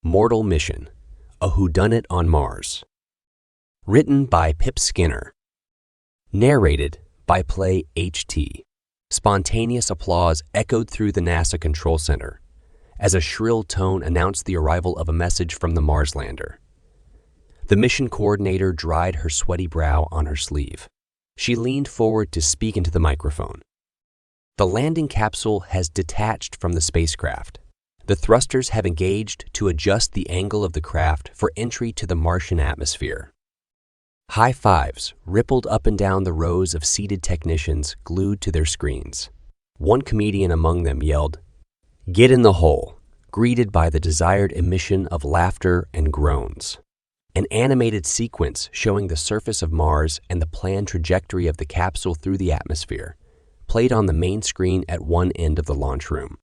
Mortal Mission, a whodunnit on Mars. Written by Pip Skinner. Narrated by Play HT. Spontaneous applause echoed through the NASA Control Center as a shrill tone announced the arrival of a message from the Mars lander. The mission coordinator dried her sweaty brow on her sleeve. She leaned forward to speak into the microphone. The landing capsule has detached from the spacecraft. The thrusters have engaged to adjust the angle of the craft for entry to the Martian atmosphere. High fives rippled up and down the rows of seated technicians glued to their screens. One comedian among them yelled, "Get in the hole," greeted by the desired emission of laughter and groans. An animated sequence showing the surface of Mars and the planned trajectory of the capsule through the atmosphere played on the main screen at one end of the launch room.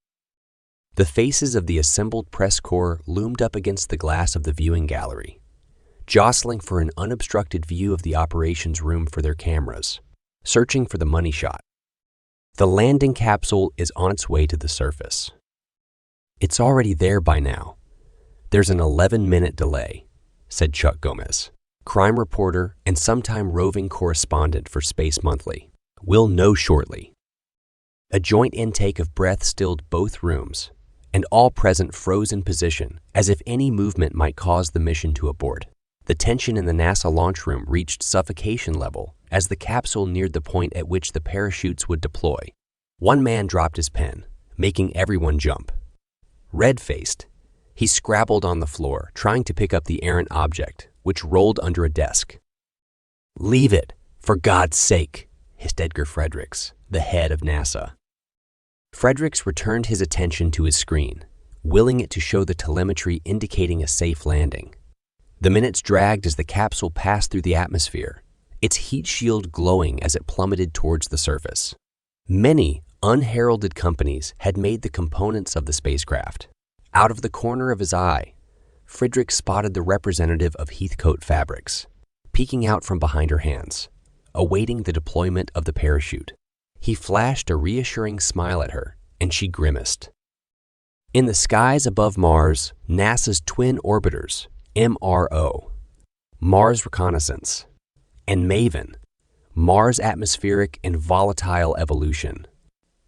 The faces of the assembled press corps loomed up against the glass of the viewing gallery, jostling for an unobstructed view of the operations room for their cameras, searching for the money shot. The landing capsule is on its way to the surface. "It's already there by now. There's an 11-minute delay," said Chuck Gomez, crime reporter and sometime roving correspondent for Space Monthly. "We'll know shortly." A joint intake of breath stilled both rooms, and all present froze in position as if any movement might cause the mission to abort. The tension in the NASA launch room reached suffocation level as the capsule neared the point at which the parachutes would deploy. One man dropped his pen, making everyone jump. Red-faced, he scrabbled on the floor, trying to pick up the errant object, which rolled under a desk. "Leave it, for God's sake," hissed Edgar Fredericks, the head of NASA. Fredericks returned his attention to his screen, willing it to show the telemetry indicating a safe landing. The minutes dragged as the capsule passed through the atmosphere, its heat shield glowing as it plummeted towards the surface. Many unheralded companies had made the components of the spacecraft. Out of the corner of his eye, Fredericks spotted the representative of Heathcote Fabrics, peeking out from behind her hands, awaiting the deployment of the parachute. He flashed a reassuring smile at her, and she grimaced. In the skies above Mars, NASA's twin orbiters, MRO, Mars Reconnaissance, and MAVEN, Mars Atmospheric and Volatile Evolution,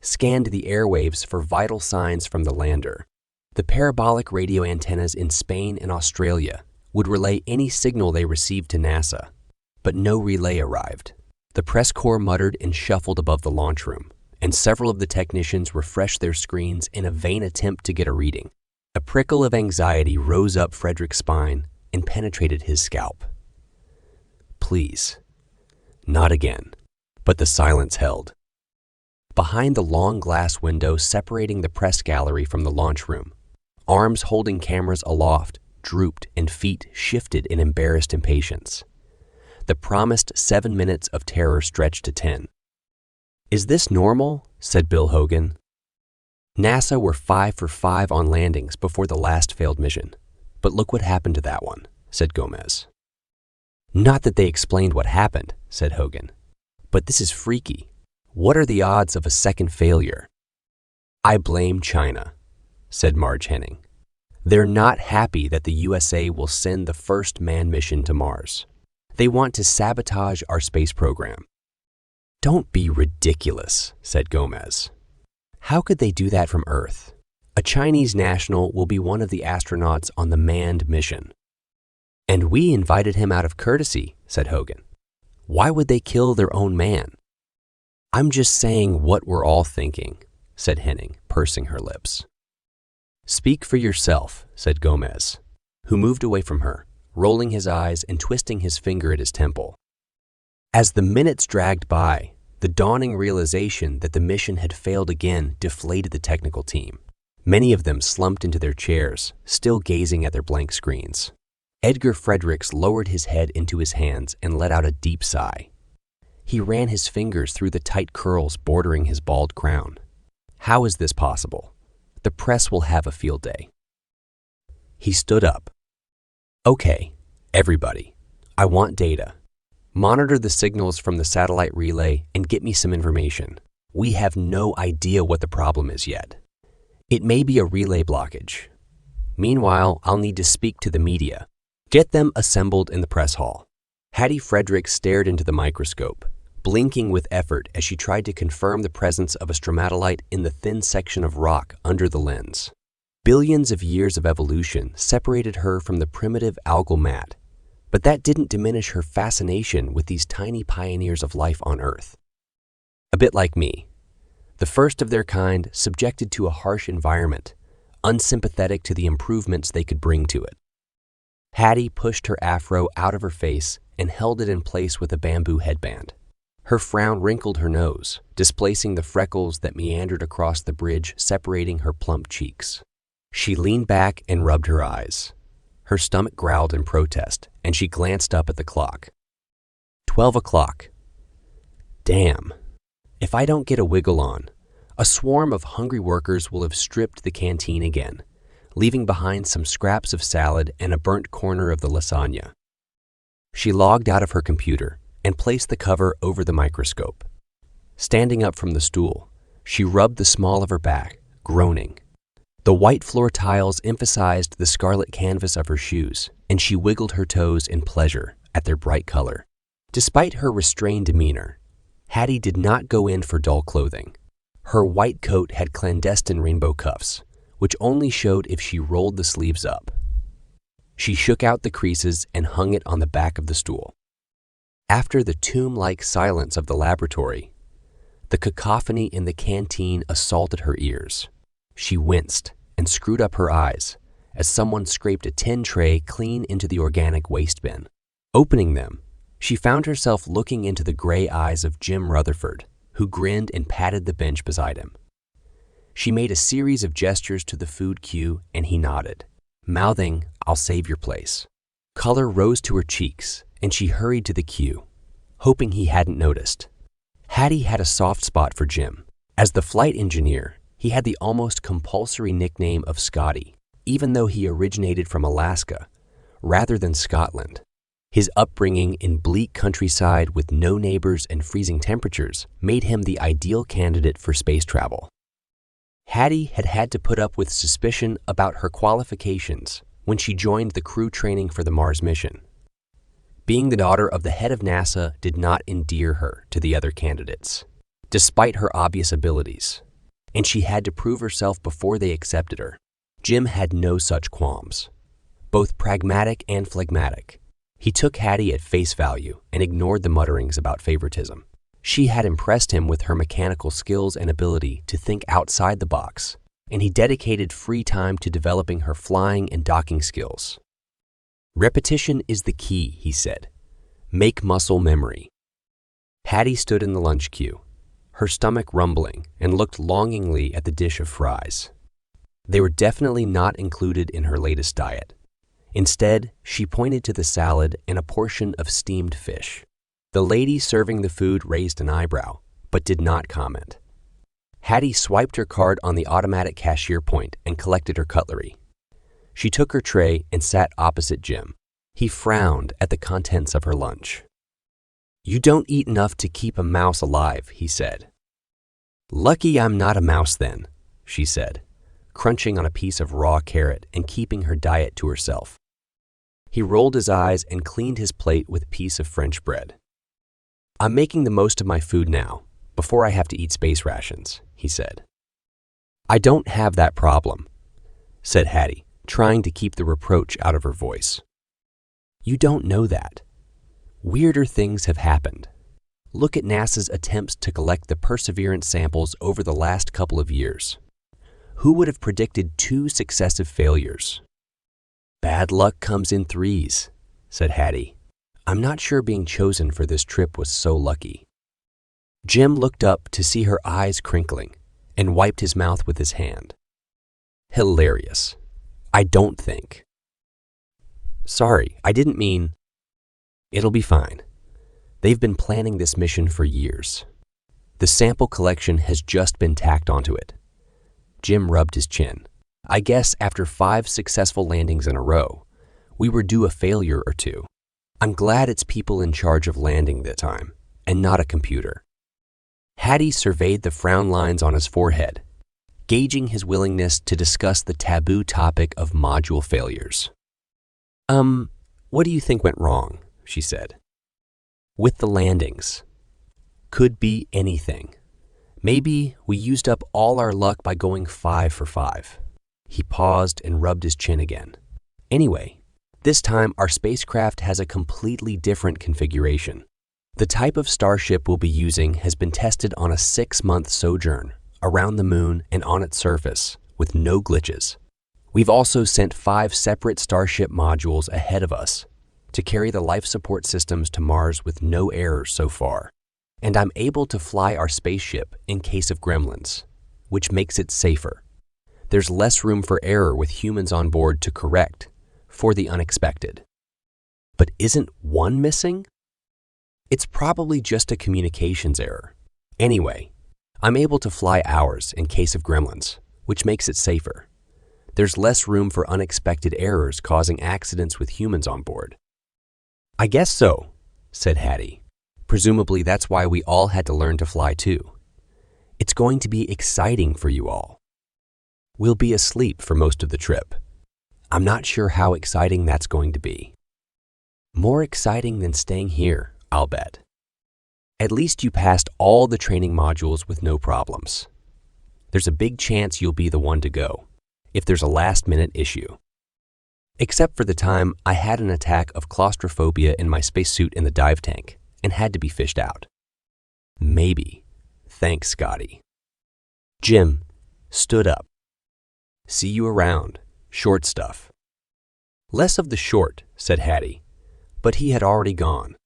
scanned the airwaves for vital signs from the lander. The parabolic radio antennas in Spain and Australia would relay any signal they received to NASA, but no relay arrived. The press corps muttered and shuffled above the launch room, and several of the technicians refreshed their screens in a vain attempt to get a reading. A prickle of anxiety rose up Frederick's spine and penetrated his scalp. Please, not again. But the silence held. Behind the long glass window separating the press gallery from the launch room, arms holding cameras aloft drooped and feet shifted in embarrassed impatience. The promised 7 minutes of terror stretched to 10. "Is this normal?" said Bill Hogan. NASA were 5 for 5 on landings before the last failed mission. But look what happened to that one, said Gomez. "Not that they explained what happened," said Hogan. "But this is freaky. What are the odds of a second failure?" "I blame China," said Marge Henning. "They're not happy that the USA will send the first manned mission to Mars. They want to sabotage our space program." "Don't be ridiculous," said Gomez. "How could they do that from Earth? A Chinese national will be one of the astronauts on the manned mission." "And we invited him out of courtesy," said Hogan. "Why would they kill their own man?" "I'm just saying what we're all thinking," said Henning, pursing her lips. "Speak for yourself," said Gomez, who moved away from her, rolling his eyes and twisting his finger at his temple. As the minutes dragged by, the dawning realization that the mission had failed again deflated the technical team. Many of them slumped into their chairs, still gazing at their blank screens. Edgar Fredericks lowered his head into his hands and let out a deep sigh. He ran his fingers through the tight curls bordering his bald crown. How is this possible? The press will have a field day. He stood up. "Okay, everybody, I want data. Monitor the signals from the satellite relay and get me some information. We have no idea what the problem is yet. It may be a relay blockage. Meanwhile, I'll need to speak to the media. Get them assembled in the press hall." Hattie Fredericks stared into the microscope, blinking with effort as she tried to confirm the presence of a stromatolite in the thin section of rock under the lens. Billions of years of evolution separated her from the primitive algal mat, but that didn't diminish her fascination with these tiny pioneers of life on Earth. A bit like me, the first of their kind subjected to a harsh environment, unsympathetic to the improvements they could bring to it. Hattie pushed her afro out of her face and held it in place with a bamboo headband. Her frown wrinkled her nose, displacing the freckles that meandered across the bridge separating her plump cheeks. She leaned back and rubbed her eyes. Her stomach growled in protest, and she glanced up at the clock. 12 o'clock. Damn. If I don't get a wiggle on, a swarm of hungry workers will have stripped the canteen again, leaving behind some scraps of salad and a burnt corner of the lasagna. She logged out of her computer and placed the cover over the microscope. Standing up from the stool, she rubbed the small of her back, groaning. The white floor tiles emphasized the scarlet canvas of her shoes, and she wiggled her toes in pleasure at their bright color. Despite her restrained demeanor, Hattie did not go in for dull clothing. Her white coat had clandestine rainbow cuffs, which only showed if she rolled the sleeves up. She shook out the creases and hung it on the back of the stool. After the tomb-like silence of the laboratory, the cacophony in the canteen assaulted her ears. She winced and screwed up her eyes as someone scraped a tin tray clean into the organic waste bin. Opening them, she found herself looking into the gray eyes of Jim Rutherford, who grinned and patted the bench beside him. She made a series of gestures to the food queue, and he nodded, mouthing, "I'll save your place." Color rose to her cheeks, and she hurried to the queue, hoping he hadn't noticed. Hattie had a soft spot for Jim. As the flight engineer, he had the almost compulsory nickname of Scotty, even though he originated from Alaska rather than Scotland. His upbringing in bleak countryside with no neighbors and freezing temperatures made him the ideal candidate for space travel. Hattie had had to put up with suspicion about her qualifications when she joined the crew training for the Mars mission. Being the daughter of the head of NASA did not endear her to the other candidates, despite her obvious abilities, and she had to prove herself before they accepted her. Jim had no such qualms. Both pragmatic and phlegmatic, he took Hattie at face value and ignored the mutterings about favoritism. She had impressed him with her mechanical skills and ability to think outside the box, and he dedicated free time to developing her flying and docking skills. "Repetition is the key," he said. "Make muscle memory." Hattie stood in the lunch queue, her stomach rumbling, and looked longingly at the dish of fries. They were definitely not included in her latest diet. Instead, she pointed to the salad and a portion of steamed fish. The lady serving the food raised an eyebrow, but did not comment. Hattie swiped her card on the automatic cashier point and collected her cutlery. She took her tray and sat opposite Jim. He frowned at the contents of her lunch. "You don't eat enough to keep a mouse alive," he said. "Lucky I'm not a mouse then," she said, crunching on a piece of raw carrot and keeping her diet to herself. He rolled his eyes and cleaned his plate with a piece of French bread. "I'm making the most of my food now, before I have to eat space rations," he said. "I don't have that problem," said Hattie, trying to keep the reproach out of her voice. "You don't know that. Weirder things have happened. Look at NASA's attempts to collect the Perseverance samples over the last couple of years. Who would have predicted 2 successive failures?" "Bad luck comes in threes," said Hattie. "I'm not sure being chosen for this trip was so lucky." Jim looked up to see her eyes crinkling and wiped his mouth with his hand. "Hilarious. I don't think." "Sorry, I didn't mean..." "It'll be fine. They've been planning this mission for years. The sample collection has just been tacked onto it." Jim rubbed his chin. "I guess after 5 successful landings in a row, we were due a failure or 2. I'm glad it's people in charge of landing this time, and not a computer." Hattie surveyed the frown lines on his forehead. gauging his willingness to discuss the taboo topic of module failures. What do you think went wrong?" she said. "With the landings. Could be anything. Maybe we used up all our luck by going 5 for 5. He paused and rubbed his chin again. "Anyway, this time our spacecraft has a completely different configuration. The type of Starship we'll be using has been tested on a 6-month sojourn around the moon and on its surface with no glitches. We've also sent 5 separate Starship modules ahead of us to carry the life support systems to Mars with no errors so far. And I'm able to fly our spaceship in case of gremlins, which makes it safer. There's less room for error with humans on board to correct for the unexpected. But isn't one missing? It's probably just a communications error. Anyway, I'm able to fly ours in case of gremlins, which makes it safer. There's less room for unexpected errors causing accidents with humans on board." "I guess so," said Hattie. "Presumably that's why we all had to learn to fly too. It's going to be exciting for you all. We'll be asleep for most of the trip. I'm not sure how exciting that's going to be. More exciting than staying here, I'll bet. At least you passed all the training modules with no problems. There's a big chance you'll be the one to go if there's a last-minute issue. Except for the time I had an attack of claustrophobia in my spacesuit in the dive tank and had to be fished out. Maybe. Thanks, Scotty." Jim stood up. "See you around, short stuff." "Less of the short," said Hattie, but he had already gone.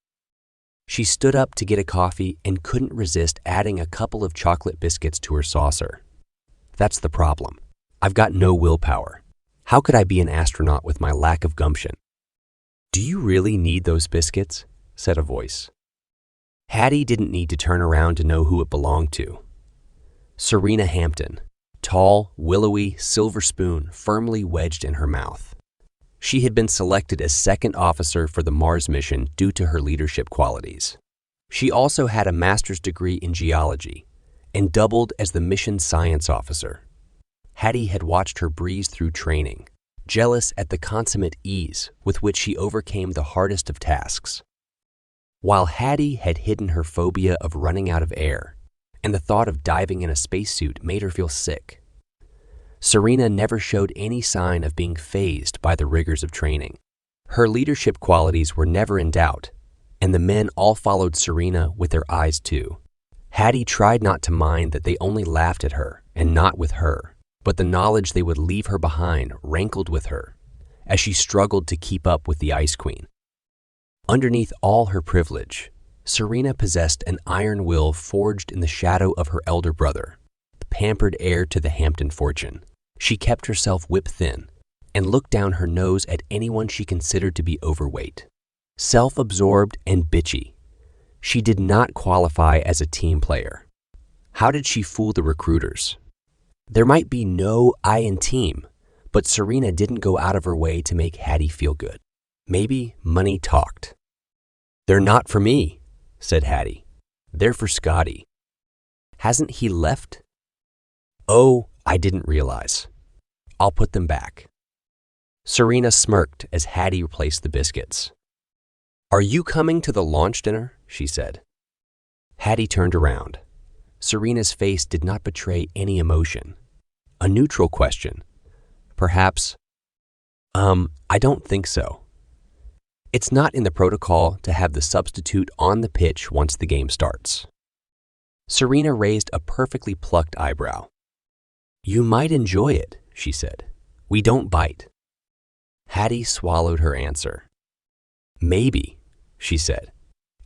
She stood up to get a coffee and couldn't resist adding a couple of chocolate biscuits to her saucer. "That's the problem. I've got no willpower. How could I be an astronaut with my lack of gumption?" "Do you really need those biscuits?" said a voice. Hattie didn't need to turn around to know who it belonged to. Serena Hampton, tall, willowy, silver spoon firmly wedged in her mouth. She had been selected as second officer for the Mars mission due to her leadership qualities. She also had a master's degree in geology and doubled as the mission science officer. Hattie had watched her breeze through training, jealous at the consummate ease with which she overcame the hardest of tasks. While Hattie had hidden her phobia of running out of air, and the thought of diving in a spacesuit made her feel sick, Serena never showed any sign of being fazed by the rigors of training. Her leadership qualities were never in doubt, and the men all followed Serena with their eyes too. Hattie tried not to mind that they only laughed at her and not with her, but the knowledge they would leave her behind rankled with her as she struggled to keep up with the Ice Queen. Underneath all her privilege, Serena possessed an iron will forged in the shadow of her elder brother, the pampered heir to the Hampton fortune. She kept herself whip thin and looked down her nose at anyone she considered to be overweight. Self-absorbed and bitchy, she did not qualify as a team player. How did she fool the recruiters? There might be no I in team, but Serena didn't go out of her way to make Hattie feel good. Maybe money talked. "They're not for me," said Hattie. "They're for Scotty." "Hasn't he left?" "Oh, I didn't realize. I'll put them back." Serena smirked as Hattie replaced the biscuits. "Are you coming to the launch dinner?" she said. Hattie turned around. Serena's face did not betray any emotion. A neutral question. Perhaps, I don't think so. It's not in the protocol to have the substitute on the pitch once the game starts. Serena raised a perfectly plucked eyebrow. "You might enjoy it," she said. "We don't bite." Hattie swallowed her answer. "Maybe," she said,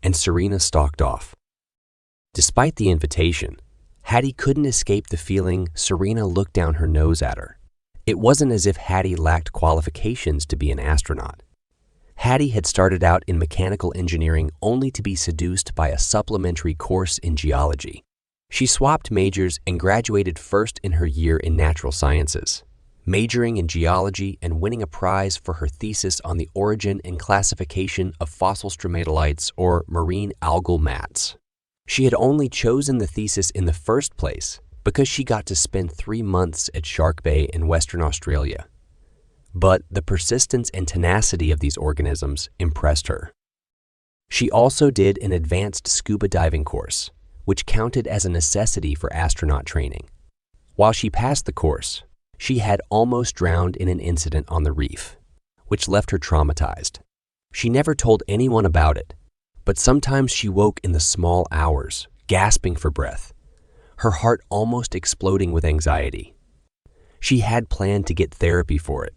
and Serena stalked off. Despite the invitation, Hattie couldn't escape the feeling Serena looked down her nose at her. It wasn't as if Hattie lacked qualifications to be an astronaut. Hattie had started out in mechanical engineering only to be seduced by a supplementary course in geology. She swapped majors and graduated first in her year in natural sciences, majoring in geology and winning a prize for her thesis on the origin and classification of fossil stromatolites or marine algal mats. She had only chosen the thesis in the first place because she got to spend 3 months at Shark Bay in Western Australia. But the persistence and tenacity of these organisms impressed her. She also did an advanced scuba diving course, which counted as a necessity for astronaut training. While she passed the course, she had almost drowned in an incident on the reef, which left her traumatized. She never told anyone about it, but sometimes she woke in the small hours, gasping for breath, her heart almost exploding with anxiety. She had planned to get therapy for it,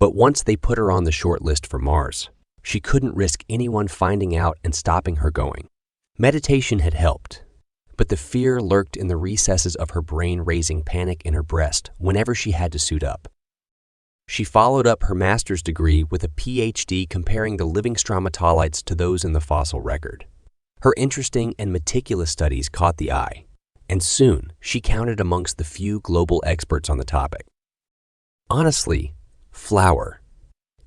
but once they put her on the short list for Mars, she couldn't risk anyone finding out and stopping her going. Meditation had helped, but the fear lurked in the recesses of her brain, raising panic in her breast whenever she had to suit up. She followed up her master's degree with a PhD comparing the living stromatolites to those in the fossil record. Her interesting and meticulous studies caught the eye, and soon she counted amongst the few global experts on the topic. Honestly, Flower,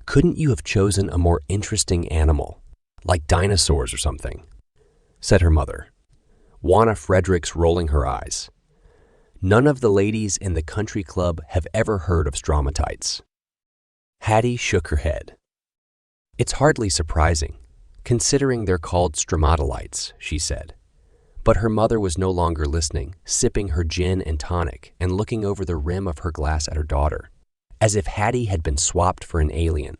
couldn't you have chosen a more interesting animal, like dinosaurs or something? Said her mother, Hattie Fredericks, rolling her eyes. None of the ladies in the country club have ever heard of stromatites. Hattie shook her head. It's hardly surprising, considering they're called stromatolites, she said. But her mother was no longer listening, sipping her gin and tonic and looking over the rim of her glass at her daughter, as if Hattie had been swapped for an alien.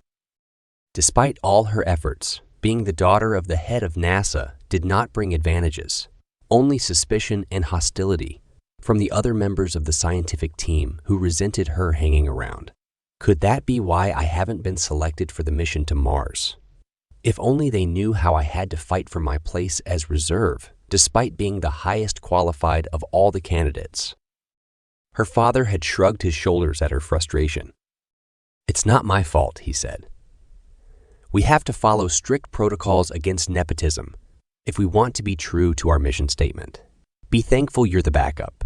Despite all her efforts, being the daughter of the head of NASA did not bring advantages, only suspicion and hostility from the other members of the scientific team who resented her hanging around. Could that be why I haven't been selected for the mission to Mars? If only they knew how I had to fight for my place as reserve, despite being the highest qualified of all the candidates. Her father had shrugged his shoulders at her frustration. It's not my fault, he said. We have to follow strict protocols against nepotism if we want to be true to our mission statement. Be thankful you're the backup.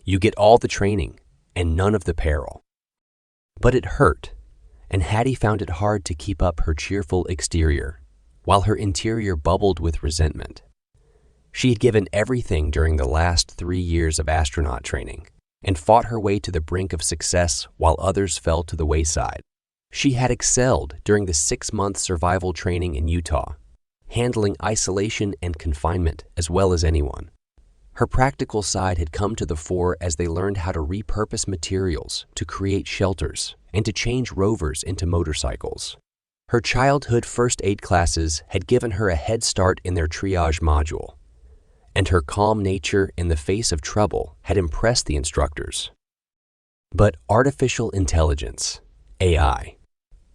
You get all the training and none of the peril. But it hurt, and Hattie found it hard to keep up her cheerful exterior, while her interior bubbled with resentment. She had given everything during the last 3 years of astronaut training, and fought her way to the brink of success while others fell to the wayside. She had excelled during the 6-month survival training in Utah, handling isolation and confinement as well as anyone. Her practical side had come to the fore as they learned how to repurpose materials to create shelters and to change rovers into motorcycles. Her childhood first aid classes had given her a head start in their triage module, and her calm nature in the face of trouble had impressed the instructors. But artificial intelligence, AI,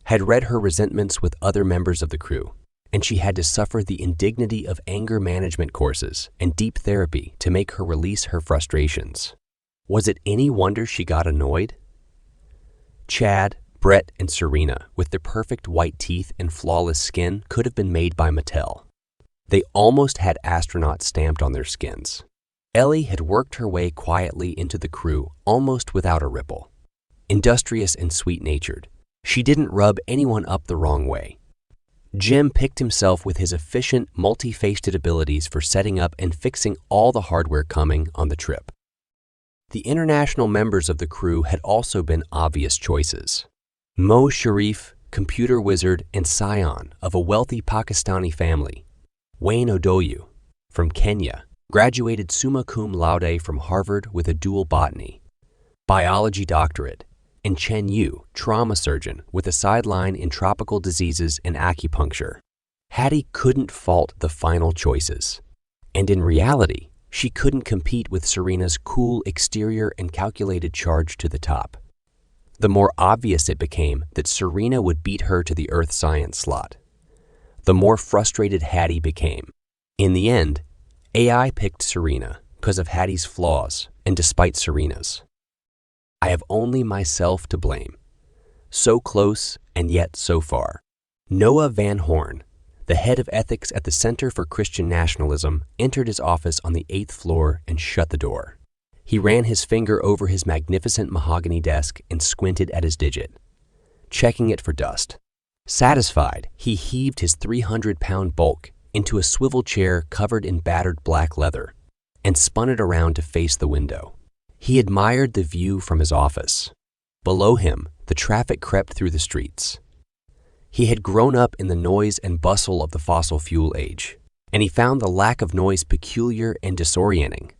had read her resentments with other members of the crew, and she had to suffer the indignity of anger management courses and deep therapy to make her release her frustrations. Was it any wonder she got annoyed? Chad, Brett, and Serena, with their perfect white teeth and flawless skin, could have been made by Mattel. They almost had astronaut stamped on their skins. Ellie had worked her way quietly into the crew almost without a ripple. Industrious and sweet-natured, she didn't rub anyone up the wrong way. Jim picked himself with his efficient, multi-faceted abilities for setting up and fixing all the hardware coming on the trip. The international members of the crew had also been obvious choices. Mo Sharif, computer wizard and scion of a wealthy Pakistani family. Wayne Odoyu, from Kenya, graduated summa cum laude from Harvard with a dual botany, biology doctorate, and Chen Yu, trauma surgeon with a sideline in tropical diseases and acupuncture. Hattie couldn't fault the final choices, and in reality, she couldn't compete with Serena's cool exterior and calculated charge to the top. The more obvious it became that Serena would beat her to the earth science slot, the more frustrated Hattie became. In the end, AI picked Serena because of Hattie's flaws and despite Serena's. I have only myself to blame. So close and yet so far. Noah Van Horn, the head of ethics at the Center for Christian Nationalism, entered his office on the 8th floor and shut the door. He ran his finger over his magnificent mahogany desk and squinted at his digit, checking it for dust. Satisfied, he heaved his 300-pound bulk into a swivel chair covered in battered black leather and spun it around to face the window. He admired the view from his office. Below him, the traffic crept through the streets. He had grown up in the noise and bustle of the fossil fuel age, and he found the lack of noise peculiar and disorienting.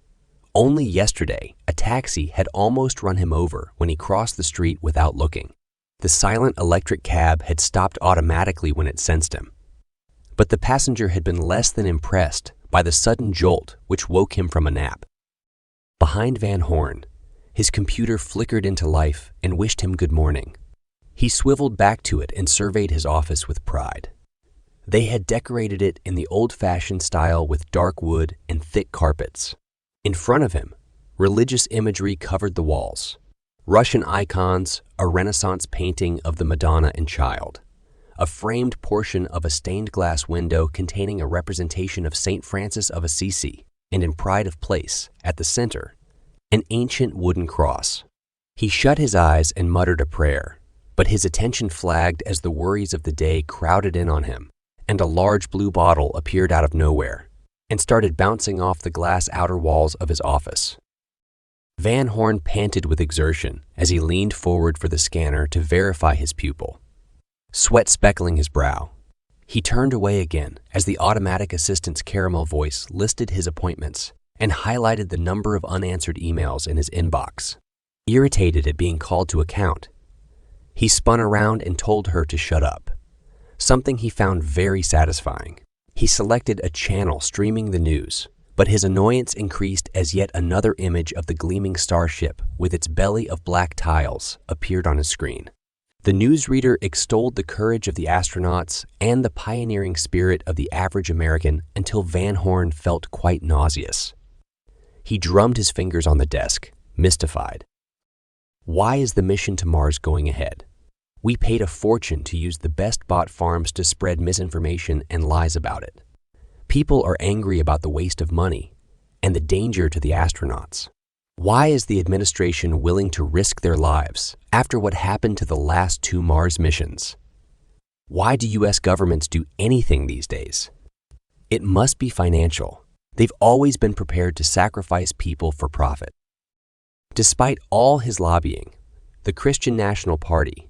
Only yesterday, a taxi had almost run him over when he crossed the street without looking. The silent electric cab had stopped automatically when it sensed him. But the passenger had been less than impressed by the sudden jolt which woke him from a nap. Behind Van Horn, his computer flickered into life and wished him good morning. He swiveled back to it and surveyed his office with pride. They had decorated it in the old-fashioned style with dark wood and thick carpets. In front of him, religious imagery covered the walls. Russian icons, a Renaissance painting of the Madonna and Child, a framed portion of a stained glass window containing a representation of St. Francis of Assisi, and in pride of place, at the center, an ancient wooden cross. He shut his eyes and muttered a prayer, but his attention flagged as the worries of the day crowded in on him, and a large blue bottle appeared out of nowhere and started bouncing off the glass outer walls of his office. Van Horn panted with exertion as he leaned forward for the scanner to verify his pupil. Sweat speckling his brow, he turned away again as the automatic assistant's caramel voice listed his appointments and highlighted the number of unanswered emails in his inbox. Irritated at being called to account, he spun around and told her to shut up, something he found very satisfying. He selected a channel streaming the news, but his annoyance increased as yet another image of the gleaming Starship with its belly of black tiles appeared on his screen. The newsreader extolled the courage of the astronauts and the pioneering spirit of the average American until Van Horn felt quite nauseous. He drummed his fingers on the desk, mystified. Why is the mission to Mars going ahead? We paid a fortune to use the best-bought farms to spread misinformation and lies about it. People are angry about the waste of money and the danger to the astronauts. Why is the administration willing to risk their lives after what happened to the last 2 Mars missions? Why do U.S. governments do anything these days? It must be financial. They've always been prepared to sacrifice people for profit. Despite all his lobbying, the Christian National Party,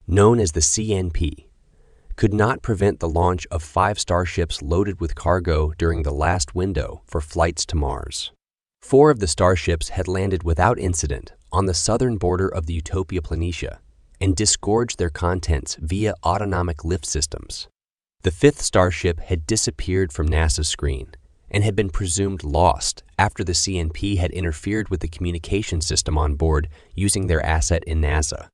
known as the CNP, could not prevent the launch of 5 starships loaded with cargo during the last window for flights to Mars. 4 of the starships had landed without incident on the southern border of the Utopia Planitia and disgorged their contents via autonomic lift systems. The 5th starship had disappeared from NASA's screen and had been presumed lost after the CNP had interfered with the communication system on board using their asset in NASA.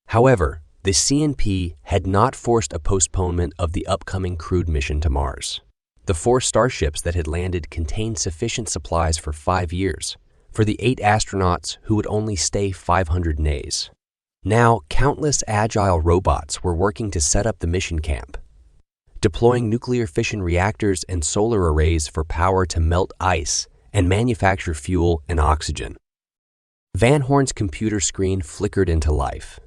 However, the CNP had not forced a postponement of the upcoming crewed mission to Mars. The 4 starships that had landed contained sufficient supplies for 5 years for the 8 astronauts who would only stay 500 days. Now, countless agile robots were working to set up the mission camp, deploying nuclear fission reactors and solar arrays for power to melt ice and manufacture fuel and oxygen. Van Horn's computer screen flickered into life.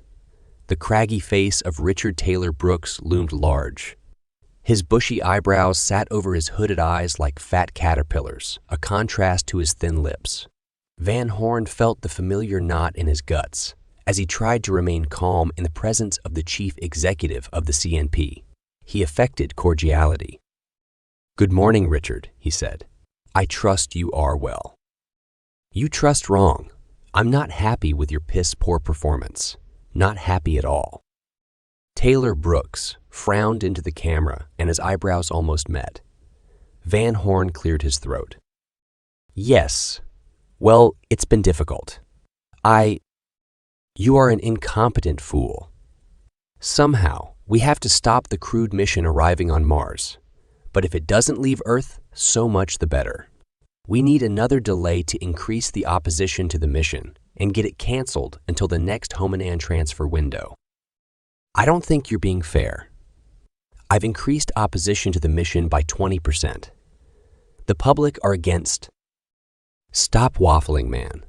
The craggy face of Richard Taylor Brooks loomed large. His bushy eyebrows sat over his hooded eyes like fat caterpillars, a contrast to his thin lips. Van Horn felt the familiar knot in his guts as he tried to remain calm in the presence of the chief executive of the CNP. He affected cordiality. "Good morning, Richard," he said. "I trust you are well." "You trust wrong. I'm not happy with your piss-poor performance. Not happy at all." Taylor Brooks frowned into the camera and his eyebrows almost met. Van Horn cleared his throat. "Yes. Well, it's been difficult. You are an incompetent fool. Somehow, we have to stop the crewed mission arriving on Mars. But if it doesn't leave Earth, so much the better. We need another delay to increase the opposition to the mission and get it canceled until the next Homeland transfer window. I don't think you're being fair. I've increased opposition to the mission by 20%. The public are against. Stop waffling, man.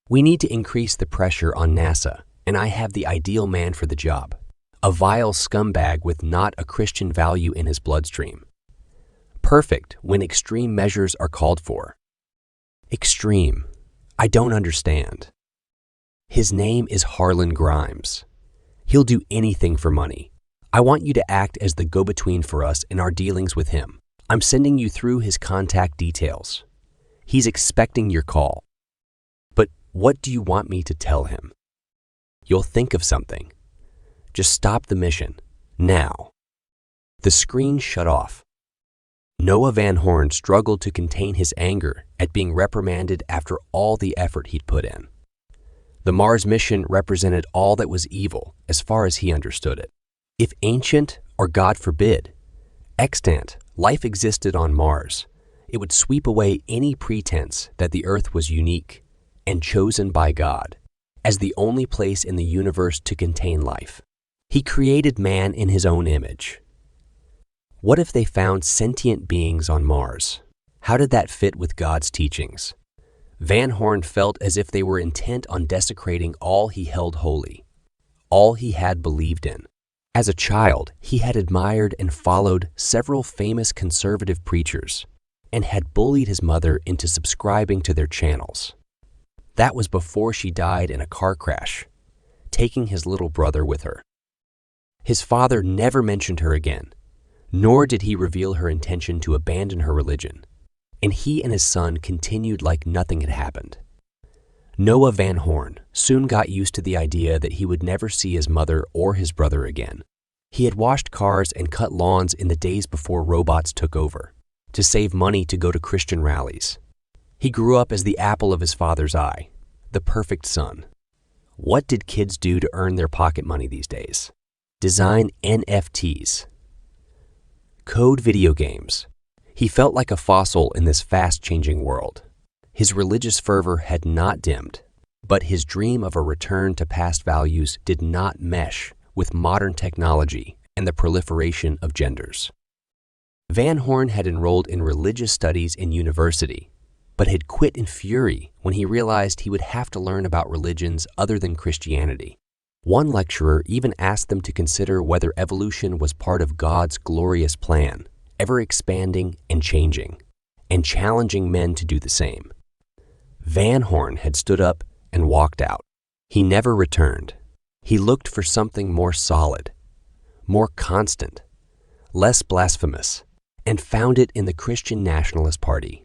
We need to increase the pressure on NASA, and I have the ideal man for the job. A vile scumbag with not a Christian value in his bloodstream. Perfect when extreme measures are called for. Extreme. I don't understand. His name is Harlan Grimes. He'll do anything for money. I want you to act as the go-between for us in our dealings with him. I'm sending you through his contact details. He's expecting your call. But what do you want me to tell him? You'll think of something. Just stop the mission, now. The screen shut off. Noah Van Horn struggled to contain his anger at being reprimanded after all the effort he'd put in. The Mars mission represented all that was evil as far as he understood it. If ancient, or God forbid, extant life existed on Mars, it would sweep away any pretense that the Earth was unique and chosen by God as the only place in the universe to contain life. He created man in his own image. What if they found sentient beings on Mars? How did that fit with God's teachings? Van Horn felt as if they were intent on desecrating all he held holy, all he had believed in. As a child, he had admired and followed several famous conservative preachers and had bullied his mother into subscribing to their channels. That was before she died in a car crash, taking his little brother with her. His father never mentioned her again, nor did he reveal her intention to abandon her religion, and he and his son continued like nothing had happened. Noah Van Horn soon got used to the idea that he would never see his mother or his brother again. He had washed cars and cut lawns in the days before robots took over, to save money to go to Christian rallies. He grew up as the apple of his father's eye, the perfect son. What did kids do to earn their pocket money these days? Design NFTs. Code video games. He felt like a fossil in this fast-changing world. His religious fervor had not dimmed, but his dream of a return to past values did not mesh with modern technology and the proliferation of genders. Van Horn had enrolled in religious studies in university, but had quit in fury when he realized he would have to learn about religions other than Christianity. One lecturer even asked them to consider whether evolution was part of God's glorious plan, ever expanding and changing, and challenging men to do the same. Van Horn had stood up and walked out. He never returned. He looked for something more solid, more constant, less blasphemous, and found it in the Christian Nationalist Party.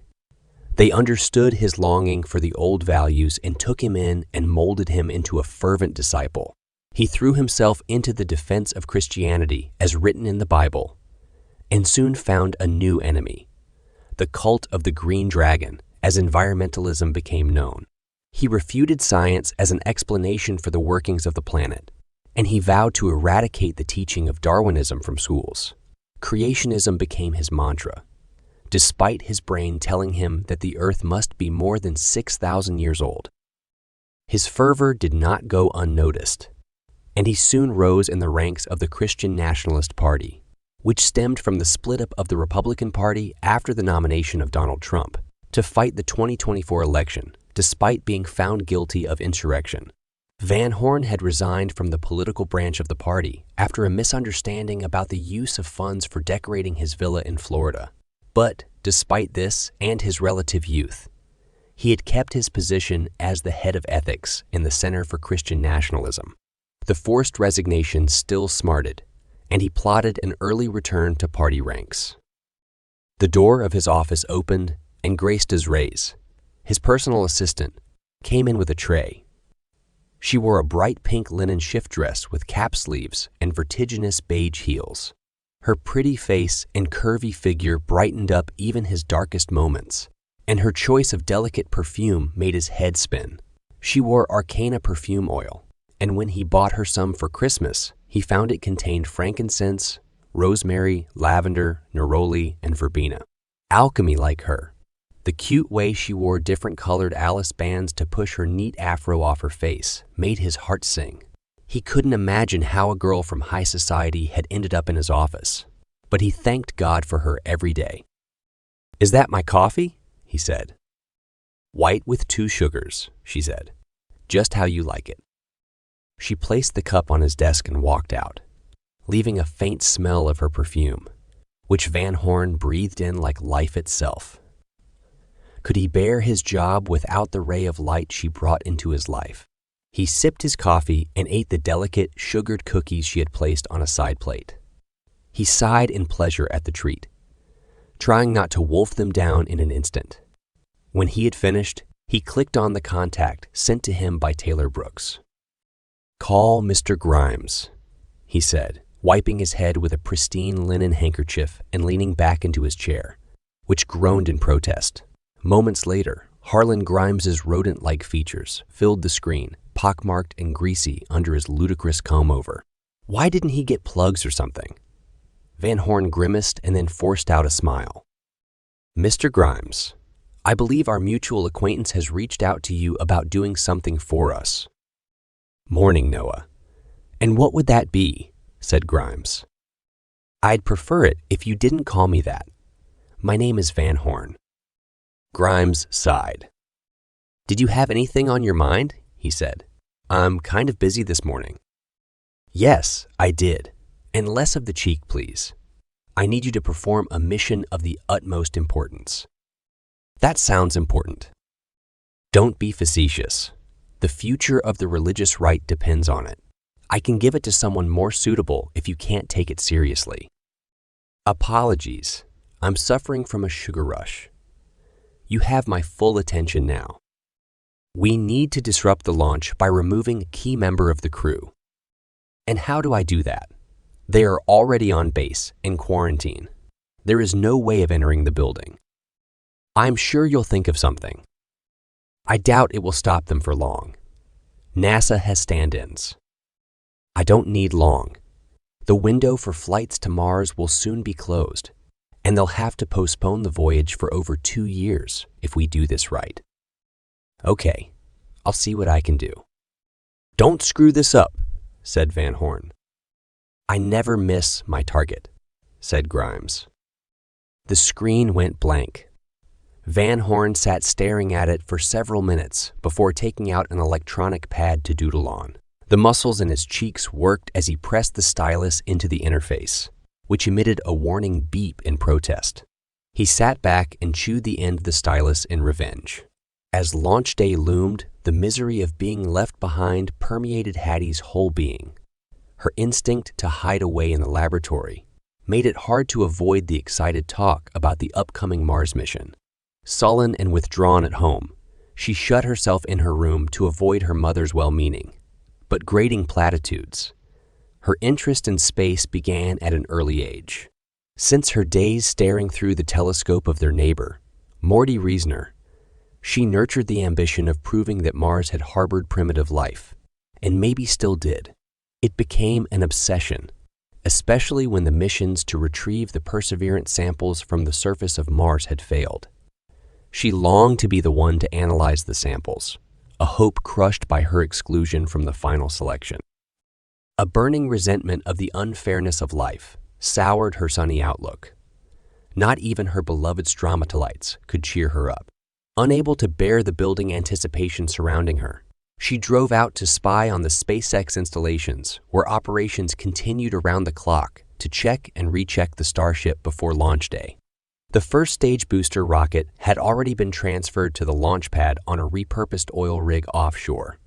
They understood his longing for the old values and took him in and molded him into a fervent disciple. He threw himself into the defense of Christianity as written in the Bible, and soon found a new enemy, the cult of the Green Dragon, as environmentalism became known. He refuted science as an explanation for the workings of the planet, and he vowed to eradicate the teaching of Darwinism from schools. Creationism became his mantra, despite his brain telling him that the Earth must be more than 6,000 years old. His fervor did not go unnoticed, and he soon rose in the ranks of the Christian Nationalist Party, which stemmed from the split-up of the Republican Party after the nomination of Donald Trump to fight the 2024 election, despite being found guilty of insurrection. Van Horn had resigned from the political branch of the party after a misunderstanding about the use of funds for decorating his villa in Florida. But despite this and his relative youth, he had kept his position as the head of ethics in the Center for Christian Nationalism. The forced resignation still smarted, and he plotted an early return to party ranks. The door of his office opened, and Grace Desrays, his personal assistant, came in with a tray. She wore a bright pink linen shift dress with cap sleeves and vertiginous beige heels. Her pretty face and curvy figure brightened up even his darkest moments, and her choice of delicate perfume made his head spin. She wore Arcana perfume oil, and when he bought her some for Christmas, he found it contained frankincense, rosemary, lavender, neroli, and verbena. Alchemy like her. The cute way she wore different colored Alice bands to push her neat afro off her face made his heart sing. He couldn't imagine how a girl from high society had ended up in his office, but he thanked God for her every day. "Is that my coffee?" he said. "White with 2 sugars," she said. "Just how you like it." She placed the cup on his desk and walked out, leaving a faint smell of her perfume, which Van Horn breathed in like life itself. Could he bear his job without the ray of light she brought into his life? He sipped his coffee and ate the delicate, sugared cookies she had placed on a side plate. He sighed in pleasure at the treat, trying not to wolf them down in an instant. When he had finished, he clicked on the contact sent to him by Taylor Brooks. "Call Mr. Grimes," he said, wiping his head with a pristine linen handkerchief and leaning back into his chair, which groaned in protest. Moments later, Harlan Grimes's rodent-like features filled the screen, pockmarked and greasy under his ludicrous comb-over. Why didn't he get plugs or something? Van Horn grimaced and then forced out a smile. "Mr. Grimes, I believe our mutual acquaintance has reached out to you about doing something for us." "Morning, Noah. And what would that be?" said Grimes. "I'd prefer it if you didn't call me that. My name is Van Horn." Grimes sighed. "Did you have anything on your mind?" he said. "I'm kind of busy this morning." "Yes, I did. And less of the cheek, please. I need you to perform a mission of the utmost importance." "That sounds important." "Don't be facetious. The future of the religious right depends on it. I can give it to someone more suitable if you can't take it seriously." "Apologies. I'm suffering from a sugar rush. You have my full attention now. We need to disrupt the launch by removing a key member of the crew." "And how do I do that?" "They are already on base, in quarantine. There is no way of entering the building." "I'm sure you'll think of something." "I doubt it will stop them for long. NASA has stand-ins." "I don't need long. The window for flights to Mars will soon be closed, and they'll have to postpone the voyage for over 2 years if we do this right." "Okay, I'll see what I can do." "Don't screw this up," said Van Horn. "I never miss my target," said Grimes. The screen went blank. Van Horn sat staring at it for several minutes before taking out an electronic pad to doodle on. The muscles in his cheeks worked as he pressed the stylus into the interface, which emitted a warning beep in protest. He sat back and chewed the end of the stylus in revenge. As launch day loomed, the misery of being left behind permeated Hattie's whole being. Her instinct to hide away in the laboratory made it hard to avoid the excited talk about the upcoming Mars mission. Sullen and withdrawn at home, she shut herself in her room to avoid her mother's well-meaning, but grating platitudes. Her interest in space began at an early age. Since her days staring through the telescope of their neighbor, Morty Reasoner, she nurtured the ambition of proving that Mars had harbored primitive life, and maybe still did. It became an obsession, especially when the missions to retrieve the Perseverance samples from the surface of Mars had failed. She longed to be the one to analyze the samples, a hope crushed by her exclusion from the final selection. A burning resentment of the unfairness of life soured her sunny outlook. Not even her beloved stromatolites could cheer her up. Unable to bear the building anticipation surrounding her, she drove out to spy on the SpaceX installations where operations continued around the clock to check and recheck the Starship before launch day. The first stage booster rocket had already been transferred to the launch pad on a repurposed oil rig offshore.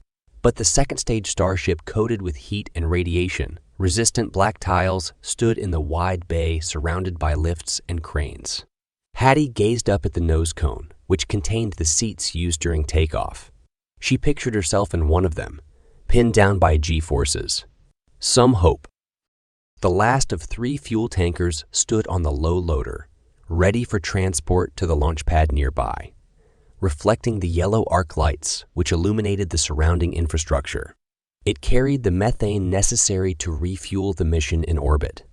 But the second stage Starship, coated with heat and radiation-resistant black tiles, stood in the wide bay surrounded by lifts and cranes. Hattie gazed up at the nose cone, which contained the seats used during takeoff. She pictured herself in one of them, pinned down by G-forces. Some hope. The last of 3 fuel tankers stood on the low loader, ready for transport to the launch pad nearby, reflecting the yellow arc lights which illuminated the surrounding infrastructure. It carried the methane necessary to refuel the mission in orbit.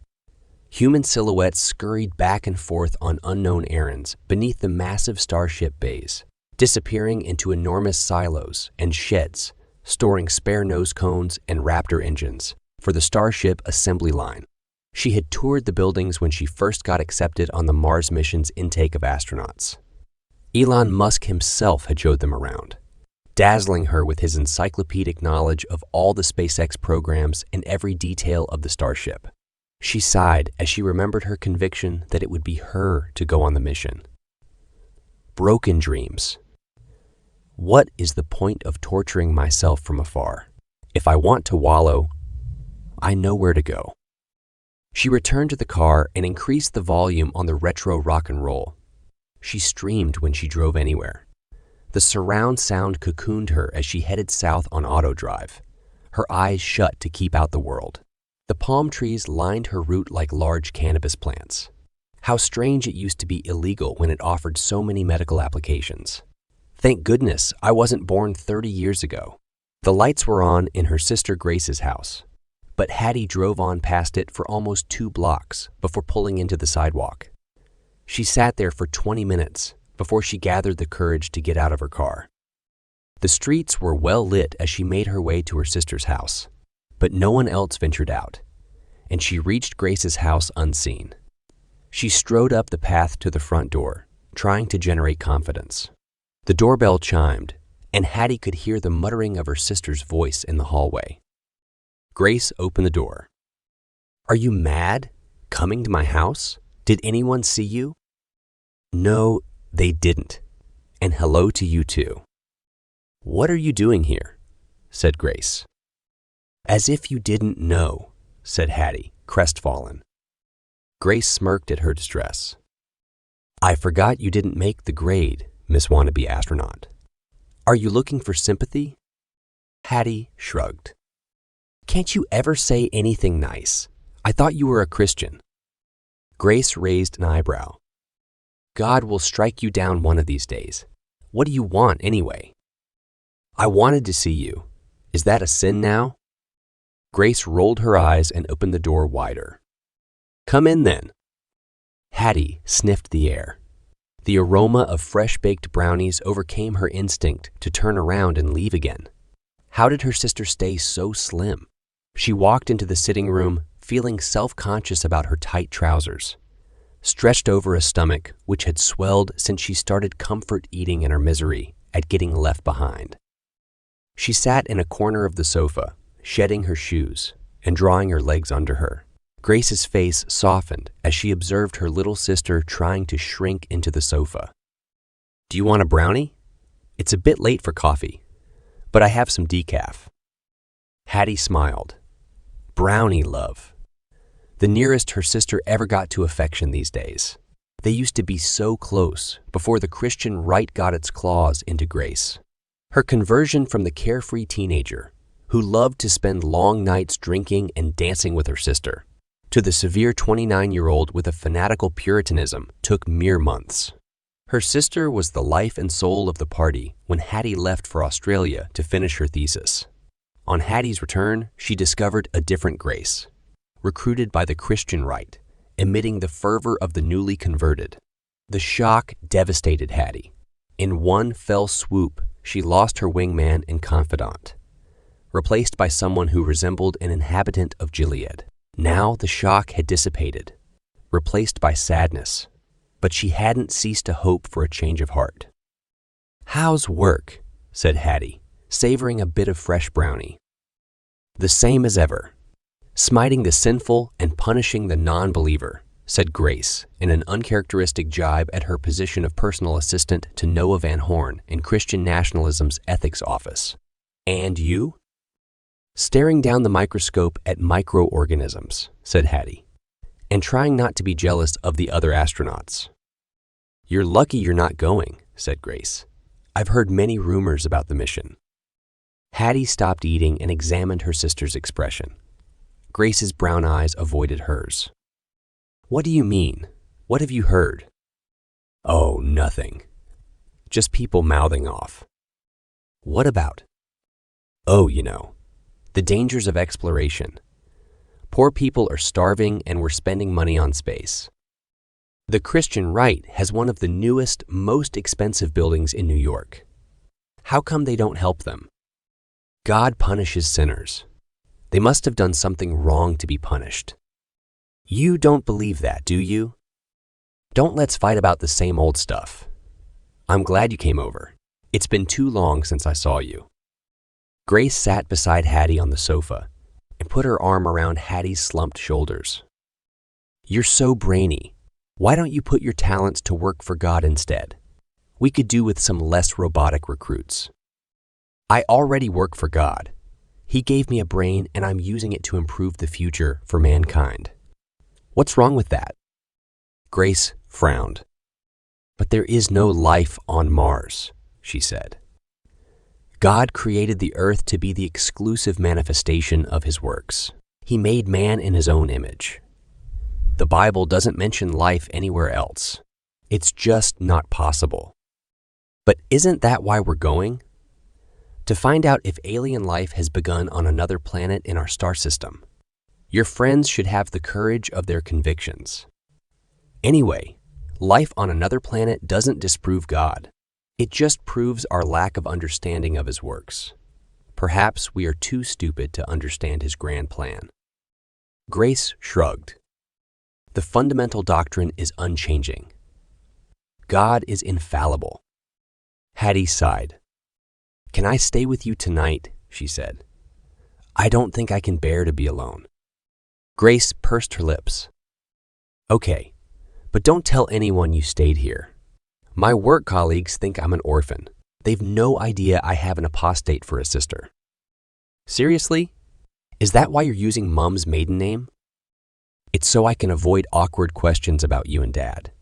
Human silhouettes scurried back and forth on unknown errands beneath the massive Starship bays, disappearing into enormous silos and sheds, storing spare nose cones and Raptor engines for the Starship assembly line. She had toured the buildings when she first got accepted on the Mars mission's intake of astronauts. Elon Musk himself had showed them around, dazzling her with his encyclopedic knowledge of all the SpaceX programs and every detail of the Starship. She sighed as she remembered her conviction that it would be her to go on the mission. broken dreams. What is the point of torturing myself from afar? If I want to wallow, I know where to go. She returned to the car and increased the volume on the retro rock and roll. She streamed when she drove anywhere. The surround sound cocooned her as she headed south on auto drive, her eyes shut to keep out the world. The palm trees lined her route like large cannabis plants. How strange it used to be illegal when it offered so many medical applications. Thank goodness I wasn't born 30 years ago. The lights were on in her sister Grace's house, but Hattie drove on past it for almost 2 blocks before pulling into the sidewalk. She sat there for 20 minutes before she gathered the courage to get out of her car. The streets were well lit as she made her way to her sister's house, but no one else ventured out, and she reached Grace's house unseen. She strode up the path to the front door, trying to generate confidence. The doorbell chimed, and Hattie could hear the muttering of her sister's voice in the hallway. Grace opened the door. "Are you mad? Coming to my house? Did anyone see you?" "No, they didn't. And hello to you too." "What are you doing here?" said Grace. "As if you didn't know," said Hattie, crestfallen. Grace smirked at her distress. "I forgot you didn't make the grade, Miss Wannabe Astronaut. Are you looking for sympathy?" Hattie shrugged. "Can't you ever say anything nice? I thought you were a Christian." Grace raised an eyebrow. "God will strike you down one of these days. What do you want anyway?" "I wanted to see you. Is that a sin now?" Grace rolled her eyes and opened the door wider. "Come in then." Hattie sniffed the air. The aroma of fresh-baked brownies overcame her instinct to turn around and leave again. How did her sister stay so slim? She walked into the sitting room, feeling self-conscious about her tight trousers, stretched over a stomach which had swelled since she started comfort eating in her misery at getting left behind. She sat in a corner of the sofa, shedding her shoes and drawing her legs under her. Grace's face softened as she observed her little sister trying to shrink into the sofa. "Do you want a brownie? It's a bit late for coffee, but I have some decaf." Hattie smiled. Brownie love. The nearest her sister ever got to affection these days. They used to be so close before the Christian right got its claws into Grace. Her conversion from the carefree teenager who loved to spend long nights drinking and dancing with her sister to the severe 29-year-old with a fanatical puritanism took mere months. Her sister was the life and soul of the party when Hattie left for Australia to finish her thesis. On Hattie's return, she discovered a different Grace, recruited by the Christian right, emitting the fervor of the newly converted. The shock devastated Hattie. In one fell swoop, she lost her wingman and confidant, replaced by someone who resembled an inhabitant of Gilead. Now the shock had dissipated, replaced by sadness, but she hadn't ceased to hope for a change of heart. "How's work?" said Hattie, savoring a bit of fresh brownie. "The same as ever. Smiting the sinful and punishing the non-believer," said Grace in an uncharacteristic jibe at her position of personal assistant to Noah Van Horn in Christian Nationalism's ethics office. "And you?" "Staring down the microscope at microorganisms," said Hattie, "and trying not to be jealous of the other astronauts." "You're lucky you're not going," said Grace. "I've heard many rumors about the mission." Hattie stopped eating and examined her sister's expression. Grace's brown eyes avoided hers. "What do you mean? What have you heard?" "Oh, nothing. Just people mouthing off." "What about?" "Oh, you know. The dangers of exploration. Poor people are starving and we're spending money on space. The Christian right has one of the newest, most expensive buildings in New York. How come they don't help them? God punishes sinners. They must have done something wrong to be punished. You don't believe that, do you? Don't let's fight about the same old stuff. I'm glad you came over. It's been too long since I saw you." Grace sat beside Hattie on the sofa and put her arm around Hattie's slumped shoulders. "You're so brainy. Why don't you put your talents to work for God instead? we could do with some less robotic recruits. I already work for God. He gave me a brain and I'm using it to improve the future for mankind. What's wrong with that? Grace frowned. But there is no life on Mars, she said. God created the earth to be the exclusive manifestation of his works. He made man in his own image. The Bible doesn't mention life anywhere else. It's just not possible. But isn't that why we're going? To find out if alien life has begun on another planet in our star system. Your friends should have the courage of their convictions. Anyway, life on another planet doesn't disprove God. It just proves our lack of understanding of his works. Perhaps we are too stupid to understand his grand plan. Grace shrugged. The fundamental doctrine is unchanging. God is infallible. Hattie sighed. Can I stay with you tonight? She said. I don't think I can bear to be alone. Grace pursed her lips. Okay, but don't tell anyone you stayed here. My work colleagues think I'm an orphan. They've no idea I have an apostate for a sister. Seriously? Is that why you're using Mom's maiden name? It's so I can avoid awkward questions about you and Dad.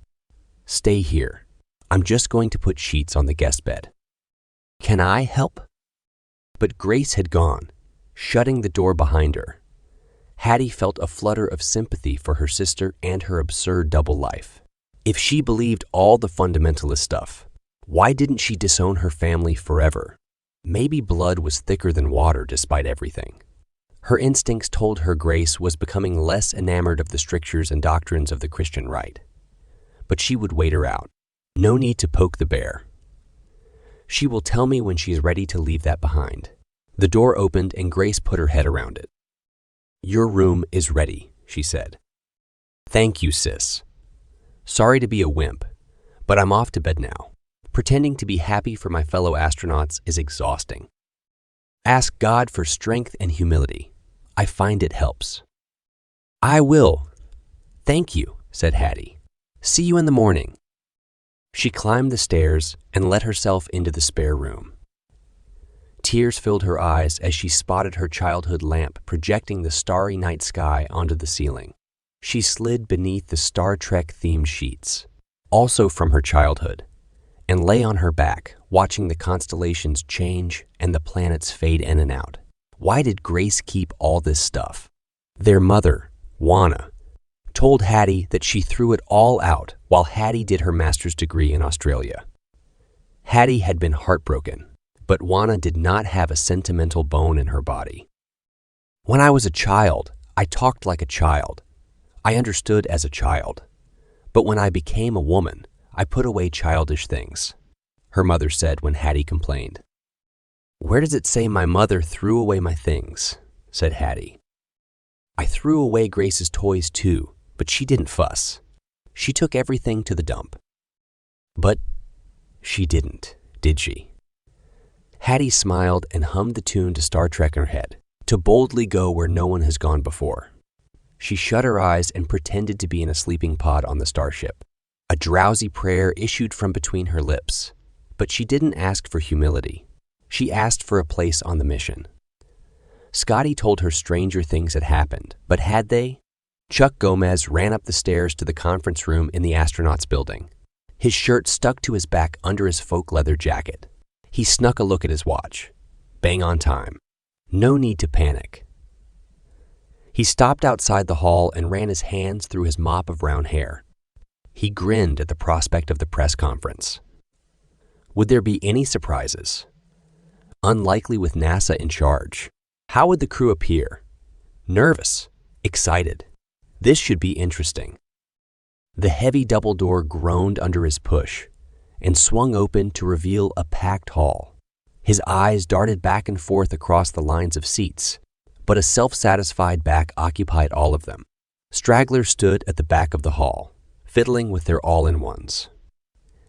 Stay here. I'm just going to put sheets on the guest bed. Can I help? But Grace had gone, shutting the door behind her. Hattie felt a flutter of sympathy for her sister and her absurd double life. If she believed all the fundamentalist stuff, why didn't she disown her family forever? Maybe blood was thicker than water despite everything. Her instincts told her Grace was becoming less enamored of the strictures and doctrines of the Christian right. But she would wait her out. No need to poke the bear. She will tell me when she is ready to leave that behind. The door opened and Grace put her head around it. Your room is ready, she said. Thank you, sis. Sorry to be a wimp, but I'm off to bed now. Pretending to be happy for my fellow astronauts is exhausting. Ask God for strength and humility. I find it helps. I will. Thank you, said Hattie. See you in the morning. She climbed the stairs and let herself into the spare room. Tears filled her eyes as she spotted her childhood lamp projecting the starry night sky onto the ceiling. She slid beneath the Star Trek-themed sheets, also from her childhood, and lay on her back, watching the constellations change and the planets fade in and out. Why did Grace keep all this stuff? Their mother, Juana, told Hattie that she threw it all out while Hattie did her master's degree in Australia. Hattie had been heartbroken, but Juana did not have a sentimental bone in her body. When I was a child, I talked like a child. I understood as a child. But when I became a woman, I put away childish things, her mother said when Hattie complained. Where does it say my mother threw away my things? Said Hattie. I threw away Grace's toys too, but she didn't fuss. She took everything to the dump. But she didn't, did she? Hattie smiled and hummed the tune to Star Trek in her head, to boldly go where no one has gone before. She shut her eyes and pretended to be in a sleeping pod on the Starship. A drowsy prayer issued from between her lips, but she didn't ask for humility. She asked for a place on the mission. Scotty told her stranger things had happened, but had they? Chuck Gomez ran up the stairs to the conference room in the astronauts' building. His shirt stuck to his back under his faux leather jacket. He snuck a look at his watch. Bang on time. No need to panic. He stopped outside the hall and ran his hands through his mop of brown hair. He grinned at the prospect of the press conference. Would there be any surprises? Unlikely with NASA in charge. How would the crew appear? Nervous, excited. This should be interesting. The heavy double door groaned under his push and swung open to reveal a packed hall. His eyes darted back and forth across the lines of seats, but a self-satisfied back occupied all of them. Stragglers stood at the back of the hall, fiddling with their all-in-ones.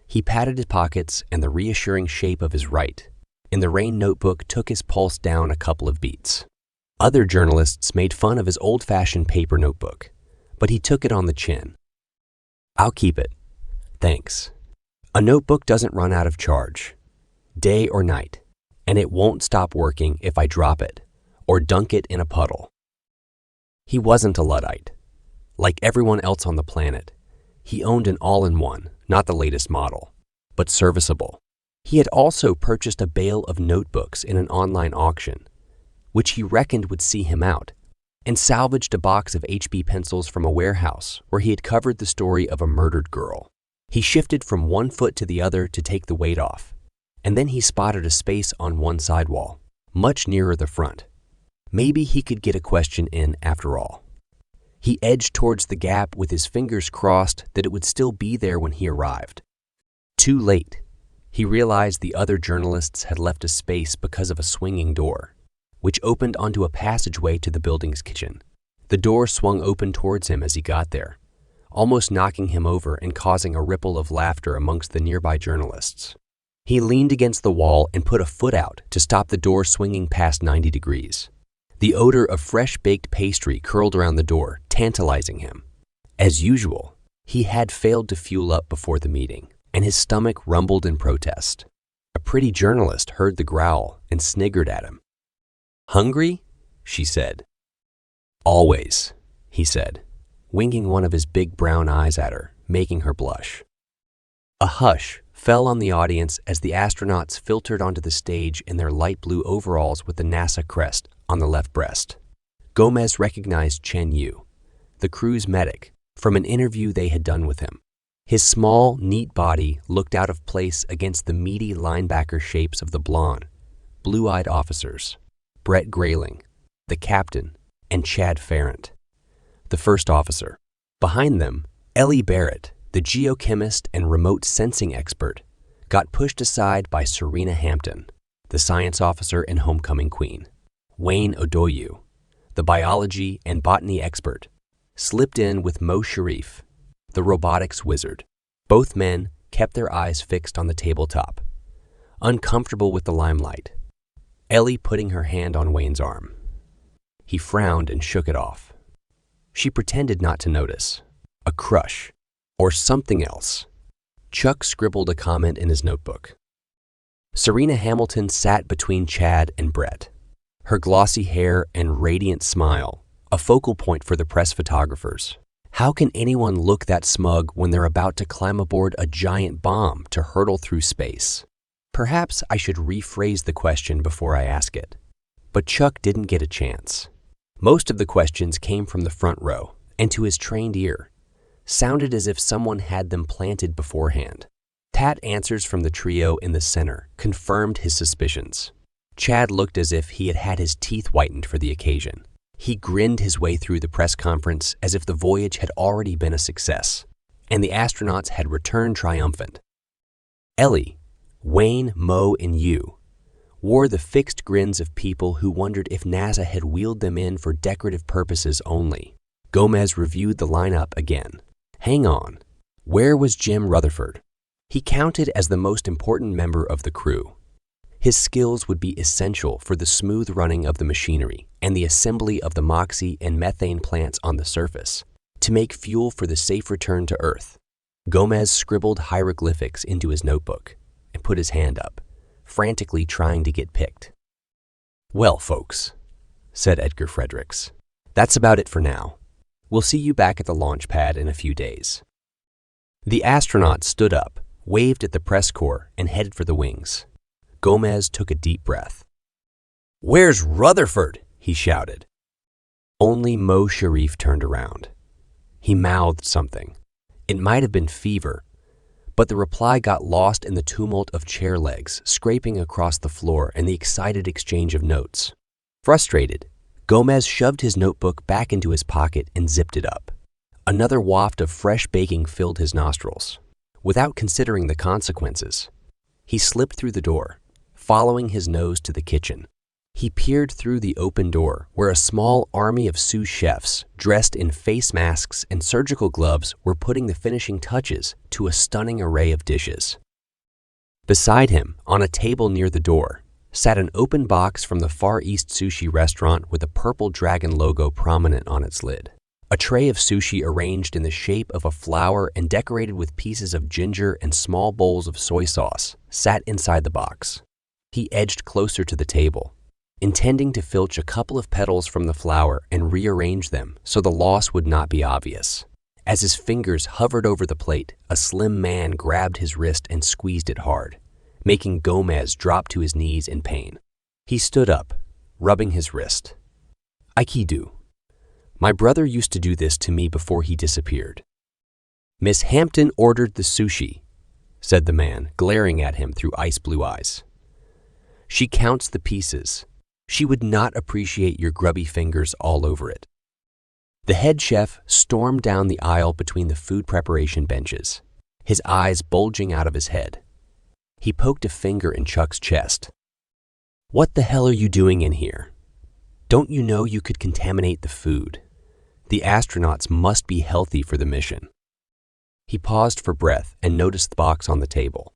He patted his pockets and the reassuring shape of his right, and the rain notebook took his pulse down a couple of beats. Other journalists made fun of his old-fashioned paper notebook, but he took it on the chin. I'll keep it. Thanks. A notebook doesn't run out of charge, day or night, and it won't stop working if I drop it or dunk it in a puddle. He wasn't a Luddite. Like everyone else on the planet, he owned an all-in-one, not the latest model, but serviceable. He had also purchased a bale of notebooks in an online auction, which he reckoned would see him out, and salvaged a box of HB pencils from a warehouse where he had covered the story of a murdered girl. He shifted from one foot to the other to take the weight off, and then he spotted a space on one sidewall, much nearer the front. Maybe he could get a question in after all. He edged towards the gap with his fingers crossed that it would still be there when he arrived. Too late. He realized the other journalists had left a space because of a swinging door, which opened onto a passageway to the building's kitchen. The door swung open towards him as he got there, almost knocking him over and causing a ripple of laughter amongst the nearby journalists. He leaned against the wall and put a foot out to stop the door swinging past 90 degrees. The odor of fresh-baked pastry curled around the door, tantalizing him. As usual, he had failed to fuel up before the meeting, and his stomach rumbled in protest. A pretty journalist heard the growl and sniggered at him. "Hungry?" she said. "Always," he said, winking one of his big brown eyes at her, making her blush. A hush fell on the audience as the astronauts filtered onto the stage in their light blue overalls with the NASA crest on the left breast. Gomez recognized Chen Yu, the crew's medic, from an interview they had done with him. His small, neat body looked out of place against the meaty linebacker shapes of the blonde, blue-eyed officers, Brett Grayling, the captain, and Chad Farrant, the first officer. Behind them, Ellie Barrett, the geochemist and remote sensing expert, got pushed aside by Serena Hampton, the science officer and homecoming queen. Wayne Odoyu, the biology and botany expert, slipped in with Mo Sharif, the robotics wizard. Both men kept their eyes fixed on the tabletop, uncomfortable with the limelight. Ellie putting her hand on Wayne's arm. He frowned and shook it off. She pretended not to notice. A crush, or something else. Chuck scribbled a comment in his notebook. Serena Hamilton sat between Chad and Brett, her glossy hair and radiant smile a focal point for the press photographers. How can anyone look that smug when they're about to climb aboard a giant bomb to hurtle through space? Perhaps I should rephrase the question before I ask it. But Chuck didn't get a chance. Most of the questions came from the front row, and to his trained ear, sounded as if someone had them planted beforehand. Pat answers from the trio in the center confirmed his suspicions. Chad looked as if he had had his teeth whitened for the occasion. He grinned his way through the press conference as if the voyage had already been a success, and the astronauts had returned triumphant. Ellie, Wayne, Mo, and Yu wore the fixed grins of people who wondered if NASA had wheeled them in for decorative purposes only. Gomez reviewed the lineup again. Hang on, where was Jim Rutherford? He counted as the most important member of the crew. His skills would be essential for the smooth running of the machinery and the assembly of the MOXIE and methane plants on the surface to make fuel for the safe return to Earth. Gomez scribbled hieroglyphics into his notebook and put his hand up, frantically trying to get picked. "Well, folks," said Edgar Fredericks, "that's about it for now. We'll see you back at the launch pad in a few days." The astronaut stood up, waved at the press corps, and headed for the wings. Gomez took a deep breath. "Where's Rutherford?" he shouted. Only Mo Sharif turned around. He mouthed something. It might have been fever, but the reply got lost in the tumult of chair legs scraping across the floor and the excited exchange of notes. Frustrated, Gomez shoved his notebook back into his pocket and zipped it up. Another waft of fresh baking filled his nostrils. Without considering the consequences, he slipped through the door, following his nose to the kitchen. He peered through the open door where a small army of sous chefs dressed in face masks and surgical gloves were putting the finishing touches to a stunning array of dishes. Beside him, on a table near the door, sat an open box from the Far East sushi restaurant with a purple dragon logo prominent on its lid. A tray of sushi arranged in the shape of a flower and decorated with pieces of ginger and small bowls of soy sauce sat inside the box. He edged closer to the table, intending to filch a couple of petals from the flower and rearrange them so the loss would not be obvious. As his fingers hovered over the plate, a slim man grabbed his wrist and squeezed it hard, making Gomez drop to his knees in pain. He stood up, rubbing his wrist. "Aikido. My brother used to do this to me before he disappeared." "Miss Hampton ordered the sushi," said the man, glaring at him through ice-blue eyes. "She counts the pieces. She would not appreciate your grubby fingers all over it." The head chef stormed down the aisle between the food preparation benches, his eyes bulging out of his head. He poked a finger in Chuck's chest. "What the hell are you doing in here? Don't you know you could contaminate the food? The astronauts must be healthy for the mission." He paused for breath and noticed the box on the table.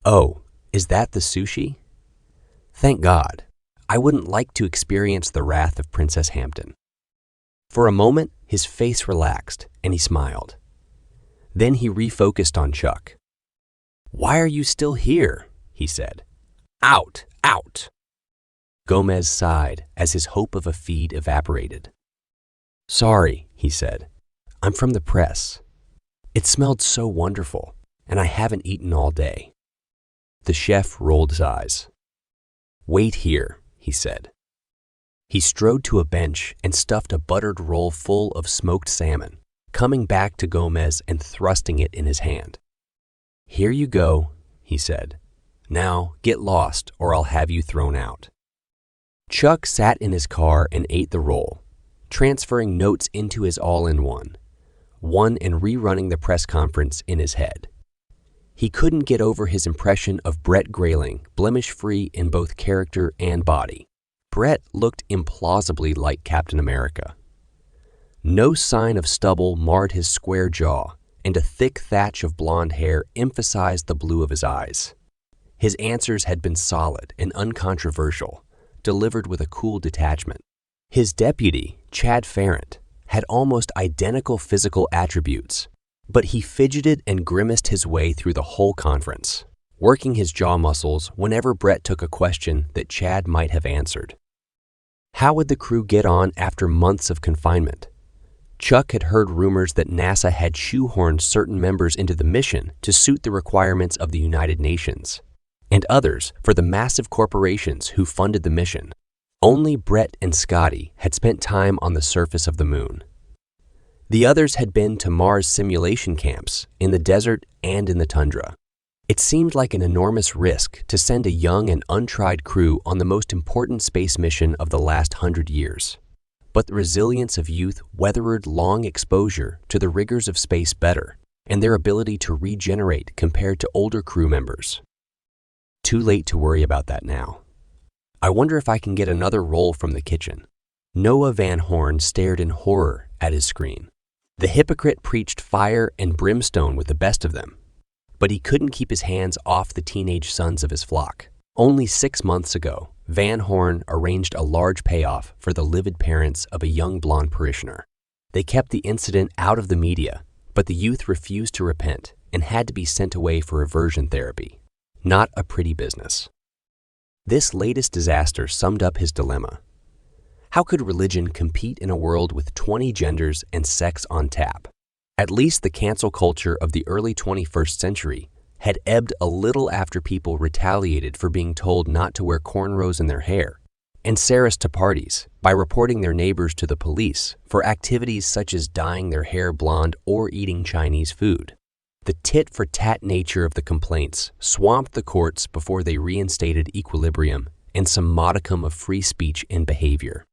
"Oh, is that the sushi? Thank God. I wouldn't like to experience the wrath of Princess Hampton." For a moment, his face relaxed and he smiled. Then he refocused on Chuck. "Why are you still here?" he said. "Out! Out!" Gomez sighed as his hope of a feed evaporated. "Sorry," he said. "I'm from the press. It smelled so wonderful, and I haven't eaten all day." The chef rolled his eyes. "Wait here," he said. He strode to a bench and stuffed a buttered roll full of smoked salmon, coming back to Gomez and thrusting it in his hand. "Here you go," he said. "Now get lost or I'll have you thrown out." Chuck sat in his car and ate the roll, transferring notes into his all-in-one, and rerunning the press conference in his head. He couldn't get over his impression of Brett Grayling, blemish-free in both character and body. Brett looked implausibly like Captain America. No sign of stubble marred his square jaw, and a thick thatch of blonde hair emphasized the blue of his eyes. His answers had been solid and uncontroversial, delivered with a cool detachment. His deputy, Chad Farrant, had almost identical physical attributes, but he fidgeted and grimaced his way through the whole conference, working his jaw muscles whenever Brett took a question that Chad might have answered. How would the crew get on after months of confinement? Chuck had heard rumors that NASA had shoehorned certain members into the mission to suit the requirements of the United Nations, and others for the massive corporations who funded the mission. Only Brett and Scotty had spent time on the surface of the moon. The others had been to Mars simulation camps in the desert and in the tundra. It seemed like an enormous risk to send a young and untried crew on the most important space mission of the last 100 years. But the resilience of youth weathered long exposure to the rigors of space better, and their ability to regenerate compared to older crew members. Too late to worry about that now. I wonder if I can get another roll from the kitchen. Noah Van Horn stared in horror at his screen. The hypocrite preached fire and brimstone with the best of them, but he couldn't keep his hands off the teenage sons of his flock. Only 6 months ago, Van Horn arranged a large payoff for the livid parents of a young blonde parishioner. They kept the incident out of the media, but the youth refused to repent and had to be sent away for aversion therapy. Not a pretty business. This latest disaster summed up his dilemma. How could religion compete in a world with 20 genders and sex on tap? At least the cancel culture of the early 21st century had ebbed a little after people retaliated for being told not to wear cornrows in their hair, and saraced to parties by reporting their neighbors to the police for activities such as dyeing their hair blonde or eating Chinese food. The tit-for-tat nature of the complaints swamped the courts before they reinstated equilibrium and some modicum of free speech and behavior.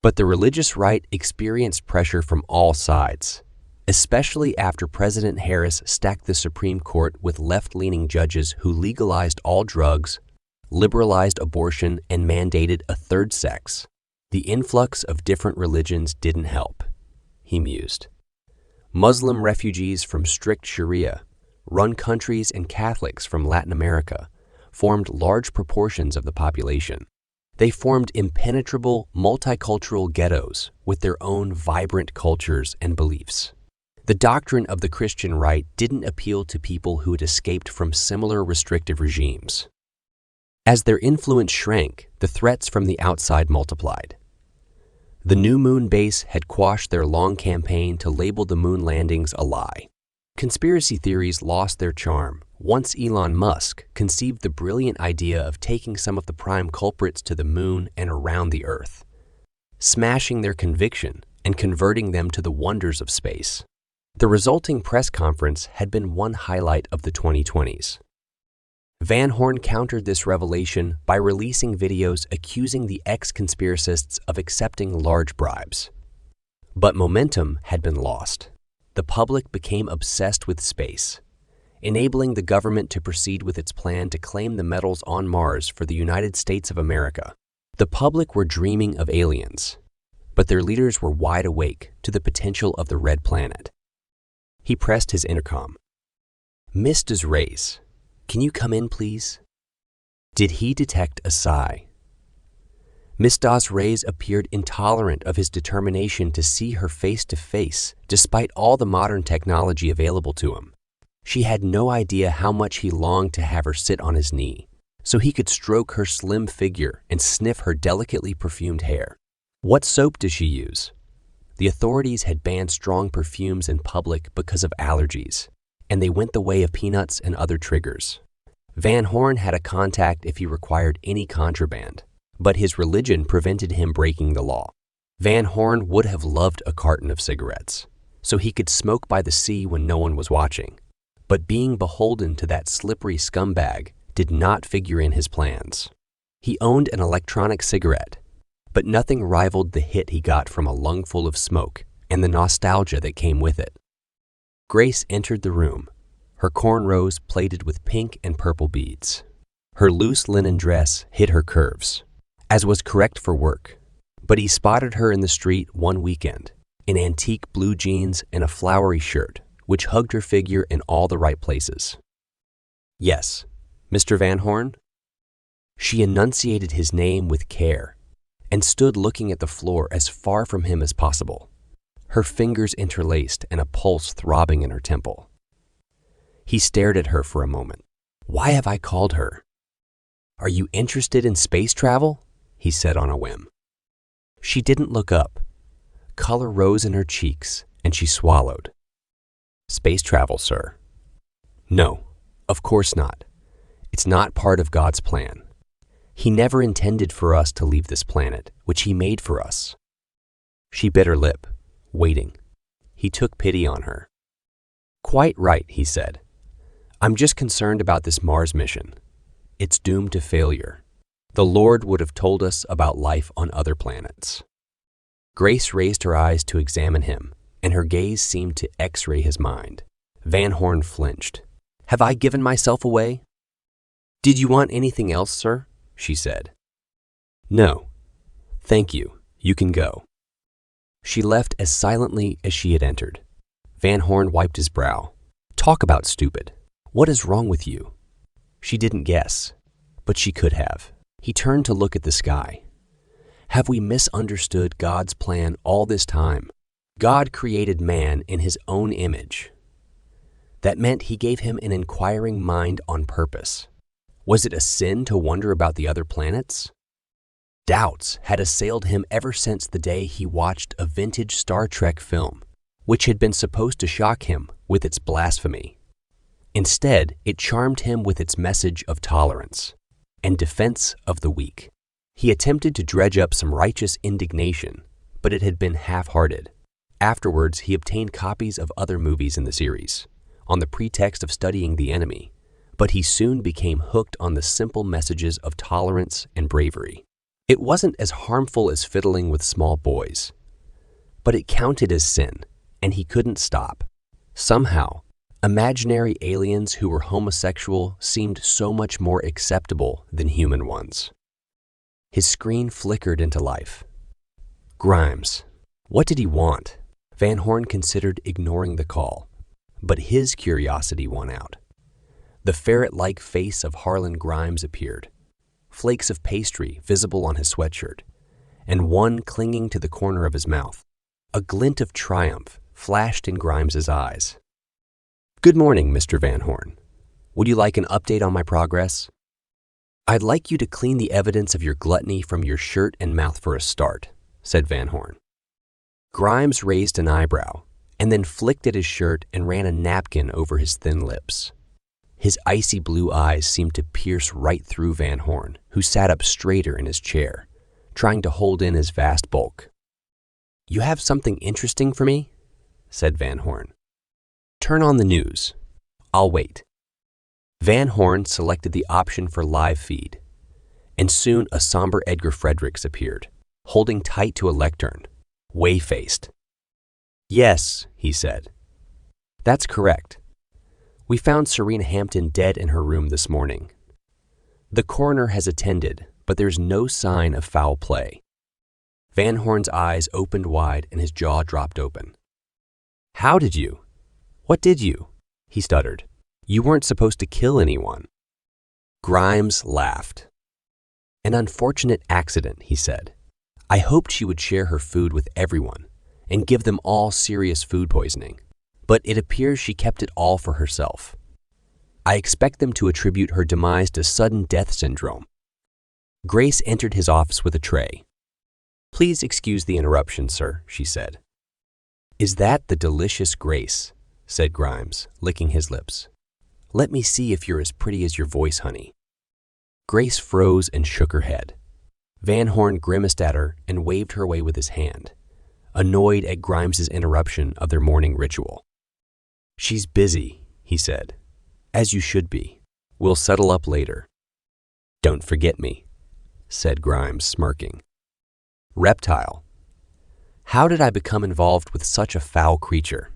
But the religious right experienced pressure from all sides, especially after President Harris stacked the Supreme Court with left-leaning judges who legalized all drugs, liberalized abortion, and mandated a third sex. The influx of different religions didn't help, he mused. Muslim refugees from strict Sharia, run countries, and Catholics from Latin America formed large proportions of the population. They formed impenetrable, multicultural ghettos with their own vibrant cultures and beliefs. The doctrine of the Christian right didn't appeal to people who had escaped from similar restrictive regimes. As their influence shrank, the threats from the outside multiplied. The new moon base had quashed their long campaign to label the moon landings a lie. Conspiracy theories lost their charm once Elon Musk conceived the brilliant idea of taking some of the prime culprits to the moon and around the Earth, smashing their conviction and converting them to the wonders of space. The resulting press conference had been one highlight of the 2020s. Van Horn countered this revelation by releasing videos accusing the ex-conspiracists of accepting large bribes. But momentum had been lost. The public became obsessed with space, enabling the government to proceed with its plan to claim the metals on Mars for the United States of America. The public were dreaming of aliens, but their leaders were wide awake to the potential of the red planet. He pressed his intercom. "Miss Desrays, can you come in, please?" Did he detect a sigh? Miss Desrays appeared intolerant of his determination to see her face to face, despite all the modern technology available to him. She had no idea how much he longed to have her sit on his knee, so he could stroke her slim figure and sniff her delicately perfumed hair. What soap does she use? The authorities had banned strong perfumes in public because of allergies, and they went the way of peanuts and other triggers. Van Horn had a contact if he required any contraband, but his religion prevented him breaking the law. Van Horn would have loved a carton of cigarettes, so he could smoke by the sea when no one was watching. But being beholden to that slippery scumbag did not figure in his plans. He owned an electronic cigarette, but nothing rivaled the hit he got from a lungful of smoke and the nostalgia that came with it. Grace entered the room, her cornrows plaited with pink and purple beads. Her loose linen dress hid her curves, as was correct for work, but he spotted her in the street one weekend in antique blue jeans and a flowery shirt, which hugged her figure in all the right places. "Yes, Mr. Van Horn?" She enunciated his name with care and stood looking at the floor as far from him as possible, her fingers interlaced and a pulse throbbing in her temple. He stared at her for a moment. "Why have I called her?" "Are you interested in space travel?" he said on a whim. She didn't look up. Color rose in her cheeks, and she swallowed. "Space travel, sir?" "No, of course not. It's not part of God's plan. He never intended for us to leave this planet, which He made for us." She bit her lip, waiting. He took pity on her. "Quite right," he said. "I'm just concerned about this Mars mission. It's doomed to failure. The Lord would have told us about life on other planets." Grace raised her eyes to examine him, and her gaze seemed to x-ray his mind. Van Horn flinched. "Have I given myself away?" "Did you want anything else, sir?" she said. "No. Thank you. You can go." She left as silently as she had entered. Van Horn wiped his brow. "Talk about stupid. What is wrong with you?" She didn't guess, but she could have. He turned to look at the sky. Have we misunderstood God's plan all this time? God created man in His own image. That meant He gave him an inquiring mind on purpose. Was it a sin to wonder about the other planets? Doubts had assailed him ever since the day he watched a vintage Star Trek film, which had been supposed to shock him with its blasphemy. Instead, it charmed him with its message of tolerance and defense of the weak. He attempted to dredge up some righteous indignation, but it had been half-hearted. Afterwards, he obtained copies of other movies in the series, on the pretext of studying the enemy, but he soon became hooked on the simple messages of tolerance and bravery. It wasn't as harmful as fiddling with small boys, but it counted as sin, and he couldn't stop. Somehow, imaginary aliens who were homosexual seemed so much more acceptable than human ones. His screen flickered into life. Grimes. What did he want? Van Horn considered ignoring the call, but his curiosity won out. The ferret-like face of Harlan Grimes appeared. flakes of pastry visible on his sweatshirt, and one clinging to the corner of his mouth. A glint of triumph flashed in Grimes's eyes. "Good morning, Mr. Van Horn. Would you like an update on my progress?" "I'd like you to clean the evidence of your gluttony from your shirt and mouth for a start," said Van Horn. Grimes raised an eyebrow and then flicked at his shirt and ran a napkin over his thin lips. His icy blue eyes seemed to pierce right through Van Horn, who sat up straighter in his chair, trying to hold in his vast bulk. "You have something interesting for me?" said Van Horn. "Turn on the news. I'll wait." Van Horn selected the option for live feed, and soon a somber Edgar Fredericks appeared, holding tight to a lectern, whey-faced. "Yes," he said. "That's correct. We found Serena Hampton dead in her room this morning. The coroner has attended, but there's no sign of foul play." Van Horn's eyes opened wide and his jaw dropped open. "How did you? What did you?" he stuttered. "You weren't supposed to kill anyone." Grimes laughed. "An unfortunate accident," he said. "I hoped she would share her food with everyone and give them all serious food poisoning, but it appears she kept it all for herself. I expect them to attribute her demise to sudden death syndrome." Grace entered his office with a tray. "Please excuse the interruption, sir," she said. "Is that the delicious Grace?" said Grimes, licking his lips. "Let me see if you're as pretty as your voice, honey." Grace froze and shook her head. Van Horn grimaced at her and waved her away with his hand, annoyed at Grimes's interruption of their morning ritual. "She's busy," he said. "As you should be. We'll settle up later." "Don't forget me," said Grimes, smirking. "Reptile. How did I become involved with such a foul creature?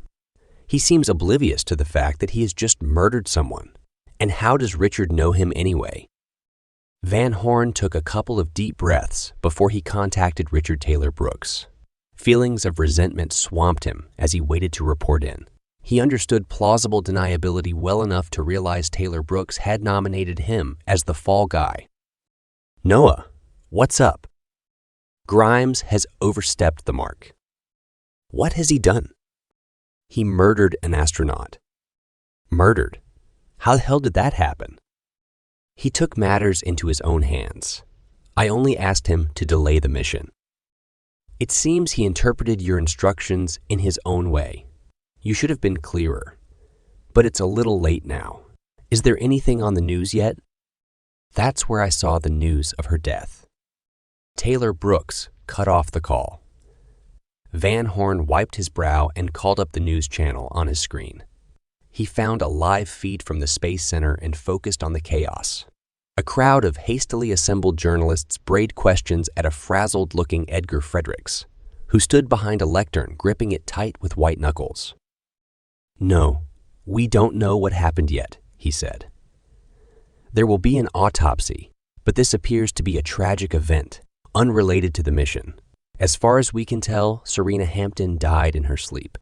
He seems oblivious to the fact that he has just murdered someone. And how does Richard know him anyway?" Van Horn took a couple of deep breaths before he contacted Richard Taylor Brooks. Feelings of resentment swamped him as he waited to report in. He understood plausible deniability well enough to realize Taylor Brooks had nominated him as the fall guy. "Noah, what's up?" "Grimes has overstepped the mark." "What has he done?" "He murdered an astronaut." "Murdered? How the hell did that happen?" "He took matters into his own hands. I only asked him to delay the mission." "It seems he interpreted your instructions in his own way. You should have been clearer. But it's a little late now. Is there anything on the news yet?" "That's where I saw the news of her death." Taylor Brooks cut off the call. Van Horn wiped his brow and called up the news channel on his screen. He found a live feed from the Space Center and focused on the chaos. A crowd of hastily assembled journalists brayed questions at a frazzled-looking Edgar Fredericks, who stood behind a lectern gripping it tight with white knuckles. "No, we don't know what happened yet," he said. "There will be an autopsy, but this appears to be a tragic event, unrelated to the mission. As far as we can tell, Serena Hampton died in her sleep."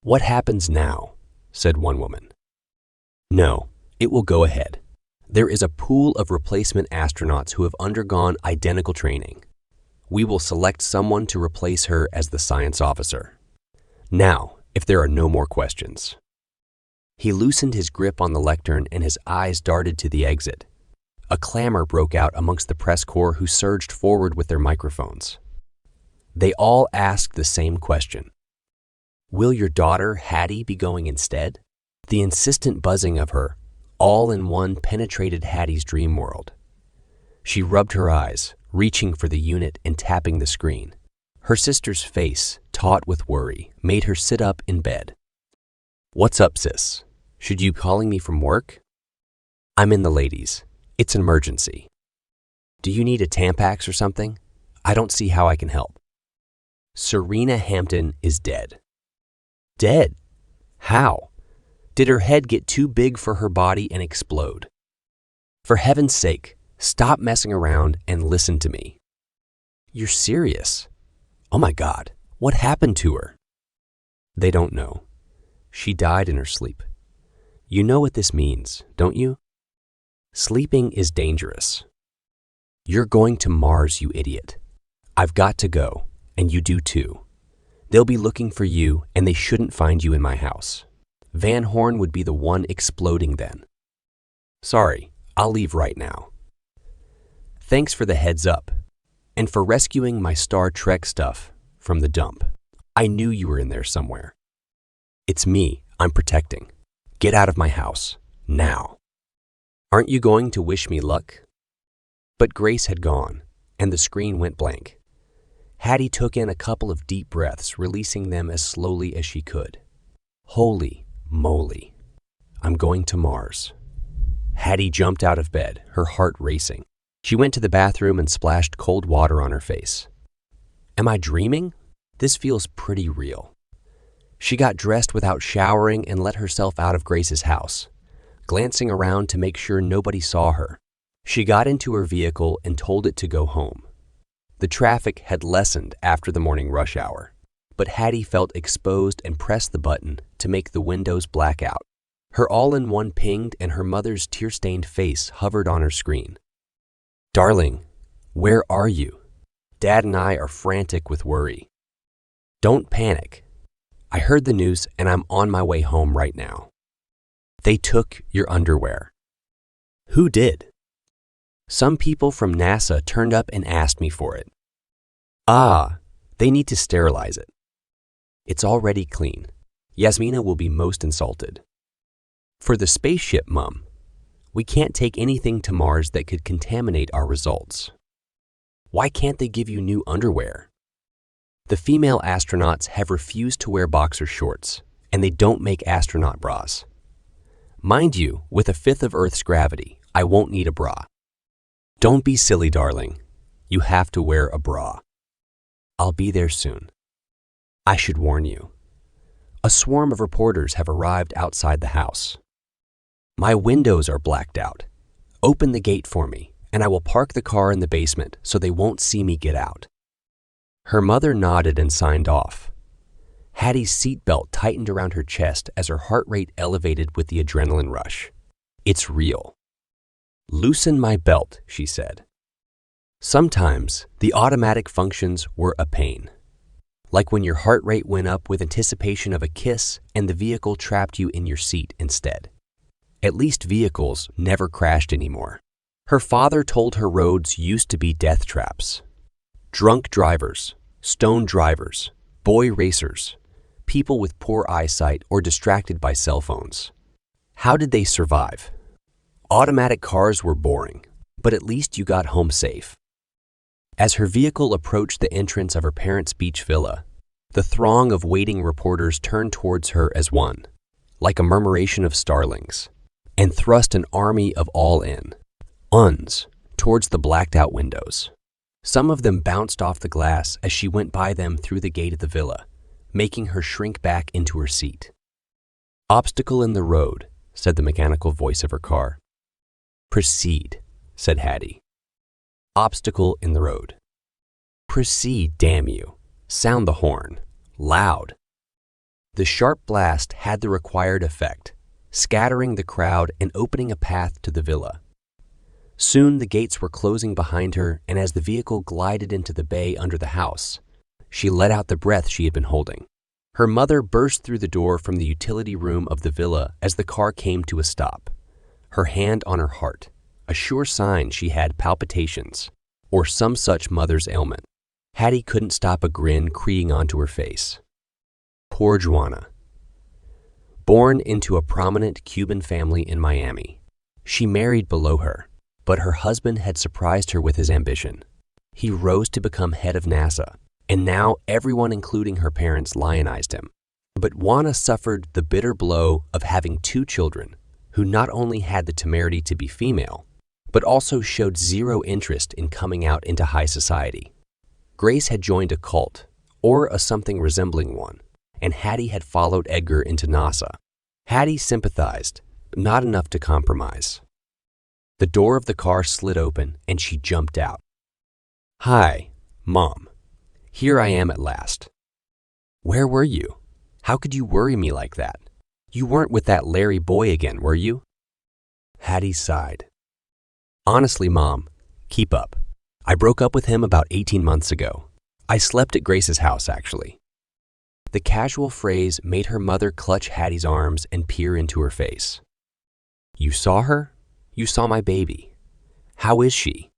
"What happens now?" said one woman. "No, it will go ahead. There is a pool of replacement astronauts who have undergone identical training. We will select someone to replace her as the science officer. Now, if there are no more questions." He loosened his grip on the lectern and his eyes darted to the exit. A clamor broke out amongst the press corps who surged forward with their microphones. They all asked the same question. "Will your daughter, Hattie, be going instead?" The insistent buzzing of her, all in one, penetrated Hattie's dream world. She rubbed her eyes, reaching for the unit and tapping the screen. Her sister's face, taut with worry, made her sit up in bed. "What's up, sis? Should you be calling me from work?" "I'm in the ladies. It's an emergency." "Do you need a Tampax or something? I don't see how I can help." "Serena Hampton is dead." "Dead? How? Did her head get too big for her body and explode?" "For heaven's sake, stop messing around and listen to me." "You're serious? Oh my God, what happened to her?" "They don't know. She died in her sleep. You know what this means, don't you? Sleeping is dangerous. You're going to Mars, you idiot. I've got to go, and you do too. They'll be looking for you, and they shouldn't find you in my house. Van Horn would be the one exploding then. Sorry, I'll leave right now. Thanks for the heads up, and for rescuing my Star Trek stuff from the dump. I knew you were in there somewhere. It's me I'm protecting. Get out of my house, now. Aren't you going to wish me luck? But Grace had gone, and the screen went blank. Hattie took in a couple of deep breaths, releasing them as slowly as she could. Holy moly, I'm going to Mars. Hattie jumped out of bed, her heart racing. She went to the bathroom and splashed cold water on her face. Am I dreaming? This feels pretty real. She got dressed without showering and let herself out of Grace's house, glancing around to make sure nobody saw her. She got into her vehicle and told it to go home. The traffic had lessened after the morning rush hour, but Hattie felt exposed and pressed the button to make the windows black out. Her all-in-one pinged and her mother's tear-stained face hovered on her screen. Darling, where are you? Dad and I are frantic with worry. Don't panic. I heard the news and I'm on my way home right now. They took your underwear. Who did? Some people from NASA turned up and asked me for it. Ah, they need to sterilize it. It's already clean. Yasmina will be most insulted. For the spaceship, Mum, we can't take anything to Mars that could contaminate our results. Why can't they give you new underwear? The female astronauts have refused to wear boxer shorts, and they don't make astronaut bras. Mind you, with a fifth of Earth's gravity, I won't need a bra. Don't be silly, darling. You have to wear a bra. I'll be there soon. I should warn you. A swarm of reporters have arrived outside the house. My windows are blacked out. Open the gate for me, and I will park the car in the basement so they won't see me get out. Her mother nodded and signed off. Hattie's seatbelt tightened around her chest as her heart rate elevated with the adrenaline rush. It's real. Loosen my belt, she said. Sometimes the automatic functions were a pain. Like when your heart rate went up with anticipation of a kiss and the vehicle trapped you in your seat instead. At least vehicles never crashed anymore. Her father told her roads used to be death traps. Drunk drivers, stone drivers, boy racers, people with poor eyesight or distracted by cell phones. How did they survive? Automatic cars were boring, but at least you got home safe. As her vehicle approached the entrance of her parents' beach villa, the throng of waiting reporters turned towards her as one, like a murmuration of starlings, and thrust an army of all in, uns, towards the blacked-out windows. Some of them bounced off the glass as she went by them through the gate of the villa, making her shrink back into her seat. Obstacle in the road, said the mechanical voice of her car. Proceed, said Hattie. Obstacle in the road. Proceed, damn you. Sound the horn. Loud. The sharp blast had the required effect, scattering the crowd and opening a path to the villa. Soon the gates were closing behind her, and as the vehicle glided into the bay under the house, she let out the breath she had been holding. Her mother burst through the door from the utility room of the villa as the car came to a stop, her hand on her heart, a sure sign she had palpitations, or some such mother's ailment. Hattie couldn't stop a grin creeping onto her face. Poor Juana. Born into a prominent Cuban family in Miami, she married below her, but her husband had surprised her with his ambition. He rose to become head of NASA, and now everyone, including her parents, lionized him. But Juana suffered the bitter blow of having two children who not only had the temerity to be female, but also showed zero interest in coming out into high society. Grace had joined a cult, or a something resembling one, and Hattie had followed Edgar into NASA. Hattie sympathized, but not enough to compromise. The door of the car slid open, and she jumped out. Hi, Mom. Here I am at last. Where were you? How could you worry me like that? You weren't with that Larry boy again, were you? Hattie sighed. Honestly, Mom, keep up. I broke up with him about 18 months ago. I slept at Grace's house, actually. The casual phrase made her mother clutch Hattie's arms and peer into her face. You saw her? You saw my baby. How is she?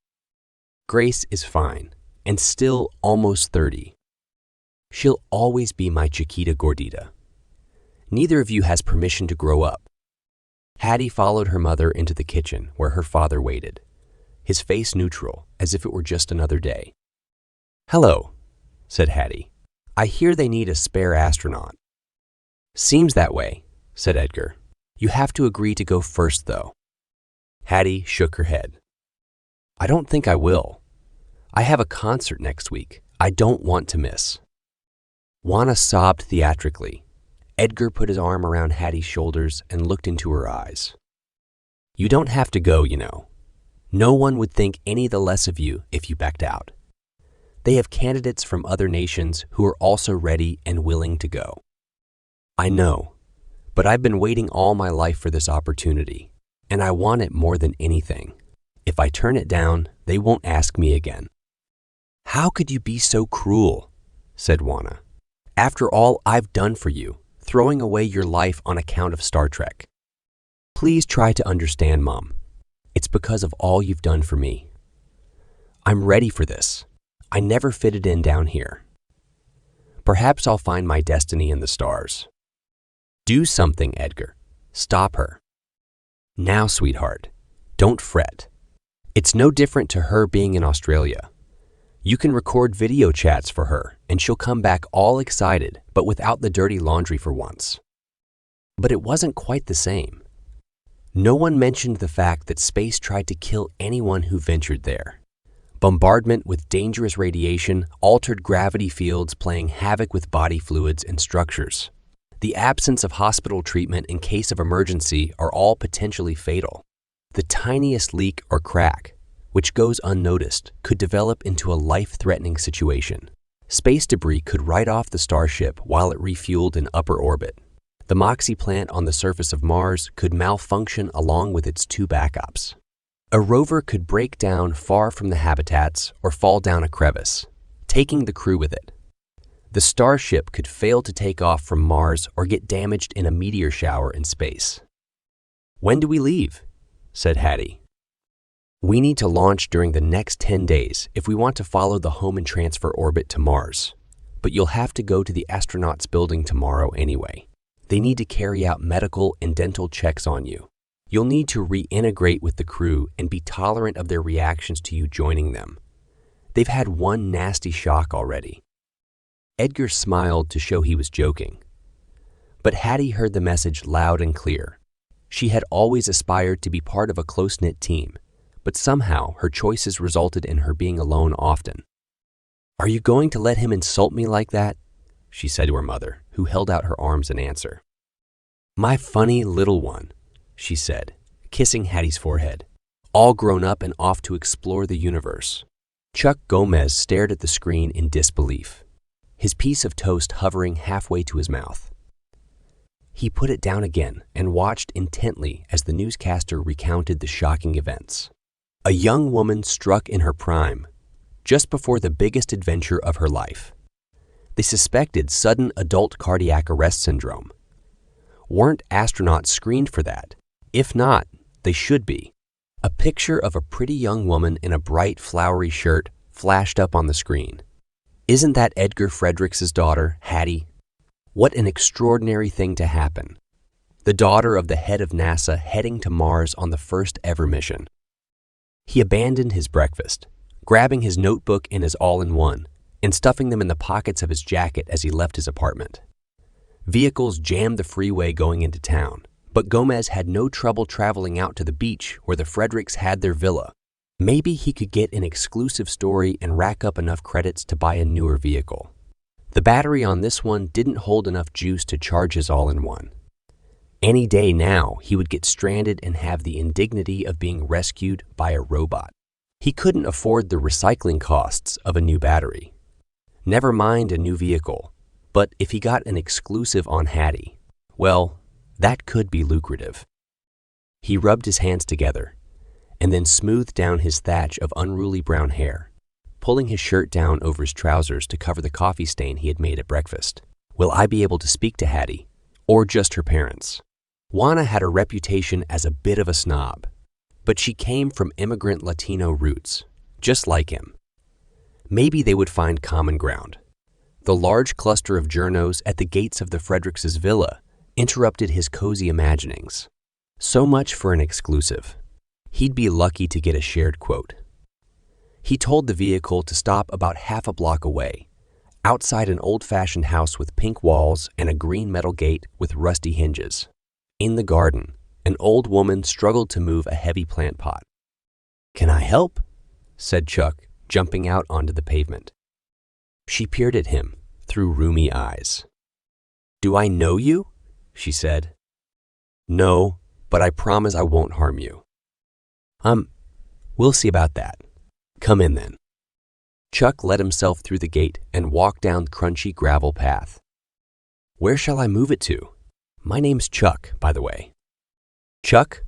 Grace is fine, and still almost 30. She'll always be my Chiquita Gordita. Neither of you has permission to grow up. Hattie followed her mother into the kitchen where her father waited, his face neutral, as if it were just another day. Hello, said Hattie. I hear they need a spare astronaut. Seems that way, said Edgar. You have to agree to go first, though. Hattie shook her head. I don't think I will. I have a concert next week I don't want to miss. Juana sobbed theatrically. Edgar put his arm around Hattie's shoulders and looked into her eyes. You don't have to go, you know. No one would think any the less of you if you backed out. They have candidates from other nations who are also ready and willing to go. I know, but I've been waiting all my life for this opportunity, and I want it more than anything. If I turn it down, they won't ask me again. How could you be so cruel? Said Juana. After all I've done for you, throwing away your life on account of Star Trek. Please try to understand, Mom. It's because of all you've done for me. I'm ready for this. I never fitted in down here. Perhaps I'll find my destiny in the stars. Do something, Edgar. Stop her. Now, sweetheart, don't fret. It's no different to her being in Australia. You can record video chats for her, and she'll come back all excited, but without the dirty laundry for once. But it wasn't quite the same. No one mentioned the fact that space tried to kill anyone who ventured there. Bombardment with dangerous radiation altered gravity fields, playing havoc with body fluids and structures. The absence of hospital treatment in case of emergency are all potentially fatal. The tiniest leak or crack, which goes unnoticed, could develop into a life-threatening situation. Space debris could write off the Starship while it refueled in upper orbit. The Moxie plant on the surface of Mars could malfunction along with its two backups. A rover could break down far from the habitats or fall down a crevice, taking the crew with it. The Starship could fail to take off from Mars or get damaged in a meteor shower in space. When do we leave? Said Hattie. We need to launch during the next 10 days if we want to follow the home and transfer orbit to Mars. But you'll have to go to the astronauts building tomorrow anyway. They need to carry out medical and dental checks on you. You'll need to reintegrate with the crew and be tolerant of their reactions to you joining them. They've had one nasty shock already. Edgar smiled to show he was joking. But Hattie heard the message loud and clear. She had always aspired to be part of a close-knit team, but somehow her choices resulted in her being alone often. Are you going to let him insult me like that? She said to her mother, who held out her arms in answer. My funny little one, she said, kissing Hattie's forehead, all grown up and off to explore the universe. Chuck Gomez stared at the screen in disbelief, his piece of toast hovering halfway to his mouth. He put it down again and watched intently as the newscaster recounted the shocking events. A young woman struck in her prime, just before the biggest adventure of her life. They suspected sudden adult cardiac arrest syndrome. Weren't astronauts screened for that? If not, they should be. A picture of a pretty young woman in a bright, flowery shirt flashed up on the screen. Isn't that Edgar Fredericks' daughter, Hattie? What an extraordinary thing to happen. The daughter of the head of NASA heading to Mars on the first ever mission. He abandoned his breakfast, grabbing his notebook and his all-in-one, and stuffing them in the pockets of his jacket as he left his apartment. Vehicles jammed the freeway going into town, but Gomez had no trouble traveling out to the beach where the Fredericks had their villa. Maybe he could get an exclusive story and rack up enough credits to buy a newer vehicle. The battery on this one didn't hold enough juice to charge his all-in-one. Any day now, he would get stranded and have the indignity of being rescued by a robot. He couldn't afford the recycling costs of a new battery. Never mind a new vehicle, but if he got an exclusive on Hattie, well, that could be lucrative. He rubbed his hands together and then smoothed down his thatch of unruly brown hair pulling his shirt down over his trousers to cover the coffee stain he had made at breakfast. Will I be able to speak to Hattie? Or just her parents? Juana had a reputation as a bit of a snob, but she came from immigrant Latino roots, just like him. Maybe they would find common ground. The large cluster of journos at the gates of the Fredericks' villa interrupted his cozy imaginings. So much for an exclusive. He'd be lucky to get a shared quote. He told the vehicle to stop about half a block away, outside an old-fashioned house with pink walls and a green metal gate with rusty hinges. In the garden, an old woman struggled to move a heavy plant pot. "Can I help?" said Chuck, jumping out onto the pavement. She peered at him through rheumy eyes. "Do I know you?" she said. "No, but I promise I won't harm you." We'll see about that. Come in then." Chuck let himself through the gate and walked down the crunchy gravel path. "Where shall I move it to? My name's Chuck, by the way." "Chuck?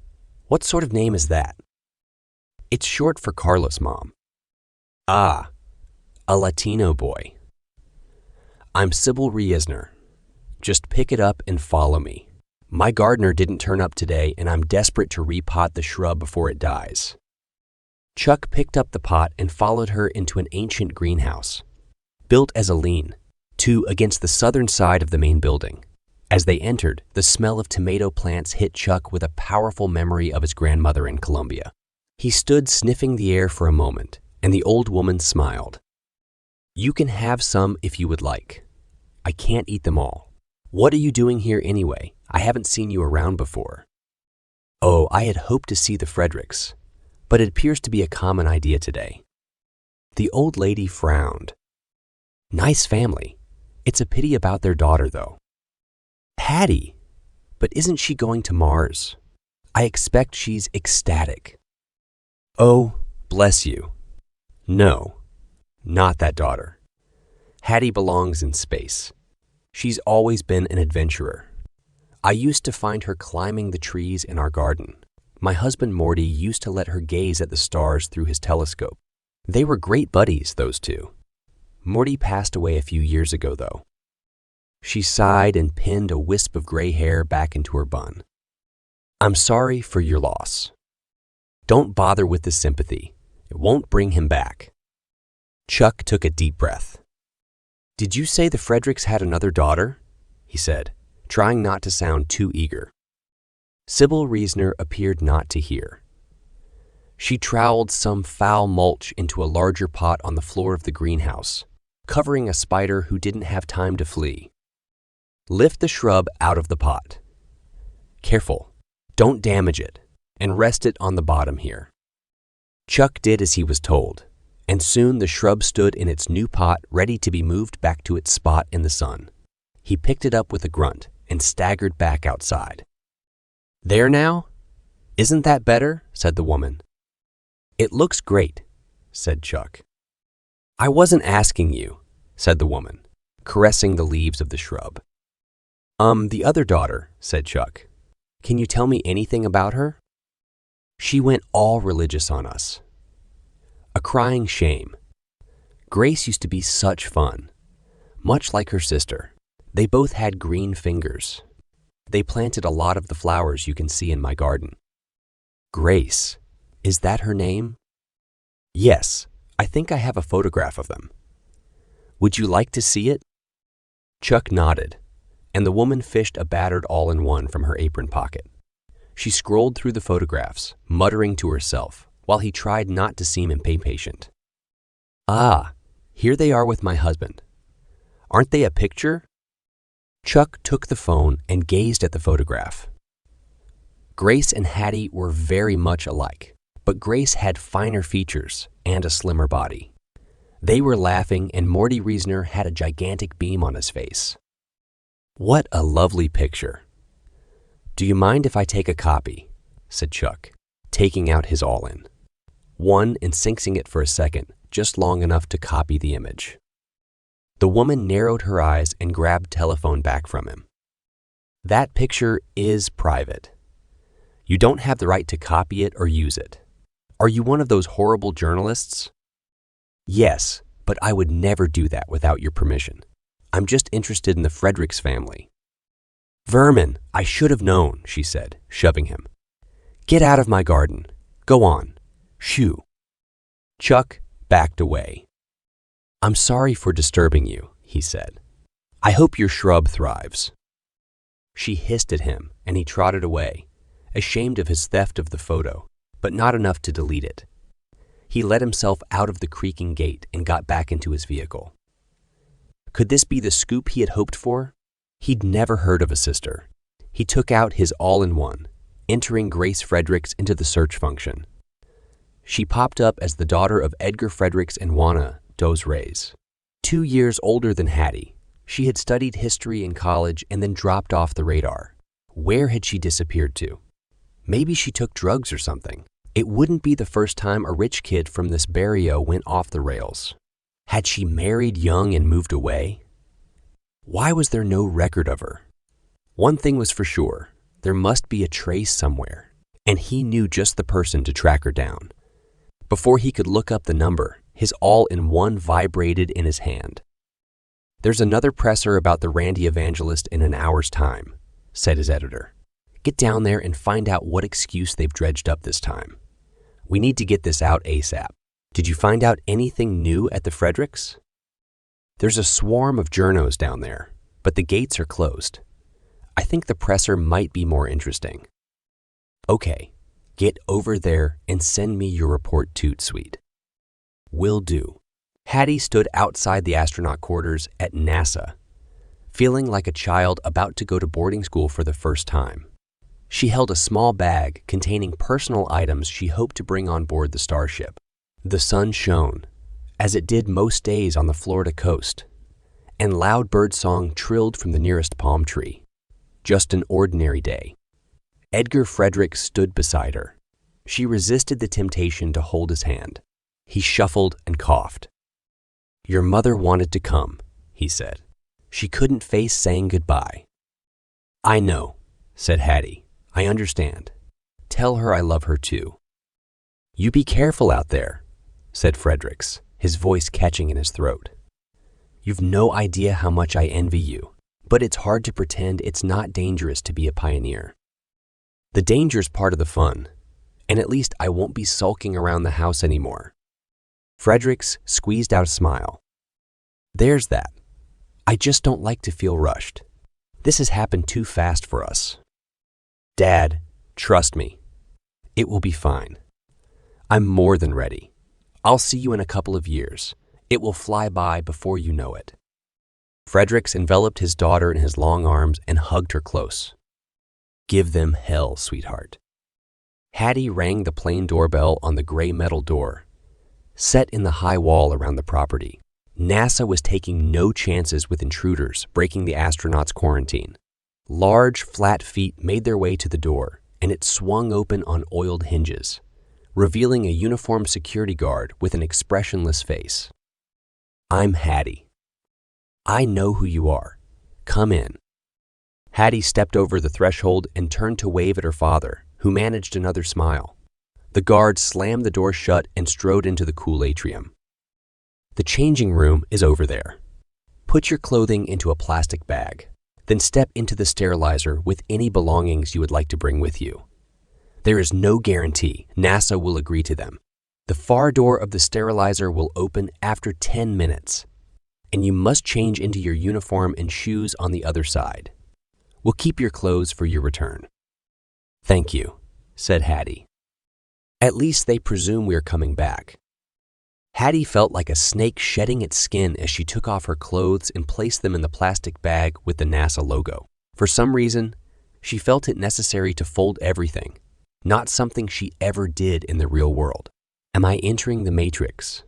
What sort of name is that?" "It's short for Carlos, Mom." "Ah, a Latino boy." "I'm Sybil Reisner. Just pick it up and follow me. My gardener didn't turn up today, and I'm desperate to repot the shrub before it dies." Chuck picked up the pot and followed her into an ancient greenhouse, built as a lean-to against the southern side of the main building. As they entered, the smell of tomato plants hit Chuck with a powerful memory of his grandmother in Colombia. He stood sniffing the air for a moment, and the old woman smiled. "You can have some if you would like. I can't eat them all. What are you doing here anyway? I haven't seen you around before." "Oh, I had hoped to see the Fredericks, but it appears to be a common idea today." The old lady frowned. "Nice family. It's a pity about their daughter, though." "Hattie, but isn't she going to Mars? I expect she's ecstatic." "Oh, bless you. No, not that daughter. Hattie belongs in space. She's always been an adventurer. I used to find her climbing the trees in our garden. My husband Morty used to let her gaze at the stars through his telescope. They were great buddies, those two. Morty passed away a few years ago, though." She sighed and pinned a wisp of gray hair back into her bun. "I'm sorry for your loss. Don't bother with the sympathy. It won't bring him back." Chuck took a deep breath. "Did you say the Fredericks had another daughter?" he said, trying not to sound too eager. Sybil Reisner appeared not to hear. She troweled some foul mulch into a larger pot on the floor of the greenhouse, covering a spider who didn't have time to flee. "Lift the shrub out of the pot. Careful, don't damage it, and rest it on the bottom here." Chuck did as he was told, and soon the shrub stood in its new pot ready to be moved back to its spot in the sun. He picked it up with a grunt and staggered back outside. "There now? Isn't that better?" said the woman. "It looks great," said Chuck. "I wasn't asking you," said the woman, caressing the leaves of the shrub. The other daughter," said Chuck. "Can you tell me anything about her?" "She went all religious on us. A crying shame. Grace used to be such fun, much like her sister. They both had green fingers. They planted a lot of the flowers you can see in my garden." "Grace, is that her name?" "Yes, I think I have a photograph of them. Would you like to see it?" Chuck nodded, and the woman fished a battered all-in-one from her apron pocket. She scrolled through the photographs, muttering to herself, while he tried not to seem impatient. "Ah, here they are with my husband. Aren't they a picture?" Chuck took the phone and gazed at the photograph. Grace and Hattie were very much alike, but Grace had finer features and a slimmer body. They were laughing, and Morty Reisner had a gigantic beam on his face. "What a lovely picture. Do you mind if I take a copy?" said Chuck, taking out his all-in. One and syncing it for a second, just long enough to copy the image. The woman narrowed her eyes and grabbed telephone back from him. "That picture is private. You don't have the right to copy it or use it. Are you one of those horrible journalists?" Yes, but I would never do that without your permission. I'm just interested in the Fredericks family. Vermin, I should have known, she said, shoving him. Get out of my garden. Go on. Shoo. Chuck backed away. I'm sorry for disturbing you, he said. I hope your shrub thrives. She hissed at him, and he trotted away, ashamed of his theft of the photo, but not enough to delete it. He let himself out of the creaking gate and got back into his vehicle. Could this be the scoop he had hoped for? He'd never heard of a sister. He took out his all-in-one, entering Grace Fredericks into the search function. She popped up as the daughter of Edgar Fredericks and Juana dos Reis. 2 years older than Hattie, she had studied history in college and then dropped off the radar. Where had she disappeared to? Maybe she took drugs or something. It wouldn't be the first time a rich kid from this barrio went off the rails. Had she married young and moved away? Why was there no record of her? One thing was for sure, there must be a trace somewhere, and he knew just the person to track her down. Before he could look up the number, his all-in-one vibrated in his hand. There's another presser about the Randy Evangelist in an hour's time, said his editor. Get down there and find out what excuse they've dredged up this time. We need to get this out ASAP. Did you find out anything new at the Fredericks? There's a swarm of journos down there, but the gates are closed. I think the presser might be more interesting. Okay, get over there and send me your report toot sweet. Will do. Hattie stood outside the astronaut quarters at NASA, feeling like a child about to go to boarding school for the first time. She held a small bag containing personal items she hoped to bring on board the Starship. The sun shone, as it did most days on the Florida coast, and loud birdsong trilled from the nearest palm tree. Just an ordinary day. Edgar Fredericks stood beside her. She resisted the temptation to hold his hand. He shuffled and coughed. Your mother wanted to come, he said. She couldn't face saying goodbye. I know, said Hattie. I understand. Tell her I love her too. You be careful out there, said Fredericks, his voice catching in his throat. You've no idea how much I envy you, but it's hard to pretend it's not dangerous to be a pioneer. The danger's part of the fun, and at least I won't be sulking around the house anymore. Fredericks squeezed out a smile. There's that. I just don't like to feel rushed. This has happened too fast for us. Dad, trust me. It will be fine. I'm more than ready. I'll see you in a couple of years. It will fly by before you know it. Fredericks enveloped his daughter in his long arms and hugged her close. Give them hell, sweetheart. Hattie rang the plain doorbell on the gray metal door, set in the high wall around the property. NASA was taking no chances with intruders breaking the astronauts' quarantine. Large, flat feet made their way to the door, and it swung open on oiled hinges, revealing a uniformed security guard with an expressionless face. I'm Hattie. I know who you are. Come in. Hattie stepped over the threshold and turned to wave at her father, who managed another smile. The guard slammed the door shut and strode into the cool atrium. The changing room is over there. Put your clothing into a plastic bag, then step into the sterilizer with any belongings you would like to bring with you. There is no guarantee NASA will agree to them. The far door of the sterilizer will open after 10 minutes, and you must change into your uniform and shoes on the other side. We'll keep your clothes for your return. Thank you, said Hattie. At least they presume we are coming back. Hattie felt like a snake shedding its skin as she took off her clothes and placed them in the plastic bag with the NASA logo. For some reason, she felt it necessary to fold everything, not something she ever did in the real world. Am I entering the Matrix?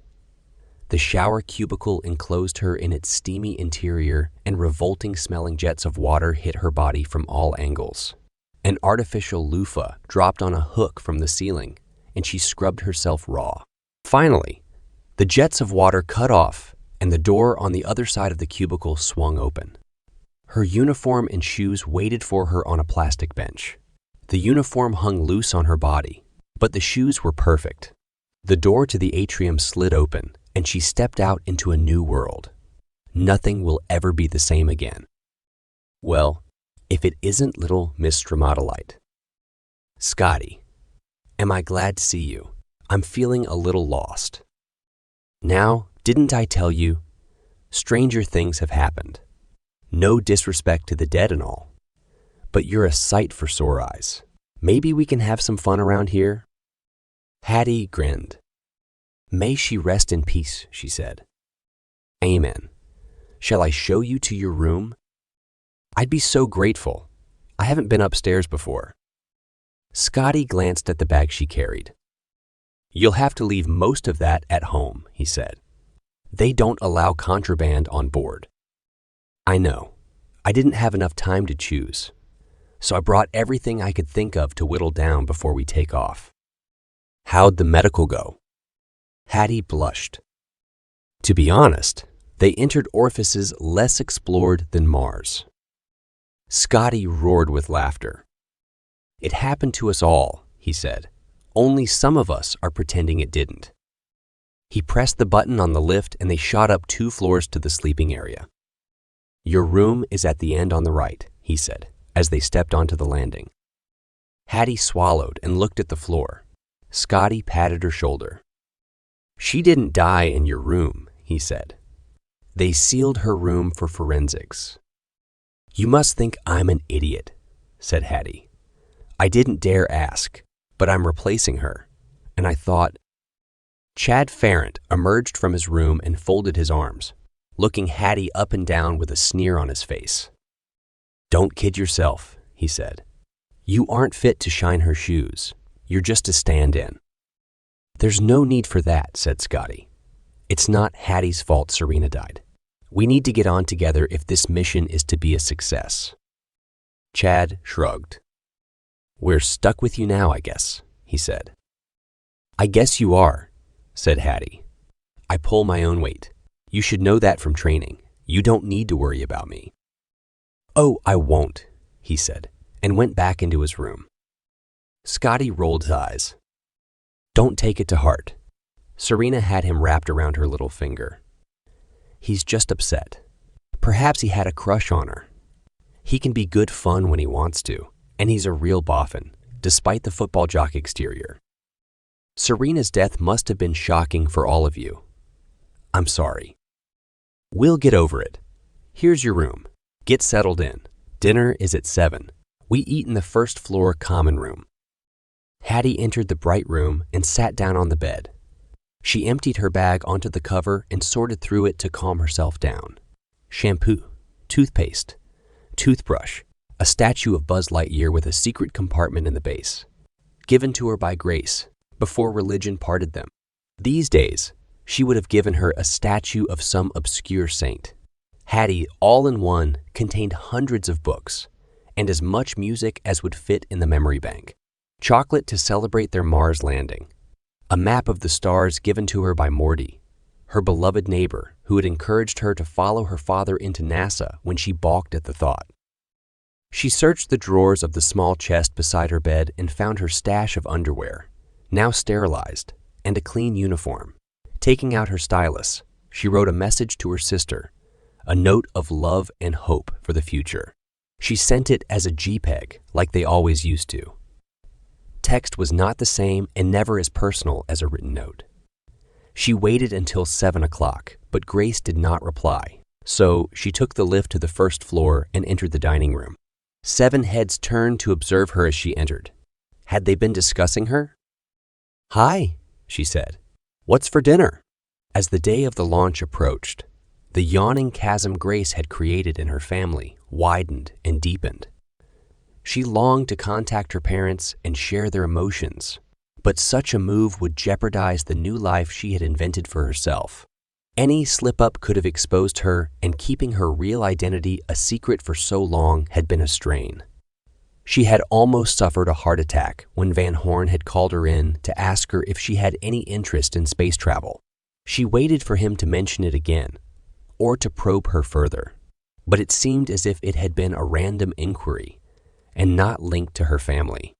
The shower cubicle enclosed her in its steamy interior, and revolting-smelling jets of water hit her body from all angles. An artificial loofah dropped on a hook from the ceiling, and she scrubbed herself raw. Finally, the jets of water cut off, and the door on the other side of the cubicle swung open. Her uniform and shoes waited for her on a plastic bench. The uniform hung loose on her body, but the shoes were perfect. The door to the atrium slid open, and she stepped out into a new world. Nothing will ever be the same again. Well, if it isn't little Miss Stromatolite. Scotty, am I glad to see you? I'm feeling a little lost. Now, didn't I tell you? Stranger things have happened. No disrespect to the dead and all. But you're a sight for sore eyes. Maybe we can have some fun around here? Hattie grinned. May she rest in peace, she said. Amen. Shall I show you to your room? I'd be so grateful. I haven't been upstairs before. Scotty glanced at the bag she carried. You'll have to leave most of that at home, he said. They don't allow contraband on board. I know. I didn't have enough time to choose. So I brought everything I could think of to whittle down before we take off. How'd the medical go? Hattie blushed. To be honest, they entered orifices less explored than Mars. Scotty roared with laughter. It happened to us all, he said. Only some of us are pretending it didn't. He pressed the button on the lift and they shot up 2 floors to the sleeping area. Your room is at the end on the right, he said, as they stepped onto the landing. Hattie swallowed and looked at the floor. Scotty patted her shoulder. She didn't die in your room, he said. They sealed her room for forensics. You must think I'm an idiot, said Hattie. I didn't dare ask, but I'm replacing her. And I thought... Chad Farrant emerged from his room and folded his arms, looking Hattie up and down with a sneer on his face. Don't kid yourself, he said. You aren't fit to shine her shoes. You're just a stand-in. There's no need for that, said Scotty. It's not Hattie's fault Serena died. We need to get on together if this mission is to be a success. Chad shrugged. We're stuck with you now, I guess, he said. I guess you are, said Hattie. I pull my own weight. You should know that from training. You don't need to worry about me. Oh, I won't, he said, and went back into his room. Scotty rolled his eyes. Don't take it to heart. Serena had him wrapped around her little finger. He's just upset. Perhaps he had a crush on her. He can be good fun when he wants to, and he's a real boffin, despite the football jock exterior. Serena's death must have been shocking for all of you. I'm sorry. We'll get over it. Here's your room. Get settled in. Dinner is at 7. We eat in the first floor common room. Hattie entered the bright room and sat down on the bed. She emptied her bag onto the cover and sorted through it to calm herself down. Shampoo, toothpaste, toothbrush, a statue of Buzz Lightyear with a secret compartment in the base. Given to her by Grace, before religion parted them. These days, she would have given her a statue of some obscure saint. Hattie, all in one, contained hundreds of books, and as much music as would fit in the memory bank. Chocolate to celebrate their Mars landing. A map of the stars given to her by Morty, her beloved neighbor who had encouraged her to follow her father into NASA when she balked at the thought. She searched the drawers of the small chest beside her bed and found her stash of underwear, now sterilized, and a clean uniform. Taking out her stylus, she wrote a message to her sister, a note of love and hope for the future. She sent it as a JPEG, like they always used to. Text was not the same and never as personal as a written note. She waited until 7 o'clock, but Grace did not reply, so she took the lift to the first floor and entered the dining room. 7 heads turned to observe her as she entered. Had they been discussing her? Hi, she said. What's for dinner? As the day of the launch approached, the yawning chasm Grace had created in her family widened and deepened. She longed to contact her parents and share their emotions, but such a move would jeopardize the new life she had invented for herself. Any slip-up could have exposed her, and keeping her real identity a secret for so long had been a strain. She had almost suffered a heart attack when Van Horn had called her in to ask her if she had any interest in space travel. She waited for him to mention it again, or to probe her further, but it seemed as if it had been a random inquiry and not linked to her family.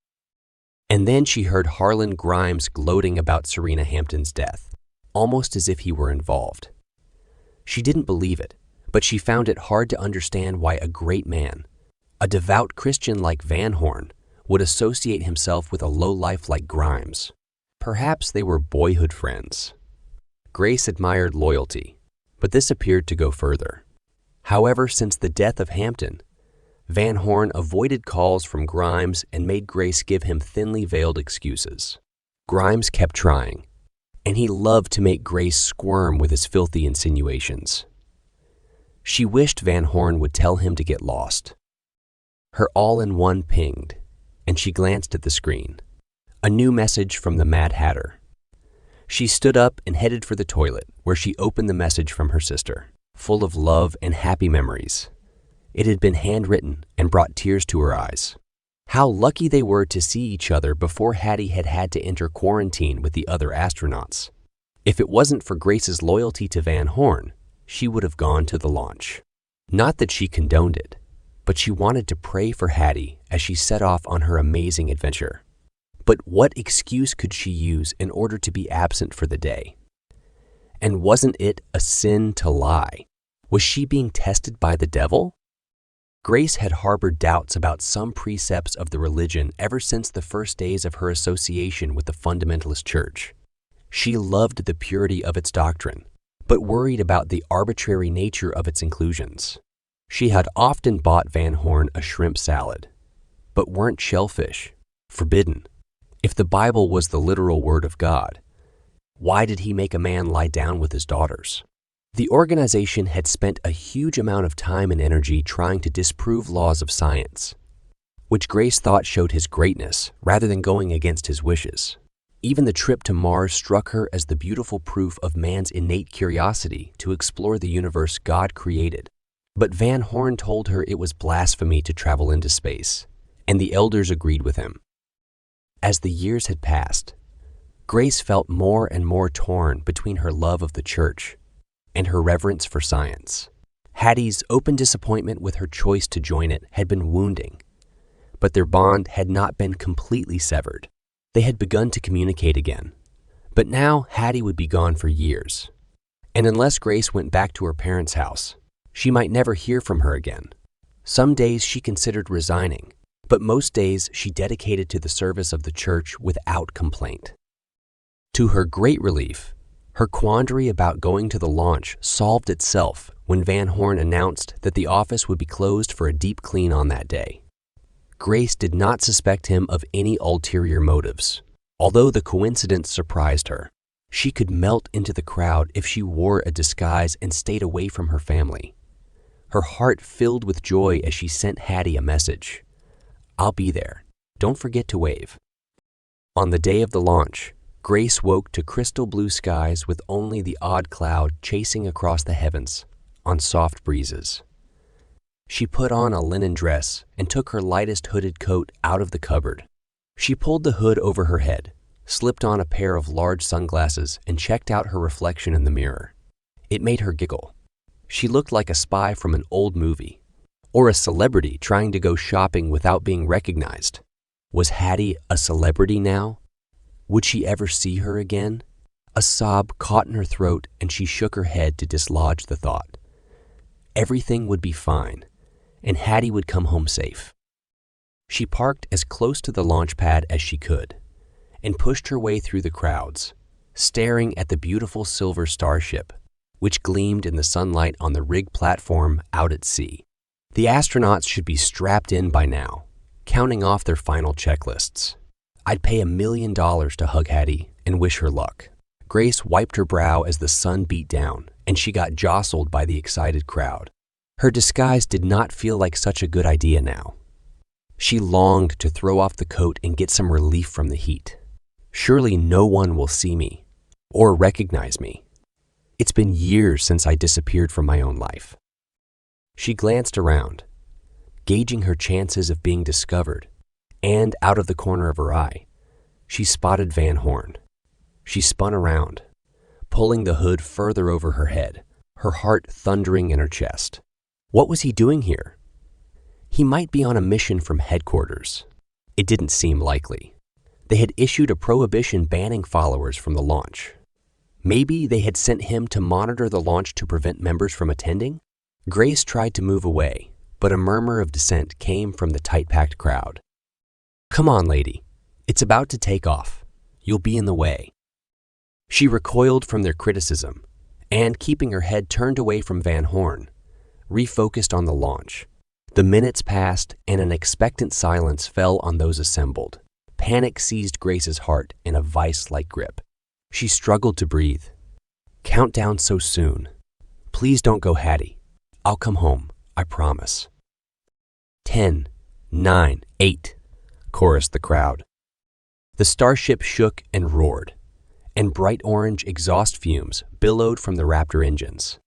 And then she heard Harlan Grimes gloating about Serena Hampton's death. almost as if he were involved. She didn't believe it, but she found it hard to understand why a great man, a devout Christian like Van Horn, would associate himself with a lowlife like Grimes. Perhaps they were boyhood friends. Grace admired loyalty, but this appeared to go further. However, since the death of Hampton, Van Horn avoided calls from Grimes and made Grace give him thinly veiled excuses. Grimes kept trying, and he loved to make Grace squirm with his filthy insinuations. She wished Van Horn would tell him to get lost. Her all-in-one pinged, and she glanced at the screen. A new message from the Mad Hatter. She stood up and headed for the toilet, where she opened the message from her sister, full of love and happy memories. It had been handwritten and brought tears to her eyes. How lucky they were to see each other before Hattie had had to enter quarantine with the other astronauts. If it wasn't for Grace's loyalty to Van Horn, she would have gone to the launch. Not that she condoned it, but she wanted to pray for Hattie as she set off on her amazing adventure. But what excuse could she use in order to be absent for the day? And wasn't it a sin to lie? Was she being tested by the devil? Grace had harbored doubts about some precepts of the religion ever since the first days of her association with the fundamentalist church. She loved the purity of its doctrine, but worried about the arbitrary nature of its inclusions. She had often bought Van Horn a shrimp salad, but weren't shellfish forbidden? If the Bible was the literal word of God, why did he make a man lie down with his daughters? The organization had spent a huge amount of time and energy trying to disprove laws of science, which Grace thought showed his greatness rather than going against his wishes. Even the trip to Mars struck her as the beautiful proof of man's innate curiosity to explore the universe God created. But Van Horn told her it was blasphemy to travel into space, and the elders agreed with him. As the years had passed, Grace felt more and more torn between her love of the church and her reverence for science. Hattie's open disappointment with her choice to join it had been wounding, but their bond had not been completely severed. They had begun to communicate again, but now Hattie would be gone for years, and unless Grace went back to her parents' house, she might never hear from her again. Some days she considered resigning, but most days she dedicated to the service of the church without complaint. To her great relief, her quandary about going to the launch solved itself when Van Horn announced that the office would be closed for a deep clean on that day. Grace did not suspect him of any ulterior motives, although the coincidence surprised her. She could melt into the crowd if she wore a disguise and stayed away from her family. Her heart filled with joy as she sent Hattie a message. "I'll be there. Don't forget to wave." On the day of the launch, Grace woke to crystal blue skies with only the odd cloud chasing across the heavens on soft breezes. She put on a linen dress and took her lightest hooded coat out of the cupboard. She pulled the hood over her head, slipped on a pair of large sunglasses, and checked out her reflection in the mirror. It made her giggle. She looked like a spy from an old movie, or a celebrity trying to go shopping without being recognized. Was Hattie a celebrity now? Would she ever see her again? A sob caught in her throat and she shook her head to dislodge the thought. Everything would be fine, and Hattie would come home safe. She parked as close to the launch pad as she could and pushed her way through the crowds, staring at the beautiful silver Starship, which gleamed in the sunlight on the rig platform out at sea. The astronauts should be strapped in by now, counting off their final checklists. I'd pay $1 million to hug Hattie and wish her luck. Grace wiped her brow as the sun beat down, and she got jostled by the excited crowd. Her disguise did not feel like such a good idea now. She longed to throw off the coat and get some relief from the heat. Surely no one will see me or recognize me. It's been years since I disappeared from my own life. She glanced around, gauging her chances of being discovered, and out of the corner of her eye, she spotted Van Horn. She spun around, pulling the hood further over her head, her heart thundering in her chest. What was he doing here? He might be on a mission from headquarters. It didn't seem likely. They had issued a prohibition banning followers from the launch. Maybe they had sent him to monitor the launch to prevent members from attending? Grace tried to move away, but a murmur of dissent came from the tight-packed crowd. "Come on, lady. It's about to take off. You'll be in the way." She recoiled from their criticism and, keeping her head turned away from Van Horn, refocused on the launch. The minutes passed and an expectant silence fell on those assembled. Panic seized Grace's heart in a vice-like grip. She struggled to breathe. "Countdown so soon. Please don't go, Hattie. I'll come home, I promise." 10, 9, 8, chorused the crowd. The Starship shook and roared, and bright orange exhaust fumes billowed from the Raptor engines.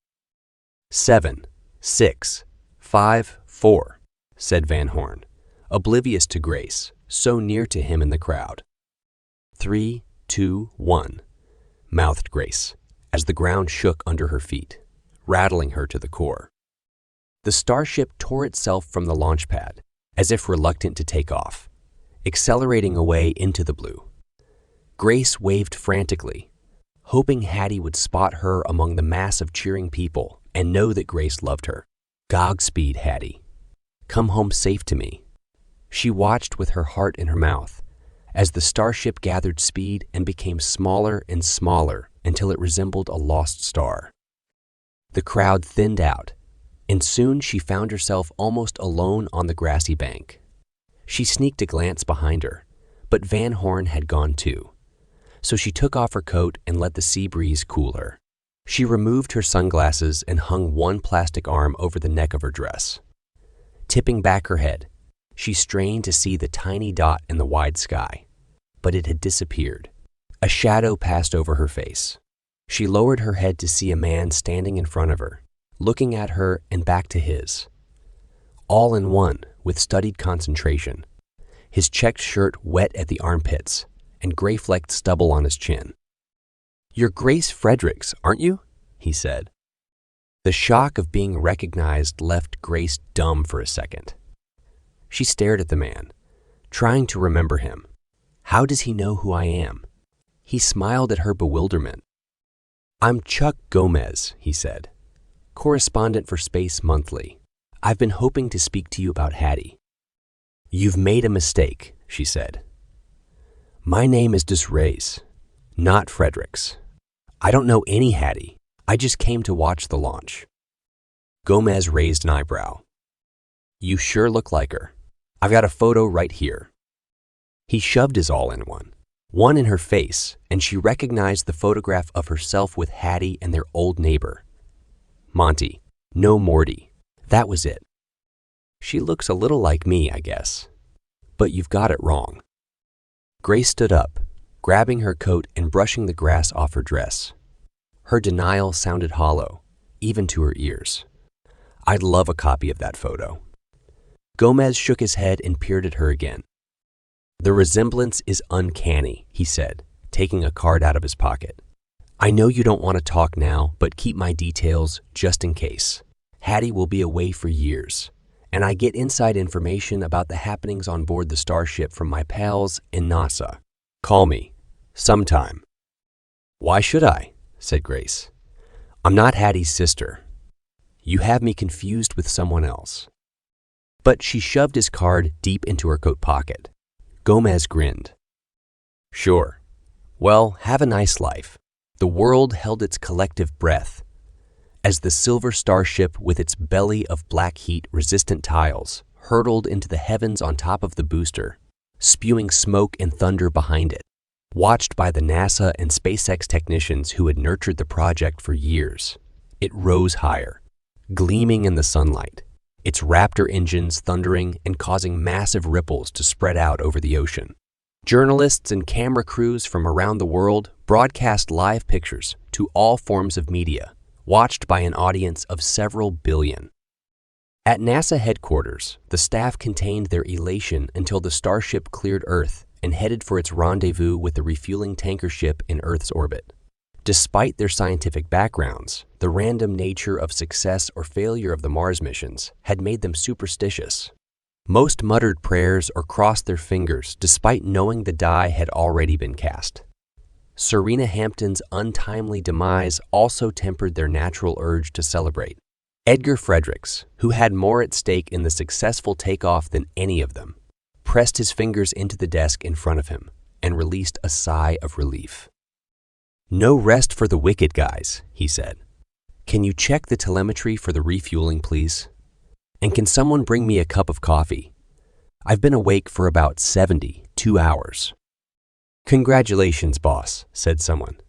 7, 6, 5, 4, said Van Horn, oblivious to Grace, so near to him in the crowd. 3, 2, 1, mouthed Grace, as the ground shook under her feet, rattling her to the core. The Starship tore itself from the launch pad, as if reluctant to take off, accelerating away into the blue. Grace waved frantically, hoping Hattie would spot her among the mass of cheering people and know that Grace loved her. "Godspeed, Hattie. Come home safe to me." She watched with her heart in her mouth as the Starship gathered speed and became smaller and smaller until it resembled a lost star. The crowd thinned out, and soon she found herself almost alone on the grassy bank. She sneaked a glance behind her, but Van Horn had gone too, so she took off her coat and let the sea breeze cool her. She removed her sunglasses and hung one plastic arm over the neck of her dress. Tipping back her head, she strained to see the tiny dot in the wide sky, but it had disappeared. A shadow passed over her face. She lowered her head to see a man standing in front of her, looking at her and back to his. All in one, with studied concentration, his checked shirt wet at the armpits and gray-flecked stubble on his chin. "You're Grace Fredericks, aren't you?" he said. The shock of being recognized left Grace dumb for a second. She stared at the man, trying to remember him. How does he know who I am? He smiled at her bewilderment. "I'm Chuck Gomez," he said, "correspondent for Space Monthly. I've been hoping to speak to you about Hattie." "You've made a mistake," she said. "My name is Desrays, not Fredericks. I don't know any Hattie. I just came to watch the launch." Gomez raised an eyebrow. "You sure look like her. I've got a photo right here." He shoved his all-in-one, one in her face, and she recognized the photograph of herself with Hattie and their old neighbor. Monty, no Morty, that was it. "She looks a little like me, I guess. But you've got it wrong." Grace stood up, grabbing her coat and brushing the grass off her dress. Her denial sounded hollow, even to her ears. "I'd love a copy of that photo." Gomez shook his head and peered at her again. "The resemblance is uncanny," he said, taking a card out of his pocket. "I know you don't want to talk now, but keep my details just in case. Hattie will be away for years, and I get inside information about the happenings on board the Starship from my pals in NASA. Call me, sometime." "Why should I?" said Grace. "I'm not Hattie's sister. You have me confused with someone else." But she shoved his card deep into her coat pocket. Gomez grinned. "Sure. Well, have a nice life." The world held its collective breath as the silver Starship with its belly of black heat-resistant tiles hurtled into the heavens on top of the booster, spewing smoke and thunder behind it. Watched by the NASA and SpaceX technicians who had nurtured the project for years, it rose higher, gleaming in the sunlight, its Raptor engines thundering and causing massive ripples to spread out over the ocean. Journalists and camera crews from around the world broadcast live pictures to all forms of media, watched by an audience of several billion. At NASA headquarters, the staff contained their elation until the Starship cleared Earth and headed for its rendezvous with the refueling tanker ship in Earth's orbit. Despite their scientific backgrounds, the random nature of success or failure of the Mars missions had made them superstitious. Most muttered prayers or crossed their fingers despite knowing the die had already been cast. Serena Hampton's untimely demise also tempered their natural urge to celebrate. Edgar Fredericks, who had more at stake in the successful takeoff than any of them, pressed his fingers into the desk in front of him and released a sigh of relief. "No rest for the wicked, guys," he said. "Can you check the telemetry for the refueling, please? And can someone bring me a cup of coffee? I've been awake for about 72 hours. "Congratulations, boss," said someone.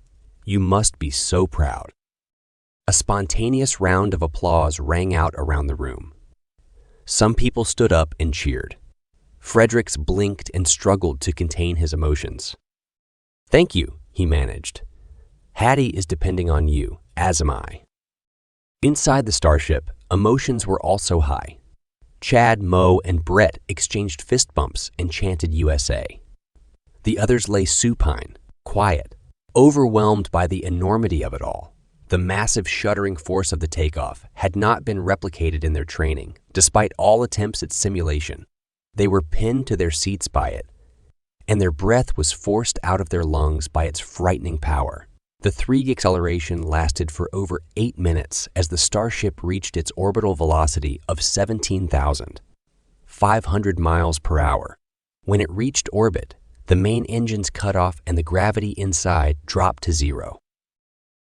"You must be so proud." A spontaneous round of applause rang out around the room. Some people stood up and cheered. Fredericks blinked and struggled to contain his emotions. "Thank you," he managed. "Hattie is depending on you, as am I." Inside the Starship, emotions were also high. Chad, Mo, and Brett exchanged fist bumps and chanted USA. The others lay supine, quiet, overwhelmed by the enormity of it all. The massive shuddering force of the takeoff had not been replicated in their training, despite all attempts at simulation. They were pinned to their seats by it, and their breath was forced out of their lungs by its frightening power. The 3G acceleration lasted for over 8 minutes as the Starship reached its orbital velocity of 17,500 miles per hour. When it reached orbit, the main engines cut off and the gravity inside dropped to zero.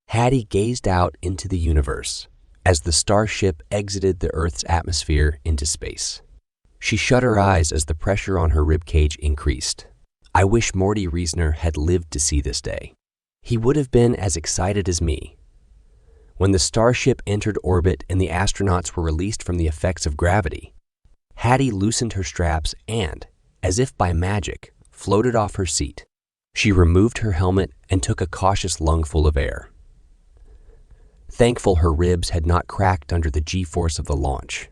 Hattie gazed out into the universe as the Starship exited the Earth's atmosphere into space. She shut her eyes as the pressure on her ribcage increased. I wish Morty Reisner had lived to see this day. He would have been as excited as me. When the Starship entered orbit and the astronauts were released from the effects of gravity, Hattie loosened her straps and, as if by magic, floated off her seat. She removed her helmet and took a cautious lungful of air. Thankful her ribs had not cracked under the G-force of the launch.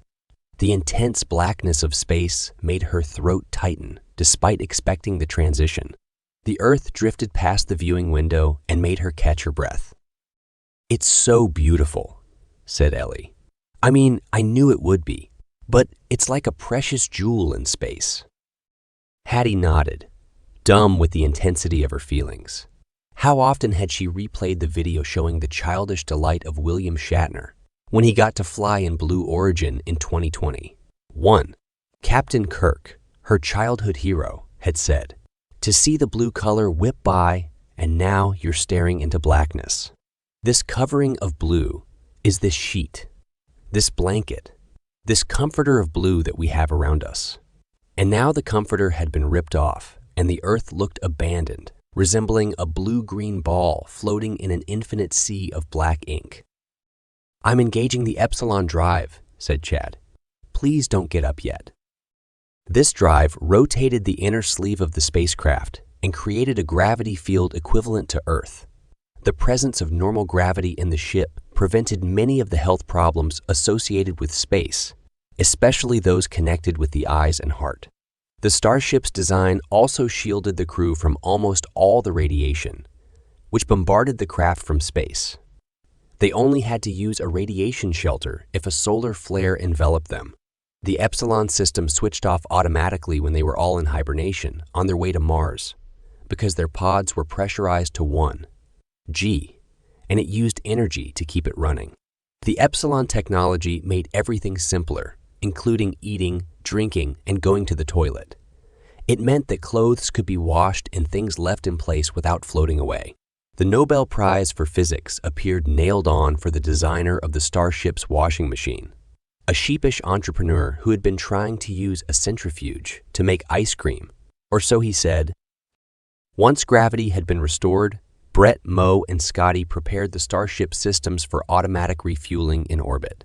The intense blackness of space made her throat tighten, despite expecting the transition. The Earth drifted past the viewing window and made her catch her breath. "It's so beautiful," said Ellie. "I mean, I knew it would be, but it's like a precious jewel in space." Hattie nodded, dumb with the intensity of her feelings. How often had she replayed the video showing the childish delight of William Shatner when he got to fly in Blue Origin in 2020? Captain Kirk, her childhood hero, had said, "To see the blue color whip by, and now you're staring into blackness." This covering of blue is this sheet, this blanket, this comforter of blue that we have around us. And now the comforter had been ripped off, and the Earth looked abandoned, resembling a blue-green ball floating in an infinite sea of black ink. "I'm engaging the Epsilon drive," said Chad. "Please don't get up yet." This drive rotated the inner sleeve of the spacecraft and created a gravity field equivalent to Earth. The presence of normal gravity in the ship prevented many of the health problems associated with space, especially those connected with the eyes and heart. The Starship's design also shielded the crew from almost all the radiation, which bombarded the craft from space. They only had to use a radiation shelter if a solar flare enveloped them. The Epsilon system switched off automatically when they were all in hibernation on their way to Mars, because their pods were pressurized to 1G, and it used energy to keep it running. The Epsilon technology made everything simpler, including eating, drinking, and going to the toilet. It meant that clothes could be washed and things left in place without floating away. The Nobel Prize for Physics appeared nailed on for the designer of the Starship's washing machine, a sheepish entrepreneur who had been trying to use a centrifuge to make ice cream, or so he said. Once gravity had been restored, Brett, Mo, and Scotty prepared the Starship systems for automatic refueling in orbit.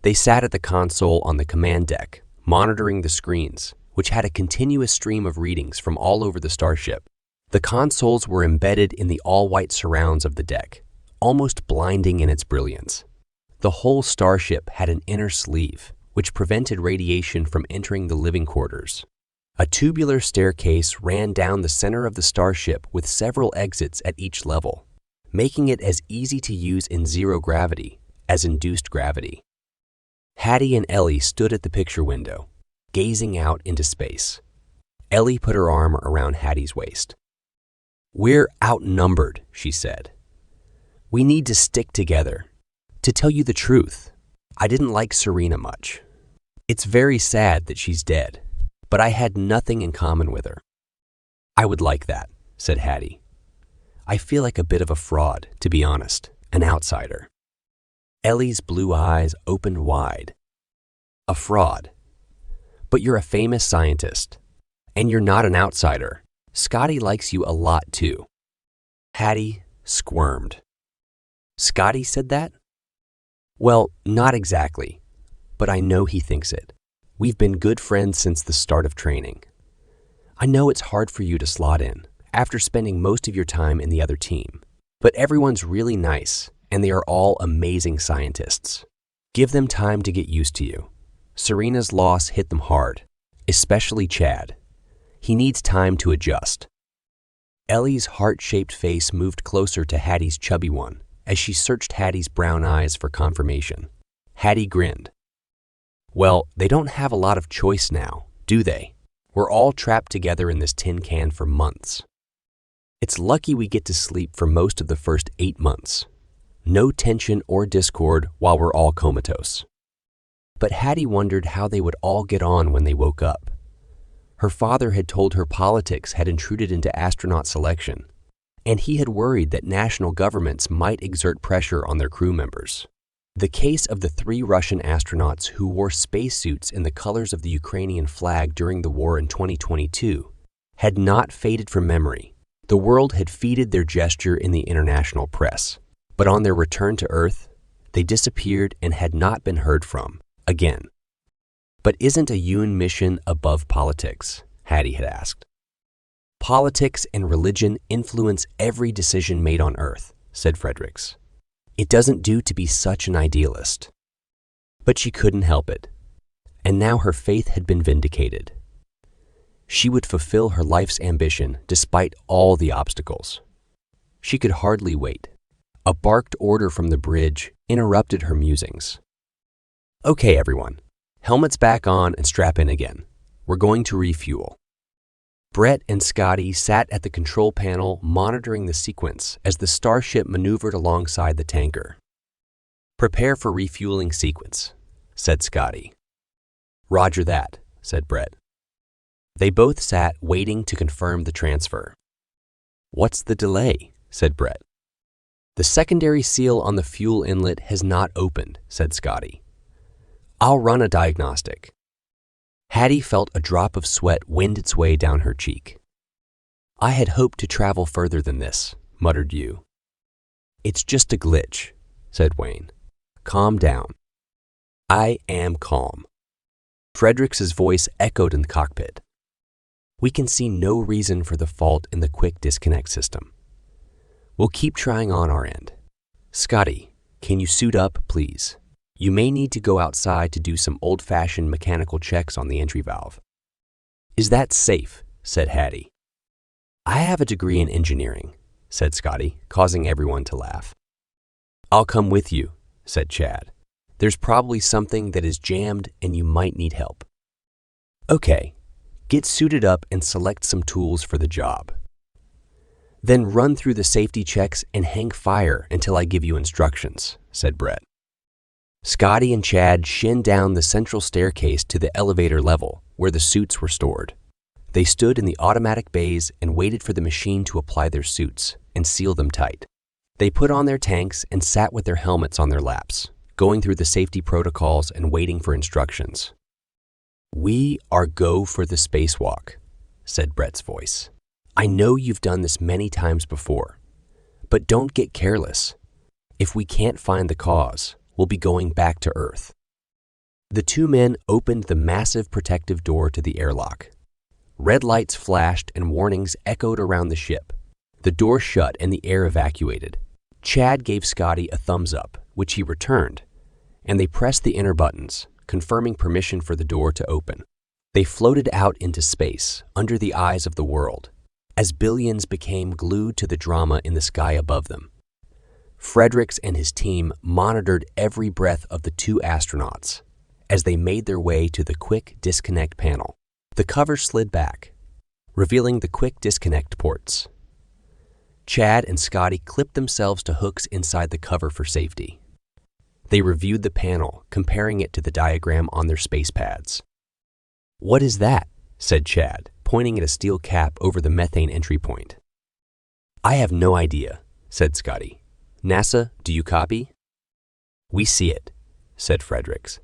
They sat at the console on the command deck, monitoring the screens, which had a continuous stream of readings from all over the Starship. The consoles were embedded in the all-white surrounds of the deck, almost blinding in its brilliance. The whole Starship had an inner sleeve, which prevented radiation from entering the living quarters. A tubular staircase ran down the center of the Starship with several exits at each level, making it as easy to use in zero gravity as induced gravity. Hattie and Ellie stood at the picture window, gazing out into space. Ellie put her arm around Hattie's waist. "We're outnumbered," she said. "We need to stick together. To tell you the truth, I didn't like Serena much. It's very sad that she's dead, but I had nothing in common with her." "I would like that," said Hattie. "I feel like a bit of a fraud, to be honest, an outsider." Ellie's blue eyes opened wide. "A fraud? But you're a famous scientist, and you're not an outsider. Scotty likes you a lot too." Hattie squirmed. "Scotty said that?" "Well, not exactly, but I know he thinks it. We've been good friends since the start of training. I know it's hard for you to slot in after spending most of your time in the other team, but everyone's really nice and they are all amazing scientists. Give them time to get used to you. Serena's loss hit them hard, especially Chad. He needs time to adjust." Ellie's heart-shaped face moved closer to Hattie's chubby one as she searched Hattie's brown eyes for confirmation. Hattie grinned. "Well, they don't have a lot of choice now, do they? We're all trapped together in this tin can for months. It's lucky we get to sleep for most of the first 8 months. No tension or discord while we're all comatose." But Hattie wondered how they would all get on when they woke up. Her father had told her politics had intruded into astronaut selection, and he had worried that national governments might exert pressure on their crew members. The case of the 3 Russian astronauts who wore spacesuits in the colors of the Ukrainian flag during the war in 2022 had not faded from memory. The world had feted their gesture in the international press, but on their return to Earth, they disappeared and had not been heard from again. "But isn't a UN mission above politics?" Hattie had asked. "Politics and religion influence every decision made on Earth," said Fredericks. "It doesn't do to be such an idealist." But she couldn't help it, and now her faith had been vindicated. She would fulfill her life's ambition despite all the obstacles. She could hardly wait. A barked order from the bridge interrupted her musings. "Okay, everyone, helmets back on and strap in again. We're going to refuel." Brett and Scotty sat at the control panel monitoring the sequence as the Starship maneuvered alongside the tanker. "Prepare for refueling sequence," said Scotty. "Roger that," said Brett. They both sat waiting to confirm the transfer. "What's the delay?" said Brett. "The secondary seal on the fuel inlet has not opened," said Scotty. "I'll run a diagnostic." Hattie felt a drop of sweat wind its way down her cheek. "I had hoped to travel further than this," muttered Yu. "It's just a glitch," said Wayne. "Calm down." "I am calm." Fredericks' voice echoed in the cockpit. "We can see no reason for the fault in the quick disconnect system. We'll keep trying on our end. Scotty, can you suit up, please? You may need to go outside to do some old-fashioned mechanical checks on the entry valve." "Is that safe?" said Hattie. "I have a degree in engineering," said Scotty, causing everyone to laugh. "I'll come with you," said Chad. "There's probably something that is jammed and you might need help." "Okay, get suited up and select some tools for the job. Then run through the safety checks and hang fire until I give you instructions," said Brett. Scotty and Chad shinned down the central staircase to the elevator level where the suits were stored. They stood in the automatic bays and waited for the machine to apply their suits and seal them tight. They put on their tanks and sat with their helmets on their laps, going through the safety protocols and waiting for instructions. "We are go for the spacewalk," said Brett's voice. "I know you've done this many times before, but don't get careless. If we can't find the cause, we'll be going back to Earth." The 2 men opened the massive protective door to the airlock. Red lights flashed and warnings echoed around the ship. The door shut and the air evacuated. Chad gave Scotty a thumbs up, which he returned, and they pressed the inner buttons, confirming permission for the door to open. They floated out into space under the eyes of the world, as billions became glued to the drama in the sky above them. Fredericks and his team monitored every breath of the 2 astronauts as they made their way to the quick disconnect panel. The cover slid back, revealing the quick disconnect ports. Chad and Scotty clipped themselves to hooks inside the cover for safety. They reviewed the panel, comparing it to the diagram on their space pads. "What is that?" said Chad, pointing at a steel cap over the methane entry point. "I have no idea," said Scotty. "NASA, do you copy?" "We see it," said Fredericks.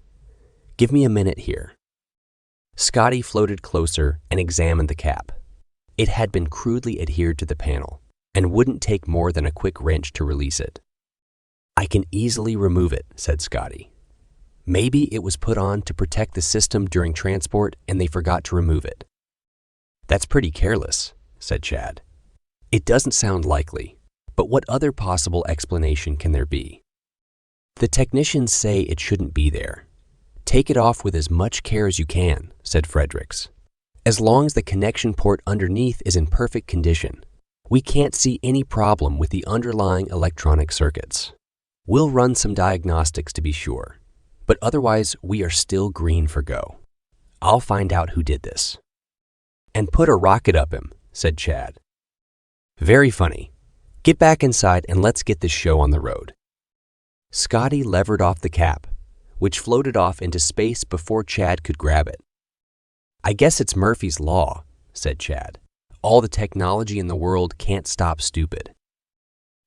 "Give me a minute here." Scotty floated closer and examined the cap. It had been crudely adhered to the panel and wouldn't take more than a quick wrench to release it. "I can easily remove it," said Scotty. "Maybe it was put on to protect the system during transport and they forgot to remove it." "That's pretty careless," said Chad. "It doesn't sound likely, but what other possible explanation can there be?" "The technicians say it shouldn't be there. Take it off with as much care as you can," said Fredericks. "As long as the connection port underneath is in perfect condition, we can't see any problem with the underlying electronic circuits. We'll run some diagnostics to be sure, but otherwise we are still green for go. I'll find out who did this." "And put a rocket up him," said Chad. "Very funny. Get back inside and let's get this show on the road." Scotty levered off the cap, which floated off into space before Chad could grab it. "I guess it's Murphy's Law," said Chad. "All the technology in the world can't stop stupid."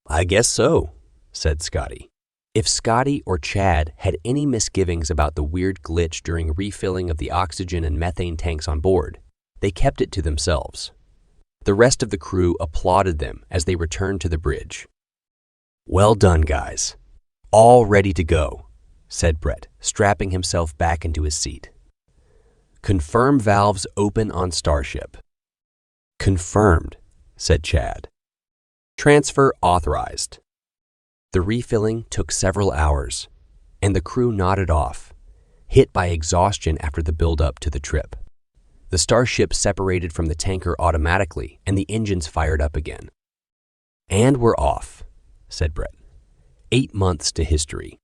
"I guess so," said Scotty. If Scotty or Chad had any misgivings about the weird glitch during refilling of the oxygen and methane tanks on board, they kept it to themselves. The rest of the crew applauded them as they returned to the bridge. "Well done, guys. All ready to go," said Brett, strapping himself back into his seat. "Confirm valves open on Starship." "Confirmed," said Chad. "Transfer authorized." The refilling took several hours, and the crew nodded off, hit by exhaustion after the build-up to the trip. The Starship separated from the tanker automatically, and the engines fired up again. "And we're off," said Brett. 8 months to history.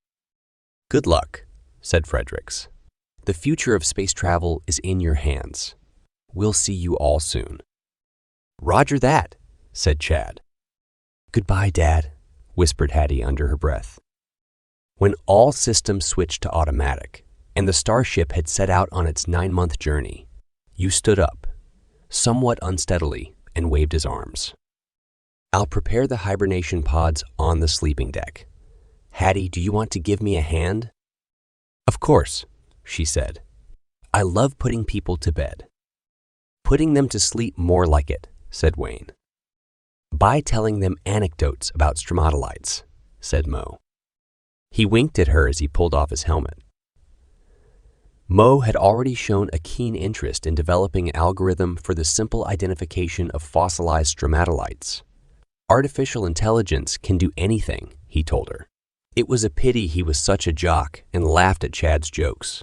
"Good luck," said Fredericks. "The future of space travel is in your hands. We'll see you all soon." "Roger that," said Chad. "Goodbye, Dad," whispered Hattie under her breath. When all systems switched to automatic, and the Starship had set out on its 9-month journey, you stood up, somewhat unsteadily, and waved his arms. "I'll prepare the hibernation pods on the sleeping deck. Hattie, do you want to give me a hand?" "Of course," she said. "I love putting people to bed." "Putting them to sleep more like it," said Wayne. "By telling them anecdotes about stromatolites," said Mo. He winked at her as he pulled off his helmet. Mo had already shown a keen interest in developing an algorithm for the simple identification of fossilized stromatolites. "Artificial intelligence can do anything," he told her. It was a pity he was such a jock and laughed at Chad's jokes.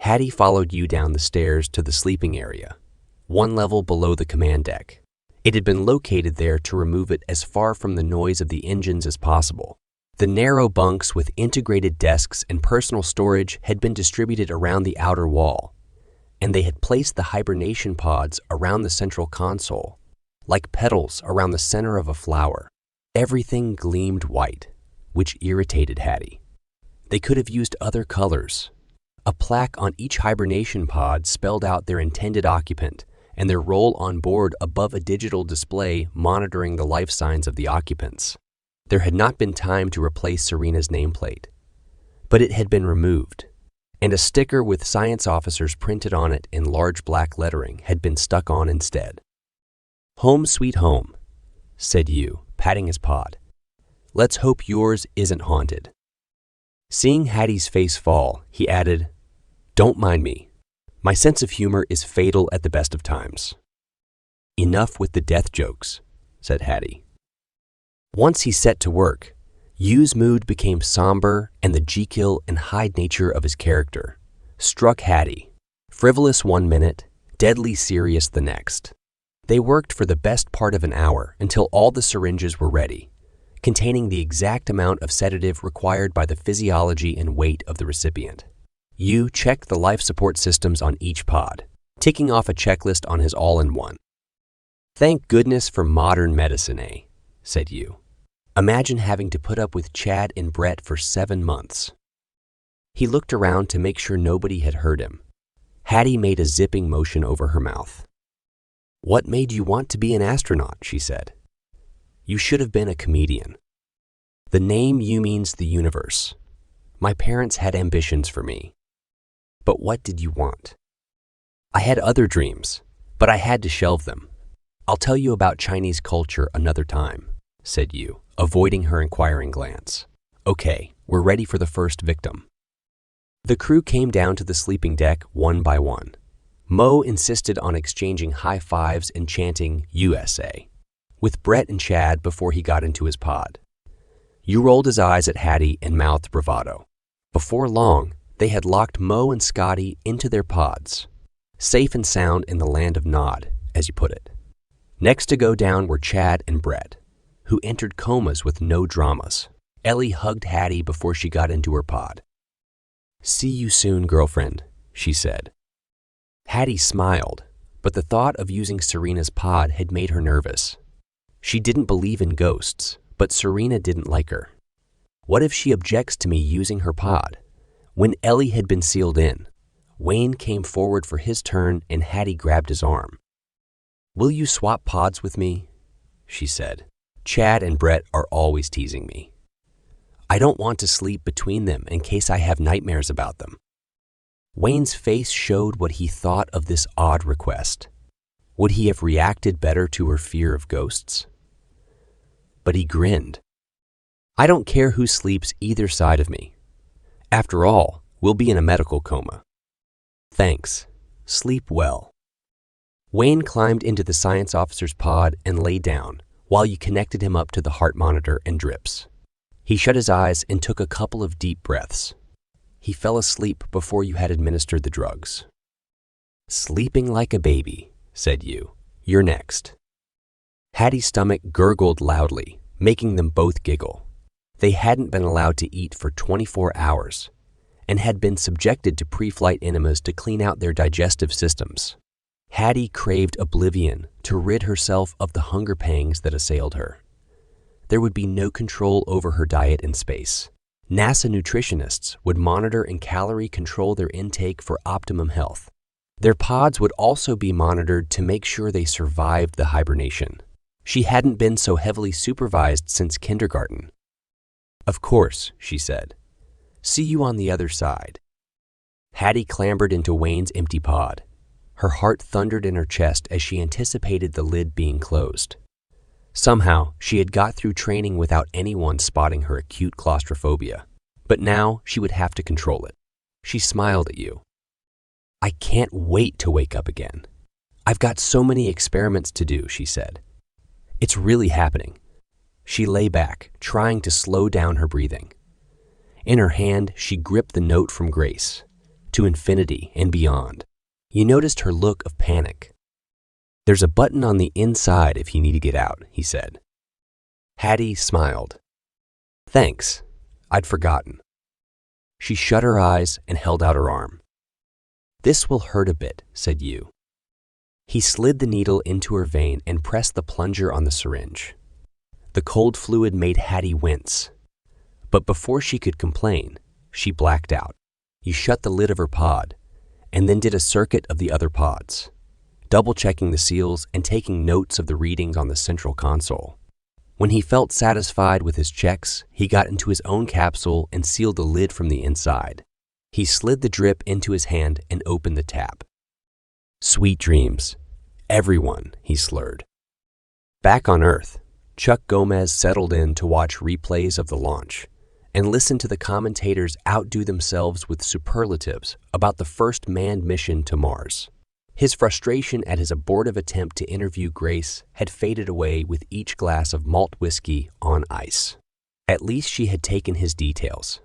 Hattie followed you down the stairs to the sleeping area, 1 level below the command deck. It had been located there to remove it as far from the noise of the engines as possible. The narrow bunks with integrated desks and personal storage had been distributed around the outer wall, and they had placed the hibernation pods around the central console, like petals around the center of a flower. Everything gleamed white, which irritated Hattie. They could have used other colors. A plaque on each hibernation pod spelled out their intended occupant and their role on board above a digital display monitoring the life signs of the occupants. There had not been time to replace Serena's nameplate, but it had been removed, and a sticker with science officers printed on it in large black lettering had been stuck on instead. "Home sweet home," said Yu, patting his pod. "Let's hope yours isn't haunted." Seeing Hattie's face fall, he added, "Don't mind me. My sense of humor is fatal at the best of times." "Enough with the death jokes," said Hattie. Once he set to work, Yu's mood became somber, and the Jekyll and Hyde nature of his character struck Hattie, frivolous 1 minute, deadly serious the next. They worked for the best part of an hour until all the syringes were ready, containing the exact amount of sedative required by the physiology and weight of the recipient. Yu checked the life support systems on each pod, ticking off a checklist on his all-in-one. "Thank goodness for modern medicine, eh?" said you. Imagine having to put up with Chad and Brett for 7 months. He looked around to make sure nobody had heard him. Hattie made a zipping motion over her mouth. What made you want to be an astronaut? She said. You should have been a comedian. The name you means the universe. My parents had ambitions for me. But what did you want? I had other dreams, but I had to shelve them. I'll tell you about Chinese culture another time, said you, avoiding her inquiring glance. Okay, we're ready for the first victim. The crew came down to the sleeping deck one by one. Mo insisted on exchanging high fives and chanting USA with Brett and Chad before he got into his pod. You rolled his eyes at Hattie and mouthed bravado. Before long, they had locked Mo and Scotty into their pods, safe and sound in the land of Nod, as you put it. Next to go down were Chad and Brett, who entered comas with no dramas. Ellie hugged Hattie before she got into her pod. See you soon, girlfriend, she said. Hattie smiled, but the thought of using Serena's pod had made her nervous. She didn't believe in ghosts, but Serena didn't like her. What if she objects to me using her pod? When Ellie had been sealed in, Wayne came forward for his turn and Hattie grabbed his arm. Will you swap pods with me? She said. Chad and Brett are always teasing me. I don't want to sleep between them in case I have nightmares about them. Wayne's face showed what he thought of this odd request. Would he have reacted better to her fear of ghosts? But he grinned. I don't care who sleeps either side of me. After all, we'll be in a medical coma. Thanks. Sleep well. Wayne climbed into the science officer's pod and lay down while you connected him up to the heart monitor and drips. He shut his eyes and took a couple of deep breaths. He fell asleep before you had administered the drugs. Sleeping like a baby, said you. You're next. Hattie's stomach gurgled loudly, making them both giggle. They hadn't been allowed to eat for 24 hours and had been subjected to pre-flight enemas to clean out their digestive systems. Hattie craved oblivion to rid herself of the hunger pangs that assailed her. There would be no control over her diet in space. NASA nutritionists would monitor and calorie control their intake for optimum health. Their pods would also be monitored to make sure they survived the hibernation. She hadn't been so heavily supervised since kindergarten. Of course, she said. See you on the other side. Hattie clambered into Wayne's empty pod. Her heart thundered in her chest as she anticipated the lid being closed. Somehow, she had got through training without anyone spotting her acute claustrophobia. But now, she would have to control it. She smiled at you. I can't wait to wake up again. I've got so many experiments to do, she said. It's really happening. She lay back, trying to slow down her breathing. In her hand, she gripped the note from Grace, to infinity and beyond. You noticed her look of panic. There's a button on the inside if you need to get out, he said. Hattie smiled. Thanks. I'd forgotten. She shut her eyes and held out her arm. This will hurt a bit, said you. He slid the needle into her vein and pressed the plunger on the syringe. The cold fluid made Hattie wince. But before she could complain, she blacked out. You shut the lid of her pod, and then did a circuit of the other pods, double-checking the seals and taking notes of the readings on the central console. When he felt satisfied with his checks, he got into his own capsule and sealed the lid from the inside. He slid the drip into his hand and opened the tap. Sweet dreams. Everyone, he slurred. Back on Earth, Chuck Gomez settled in to watch replays of the launch and listen to the commentators outdo themselves with superlatives about the first manned mission to Mars. His frustration at his abortive attempt to interview Grace had faded away with each glass of malt whiskey on ice. At least she had taken his details.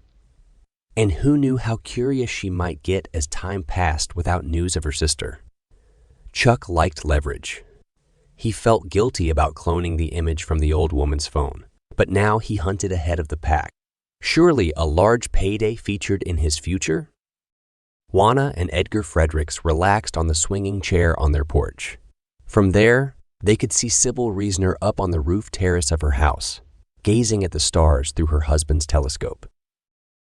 And who knew how curious she might get as time passed without news of her sister? Chuck liked leverage. He felt guilty about cloning the image from the old woman's phone, but now he hunted ahead of the pack. Surely a large payday featured in his future? Juana and Edgar Fredericks relaxed on the swinging chair on their porch. From there, They could see Sybil Reasoner up on the roof terrace of her house, gazing at the stars through her husband's telescope.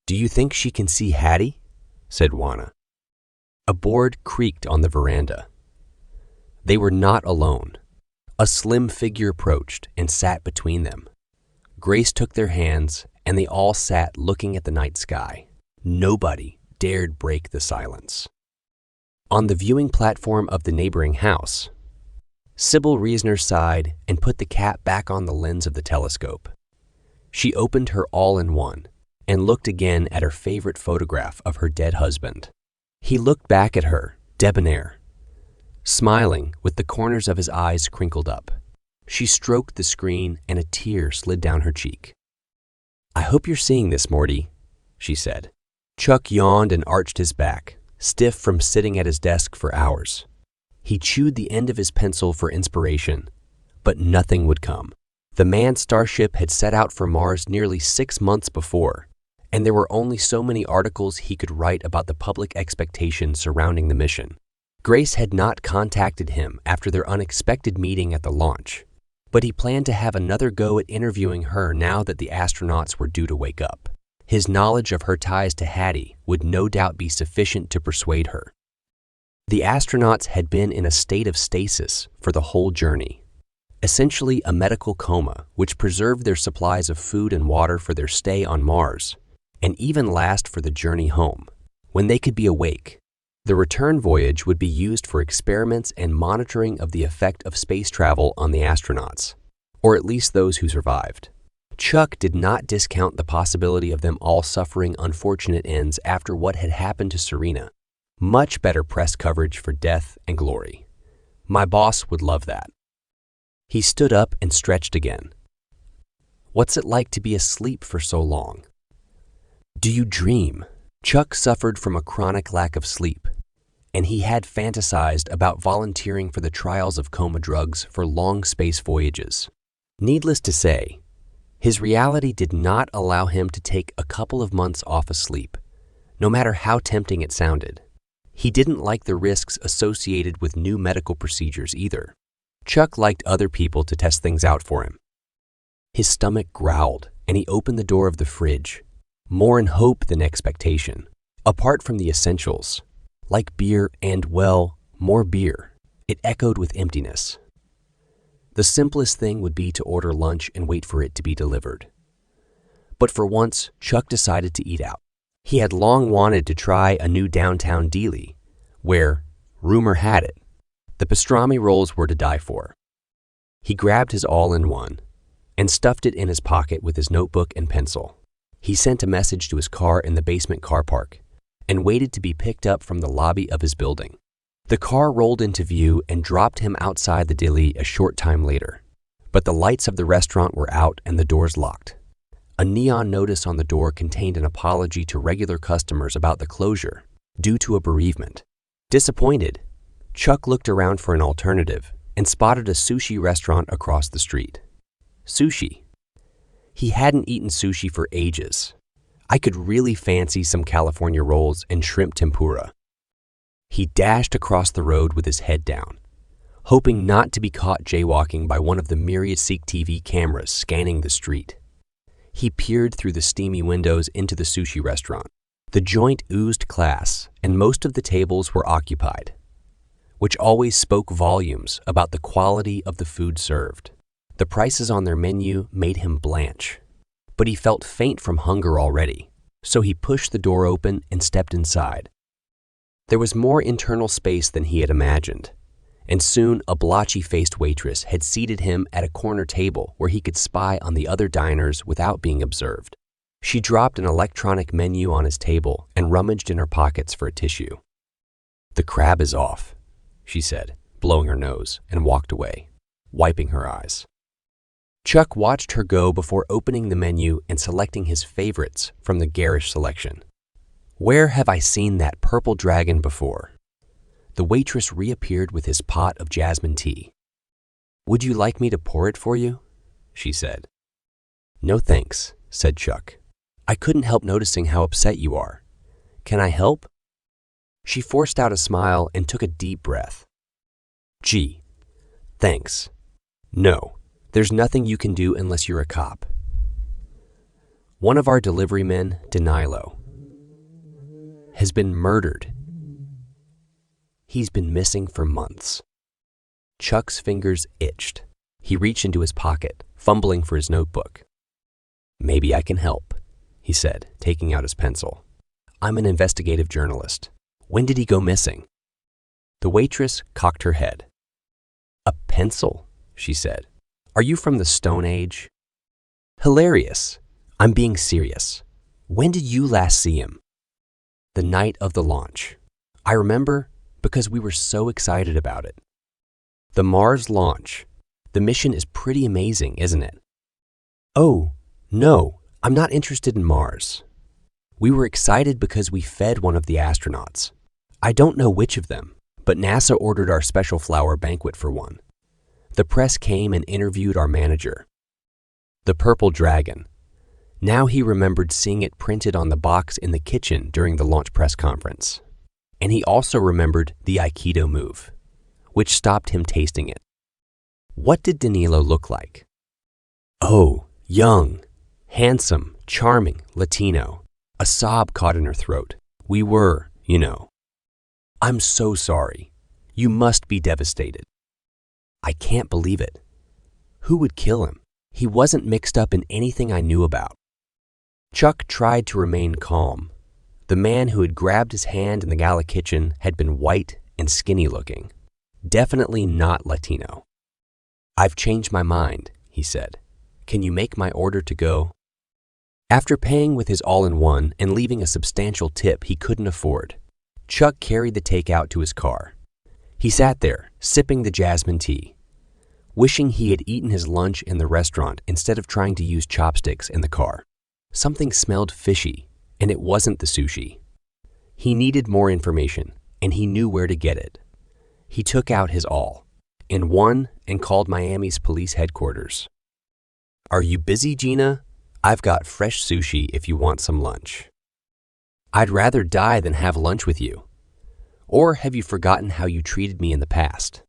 "Do you think she can see Hattie?" said Juana. A board creaked on the veranda. They were not alone. A slim figure approached and sat between them. Grace took their hands, and they all sat looking at the night sky. Nobody dared break the silence. On the viewing platform of the neighboring house, Sybil Reasoner sighed and put the cap back on the lens of the telescope. She opened her all-in-one and looked again at her favorite photograph of her dead husband. He looked back at her, debonair, smiling with the corners of his eyes crinkled up. She stroked the screen and a tear slid down her cheek. "I hope you're seeing this, Morty," she said. Chuck yawned and arched his back, stiff from sitting at his desk for hours. He chewed the end of his pencil for inspiration, but nothing would come. The manned Starship had set out for Mars nearly 6 months before, and there were only so many articles he could write about the public expectations surrounding the mission. Grace had not contacted him after their unexpected meeting at the launch, but he planned to have another go at interviewing her now that the astronauts were due to wake up. His knowledge of her ties to Hattie would no doubt be sufficient to persuade her. The astronauts had been in a state of stasis for the whole journey, essentially a medical coma which preserved their supplies of food and water for their stay on Mars, and even last for the journey home. When they could be awake, the return voyage would be used for experiments and monitoring of the effect of space travel on the astronauts, or at least those who survived. Chuck did not discount the possibility of them all suffering unfortunate ends after what had happened to Serena. Much better press coverage for death and glory. My boss would love that. He stood up and stretched again. "What's it like to be asleep for so long?" "Do you dream?" Chuck suffered from a chronic lack of sleep, and he had fantasized about volunteering for the trials of coma drugs for long space voyages. Needless to say, his reality did not allow him to take a couple of months off asleep, no matter how tempting it sounded. He didn't like the risks associated with new medical procedures either. Chuck liked other people to test things out for him. His stomach growled, and he opened the door of the fridge, more in hope than expectation. Apart from the essentials, like beer and, well, more beer, it echoed with emptiness. The simplest thing would be to order lunch and wait for it to be delivered. But for once, Chuck decided to eat out. He had long wanted to try a new downtown dealie, where, rumor had it, the pastrami rolls were to die for. He grabbed his all-in-one and stuffed it in his pocket with his notebook and pencil. He sent a message to his car in the basement car park and waited to be picked up from the lobby of his building. The car rolled into view and dropped him outside the dealie a short time later, but the lights of the restaurant were out and the doors locked. A neon notice on the door contained an apology to regular customers about the closure due to a bereavement. Disappointed, Chuck looked around for an alternative and spotted a sushi restaurant across the street. Sushi. He hadn't eaten sushi for ages. I could really fancy some California rolls and shrimp tempura. He dashed across the road with his head down, hoping not to be caught jaywalking by one of the myriad Seek TV cameras scanning the street. He peered through the steamy windows into the sushi restaurant. The joint oozed class, and most of the tables were occupied, which always spoke volumes about the quality of the food served. The prices on their menu made him blanch, but he felt faint from hunger already, so he pushed the door open and stepped inside. There was more internal space than he had imagined, and soon a blotchy-faced waitress had seated him at a corner table where he could spy on the other diners without being observed. She dropped an electronic menu on his table and rummaged in her pockets for a tissue. "The crab is off," she said, blowing her nose, and walked away, wiping her eyes. Chuck watched her go before opening the menu and selecting his favorites from the garish selection. "Where have I seen that purple dragon before?" The waitress reappeared with his pot of jasmine tea. "Would you like me to pour it for you?" she said. "No thanks," said Chuck. "I couldn't help noticing how upset you are. Can I help?" She forced out a smile and took a deep breath. "Gee, thanks. No, there's nothing you can do unless you're a cop. One of our delivery men, Danilo, has been murdered. He's been missing for months. Chuck's fingers itched. He reached into his pocket, fumbling for his notebook. Maybe I can help, he said, taking out his pencil. I'm an investigative journalist. When did he go missing? The waitress cocked her head. A pencil, she said. Are you from the Stone Age? Hilarious. I'm being serious. When did you last see him? The night of the launch. I remember because we were so excited about it. The Mars launch. The mission is pretty amazing, isn't it? Oh, no, I'm not interested in Mars. We were excited because we fed one of the astronauts. I don't know which of them, but NASA ordered our special flower banquet for one. The press came and interviewed our manager. The Purple Dragon. Now he remembered seeing it printed on the box in the kitchen during the launch press conference. And he also remembered the Aikido move, which stopped him tasting it. What did Danilo look like? Oh, young, handsome, charming, Latino. A sob caught in her throat. We were, you know. I'm so sorry. You must be devastated. I can't believe it. Who would kill him? He wasn't mixed up in anything I knew about. Chuck tried to remain calm. The man who had grabbed his hand in the gala kitchen had been white and skinny looking. Definitely not Latino. I've changed my mind, he said. Can you make my order to go? After paying with his all-in-one and leaving a substantial tip he couldn't afford, Chuck carried the takeout to his car. He sat there, sipping the jasmine tea, wishing he had eaten his lunch in the restaurant instead of trying to use chopsticks in the car. Something smelled fishy, and it wasn't the sushi. He needed more information, and he knew where to get it. He took out his all, in one, and called Miami's police headquarters. Are you busy, Gina? I've got fresh sushi if you want some lunch. I'd rather die than have lunch with you. Or have you forgotten how you treated me in the past?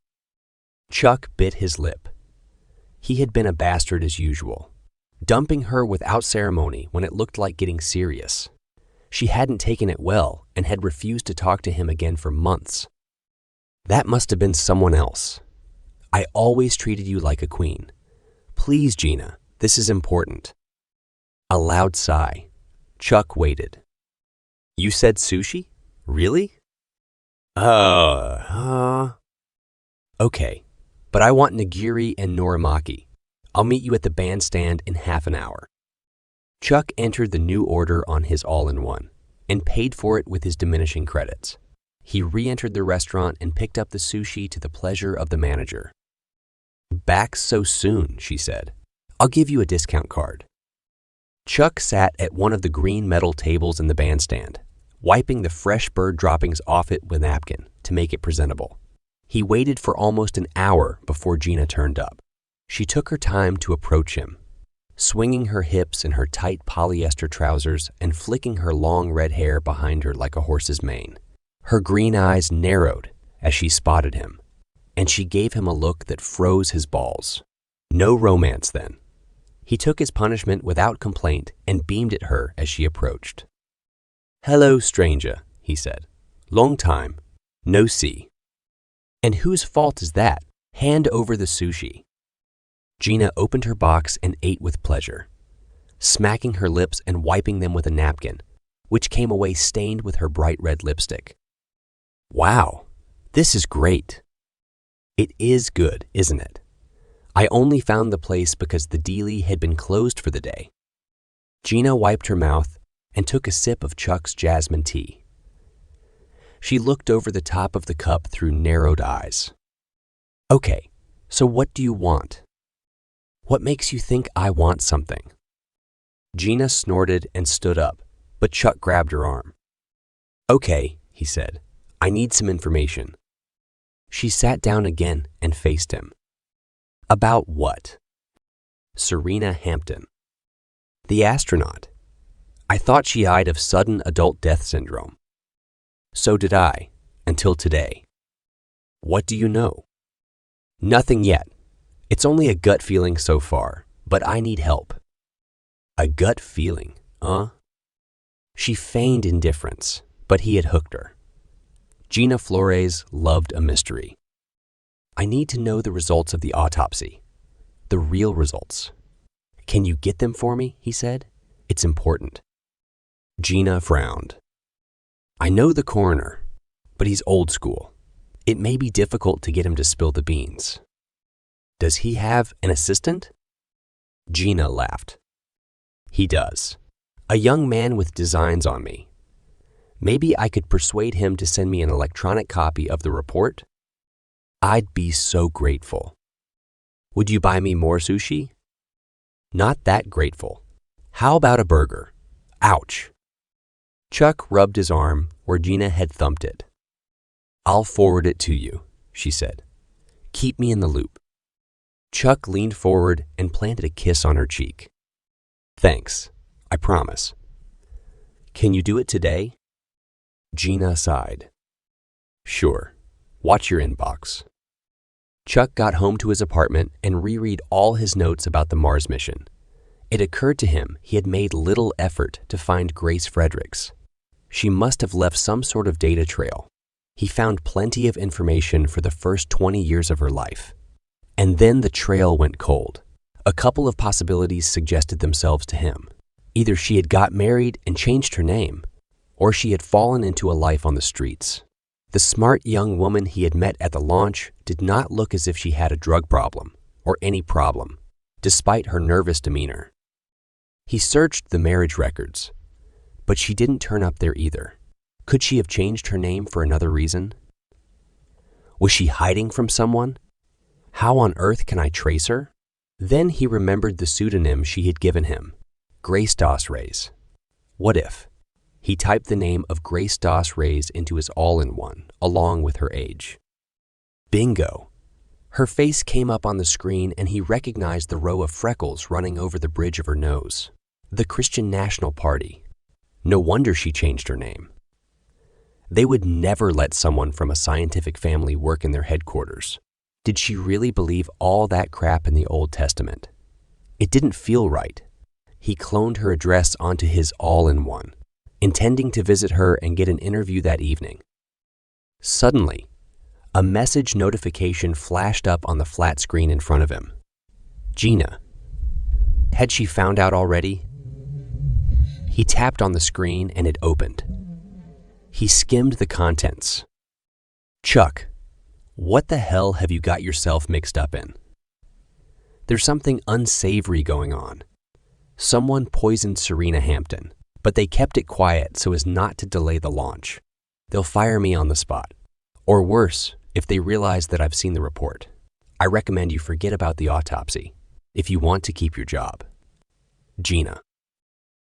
Chuck bit his lip. He had been a bastard as usual, dumping her without ceremony when it looked like getting serious. She hadn't taken it well and had refused to talk to him again for months. That must have been someone else. I always treated you like a queen. Please, Gina, this is important. A loud sigh. Chuck waited. You said sushi? Really? Okay, but I want nigiri and norimaki. I'll meet you at the bandstand in half an hour. Chuck entered the new order on his all-in-one and paid for it with his diminishing credits. He re-entered the restaurant and picked up the sushi to the pleasure of the manager. Back so soon, she said. I'll give you a discount card. Chuck sat at one of the green metal tables in the bandstand, wiping the fresh bird droppings off it with a napkin to make it presentable. He waited for almost an hour before Gina turned up. She took her time to approach him, swinging her hips in her tight polyester trousers and flicking her long red hair behind her like a horse's mane. Her green eyes narrowed as she spotted him, and she gave him a look that froze his balls. No romance then. He took his punishment without complaint and beamed at her as she approached. Hello, stranger, he said. Long time. No see. And whose fault is that? Hand over the sushi. Gina opened her box and ate with pleasure, smacking her lips and wiping them with a napkin, which came away stained with her bright red lipstick. Wow, this is great. It is good, isn't it? I only found the place because the dealie had been closed for the day. Gina wiped her mouth and took a sip of Chuck's jasmine tea. She looked over the top of the cup through narrowed eyes. Okay, so what do you want? What makes you think I want something? Gina snorted and stood up, but Chuck grabbed her arm. Okay, he said, I need some information. She sat down again and faced him. About what? Serena Hampton. The astronaut. I thought she died of sudden adult death syndrome. So did I, until today. What do you know? Nothing yet. It's only a gut feeling so far, but I need help. A gut feeling, huh? She feigned indifference, but he had hooked her. Gina Flores loved a mystery. I need to know the results of the autopsy. The real results. Can you get them for me? He said. It's important. Gina frowned. I know the coroner, but he's old school. It may be difficult to get him to spill the beans. Does he have an assistant? Gina laughed. He does. A young man with designs on me. Maybe I could persuade him to send me an electronic copy of the report. I'd be so grateful. Would you buy me more sushi? Not that grateful. How about a burger? Ouch. Chuck rubbed his arm where Gina had thumped it. I'll forward it to you, she said. Keep me in the loop. Chuck leaned forward and planted a kiss on her cheek. Thanks, I promise. Can you do it today? Gina sighed. Sure. Watch your inbox. Chuck got home to his apartment and reread all his notes about the Mars mission. It occurred to him he had made little effort to find Grace Fredericks. She must have left some sort of data trail. He found plenty of information for the first 20 years of her life. And then the trail went cold. A couple of possibilities suggested themselves to him. Either she had got married and changed her name, or she had fallen into a life on the streets. The smart young woman he had met at the launch did not look as if she had a drug problem or any problem, despite her nervous demeanor. He searched the marriage records, but she didn't turn up there either. Could she have changed her name for another reason? Was she hiding from someone? How on earth can I trace her? Then he remembered the pseudonym she had given him, Grace Doss Reyes. What if? He typed the name of Grace Doss Reyes into his all-in-one, along with her age. Bingo! Her face came up on the screen and he recognized the row of freckles running over the bridge of her nose. The Christian National Party. No wonder she changed her name. They would never let someone from a scientific family work in their headquarters. Did she really believe all that crap in the Old Testament? It didn't feel right. He cloned her address onto his all-in-one, intending to visit her and get an interview that evening. Suddenly, a message notification flashed up on the flat screen in front of him. Gina. Had she found out already? He tapped on the screen and it opened. He skimmed the contents. Chuck, what the hell have you got yourself mixed up in? There's something unsavory going on. Someone poisoned Serena Hampton, but they kept it quiet so as not to delay the launch. They'll fire me on the spot. Or worse, if they realize that I've seen the report. I recommend you forget about the autopsy if you want to keep your job. Gina.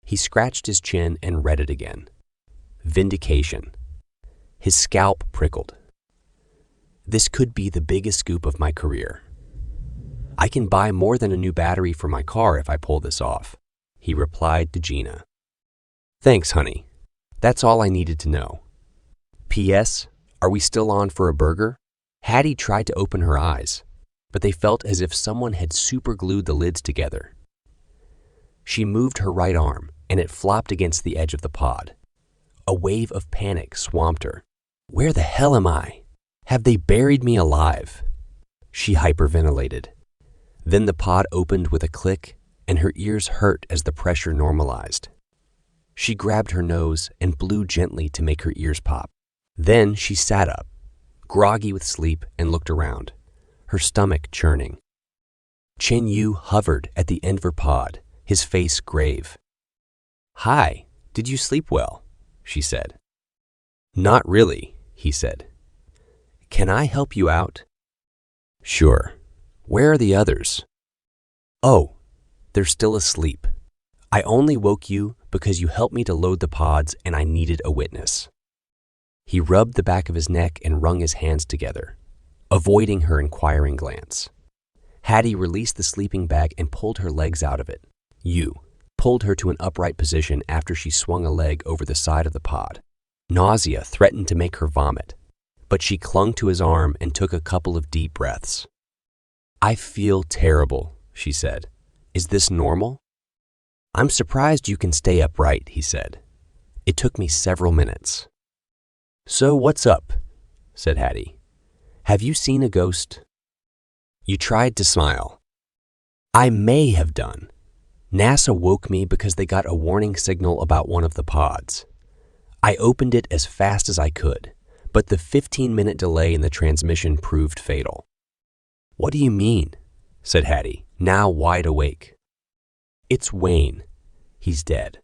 He scratched his chin and read it again. Vindication. His scalp prickled. This could be the biggest scoop of my career. I can buy more than a new battery for my car if I pull this off, he replied to Gina. Thanks, honey. That's all I needed to know. P.S. Are we still on for a burger? Hattie tried to open her eyes, but they felt as if someone had superglued the lids together. She moved her right arm, and it flopped against the edge of the pod. A wave of panic swamped her. Where the hell am I? Have they buried me alive? She hyperventilated. Then the pod opened with a click, and her ears hurt as the pressure normalized. She grabbed her nose and blew gently to make her ears pop. Then she sat up, groggy with sleep, and looked around, her stomach churning. Chen Yu hovered at the end of her pod, his face grave. Hi, did you sleep well? She said. Not really, he said. Can I help you out? Sure. Where are the others? Oh, they're still asleep. I only woke you because you helped me to load the pods and I needed a witness. He rubbed the back of his neck and wrung his hands together, avoiding her inquiring glance. Hattie released the sleeping bag and pulled her legs out of it. Yu pulled her to an upright position after she swung a leg over the side of the pod. Nausea threatened to make her vomit, but she clung to his arm and took a couple of deep breaths. I feel terrible, she said. Is this normal? I'm surprised you can stay upright, he said. It took me several minutes. So what's up? Said Hattie. Have you seen a ghost? You tried to smile. I may have done. NASA woke me because they got a warning signal about one of the pods. I opened it as fast as I could, but the 15-minute delay in the transmission proved fatal. What do you mean? Said Hattie, now wide awake. It's Wayne. He's dead.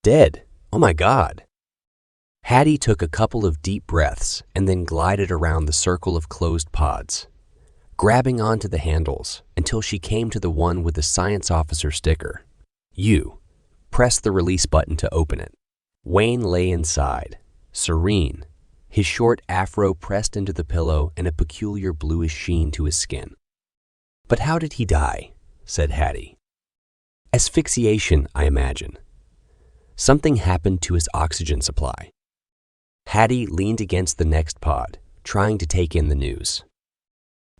Dead? Oh my God. Hattie took a couple of deep breaths and then glided around the circle of closed pods, grabbing onto the handles until she came to the one with the science officer sticker. You pressed the release button to open it. Wayne lay inside, serene, his short afro pressed into the pillow and a peculiar bluish sheen to his skin. But how did he die? Said Hattie. Asphyxiation, I imagine. Something happened to his oxygen supply. Hattie leaned against the next pod, trying to take in the news.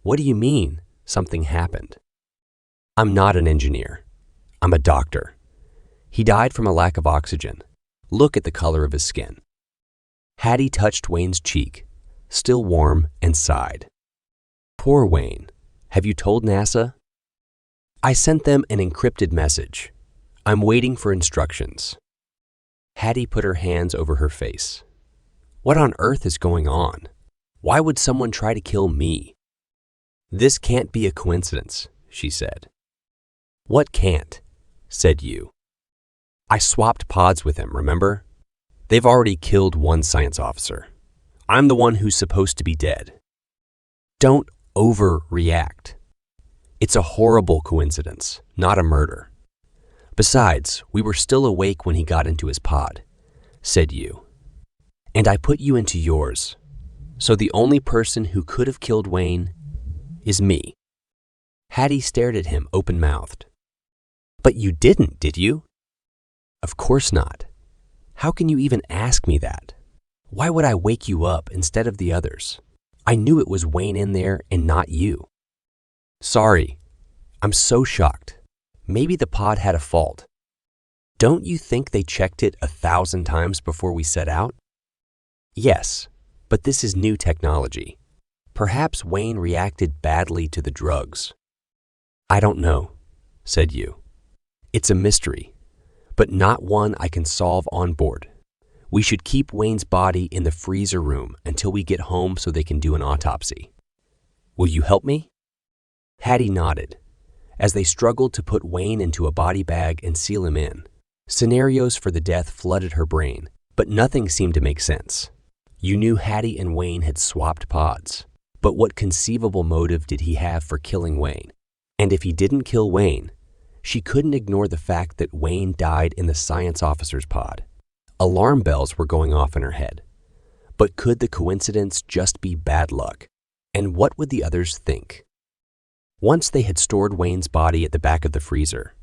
What do you mean, something happened? I'm not an engineer. I'm a doctor. He died from a lack of oxygen. Look at the color of his skin. Hattie touched Wayne's cheek, still warm, and sighed. Poor Wayne. Have you told NASA? I sent them an encrypted message. I'm waiting for instructions. Hattie put her hands over her face. What on earth is going on? Why would someone try to kill me? This can't be a coincidence, she said. What can't? Said you. I swapped pods with him, remember? They've already killed one science officer. I'm the one who's supposed to be dead. Don't overreact. It's a horrible coincidence, not a murder. Besides, we were still awake when he got into his pod, said you. And I put you into yours. So the only person who could have killed Wayne is me. Hattie stared at him open-mouthed. But you didn't, did you? Of course not. How can you even ask me that? Why would I wake you up instead of the others? I knew it was Wayne in there and not you. Sorry. I'm so shocked. Maybe the pod had a fault. Don't you think they checked it 1,000 times before we set out? Yes, but this is new technology. Perhaps Wayne reacted badly to the drugs. I don't know, said you. It's a mystery, but not one I can solve on board. We should keep Wayne's body in the freezer room until we get home so they can do an autopsy. Will you help me? Hattie nodded. As they struggled to put Wayne into a body bag and seal him in, scenarios for the death flooded her brain, but nothing seemed to make sense. You knew Hattie and Wayne had swapped pods, but what conceivable motive did he have for killing Wayne? And if he didn't kill Wayne, she couldn't ignore the fact that Wayne died in the science officer's pod. Alarm bells were going off in her head. But could the coincidence just be bad luck? And what would the others think? Once they had stored Wayne's body at the back of the freezer,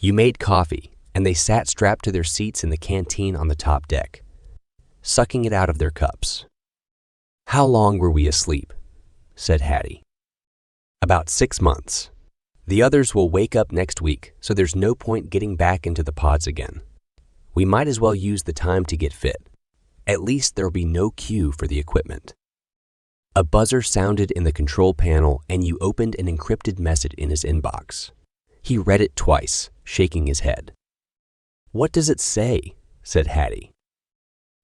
you made coffee, and they sat strapped to their seats in the canteen on the top deck, sucking it out of their cups. How long were we asleep? Said Hattie. About 6 months. The others will wake up next week, so there's no point getting back into the pods again. We might as well use the time to get fit. At least there'll be no queue for the equipment. A buzzer sounded in the control panel and you opened an encrypted message in his inbox. He read it twice, shaking his head. What does it say? Said Hattie.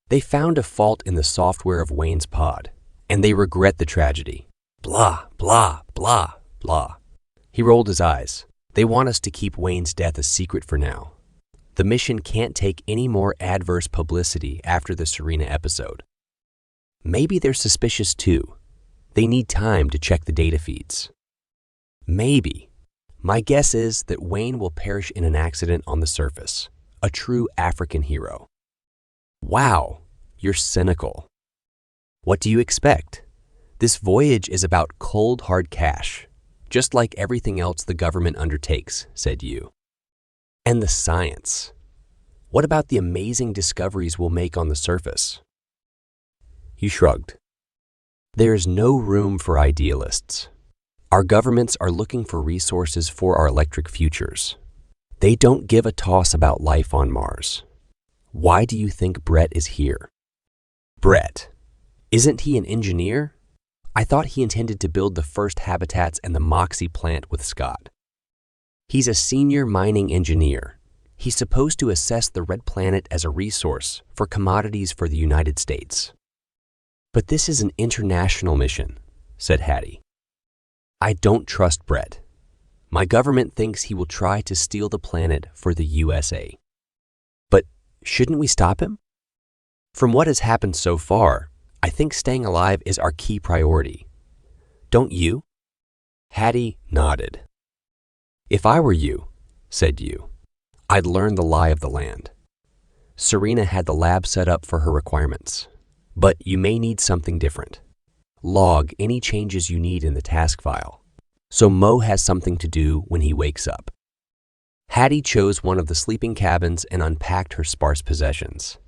They found a fault in the software of Wayne's pod, and they regret the tragedy. Blah, blah, blah, blah. He rolled his eyes. They want us to keep Wayne's death a secret for now. The mission can't take any more adverse publicity after the Serena episode. Maybe they're suspicious too. They need time to check the data feeds. Maybe. My guess is that Wayne will perish in an accident on the surface, a true African hero. Wow, you're cynical. What do you expect? This voyage is about cold, hard cash, just like everything else the government undertakes, said you. And the science. What about the amazing discoveries we'll make on the surface? You shrugged. There is no room for idealists. Our governments are looking for resources for our electric futures. They don't give a toss about life on Mars. Why do you think Brett is here?" "Brett? Isn't he an engineer? I thought he intended to build the first habitats and the Moxie plant with Scott." "He's a senior mining engineer. He's supposed to assess the red planet as a resource for commodities for the United States." "But this is an international mission," said Hattie. "I don't trust Brett. My government thinks he will try to steal the planet for the USA." "But shouldn't we stop him?" "From what has happened so far, I think staying alive is our key priority. Don't you?" Hattie nodded. "If I were you," said you, "I'd learn the lie of the land. Serena had the lab set up for her requirements, but you may need something different. Log any changes you need in the task file, so Mo has something to do when he wakes up." Hattie chose one of the sleeping cabins and unpacked her sparse possessions.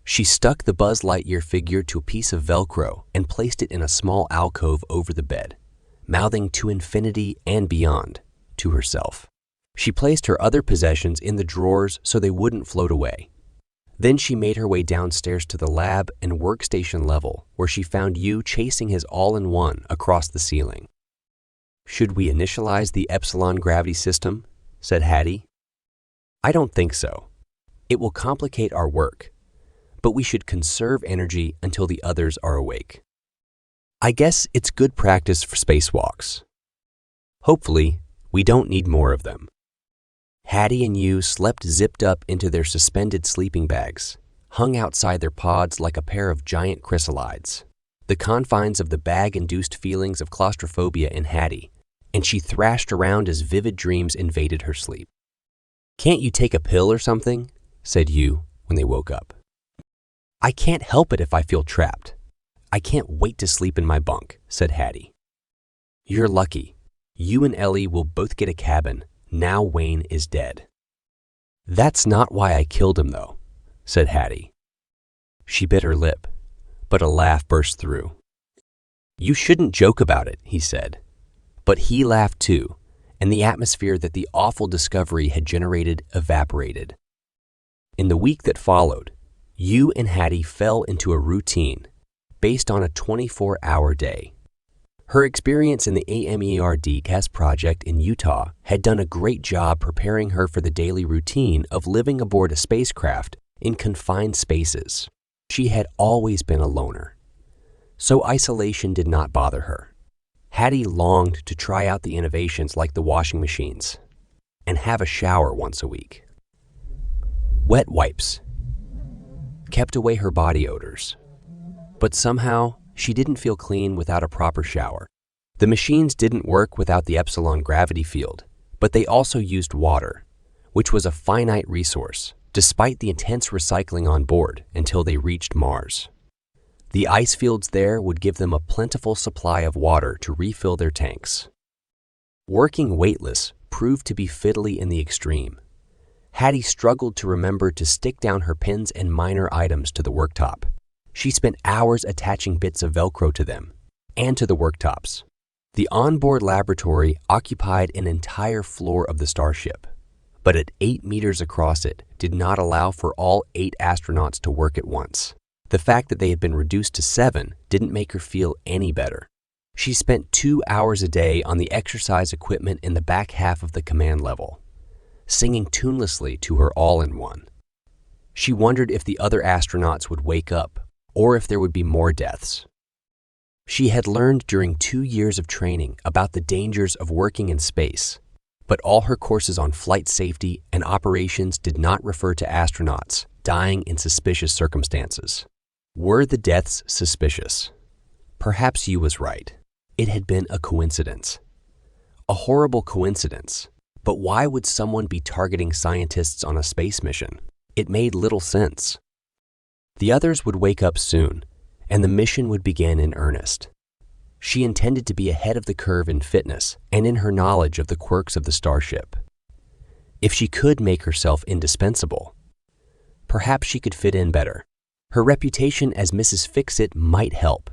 She stuck the Buzz Lightyear figure to a piece of Velcro and placed it in a small alcove over the bed, mouthing "to infinity and beyond" to herself. She placed her other possessions in the drawers so they wouldn't float away. Then she made her way downstairs to the lab and workstation level, where she found you chasing his all-in-one across the ceiling. "Should we initialize the Epsilon gravity system?" said Hattie. "I don't think so. It will complicate our work, but we should conserve energy until the others are awake. I guess it's good practice for spacewalks. Hopefully, we don't need more of them." Hattie and you slept zipped up into their suspended sleeping bags, hung outside their pods like a pair of giant chrysalides. The confines of the bag induced feelings of claustrophobia in Hattie, and she thrashed around as vivid dreams invaded her sleep. "Can't you take a pill or something?" said you when they woke up. "I can't help it if I feel trapped. I can't wait to sleep in my bunk," said Hattie. "You're lucky. You and Ellie will both get a cabin. Now Wayne is dead." "That's not why I killed him, though," said Hattie. She bit her lip, but a laugh burst through. "You shouldn't joke about it," he said. But he laughed too, and the atmosphere that the awful discovery had generated evaporated. In the week that followed, you and Hattie fell into a routine based on a 24-hour day. Her experience in the AMER DCAS project in Utah had done a great job preparing her for the daily routine of living aboard a spacecraft in confined spaces. She had always been a loner, so isolation did not bother her. Hattie longed to try out the innovations like the washing machines and have a shower once a week. Wet wipes kept away her body odors, but somehow she didn't feel clean without a proper shower. The machines didn't work without the Epsilon gravity field, but they also used water, which was a finite resource, despite the intense recycling on board until they reached Mars. The ice fields there would give them a plentiful supply of water to refill their tanks. Working weightless proved to be fiddly in the extreme. Hattie struggled to remember to stick down her pins and minor items to the worktop. She spent hours attaching bits of Velcro to them and to the worktops. The onboard laboratory occupied an entire floor of the Starship, but at 8 meters across it did not allow for all 8 astronauts to work at once. The fact that they had been reduced to 7 didn't make her feel any better. She spent 2 hours a day on the exercise equipment in the back half of the command level, singing tunelessly to her all-in-one. She wondered if the other astronauts would wake up or if there would be more deaths. She had learned during 2 years of training about the dangers of working in space, but all her courses on flight safety and operations did not refer to astronauts dying in suspicious circumstances. Were the deaths suspicious? Perhaps you was right. It had been a coincidence. A horrible coincidence, but why would someone be targeting scientists on a space mission? It made little sense. The others would wake up soon, and the mission would begin in earnest. She intended to be ahead of the curve in fitness and in her knowledge of the quirks of the Starship. If she could make herself indispensable, perhaps she could fit in better. Her reputation as Mrs. Fix-It might help.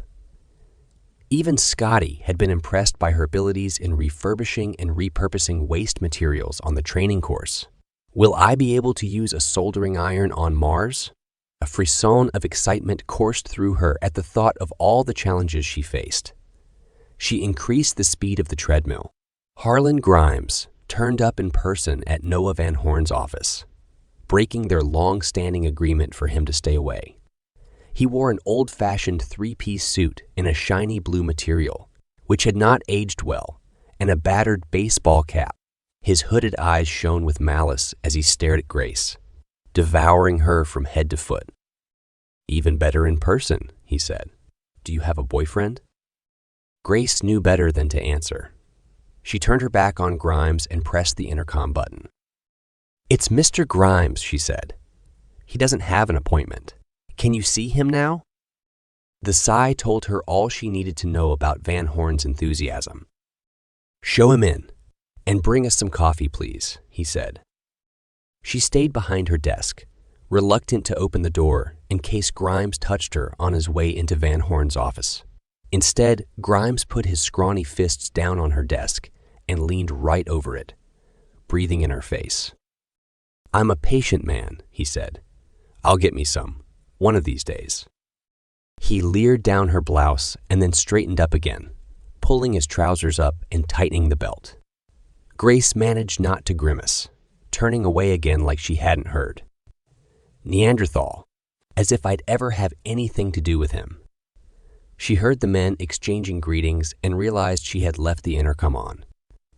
Even Scotty had been impressed by her abilities in refurbishing and repurposing waste materials on the training course. Will I be able to use a soldering iron on Mars? A frisson of excitement coursed through her at the thought of all the challenges she faced. She increased the speed of the treadmill. Harlan Grimes turned up in person at Noah Van Horn's office, breaking their long-standing agreement for him to stay away. He wore an old-fashioned three-piece suit in a shiny blue material, which had not aged well, and a battered baseball cap. His hooded eyes shone with malice as he stared at Grace, devouring her from head to foot. "Even better in person," he said. "Do you have a boyfriend?" Grace knew better than to answer. She turned her back on Grimes and pressed the intercom button. "It's Mr. Grimes," she said. "He doesn't have an appointment. Can you see him now?" The sigh told her all she needed to know about Van Horn's enthusiasm. "Show him in, and bring us some coffee, please," he said. She stayed behind her desk, reluctant to open the door in case Grimes touched her on his way into Van Horn's office. Instead, Grimes put his scrawny fists down on her desk and leaned right over it, breathing in her face. "I'm a patient man," he said. "I'll get me some, one of these days." He leered down her blouse and then straightened up again, pulling his trousers up and tightening the belt. Grace managed not to grimace, turning away again like she hadn't heard. Neanderthal, as if I'd ever have anything to do with him. She heard the men exchanging greetings and realized she had left the intercom on.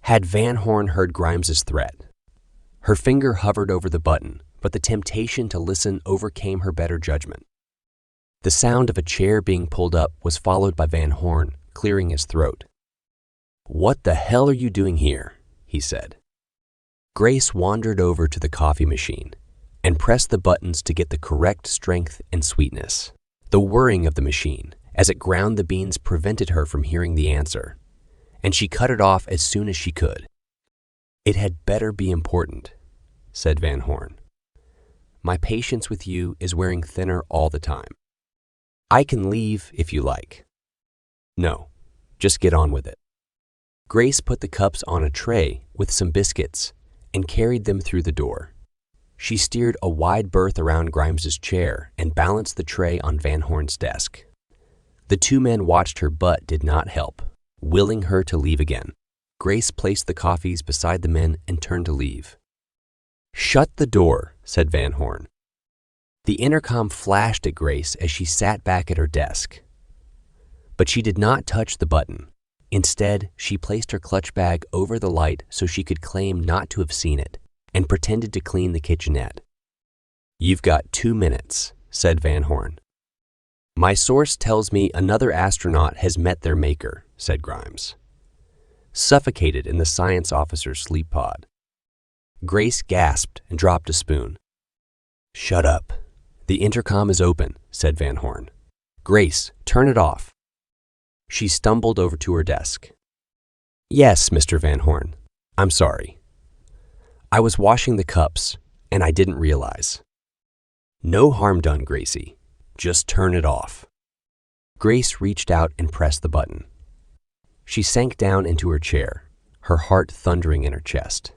Had Van Horn heard Grimes's threat? Her finger hovered over the button, but the temptation to listen overcame her better judgment. The sound of a chair being pulled up was followed by Van Horn clearing his throat. "What the hell are you doing here?" he said. Grace wandered over to the coffee machine and pressed the buttons to get the correct strength and sweetness. The whirring of the machine as it ground the beans prevented her from hearing the answer, and she cut it off as soon as she could. "It had better be important," said Van Horn. "My patience with you is wearing thinner all the time. I can leave if you like." "No, just get on with it." Grace put the cups on a tray with some biscuits and carried them through the door. She steered a wide berth around Grimes's chair and balanced the tray on Van Horn's desk. The two men watched her but did not help, willing her to leave again. Grace placed the coffees beside the men and turned to leave. "Shut the door," said Van Horn. The intercom flashed at Grace as she sat back at her desk. But she did not touch the button. Instead, she placed her clutch bag over the light so she could claim not to have seen it and pretended to clean the kitchenette. "You've got 2 minutes," said Van Horn. "My source tells me another astronaut has met their maker," said Grimes. Suffocated in the science officer's sleep pod. Grace gasped and dropped a spoon. "Shut up. The intercom is open," said Van Horn. "Grace, turn it off." She stumbled over to her desk. "Yes, Mr. Van Horn. I'm sorry. I was washing the cups, and I didn't realize." "No harm done, Gracie. Just turn it off." Grace reached out and pressed the button. She sank down into her chair, her heart thundering in her chest.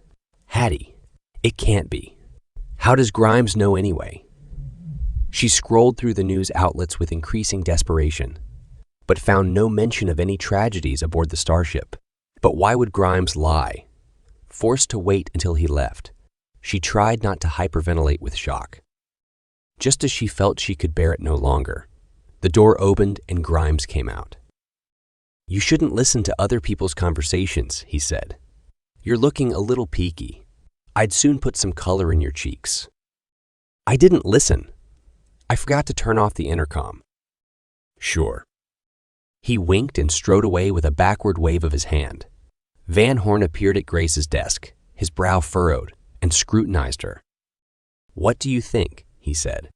Hattie, it can't be. How does Grimes know anyway? She scrolled through the news outlets with increasing desperation, but found no mention of any tragedies aboard the Starship. But why would Grimes lie? Forced to wait until he left, she tried not to hyperventilate with shock. Just as she felt she could bear it no longer, the door opened and Grimes came out. "You shouldn't listen to other people's conversations," he said. "You're looking a little peaky. I'd soon put some color in your cheeks." "I didn't listen. I forgot to turn off the intercom." "Sure." He winked and strode away with a backward wave of his hand. Van Horn appeared at Grace's desk, his brow furrowed, and scrutinized her. "What do you think?" he said.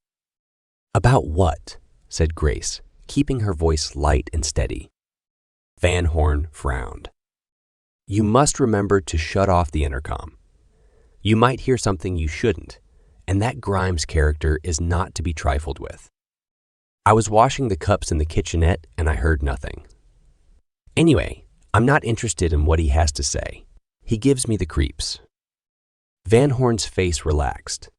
"About what?" said Grace, keeping her voice light and steady. Van Horn frowned. "You must remember to shut off the intercom. You might hear something you shouldn't, and that Grimes character is not to be trifled with. I was washing the cups in the kitchenette and I heard nothing." Anyway, I'm not interested in what he has to say. He gives me the creeps. Van Horn's face relaxed.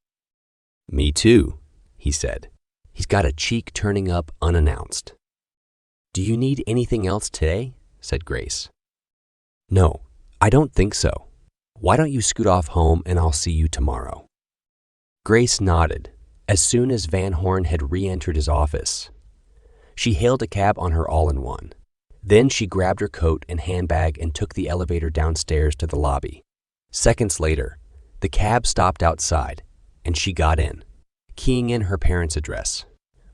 Me too, he said. He's got a cheek turning up unannounced. Do you need anything else today? Said Grace. No, I don't think so. Why don't you scoot off home and I'll see you tomorrow? Grace nodded as soon as Van Horn had re-entered his office. She hailed a cab on her all-in-one. Then she grabbed her coat and handbag and took the elevator downstairs to the lobby. Seconds later, the cab stopped outside, and she got in, keying in her parents' address.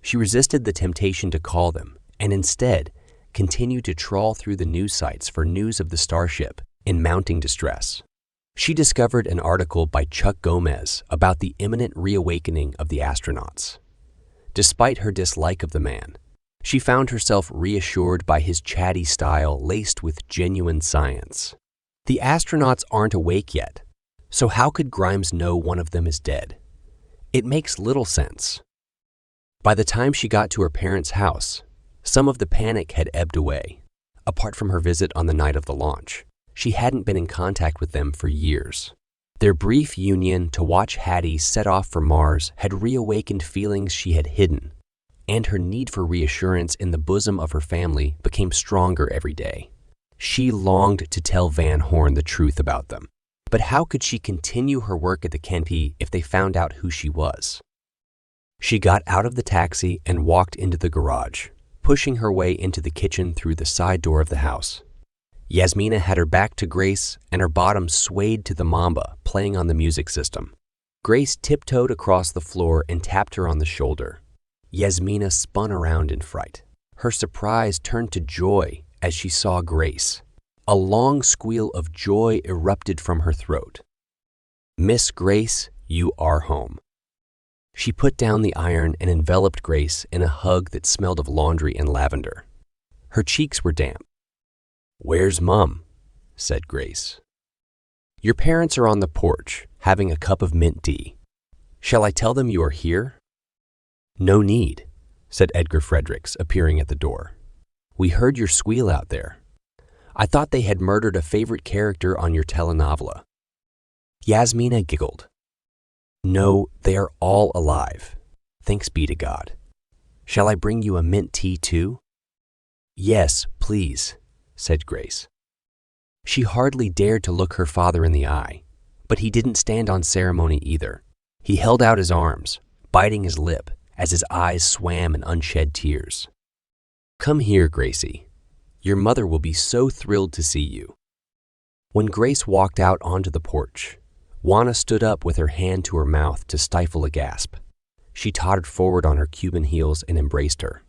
She resisted the temptation to call them, and instead continued to trawl through the news sites for news of the Starship in mounting distress. She discovered an article by Chuck Gomez about the imminent reawakening of the astronauts. Despite her dislike of the man, she found herself reassured by his chatty style laced with genuine science. The astronauts aren't awake yet, so how could Grimes know one of them is dead? It makes little sense. By the time she got to her parents' house, some of the panic had ebbed away. Apart from her visit on the night of the launch, she hadn't been in contact with them for years. Their brief union to watch Hattie set off for Mars had reawakened feelings she had hidden, and her need for reassurance in the bosom of her family became stronger every day. She longed to tell Van Horn the truth about them, but how could she continue her work at the Kenpie if they found out who she was? She got out of the taxi and walked into the garage, pushing her way into the kitchen through the side door of the house. Yasmina had her back to Grace, and her bottom swayed to the mamba playing on the music system. Grace tiptoed across the floor and tapped her on the shoulder. Yasmina spun around in fright. Her surprise turned to joy as she saw Grace. A long squeal of joy erupted from her throat. Miss Grace, you are home. She put down the iron and enveloped Grace in a hug that smelled of laundry and lavender. Her cheeks were damp. Where's Mom? Said Grace. Your parents are on the porch, having a cup of mint tea. Shall I tell them you are here? No need, said Edgar Fredericks, appearing at the door. We heard your squeal out there. I thought they had murdered a favorite character on your telenovela. Yasmina giggled. No, they are all alive. Thanks be to God. Shall I bring you a mint tea too? Yes, please, said Grace. She hardly dared to look her father in the eye, but he didn't stand on ceremony either. He held out his arms, biting his lip as his eyes swam in unshed tears. Come here, Gracie. Your mother will be so thrilled to see you. When Grace walked out onto the porch, Juana stood up with her hand to her mouth to stifle a gasp. She tottered forward on her Cuban heels and embraced her.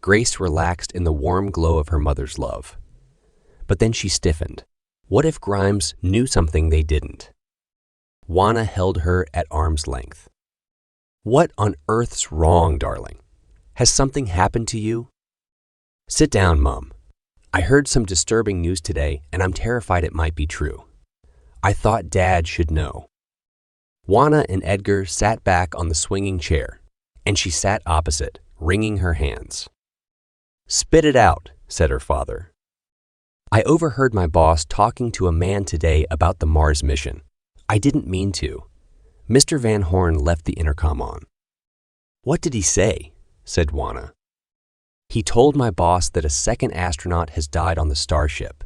Grace relaxed in the warm glow of her mother's love. But then she stiffened. What if Grimes knew something they didn't? Juana held her at arm's length. What on earth's wrong, darling? Has something happened to you? Sit down, Mom. I heard some disturbing news today, and I'm terrified it might be true. I thought Dad should know. Juana and Edgar sat back on the swinging chair, and she sat opposite, wringing her hands. Spit it out, said her father. I overheard my boss talking to a man today about the Mars mission. I didn't mean to. Mr. Van Horn left the intercom on. What did he say? Said Juana. He told my boss that a second astronaut has died on the Starship.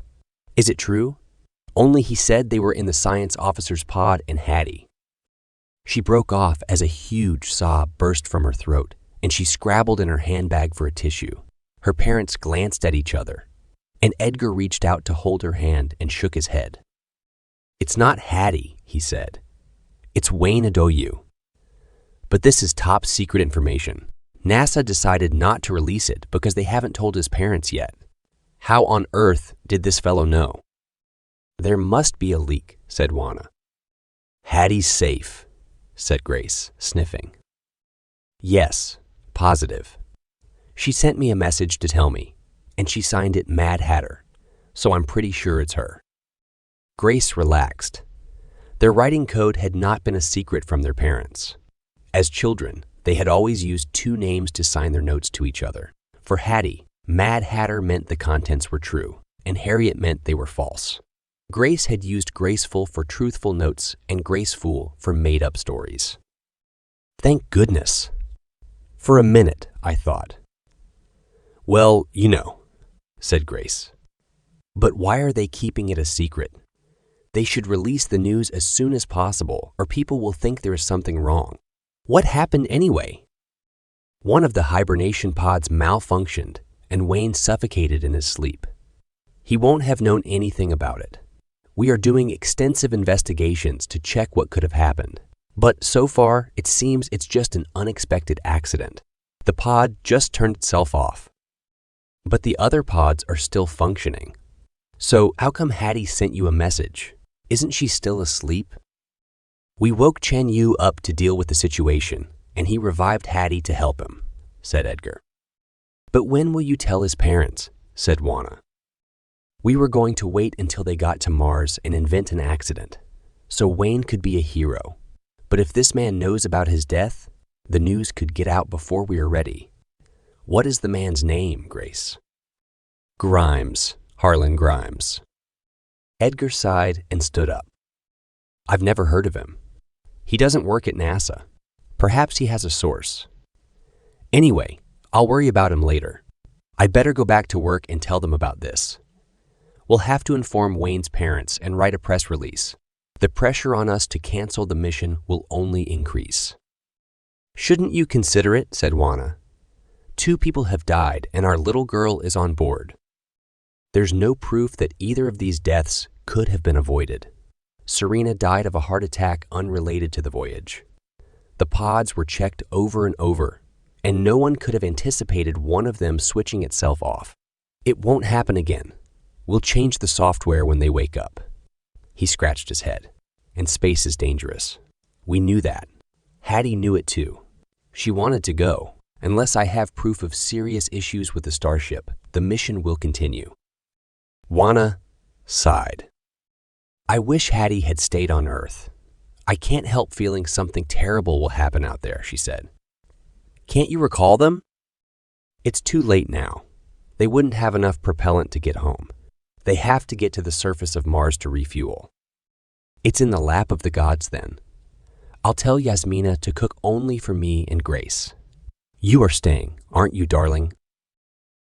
Is it true? Only he said they were in the science officer's pod in Hattie. She broke off as a huge sob burst from her throat, and she scrabbled in her handbag for a tissue. Her parents glanced at each other, and Edgar reached out to hold her hand and shook his head. It's not Hattie, he said. It's Wayne Adoyu. But this is top secret information. NASA decided not to release it because they haven't told his parents yet. How on earth did this fellow know? There must be a leak, said Juana. Hattie's safe, said Grace, sniffing. Yes, positive. She sent me a message to tell me, and she signed it Mad Hatter, so I'm pretty sure it's her. Grace relaxed. Their writing code had not been a secret from their parents. As children, they had always used two names to sign their notes to each other. For Hattie, Mad Hatter meant the contents were true, and Harriet meant they were false. Grace had used graceful for truthful notes and graceful for made-up stories. Thank goodness. For a minute, I thought. Well, you know, said Grace. But why are they keeping it a secret? They should release the news as soon as possible, or people will think there is something wrong. What happened anyway? One of the hibernation pods malfunctioned, and Wayne suffocated in his sleep. He won't have known anything about it. We are doing extensive investigations to check what could have happened. But so far, it seems it's just an unexpected accident. The pod just turned itself off. But the other pods are still functioning. So how come Hattie sent you a message? Isn't she still asleep? We woke Chen Yu up to deal with the situation, and he revived Hattie to help him, said Edgar. But when will you tell his parents? Said Juana. We were going to wait until they got to Mars and invent an accident, so Wayne could be a hero. But if this man knows about his death, the news could get out before we are ready. What is the man's name, Grace? Grimes, Harlan Grimes. Edgar sighed and stood up. I've never heard of him. He doesn't work at NASA. Perhaps he has a source. Anyway, I'll worry about him later. I'd better go back to work and tell them about this. We'll have to inform Wayne's parents and write a press release. The pressure on us to cancel the mission will only increase. Shouldn't you consider it, said Juana. 2 people have died and our little girl is on board. There's no proof that either of these deaths could have been avoided. Serena died of a heart attack unrelated to the voyage. The pods were checked over and over, and no one could have anticipated one of them switching itself off. It won't happen again. We'll change the software when they wake up. He scratched his head. And space is dangerous. We knew that. Hattie knew it too. She wanted to go. Unless I have proof of serious issues with the Starship, the mission will continue. Juana sighed. I wish Hattie had stayed on Earth. I can't help feeling something terrible will happen out there, she said. Can't you recall them? It's too late now. They wouldn't have enough propellant to get home. They have to get to the surface of Mars to refuel. It's in the lap of the gods then. I'll tell Yasmina to cook only for me and Grace. You are staying, aren't you, darling?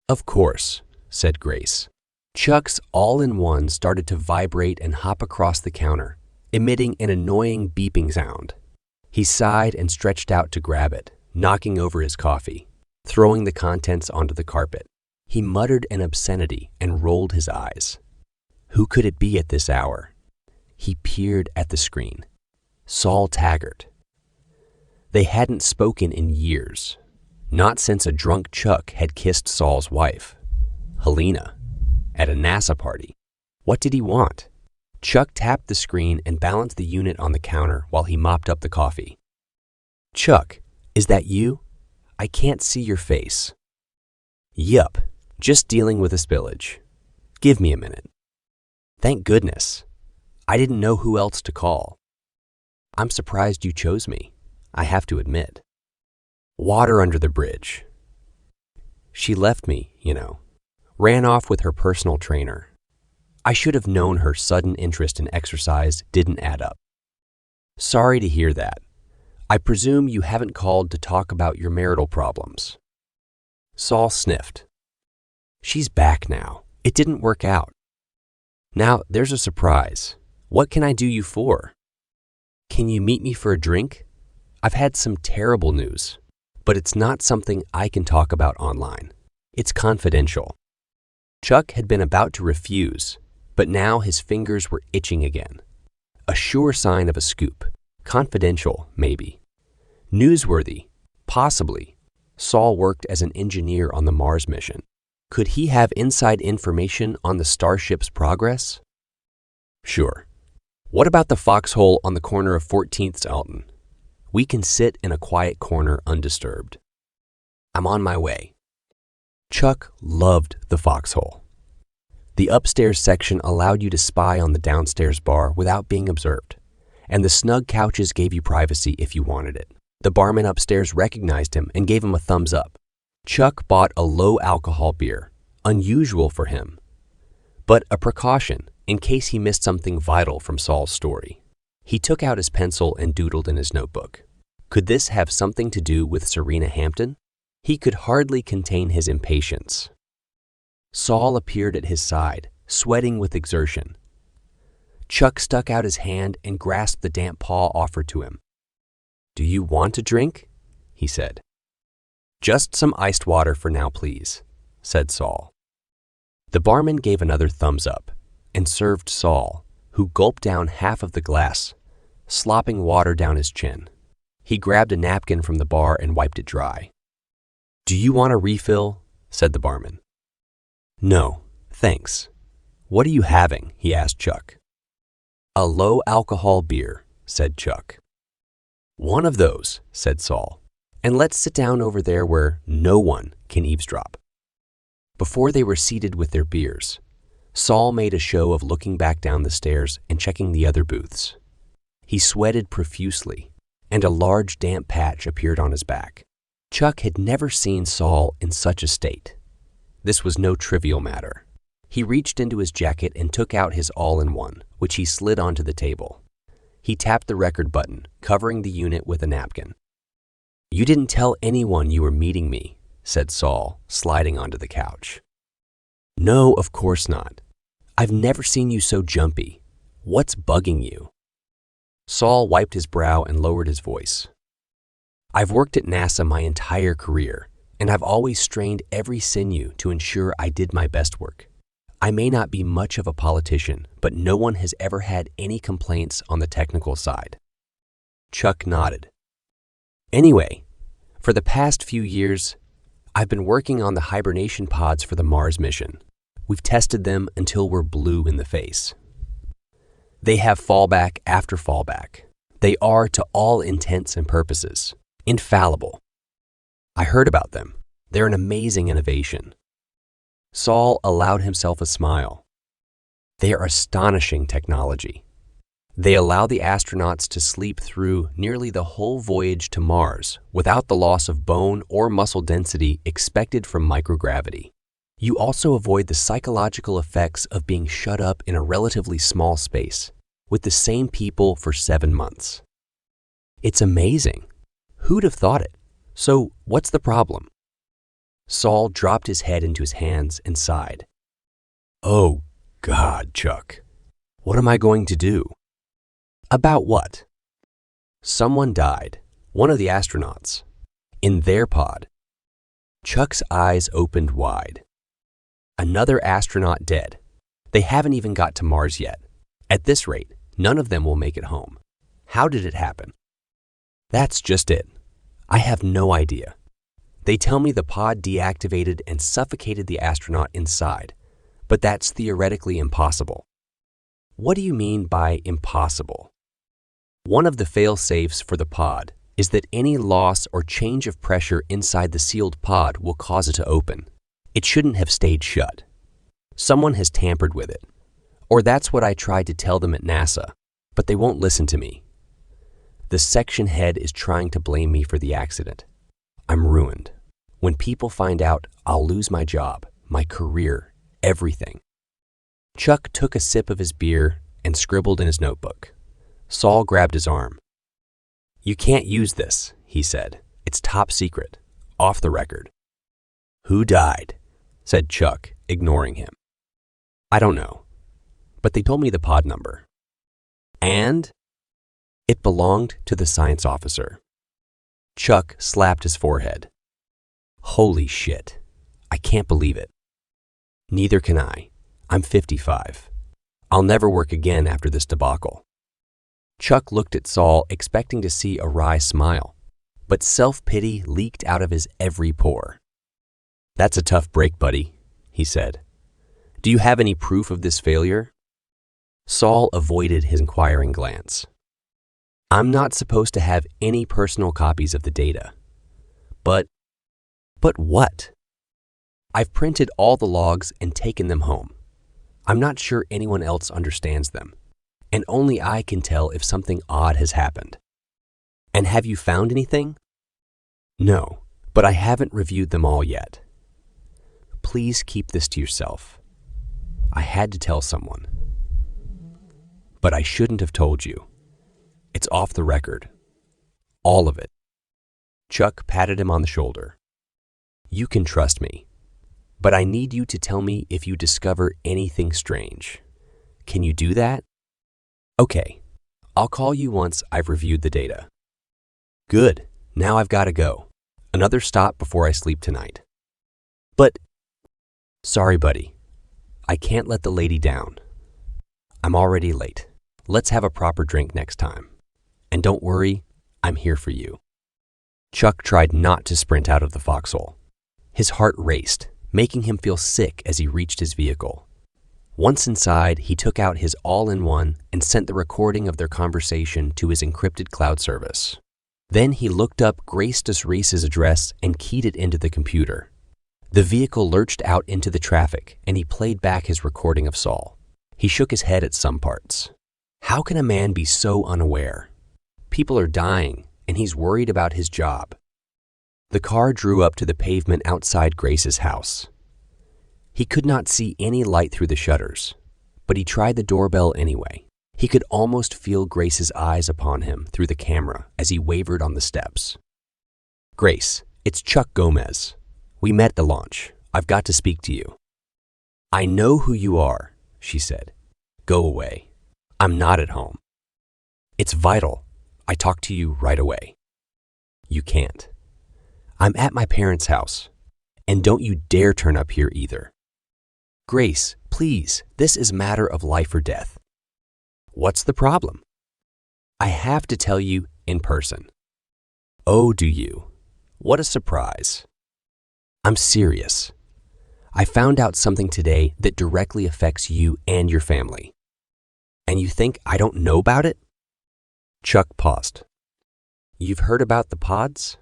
Of course, said Grace. Chuck's all-in-one started to vibrate and hop across the counter, emitting an annoying beeping sound. He sighed and stretched out to grab it, knocking over his coffee, throwing the contents onto the carpet. He muttered an obscenity and rolled his eyes. Who could it be at this hour? He peered at the screen. Saul Taggart. They hadn't spoken in years, not since a drunk Chuck had kissed Saul's wife, Helena, at a NASA party. What did he want? Chuck tapped the screen and balanced the unit on the counter while he mopped up the coffee. Chuck, is that you? I can't see your face. Yup, just dealing with a spillage. Give me a minute. Thank goodness. I didn't know who else to call. I'm surprised you chose me, I have to admit. Water under the bridge. She left me, you know. Ran off with her personal trainer. I should have known her sudden interest in exercise didn't add up. Sorry to hear that. I presume you haven't called to talk about your marital problems. Saul sniffed. She's back now. It didn't work out. Now, there's a surprise. What can I do you for? Can you meet me for a drink? I've had some terrible news, but it's not something I can talk about online. It's confidential. Chuck had been about to refuse, but now his fingers were itching again. A sure sign of a scoop. Confidential, maybe. Newsworthy, possibly. Saul worked as an engineer on the Mars mission. Could he have inside information on the Starship's progress? Sure. What about the foxhole on the corner of 14th Alton? We can sit in a quiet corner undisturbed. I'm on my way. Chuck loved the foxhole. The upstairs section allowed you to spy on the downstairs bar without being observed, and the snug couches gave you privacy if you wanted it. The barman upstairs recognized him and gave him a thumbs up. Chuck bought a low-alcohol beer, unusual for him. but a precaution in case he missed something vital from Saul's story. He took out his pencil and doodled in his notebook. Could this have something to do with Serena Hampton? He could hardly contain his impatience. Saul appeared at his side, sweating with exertion. Chuck stuck out his hand and grasped the damp paw offered to him. "Do you want a drink?" he said. "Just some iced water for now, please," said Saul. The barman gave another thumbs up and served Saul, who gulped down half of the glass, slopping water down his chin. He grabbed a napkin from the bar and wiped it dry. "Do you want a refill?" said the barman. "No, thanks. What are you having?" he asked Chuck. "A low-alcohol beer," said Chuck. "One of those," said Saul, "and let's sit down over there where no one can eavesdrop." Before they were seated with their beers, Saul made a show of looking back down the stairs and checking the other booths. He sweated profusely, and a large damp patch appeared on his back. Chuck had never seen Saul in such a state. This was no trivial matter. He reached into his jacket and took out his all-in-one, which he slid onto the table. He tapped the record button, covering the unit with a napkin. "You didn't tell anyone you were meeting me," said Saul, sliding onto the couch. "No, of course not. I've never seen you so jumpy. What's bugging you?" Saul wiped his brow and lowered his voice. "I've worked at NASA my entire career, and I've always strained every sinew to ensure I did my best work. I may not be much of a politician, but no one has ever had any complaints on the technical side." Chuck nodded. "Anyway, for the past few years, I've been working on the hibernation pods for the Mars mission. We've tested them until we're blue in the face. They have fallback after fallback. They are, to all intents and purposes, infallible. I heard about them. They're an amazing innovation." Saul allowed himself a smile. "They are astonishing technology. They allow the astronauts to sleep through nearly the whole voyage to Mars without the loss of bone or muscle density expected from microgravity. You also avoid the psychological effects of being shut up in a relatively small space with the same people for 7 months. It's amazing. Who'd have thought it? So what's the problem?" Saul dropped his head into his hands and sighed. "Oh, God, Chuck. What am I going to do?" "About what?" "Someone died, one of the astronauts, in their pod." Chuck's eyes opened wide. "Another astronaut dead. They haven't even got to Mars yet. At this rate, none of them will make it home. How did it happen?" "That's just it. I have no idea. They tell me the pod deactivated and suffocated the astronaut inside, but that's theoretically impossible." "What do you mean by impossible?" "One of the fail-safes for the pod is that any loss or change of pressure inside the sealed pod will cause it to open. It shouldn't have stayed shut. Someone has tampered with it. Or that's what I tried to tell them at NASA, but they won't listen to me. The section head is trying to blame me for the accident. I'm ruined. When people find out, I'll lose my job, my career, everything." Chuck took a sip of his beer and scribbled in his notebook. Saul grabbed his arm. "You can't use this," he said. "It's top secret, off the record." "Who died?" said Chuck, ignoring him. "I don't know, but they told me the pod number." "And?" "It belonged to the science officer." Chuck slapped his forehead. "Holy shit. I can't believe it." "Neither can I. I'm 55. I'll never work again after this debacle." Chuck looked at Saul, expecting to see a wry smile, but self-pity leaked out of his every pore. "That's a tough break, buddy," he said. "Do you have any proof of this failure?" Saul avoided his inquiring glance. "I'm not supposed to have any personal copies of the data." But what?" "I've printed all the logs and taken them home. I'm not sure anyone else understands them, and only I can tell if something odd has happened." "And have you found anything?" "No, but I haven't reviewed them all yet. Please keep this to yourself." I had to tell someone. But I shouldn't have told you. It's off the record. All of it. Chuck patted him on the shoulder. You can trust me, but I need you to tell me if you discover anything strange. Can you do that? Okay, I'll call you once I've reviewed the data. Good, now I've got to go. Another stop before I sleep tonight. But, sorry buddy, I can't let the lady down. I'm already late. Let's have a proper drink next time. And don't worry, I'm here for you. Chuck tried not to sprint out of the foxhole. His heart raced, making him feel sick as he reached his vehicle. Once inside, he took out his all-in-one and sent the recording of their conversation to his encrypted cloud service. Then he looked up Grace Reese's address and keyed it into the computer. The vehicle lurched out into the traffic, and he played back his recording of Saul. He shook his head at some parts. How can a man be so unaware? People are dying, and he's worried about his job. The car drew up to the pavement outside Grace's house. He could not see any light through the shutters, but he tried the doorbell anyway. He could almost feel Grace's eyes upon him through the camera as he wavered on the steps. Grace, it's Chuck Gomez. We met at the launch. I've got to speak to you. I know who you are, she said. Go away. I'm not at home. It's vital. I talk to you right away. You can't. I'm at my parents' house, and don't you dare turn up here either. Grace, please, this is a matter of life or death. What's the problem? I have to tell you in person. Oh, do you? What a surprise. I'm serious. I found out something today that directly affects you and your family. And you think I don't know about it? Chuck paused. You've heard about the pods?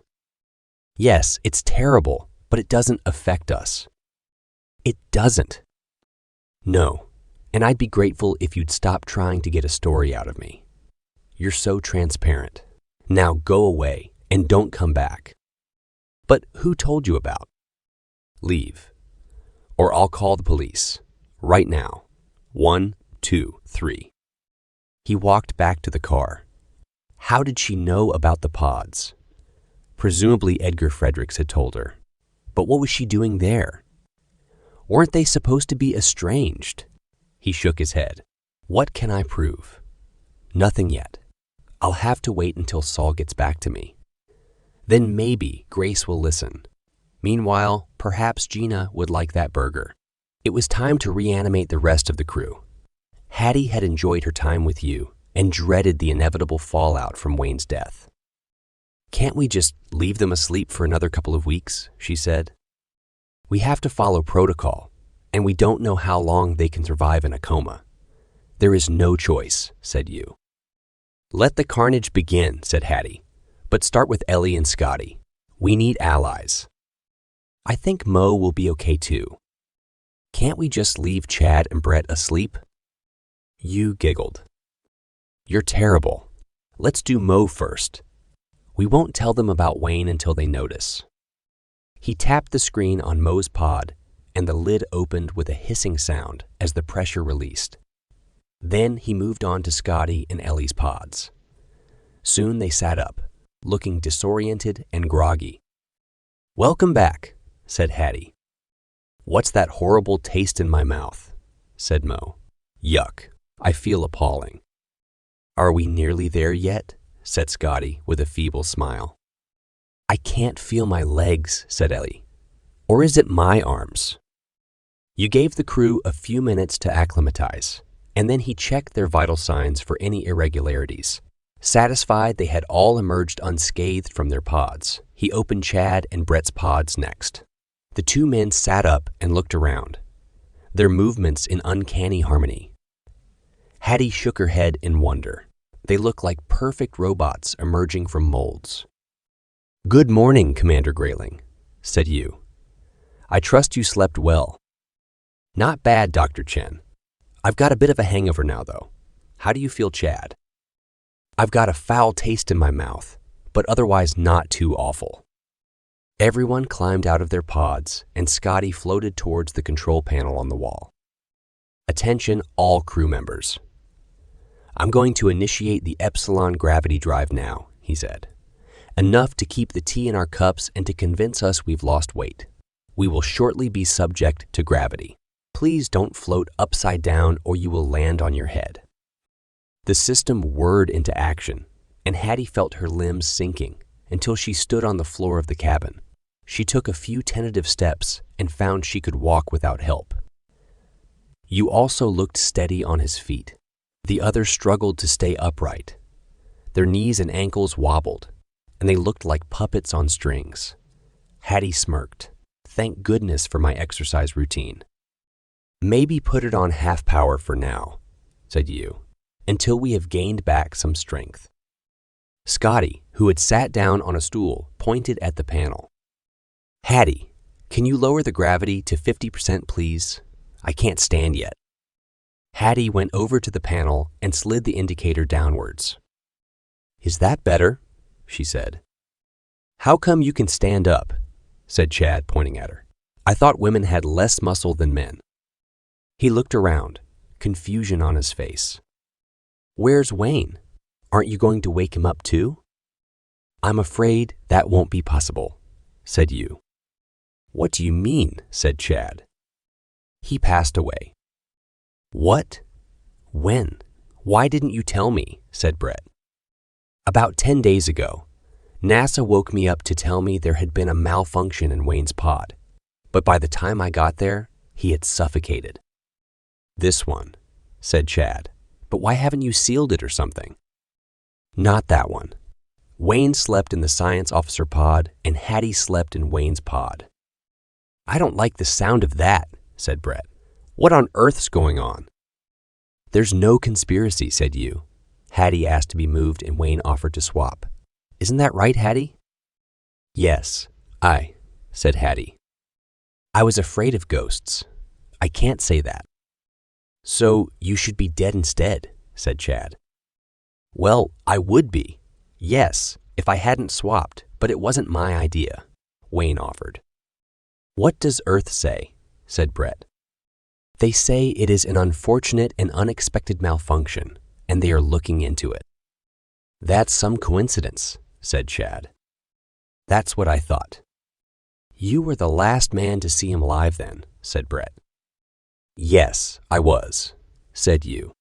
Yes, it's terrible, but it doesn't affect us. It doesn't. No, and I'd be grateful if you'd stop trying to get a story out of me. You're so transparent. Now go away and don't come back. But who told you about? Leave, or I'll call the police. Right now. 1, 2, 3. He walked back to the car. How did she know about the pods? Presumably Edgar Fredericks had told her. But what was she doing there? Weren't they supposed to be estranged? He shook his head. What can I prove? Nothing yet. I'll have to wait until Saul gets back to me. Then maybe Grace will listen. Meanwhile, perhaps Gina would like that burger. It was time to reanimate the rest of the crew. Hattie had enjoyed her time with you and dreaded the inevitable fallout from Wayne's death. Can't we just leave them asleep for another couple of weeks, she said. We have to follow protocol, and we don't know how long they can survive in a coma. There is no choice, said you. Let the carnage begin, said Hattie, but start with Ellie and Scotty. We need allies. I think Mo will be okay too. Can't we just leave Chad and Brett asleep? You giggled. You're terrible. Let's do Mo first. We won't tell them about Wayne until they notice. He tapped the screen on Mo's pod, and the lid opened with a hissing sound as the pressure released. Then he moved on to Scotty and Ellie's pods. Soon they sat up, looking disoriented and groggy. Welcome back, said Hattie. What's that horrible taste in my mouth? Said Mo. Yuck, I feel appalling. Are we nearly there yet? Said Scotty with a feeble smile. I can't feel my legs, said Ellie. Or is it my arms? You gave the crew a few minutes to acclimatize, and then he checked their vital signs for any irregularities. Satisfied they had all emerged unscathed from their pods, he opened Chad and Brett's pods next. The two men sat up and looked around, their movements in uncanny harmony. Hattie shook her head in wonder. They looked like perfect robots emerging from molds. Good morning, Commander Grayling, said you. I trust you slept well. Not bad, Dr. Chen. I've got a bit of a hangover now, though. How do you feel, Chad? I've got a foul taste in my mouth, but otherwise not too awful. Everyone climbed out of their pods, and Scotty floated towards the control panel on the wall. Attention all crew members. I'm going to initiate the Epsilon gravity drive now, he said. Enough to keep the tea in our cups and to convince us we've lost weight. We will shortly be subject to gravity. Please don't float upside down or you will land on your head. The system whirred into action, and Hattie felt her limbs sinking until she stood on the floor of the cabin. She took a few tentative steps and found she could walk without help. You also looked steady on his feet. The others struggled to stay upright. Their knees and ankles wobbled, and they looked like puppets on strings. Hattie smirked. Thank goodness for my exercise routine. Maybe put it on half power for now, said you, until we have gained back some strength. Scotty, who had sat down on a stool, pointed at the panel. Hattie, can you lower the gravity to 50%, please? I can't stand yet. Hattie went over to the panel and slid the indicator downwards. Is that better? She said. How come you can stand up? Said Chad, pointing at her. I thought women had less muscle than men. He looked around, confusion on his face. Where's Wayne? Aren't you going to wake him up too? I'm afraid that won't be possible, said you. What do you mean? Said Chad. He passed away. What? When? Why didn't you tell me? Said Brett. About 10 days ago, NASA woke me up to tell me there had been a malfunction in Wayne's pod, but by the time I got there, he had suffocated. This one, said Chad, but why haven't you sealed it or something? Not that one. Wayne slept in the science officer pod and Hattie slept in Wayne's pod. I don't like the sound of that, said Brett. What on earth's going on? There's no conspiracy, said you. Hattie asked to be moved and Wayne offered to swap. Isn't that right, Hattie? Yes, said Hattie. I was afraid of ghosts. I can't say that. So you should be dead instead, said Chad. Well, I would be. Yes, if I hadn't swapped, but it wasn't my idea, Wayne offered. What does Earth say? Said Brett. They say it is an unfortunate and unexpected malfunction, and they are looking into it. That's some coincidence, said Chad. That's what I thought. You were the last man to see him alive then, said Brett. Yes, I was, said you.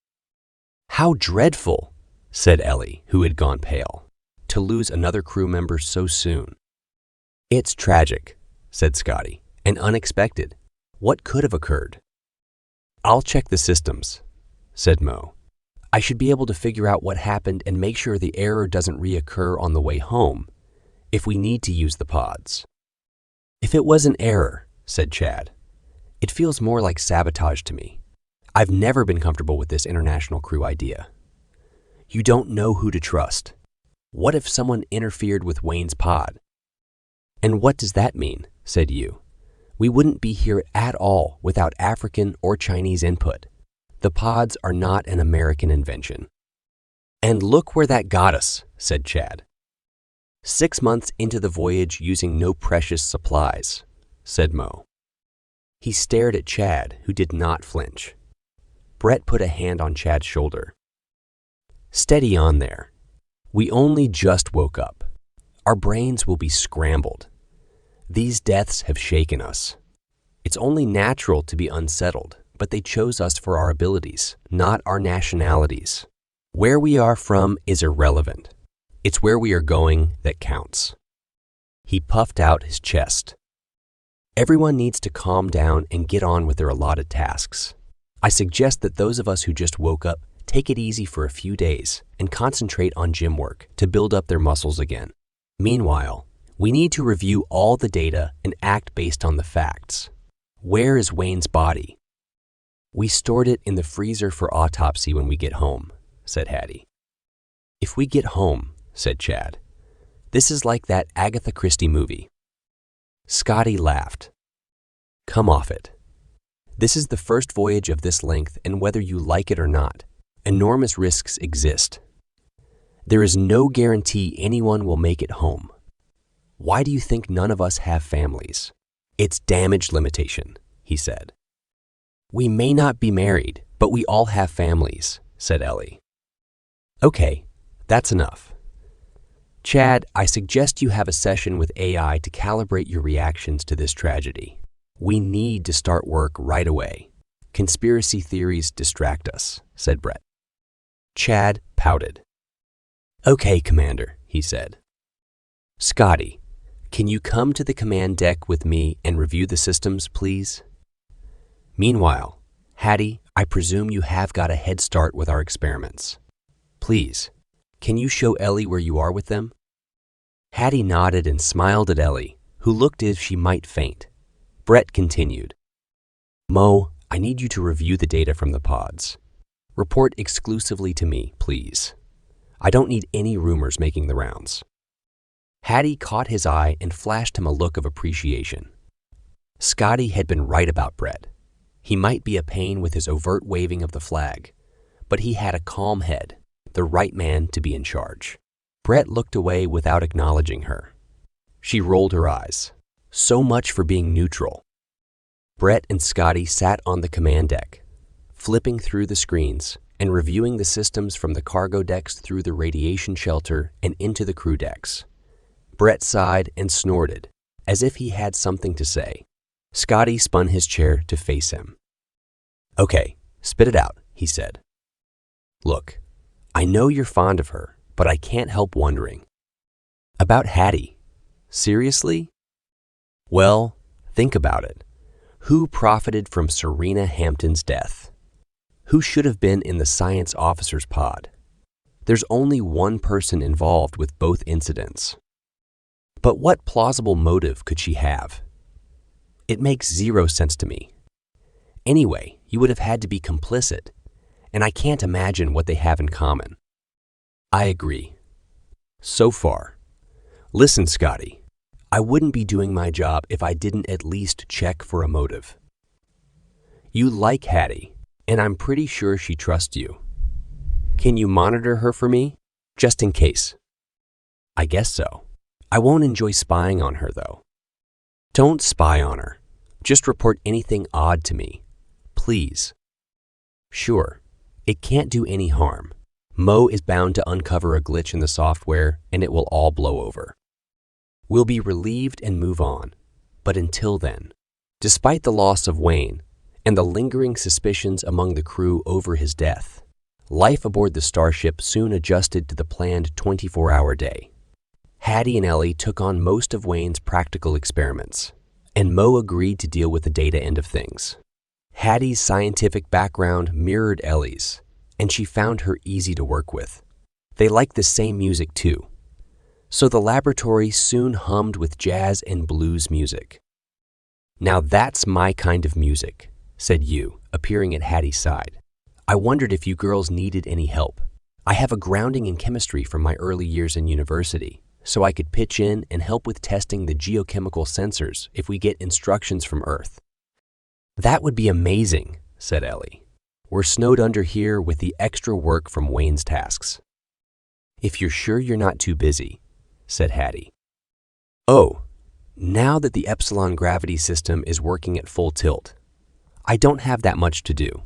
How dreadful, said Ellie, who had gone pale, to lose another crew member so soon. It's tragic, said Scotty, and unexpected. What could have occurred? I'll check the systems, said Mo. I should be able to figure out what happened and make sure the error doesn't reoccur on the way home, if we need to use the pods. If it was an error, said Chad, it feels more like sabotage to me. I've never been comfortable with this international crew idea. You don't know who to trust. What if someone interfered with Wayne's pod? And what does that mean? Said you. We wouldn't be here at all without African or Chinese input. The pods are not an American invention. And look where that got us, said Chad. 6 months into the voyage using no precious supplies, said Mo. He stared at Chad, who did not flinch. Brett put a hand on Chad's shoulder. Steady on there. We only just woke up. Our brains will be scrambled. These deaths have shaken us. It's only natural to be unsettled, but they chose us for our abilities, not our nationalities. Where we are from is irrelevant. It's where we are going that counts. He puffed out his chest. Everyone needs to calm down and get on with their allotted tasks. I suggest that those of us who just woke up take it easy for a few days and concentrate on gym work to build up their muscles again. Meanwhile, we need to review all the data and act based on the facts. Where is Wayne's body? We stored it in the freezer for autopsy when we get home, said Hattie. If we get home, said Chad. This is like that Agatha Christie movie. Scotty laughed. Come off it. This is the first voyage of this length, and whether you like it or not, enormous risks exist. There is no guarantee anyone will make it home. Why do you think none of us have families? It's damage limitation, he said. We may not be married, but we all have families, said Ellie. Okay, that's enough. Chad, I suggest you have a session with AI to calibrate your reactions to this tragedy. We need to start work right away. Conspiracy theories distract us, said Brett. Chad pouted. Okay, Commander, he said. Scotty, can you come to the command deck with me and review the systems, please? Meanwhile, Hattie, I presume you have got a head start with our experiments. Please, can you show Ellie where you are with them? Hattie nodded and smiled at Ellie, who looked as if she might faint. Brett continued. Mo, I need you to review the data from the pods. Report exclusively to me, please. I don't need any rumors making the rounds. Hattie caught his eye and flashed him a look of appreciation. Scotty had been right about Brett. He might be a pain with his overt waving of the flag, but he had a calm head, the right man to be in charge. Brett looked away without acknowledging her. She rolled her eyes. So much for being neutral. Brett and Scotty sat on the command deck, flipping through the screens and reviewing the systems from the cargo decks through the radiation shelter and into the crew decks. Brett sighed and snorted, as if he had something to say. Scotty spun his chair to face him. Okay, spit it out, he said. Look, I know you're fond of her, but I can't help wondering. About Hattie. Seriously? Well, think about it. Who profited from Serena Hampton's death? Who should have been in the science officer's pod? There's only one person involved with both incidents. But what plausible motive could she have? It makes zero sense to me. Anyway, you would have had to be complicit, and I can't imagine what they have in common. I agree. So far. Listen, Scotty, I wouldn't be doing my job if I didn't at least check for a motive. You like Hattie, and I'm pretty sure she trusts you. Can you monitor her for me, just in case? I guess so. I won't enjoy spying on her, though. Don't spy on her. Just report anything odd to me. Please. Sure, it can't do any harm. Mo is bound to uncover a glitch in the software, and it will all blow over. We'll be relieved and move on. But until then, despite the loss of Wayne and the lingering suspicions among the crew over his death, life aboard the Starship soon adjusted to the planned 24-hour day. Hattie and Ellie took on most of Wayne's practical experiments, and Mo agreed to deal with the data end of things. Hattie's scientific background mirrored Ellie's, and she found her easy to work with. They liked the same music too, so the laboratory soon hummed with jazz and blues music. Now that's my kind of music, said Yu, appearing at Hattie's side. I wondered if you girls needed any help. I have a grounding in chemistry from my early years in university, so I could pitch in and help with testing the geochemical sensors if we get instructions from Earth. That would be amazing, said Ellie. We're snowed under here with the extra work from Wayne's tasks. If you're sure you're not too busy, said Hattie. Oh, now that the Epsilon gravity system is working at full tilt, I don't have that much to do.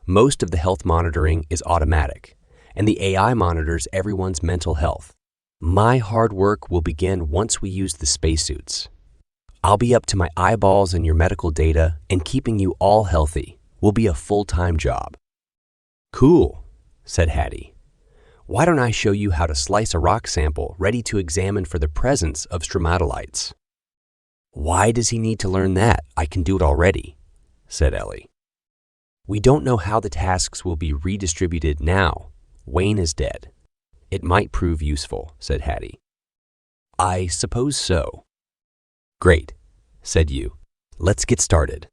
Most of the health monitoring is automatic, and the AI monitors everyone's mental health. My hard work will begin once we use the spacesuits. I'll be up to my eyeballs in your medical data, and keeping you all healthy will be a full-time job. Cool, said Hattie. Why don't I show you how to slice a rock sample ready to examine for the presence of stromatolites? Why does he need to learn that? I can do it already, said Ellie. We don't know how the tasks will be redistributed now. Wayne is dead. It might prove useful, said Hattie. I suppose so. Great, said Yu. Let's get started.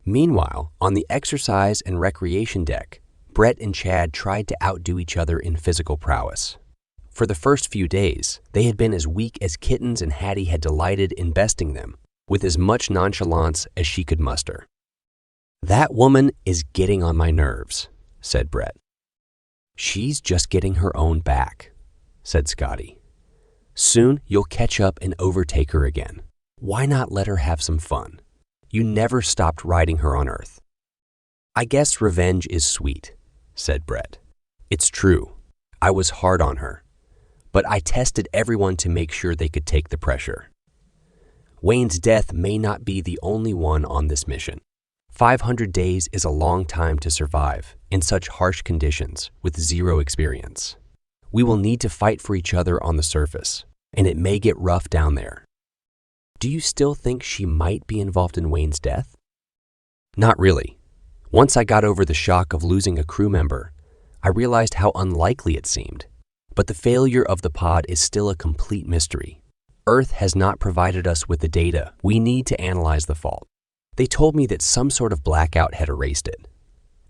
Meanwhile, on the exercise and recreation deck, Brett and Chad tried to outdo each other in physical prowess. For the first few days, they had been as weak as kittens, and Hattie had delighted in besting them with as much nonchalance as she could muster. That woman is getting on my nerves, said Brett. She's just getting her own back, said Scotty. Soon you'll catch up and overtake her again. Why not let her have some fun? You never stopped riding her on Earth. "I guess revenge is sweet," said Brett. "It's true. I was hard on her. But I tested everyone to make sure they could take the pressure. Wayne's death may not be the only one on this mission. 500 days is a long time to survive in such harsh conditions with zero experience. We will need to fight for each other on the surface, and it may get rough down there." "Do you still think she might be involved in Wayne's death?" "Not really. Once I got over the shock of losing a crew member, I realized how unlikely it seemed. But the failure of the pod is still a complete mystery. Earth has not provided us with the data we need to analyze the fault. They told me that some sort of blackout had erased it.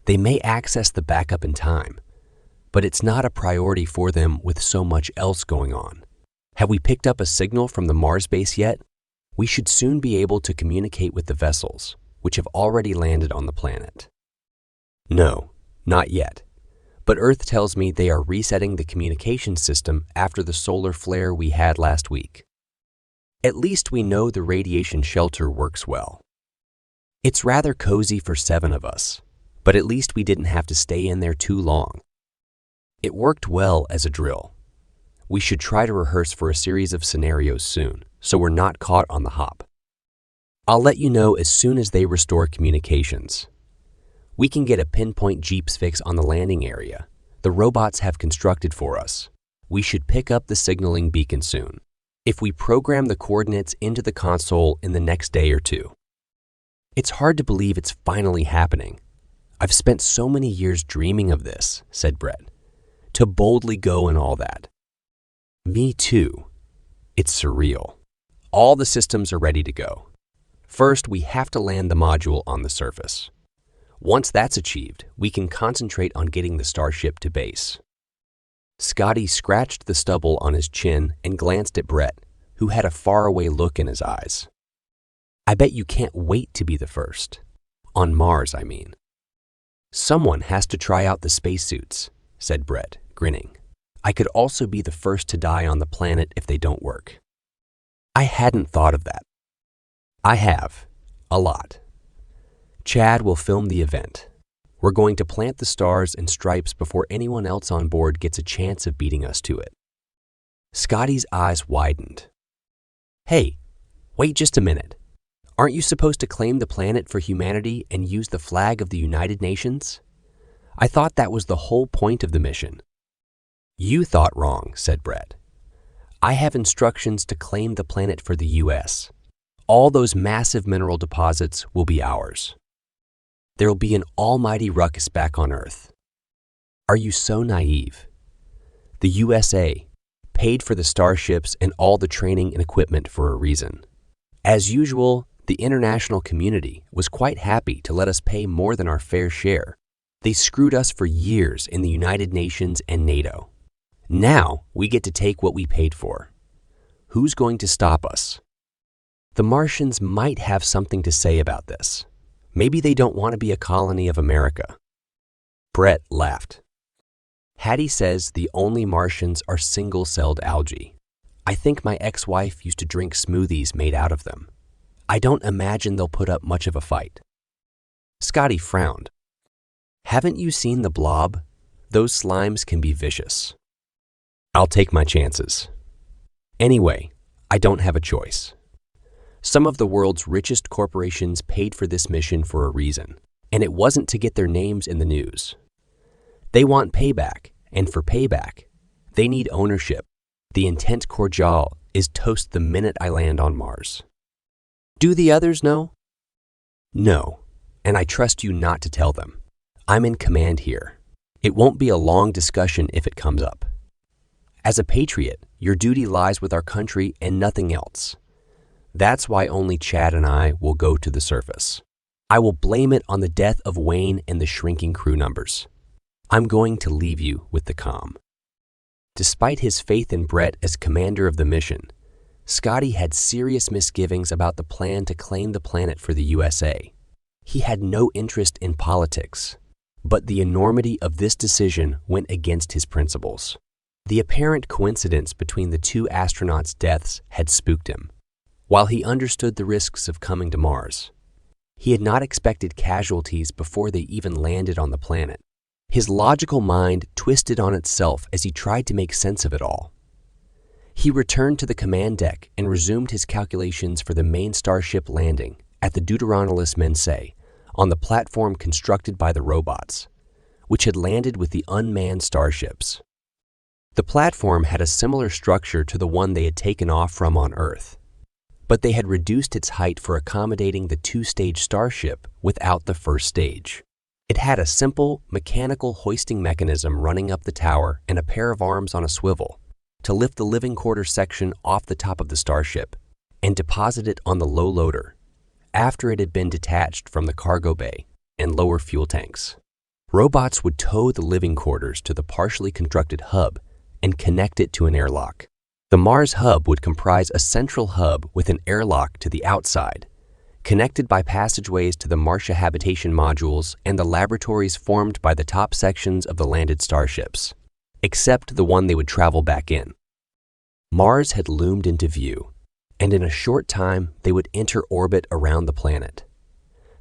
They may access the backup in time, but it's not a priority for them with so much else going on. Have we picked up a signal from the Mars base yet? We should soon be able to communicate with the vessels, which have already landed on the planet." "No, not yet. But Earth tells me they are resetting the communication system after the solar flare we had last week. At least we know the radiation shelter works well. It's rather cozy for 7 of us, but at least we didn't have to stay in there too long. It worked well as a drill. We should try to rehearse for a series of scenarios soon, so we're not caught on the hop. I'll let you know as soon as they restore communications. We can get a pinpoint Jeeps fix on the landing area the robots have constructed for us. We should pick up the signaling beacon soon, if we program the coordinates into the console in the next day or 2. It's hard to believe it's finally happening. I've spent so many years dreaming of this," said Brett. "To boldly go and all that." "Me too. It's surreal. All the systems are ready to go. First, we have to land the module on the surface. Once that's achieved, we can concentrate on getting the Starship to base." Scotty scratched the stubble on his chin and glanced at Brett, who had a faraway look in his eyes. "I bet you can't wait to be the first. On Mars, I mean." "Someone has to try out the spacesuits," said Brett, grinning. "I could also be the first to die on the planet if they don't work." "I hadn't thought of that." "I have. A lot. Chad will film the event. We're going to plant the stars and stripes before anyone else on board gets a chance of beating us to it." Scotty's eyes widened. "Hey, wait just a minute. Aren't you supposed to claim the planet for humanity and use the flag of the United Nations? I thought that was the whole point of the mission." "You thought wrong," said Brett. "I have instructions to claim the planet for the U.S. All those massive mineral deposits will be ours. There will be an almighty ruckus back on Earth." "Are you so naive? The USA paid for the starships and all the training and equipment for a reason. As usual, the international community was quite happy to let us pay more than our fair share. They screwed us for years in the United Nations and NATO. Now we get to take what we paid for. Who's going to stop us? The Martians might have something to say about this. Maybe they don't want to be a colony of America." Brett laughed. "Hattie says the only Martians are single-celled algae. I think my ex-wife used to drink smoothies made out of them. I don't imagine they'll put up much of a fight." Scotty frowned. "Haven't you seen the blob? Those slimes can be vicious." "I'll take my chances. Anyway, I don't have a choice. Some of the world's richest corporations paid for this mission for a reason, and it wasn't to get their names in the news. They want payback, and for payback, they need ownership. The intent cordial is toast the minute I land on Mars." "Do the others know?" "No, and I trust you not to tell them. I'm in command here. It won't be a long discussion if it comes up. As a patriot, your duty lies with our country and nothing else. That's why only Chad and I will go to the surface. I will blame it on the death of Wayne and the shrinking crew numbers. I'm going to leave you with the calm." Despite his faith in Brett as commander of the mission, Scotty had serious misgivings about the plan to claim the planet for the USA. He had no interest in politics, but the enormity of this decision went against his principles. The apparent coincidence between the 2 astronauts' deaths had spooked him. While he understood the risks of coming to Mars, He had not expected casualties before they even landed on the planet. His logical mind twisted on itself as he tried to make sense of it all. He returned to the command deck and resumed his calculations for the main Starship landing at the Deuteronolis Mensae on the platform constructed by the robots, which had landed with the unmanned starships. The platform had a similar structure to the one they had taken off from on Earth, but they had reduced its height for accommodating the two-stage Starship without the first stage. It had a simple, mechanical hoisting mechanism running up the tower and a pair of arms on a swivel to lift the living quarters section off the top of the Starship and deposit it on the low loader after it had been detached from the cargo bay and lower fuel tanks. Robots would tow the living quarters to the partially constructed hub and connect it to an airlock. The Mars hub would comprise a central hub with an airlock to the outside, connected by passageways to the Martia habitation modules and the laboratories formed by the top sections of the landed starships, except the one they would travel back in. Mars had loomed into view, and in a short time they would enter orbit around the planet.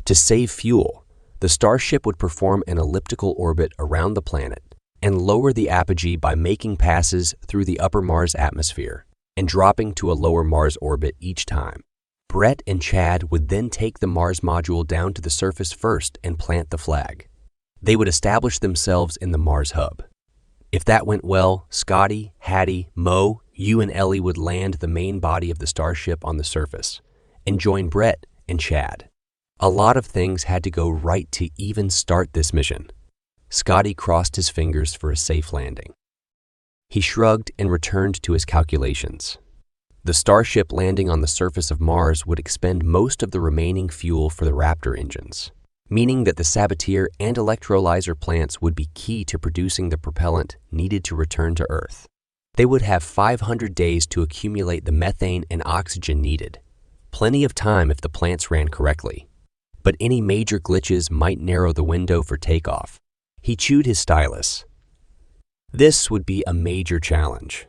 To save fuel, the Starship would perform an elliptical orbit around the planet and lower the apogee by making passes through the upper Mars atmosphere and dropping to a lower Mars orbit each time. Brett and Chad would then take the Mars module down to the surface first and plant the flag. They would establish themselves in the Mars hub. If that went well, Scotty, Hattie, Mo, you and Ellie would land the main body of the Starship on the surface and join Brett and Chad. A lot of things had to go right to even start this mission. Scotty crossed his fingers for a safe landing. He shrugged and returned to his calculations. The Starship landing on the surface of Mars would expend most of the remaining fuel for the Raptor engines, meaning that the Saboteur and electrolyzer plants would be key to producing the propellant needed to return to Earth. They would have 500 days to accumulate the methane and oxygen needed, plenty of time if the plants ran correctly. But any major glitches might narrow the window for takeoff. He chewed his stylus. This would be a major challenge.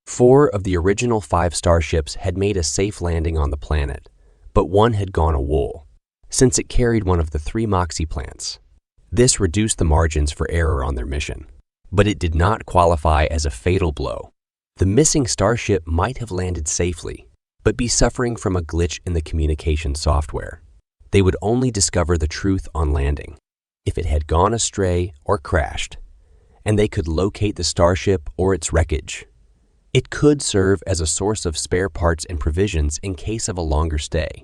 4 of the original 5 starships had made a safe landing on the planet, but one had gone AWOL, since it carried one of the 3 Moxie plants. This reduced the margins for error on their mission, but it did not qualify as a fatal blow. The missing starship might have landed safely, but be suffering from a glitch in the communication software. They would only discover the truth on landing, if it had gone astray or crashed, and they could locate the starship or its wreckage. It could serve as a source of spare parts and provisions in case of a longer stay,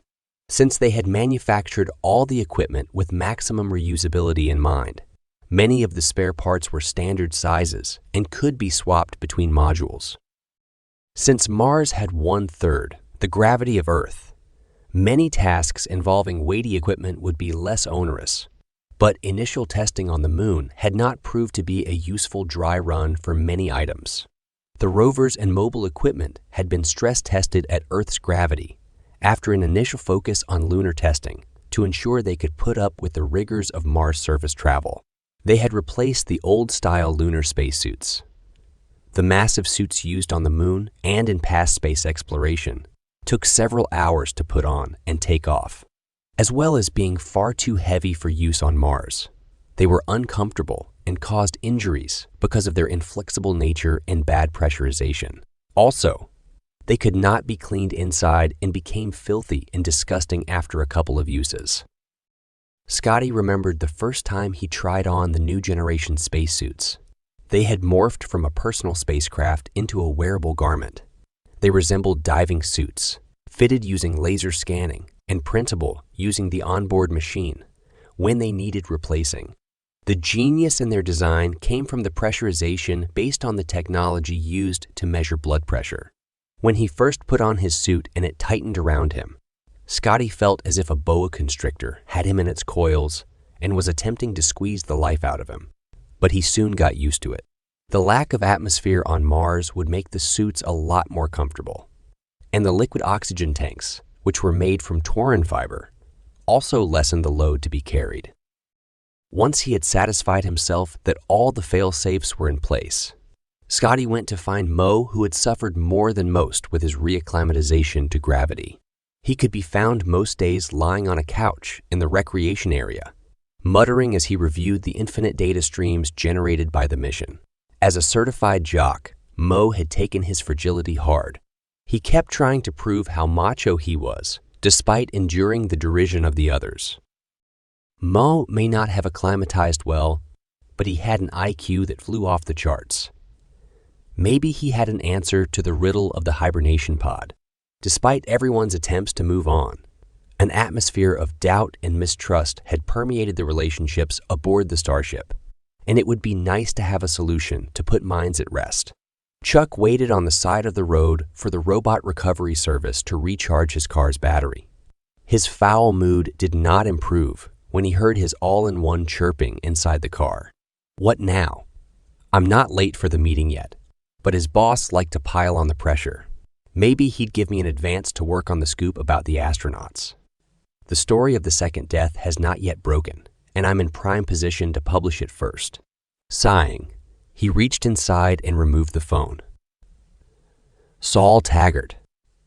since they had manufactured all the equipment with maximum reusability in mind. Many of the spare parts were standard sizes and could be swapped between modules. Since Mars had 1/3 the gravity of Earth, many tasks involving weighty equipment would be less onerous, but initial testing on the Moon had not proved to be a useful dry run for many items. The rovers and mobile equipment had been stress tested at Earth's gravity after an initial focus on lunar testing to ensure they could put up with the rigors of Mars surface travel. They had replaced the old-style lunar spacesuits. The massive suits used on the Moon and in past space exploration took several hours to put on and take off, as well as being far too heavy for use on Mars. They were uncomfortable and caused injuries because of their inflexible nature and bad pressurization. Also, they could not be cleaned inside and became filthy and disgusting after a couple of uses. Scotty remembered the first time he tried on the new generation spacesuits. They had morphed from a personal spacecraft into a wearable garment. They resembled diving suits, fitted using laser scanning and printable using the onboard machine when they needed replacing. The genius in their design came from the pressurization based on the technology used to measure blood pressure. When he first put on his suit and it tightened around him, Scotty felt as if a boa constrictor had him in its coils and was attempting to squeeze the life out of him. But he soon got used to it. The lack of atmosphere on Mars would make the suits a lot more comfortable. And the liquid oxygen tanks, which were made from Taurin fiber, also lessened the load to be carried. Once he had satisfied himself that all the fail-safes were in place, Scotty went to find Mo, who had suffered more than most with his reacclimatization to gravity. He could be found most days lying on a couch in the recreation area, muttering as he reviewed the infinite data streams generated by the mission. As a certified jock, Mo had taken his fragility hard. He kept trying to prove how macho he was, despite enduring the derision of the others. Mo may not have acclimatized well, but he had an IQ that flew off the charts. Maybe he had an answer to the riddle of the hibernation pod. Despite everyone's attempts to move on, an atmosphere of doubt and mistrust had permeated the relationships aboard the Starship, and it would be nice to have a solution to put minds at rest. Chuck waited on the side of the road for the robot recovery service to recharge his car's battery. His foul mood did not improve when he heard his all-in-one chirping inside the car. What now? I'm not late for the meeting yet, but his boss liked to pile on the pressure. Maybe he'd give me an advance to work on the scoop about the astronauts. The story of the second death has not yet broken, and I'm in prime position to publish it first. Sighing, he reached inside and removed the phone. Saul Taggart.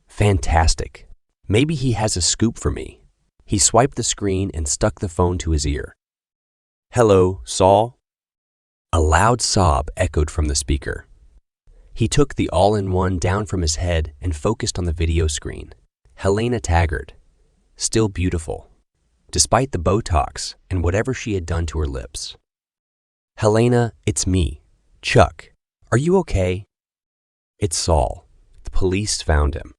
Fantastic. Maybe he has a scoop for me. He swiped the screen and stuck the phone to his ear. Hello, Saul? A loud sob echoed from the speaker. He took the all-in-one down from his head and focused on the video screen. Helena Taggart. Still beautiful, despite the Botox and whatever she had done to her lips. Helena, it's me. Chuck, are you okay? It's Saul. The police found him.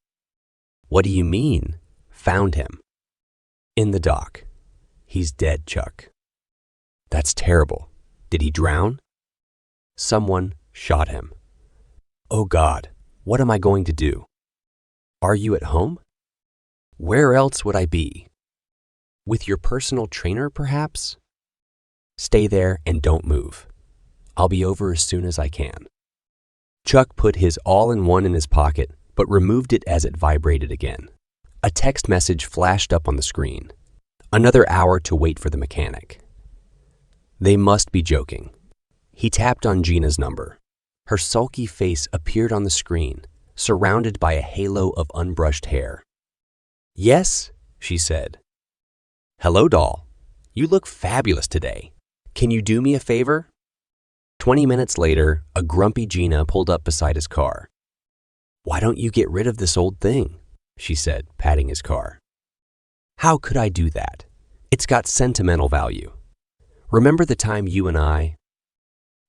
What do you mean, found him? In the dock. He's dead, Chuck. That's terrible. Did he drown? Someone shot him. Oh God, what am I going to do? Are you at home? Where else would I be? With your personal trainer, perhaps? Stay there and don't move. I'll be over as soon as I can. Chuck put his all-in-one in his pocket, but removed it as it vibrated again. A text message flashed up on the screen. Another hour to wait for the mechanic. They must be joking. He tapped on Gina's number. Her sulky face appeared on the screen, surrounded by a halo of unbrushed hair. Yes, she said. Hello, doll. You look fabulous today. Can you do me a favor? 20 minutes later, a grumpy Gina pulled up beside his car. Why don't you get rid of this old thing? She said, patting his car. How could I do that? It's got sentimental value. Remember the time you and I...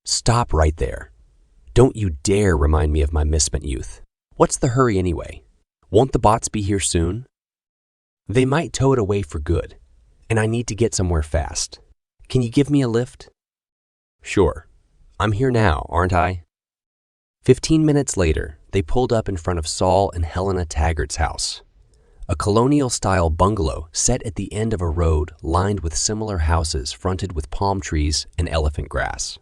Stop right there. Don't you dare remind me of my misspent youth. What's the hurry anyway? Won't the bots be here soon? They might tow it away for good, and I need to get somewhere fast. Can you give me a lift? Sure. I'm here now, aren't I? 15 minutes later, they pulled up in front of Saul and Helena Taggart's house, a colonial-style bungalow set at the end of a road lined with similar houses fronted with palm trees and elephant grass.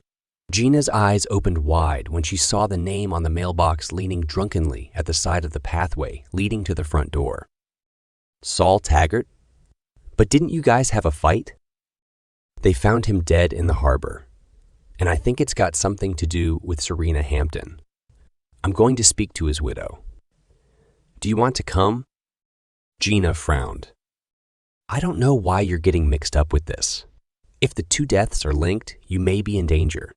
Gina's eyes opened wide when she saw the name on the mailbox leaning drunkenly at the side of the pathway leading to the front door. Saul Taggart? But didn't you guys have a fight? They found him dead in the harbor, and I think it's got something to do with Serena Hampton. I'm going to speak to his widow. Do you want to come? Gina frowned. I don't know why you're getting mixed up with this. If the two deaths are linked, you may be in danger.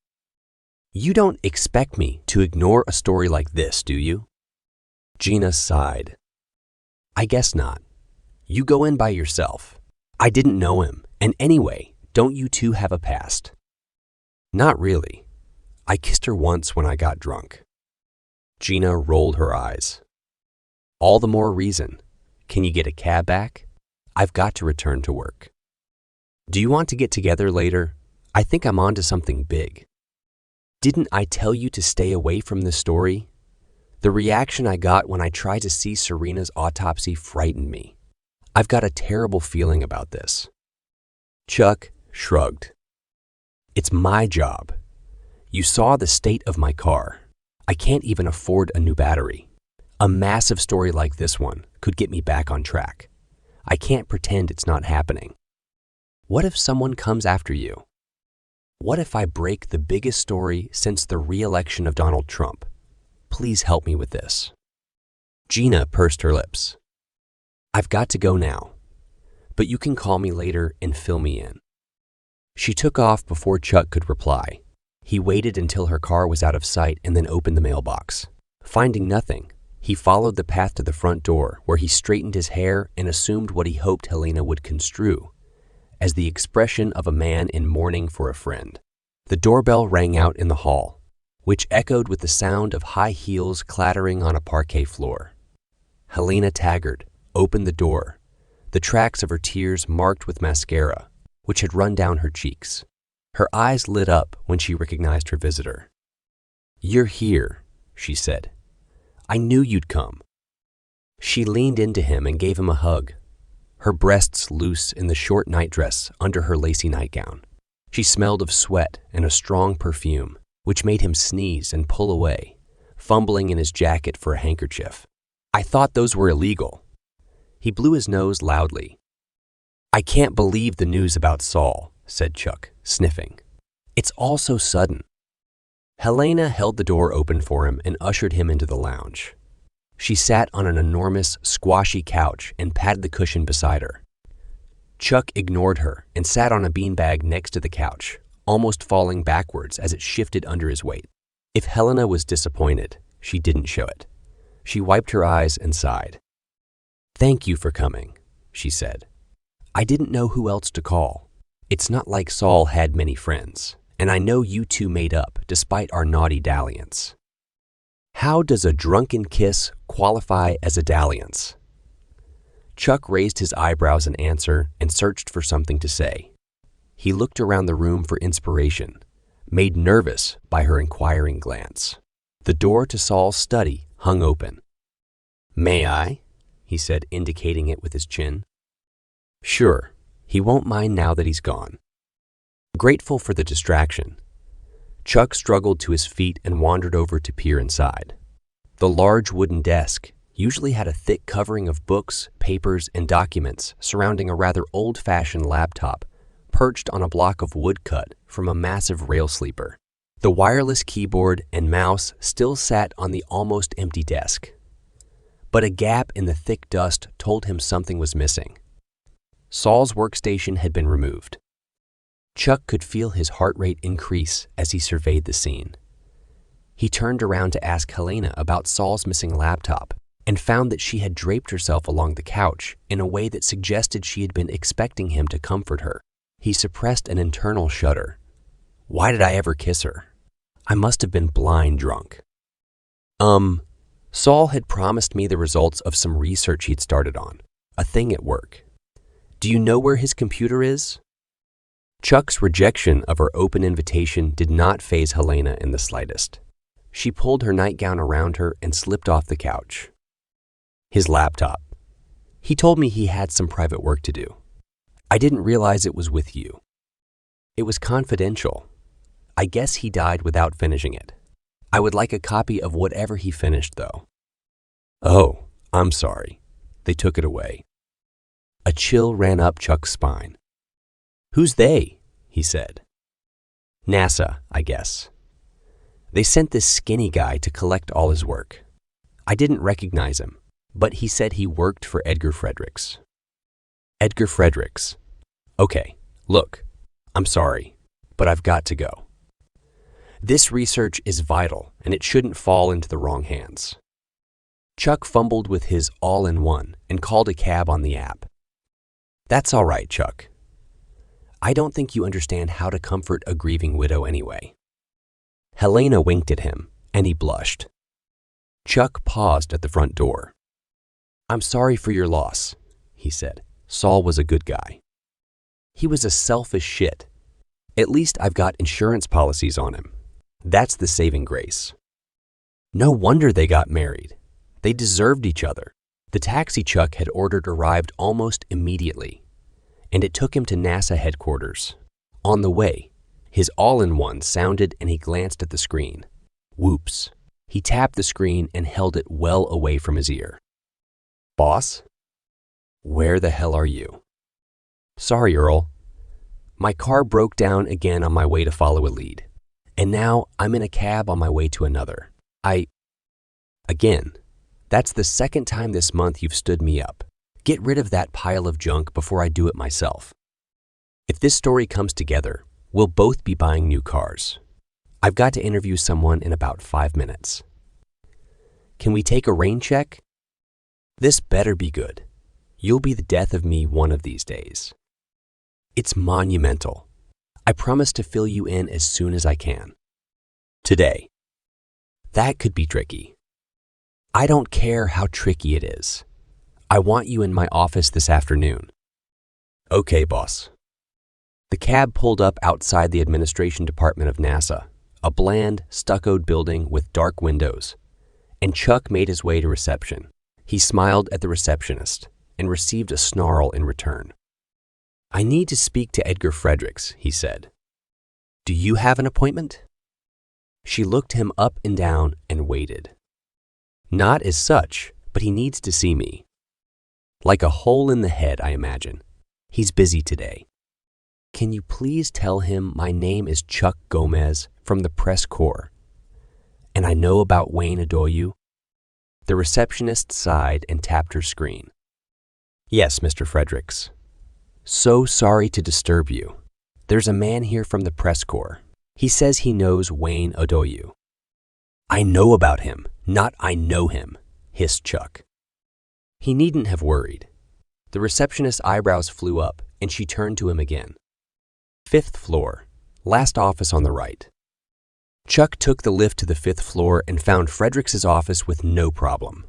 You don't expect me to ignore a story like this, do you? Gina sighed. I guess not. You go in by yourself. I didn't know him, and anyway, don't you two have a past? Not really. I kissed her once when I got drunk. Gina rolled her eyes. All the more reason. Can you get a cab back? I've got to return to work. Do you want to get together later? I think I'm onto something big. Didn't I tell you to stay away from this story? The reaction I got when I tried to see Serena's autopsy frightened me. I've got a terrible feeling about this. Chuck shrugged. It's my job. You saw the state of my car. I can't even afford a new battery. A massive story like this one could get me back on track. I can't pretend it's not happening. What if someone comes after you? What if I break the biggest story since the re-election of Donald Trump? Please help me with this. Gina pursed her lips. I've got to go now, but you can call me later and fill me in. She took off before Chuck could reply. He waited until her car was out of sight and then opened the mailbox. Finding nothing, he followed the path to the front door, where he straightened his hair and assumed what he hoped Helena would construe as the expression of a man in mourning for a friend. The doorbell rang out in the hall, which echoed with the sound of high heels clattering on a parquet floor. Helena Taggart opened the door, the tracks of her tears marked with mascara, which had run down her cheeks. Her eyes lit up when she recognized her visitor. "You're here," she said. "I knew you'd come." She leaned into him and gave him a hug, her breasts loose in the short nightdress under her lacy nightgown. She smelled of sweat and a strong perfume, which made him sneeze and pull away, fumbling in his jacket for a handkerchief. "I thought those were illegal." He blew his nose loudly. "I can't believe the news about Saul," said Chuck, sniffing. "It's all so sudden." Helena held the door open for him and ushered him into the lounge. She sat on an enormous, squashy couch and patted the cushion beside her. Chuck ignored her and sat on a beanbag next to the couch, almost falling backwards as it shifted under his weight. If Helena was disappointed, she didn't show it. She wiped her eyes and sighed. "Thank you for coming," she said. "I didn't know who else to call. It's not like Saul had many friends, and I know you two made up despite our naughty dalliance." "How does a drunken kiss qualify as a dalliance?" Chuck raised his eyebrows in answer and searched for something to say. He looked around the room for inspiration, made nervous by her inquiring glance. The door to Saul's study hung open. "May I?" he said, indicating it with his chin. "Sure, he won't mind now that he's gone." Grateful for the distraction, Chuck struggled to his feet and wandered over to peer inside. The large wooden desk usually had a thick covering of books, papers, and documents surrounding a rather old-fashioned laptop perched on a block of wood cut from a massive rail sleeper. The wireless keyboard and mouse still sat on the almost empty desk, but a gap in the thick dust told him something was missing. Saul's workstation had been removed. Chuck could feel his heart rate increase as he surveyed the scene. He turned around to ask Helena about Saul's missing laptop and found that she had draped herself along the couch in a way that suggested she had been expecting him to comfort her. He suppressed an internal shudder. Why did I ever kiss her? I must have been blind drunk. Saul had promised me the results of some research he'd started on, a thing at work. Do you know where his computer is? Chuck's rejection of her open invitation did not faze Helena in the slightest. She pulled her nightgown around her and slipped off the couch. His laptop. He told me he had some private work to do. I didn't realize it was with you. It was confidential. I guess he died without finishing it. I would like a copy of whatever he finished, though. Oh, I'm sorry. They took it away. A chill ran up Chuck's spine. Who's they? He said. NASA, I guess. They sent this skinny guy to collect all his work. I didn't recognize him, but he said he worked for Edgar Fredericks. Edgar Fredericks. Okay, look, I'm sorry, but I've got to go. This research is vital, and it shouldn't fall into the wrong hands. Chuck fumbled with his all-in-one and called a cab on the app. That's all right, Chuck. I don't think you understand how to comfort a grieving widow anyway. Helena winked at him, and he blushed. Chuck paused at the front door. I'm sorry for your loss, he said. Saul was a good guy. He was a selfish shit. At least I've got insurance policies on him. That's the saving grace. No wonder they got married. They deserved each other. The taxi Chuck had ordered arrived almost immediately, and it took him to NASA headquarters. On the way, his all-in-one sounded and he glanced at the screen. Whoops. He tapped the screen and held it well away from his ear. Boss? Where the hell are you? Sorry, Earl. My car broke down again on my way to follow a lead, and now I'm in a cab on my way to another. Again, that's the second time this month you've stood me up. Get rid of that pile of junk before I do it myself. If this story comes together, we'll both be buying new cars. I've got to interview someone in about 5 minutes. Can we take a rain check? This better be good. You'll be the death of me one of these days. It's monumental. I promise to fill you in as soon as I can. Today. That could be tricky. I don't care how tricky it is. I want you in my office this afternoon. Okay, boss. The cab pulled up outside the administration department of NASA, a bland, stuccoed building with dark windows, and Chuck made his way to reception. He smiled at the receptionist and received a snarl in return. I need to speak to Edgar Fredericks, he said. Do you have an appointment? She looked him up and down and waited. Not as such, but he needs to see me. Like a hole in the head, I imagine. He's busy today. Can you please tell him my name is Chuck Gomez from the press corps, and I know about Wayne Adoyu? The receptionist sighed and tapped her screen. Yes, Mr. Fredericks. So sorry to disturb you. There's a man here from the press corps. He says he knows Wayne Adoyu. I know about him, not I know him, hissed Chuck. He needn't have worried. The receptionist's eyebrows flew up, and she turned to him again. 5th floor, last office on the right. Chuck took the lift to the 5th floor and found Fredericks' office with no problem.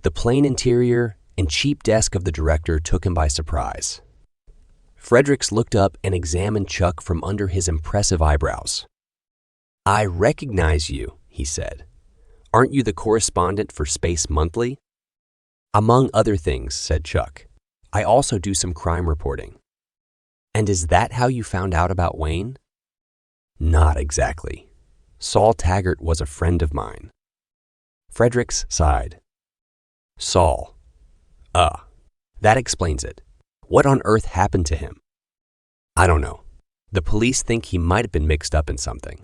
The plain interior and cheap desk of the director took him by surprise. Fredericks looked up and examined Chuck from under his impressive eyebrows. I recognize you, he said. Aren't you the correspondent for Space Monthly? Among other things, said Chuck. I also do some crime reporting. And is that how you found out about Wayne? Not exactly. Saul Taggart was a friend of mine. Fredericks sighed. Saul. That explains it. What on earth happened to him? I don't know. The police think he might have been mixed up in something.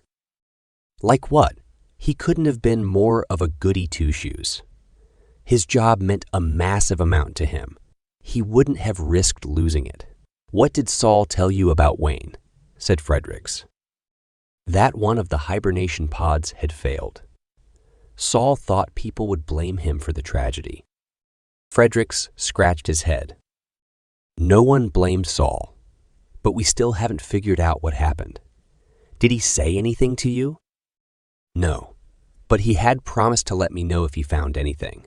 Like what? He couldn't have been more of a goody two-shoes. His job meant a massive amount to him. He wouldn't have risked losing it. What did Saul tell you about Wayne? Said Fredericks. That one of the hibernation pods had failed. Saul thought people would blame him for the tragedy. Fredericks scratched his head. No one blamed Saul, but we still haven't figured out what happened. Did he say anything to you? No, but he had promised to let me know if he found anything.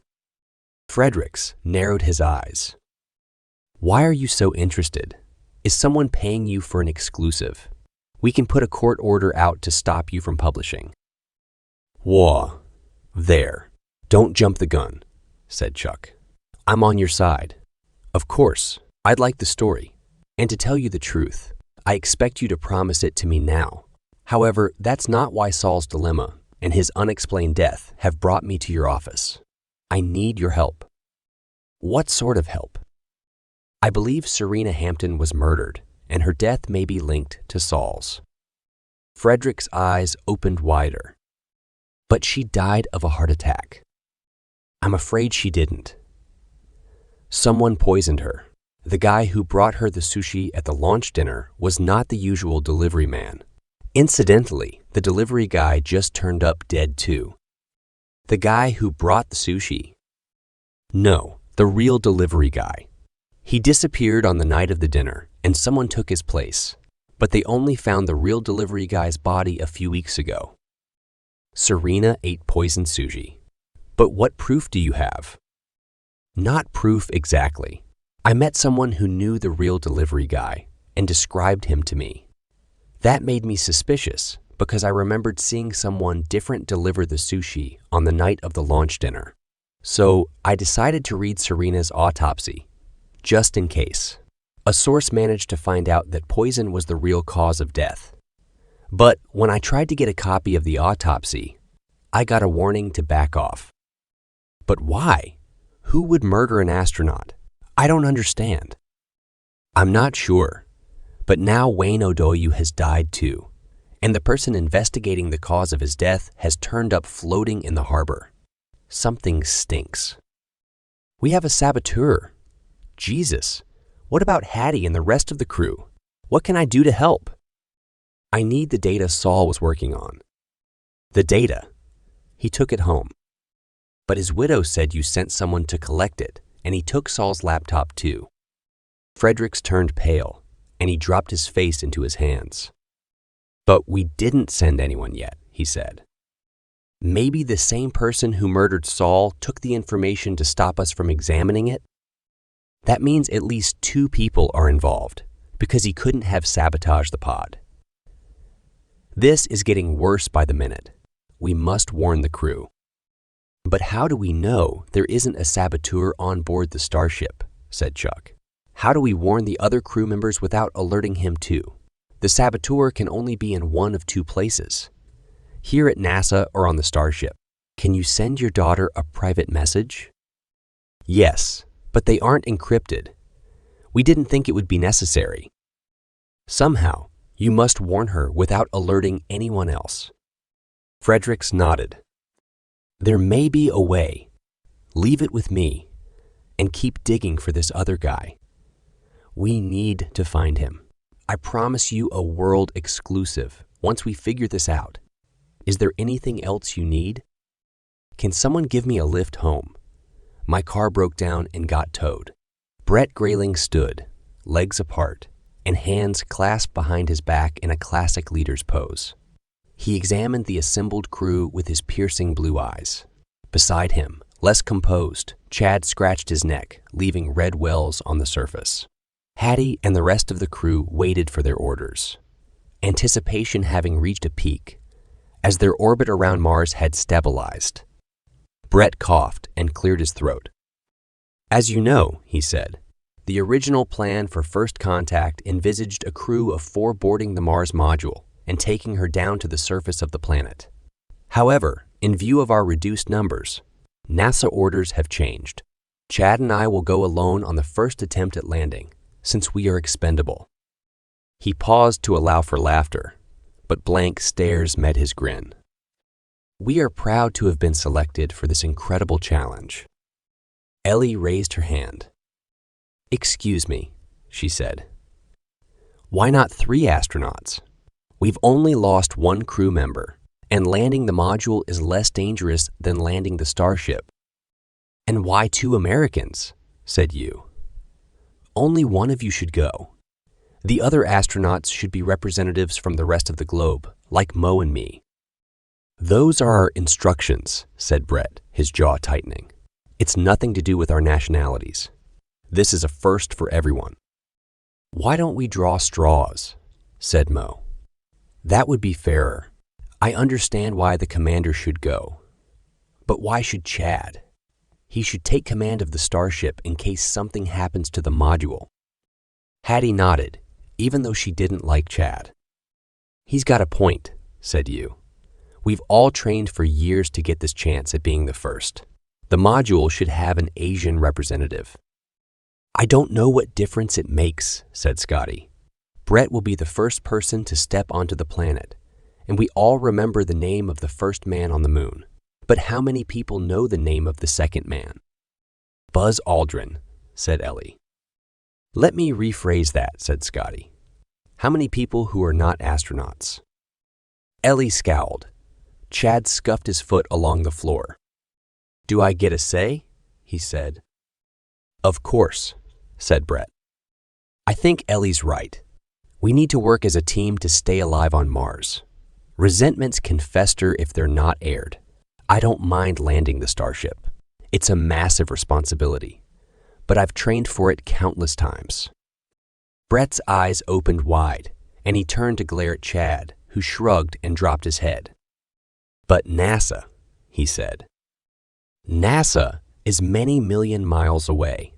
Fredericks narrowed his eyes. Why are you so interested? Is someone paying you for an exclusive? We can put a court order out to stop you from publishing. Whoa, there. Don't jump the gun, said Chuck. I'm on your side. Of course, I'd like the story. And to tell you the truth, I expect you to promise it to me now. However, that's not why Saul's dilemma and his unexplained death have brought me to your office. I need your help. What sort of help? I believe Serena Hampton was murdered, and her death may be linked to Saul's. Frederick's eyes opened wider. But she died of a heart attack. I'm afraid she didn't. Someone poisoned her. The guy who brought her the sushi at the launch dinner was not the usual delivery man. Incidentally, the delivery guy just turned up dead too. The guy who brought the sushi? No, the real delivery guy. He disappeared on the night of the dinner, and someone took his place, but they only found the real delivery guy's body a few weeks ago. Serena ate poisoned sushi. But what proof do you have? Not proof exactly. I met someone who knew the real delivery guy and described him to me. That made me suspicious because I remembered seeing someone different deliver the sushi on the night of the launch dinner. So I decided to read Serena's autopsy, just in case. A source managed to find out that poison was the real cause of death. But when I tried to get a copy of the autopsy, I got a warning to back off. But why? Who would murder an astronaut? I don't understand. I'm not sure, but now Wayne Adoyu has died too, and the person investigating the cause of his death has turned up floating in the harbor. Something stinks. We have a saboteur. Jesus, what about Hattie and the rest of the crew? What can I do to help? I need the data Saul was working on. The data. He took it home. But his widow said you sent someone to collect it, and he took Saul's laptop too. Fredericks turned pale, and he dropped his face into his hands. But we didn't send anyone yet, he said. Maybe the same person who murdered Saul took the information to stop us from examining it? That means at least 2 people are involved, because he couldn't have sabotaged the pod. This is getting worse by the minute. We must warn the crew. But how do we know there isn't a saboteur on board the Starship? Said Chuck. How do we warn the other crew members without alerting him too? The saboteur can only be in one of 2 places. Here at NASA or on the Starship. Can you send your daughter a private message? Yes, but they aren't encrypted. We didn't think it would be necessary. Somehow, you must warn her without alerting anyone else. Fredericks nodded. There may be a way. Leave it with me, and keep digging for this other guy. We need to find him. I promise you a world exclusive once we figure this out. Is there anything else you need? Can someone give me a lift home? My car broke down and got towed. Brett Grayling stood, legs apart, and hands clasped behind his back in a classic leader's pose. He examined the assembled crew with his piercing blue eyes. Beside him, less composed, Chad scratched his neck, leaving red wells on the surface. Hattie and the rest of the crew waited for their orders, anticipation having reached a peak, as their orbit around Mars had stabilized. Brett coughed and cleared his throat. As you know, he said, the original plan for first contact envisaged a crew of 4 boarding the Mars module and taking her down to the surface of the planet. However, in view of our reduced numbers, NASA orders have changed. Chad and I will go alone on the first attempt at landing, since we are expendable. He paused to allow for laughter, but blank stares met his grin. We are proud to have been selected for this incredible challenge. Ellie raised her hand. Excuse me, she said. Why not 3 astronauts? We've only lost 1 crew member, and landing the module is less dangerous than landing the Starship. And why 2 Americans? Said you. Only one of you should go. The other astronauts should be representatives from the rest of the globe, like Mo and me. Those are our instructions, said Brett, his jaw tightening. It's nothing to do with our nationalities. This is a first for everyone. Why don't we draw straws? Said Mo. That would be fairer. I understand why the commander should go. But why should Chad? He should take command of the Starship in case something happens to the module. Hattie nodded, even though she didn't like Chad. He's got a point, said you. We've all trained for years to get this chance at being the first. The module should have an Asian representative. I don't know what difference it makes, said Scotty. Brett will be the first person to step onto the planet, and we all remember the name of the first man on the moon. But how many people know the name of the second man? Buzz Aldrin, said Ellie. Let me rephrase that, said Scotty. How many people who are not astronauts? Ellie scowled. Chad scuffed his foot along the floor. Do I get a say? He said. Of course, said Brett. I think Ellie's right. We need to work as a team to stay alive on Mars. Resentments can fester if they're not aired. I don't mind landing the Starship. It's a massive responsibility, but I've trained for it countless times. Brett's eyes opened wide, and he turned to glare at Chad, who shrugged and dropped his head. But NASA, he said. NASA is many million miles away.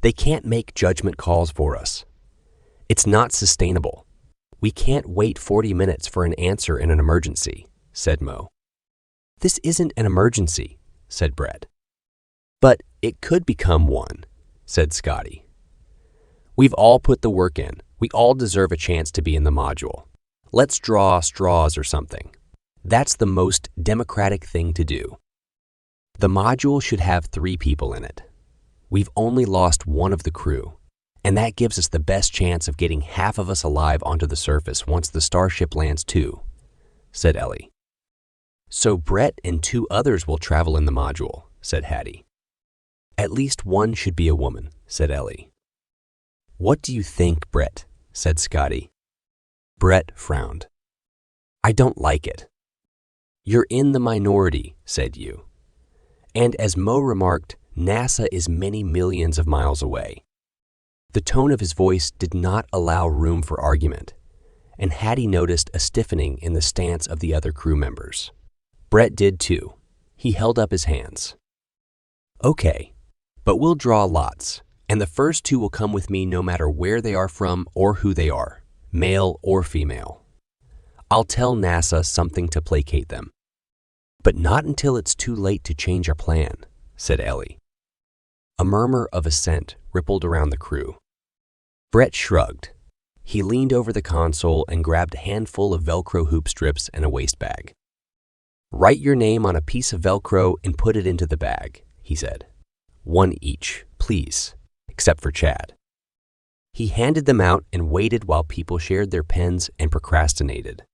They can't make judgment calls for us. It's not sustainable. We can't wait 40 minutes for an answer in an emergency, said Mo. This isn't an emergency, said Brett. But it could become one, said Scotty. We've all put the work in. We all deserve a chance to be in the module. Let's draw straws or something. That's the most democratic thing to do. The module should have 3 people in it. We've only lost one of the crew, and that gives us the best chance of getting half of us alive onto the surface once the Starship lands too, said Ellie. So Brett and 2 others will travel in the module, said Hattie. At least one should be a woman, said Ellie. What do you think, Brett? Said Scotty. Brett frowned. I don't like it. You're in the minority, said you. And as Mo remarked, NASA is many millions of miles away. The tone of his voice did not allow room for argument, and Hattie noticed a stiffening in the stance of the other crew members. Brett did too. He held up his hands. Okay, but we'll draw lots, and the first 2 will come with me no matter where they are from or who they are, male or female. I'll tell NASA something to placate them. But not until it's too late to change our plan, said Ellie. A murmur of assent rippled around the crew. Brett shrugged. He leaned over the console and grabbed a handful of Velcro hoop strips and a waste bag. Write your name on a piece of Velcro and put it into the bag, he said. 1 each, please, except for Chad. He handed them out and waited while people shared their pens and procrastinated.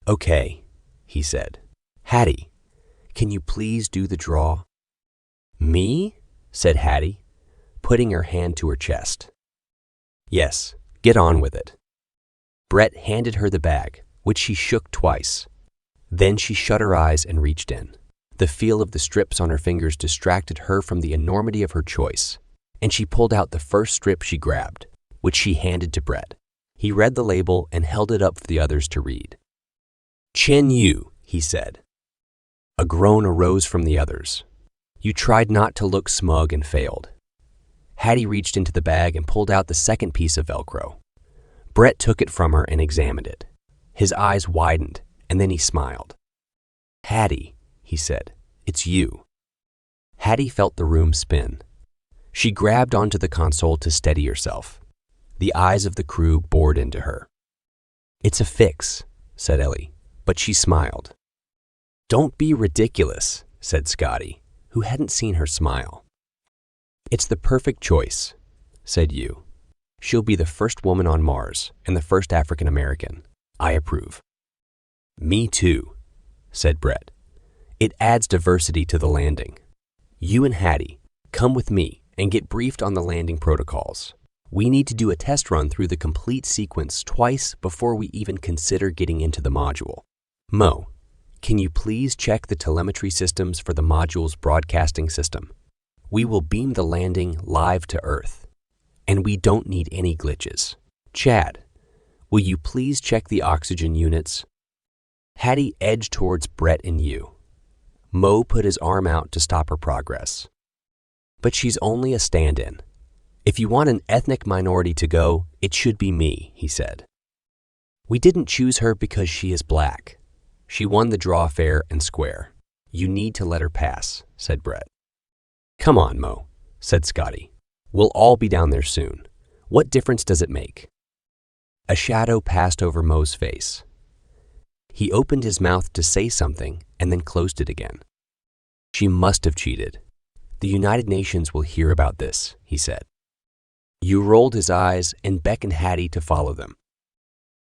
Okay, he said. Hattie, can you please do the draw? Me? Said Hattie, putting her hand to her chest. Yes, get on with it. Brett handed her the bag, which she shook twice. Then she shut her eyes and reached in. The feel of the strips on her fingers distracted her from the enormity of her choice, and she pulled out the first strip she grabbed, which she handed to Brett. He read the label and held it up for the others to read. Chen Yu, he said. A groan arose from the others. You tried not to look smug and failed. Hattie reached into the bag and pulled out the second piece of Velcro. Brett took it from her and examined it. His eyes widened, and then he smiled. Hattie, he said, it's you. Hattie felt the room spin. She grabbed onto the console to steady herself. The eyes of the crew bored into her. It's a fix, said Ellie, but she smiled. Don't be ridiculous, said Scotty, who hadn't seen her smile. It's the perfect choice, said you. She'll be the first woman on Mars and the first African American. I approve. Me too, said Brett. It adds diversity to the landing. You and Hattie, come with me and get briefed on the landing protocols. We need to do a test run through the complete sequence twice before we even consider getting into the module. Mo, can you please check the telemetry systems for the module's broadcasting system? We will beam the landing live to Earth, and we don't need any glitches. Chad, will you please check the oxygen units? Hattie edged towards Brett and you. Mo put his arm out to stop her progress. But she's only a stand-in. If you want an ethnic minority to go, it should be me, he said. We didn't choose her because she is black. She won the draw fair and square. You need to let her pass, said Brett. Come on, Mo, said Scotty. We'll all be down there soon. What difference does it make? A shadow passed over Mo's face. He opened his mouth to say something and then closed it again. She must have cheated. The United Nations will hear about this, he said. You rolled his eyes and beckoned Hattie to follow them.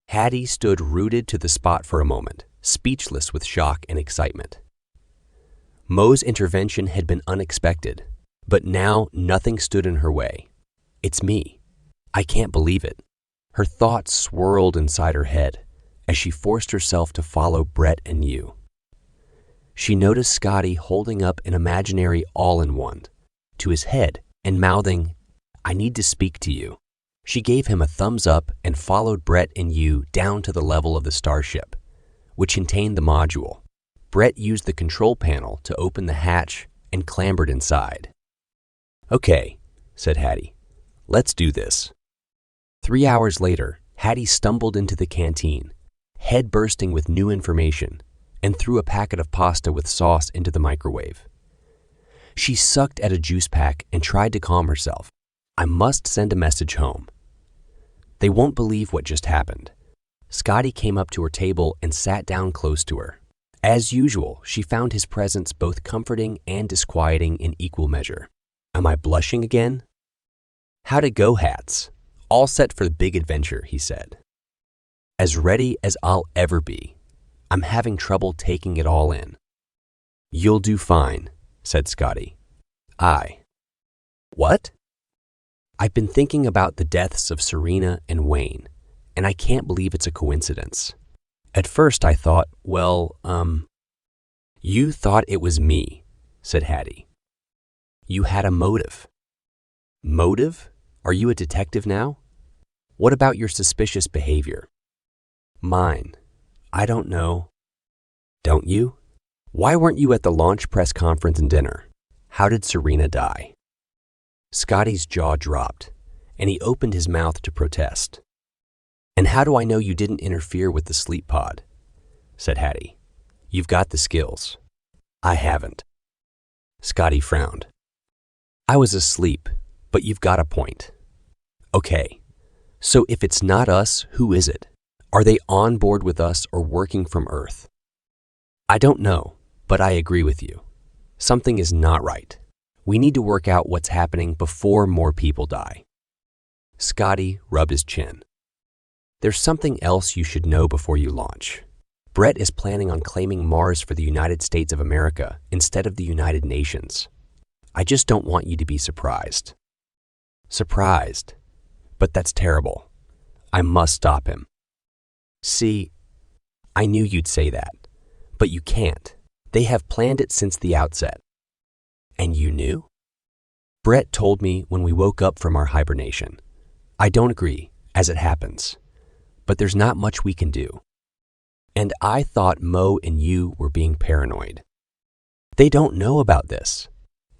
Hattie stood rooted to the spot for a moment, speechless with shock and excitement. Mo's intervention had been unexpected, but now nothing stood in her way. It's me. I can't believe it. Her thoughts swirled inside her head as she forced herself to follow Brett and you. She noticed Scotty holding up an imaginary all-in-one to his head and mouthing, I need to speak to you. She gave him a thumbs up and followed Brett and you down to the level of the Starship, which contained the module. Brett used the control panel to open the hatch and clambered inside. Okay, said Hattie. Let's do this. 3 hours later, Hattie stumbled into the canteen, head bursting with new information, and threw a packet of pasta with sauce into the microwave. She sucked at a juice pack and tried to calm herself. I must send a message home. They won't believe what just happened. Scotty came up to her table and sat down close to her. As usual, she found his presence both comforting and disquieting in equal measure. Am I blushing again? How'd it go, Hats? All set for the big adventure, he said. As ready as I'll ever be. I'm having trouble taking it all in. You'll do fine, said Scotty. What? I've been thinking about the deaths of Serena and Wayne, and I can't believe it's a coincidence. At first I thought, you thought it was me, said Hattie. You had a motive. Motive? Are you a detective now? What about your suspicious behavior? Mine. I don't know. Don't you? Why weren't you at the launch press conference and dinner? How did Serena die? Scotty's jaw dropped, and he opened his mouth to protest. And how do I know you didn't interfere with the sleep pod? Said Hattie. You've got the skills. I haven't. Scotty frowned. I was asleep, but you've got a point. Okay, so if it's not us, who is it? Are they on board with us or working from Earth? I don't know, but I agree with you. Something is not right. We need to work out what's happening before more people die. Scotty rubbed his chin. There's something else you should know before you launch. Brett is planning on claiming Mars for the United States of America instead of the United Nations. I just don't want you to be surprised. Surprised? But that's terrible. I must stop him. See, I knew you'd say that, but you can't. They have planned it since the outset. And you knew? Brett told me when we woke up from our hibernation. I don't agree, as it happens, but there's not much we can do. And I thought Mo and you were being paranoid. They don't know about this,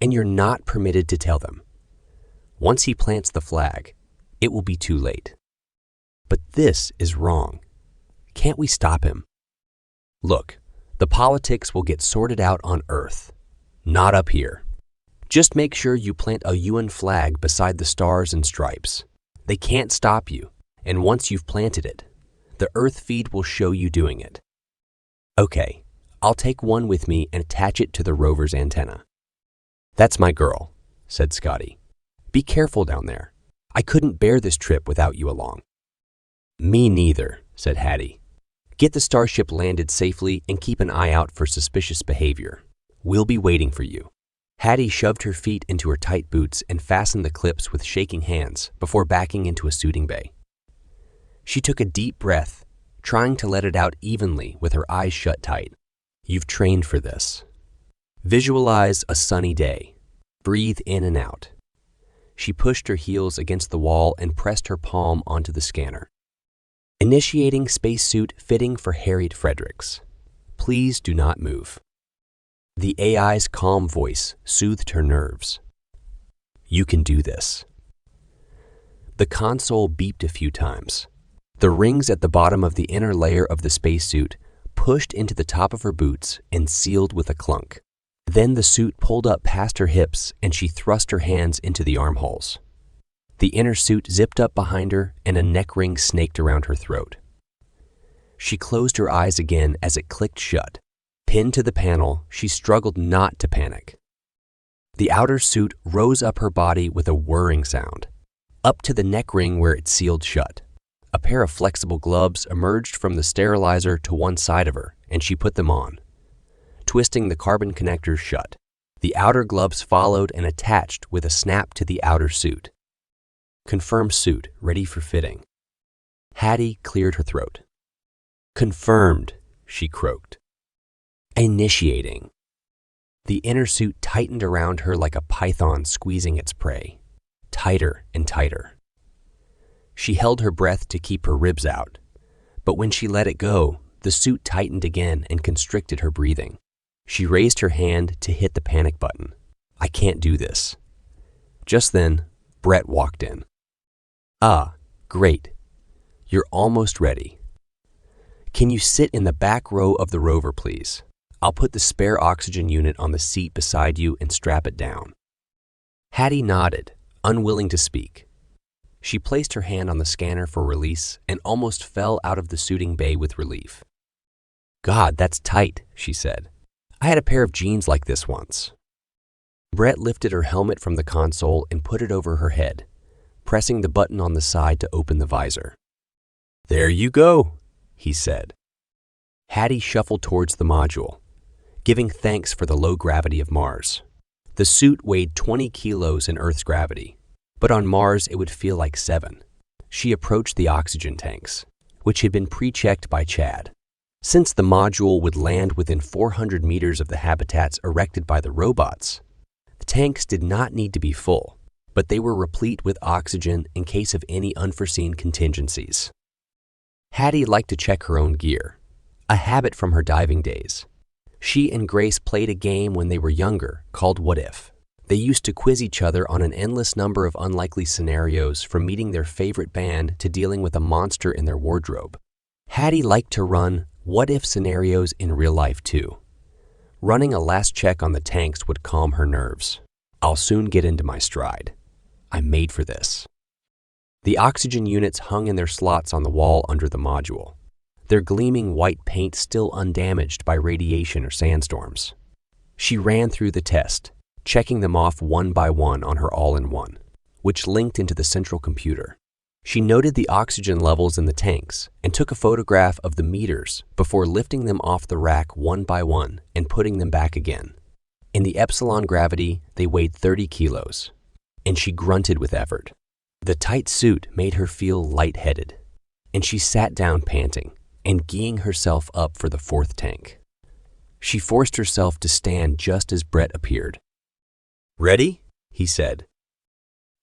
and you're not permitted to tell them. Once he plants the flag, it will be too late. But this is wrong. Can't we stop him? Look, the politics will get sorted out on Earth, not up here. Just make sure you plant a UN flag beside the stars and stripes. They can't stop you, and once you've planted it, the Earth feed will show you doing it. Okay, I'll take one with me and attach it to the rover's antenna. That's my girl, said Scotty. Be careful down there. I couldn't bear this trip without you along. Me neither, said Hattie. Get the Starship landed safely and keep an eye out for suspicious behavior. We'll be waiting for you. Hattie shoved her feet into her tight boots and fastened the clips with shaking hands before backing into a suiting bay. She took a deep breath, trying to let it out evenly with her eyes shut tight. You've trained for this. Visualize a sunny day. Breathe in and out. She pushed her heels against the wall and pressed her palm onto the scanner. Initiating spacesuit fitting for Hattie Fredericks. Please do not move. The AI's calm voice soothed her nerves. You can do this. The console beeped a few times. The rings at the bottom of the inner layer of the spacesuit pushed into the top of her boots and sealed with a clunk. Then the suit pulled up past her hips and she thrust her hands into the armholes. The inner suit zipped up behind her and a neck ring snaked around her throat. She closed her eyes again as it clicked shut. Pinned to the panel, she struggled not to panic. The outer suit rose up her body with a whirring sound, up to the neck ring where it sealed shut. A pair of flexible gloves emerged from the sterilizer to one side of her, and she put them on, twisting the carbon connectors shut. The outer gloves followed and attached with a snap to the outer suit. Confirm suit, ready for fitting. Hattie cleared her throat. Confirmed, she croaked. Initiating. The inner suit tightened around her like a python squeezing its prey, tighter and tighter. She held her breath to keep her ribs out, but when she let it go, the suit tightened again and constricted her breathing. She raised her hand to hit the panic button. I can't do this. Just then, Brett walked in. Ah, great. You're almost ready. Can you sit in the back row of the rover, please? I'll put the spare oxygen unit on the seat beside you and strap it down. Hattie nodded, unwilling to speak. She placed her hand on the scanner for release and almost fell out of the suiting bay with relief. God, that's tight, she said. I had a pair of jeans like this once. Brett lifted her helmet from the console and put it over her head, pressing the button on the side to open the visor. "There you go," he said. Hattie shuffled towards the module, giving thanks for the low gravity of Mars. The suit weighed 20 kilos in Earth's gravity, but on Mars it would feel like 7. She approached the oxygen tanks, which had been pre-checked by Chad. Since the module would land within 400 meters of the habitats erected by the robots, the tanks did not need to be full, but they were replete with oxygen in case of any unforeseen contingencies. Hattie liked to check her own gear, a habit from her diving days. She and Grace played a game when they were younger called What If. They used to quiz each other on an endless number of unlikely scenarios, from meeting their favorite band to dealing with a monster in their wardrobe. Hattie liked to run what if scenarios in real life too. Running a last check on the tanks would calm her nerves. "I'll soon get into my stride. I'm made for this." The oxygen units hung in their slots on the wall under the module, their gleaming white paint still undamaged by radiation or sandstorms. She ran through the test, checking them off one by one on her all-in-one, which linked into the central computer. She noted the oxygen levels in the tanks and took a photograph of the meters before lifting them off the rack one by one and putting them back again. In the epsilon gravity, they weighed 30 kilos, and she grunted with effort. The tight suit made her feel lightheaded, and she sat down panting and geeing herself up for the 4th tank. She forced herself to stand just as Brett appeared. "Ready?" he said.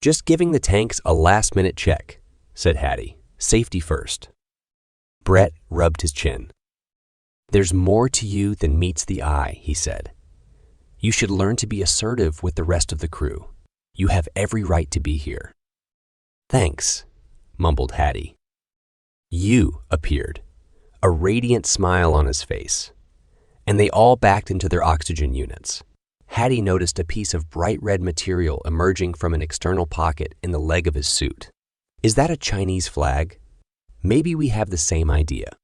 "Just giving the tanks a last-minute check," said Hattie. "Safety first." Brett rubbed his chin. "There's more to you than meets the eye," he said. "You should learn to be assertive with the rest of the crew. You have every right to be here." "Thanks," mumbled Hattie. You appeared, a radiant smile on his face, and they all backed into their oxygen units. Hattie noticed a piece of bright red material emerging from an external pocket in the leg of his suit. "Is that a Chinese flag? Maybe we have the same idea."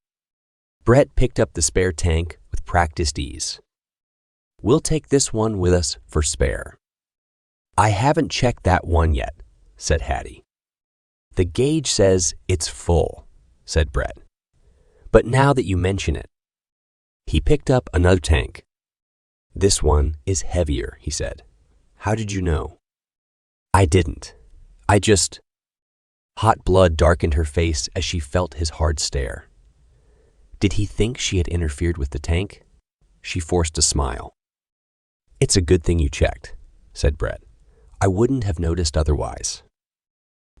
Brett picked up the spare tank with practiced ease. "We'll take this one with us for spare." "I haven't checked that one yet," said Hattie. "The gauge says it's full," said Brett. "But now that you mention it." He picked up another tank. "This one is heavier," he said. "How did you know?" "I didn't. I just—" Hot blood darkened her face as she felt his hard stare. Did he think she had interfered with the tank? She forced a smile. "It's a good thing you checked," said Brett. "I wouldn't have noticed otherwise."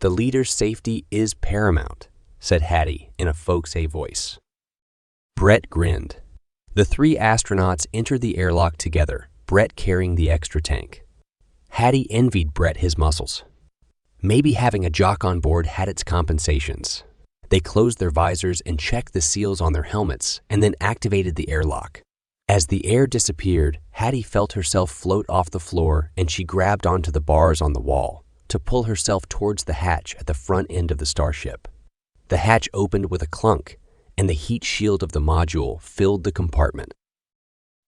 "The leader's safety is paramount," said Hattie in a folksy voice. Brett grinned. The 3 astronauts entered the airlock together, Brett carrying the extra tank. Hattie envied Brett his muscles. Maybe having a jock on board had its compensations. They closed their visors and checked the seals on their helmets, and then activated the airlock. As the air disappeared, Hattie felt herself float off the floor, and she grabbed onto the bars on the wall to pull herself towards the hatch at the front end of the Starship. The hatch opened with a clunk, and the heat shield of the module filled the compartment.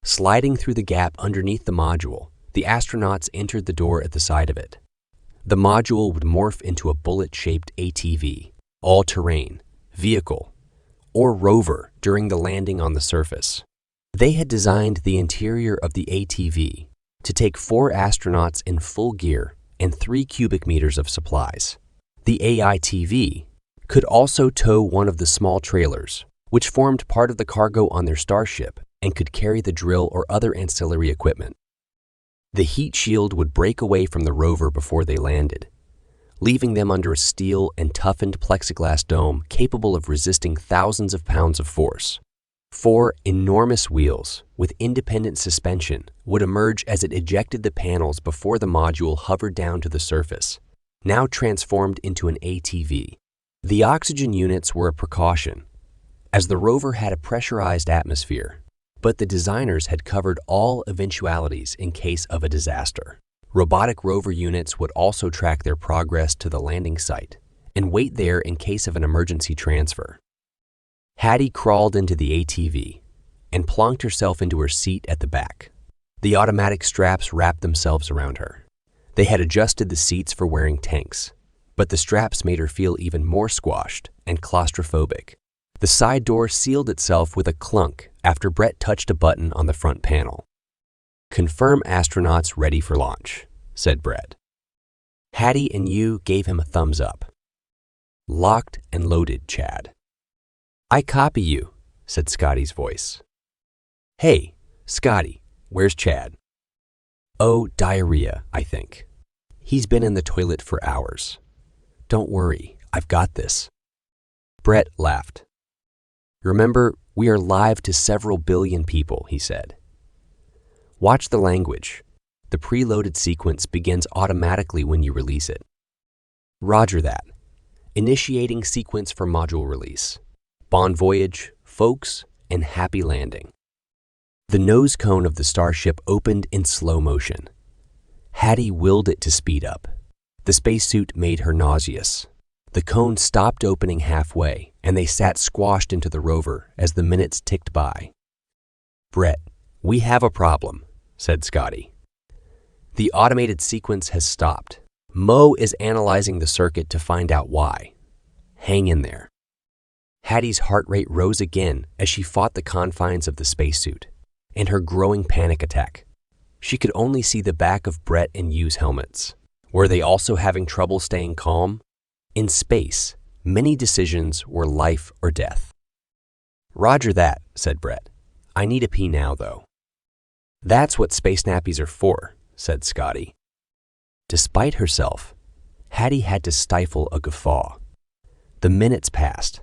Sliding through the gap underneath the module, the astronauts entered the door at the side of it. The module would morph into a bullet-shaped ATV, all-terrain, vehicle, or rover during the landing on the surface. They had designed the interior of the ATV to take 4 astronauts in full gear and 3 cubic meters of supplies. The AITV could also tow one of the small trailers, which formed part of the cargo on their Starship and could carry the drill or other ancillary equipment. The heat shield would break away from the rover before they landed, leaving them under a steel and toughened plexiglass dome capable of resisting thousands of pounds of force. 4 enormous wheels with independent suspension would emerge as it ejected the panels before the module hovered down to the surface, now transformed into an ATV. The oxygen units were a precaution, as the rover had a pressurized atmosphere, but the designers had covered all eventualities in case of a disaster. Robotic rover units would also track their progress to the landing site and wait there in case of an emergency transfer. Hattie crawled into the ATV and plonked herself into her seat at the back. The automatic straps wrapped themselves around her. They had adjusted the seats for wearing tanks, but the straps made her feel even more squashed and claustrophobic. The side door sealed itself with a clunk after Brett touched a button on the front panel. "Confirm astronauts ready for launch," said Brett. Hattie and you gave him a thumbs up. "Locked and loaded, Chad." "I copy you," said Scotty's voice. "Hey, Scotty, where's Chad?" "Oh, diarrhea, I think. He's been in the toilet for hours. Don't worry, I've got this." Brett laughed. "Remember, we are live to several billion people," he said. "Watch the language. The preloaded sequence begins automatically when you release it." "Roger that. Initiating sequence for module release. Bon voyage, folks, and happy landing." The nose cone of the Starship opened in slow motion. Hattie willed it to speed up. The spacesuit made her nauseous. The cone stopped opening halfway, and they sat squashed into the rover as the minutes ticked by. "Brett, we have a problem," said Scotty. "The automated sequence has stopped. Mo is analyzing the circuit to find out why. Hang in there." Hattie's heart rate rose again as she fought the confines of the spacesuit and her growing panic attack. She could only see the back of Brett and Yu's helmets. Were they also having trouble staying calm? In space, many decisions were life or death. "Roger that," said Brett. "I need a pee now, though." "That's what space nappies are for," said Scotty. Despite herself, Hattie had to stifle a guffaw. The minutes passed.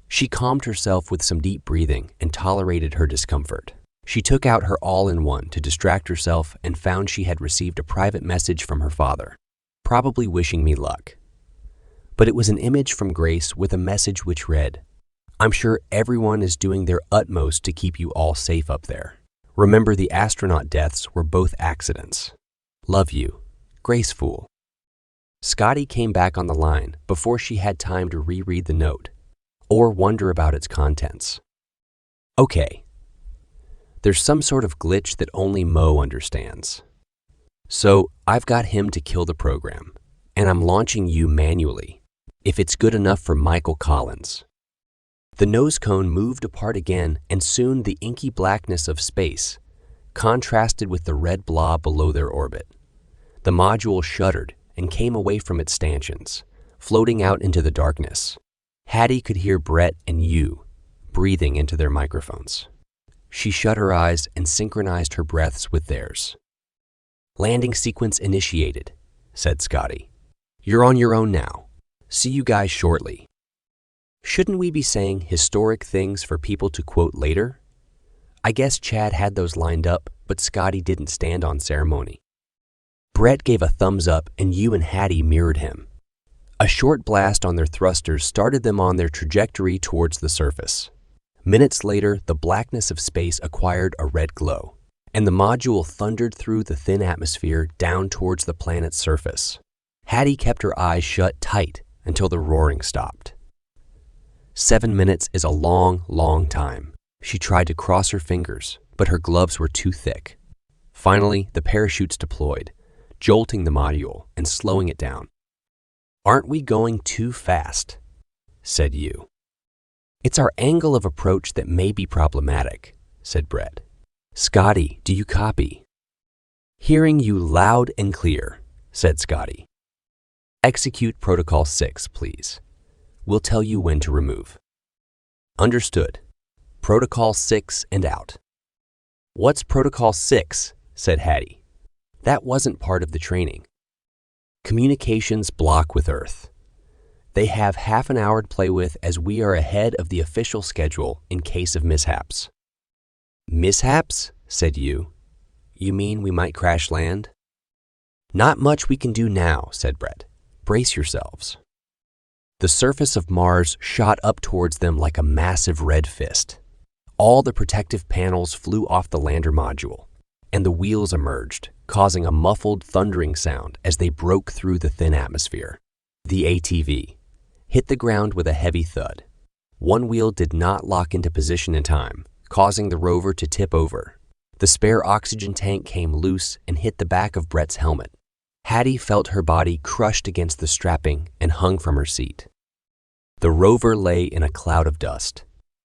She calmed herself with some deep breathing and tolerated her discomfort. She took out her all-in-one to distract herself and found she had received a private message from her father, probably wishing me luck. But it was an image from Grace with a message which read, "I'm sure everyone is doing their utmost to keep you all safe up there. Remember, the astronaut deaths were both accidents. Love you, Grace Fool." Scotty came back on the line before she had time to reread the note or wonder about its contents. "Okay. There's some sort of glitch that only Mo understands. So I've got him to kill the program, and I'm launching you manually, if it's good enough for Michael Collins." The nose cone moved apart again, and soon the inky blackness of space contrasted with the red blob below their orbit. The module shuddered and came away from its stanchions, floating out into the darkness. Hattie could hear Brett and Yu breathing into their microphones. She shut her eyes and synchronized her breaths with theirs. "Landing sequence initiated," said Scotty. "You're on your own now. See you guys shortly." Shouldn't we be saying historic things for people to quote later? I guess Chad had those lined up, but Scotty didn't stand on ceremony. Brett gave a thumbs up and Yu and Hattie mirrored him. A short blast on their thrusters started them on their trajectory towards the surface. Minutes later, the blackness of space acquired a red glow, and the module thundered through the thin atmosphere down towards the planet's surface. Hattie kept her eyes shut tight until the roaring stopped. 7 minutes is a long, long time. She tried to cross her fingers, but her gloves were too thick. Finally, the parachutes deployed, jolting the module and slowing it down. "Aren't we going too fast?" said Yu. "It's our angle of approach that may be problematic," said Brett. "Scotty, do you copy?" "Hearing you loud and clear," said Scotty. "Execute Protocol 6, please. We'll tell you when to remove." "Understood. Protocol 6 and out." "What's Protocol 6? said Hattie. "That wasn't part of the training." "Communications block with Earth. They have half an hour to play with as we are ahead of the official schedule in case of mishaps." "Mishaps?" said Yu. "You mean we might crash land?" "Not much we can do now," said Brett. "Brace yourselves." The surface of Mars shot up towards them like a massive red fist. All the protective panels flew off the lander module, and the wheels emerged, causing a muffled thundering sound as they broke through the thin atmosphere. The ATV hit the ground with a heavy thud. One wheel did not lock into position in time, causing the rover to tip over. The spare oxygen tank came loose and hit the back of Brett's helmet. Hattie felt her body crushed against the strapping and hung from her seat. The rover lay in a cloud of dust.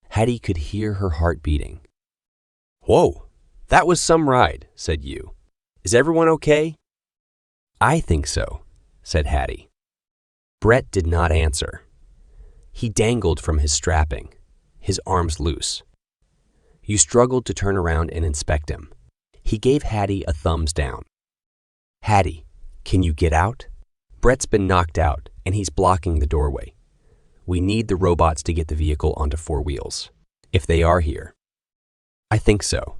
Hattie could hear her heart beating. "Whoa, that was some ride," said Yu. "Is everyone okay?" "I think so," said Hattie. Brett did not answer. He dangled from his strapping, his arms loose. Yu struggled to turn around and inspect him. He gave Hattie a thumbs down. "Hattie, can you get out? Brett's been knocked out, and he's blocking the doorway. We need the robots to get the vehicle onto 4 wheels, if they are here." "I think so.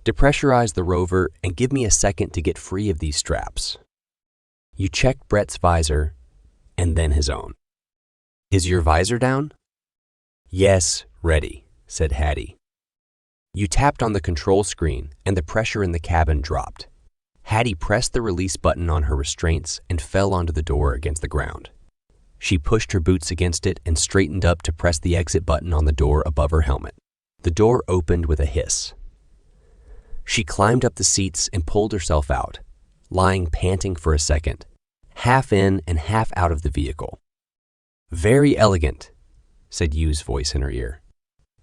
Depressurize the rover and give me a second to get free of these straps." Yu checked Brett's visor and then his own. "Is your visor down?" "Yes, ready," said Hattie. Yu tapped on the control screen and the pressure in the cabin dropped. Hattie pressed the release button on her restraints and fell onto the door against the ground. She pushed her boots against it and straightened up to press the exit button on the door above her helmet. The door opened with a hiss. She climbed up the seats and pulled herself out, lying panting for a second, half in and half out of the vehicle. "Very elegant," said Yu's voice in her ear.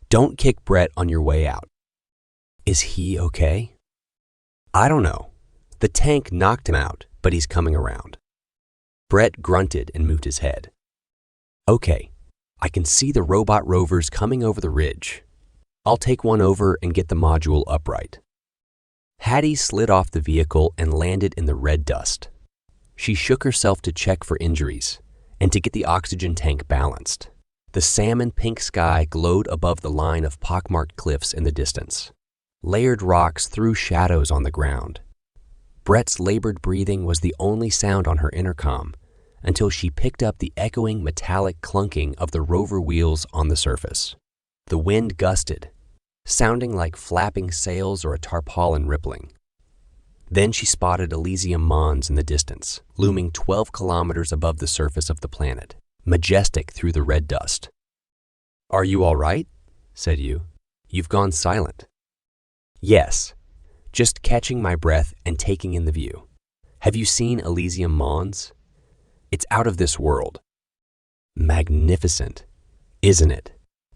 "Don't kick Brett on your way out." "Is he okay?" "I don't know. The tank knocked him out, but he's coming around." Brett grunted and moved his head. "Okay, I can see the robot rovers coming over the ridge. I'll take one over and get the module upright." Hattie slid off the vehicle and landed in the red dust. She shook herself to check for injuries and to get the oxygen tank balanced. The salmon-pink sky glowed above the line of pockmarked cliffs in the distance. Layered rocks threw shadows on the ground. Brett's labored breathing was the only sound on her intercom until she picked up the echoing metallic clunking of the rover wheels on the surface. The wind gusted, sounding like flapping sails or a tarpaulin rippling. Then she spotted Elysium Mons in the distance, looming 12 kilometers above the surface of the planet, majestic through the red dust. "Are you all right?" said Yu. "You've gone silent." "Yes, just catching my breath and taking in the view. Have you seen Elysium Mons? It's out of this world. Magnificent, isn't it?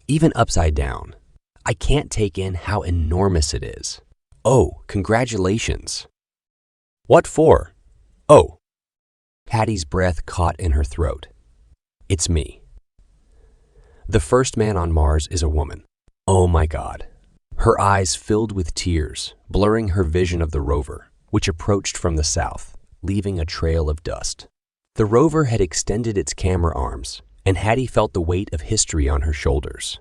Even upside down. I can't take in how enormous it is. Oh, congratulations." "What for?" "Oh." Hattie's breath caught in her throat. "It's me. The first man on Mars is a woman. Oh my God." Her eyes filled with tears, blurring her vision of the rover, which approached from the south, leaving a trail of dust. The rover had extended its camera arms, and Hattie felt the weight of history on her shoulders.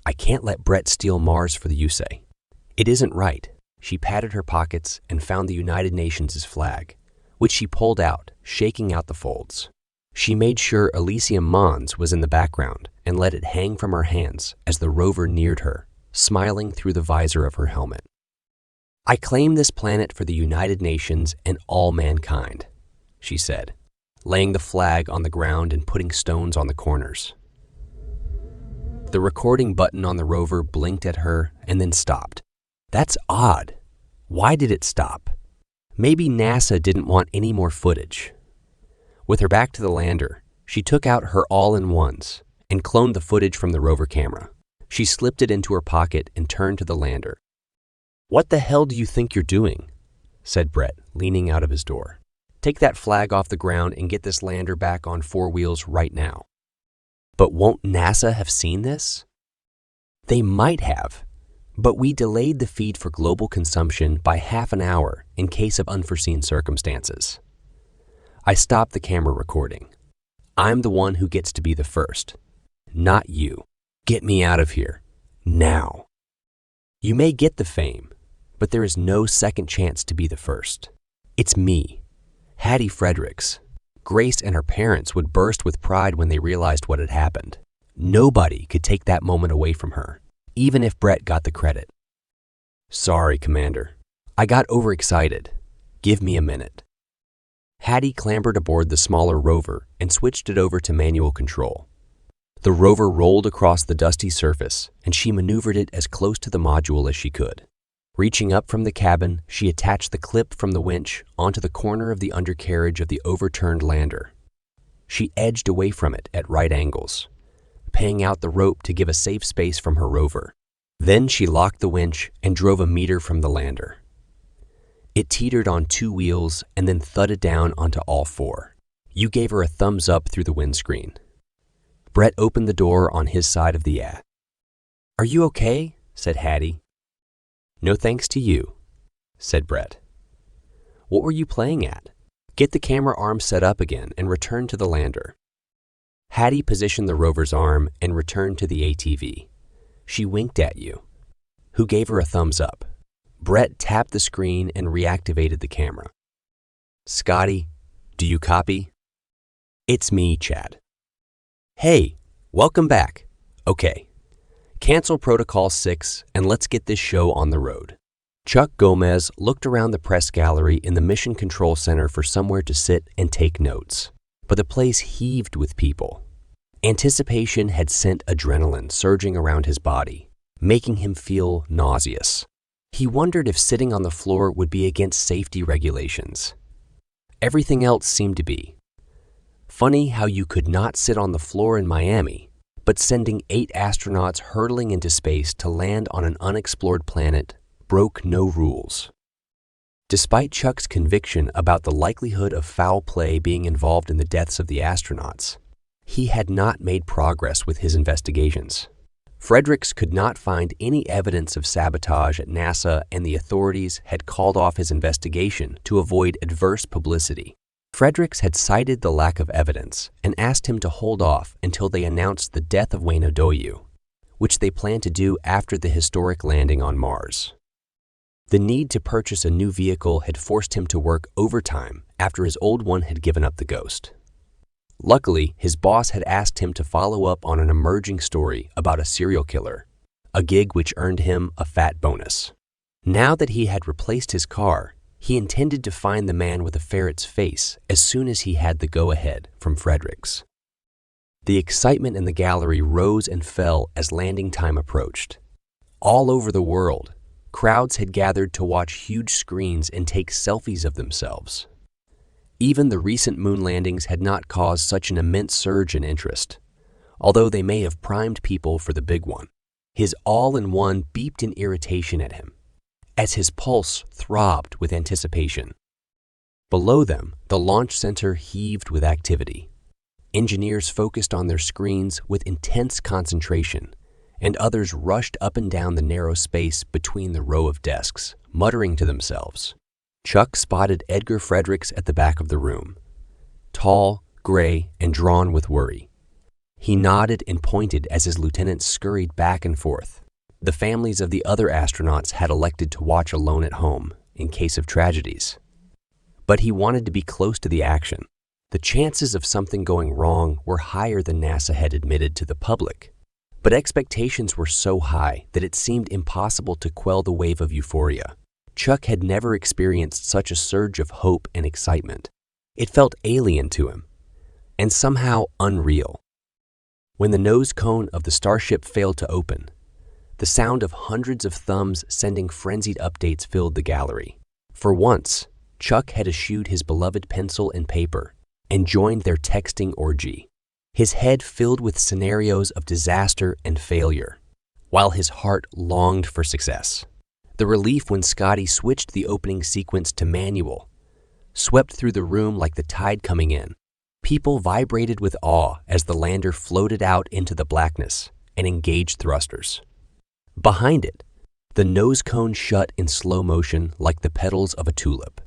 "I can't let Brett steal Mars for the USA. It isn't right." She patted her pockets and found the United Nations' flag, which she pulled out, shaking out the folds. She made sure Elysium Mons was in the background and let it hang from her hands as the rover neared her, smiling through the visor of her helmet. "I claim this planet for the United Nations and all mankind," she said, laying the flag on the ground and putting stones on the corners. The recording button on the rover blinked at her and then stopped. That's odd. Why did it stop? Maybe NASA didn't want any more footage. With her back to the lander, she took out her all-in-ones and cloned the footage from the rover camera. She slipped it into her pocket and turned to the lander. "What the hell do you think you're doing?" said Brett, leaning out of his door. "Take that flag off the ground and get this lander back on 4 wheels right now." "But won't NASA have seen this?" "They might have, but we delayed the feed for global consumption by half an hour in case of unforeseen circumstances. I stopped the camera recording. I'm the one who gets to be the first, not you. Get me out of here, now." You may get the fame, but there is no second chance to be the first. It's me, Hattie Fredericks. Grace and her parents would burst with pride when they realized what had happened. Nobody could take that moment away from her, even if Brett got the credit. "Sorry, Commander. I got overexcited. Give me a minute." Hattie clambered aboard the smaller rover and switched it over to manual control. The rover rolled across the dusty surface, and she maneuvered it as close to the module as she could. Reaching up from the cabin, she attached the clip from the winch onto the corner of the undercarriage of the overturned lander. She edged away from it at right angles, paying out the rope to give a safe space from her rover. Then she locked the winch and drove a meter from the lander. It teetered on 2 wheels and then thudded down onto all 4. You gave her a thumbs up through the windscreen. Brett opened the door on his side of the yacht. "Are you okay?" said Hattie. "No thanks to you," said Brett. "What were you playing at? Get the camera arm set up again and return to the lander." Hattie positioned the rover's arm and returned to the ATV. She winked at you, who gave her a thumbs up. Brett tapped the screen and reactivated the camera. "Scotty, do you copy?" "It's me, Chad." "Hey, welcome back. Okay. Cancel Protocol 6 and let's get this show on the road." Chuck Gomez looked around the press gallery in the Mission Control Center for somewhere to sit and take notes, but the place heaved with people. Anticipation had sent adrenaline surging around his body, making him feel nauseous. He wondered if sitting on the floor would be against safety regulations. Everything else seemed to be. Funny how you could not sit on the floor in Miami, but sending 8 astronauts hurtling into space to land on an unexplored planet broke no rules. Despite Chuck's conviction about the likelihood of foul play being involved in the deaths of the astronauts, he had not made progress with his investigations. Fredericks could not find any evidence of sabotage at NASA, and the authorities had called off his investigation to avoid adverse publicity. Fredericks had cited the lack of evidence and asked him to hold off until they announced the death of Wayne Odoyu, which they planned to do after the historic landing on Mars. The need to purchase a new vehicle had forced him to work overtime after his old one had given up the ghost. Luckily, his boss had asked him to follow up on an emerging story about a serial killer, a gig which earned him a fat bonus. Now that he had replaced his car, he intended to find the man with a ferret's face as soon as he had the go-ahead from Fredericks. The excitement in the gallery rose and fell as landing time approached. All over the world, crowds had gathered to watch huge screens and take selfies of themselves. Even the recent moon landings had not caused such an immense surge in interest, although they may have primed people for the big one. His all-in-one beeped in irritation at him, as his pulse throbbed with anticipation. Below them, the launch center heaved with activity. Engineers focused on their screens with intense concentration, and others rushed up and down the narrow space between the row of desks, muttering to themselves. Chuck spotted Edgar Fredericks at the back of the room, tall, gray, and drawn with worry. He nodded and pointed as his lieutenants scurried back and forth. The families of the other astronauts had elected to watch alone at home in case of tragedies. But he wanted to be close to the action. The chances of something going wrong were higher than NASA had admitted to the public, but expectations were so high that it seemed impossible to quell the wave of euphoria. Chuck had never experienced such a surge of hope and excitement. It felt alien to him, and somehow unreal. When the nose cone of the Starship failed to open, the sound of hundreds of thumbs sending frenzied updates filled the gallery. For once, Chuck had eschewed his beloved pencil and paper and joined their texting orgy. His head filled with scenarios of disaster and failure, while his heart longed for success. The relief when Scotty switched the opening sequence to manual swept through the room like the tide coming in. People vibrated with awe as the lander floated out into the blackness and engaged thrusters. Behind it, the nose cone shut in slow motion like the petals of a tulip.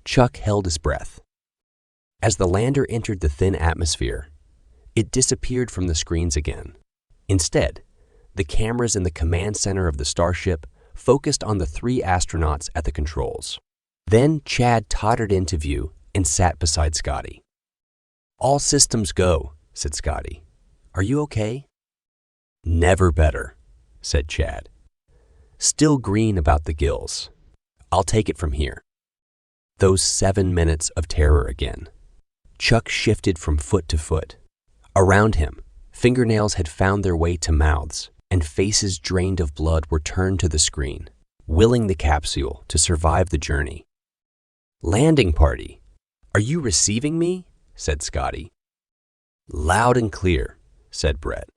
Chuck held his breath. As the lander entered the thin atmosphere, it disappeared from the screens again. Instead, the cameras in the command center of the Starship focused on the 3 astronauts at the controls. Then Chad tottered into view and sat beside Scotty. "All systems go," said Scotty. "Are you okay?" "Never better," said Chad. "Still green about the gills. I'll take it from here." Those 7 minutes of terror again. Chuck shifted from foot to foot. Around him, fingernails had found their way to mouths, and faces drained of blood were turned to the screen. willing the capsule to survive the journey. "Landing party. Are you receiving me?" said Scotty. "Loud and clear," said Brett.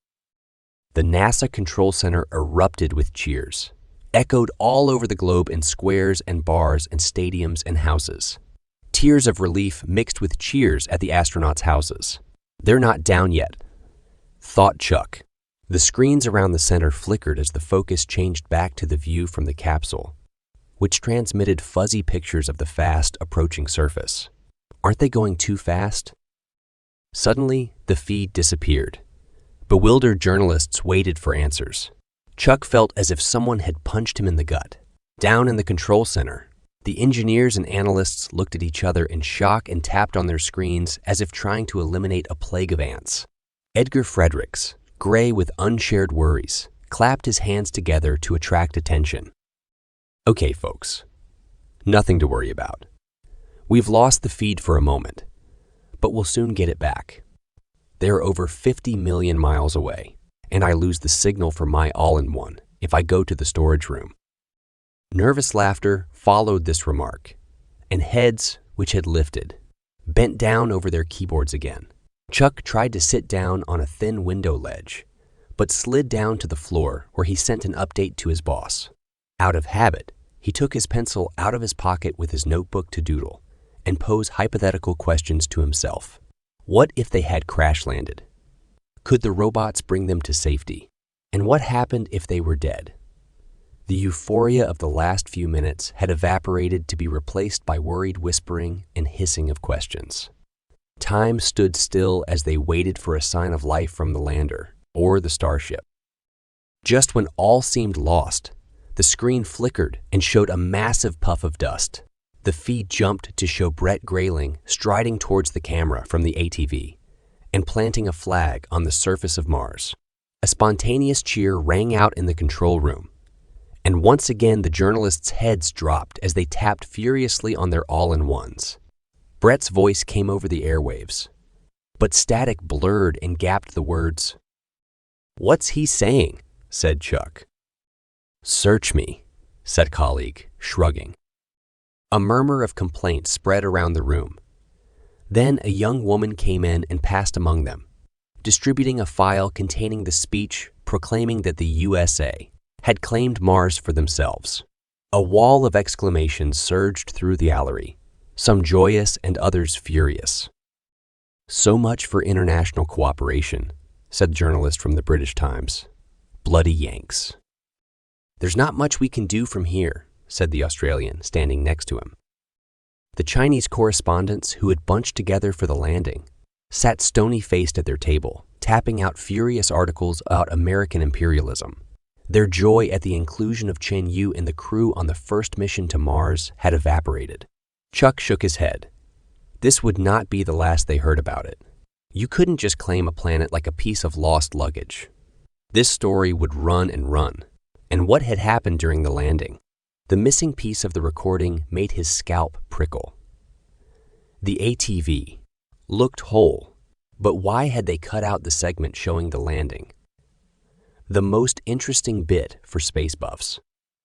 The NASA Control Center erupted with cheers, echoed all over the globe in squares and bars and stadiums and houses. Tears of relief mixed with cheers at the astronauts' houses. "They're not down yet," thought Chuck. The screens around the center flickered as the focus changed back to the view from the capsule, which transmitted fuzzy pictures of the fast approaching surface. Aren't they going too fast? Suddenly, the feed disappeared. Bewildered journalists waited for answers. Chuck felt as if someone had punched him in the gut. Down in the control center, the engineers and analysts looked at each other in shock and tapped on their screens as if trying to eliminate a plague of ants. Edgar Fredericks, gray with unshared worries, clapped his hands together to attract attention. "Okay, folks, nothing to worry about. We've lost the feed for a moment, but we'll soon get it back. They're over 50 million miles away, and I lose the signal for my all-in-one if I go to the storage room." Nervous laughter followed this remark, and heads, which had lifted, bent down over their keyboards again. Chuck tried to sit down on a thin window ledge, but slid down to the floor where he sent an update to his boss. Out of habit, he took his pencil out of his pocket with his notebook to doodle and pose hypothetical questions to himself. What if they had crash landed? Could the robots bring them to safety? And what happened if they were dead? The euphoria of the last few minutes had evaporated to be replaced by worried whispering and hissing of questions. Time stood still as they waited for a sign of life from the lander or the Starship. Just when all seemed lost, the screen flickered and showed a massive puff of dust. The feed jumped to show Brett Grayling striding towards the camera from the ATV and planting a flag on the surface of Mars. A spontaneous cheer rang out in the control room, and once again the journalists' heads dropped as they tapped furiously on their all-in-ones. Brett's voice came over the airwaves, but static blurred and gapped the words. "What's he saying?" said Chuck. "Search me," said colleague, shrugging. A murmur of complaint spread around the room. Then a young woman came in and passed among them, distributing a file containing the speech proclaiming that the USA had claimed Mars for themselves. A wall of exclamations surged through the gallery, some joyous and others furious. "So much for international cooperation," said the journalist from the British Times. "Bloody Yanks." "There's not much we can do from here," said the Australian, standing next to him. The Chinese correspondents, who had bunched together for the landing, sat stony-faced at their table, tapping out furious articles about American imperialism. Their joy at the inclusion of Chen Yu in the crew on the first mission to Mars had evaporated. Chuck shook his head. This would not be the last they heard about it. You couldn't just claim a planet like a piece of lost luggage. This story would run and run. And what had happened during the landing? The missing piece of the recording made his scalp prickle. The ATV looked whole, but why had they cut out the segment showing the landing? The most interesting bit for space buffs.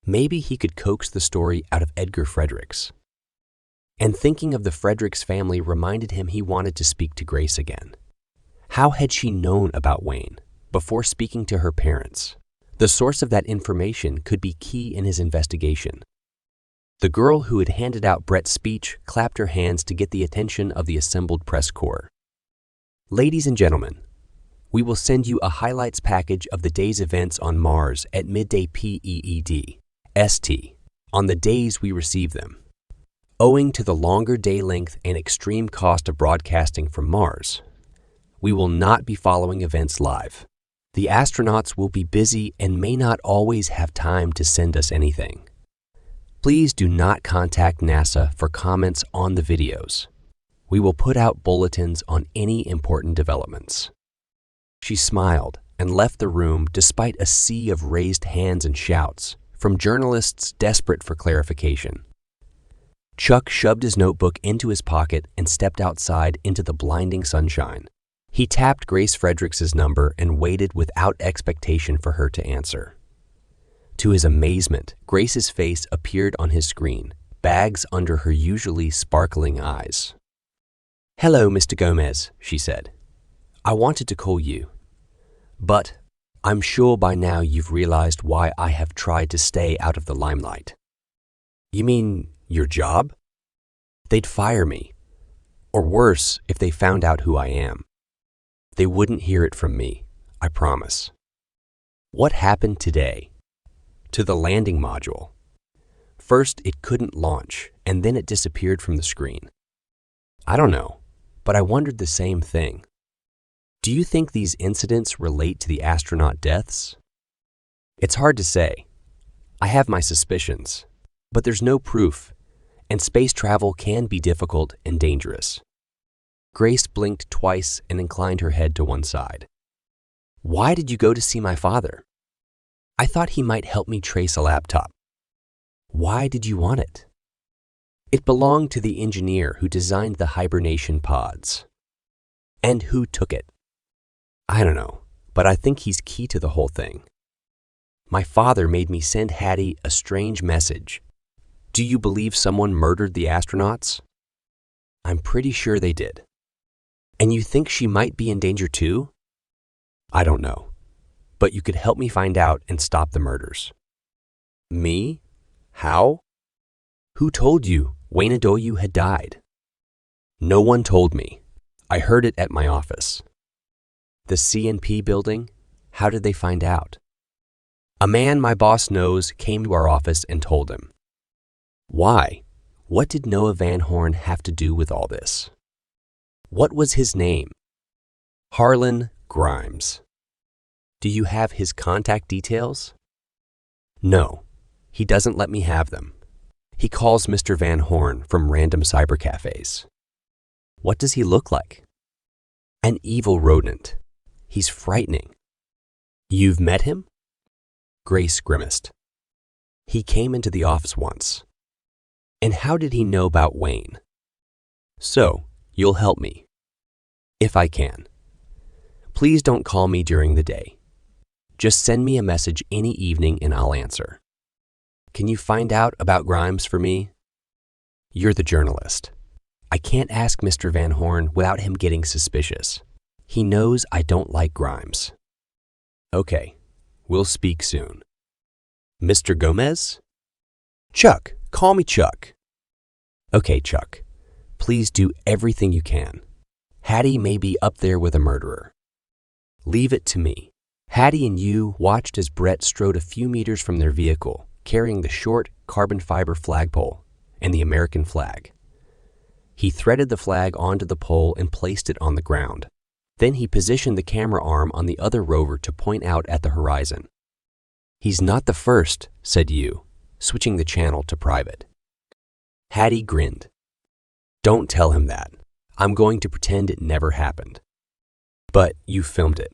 Maybe he could coax the story out of Edgar Fredericks. And thinking of the Fredericks family reminded him he wanted to speak to Grace again. How had she known about Wayne before speaking to her parents? The source of that information could be key in his investigation. The girl who had handed out Brett's speech clapped her hands to get the attention of the assembled press corps. "Ladies and gentlemen, we will send you a highlights package of the day's events on Mars at midday PEED, ST, on the days we receive them. Owing to the longer day length and extreme cost of broadcasting from Mars, we will not be following events live. The astronauts will be busy and may not always have time to send us anything. Please do not contact NASA for comments on the videos. We will put out bulletins on any important developments." She smiled and left the room despite a sea of raised hands and shouts from journalists desperate for clarification. Chuck shoved his notebook into his pocket and stepped outside into the blinding sunshine. He tapped Grace Fredericks' number and waited without expectation for her to answer. To his amazement, Grace's face appeared on his screen, bags under her usually sparkling eyes. "Hello, Mr. Gomez," she said. "I wanted to call you, but I'm sure by now you've realized why I have tried to stay out of the limelight." "You mean your job?" "They'd fire me, or worse if they found out who I am. They wouldn't hear it from me, I promise." "What happened today?" "To the landing module. First, it couldn't launch, and then it disappeared from the screen. I don't know, but I wondered the same thing. Do you think these incidents relate to the astronaut deaths?" "It's hard to say. I have my suspicions, but there's no proof, and space travel can be difficult and dangerous." Grace blinked twice and inclined her head to one side. "Why did you go to see my father?" "I thought he might help me trace a laptop." "Why did you want it?" "It belonged to the engineer who designed the hibernation pods." "And who took it?" "I don't know, but I think he's key to the whole thing. My father made me send Hattie a strange message. Do you believe someone murdered the astronauts?" "I'm pretty sure they did." "And you think she might be in danger too?" "I don't know, but you could help me find out and stop the murders." "Me? How?" "Who told you Wayne Adoyu had died?" "No one told me. I heard it at my office." "The CNP building? How did they find out?" "A man my boss knows came to our office and told him." "Why? What did Noah Van Horn have to do with all this?" "What was his name?" "Harlan Grimes." "Do you have his contact details?" "No, he doesn't let me have them. He calls Mr. Van Horn from random cybercafes." "What does he look like?" "An evil rodent. He's frightening." "You've met him?" Grace grimaced. "He came into the office once." "And how did he know about Wayne?" "So, you'll help me." "If I can. Please don't call me during the day. Just send me a message any evening and I'll answer." "Can you find out about Grimes for me?" "You're the journalist. I can't ask Mr. Van Horn without him getting suspicious. He knows I don't like Grimes." "Okay, we'll speak soon." "Mr. Gomez?" "Chuck, call me Chuck." "Okay, Chuck. Please do everything you can. Hattie may be up there with a murderer." "Leave it to me." Hattie and you watched as Brett strode a few meters from their vehicle, carrying the short carbon fiber flagpole and the American flag. He threaded the flag onto the pole and placed it on the ground. Then he positioned the camera arm on the other rover to point out at the horizon. "He's not the first," said you, switching the channel to private. Hattie grinned. "Don't tell him that. I'm going to pretend it never happened." "But you filmed it."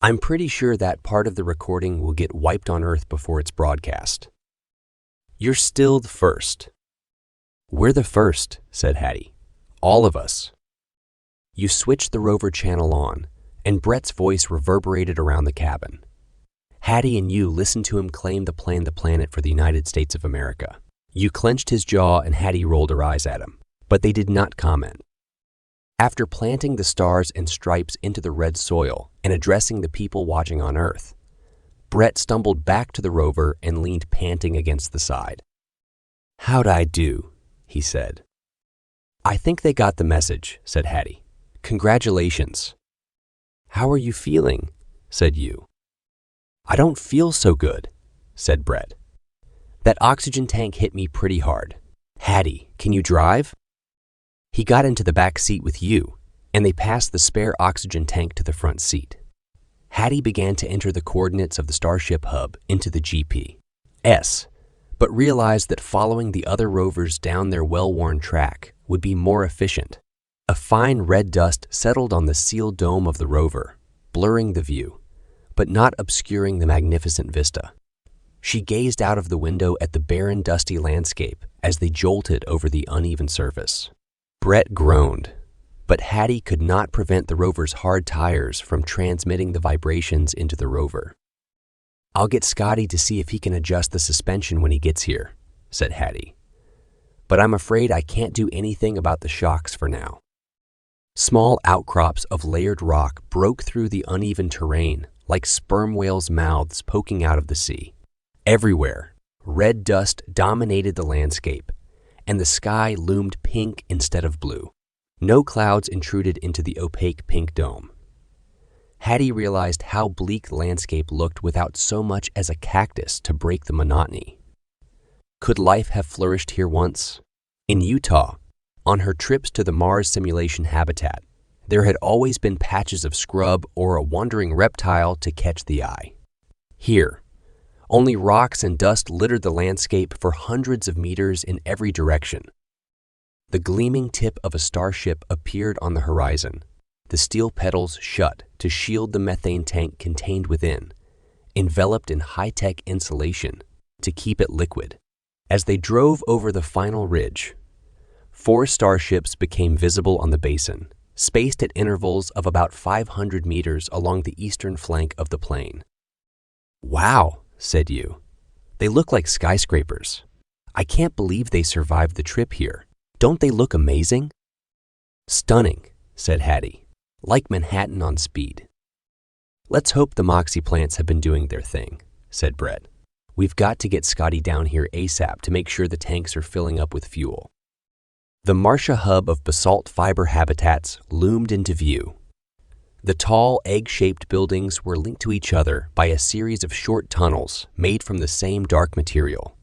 "I'm pretty sure that part of the recording will get wiped on Earth before it's broadcast." "You're still the first." "We're the first," said Hattie. "All of us." You switched the rover channel on, and Brett's voice reverberated around the cabin. Hattie and you listened to him claim to plan the planet for the United States of America. You clenched his jaw and Hattie rolled her eyes at him, but they did not comment. After planting the stars and stripes into the red soil and addressing the people watching on Earth, Brett stumbled back to the rover and leaned panting against the side. "How'd I do?" he said. "I think they got the message," said Hattie. "Congratulations." "How are you feeling?" said you. "I don't feel so good," said Brett. "That oxygen tank hit me pretty hard. Hattie, can you drive?" He got into the back seat with you, and they passed the spare oxygen tank to the front seat. Hattie began to enter the coordinates of the Starship hub into the GPS, but realized that following the other rovers down their well-worn track would be more efficient. A fine red dust settled on the sealed dome of the rover, blurring the view, but not obscuring the magnificent vista. She gazed out of the window at the barren, dusty landscape as they jolted over the uneven surface. Brett groaned, but Hattie could not prevent the rover's hard tires from transmitting the vibrations into the rover. "I'll get Scotty to see if he can adjust the suspension when he gets here," said Hattie. "But I'm afraid I can't do anything about the shocks for now." Small outcrops of layered rock broke through the uneven terrain like sperm whales' mouths poking out of the sea. Everywhere, red dust dominated the landscape, and the sky loomed pink instead of blue. No clouds intruded into the opaque pink dome. Hattie realized how bleak the landscape looked without so much as a cactus to break the monotony. Could life have flourished here once? In Utah, on her trips to the Mars simulation habitat, there had always been patches of scrub or a wandering reptile to catch the eye. Here, only rocks and dust littered the landscape for hundreds of meters in every direction. The gleaming tip of a starship appeared on the horizon, the steel petals shut to shield the methane tank contained within, enveloped in high-tech insulation to keep it liquid. As they drove over the final ridge, 4 starships became visible on the basin, spaced at intervals of about 500 meters along the eastern flank of the plain. "Wow," said you. "They look like skyscrapers. I can't believe they survived the trip here. Don't they look amazing?" "Stunning," said Hattie. "Like Manhattan on speed." "Let's hope the Moxie plants have been doing their thing," said Brett. "We've got to get Scotty down here ASAP to make sure the tanks are filling up with fuel." The Marcia hub of basalt fiber habitats loomed into view. The tall, egg-shaped buildings were linked to each other by a series of short tunnels made from the same dark material,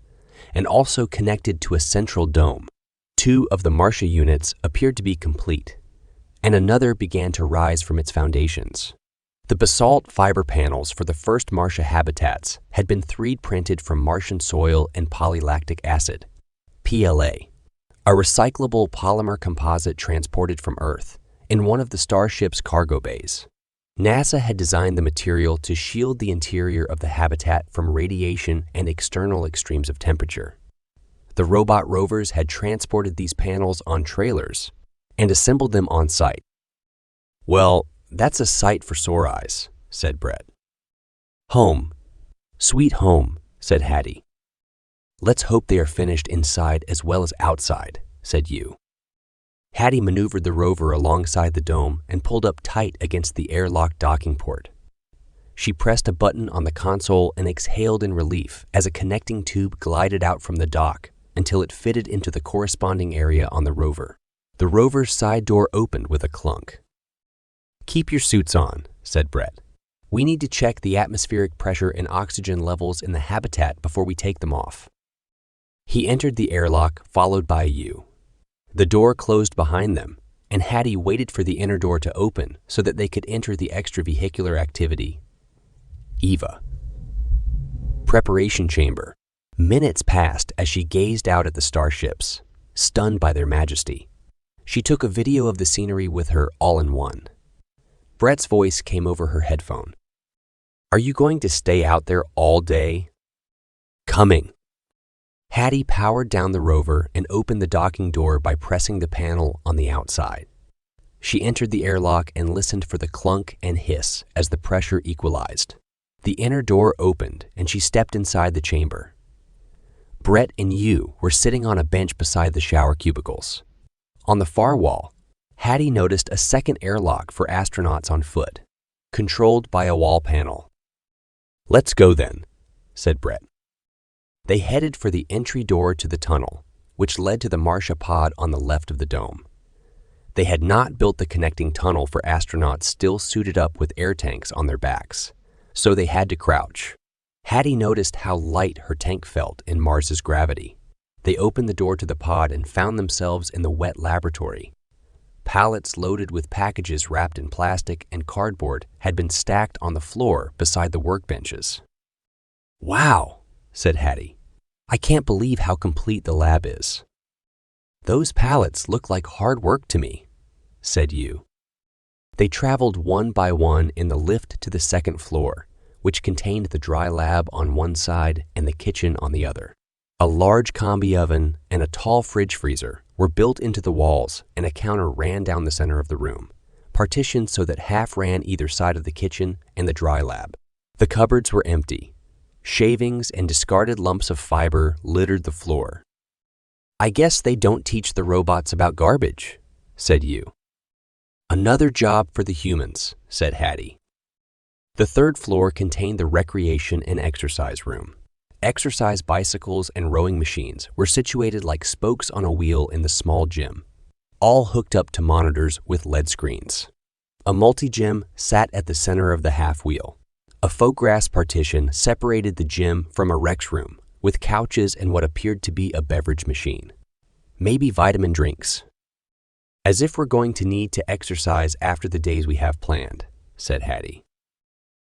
and also connected to a central dome. 2 of the Marcia units appeared to be complete, and another began to rise from its foundations. The basalt fiber panels for the first Marcia habitats had been 3D printed from Martian soil and polylactic acid, PLA, a recyclable polymer composite transported from Earth in one of the Starship's cargo bays. NASA had designed the material to shield the interior of the habitat from radiation and external extremes of temperature. The robot rovers had transported these panels on trailers and assembled them on site. "Well, that's a sight for sore eyes," said Brett. "Home. Sweet home," said Hattie. "Let's hope they are finished inside as well as outside," said you. Hattie maneuvered the rover alongside the dome and pulled up tight against the airlock docking port. She pressed a button on the console and exhaled in relief as a connecting tube glided out from the dock until it fitted into the corresponding area on the rover. The rover's side door opened with a clunk. "Keep your suits on," said Brett. "We need to check the atmospheric pressure and oxygen levels in the habitat before we take them off." He entered the airlock, followed by you. The door closed behind them, and Hattie waited for the inner door to open so that they could enter the extravehicular activity. EVA. Preparation chamber. Minutes passed as she gazed out at the starships, stunned by their majesty. She took a video of the scenery with her all-in-one. Brett's voice came over her headphone. "Are you going to stay out there all day?" "Coming." Hattie powered down the rover and opened the docking door by pressing the panel on the outside. She entered the airlock and listened for the clunk and hiss as the pressure equalized. The inner door opened and she stepped inside the chamber. Brett and you were sitting on a bench beside the shower cubicles. On the far wall, Hattie noticed a second airlock for astronauts on foot, controlled by a wall panel. "Let's go then," said Brett. They headed for the entry door to the tunnel, which led to the Marcia pod on the left of the dome. They had not built the connecting tunnel for astronauts still suited up with air tanks on their backs, so they had to crouch. Hattie noticed how light her tank felt in Mars's gravity. They opened the door to the pod and found themselves in the wet laboratory. Pallets loaded with packages wrapped in plastic and cardboard had been stacked on the floor beside the workbenches. "Wow," said Hattie. "I can't believe how complete the lab is." "Those pallets look like hard work to me," said you. They traveled one by one in the lift to the second floor, which contained the dry lab on one side and the kitchen on the other. A large combi oven and a tall fridge freezer were built into the walls, and a counter ran down the center of the room, partitioned so that half ran either side of the kitchen and the dry lab. The cupboards were empty, Shavings and discarded lumps of fiber littered the floor. "I guess they don't teach the robots about garbage," said you. "Another job for the humans," said Hattie. The third floor contained the recreation and exercise room. Exercise bicycles and rowing machines were situated like spokes on a wheel in the small gym, all hooked up to monitors with LED screens. A multi-gym sat at the center of the half-wheel. A faux grass partition separated the gym from a Rex room, with couches and what appeared to be a beverage machine. Maybe vitamin drinks. "As if we're going to need to exercise after the days we have planned," said Hattie.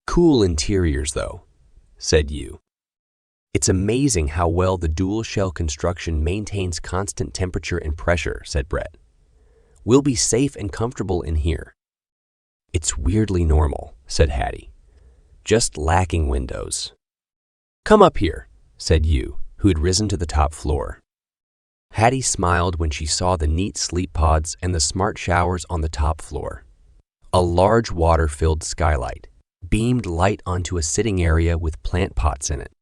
"Cool interiors, though," said you. "It's amazing how well the dual-shell construction maintains constant temperature and pressure," said Brett. "We'll be safe and comfortable in here." "It's weirdly normal," said Hattie. "Just lacking windows." "Come up here," said you, who had risen to the top floor. Hattie smiled when she saw the neat sleep pods and the smart showers on the top floor. A large water-filled skylight beamed light onto a sitting area with plant pots in it.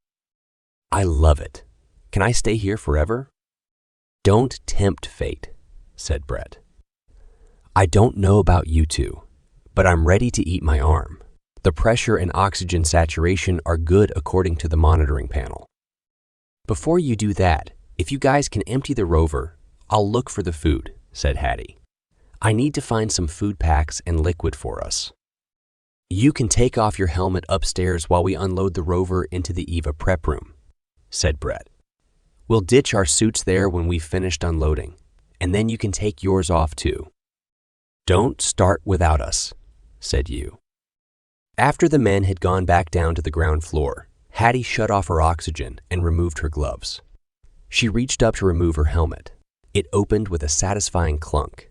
"I love it. Can I stay here forever?" "Don't tempt fate," said Brett. "I don't know about you two, but I'm ready to eat my arm. The pressure and oxygen saturation are good according to the monitoring panel." "Before you do that, if you guys can empty the rover, I'll look for the food," said Hattie. "I need to find some food packs and liquid for us." "You can take off your helmet upstairs while we unload the rover into the EVA prep room," said Brett. "We'll ditch our suits there when we've finished unloading, and then you can take yours off too." "Don't start without us," said you. After the men had gone back down to the ground floor, Hattie shut off her oxygen and removed her gloves. She reached up to remove her helmet. It opened with a satisfying clunk,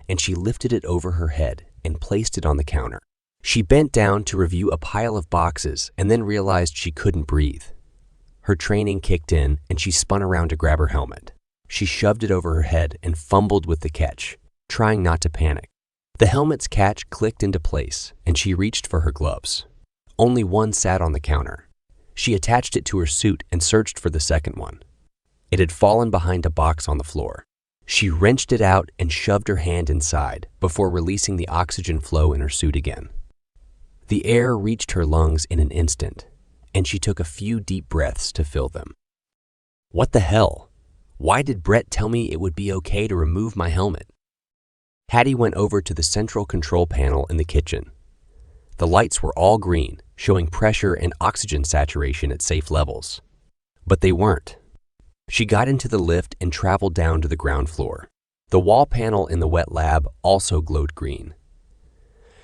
and she lifted it over her head and placed it on the counter. She bent down to review a pile of boxes and then realized she couldn't breathe. Her training kicked in and she spun around to grab her helmet. She shoved it over her head and fumbled with the catch, trying not to panic. The helmet's catch clicked into place and she reached for her gloves. Only one sat on the counter. She attached it to her suit and searched for the second one. It had fallen behind a box on the floor. She wrenched it out and shoved her hand inside before releasing the oxygen flow in her suit again. The air reached her lungs in an instant, and she took a few deep breaths to fill them. "What the hell? Why did Brett tell me it would be okay to remove my helmet?" Hattie went over to the central control panel in the kitchen. The lights were all green, showing pressure and oxygen saturation at safe levels. But they weren't. She got into the lift and traveled down to the ground floor. The wall panel in the wet lab also glowed green.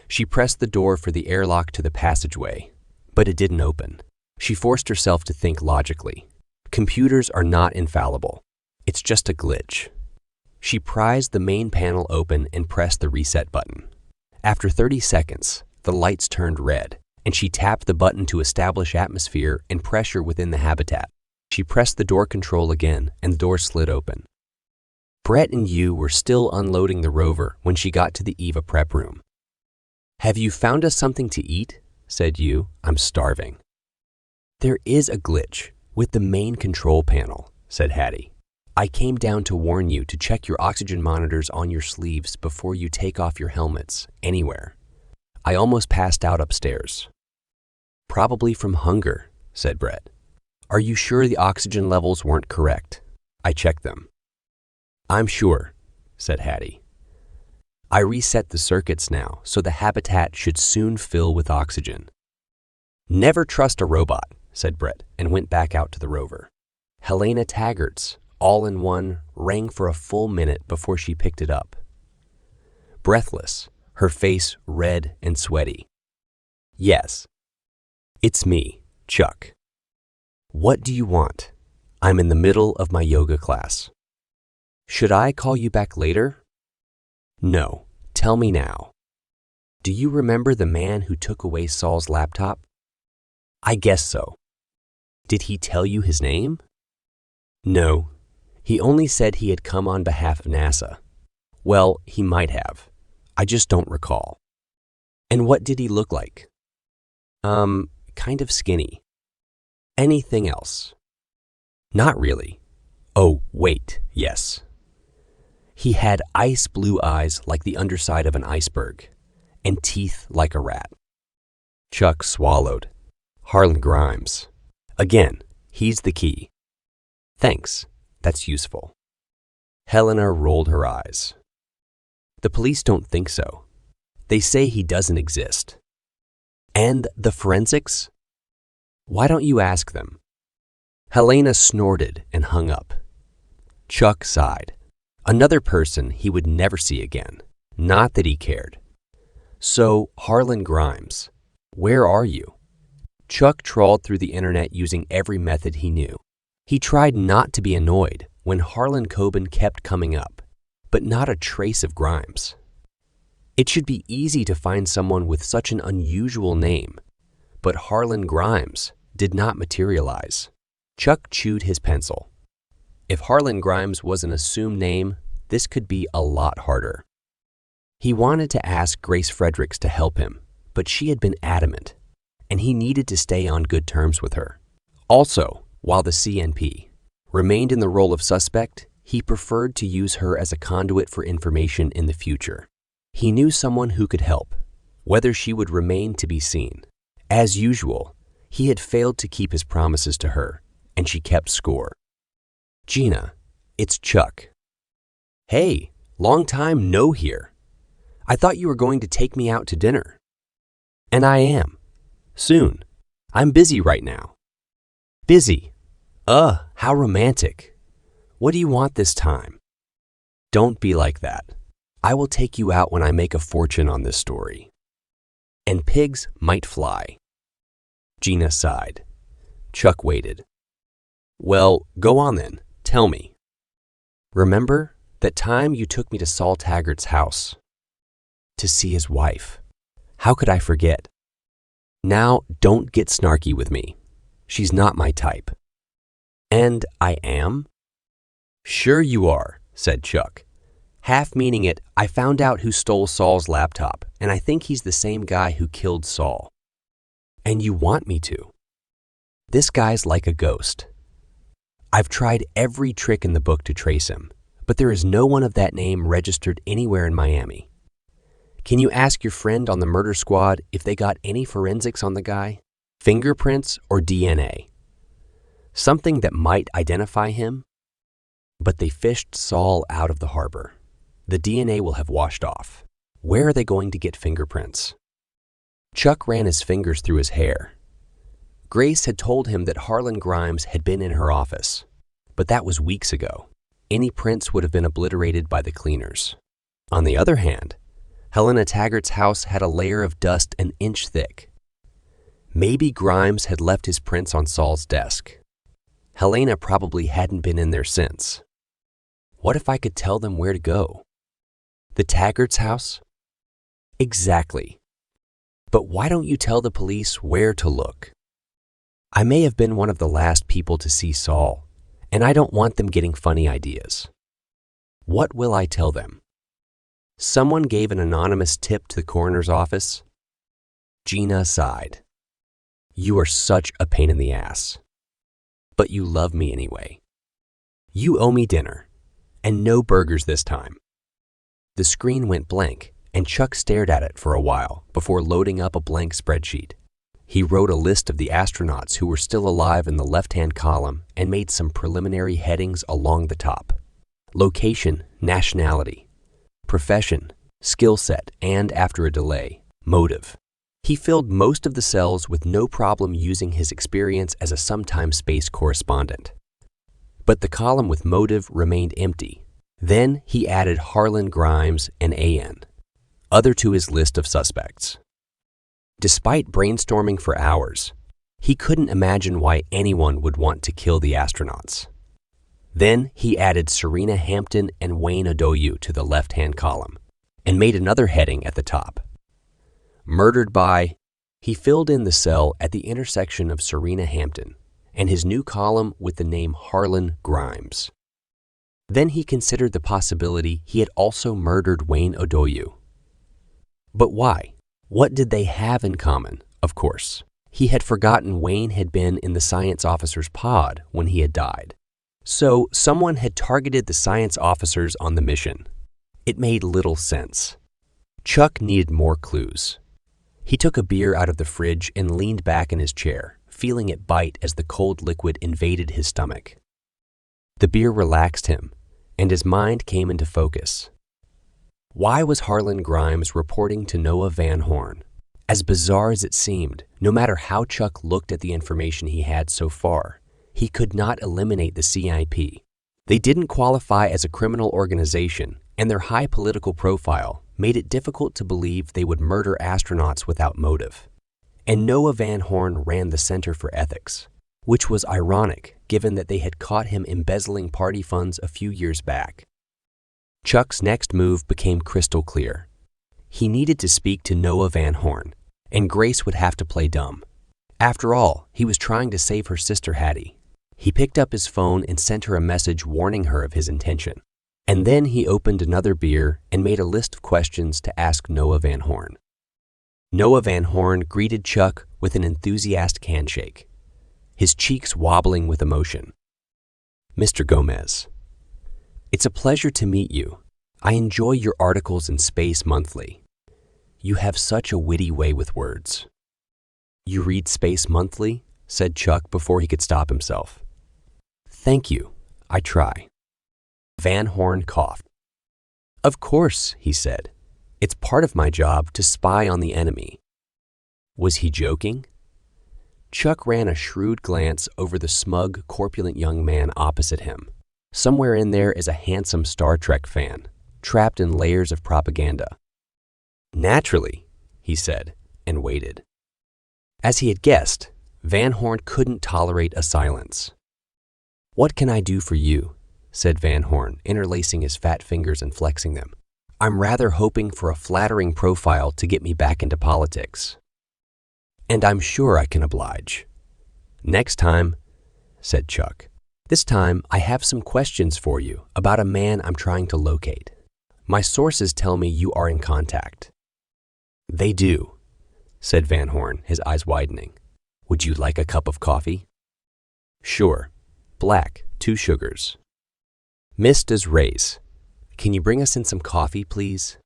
She pressed the door for the airlock to the passageway, but it didn't open. She forced herself to think logically. Computers are not infallible. It's just a glitch. She prized the main panel open and pressed the reset button. After 30 seconds, the lights turned red, and she tapped the button to establish atmosphere and pressure within the habitat. She pressed the door control again, and the door slid open. Brett and you were still unloading the rover when she got to the EVA prep room. "Have you found us something to eat?" said you. "I'm starving." "There is a glitch with the main control panel," said Hattie. "I came down to warn you to check your oxygen monitors on your sleeves before you take off your helmets, anywhere. I almost passed out upstairs." "Probably from hunger," said Brett. "Are you sure the oxygen levels weren't correct? I checked them." "I'm sure," said Hattie. "I reset the circuits now, so the habitat should soon fill with oxygen." "Never trust a robot," said Brett, and went back out to the rover. Helena Taggart's all-in-one rang for a full minute before she picked it up. Breathless, her face red and sweaty. "Yes, it's me, Chuck. What do you want? I'm in the middle of my yoga class." "Should I call you back later?" "No, tell me now. Do you remember the man who took away Saul's laptop?" "I guess so." "Did he tell you his name?" "No. He only said he had come on behalf of NASA. Well, he might have. I just don't recall." "And what did he look like?" Kind of skinny." Anything else? Not really. Oh, wait, yes. He had ice blue eyes like the underside of an iceberg, and teeth like a rat. Chuck swallowed. Harlan Grimes. Again, he's the key. Thanks, that's useful. Helena rolled her eyes. The police don't think so. They say he doesn't exist. And the forensics? Why don't you ask them? Helena snorted and hung up. Chuck sighed. Another person he would never see again. Not that he cared. So, Harlan Grimes, where are you? Chuck trawled through the internet using every method he knew. He tried not to be annoyed when Harlan Coben kept coming up, but not a trace of Grimes. It should be easy to find someone with such an unusual name, but Harlan Grimes did not materialize. Chuck chewed his pencil. If Harlan Grimes was an assumed name, this could be a lot harder. He wanted to ask Grace Fredericks to help him, but she had been adamant, and he needed to stay on good terms with her. Also, while the CNP remained in the role of suspect, he preferred to use her as a conduit for information in the future. He knew someone who could help, whether she would remain to be seen. As usual, he had failed to keep his promises to her, and she kept score. Gina, it's Chuck. Hey, long time no here. I thought you were going to take me out to dinner. And I am. Soon. I'm busy right now. Busy? How romantic. What do you want this time? Don't be like that. I will take you out when I make a fortune on this story. And pigs might fly. Gina sighed. Chuck waited. Well, go on then. Tell me. Remember that time you took me to Saul Taggart's house? To see his wife. How could I forget? Now, don't get snarky with me. She's not my type. And I am? Sure you are, said Chuck. Half meaning it, I found out who stole Saul's laptop, and I think he's the same guy who killed Saul. And you want me to? This guy's like a ghost. I've tried every trick in the book to trace him, but there is no one of that name registered anywhere in Miami. Can you ask your friend on the murder squad if they got any forensics on the guy? Fingerprints or DNA? Something that might identify him? But they fished Saul out of the harbor. The DNA will have washed off. Where are they going to get fingerprints? Chuck ran his fingers through his hair. Grace had told him that Harlan Grimes had been in her office, but that was weeks ago. Any prints would have been obliterated by the cleaners. On the other hand, Helena Taggart's house had a layer of dust an inch thick. Maybe Grimes had left his prints on Saul's desk. Helena probably hadn't been in there since. What if I could tell them where to go? The Taggart's house? Exactly. But why don't you tell the police where to look? I may have been one of the last people to see Saul, and I don't want them getting funny ideas. What will I tell them? Someone gave an anonymous tip to the coroner's office? Gina sighed. You are such a pain in the ass. But you love me anyway. You owe me dinner, and no burgers this time. The screen went blank, and Chuck stared at it for a while before loading up a blank spreadsheet. He wrote a list of the astronauts who were still alive in the left-hand column and made some preliminary headings along the top. Location, nationality, profession, skill set, and after a delay, motive. He filled most of the cells with no problem using his experience as a sometime space correspondent. But the column with motive remained empty. Then he added Harlan Grimes and AN, other to his list of suspects. Despite brainstorming for hours, he couldn't imagine why anyone would want to kill the astronauts. Then he added Serena Hampton and Wayne Odoyu to the left-hand column and made another heading at the top. Murdered by, he filled in the cell at the intersection of Serena Hampton and his new column with the name Harlan Grimes. Then he considered the possibility he had also murdered Wayne Odoyu. But why? What did they have in common, of course? He had forgotten Wayne had been in the science officer's pod when he had died. So someone had targeted the science officers on the mission. It made little sense. Chuck needed more clues. He took a beer out of the fridge and leaned back in his chair, feeling it bite as the cold liquid invaded his stomach. The beer relaxed him, and his mind came into focus. Why was Harlan Grimes reporting to Noah Van Horn? As bizarre as it seemed, no matter how Chuck looked at the information he had so far, he could not eliminate the CIP. They didn't qualify as a criminal organization, and their high political profile made it difficult to believe they would murder astronauts without motive. And Noah Van Horn ran the Center for Ethics, which was ironic given that they had caught him embezzling party funds a few years back. Chuck's next move became crystal clear. He needed to speak to Noah Van Horn, and Grace would have to play dumb. After all, he was trying to save her sister Hattie. He picked up his phone and sent her a message warning her of his intention. And then he opened another beer and made a list of questions to ask Noah Van Horn. Noah Van Horn greeted Chuck with an enthusiastic handshake, his cheeks wobbling with emotion. "Mr. Gomez, it's a pleasure to meet you. I enjoy your articles in Space Monthly. You have such a witty way with words." "You read Space Monthly?" said Chuck before he could stop himself. "Thank you. I try." Van Horn coughed. "Of course," he said. "It's part of my job to spy on the enemy." Was he joking? Chuck ran a shrewd glance over the smug, corpulent young man opposite him. Somewhere in there is a handsome Star Trek fan, trapped in layers of propaganda. "Naturally," he said, and waited. As he had guessed, Van Horn couldn't tolerate a silence. "What can I do for you?" said Van Horn, interlacing his fat fingers and flexing them. "I'm rather hoping for a flattering profile to get me back into politics." "And I'm sure I can oblige." "Next time," said Chuck. "This time I have some questions for you about a man I'm trying to locate. My sources tell me you are in contact." "They do," said Van Horn, his eyes widening. "Would you like a cup of coffee?" "Sure. Black, 2 sugars." "Miss does raise. Can you bring us in some coffee, please?"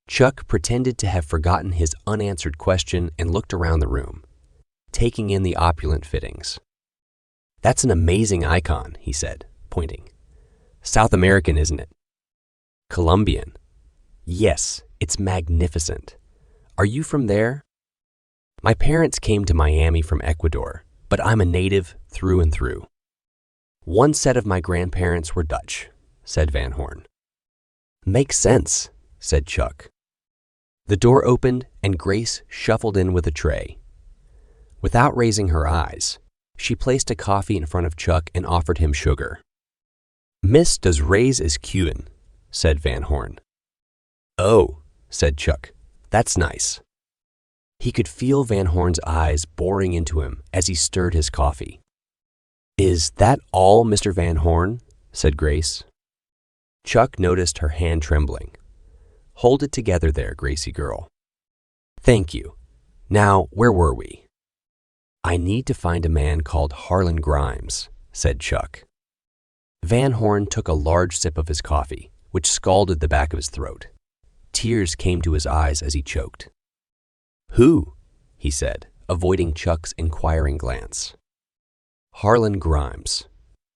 Chuck pretended to have forgotten his unanswered question and looked around the room, taking in the opulent fittings. "That's an amazing icon," he said, pointing. "South American, isn't it?" "Colombian." "Yes, it's magnificent. Are you from there?" "My parents came to Miami from Ecuador, but I'm a native through and through." "One set of my grandparents were Dutch," said Van Horn. "Makes sense," said Chuck. The door opened and Grace shuffled in with a tray. Without raising her eyes, she placed a coffee in front of Chuck and offered him sugar. "Miss does raise is Cuban," said Van Horn. "Oh," said Chuck, "that's nice." He could feel Van Horn's eyes boring into him as he stirred his coffee. "Is that all, Mr. Van Horn?" said Grace. Chuck noticed her hand trembling. "Hold it together there, Gracie girl." "Thank you. Now, where were we?" "I need to find a man called Harlan Grimes," said Chuck. Van Horn took a large sip of his coffee, which scalded the back of his throat. Tears came to his eyes as he choked. "Who?" he said, avoiding Chuck's inquiring glance. "Harlan Grimes.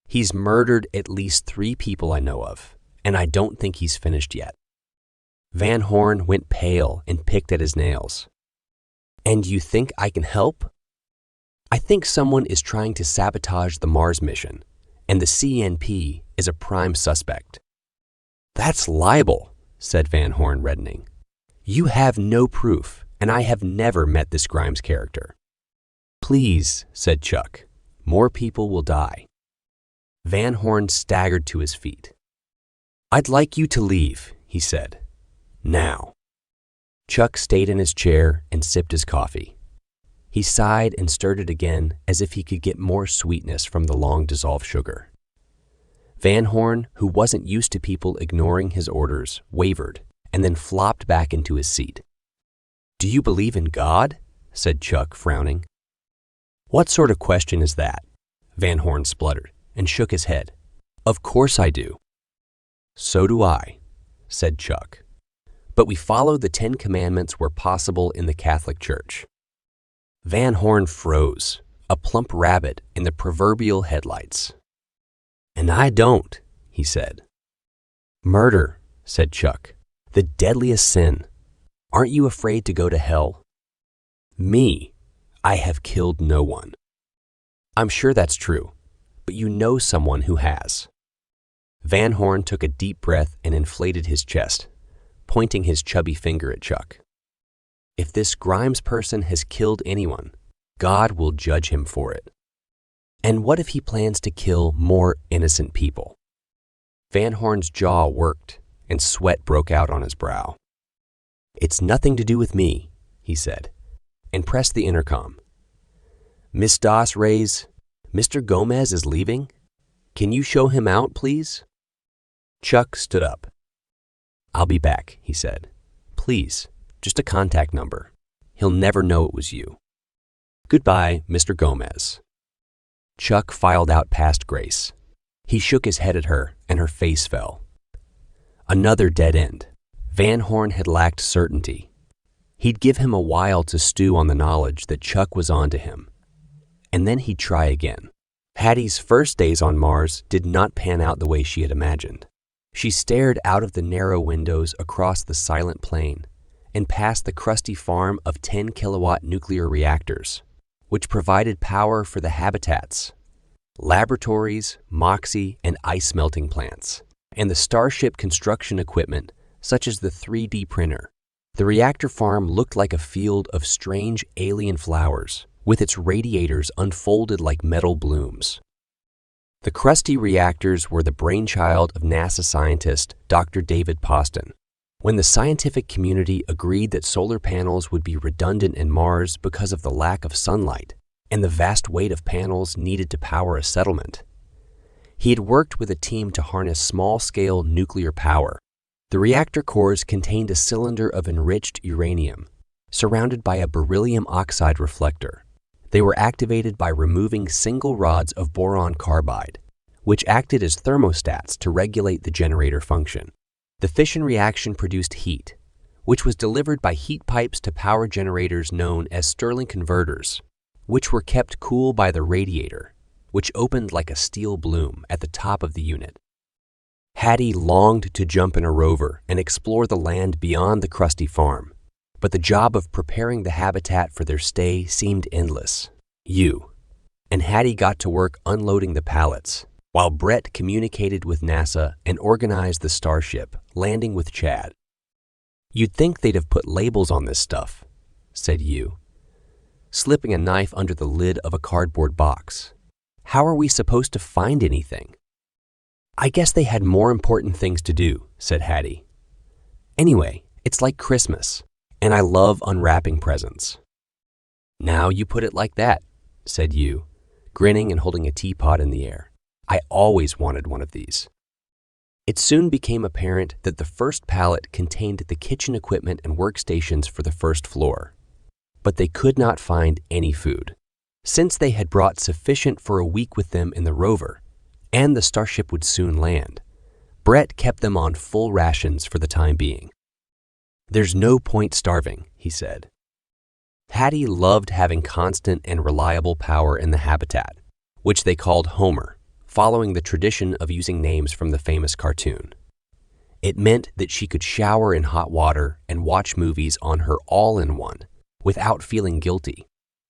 He's murdered at least 3 people I know of, and I don't think he's finished yet." Van Horn went pale and picked at his nails. "And you think I can help?" "I think someone is trying to sabotage the Mars mission, and the CNP is a prime suspect." "That's libel," said Van Horn, reddening. "You have no proof, and I have never met this Grimes character." "Please," said Chuck. "More people will die." Van Horn staggered to his feet. "I'd like you to leave," he said. "Now." Chuck stayed in his chair and sipped his coffee. He sighed and stirred it again as if he could get more sweetness from the long-dissolved sugar. Van Horn, who wasn't used to people ignoring his orders, wavered and then flopped back into his seat. "Do you believe in God?" said Chuck, frowning. "What sort of question is that?" Van Horn spluttered and shook his head. "Of course I do." "So do I," said Chuck. "But we follow the 10 Commandments where possible in the Catholic Church." Van Horn froze, a plump rabbit in the proverbial headlights. "And I don't," he said. "Murder," said Chuck, "the deadliest sin. Aren't you afraid to go to hell?" "Me? I have killed no one." "I'm sure that's true, but you know someone who has." Van Horn took a deep breath and inflated his chest, pointing his chubby finger at Chuck. "If this Grimes person has killed anyone, God will judge him for it. And what if he plans to kill more innocent people?" Van Horn's jaw worked and sweat broke out on his brow. "It's nothing to do with me," he said, and pressed the intercom. "Miss Doss Reyes, Mr. Gomez is leaving. Can you show him out, please?" Chuck stood up. "I'll be back," he said. "Please, just a contact number. He'll never know it was you. Goodbye, Mr. Gomez." Chuck filed out past Grace. He shook his head at her, and her face fell. Another dead end. Van Horn had lacked certainty. He'd give him a while to stew on the knowledge that Chuck was on to him, and then he'd try again. Hattie's first days on Mars did not pan out the way she had imagined. She stared out of the narrow windows across the silent plain and past the crusty farm of 10-kilowatt nuclear reactors, which provided power for the habitats, laboratories, Moxie, and ice-melting plants, and the Starship construction equipment such as the 3D printer. The reactor farm looked like a field of strange alien flowers, with its radiators unfolded like metal blooms. The crusty reactors were the brainchild of NASA scientist Dr. David Poston. When the scientific community agreed that solar panels would be redundant in Mars because of the lack of sunlight and the vast weight of panels needed to power a settlement, he had worked with a team to harness small-scale nuclear power. The reactor cores contained a cylinder of enriched uranium, surrounded by a beryllium oxide reflector. They were activated by removing single rods of boron carbide, which acted as thermostats to regulate the generator function. The fission reaction produced heat, which was delivered by heat pipes to power generators known as Stirling converters, which were kept cool by the radiator, which opened like a steel bloom at the top of the unit. Hattie longed to jump in a rover and explore the land beyond the crusty farm, but the job of preparing the habitat for their stay seemed endless. And Hattie got to work unloading the pallets, while Brett communicated with NASA and organized the Starship, landing with Chad. "You'd think they'd have put labels on this stuff," said Yu, slipping a knife under the lid of a cardboard box. "How are we supposed to find anything?" "I guess they had more important things to do," said Hattie. "Anyway, it's like Christmas, and I love unwrapping presents." "Now you put it like that," said Yu, grinning and holding a teapot in the air. "I always wanted one of these." It soon became apparent that the first pallet contained the kitchen equipment and workstations for the first floor, but they could not find any food. Since they had brought sufficient for a week with them in the rover, and the Starship would soon land, Brett kept them on full rations for the time being. "There's no point starving," he said. Hattie loved having constant and reliable power in the habitat, which they called Homer, following the tradition of using names from the famous cartoon. It meant that she could shower in hot water and watch movies on her all-in-one without feeling guilty.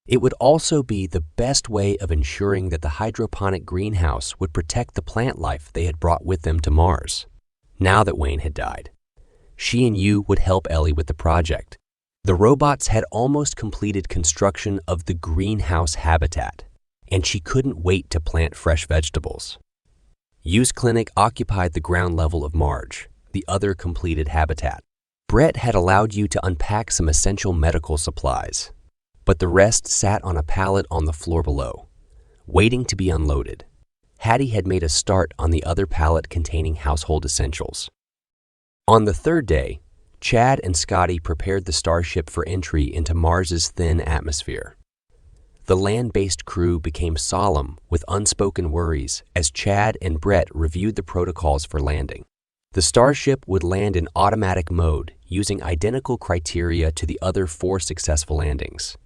It would also be the best way of ensuring that the hydroponic greenhouse would protect the plant life they had brought with them to Mars. Now that Wayne had died, she and Yu would help Ellie with the project. The robots had almost completed construction of the greenhouse habitat, and she couldn't wait to plant fresh vegetables. Yu's clinic occupied the ground level of Marge, the other completed habitat. Brett had allowed Yu to unpack some essential medical supplies, but the rest sat on a pallet on the floor below, waiting to be unloaded. Hattie had made a start on the other pallet containing household essentials. On the third day, Chad and Scotty prepared the Starship for entry into Mars's thin atmosphere. The land-based crew became solemn with unspoken worries as Chad and Brett reviewed the protocols for landing. The Starship would land in automatic mode using identical criteria to the other 4 successful landings.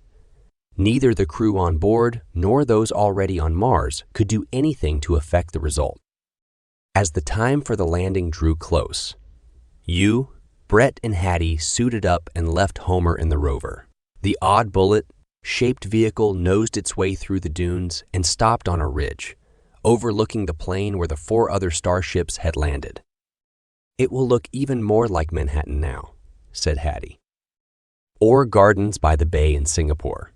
Neither the crew on board nor those already on Mars could do anything to affect the result. As the time for the landing drew close, you, Brett, and Hattie suited up and left Homer in the rover. The odd bullet-shaped vehicle nosed its way through the dunes and stopped on a ridge, overlooking the plain where the 4 other starships had landed. "It will look even more like Manhattan now," said Hattie. "Or gardens by the bay in Singapore.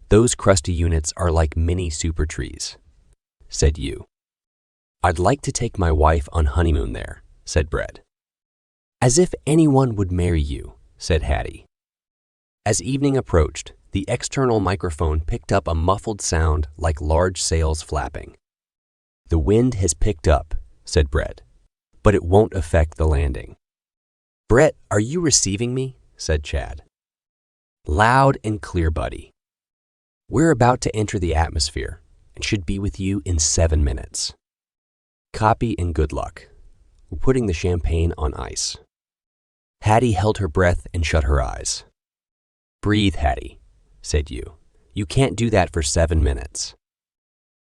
Those crusty units are like mini super trees," said you. "I'd like to take my wife on honeymoon there," said Brett. "As if anyone would marry you," said Hattie. As evening approached, the external microphone picked up a muffled sound like large sails flapping. "The wind has picked up," said Brett, "but it won't affect the landing." "Brett, are you receiving me?" said Chad. "Loud and clear, buddy. We're about to enter the atmosphere and should be with you in 7 minutes. Copy and good luck. We're putting the champagne on ice." Hattie held her breath and shut her eyes. "Breathe, Hattie," said you. "You can't do that for 7 minutes."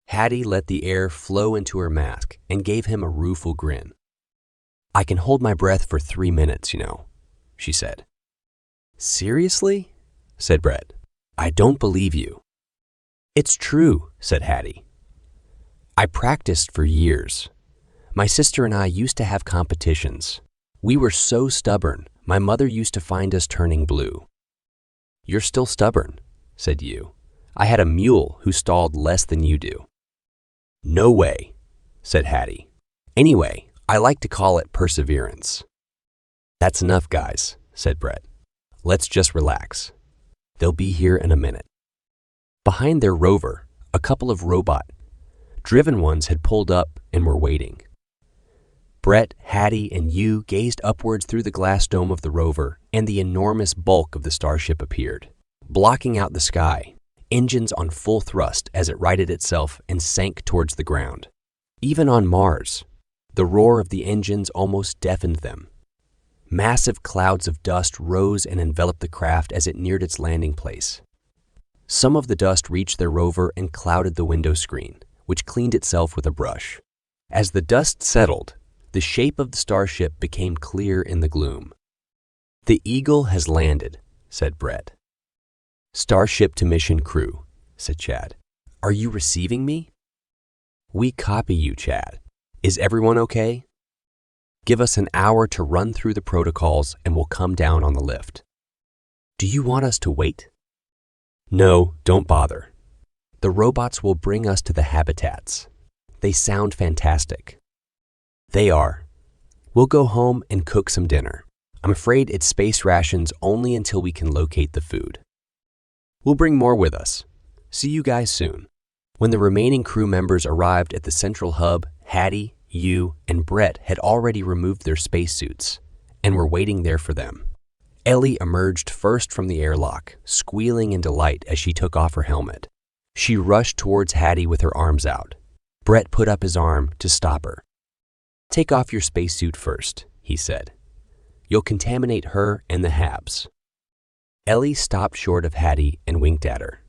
Hattie let the air flow into her mask and gave him a rueful grin. "I can hold my breath for 3 minutes, you know," she said. "Seriously?" said Brett. "I don't believe you." "It's true," said Hattie. "I practiced for years. My sister and I used to have competitions. We were so stubborn, my mother used to find us turning blue." "You're still stubborn," said you. "I had a mule who stalled less than you do." "No way," said Hattie. "Anyway, I like to call it perseverance." "That's enough, guys," said Brett. "Let's just relax. They'll be here in a minute." Behind their rover, a couple of robot-driven ones had pulled up and were waiting. Brett, Hattie, and you gazed upwards through the glass dome of the rover, and the enormous bulk of the Starship appeared, blocking out the sky, engines on full thrust as it righted itself and sank towards the ground. Even on Mars, the roar of the engines almost deafened them. Massive clouds of dust rose and enveloped the craft as it neared its landing place. Some of the dust reached their rover and clouded the window screen, which cleaned itself with a brush. As the dust settled, the shape of the Starship became clear in the gloom. "The Eagle has landed," said Brett. "Starship to mission crew," said Chad. "Are you receiving me?" "We copy you, Chad. Is everyone okay? Give us an hour to run through the protocols and we'll come down on the lift." "Do you want us to wait?" "No, don't bother. The robots will bring us to the habitats. They sound fantastic." "They are. We'll go home and cook some dinner. I'm afraid it's space rations only until we can locate the food. We'll bring more with us. See you guys soon." When the remaining crew members arrived at the central hub, Hattie, you, and Brett had already removed their spacesuits and were waiting there for them. Ellie emerged first from the airlock, squealing in delight as she took off her helmet. She rushed towards Hattie with her arms out. Brett put up his arm to stop her. "Take off your spacesuit first," he said. "You'll contaminate her and the Habs." Ellie stopped short of Hattie and winked at her.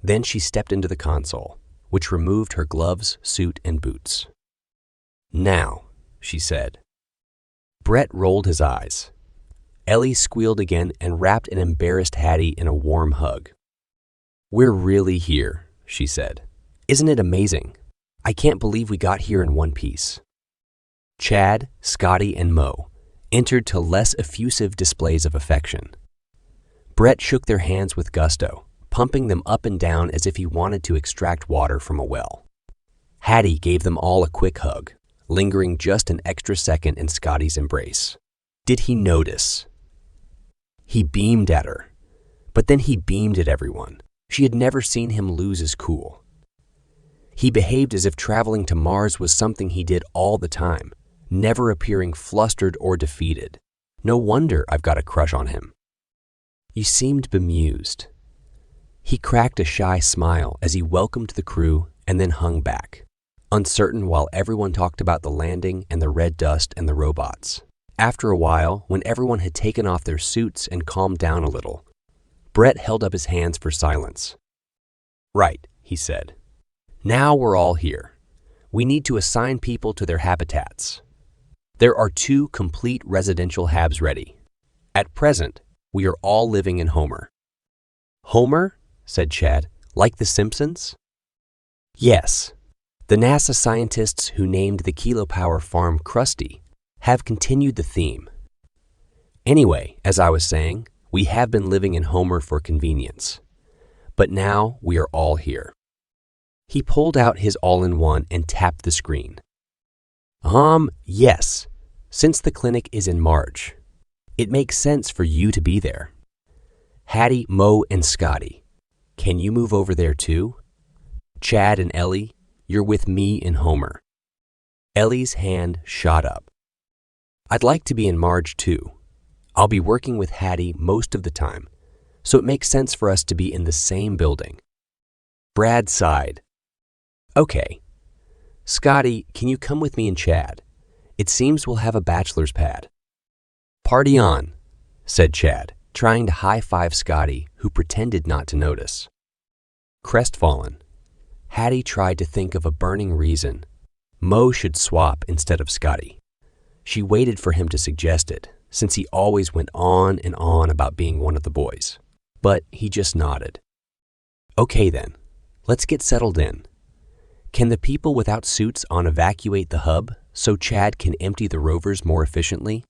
Then she stepped into the console, which removed her gloves, suit, and boots. "Now," she said. Brett rolled his eyes. Ellie squealed again and wrapped an embarrassed Hattie in a warm hug. "We're really here," she said. "Isn't it amazing? I can't believe we got here in one piece." Chad, Scotty, and Mo entered to less effusive displays of affection. Brett shook their hands with gusto, pumping them up and down as if he wanted to extract water from a well. Hattie gave them all a quick hug, lingering just an extra second in Scotty's embrace. Did he notice? He beamed at her, but then he beamed at everyone. She had never seen him lose his cool. He behaved as if traveling to Mars was something he did all the time, never appearing flustered or defeated. No wonder I've got a crush on him. You seemed bemused. He cracked a shy smile as he welcomed the crew and then hung back, uncertain while everyone talked about the landing and the red dust and the robots. After a while, when everyone had taken off their suits and calmed down a little, Brett held up his hands for silence. "Right," he said. "Now we're all here. We need to assign people to their habitats. There are 2 complete residential habs ready. At present, we are all living in Homer." "Homer?" said Chad. "Like The Simpsons?" "Yes. The NASA scientists who named the kilopower farm Krusty have continued the theme. Anyway, as I was saying, we have been living in Homer for convenience. But now we are all here." He pulled out his all-in-one and tapped the screen. Yes. Since the clinic is in March, it makes sense for you to be there. Hattie, Mo, and Scotty, can you move over there too? Chad and Ellie, you're with me in Homer." Ellie's hand shot up. "I'd like to be in Marge too. I'll be working with Hattie most of the time, so it makes sense for us to be in the same building." Brad sighed. "Okay. Scotty, can you come with me and Chad? It seems we'll have a bachelor's pad." "Party on," said Chad, trying to high-five Scotty, who pretended not to notice. Crestfallen, Hattie tried to think of a burning reason Mo should swap instead of Scotty. She waited for him to suggest it, since he always went on and on about being one of the boys. But he just nodded. "Okay then, let's get settled in. Can the people without suits on evacuate the hub so Chad can empty the rovers more efficiently?"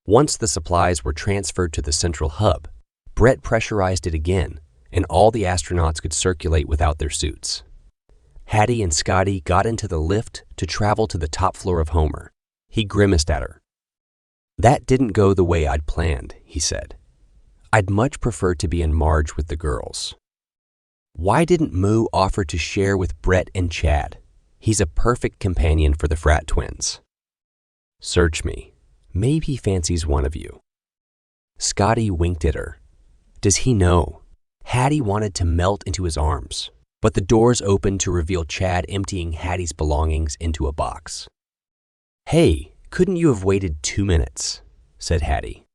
Once the supplies were transferred to the central hub, Brett pressurized it again, and all the astronauts could circulate without their suits. Hattie and Scotty got into the lift to travel to the top floor of Homer. He grimaced at her. "That didn't go the way I'd planned," he said. "I'd much prefer to be in Marge with the girls." Why didn't Moo offer to share with Brett and Chad? He's a perfect companion for the frat twins. "Search me. Maybe he fancies one of you." Scotty winked at her. Does he know? Hattie wanted to melt into his arms, but the doors opened to reveal Chad emptying Hattie's belongings into a box. "Hey, couldn't you have waited 2 minutes?" said Hattie.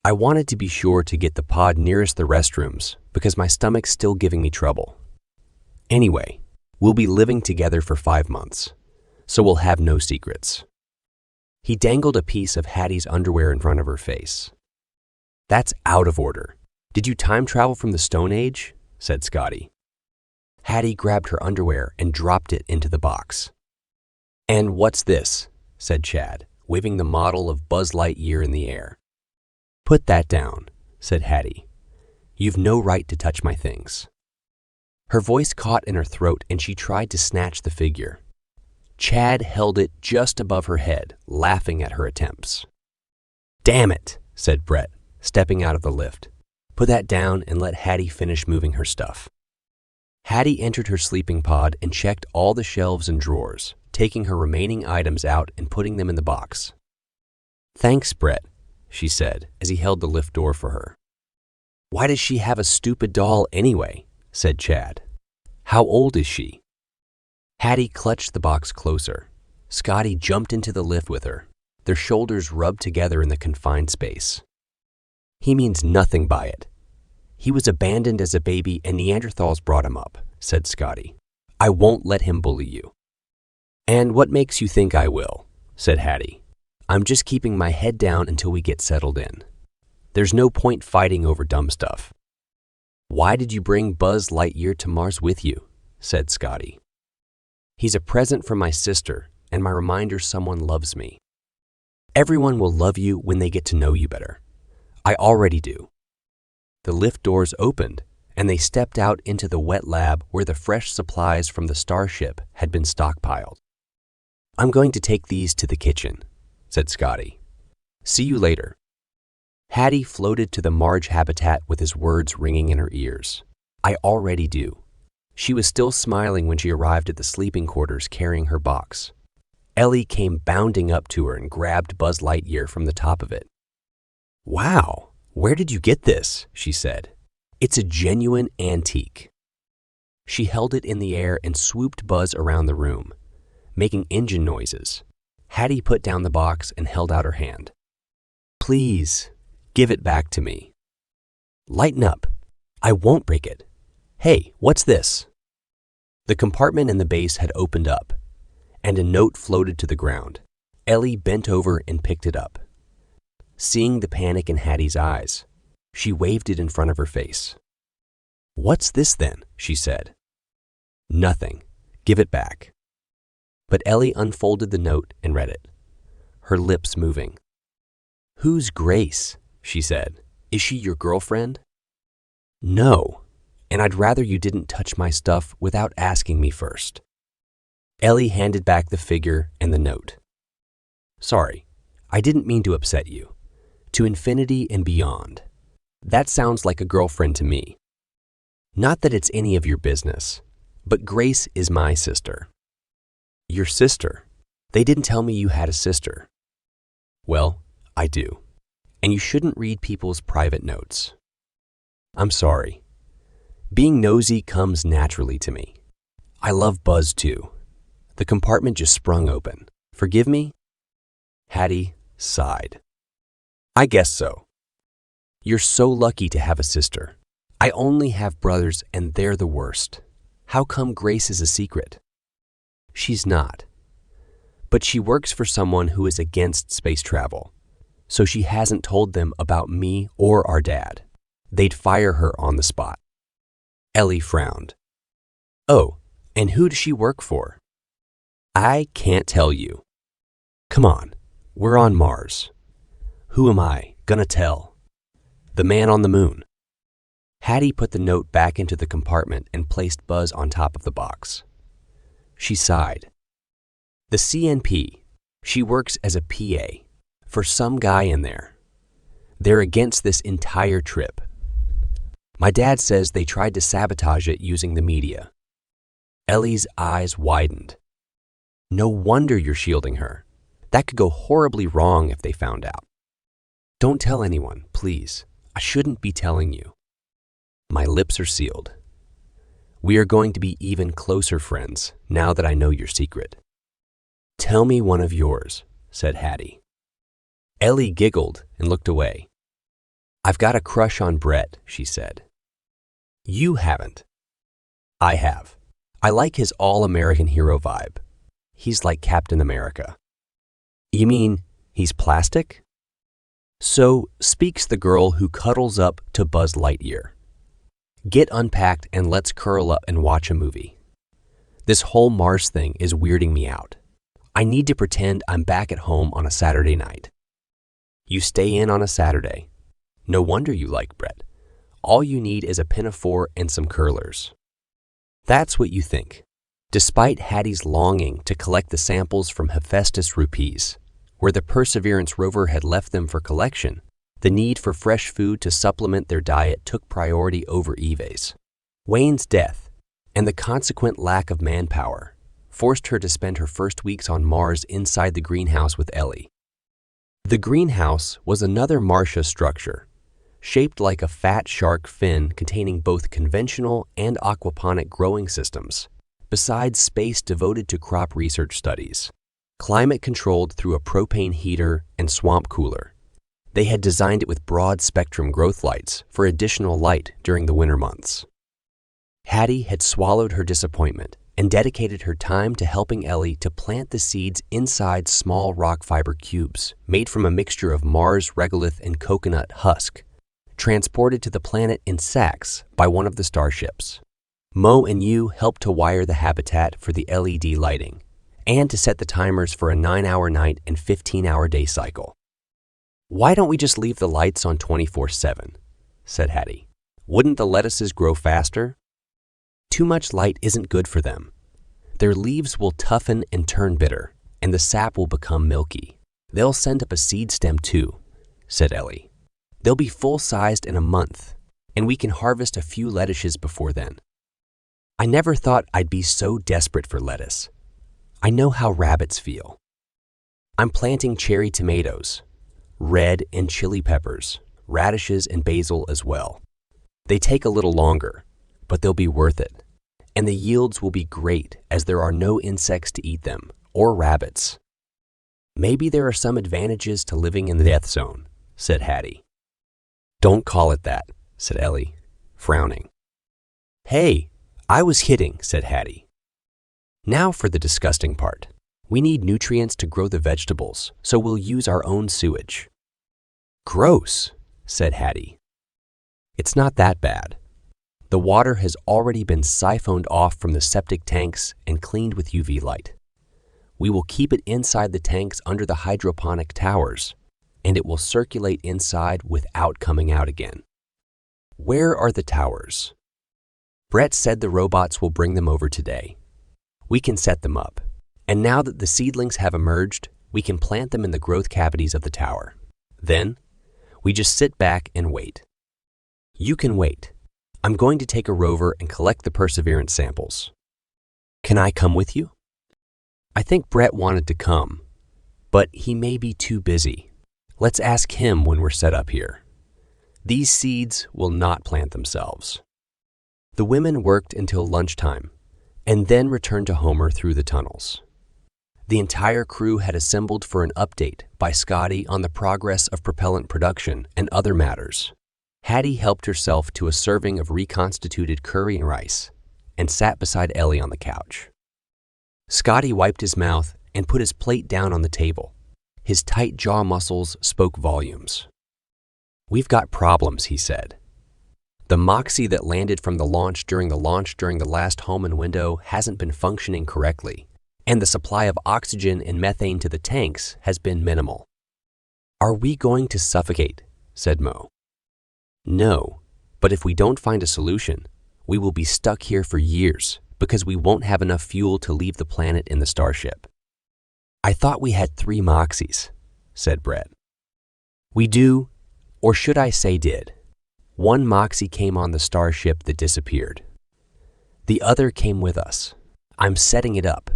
"I wanted to be sure to get the pod nearest the restrooms because my stomach's still giving me trouble. Anyway, we'll be living together for 5 months, so we'll have no secrets." He dangled a piece of Hattie's underwear in front of her face. "That's out of order. Did you time travel from the Stone Age?" said Scotty. Hattie grabbed her underwear and dropped it into the box. "And what's this?" said Chad, waving the model of Buzz Lightyear in the air. "Put that down," said Hattie. "You've no right to touch my things." Her voice caught in her throat and she tried to snatch the figure. Chad held it just above her head, laughing at her attempts. "Damn it," said Brett, stepping out of the lift. "Put that down and let Hattie finish moving her stuff." Hattie entered her sleeping pod and checked all the shelves and drawers, taking her remaining items out and putting them in the box. "Thanks, Brett," she said as he held the lift door for her. "Why does she have a stupid doll anyway?" said Chad. "How old is she?" Hattie clutched the box closer. Scotty jumped into the lift with her, their shoulders rubbed together in the confined space. "He means nothing by it. He was abandoned as a baby and Neanderthals brought him up," said Scotty. "I won't let him bully you." "And what makes you think I will?" said Hattie. "I'm just keeping my head down until we get settled in. There's no point fighting over dumb stuff." "Why did you bring Buzz Lightyear to Mars with you?" said Scotty. "He's a present from my sister and my reminder someone loves me. Everyone will love you when they get to know you better. I already do." The lift doors opened and they stepped out into the wet lab where the fresh supplies from the Starship had been stockpiled. "I'm going to take these to the kitchen," said Scotty. "See you later." Hattie floated to the Marge habitat with his words ringing in her ears. "I already do." She was still smiling when she arrived at the sleeping quarters carrying her box. Ellie came bounding up to her and grabbed Buzz Lightyear from the top of it. "Wow, where did you get this?" she said. It's a genuine antique. She held it in the air and swooped Buzz around the room, making engine noises. Hattie put down the box and held out her hand. Please, give it back to me. Lighten up. I won't break it. Hey, what's this? The compartment in the base had opened up, and a note floated to the ground. Ellie bent over and picked it up. Seeing the panic in Hattie's eyes, she waved it in front of her face. What's this then? She said. Nothing. Give it back. But Ellie unfolded the note and read it, her lips moving. Who's Grace? She said. Is she your girlfriend? No, and I'd rather you didn't touch my stuff without asking me first. Ellie handed back the figure and the note. Sorry, I didn't mean to upset you. To infinity and beyond. That sounds like a girlfriend to me. Not that it's any of your business, but Grace is my sister. Your sister? They didn't tell me you had a sister. Well, I do. And you shouldn't read people's private notes. I'm sorry. Being nosy comes naturally to me. I love Buzz too. The compartment just sprung open. Forgive me? Hattie sighed. I guess so. You're so lucky to have a sister. I only have brothers and they're the worst. How come Grace is a secret? She's not. But she works for someone who is against space travel, so she hasn't told them about me or our dad. They'd fire her on the spot. Ellie frowned. Oh, and who does she work for? I can't tell you. Come on, we're on Mars. Who am I gonna tell? The man on the moon. Hattie put the note back into the compartment and placed Buzz on top of the box. She sighed. The CNP. She works as a PA for some guy in there. They're against this entire trip. My dad says they tried to sabotage it using the media. Ellie's eyes widened. No wonder you're shielding her. That could go horribly wrong if they found out. Don't tell anyone, please. I shouldn't be telling you. My lips are sealed. We are going to be even closer friends now that I know your secret. Tell me one of yours, said Hattie. Ellie giggled and looked away. I've got a crush on Brett, she said. You haven't. I have. I like his all-American hero vibe. He's like Captain America. You mean he's plastic? So speaks the girl who cuddles up to Buzz Lightyear. Get unpacked and let's curl up and watch a movie. This whole Mars thing is weirding me out. I need to pretend I'm back at home on a Saturday night. You stay in on a Saturday. No wonder you like Brett. All you need is a pinafore and some curlers. That's what you think, despite Hattie's longing to collect the samples from Hephaestus rupees, where the Perseverance Rover had left them for collection. The need for fresh food to supplement their diet took priority over Eve's. Wayne's death and the consequent lack of manpower forced her to spend her first weeks on Mars inside the greenhouse with Ellie. The greenhouse was another Martia structure, shaped like a fat shark fin containing both conventional and aquaponic growing systems, besides space devoted to crop research studies. Climate controlled through a propane heater and swamp cooler. They had designed it with broad-spectrum growth lights for additional light during the winter months. Hattie had swallowed her disappointment and dedicated her time to helping Ellie to plant the seeds inside small rock fiber cubes made from a mixture of Mars regolith and coconut husk, transported to the planet in sacks by one of the starships. Mo and you helped to wire the habitat for the LED lighting and to set the timers for a 9-hour night and 15-hour day cycle. Why don't we just leave the lights on 24/7? Said Hattie. Wouldn't the lettuces grow faster? Too much light isn't good for them. Their leaves will toughen and turn bitter, and the sap will become milky. They'll send up a seed stem too, said Ellie. They'll be full-sized in a month, and we can harvest a few lettuces before then. I never thought I'd be so desperate for lettuce. I know how rabbits feel. I'm planting cherry tomatoes, red and chili peppers, radishes and basil as well. They take a little longer, but they'll be worth it. And the yields will be great as there are no insects to eat them, or rabbits. Maybe there are some advantages to living in the death zone, said Hattie. Don't call it that, said Ellie, frowning. Hey, I was kidding, said Hattie. Now for the disgusting part. We need nutrients to grow the vegetables, so we'll use our own sewage. Gross, said Hattie. It's not that bad. The water has already been siphoned off from the septic tanks and cleaned with UV light. We will keep it inside the tanks under the hydroponic towers, and it will circulate inside without coming out again. Where are the towers? Brett said the robots will bring them over today. We can set them up, and now that the seedlings have emerged, we can plant them in the growth cavities of the tower. Then, we just sit back and wait. You can wait. I'm going to take a rover and collect the Perseverance samples. Can I come with you? I think Brett wanted to come, but he may be too busy. Let's ask him when we're set up here. These seeds will not plant themselves. The women worked until lunchtime and then returned to Homer through the tunnels. The entire crew had assembled for an update by Scotty on the progress of propellant production and other matters. Hattie helped herself to a serving of reconstituted curry and rice and sat beside Ellie on the couch. Scotty wiped his mouth and put his plate down on the table. His tight jaw muscles spoke volumes. We've got problems, he said. The Moxie that landed from the launch during the last Hohmann window hasn't been functioning correctly, and the supply of oxygen and methane to the tanks has been minimal. Are we going to suffocate? Said Mo. No, but if we don't find a solution, we will be stuck here for years because we won't have enough fuel to leave the planet in the Starship. I thought we had 3 Moxies, said Brett. We do, or should I say did. 1 Moxie came on the Starship that disappeared. The other came with us. I'm setting it up.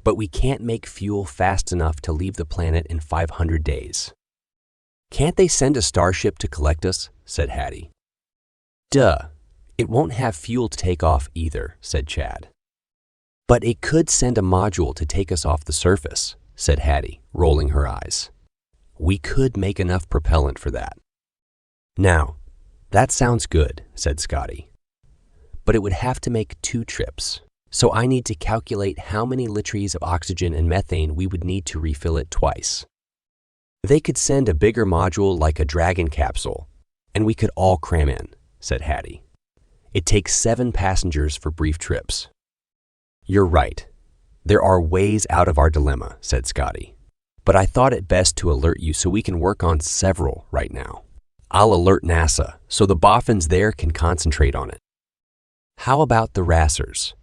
But we can't make fuel fast enough to leave the planet in 500 days. Can't they send a Starship to collect us? Said Hattie. Duh. It won't have fuel to take off either, said Chad. But it could send a module to take us off the surface, said Hattie, rolling her eyes. We could make enough propellant for that. Now, that sounds good, said Scotty. But it would have to make 2 trips, so I need to calculate how many liters of oxygen and methane we would need to refill it twice. They could send a bigger module like a Dragon capsule, and we could all cram in, said Hattie. It takes 7 passengers for brief trips. You're right. There are ways out of our dilemma, said Scotty. But I thought it best to alert you so we can work on several right now. I'll alert NASA so the boffins there can concentrate on it. How about the racers?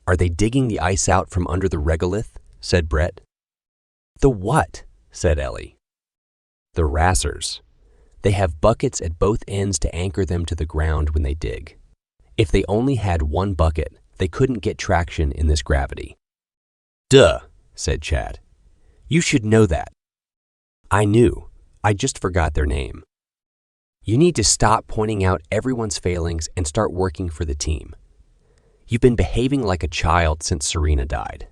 Are they digging the ice out from under the regolith? Said Brett. The what? Said Ellie. The racers. They have buckets at both ends to anchor them to the ground when they dig. If they only had 1 bucket, they couldn't get traction in this gravity. Duh, said Chad. You should know that. I knew. I just forgot their name. You need to stop pointing out everyone's failings and start working for the team. You've been behaving like a child since Serena died.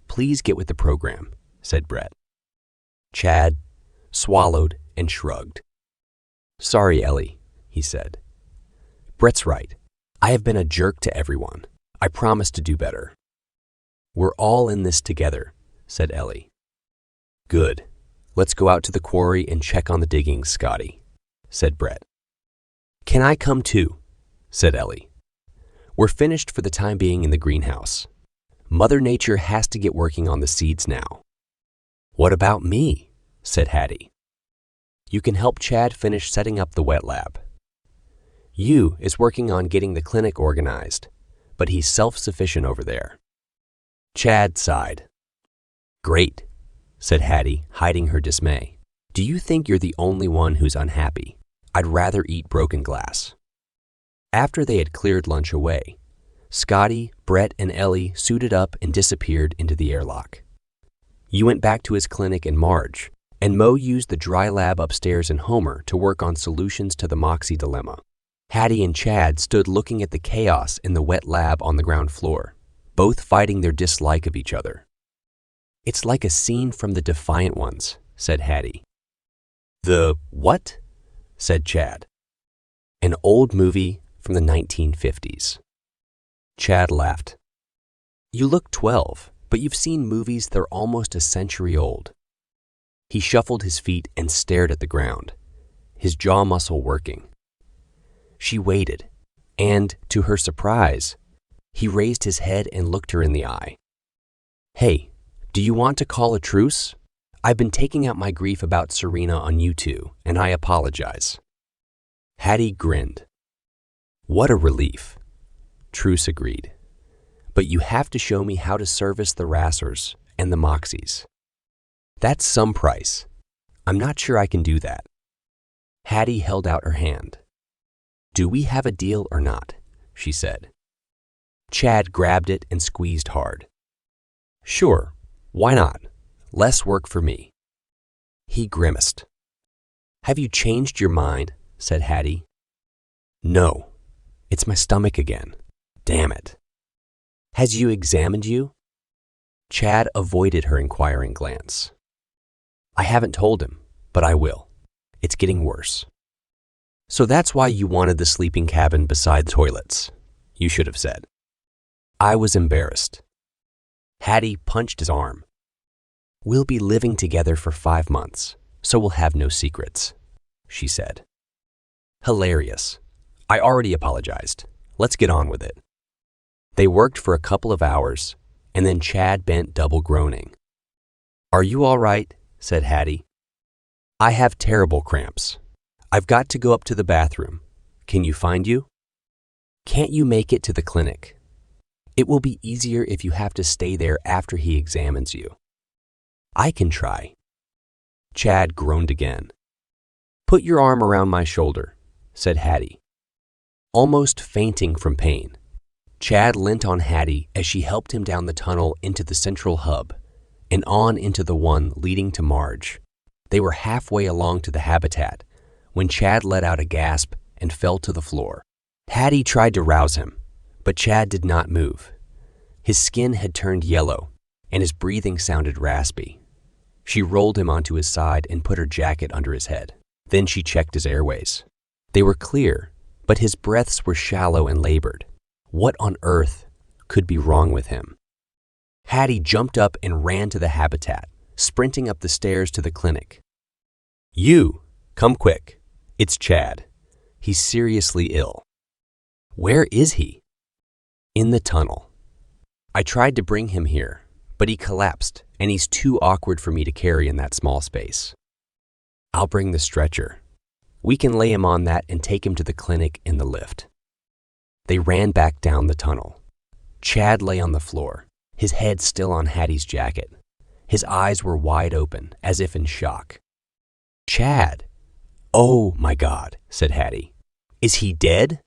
Please get with the program, said Brett. Chad swallowed and shrugged. Sorry, Ellie, he said. Brett's right. I have been a jerk to everyone. I promise to do better. We're all in this together, said Ellie. Good. Let's go out to the quarry and check on the diggings, Scotty, said Brett. Can I come too? Said Ellie. We're finished for the time being in the greenhouse. Mother Nature has to get working on the seeds now. What about me? Said Hattie. You can help Chad finish setting up the wet lab. You is working on getting the clinic organized, but he's self-sufficient over there. Chad sighed. Great, said Hattie, hiding her dismay. Do you think you're the only one who's unhappy? I'd rather eat broken glass. After they had cleared lunch away, Scotty, Brett, and Ellie suited up and disappeared into the airlock. You went back to his clinic in Marge, and Mo used the dry lab upstairs in Homer to work on solutions to the Moxie dilemma. Hattie and Chad stood looking at the chaos in the wet lab on the ground floor, both fighting their dislike of each other. "It's like a scene from The Defiant Ones," said Hattie. "The what?" said Chad. "An old movie from the 1950s. Chad laughed. "You look 12, but you've seen movies that are almost a century old." He shuffled his feet and stared at the ground, his jaw muscle working. She waited, and, to her surprise, he raised his head and looked her in the eye. "Hey, do you want to call a truce? I've been taking out my grief about Serena on you two, and I apologize." Hattie grinned. "What a relief." Truce agreed. "But you have to show me how to service the Rassers and the Moxies. That's some price. I'm not sure I can do that." Hattie held out her hand. "Do we have a deal or not?" she said. Chad grabbed it and squeezed hard. "Sure, why not? Less work for me." He grimaced. "Have you changed your mind?" said Hattie. "No, it's my stomach again. Damn it." "Has you examined you?" Chad avoided her inquiring glance. "I haven't told him, but I will. It's getting worse." "So that's why you wanted the sleeping cabin beside toilets," you should have said. I was embarrassed. Hattie punched his arm. "We'll be living together for 5 months, so we'll have no secrets," she said. Hilarious. I already apologized. Let's get on with it. They worked for a couple of hours, and then Chad bent double groaning. "Are you all right?" said Hattie. "I have terrible cramps. I've got to go up to the bathroom. Can you find you?" "Can't you make it to the clinic? It will be easier if you have to stay there after he examines you." "I can try." Chad groaned again. "Put your arm around my shoulder," said Hattie. Almost fainting from pain, Chad leant on Hattie as she helped him down the tunnel into the central hub and on into the one leading to Marge. They were halfway along to the habitat when Chad let out a gasp and fell to the floor. Hattie tried to rouse him, but Chad did not move. His skin had turned yellow, and his breathing sounded raspy. She rolled him onto his side and put her jacket under his head. Then she checked his airways. They were clear, but his breaths were shallow and labored. What on earth could be wrong with him? Hattie jumped up and ran to the habitat, sprinting up the stairs to the clinic. "You, come quick. It's Chad. He's seriously ill." "Where is he?" "In the tunnel. I tried to bring him here, but he collapsed, and he's too awkward for me to carry in that small space." "I'll bring the stretcher. We can lay him on that and take him to the clinic in the lift." They ran back down the tunnel. Chad lay on the floor, his head still on Hattie's jacket. His eyes were wide open, as if in shock. "Chad!" "Oh, my God," said Hattie. "Is he dead?"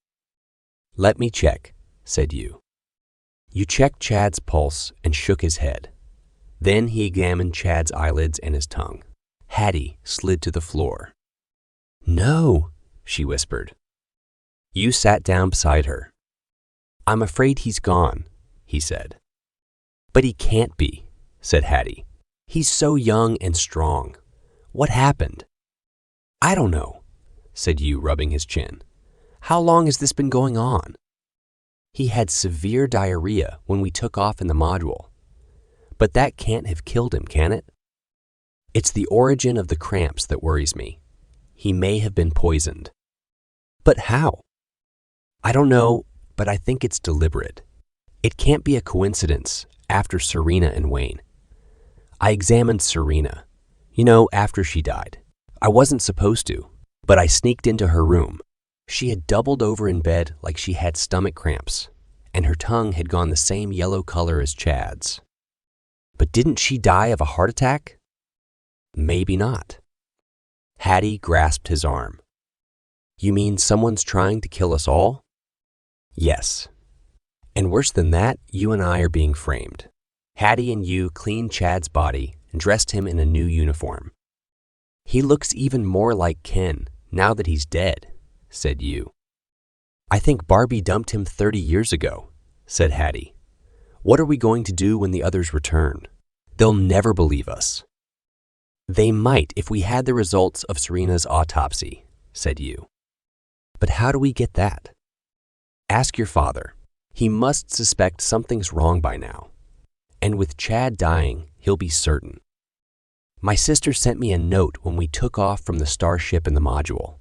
"Let me check," said you. You checked Chad's pulse and shook his head. Then he examined Chad's eyelids and his tongue. Hattie slid to the floor. "No," she whispered. You sat down beside her. "I'm afraid he's gone," he said. "But he can't be," said Hattie. "He's so young and strong. What happened?" "I don't know," said you, rubbing his chin. "How long has this been going on?" "He had severe diarrhea when we took off in the module. But that can't have killed him, can it? It's the origin of the cramps that worries me. He may have been poisoned." "But how?" "I don't know, but I think it's deliberate. It can't be a coincidence after Serena and Wayne. I examined Serena, after she died. I wasn't supposed to, but I sneaked into her room. She had doubled over in bed like she had stomach cramps, and her tongue had gone the same yellow color as Chad's." "But didn't she die of a heart attack?" "Maybe not." Hattie grasped his arm. "You mean someone's trying to kill us all?" "Yes. And worse than that, you and I are being framed." Hattie and you cleaned Chad's body and dressed him in a new uniform. "He looks even more like Ken now that he's dead," said you. I think Barbie dumped him 30 years ago, said Hattie. What are we going to do when the others return? They'll never believe us. They might if we had the results of Serena's autopsy, said you. But how do we get that? Ask your father. He must suspect something's wrong by now. And with Chad dying, he'll be certain. My sister sent me a note when we took off from the Starship in the module.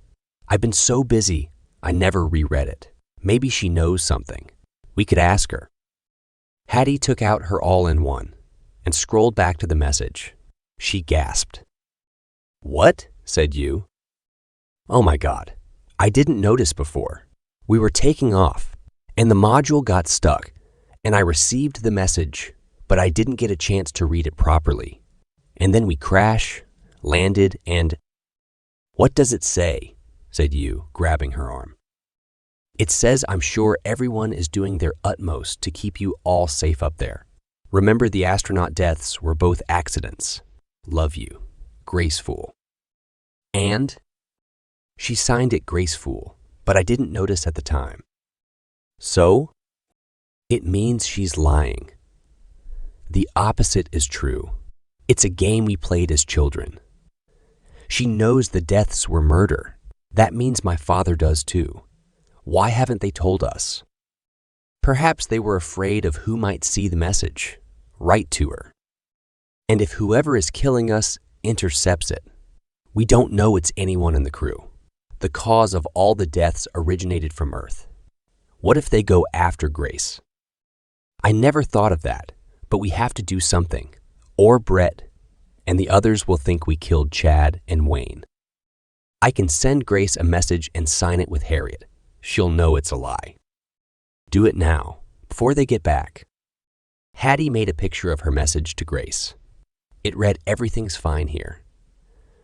I've been so busy, I never reread it. Maybe she knows something. We could ask her. Hattie took out her all-in-one and scrolled back to the message. She gasped. What? Said you. Oh my God, I didn't notice before. We were taking off, and the module got stuck, and I received the message, but I didn't get a chance to read it properly. And then we landed, and... What does it say? Said you, grabbing her arm. It says I'm sure everyone is doing their utmost to keep you all safe up there. Remember the astronaut deaths were both accidents. Love you. Graceful. And? She signed it Graceful, but I didn't notice at the time. So? It means she's lying. The opposite is true. It's a game we played as children. She knows the deaths were murder. That means my father does too. Why haven't they told us? Perhaps they were afraid of who might see the message, write to her. And if whoever is killing us intercepts it, we don't know it's anyone in the crew. The cause of all the deaths originated from Earth. What if they go after Grace? I never thought of that, but we have to do something. Or Brett, and the others will think we killed Chad and Wayne. I can send Grace a message and sign it with Harriet. She'll know it's a lie. Do it now, before they get back. Hattie made a picture of her message to Grace. It read, everything's fine here.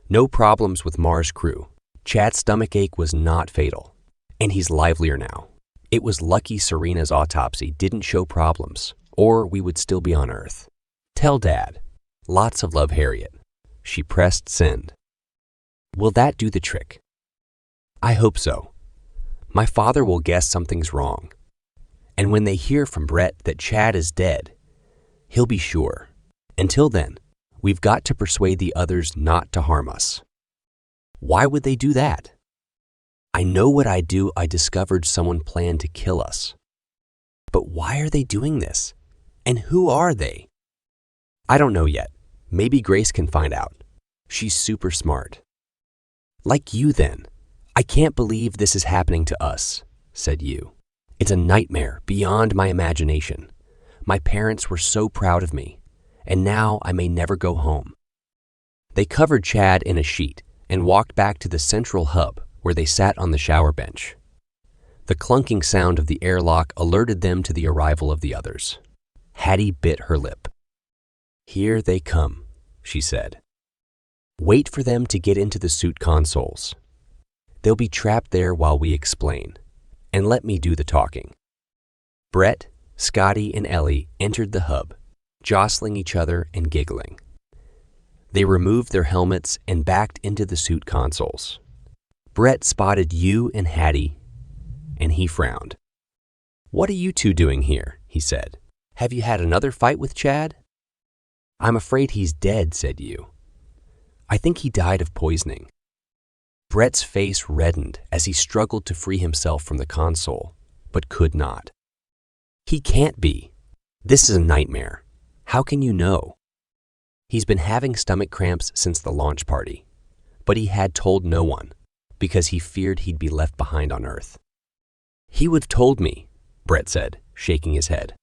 No problems with Mars crew. Chad's stomachache was not fatal, and he's livelier now. It was lucky Serena's autopsy didn't show problems, or we would still be on Earth. Tell Dad. Lots of love, Harriet. She pressed send. Will that do the trick? I hope so. My father will guess something's wrong. And when they hear from Brett that Chad is dead, he'll be sure. Until then, we've got to persuade the others not to harm us. Why would they do that? I know what I do. I discovered someone planned to kill us. But why are they doing this? And who are they? I don't know yet. Maybe Grace can find out. She's super smart. Like you then. I can't believe this is happening to us, said you. It's a nightmare beyond my imagination. My parents were so proud of me, and now I may never go home. They covered Chad in a sheet and walked back to the central hub where they sat on the shower bench. The clunking sound of the airlock alerted them to the arrival of the others. Hattie bit her lip. Here they come, she said. Wait for them to get into the suit consoles. They'll be trapped there while we explain, and let me do the talking. Brett, Scotty, and Ellie entered the hub, jostling each other and giggling. They removed their helmets and backed into the suit consoles. Brett spotted you and Hattie, and he frowned. What are you two doing here? He said. Have you had another fight with Chad? I'm afraid he's dead, said you. I think he died of poisoning. Brett's face reddened as he struggled to free himself from the console, but could not. He can't be. This is a nightmare. How can you know? He's been having stomach cramps since the launch party, but he had told no one because he feared he'd be left behind on Earth. He would have told me, Brett said, shaking his head.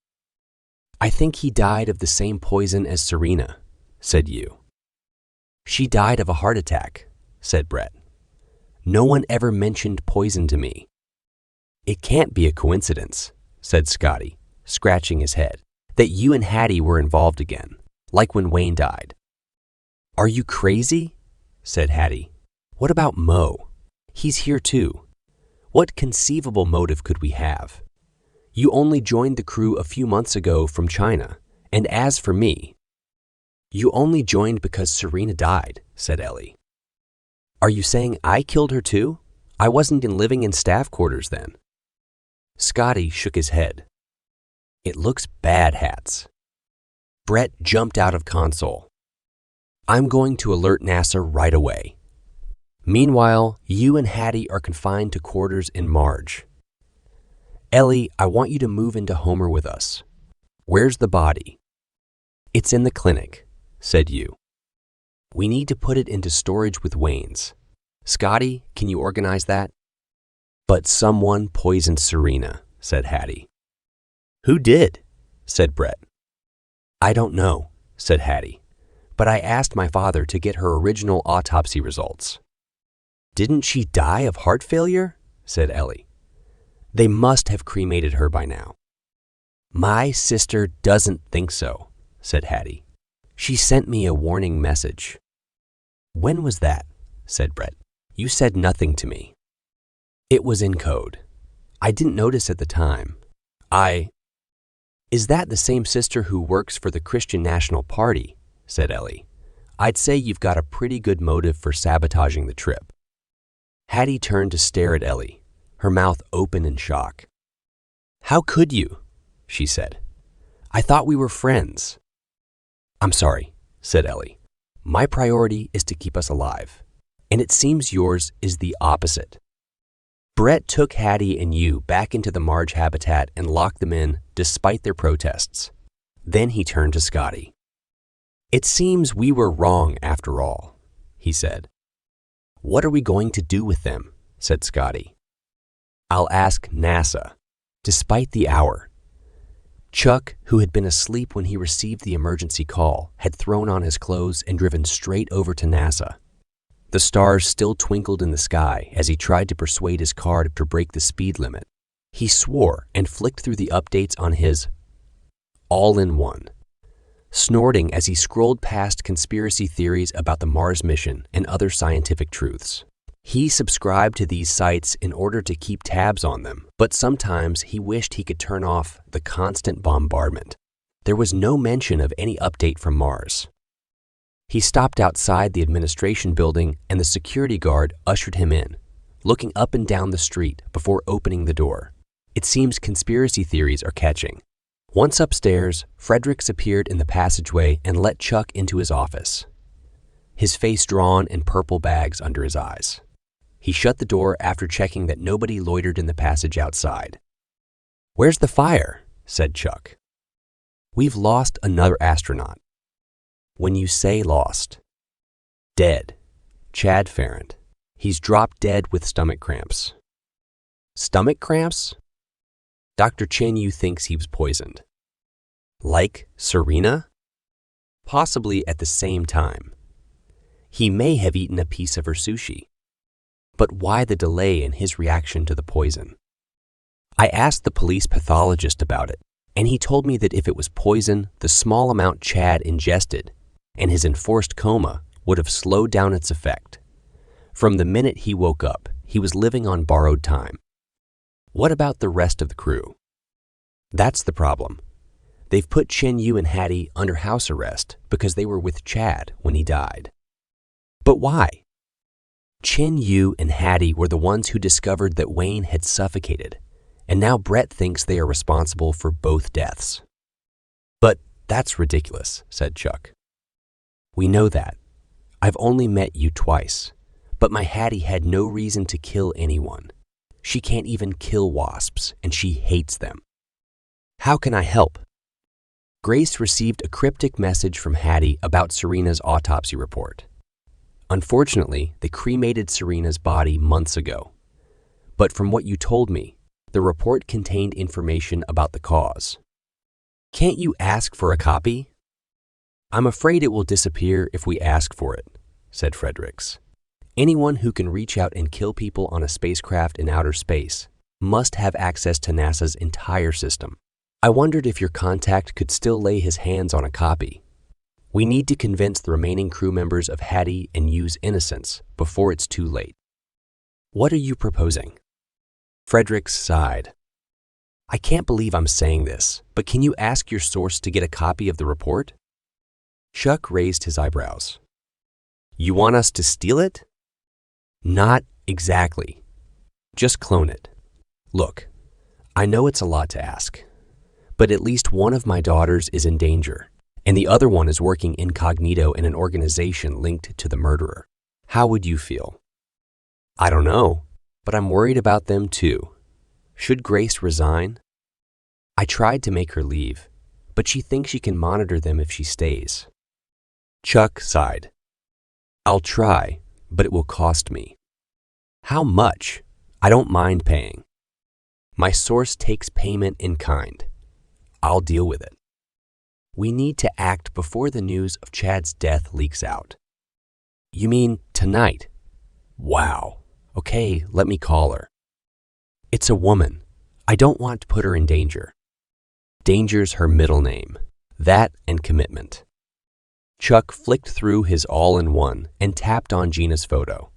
I think he died of the same poison as Serena, said you. She died of a heart attack, said Brett. No one ever mentioned poison to me. It can't be a coincidence, said Scotty, scratching his head, that you and Hattie were involved again, like when Wayne died. Are you crazy? Said Hattie. What about Mo? He's here too. What conceivable motive could we have? You only joined the crew a few months ago from China, and as for me, you only joined because Serena died, said Ellie. Are you saying I killed her too? I wasn't living in staff quarters then. Scotty shook his head. It looks bad, Hats. Brett jumped out of console. I'm going to alert NASA right away. Meanwhile, you and Hattie are confined to quarters in Marge. Ellie, I want you to move into Homer with us. Where's the body? It's in the clinic, said you. We need to put it into storage with Wayne's. Scotty, can you organize that? But someone poisoned Serena, said Hattie. Who did? Said Brett. I don't know, said Hattie, but I asked my father to get her original autopsy results. Didn't she die of heart failure? Said Ellie. They must have cremated her by now. My sister doesn't think so, said Hattie. She sent me a warning message. When was that? Said Brett. You said nothing to me. It was in code. I didn't notice at the time. Is that the same sister who works for the Christian National Party? Said Ellie. I'd say you've got a pretty good motive for sabotaging the trip. Hattie turned to stare at Ellie, her mouth open in shock. How could you? She said. I thought we were friends. I'm sorry, said Ellie. My priority is to keep us alive, and it seems yours is the opposite. Brett took Hattie and you back into the Marge habitat and locked them in despite their protests. Then he turned to Scotty. It seems we were wrong after all, he said. What are we going to do with them? Said Scotty. I'll ask NASA, despite the hour. Chuck, who had been asleep when he received the emergency call, had thrown on his clothes and driven straight over to NASA. The stars still twinkled in the sky as he tried to persuade his car to break the speed limit. He swore and flicked through the updates on his all-in-one, snorting as he scrolled past conspiracy theories about the Mars mission and other scientific truths. He subscribed to these sites in order to keep tabs on them, but sometimes he wished he could turn off the constant bombardment. There was no mention of any update from Mars. He stopped outside the administration building and the security guard ushered him in, looking up and down the street before opening the door. It seems conspiracy theories are catching. Once upstairs, Fredericks appeared in the passageway and let Chuck into his office, his face drawn and purple bags under his eyes. He shut the door after checking that nobody loitered in the passage outside. Where's the fire? Said Chuck. We've lost another astronaut. When you say lost. Dead. Chad Farrand. He's dropped dead with stomach cramps. Stomach cramps? Dr. Chin-Yu thinks he was poisoned. Like Serena? Possibly at the same time. He may have eaten a piece of her sushi. But why the delay in his reaction to the poison? I asked the police pathologist about it, and he told me that if it was poison, the small amount Chad ingested and his enforced coma would have slowed down its effect. From the minute he woke up, he was living on borrowed time. What about the rest of the crew? That's the problem. They've put Chin-Yu and Hattie under house arrest because they were with Chad when he died. But why? Chin-Yu and Hattie were the ones who discovered that Wayne had suffocated, and now Brett thinks they are responsible for both deaths. But that's ridiculous, said Chuck. We know that. I've only met you twice, but my Hattie had no reason to kill anyone. She can't even kill wasps, and she hates them. How can I help? Grace received a cryptic message from Hattie about Serena's autopsy report. Unfortunately, they cremated Serena's body months ago. But from what you told me, the report contained information about the cause. Can't you ask for a copy? I'm afraid it will disappear if we ask for it, said Fredericks. Anyone who can reach out and kill people on a spacecraft in outer space must have access to NASA's entire system. I wondered if your contact could still lay his hands on a copy. We need to convince the remaining crew members of Hattie and Yu's innocence before it's too late. What are you proposing? Fredericks sighed. I can't believe I'm saying this, but can you ask your source to get a copy of the report? Chuck raised his eyebrows. You want us to steal it? Not exactly. Just clone it. Look, I know it's a lot to ask, but at least one of my daughters is in danger, and the other one is working incognito in an organization linked to the murderer. How would you feel? I don't know, but I'm worried about them too. Should Grace resign? I tried to make her leave, but she thinks she can monitor them if she stays. Chuck sighed. I'll try, but it will cost me. How much? I don't mind paying. My source takes payment in kind. I'll deal with it. We need to act before the news of Chad's death leaks out. You mean tonight? Wow. Okay, let me call her. It's a woman. I don't want to put her in danger. Danger's her middle name. That and commitment. Chuck flicked through his all-in-one and tapped on Gina's photo,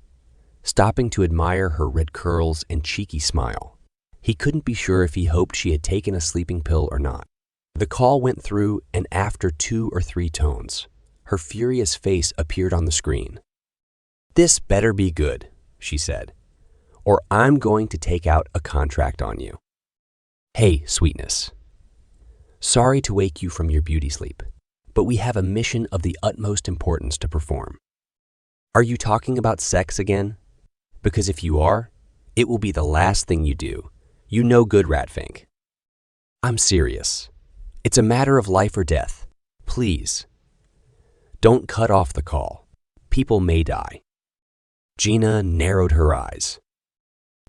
stopping to admire her red curls and cheeky smile. He couldn't be sure if he hoped she had taken a sleeping pill or not. The call went through, and after 2 or 3 tones, her furious face appeared on the screen. This better be good, she said, or I'm going to take out a contract on you. Hey, sweetness. Sorry to wake you from your beauty sleep, but we have a mission of the utmost importance to perform. Are you talking about sex again? Because if you are, it will be the last thing you do. You no good ratfink. I'm serious. It's a matter of life or death. Please. Don't cut off the call. People may die. Gina narrowed her eyes.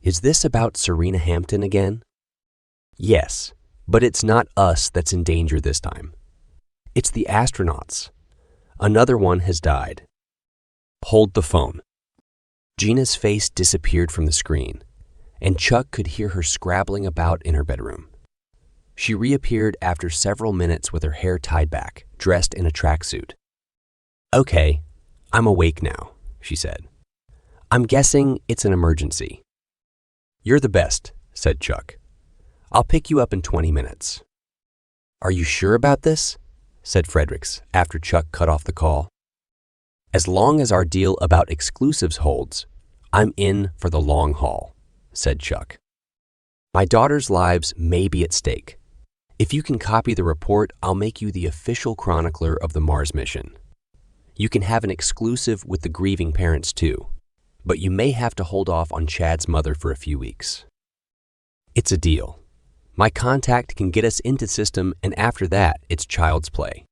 Is this about Serena Hampton again? Yes, but it's not us that's in danger this time. It's the astronauts. Another one has died. Hold the phone. Gina's face disappeared from the screen, and Chuck could hear her scrabbling about in her bedroom. She reappeared after several minutes with her hair tied back, dressed in a tracksuit. Okay, I'm awake now, she said. I'm guessing it's an emergency. You're the best, said Chuck. I'll pick you up in 20 minutes. Are you sure about this? Said Fredericks after Chuck cut off the call. As long as our deal about exclusives holds, I'm in for the long haul, said Chuck. My daughter's lives may be at stake. If you can copy the report, I'll make you the official chronicler of the Mars mission. You can have an exclusive with the grieving parents too, but you may have to hold off on Chad's mother for a few weeks. It's a deal. My contact can get us into system, and after that, it's child's play.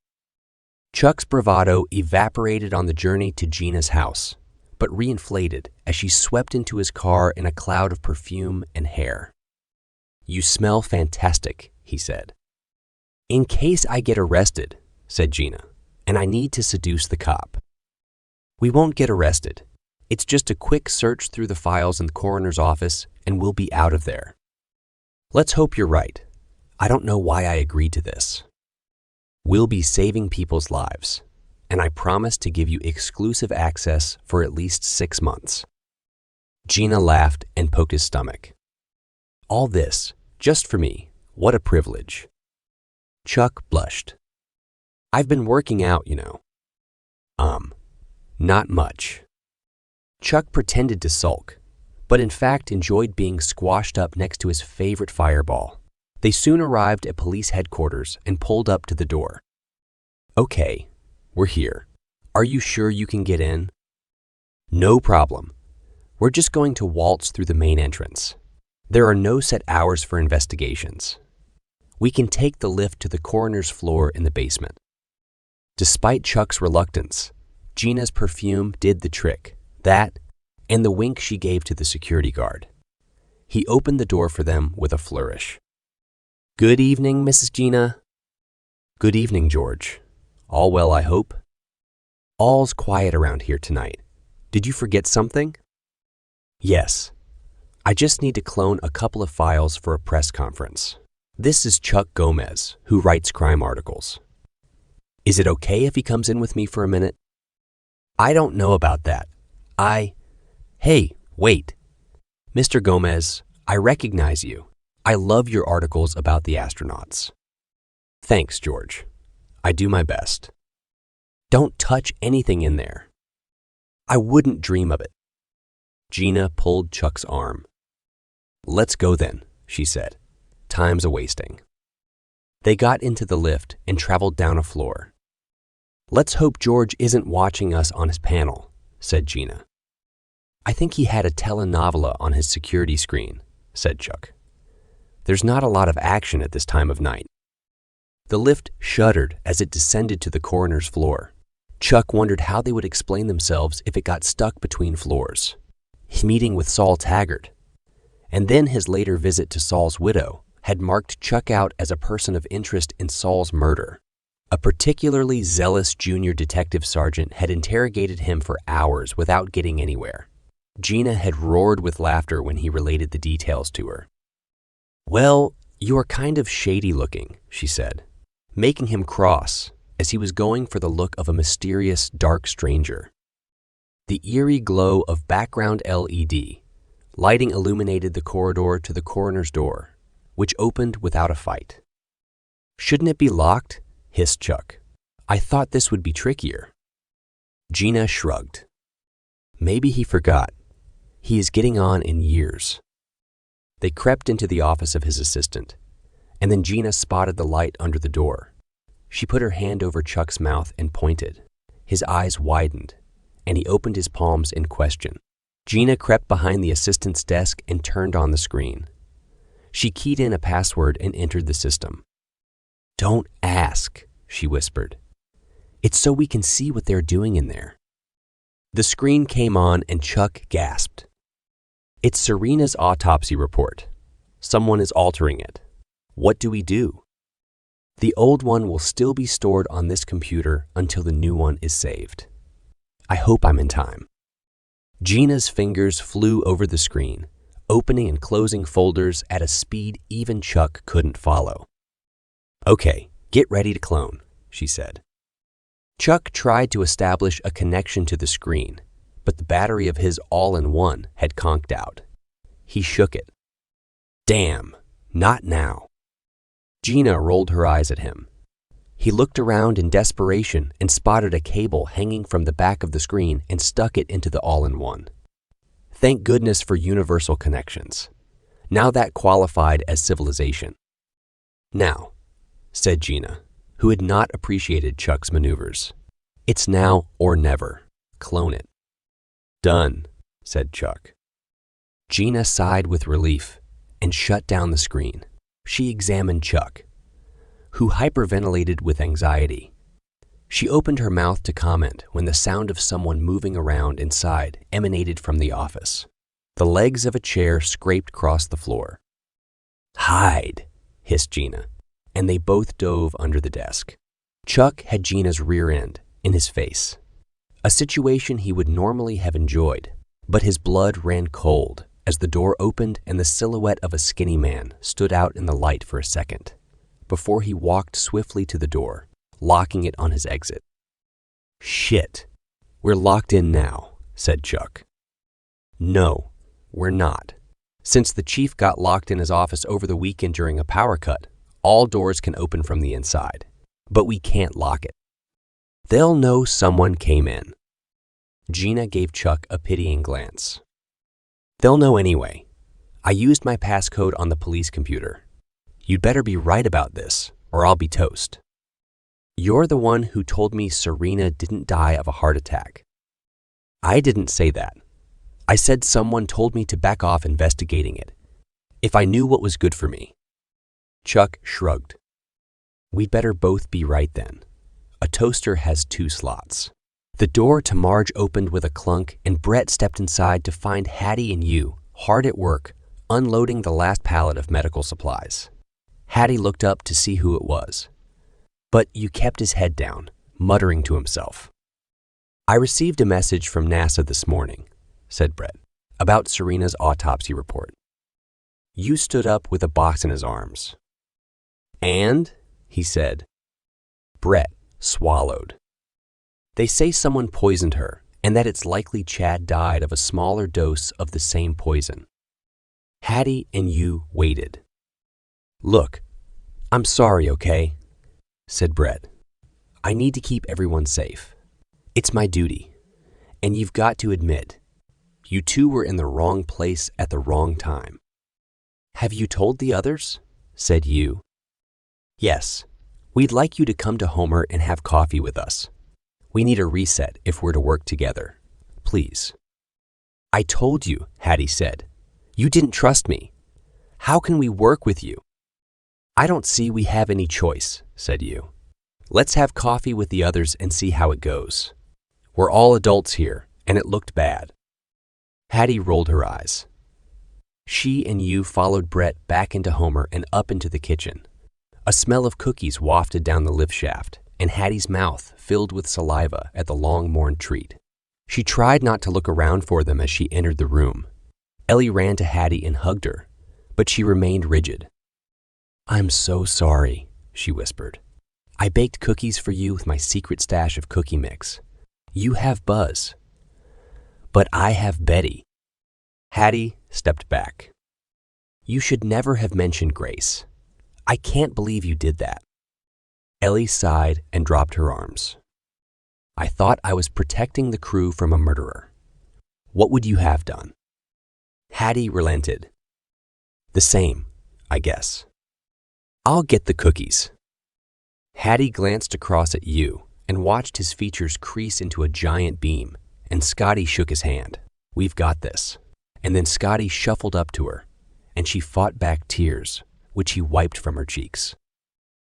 Chuck's bravado evaporated on the journey to Gina's house, but reinflated as she swept into his car in a cloud of perfume and hair. You smell fantastic, he said. In case I get arrested, said Gina, and I need to seduce the cop. We won't get arrested. It's just a quick search through the files in the coroner's office, and we'll be out of there. Let's hope you're right. I don't know why I agreed to this. We'll be saving people's lives, and I promise to give you exclusive access for at least 6 months. Gina laughed and poked his stomach. All this, just for me. What a privilege. Chuck blushed. I've been working out, you know. Not much. Chuck pretended to sulk, but in fact enjoyed being squashed up next to his favorite fireball. They soon arrived at police headquarters and pulled up to the door. Okay, we're here. Are you sure you can get in? No problem. We're just going to waltz through the main entrance. There are no set hours for investigations. We can take the lift to the coroner's floor in the basement. Despite Chuck's reluctance, Gina's perfume did the trick. That, and the wink she gave to the security guard. He opened the door for them with a flourish. Good evening, Mrs. Gina. Good evening, George. All well, I hope? All's quiet around here tonight. Did you forget something? Yes. I just need to clone a couple of files for a press conference. This is Chuck Gomez, who writes crime articles. Is it okay if he comes in with me for a minute? I don't know about that. Hey, wait. Mr. Gomez, I recognize you. I love your articles about the astronauts. Thanks, George. I do my best. Don't touch anything in there. I wouldn't dream of it. Gina pulled Chuck's arm. Let's go then, she said. Time's a-wasting. They got into the lift and traveled down a floor. "Let's hope George isn't watching us on his panel," said Gina. "I think he had a telenovela on his security screen," said Chuck. "There's not a lot of action at this time of night." The lift shuddered as it descended to the coroner's floor. Chuck wondered how they would explain themselves if it got stuck between floors. His meeting with Saul Taggart, and then his later visit to Saul's widow, had marked Chuck out as a person of interest in Saul's murder. A particularly zealous junior detective sergeant had interrogated him for hours without getting anywhere. Gina had roared with laughter when he related the details to her. "Well, you are kind of shady looking," she said, making him cross as he was going for the look of a mysterious, dark stranger. The eerie glow of background LED lighting illuminated the corridor to the coroner's door, which opened without a fight. "Shouldn't it be locked?" hissed Chuck. "I thought this would be trickier." Gina shrugged. "Maybe he forgot. He is getting on in years." They crept into the office of his assistant, and then Gina spotted the light under the door. She put her hand over Chuck's mouth and pointed. His eyes widened, and he opened his palms in question. Gina crept behind the assistant's desk and turned on the screen. She keyed in a password and entered the system. "Don't ask," she whispered. "It's so we can see what they're doing in there." The screen came on and Chuck gasped. "It's Serena's autopsy report. Someone is altering it. What do we do?" "The old one will still be stored on this computer until the new one is saved. I hope I'm in time." Gina's fingers flew over the screen, opening and closing folders at a speed even Chuck couldn't follow. "Okay, get ready to clone," she said. Chuck tried to establish a connection to the screen, but the battery of his all-in-one had conked out. He shook it. "Damn, not now." Gina rolled her eyes at him. He looked around in desperation and spotted a cable hanging from the back of the screen and stuck it into the all-in-one. Thank goodness for universal connections. Now that qualified as civilization. "Now," said Gina, who had not appreciated Chuck's maneuvers. "It's now or never. Clone it." "Done," said Chuck. Gina sighed with relief and shut down the screen. She examined Chuck, who hyperventilated with anxiety. She opened her mouth to comment when the sound of someone moving around inside emanated from the office. The legs of a chair scraped across the floor. "Hide," hissed Gina, and they both dove under the desk. Chuck had Gina's rear end in his face, a situation he would normally have enjoyed, but his blood ran cold as the door opened and the silhouette of a skinny man stood out in the light for a second, before he walked swiftly to the door, locking it on his exit. "Shit, we're locked in now," said Chuck. "No, we're not. Since the chief got locked in his office over the weekend during a power cut, all doors can open from the inside, but we can't lock it. They'll know someone came in." Gina gave Chuck a pitying glance. "They'll know anyway. I used my passcode on the police computer. You'd better be right about this, or I'll be toast." "You're the one who told me Serena didn't die of a heart attack." "I didn't say that. I said someone told me to back off investigating it, if I knew what was good for me." Chuck shrugged. "We'd better both be right then. A toaster has 2 slots. The door to Marge opened with a clunk and Brett stepped inside to find Hattie and you hard at work, unloading the last pallet of medical supplies. Hattie looked up to see who it was, but you kept his head down, muttering to himself. "I received a message from NASA this morning," said Brett, "about Serena's autopsy report." You stood up with a box in his arms. "And?" he said. Brett swallowed. "They say someone poisoned her and that it's likely Chad died of a smaller dose of the same poison." Hattie and you waited. "Look, I'm sorry, okay?" said Brett. "I need to keep everyone safe. It's my duty. And you've got to admit, you two were in the wrong place at the wrong time." "Have you told the others?" said you. Yes, we'd like you to come to Homer and have coffee with us. We need a reset if we're to work together. Please. I told you, Hattie said. You didn't trust me. How can we work with you? I don't see we have any choice, said you. Let's have coffee with the others and see how it goes. We're all adults here, and it looked bad. Hattie rolled her eyes. She and you followed Brett back into Homer and up into the kitchen. A smell of cookies wafted down the lift shaft, and Hattie's mouth filled with saliva at the long-mourned treat. She tried not to look around for them as she entered the room. Ellie ran to Hattie and hugged her, but she remained rigid. I'm so sorry, she whispered. I baked cookies for you with my secret stash of cookie mix. You have Buzz. But I have Betty. Hattie stepped back. You should never have mentioned Grace. I can't believe you did that. Ellie sighed and dropped her arms. I thought I was protecting the crew from a murderer. What would you have done? Hattie relented. The same, I guess. I'll get the cookies. Hattie glanced across at you and watched his features crease into a giant beam, and Scotty shook his hand. We've got this. And then Scotty shuffled up to her, and she fought back tears, which he wiped from her cheeks.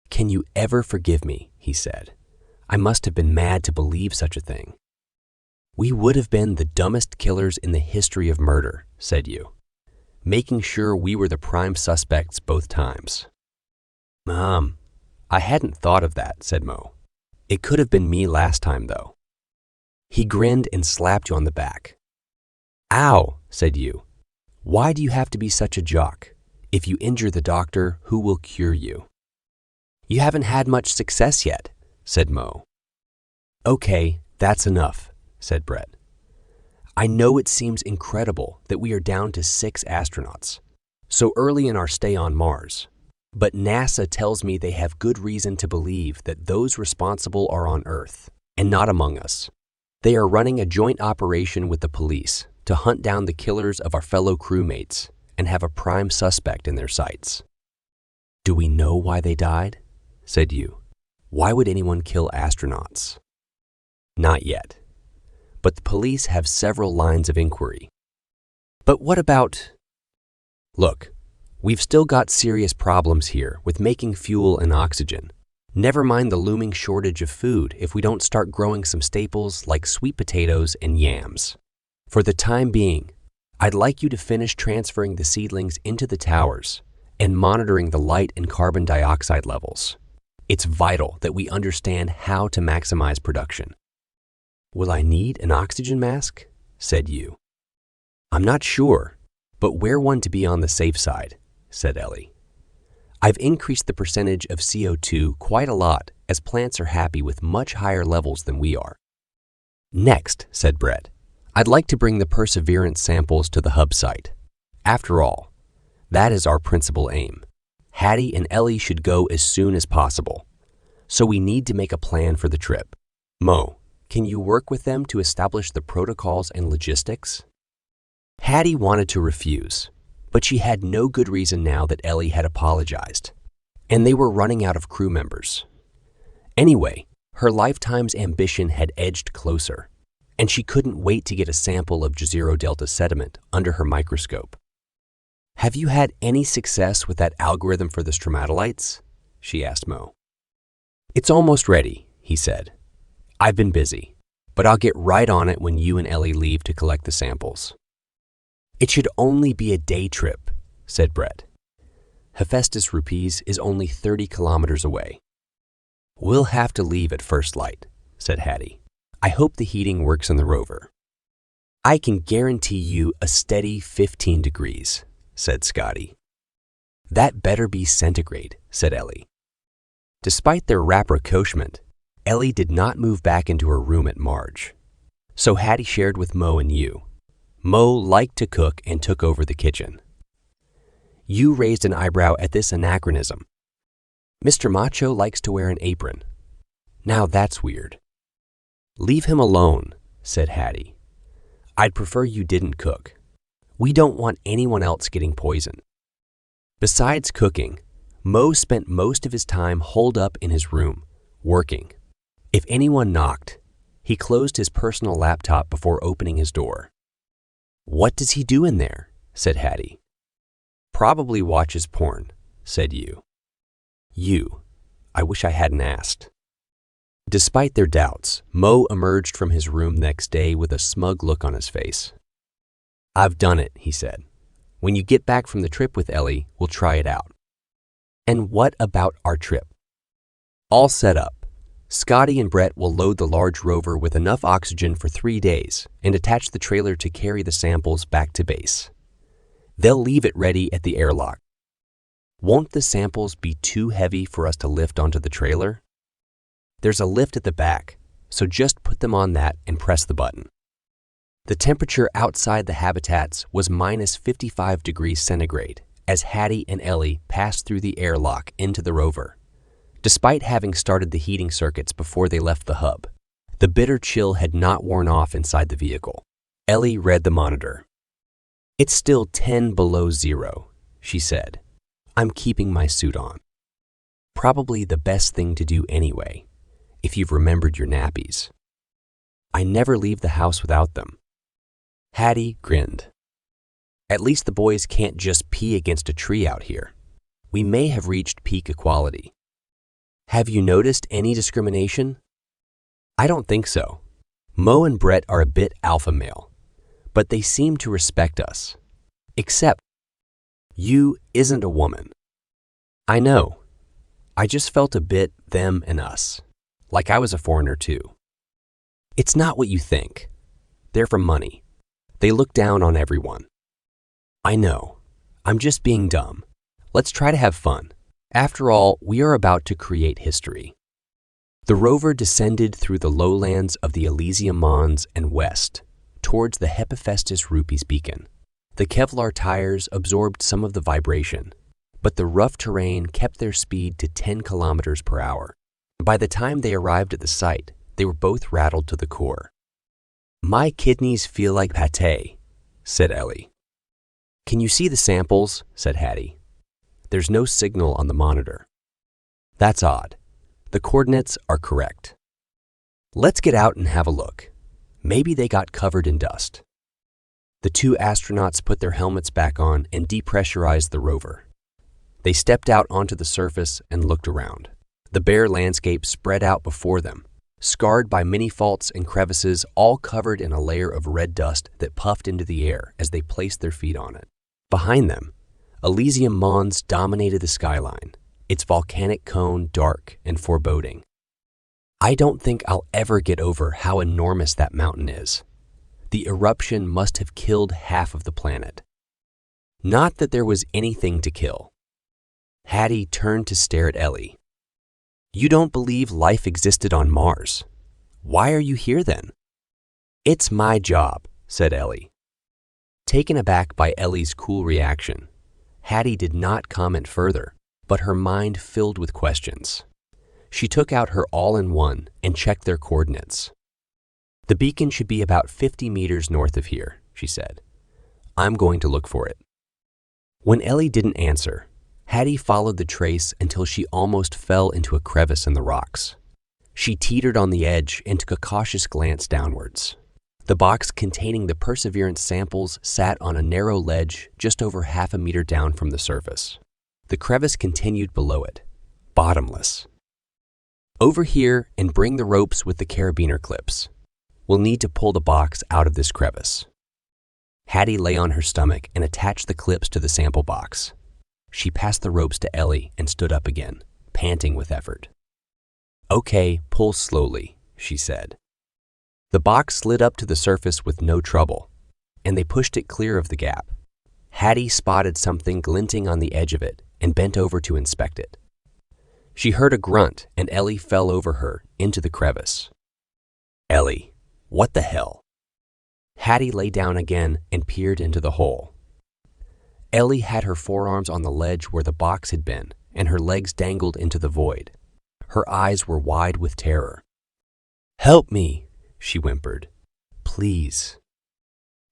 Can you ever forgive me? He said. I must have been mad to believe such a thing. We would have been the dumbest killers in the history of murder, said you, making sure we were the prime suspects both times. I hadn't thought of that, said Mo. It could have been me last time, though. He grinned and slapped you on the back. Ow, said you. Why do you have to be such a jock? If you injure the doctor, who will cure you? You haven't had much success yet, said Mo. Okay, that's enough, said Brett. I know it seems incredible that we are down to 6 astronauts, so early in our stay on Mars. But NASA tells me they have good reason to believe that those responsible are on Earth, and not among us. They are running a joint operation with the police to hunt down the killers of our fellow crewmates and have a prime suspect in their sights. Do we know why they died? Said you. Why would anyone kill astronauts? Not yet. But the police have several lines of inquiry. But what about... Look, we've still got serious problems here with making fuel and oxygen. Never mind the looming shortage of food if we don't start growing some staples like sweet potatoes and yams. For the time being, I'd like you to finish transferring the seedlings into the towers and monitoring the light and carbon dioxide levels. It's vital that we understand how to maximize production. Will I need an oxygen mask? Said you. I'm not sure, but wear one to be on the safe side, said Ellie. I've increased the percentage of CO2 quite a lot as plants are happy with much higher levels than we are. Next, said Brett, I'd like to bring the Perseverance samples to the hub site. After all, that is our principal aim. Hattie and Ellie should go as soon as possible. So we need to make a plan for the trip. Mo, can you work with them to establish the protocols and logistics? Hattie wanted to refuse, but she had no good reason now that Ellie had apologized, and they were running out of crew members. Anyway, her lifetime's ambition had edged closer, and she couldn't wait to get a sample of Jezero Delta sediment under her microscope. Have you had any success with that algorithm for the stromatolites? She asked Mo. It's almost ready, he said. I've been busy, but I'll get right on it when you and Ellie leave to collect the samples. It should only be a day trip, said Brett. Hephaestus Rupees is only 30 kilometers away. We'll have to leave at first light, said Hattie. I hope the heating works in the rover. I can guarantee you a steady 15 degrees, said Scotty. That better be centigrade, said Ellie. Despite their rapprochement, Ellie did not move back into her room at Marge. So Hattie shared with Mo and you. Mo liked to cook and took over the kitchen. You raised an eyebrow at this anachronism. Mr. Macho likes to wear an apron. Now that's weird. Leave him alone, said Hattie. I'd prefer you didn't cook. We don't want anyone else getting poisoned. Besides cooking, Mo spent most of his time holed up in his room, working. If anyone knocked, he closed his personal laptop before opening his door. "What does he do in there?" said Hattie. "Probably watches porn," said Yu. I wish I hadn't asked. Despite their doubts, Mo emerged from his room next day with a smug look on his face. "I've done it," he said. "When you get back from the trip with Ellie, we'll try it out." "And what about our trip?" "All set up. Scotty and Brett will load the large rover with enough oxygen for 3 days and attach the trailer to carry the samples back to base. They'll leave it ready at the airlock. Won't the samples be too heavy for us to lift onto the trailer? There's a lift at the back, so just put them on that and press the button." The temperature outside the habitats was minus 55 degrees centigrade as Hattie and Ellie passed through the airlock into the rover. Despite having started the heating circuits before they left the hub, the bitter chill had not worn off inside the vehicle. Ellie read the monitor. "It's still 10 below zero," she said. "I'm keeping my suit on. Probably the best thing to do anyway, if you've remembered your nappies. I never leave the house without them." Hattie grinned. "At least the boys can't just pee against a tree out here. We may have reached peak equality." "Have you noticed any discrimination?" "I don't think so. Mo and Brett are a bit alpha male, but they seem to respect us. Except, Yu isn't a woman." "I know. I just felt a bit them and us, like I was a foreigner too." "It's not what you think. They're for money. They look down on everyone." "I know. I'm just being dumb. Let's try to have fun. After all, we are about to create history." The rover descended through the lowlands of the Elysium Mons and west, towards the Hephaestus Rupees beacon. The Kevlar tires absorbed some of the vibration, but the rough terrain kept their speed to 10 kilometers per hour. By the time they arrived at the site, they were both rattled to the core. "My kidneys feel like pâté," said Ellie. "Can you see the samples?" said Hattie. "There's no signal on the monitor." "That's odd. The coordinates are correct." "Let's get out and have a look. Maybe they got covered in dust." The two astronauts put their helmets back on and depressurized the rover. They stepped out onto the surface and looked around. The bare landscape spread out before them, scarred by many faults and crevices, all covered in a layer of red dust that puffed into the air as they placed their feet on it. Behind them, Elysium Mons dominated the skyline, its volcanic cone dark and foreboding. "I don't think I'll ever get over how enormous that mountain is. The eruption must have killed half of the planet." Not that there was anything to kill. Hattie turned to stare at Ellie. "You don't believe life existed on Mars. Why are you here then?" "It's my job," said Ellie. Taken aback by Ellie's cool reaction, Hattie did not comment further, but her mind filled with questions. She took out her all-in-one and checked their coordinates. "The beacon should be about 50 meters north of here," she said. "I'm going to look for it." When Ellie didn't answer, Hattie followed the trace until she almost fell into a crevice in the rocks. She teetered on the edge and took a cautious glance downwards. The box containing the Perseverance samples sat on a narrow ledge just over half a meter down from the surface. The crevice continued below it, bottomless. "Over here and bring the ropes with the carabiner clips. We'll need to pull the box out of this crevice." Hattie lay on her stomach and attached the clips to the sample box. She passed the ropes to Ellie and stood up again, panting with effort. "Okay, pull slowly," she said. The box slid up to the surface with no trouble, and they pushed it clear of the gap. Hattie spotted something glinting on the edge of it and bent over to inspect it. She heard a grunt, and Ellie fell over her into the crevice. "Ellie, what the hell?" Hattie lay down again and peered into the hole. Ellie had her forearms on the ledge where the box had been, and her legs dangled into the void. Her eyes were wide with terror. "Help me," she whimpered. "Please."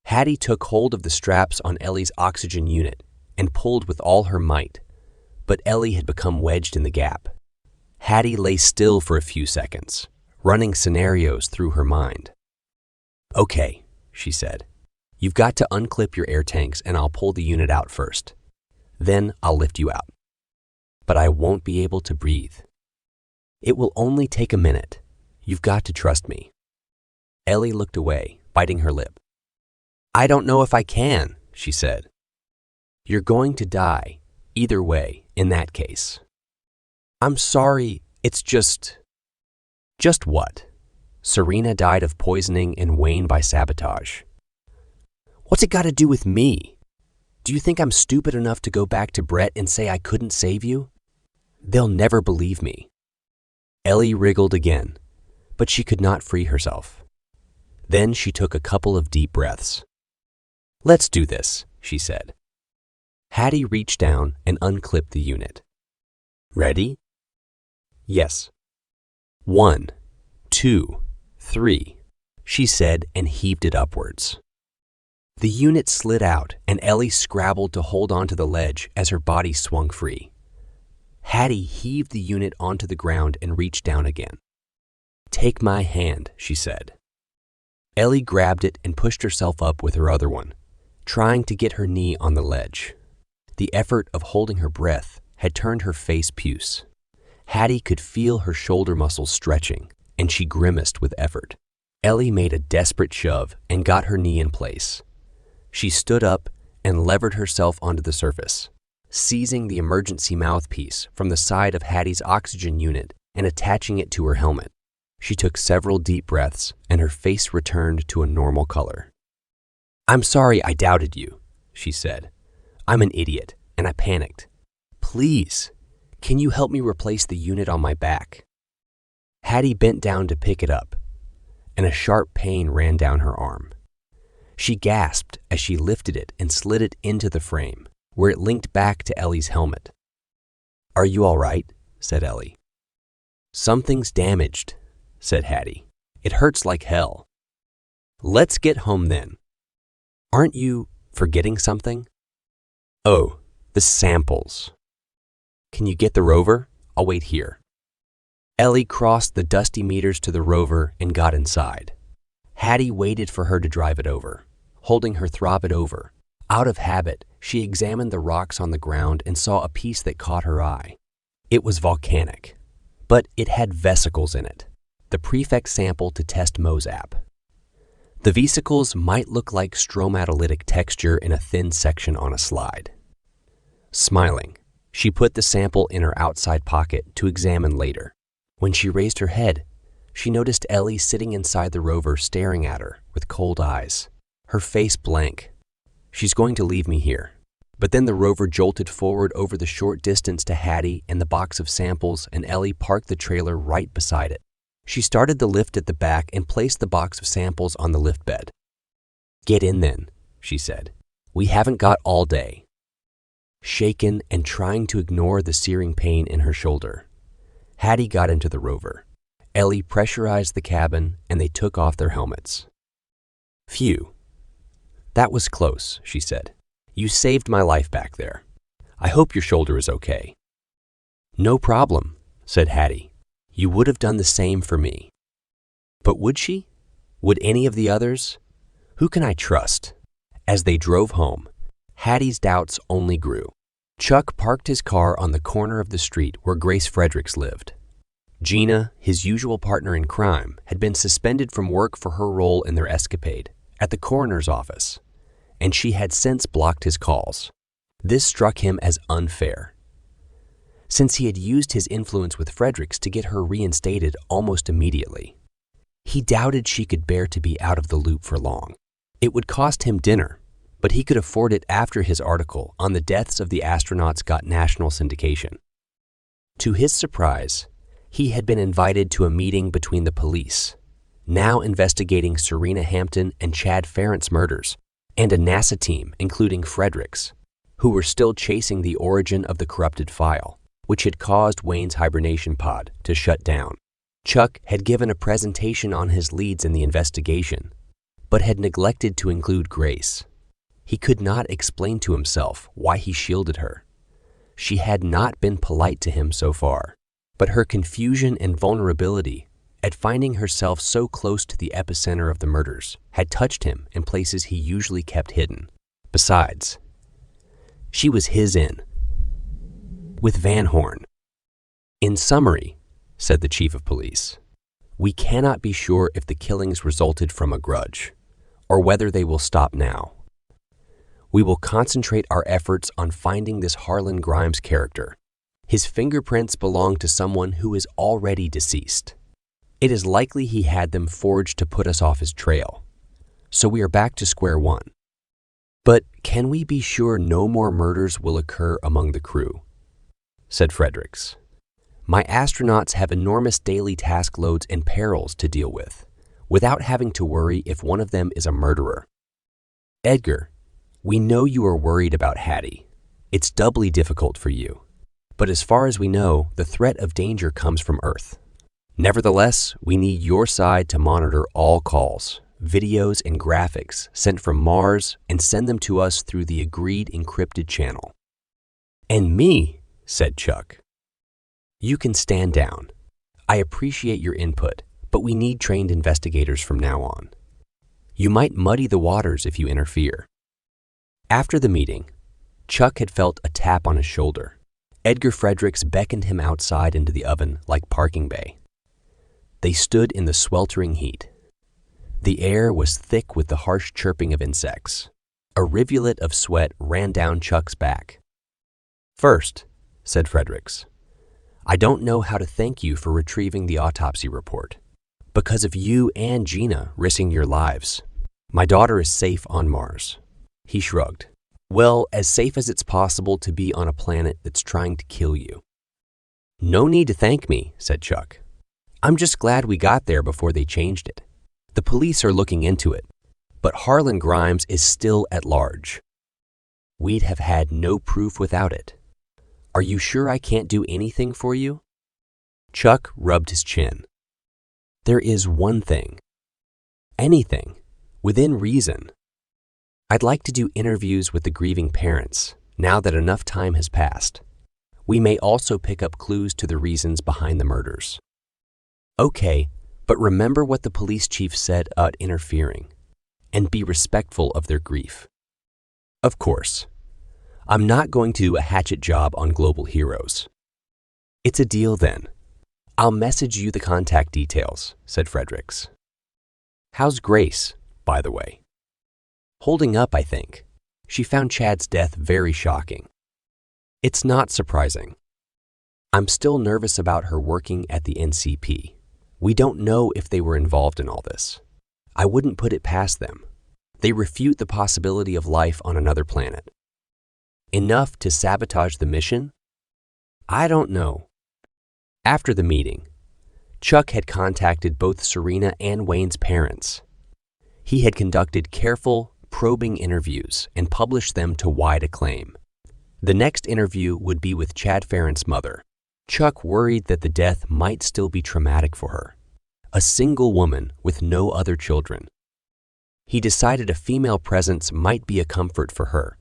Hattie took hold of the straps on Ellie's oxygen unit and pulled with all her might, but Ellie had become wedged in the gap. Hattie lay still for a few seconds, running scenarios through her mind. "Okay," she said. "You've got to unclip your air tanks and I'll pull the unit out first. Then I'll lift you out. But I won't be able to breathe. It will only take a minute. You've got to trust me." Ellie looked away, biting her lip. "I don't know if I can," she said. "You're going to die, either way, in that case." "I'm sorry, it's just..." "Just what? Serena died of poisoning and Wayne by sabotage. What's it got to do with me? Do you think I'm stupid enough to go back to Brett and say I couldn't save you? They'll never believe me." Ellie wriggled again, but she could not free herself. Then she took a couple of deep breaths. "Let's do this," she said. Hattie reached down and unclipped the unit. "Ready?" "Yes." 1, 2, 3, she said and heaved it upwards. The unit slid out and Ellie scrabbled to hold onto the ledge as her body swung free. Hattie heaved the unit onto the ground and reached down again. "Take my hand," she said. Ellie grabbed it and pushed herself up with her other one, trying to get her knee on the ledge. The effort of holding her breath had turned her face puce. Hattie could feel her shoulder muscles stretching, and she grimaced with effort. Ellie made a desperate shove and got her knee in place. She stood up and levered herself onto the surface, seizing the emergency mouthpiece from the side of Hattie's oxygen unit and attaching it to her helmet. She took several deep breaths and her face returned to a normal color. "I'm sorry I doubted you," she said. "I'm an idiot and I panicked. Please, can you help me replace the unit on my back?" Hattie bent down to pick it up, and a sharp pain ran down her arm. She gasped as she lifted it and slid it into the frame, where it linked back to Ellie's helmet. "Are you all right?" said Ellie. "Something's damaged," said Hattie. "It hurts like hell." "Let's get home then. Aren't you forgetting something?" "Oh, the samples." "Can you get the rover? I'll wait here." Ellie crossed the dusty meters to the rover and got inside. Hattie waited for her to drive it over, holding her throbbed over. Out of habit, she examined the rocks on the ground and saw a piece that caught her eye. It was volcanic, but it had vesicles in it, the prefect sample to test MOSAP. The vesicles might look like stromatolitic texture in a thin section on a slide. Smiling, she put the sample in her outside pocket to examine later. When she raised her head, she noticed Ellie sitting inside the rover staring at her with cold eyes, her face blank. "She's going to leave me here." But then the rover jolted forward over the short distance to Hattie and the box of samples, and Ellie parked the trailer right beside it. She started the lift at the back and placed the box of samples on the lift bed. "Get in then," she said. "We haven't got all day." Shaken and trying to ignore the searing pain in her shoulder, Hattie got into the rover. Ellie pressurized the cabin and they took off their helmets. "Phew. That was close," she said. "You saved my life back there. I hope your shoulder is okay." "No problem," said Hattie. "You would have done the same for me." But would she? Would any of the others? Who can I trust? As they drove home, Hattie's doubts only grew. Chuck parked his car on the corner of the street where Grace Fredericks lived. Gina, his usual partner in crime, had been suspended from work for her role in their escapade at the coroner's office, and she had since blocked his calls. This struck him as unfair, since he had used his influence with Fredericks to get her reinstated almost immediately. He doubted she could bear to be out of the loop for long. It would cost him dinner, but he could afford it after his article on the deaths of the astronauts got national syndication. To his surprise, he had been invited to a meeting between the police, now investigating Serena Hampton and Chad Ferrant's murders, and a NASA team including Fredericks, who were still chasing the origin of the corrupted file, which had caused Wayne's hibernation pod to shut down. Chuck had given a presentation on his leads in the investigation, but had neglected to include Grace. He could not explain to himself why he shielded her. She had not been polite to him so far, but her confusion and vulnerability at finding herself so close to the epicenter of the murders had touched him in places he usually kept hidden. Besides, she was his in, with Van Horn. In summary, said the chief of police, we cannot be sure if the killings resulted from a grudge, or whether they will stop now. We will concentrate our efforts on finding this Harlan Grimes character. His fingerprints belong to someone who is already deceased. It is likely he had them forged to put us off his trail. So we are back to square one. But can we be sure no more murders will occur among the crew? Said Fredericks. My astronauts have enormous daily task loads and perils to deal with, without having to worry if one of them is a murderer. Edgar, we know you are worried about Hattie. It's doubly difficult for you. But as far as we know, the threat of danger comes from Earth. Nevertheless, we need your side to monitor all calls, videos, and graphics sent from Mars and send them to us through the agreed encrypted channel. And me, said Chuck. You can stand down. I appreciate your input, but we need trained investigators from now on. You might muddy the waters if you interfere. After the meeting, Chuck had felt a tap on his shoulder. Edgar Fredericks beckoned him outside into the oven like parking bay. They stood in the sweltering heat. The air was thick with the harsh chirping of insects. A rivulet of sweat ran down Chuck's back. First, said Fredericks, I don't know how to thank you for retrieving the autopsy report. Because of you and Gina risking your lives, my daughter is safe on Mars. He shrugged. Well, as safe as it's possible to be on a planet that's trying to kill you. No need to thank me, said Chuck. I'm just glad we got there before they changed it. The police are looking into it, but Harlan Grimes is still at large. We'd have had no proof without it. Are you sure I can't do anything for you? Chuck rubbed his chin. There is one thing. Anything, within reason. I'd like to do interviews with the grieving parents, now that enough time has passed. We may also pick up clues to the reasons behind the murders. Okay, but remember what the police chief said about interfering, and be respectful of their grief. Of course, I'm not going to do a hatchet job on global heroes. It's a deal then. I'll message you the contact details, said Fredericks. How's Grace, by the way? Holding up, I think. She found Chad's death very shocking. It's not surprising. I'm still nervous about her working at the NCP. We don't know if they were involved in all this. I wouldn't put it past them. They refute the possibility of life on another planet. Enough to sabotage the mission? I don't know. After the meeting, Chuck had contacted both Serena and Wayne's parents. He had conducted careful, probing interviews and published them to wide acclaim. The next interview would be with Chad Farrant's mother. Chuck worried that the death might still be traumatic for her, a single woman with no other children. He decided a female presence might be a comfort for her,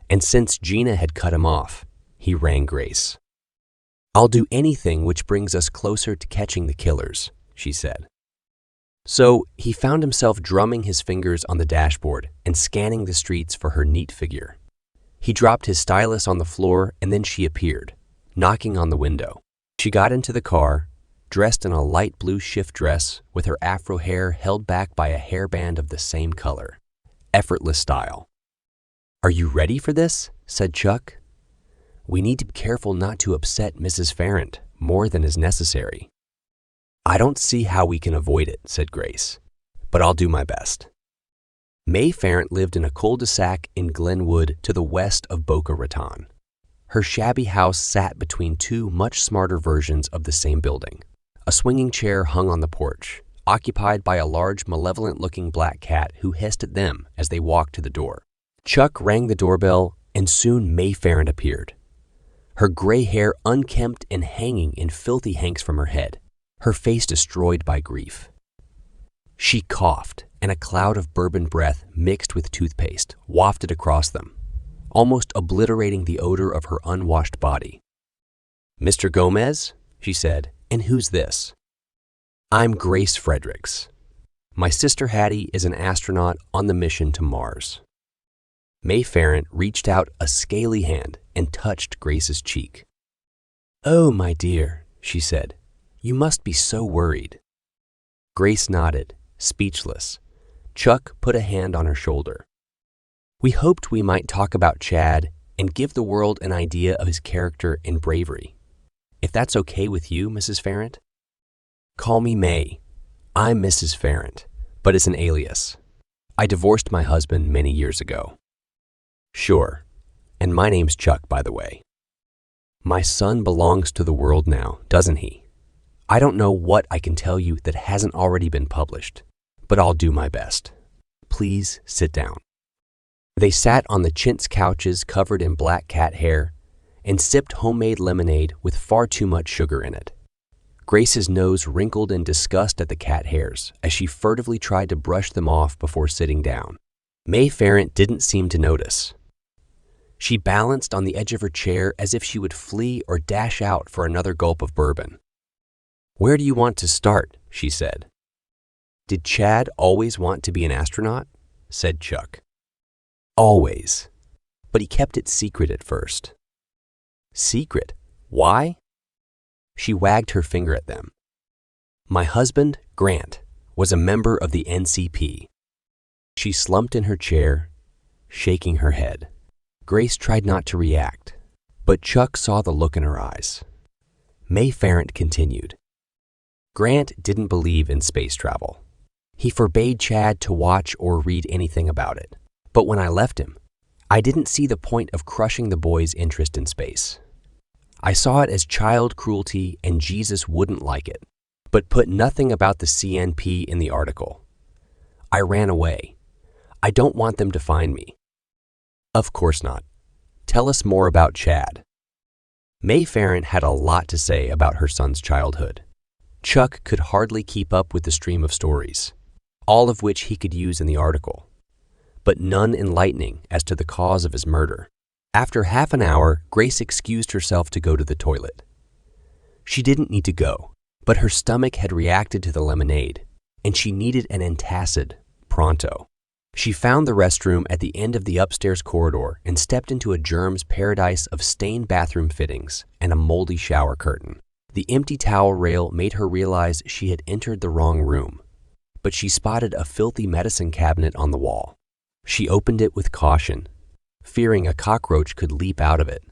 and since Gina had cut him off, he rang Grace. I'll do anything which brings us closer to catching the killers, she said. So he found himself drumming his fingers on the dashboard and scanning the streets for her neat figure. He dropped his stylus on the floor and then she appeared, knocking on the window. She got into the car, dressed in a light blue shift dress with her afro hair held back by a hairband of the same color. Effortless style. Are you ready for this? Said Chuck. We need to be careful not to upset Mrs. Farrant more than is necessary. I don't see how we can avoid it, said Grace, but I'll do my best. May Farrant lived in a cul-de-sac in Glenwood to the west of Boca Raton. Her shabby house sat between two much smarter versions of the same building. A swinging chair hung on the porch, occupied by a large, malevolent-looking black cat who hissed at them as they walked to the door. Chuck rang the doorbell, and soon May Farrant appeared. Her gray hair unkempt and hanging in filthy hanks from her head, her face destroyed by grief. She coughed, and a cloud of bourbon breath mixed with toothpaste wafted across them. almost obliterating the odor of her unwashed body. "Mr. Gomez?" she said, "and who's this?" "I'm Grace Fredericks. My sister Hattie is an astronaut on the mission to Mars." May Farrant reached out a scaly hand and touched Grace's cheek. "Oh, my dear," she said, "you must be so worried." Grace nodded, speechless. Chuck put a hand on her shoulder. "We hoped we might talk about Chad and give the world an idea of his character and bravery. If that's okay with you, Mrs. Farrant?" "Call me May. I'm Mrs. Farrant, but it's an alias. I divorced my husband many years ago." "Sure. And my name's Chuck, by the way. My son belongs to the world now, doesn't he? I don't know what I can tell you that hasn't already been published, but I'll do my best. Please sit down." They sat on the chintz couches covered in black cat hair and sipped homemade lemonade with far too much sugar in it. Grace's nose wrinkled in disgust at the cat hairs as she furtively tried to brush them off before sitting down. May Farrant didn't seem to notice. She balanced on the edge of her chair as if she would flee or dash out for another gulp of bourbon. "Where do you want to start?" she said. "Did Chad always want to be an astronaut?" said Chuck. "Always. But he kept it secret at first." "Secret? Why?" She wagged her finger at them. "My husband, Grant, was a member of the NCP." She slumped in her chair, shaking her head. Grace tried not to react, but Chuck saw the look in her eyes. May Farrant continued. "Grant didn't believe in space travel. He forbade Chad to watch or read anything about it. But when I left him, I didn't see the point of crushing the boy's interest in space. I saw it as child cruelty and Jesus wouldn't like it, but put nothing about the CNP in the article. I ran away. I don't want them to find me." "Of course not. Tell us more about Chad." May Farrant had a lot to say about her son's childhood. Chuck could hardly keep up with the stream of stories, all of which he could use in the article, but none enlightening as to the cause of his murder. After half an hour, Grace excused herself to go to the toilet. She didn't need to go, but her stomach had reacted to the lemonade, and she needed an antacid pronto. She found the restroom at the end of the upstairs corridor and stepped into a germ's paradise of stained bathroom fittings and a moldy shower curtain. The empty towel rail made her realize she had entered the wrong room, but she spotted a filthy medicine cabinet on the wall. She opened it with caution, fearing a cockroach could leap out of it.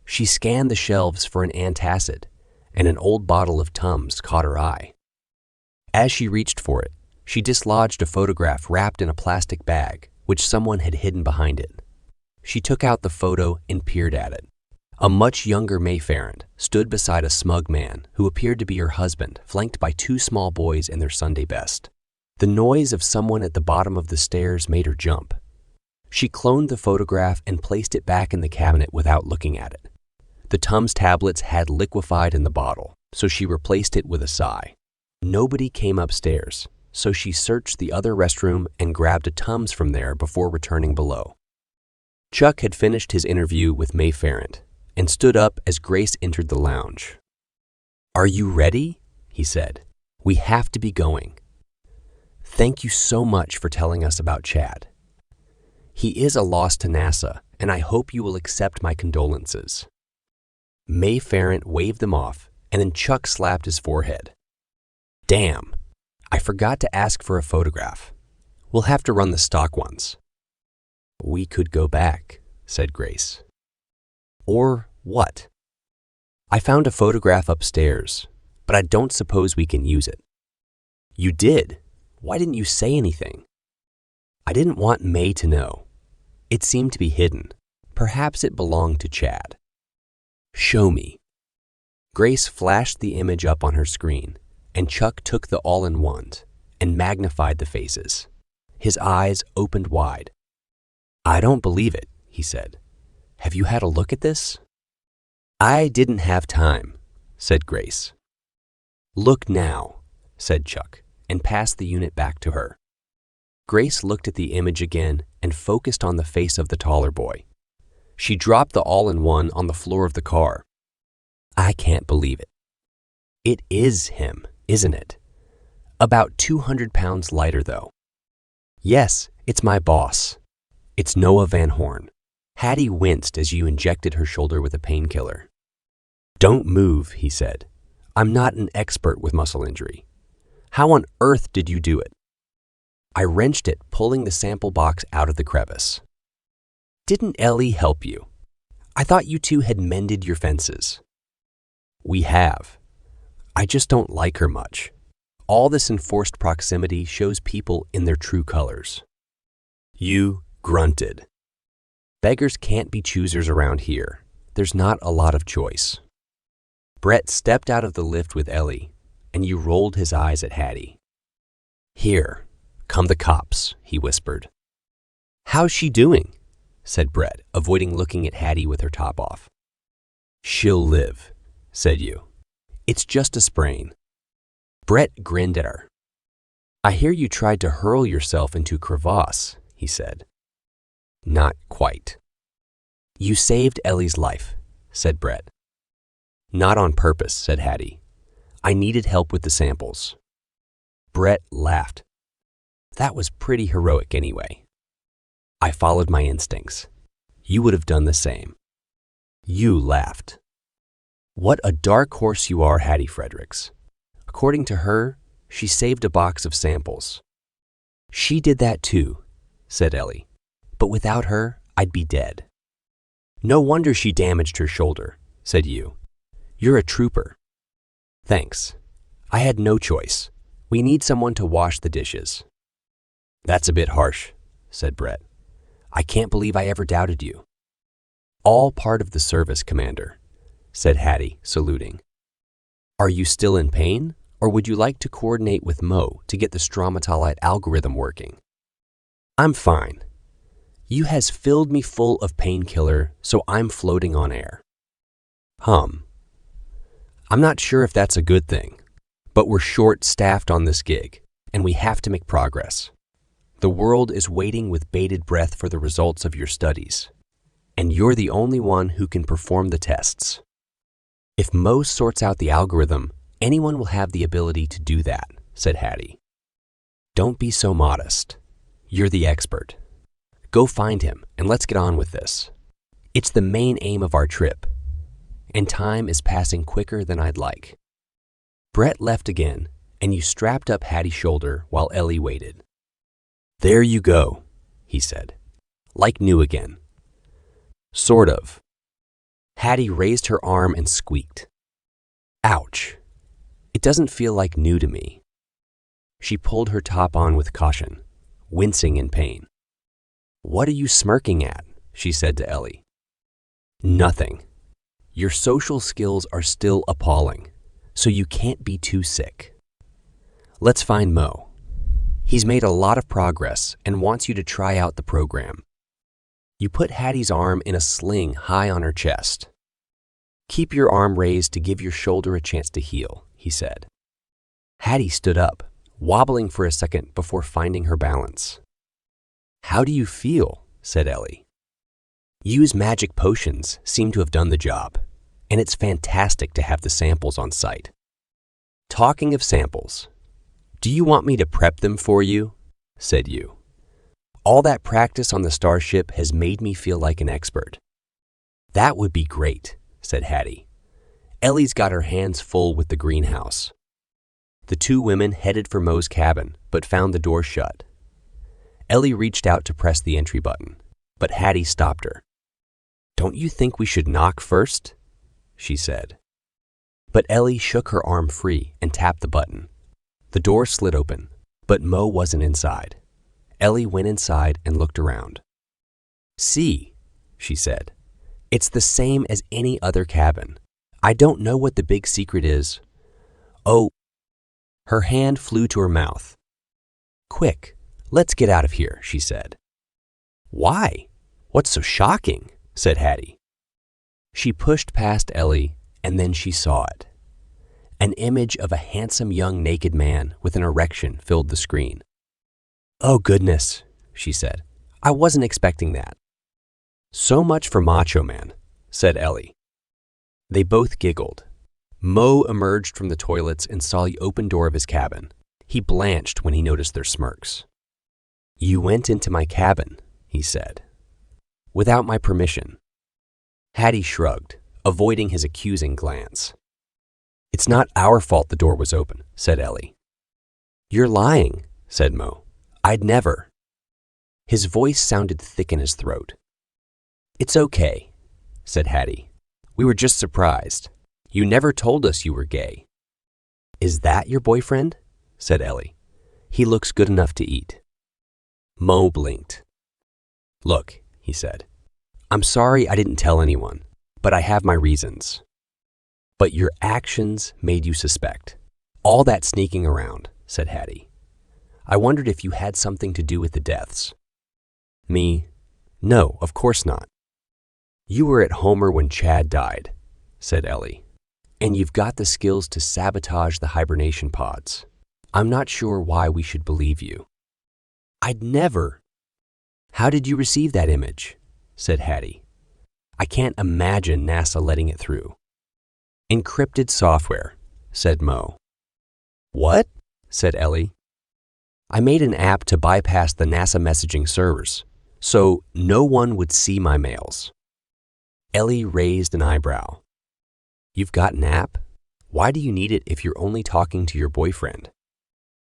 She scanned the shelves for an antacid, and an old bottle of Tums caught her eye. As she reached for it, she dislodged a photograph wrapped in a plastic bag, which someone had hidden behind it. She took out the photo and peered at it. A much younger May Farrant stood beside a smug man who appeared to be her husband, flanked by two small boys in their Sunday best. The noise of someone at the bottom of the stairs made her jump. She cloned the photograph and placed it back in the cabinet without looking at it. The Tums tablets had liquefied in the bottle, so she replaced it with a sigh. Nobody came upstairs, so she searched the other restroom and grabbed a Tums from there before returning below. Chuck had finished his interview with May Farrant and stood up as Grace entered the lounge. "Are you ready?" he said. "We have to be going. Thank you so much for telling us about Chad. He is a loss to NASA, and I hope you will accept my condolences." May Farrant waved them off, and then Chuck slapped his forehead. "Damn, I forgot to ask for a photograph. We'll have to run the stock ones." "We could go back," said Grace. "Or what?" "I found a photograph upstairs, but I don't suppose we can use it." "You did? Why didn't you say anything?" "I didn't want May to know. It seemed to be hidden. Perhaps it belonged to Chad." "Show me." Grace flashed the image up on her screen, and Chuck took the all-in-ones and magnified the faces. His eyes opened wide. "I don't believe it," he said. "Have you had a look at this?" "I didn't have time," said Grace. "Look now," said Chuck, and passed the unit back to her. Grace looked at the image again and focused on the face of the taller boy. She dropped the all-in-one on the floor of the car. I can't believe it. It is him, isn't it? About 200 pounds lighter, though. Yes, it's my boss. It's Noah Van Horn. Hattie winced as you injected her shoulder with a painkiller. Don't move, he said. I'm not an expert with muscle injury. How on earth did you do it? I wrenched it, pulling the sample box out of the crevice. Didn't Ellie help you? I thought you two had mended your fences. We have. I just don't like her much. All this enforced proximity shows people in their true colors. You grunted. Beggars can't be choosers around here. There's not a lot of choice. Brett stepped out of the lift with Ellie, and you rolled his eyes at Hattie. Here, come the cops, he whispered. How's she doing? Said Brett, avoiding looking at Hattie with her top off. She'll live, said you. It's just a sprain. Brett grinned at her. I hear you tried to hurl yourself into a crevasse, he said. Not quite. You saved Ellie's life, said Brett. Not on purpose, said Hattie. I needed help with the samples. Brett laughed. That was pretty heroic anyway. I followed my instincts. You would have done the same. You laughed. What a dark horse you are, Hattie Fredericks. According to her, she saved a box of samples. She did that too, said Ellie. But without her, I'd be dead. No wonder she damaged her shoulder, said you. You're a trooper. Thanks. I had no choice. We need someone to wash the dishes. That's a bit harsh, said Brett. I can't believe I ever doubted you. All part of the service, Commander, said Hattie, saluting. Are you still in pain, or would you like to coordinate with Mo to get the stromatolite algorithm working? I'm fine. You has filled me full of painkiller, so I'm floating on air. I'm not sure if that's a good thing, but we're short-staffed on this gig, and we have to make progress. The world is waiting with bated breath for the results of your studies, and you're the only one who can perform the tests. If Mo sorts out the algorithm, anyone will have the ability to do that, said Hattie. Don't be so modest. You're the expert. Go find him, and let's get on with this. It's the main aim of our trip, and time is passing quicker than I'd like. Brett left again, and you strapped up Hattie's shoulder while Ellie waited. There you go, he said. Like new again. Sort of. Hattie raised her arm and squeaked. Ouch. It doesn't feel like new to me. She pulled her top on with caution, wincing in pain. What are you smirking at? She said to Ellie. Nothing. Your social skills are still appalling, so you can't be too sick. Let's find Mo. He's made a lot of progress and wants you to try out the program. You put Hattie's arm in a sling high on her chest. Keep your arm raised to give your shoulder a chance to heal, he said. Hattie stood up, wobbling for a second before finding her balance. How do you feel? Said Ellie. Use magic potions seem to have done the job, and it's fantastic to have the samples on site. Talking of samples, do you want me to prep them for you? Said you. All that practice on the Starship has made me feel like an expert. That would be great, said Hattie. Ellie's got her hands full with the greenhouse. The two women headed for Mo's cabin, but found the door shut. Ellie reached out to press the entry button, but Hattie stopped her. Don't you think we should knock first? She said. But Ellie shook her arm free and tapped the button. The door slid open, but Mo wasn't inside. Ellie went inside and looked around. See, she said. It's the same as any other cabin. I don't know what the big secret is. Oh, her hand flew to her mouth. Quick, let's get out of here, she said. Why? What's so shocking? Said Hattie. She pushed past Ellie, and then she saw it. An image of a handsome young naked man with an erection filled the screen. Oh goodness, she said. I wasn't expecting that. So much for Macho Man, said Ellie. They both giggled. Mo emerged from the toilets and saw the open door of his cabin. He blanched when he noticed their smirks. You went into my cabin, he said. Without my permission. Hattie shrugged, avoiding his accusing glance. It's not our fault the door was open, said Ellie. You're lying, said Mo. I'd never. His voice sounded thick in his throat. It's okay, said Hattie. We were just surprised. You never told us you were gay. Is that your boyfriend? Said Ellie. He looks good enough to eat. Mo blinked. Look, he said. I'm sorry I didn't tell anyone, but I have my reasons. But your actions made you suspect. All that sneaking around, said Hattie. I wondered if you had something to do with the deaths. Me? No, of course not. You were at Homer when Chad died, said Ellie. And you've got the skills to sabotage the hibernation pods. I'm not sure why we should believe you. I'd never. How did you receive that image? Said Hattie. I can't imagine NASA letting it through. Encrypted software, said Mo. What? Said Ellie. I made an app to bypass the NASA messaging servers, so no one would see my mails. Ellie raised an eyebrow. You've got an app? Why do you need it if you're only talking to your boyfriend?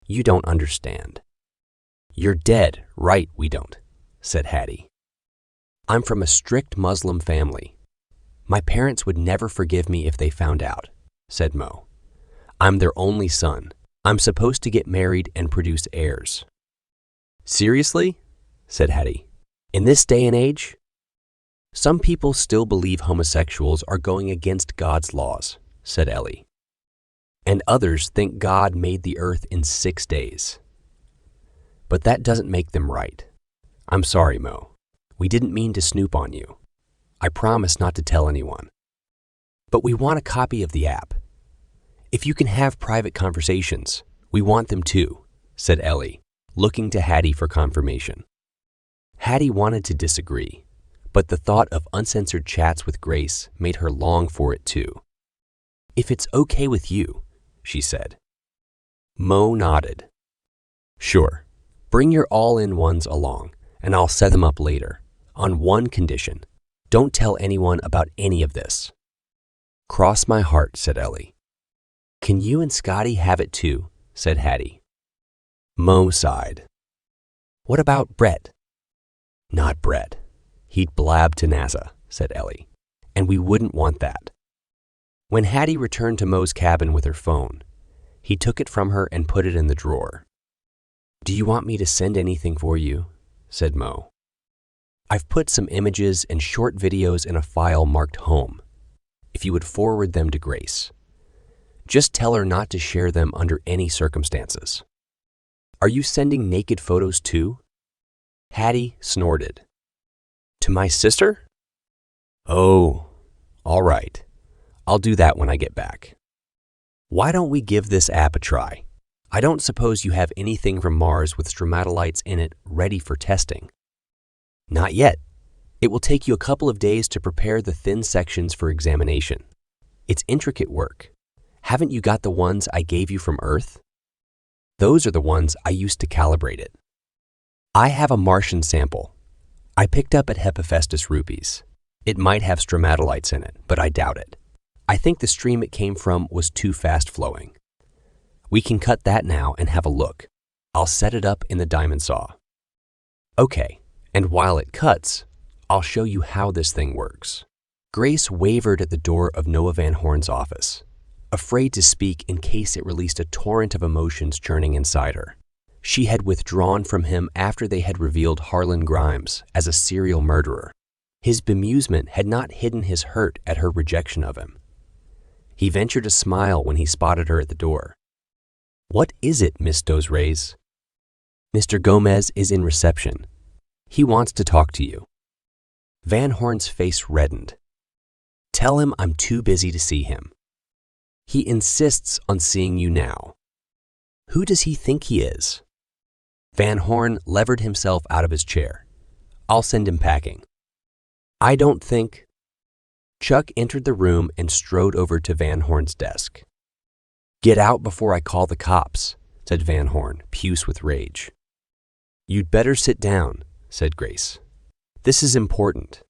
You don't understand. You're dead right we don't, said Hattie. I'm from a strict Muslim family. My parents would never forgive me if they found out, said Mo. I'm their only son. I'm supposed to get married and produce heirs. Seriously? Said Hattie. In this day and age? Some people still believe homosexuals are going against God's laws, said Ellie. And others think God made the earth in 6 days. But that doesn't make them right. I'm sorry, Mo. We didn't mean to snoop on you. I promise not to tell anyone. But we want a copy of the app. If you can have private conversations, we want them too, said Ellie, looking to Hattie for confirmation. Hattie wanted to disagree, but the thought of uncensored chats with Grace made her long for it too. If it's okay with you, she said. Mo nodded. Sure, bring your all-in-ones along, and I'll set them up later, on one condition. Don't tell anyone about any of this. Cross my heart, said Ellie. Can you and Scotty have it too? Said Hattie. Mo sighed. What about Brett? Not Brett. He'd blab to NASA, said Ellie, and we wouldn't want that. When Hattie returned to Mo's cabin with her phone, he took it from her and put it in the drawer. Do you want me to send anything for you? Said Mo. I've put some images and short videos in a file marked home, if you would forward them to Grace. Just tell her not to share them under any circumstances. Are you sending naked photos too? Hattie snorted. To my sister? Oh, all right. I'll do that when I get back. Why don't we give this app a try? I don't suppose you have anything from Mars with stromatolites in it ready for testing. Not yet. It will take you a couple of days to prepare the thin sections for examination. It's intricate work. Haven't you got the ones I gave you from Earth? Those are the ones I used to calibrate it. I have a Martian sample. I picked up at Hephaestus Rupees. It might have stromatolites in it, but I doubt it. I think the stream it came from was too fast-flowing. We can cut that now and have a look. I'll set it up in the diamond saw. Okay, and while it cuts, I'll show you how this thing works. Grace wavered at the door of Noah Van Horn's office, afraid to speak in case it released a torrent of emotions churning inside her. She had withdrawn from him after they had revealed Harlan Grimes as a serial murderer. His bemusement had not hidden his hurt at her rejection of him. He ventured a smile when he spotted her at the door. What is it, Miss Dos Reis? Mr. Gomez is in reception. He wants to talk to you. Van Horn's face reddened. Tell him I'm too busy to see him. He insists on seeing you now. Who does he think he is? Van Horn levered himself out of his chair. I'll send him packing. I don't think. Chuck entered the room and strode over to Van Horn's desk. Get out before I call the cops, said Van Horn, puce with rage. You'd better sit down, said Grace. This is important.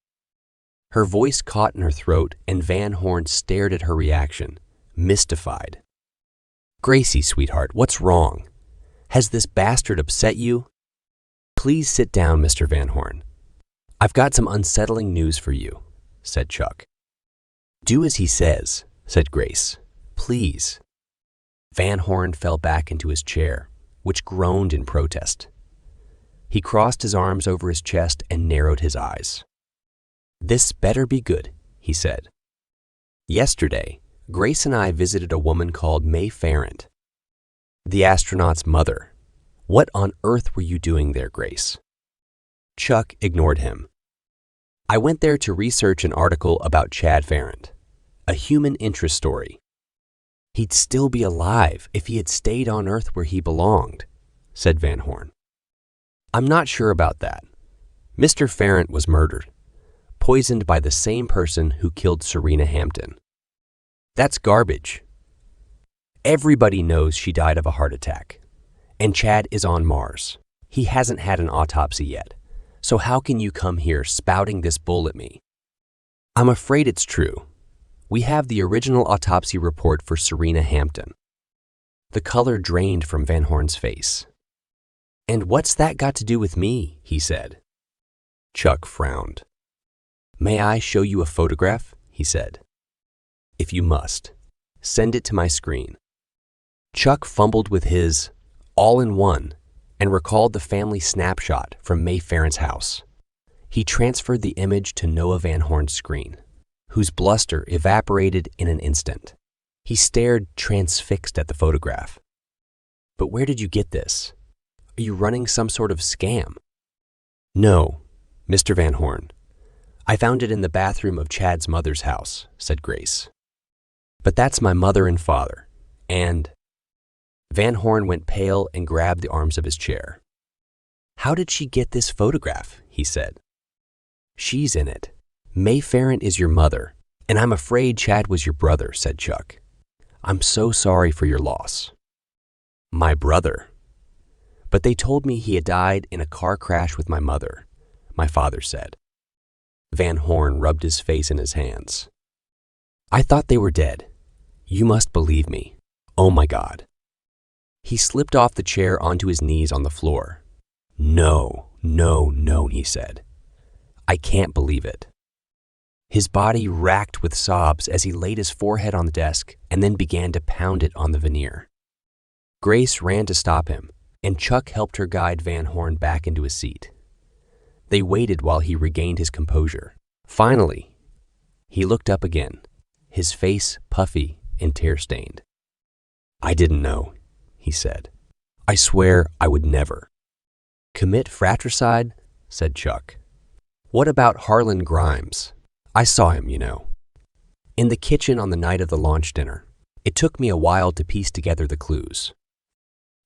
Her voice caught in her throat, and Van Horn stared at her reaction, mystified. Gracie, sweetheart, what's wrong? Has this bastard upset you? Please sit down, Mr. Van Horn. I've got some unsettling news for you, said Chuck. Do as he says, said Grace. Please. Van Horn fell back into his chair, which groaned in protest. He crossed his arms over his chest and narrowed his eyes. This better be good, he said. Yesterday, Grace and I visited a woman called May Farrant, the astronaut's mother. What on earth were you doing there, Grace? Chuck ignored him. I went there to research an article about Chad Farrant, a human interest story. He'd still be alive if he had stayed on Earth where he belonged, said Van Horn. I'm not sure about that. Mr. Farrant was murdered, poisoned by the same person who killed Serena Hampton. That's garbage. Everybody knows she died of a heart attack, and Chad is on Mars. He hasn't had an autopsy yet, so how can you come here spouting this bull at me? I'm afraid it's true. We have the original autopsy report for Serena Hampton. The color drained from Van Horn's face. And what's that got to do with me? He said. Chuck frowned. May I show you a photograph? He said. If you must, send it to my screen. Chuck fumbled with his all-in-one and recalled the family snapshot from May Farrant's house. He transferred the image to Noah Van Horn's screen, whose bluster evaporated in an instant. He stared transfixed at the photograph. But where did you get this? Are you running some sort of scam? No, Mr. Van Horn. I found it in the bathroom of Chad's mother's house, said Grace. But that's my mother and father, and... Van Horn went pale and grabbed the arms of his chair. How did she get this photograph? He said. She's in it. May Farrant is your mother, and I'm afraid Chad was your brother, said Chuck. I'm so sorry for your loss. My brother. But they told me he had died in a car crash with my mother, my father said. Van Horn rubbed his face in his hands. I thought they were dead. You must believe me. Oh my God. He slipped off the chair onto his knees on the floor. No, he said. I can't believe it. His body racked with sobs as he laid his forehead on the desk and then began to pound it on the veneer. Grace ran to stop him, and Chuck helped her guide Van Horn back into his seat. They waited while he regained his composure. Finally, he looked up again, his face puffy and tear-stained. I didn't know, he said. I swear I would never. Commit fratricide? Said Chuck. What about Harlan Grimes? I saw him, you know. In the kitchen on the night of the launch dinner. It took me a while to piece together the clues.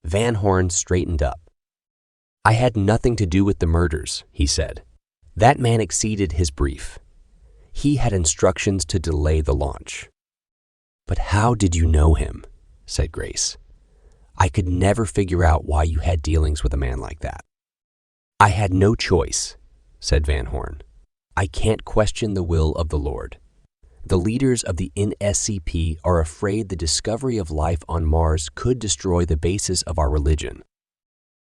Van Horn straightened up. I had nothing to do with the murders, he said. That man exceeded his brief. He had instructions to delay the launch. But how did you know him? Said Grace. I could never figure out why you had dealings with a man like that. I had no choice, said Van Horn. I can't question the will of the Lord. The leaders of the NSCP are afraid the discovery of life on Mars could destroy the basis of our religion.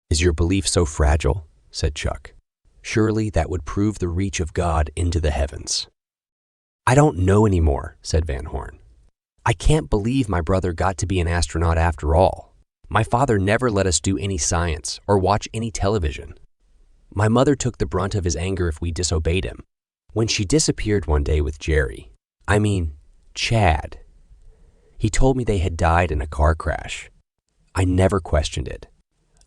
Is your belief so fragile? Said Chuck. Surely that would prove the reach of God into the heavens. I don't know anymore, said Van Horn. I can't believe my brother got to be an astronaut after all. My father never let us do any science or watch any television. My mother took the brunt of his anger if we disobeyed him. When she disappeared one day with Chad, he told me they had died in a car crash. I never questioned it.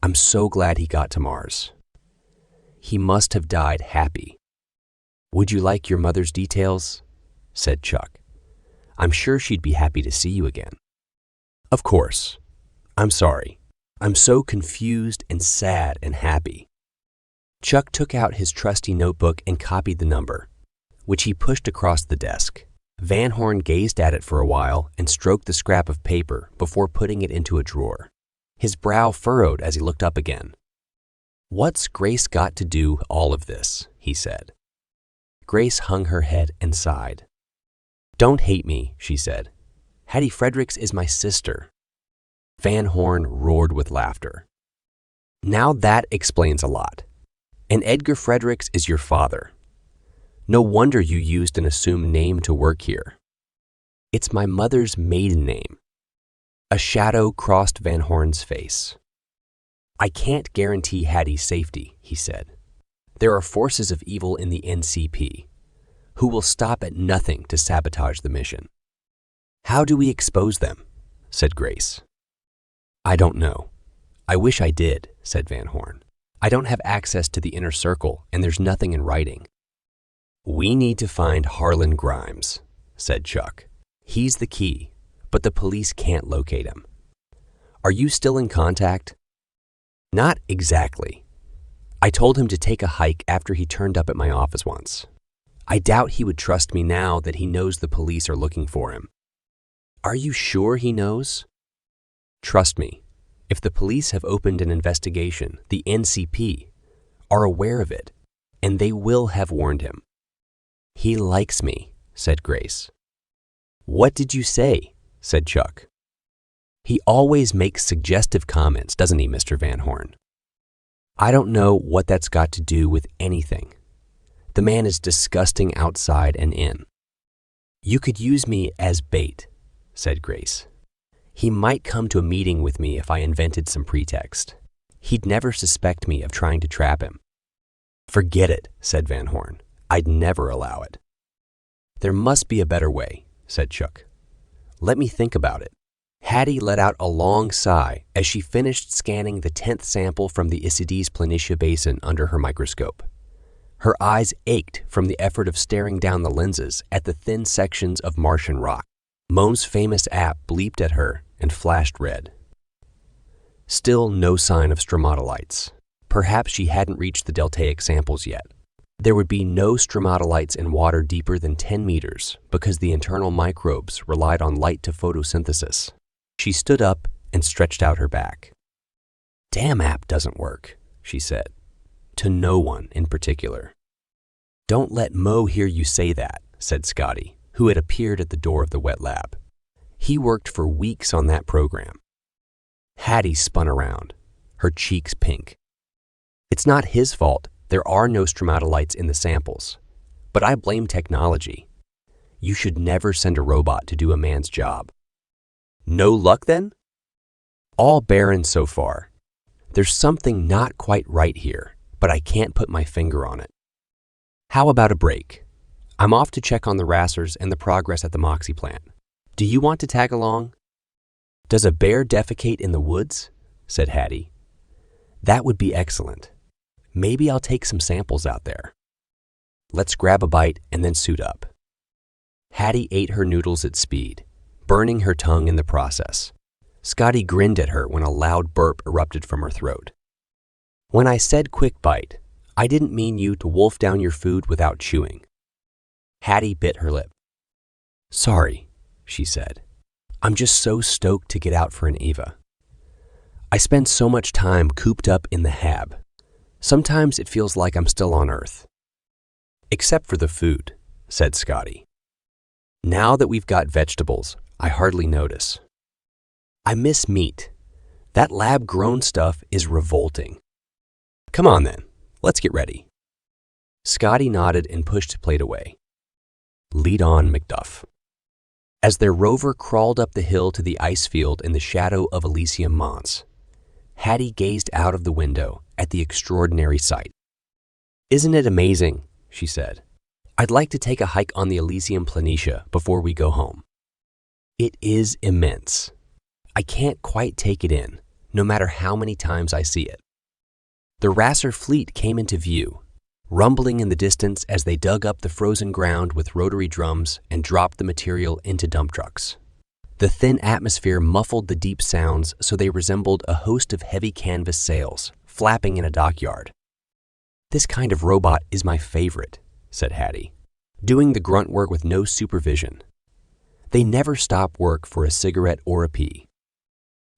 I'm so glad he got to Mars. He must have died happy. Would you like your mother's details? Said Chuck. I'm sure she'd be happy to see you again. Of course. I'm sorry. I'm so confused and sad and happy. Chuck took out his trusty notebook and copied the number. which he pushed across the desk. Van Horn gazed at it for a while and stroked the scrap of paper before putting it into a drawer. His brow furrowed as he looked up again. "What's Grace got to do all of this?" he said. Grace hung her head and sighed. "Don't hate me," she said. "Hattie Fredericks is my sister." Van Horn roared with laughter. "Now that explains a lot. And Edgar Fredericks is your father. No wonder you used an assumed name to work here." "It's my mother's maiden name." A shadow crossed Van Horn's face. "I can't guarantee Hattie's safety," he said. "There are forces of evil in the NCP who will stop at nothing to sabotage the mission." "How do we expose them?" said Grace. "I don't know. I wish I did," said Van Horn. "I don't have access to the inner circle, and there's nothing in writing." "We need to find Harlan Grimes," said Chuck. "He's the key, but the police can't locate him." "Are you still in contact?" "Not exactly. I told him to take a hike after he turned up at my office once. I doubt he would trust me now that he knows the police are looking for him." "Are you sure he knows?" "Trust me. If the police have opened an investigation, the NCP are aware of it, and they will have warned him." "He likes me," said Grace. "What did you say?" said Chuck. "He always makes suggestive comments, doesn't he, Mr. Van Horn?" "I don't know what that's got to do with anything. The man is disgusting outside and in." "You could use me as bait," said Grace. "He might come to a meeting with me if I invented some pretext. He'd never suspect me of trying to trap him." "Forget it," said Van Horn. "I'd never allow it." "There must be a better way," said Chuck. "Let me think about it." Hattie let out a long sigh as she finished scanning the 10th sample from the Isides Planitia Basin under her microscope. Her eyes ached from the effort of staring down the lenses at the thin sections of Martian rock. Mohm's famous app bleeped at her and flashed red. Still no sign of stromatolites. Perhaps she hadn't reached the deltaic samples yet. There would be no stromatolites in water deeper than 10 meters because the internal microbes relied on light to photosynthesis. She stood up and stretched out her back. "Damn app doesn't work," she said, to no one in particular. "Don't let Mo hear you say that," said Scotty, who had appeared at the door of the wet lab. He worked for weeks on that program. Hattie spun around, her cheeks pink. "It's not his fault. There are no stromatolites in the samples. But I blame technology. You should never send a robot to do a man's job." "No luck then?" "All barren so far. There's something not quite right here, but I can't put my finger on it. How about a break? I'm off to check on the racers and the progress at the Moxie plant. Do you want to tag along?" "Does a bear defecate in the woods?" said Hattie. "That would be excellent. Maybe I'll take some samples out there. Let's grab a bite and then suit up." Hattie ate her noodles at speed, burning her tongue in the process. Scotty grinned at her when a loud burp erupted from her throat. "When I said quick bite, I didn't mean you to wolf down your food without chewing." Hattie bit her lip. "Sorry," she said. "I'm just so stoked to get out for an EVA. I spend so much time cooped up in the hab. Sometimes it feels like I'm still on Earth." "Except for the food," said Scotty. "Now that we've got vegetables, I hardly notice. I miss meat. That lab-grown stuff is revolting." "Come on then, let's get ready." Scotty nodded and pushed the plate away. "Lead on, McDuff." As their rover crawled up the hill to the ice field in the shadow of Elysium Mons, Hattie gazed out of the window at the extraordinary sight. "Isn't it amazing?" she said. "I'd like to take a hike on the Elysium Planitia before we go home." "It is immense. I can't quite take it in, no matter how many times I see it." The Racer fleet came into view, rumbling in the distance as they dug up the frozen ground with rotary drums and dropped the material into dump trucks. The thin atmosphere muffled the deep sounds so they resembled a host of heavy canvas sails flapping in a dockyard. "This kind of robot is my favorite," said Hattie. doing the grunt work with no supervision. They never stop work for a cigarette or a pee.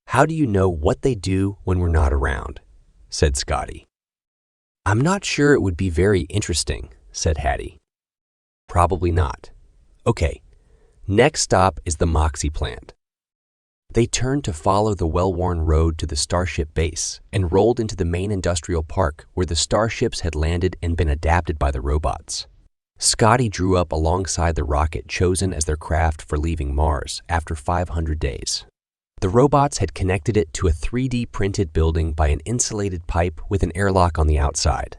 How do you know what they do when we're not around? Said Scotty. I'm not sure it would be very interesting, said Hattie. Probably not. Okay, next stop is the Moxie plant. They turned to follow the well-worn road to the Starship base and rolled into the main industrial park where the Starships had landed and been adapted by the robots. Scotty drew up alongside the rocket chosen as their craft for leaving Mars after 500 days. The robots had connected it to a 3D printed building by an insulated pipe with an airlock on the outside.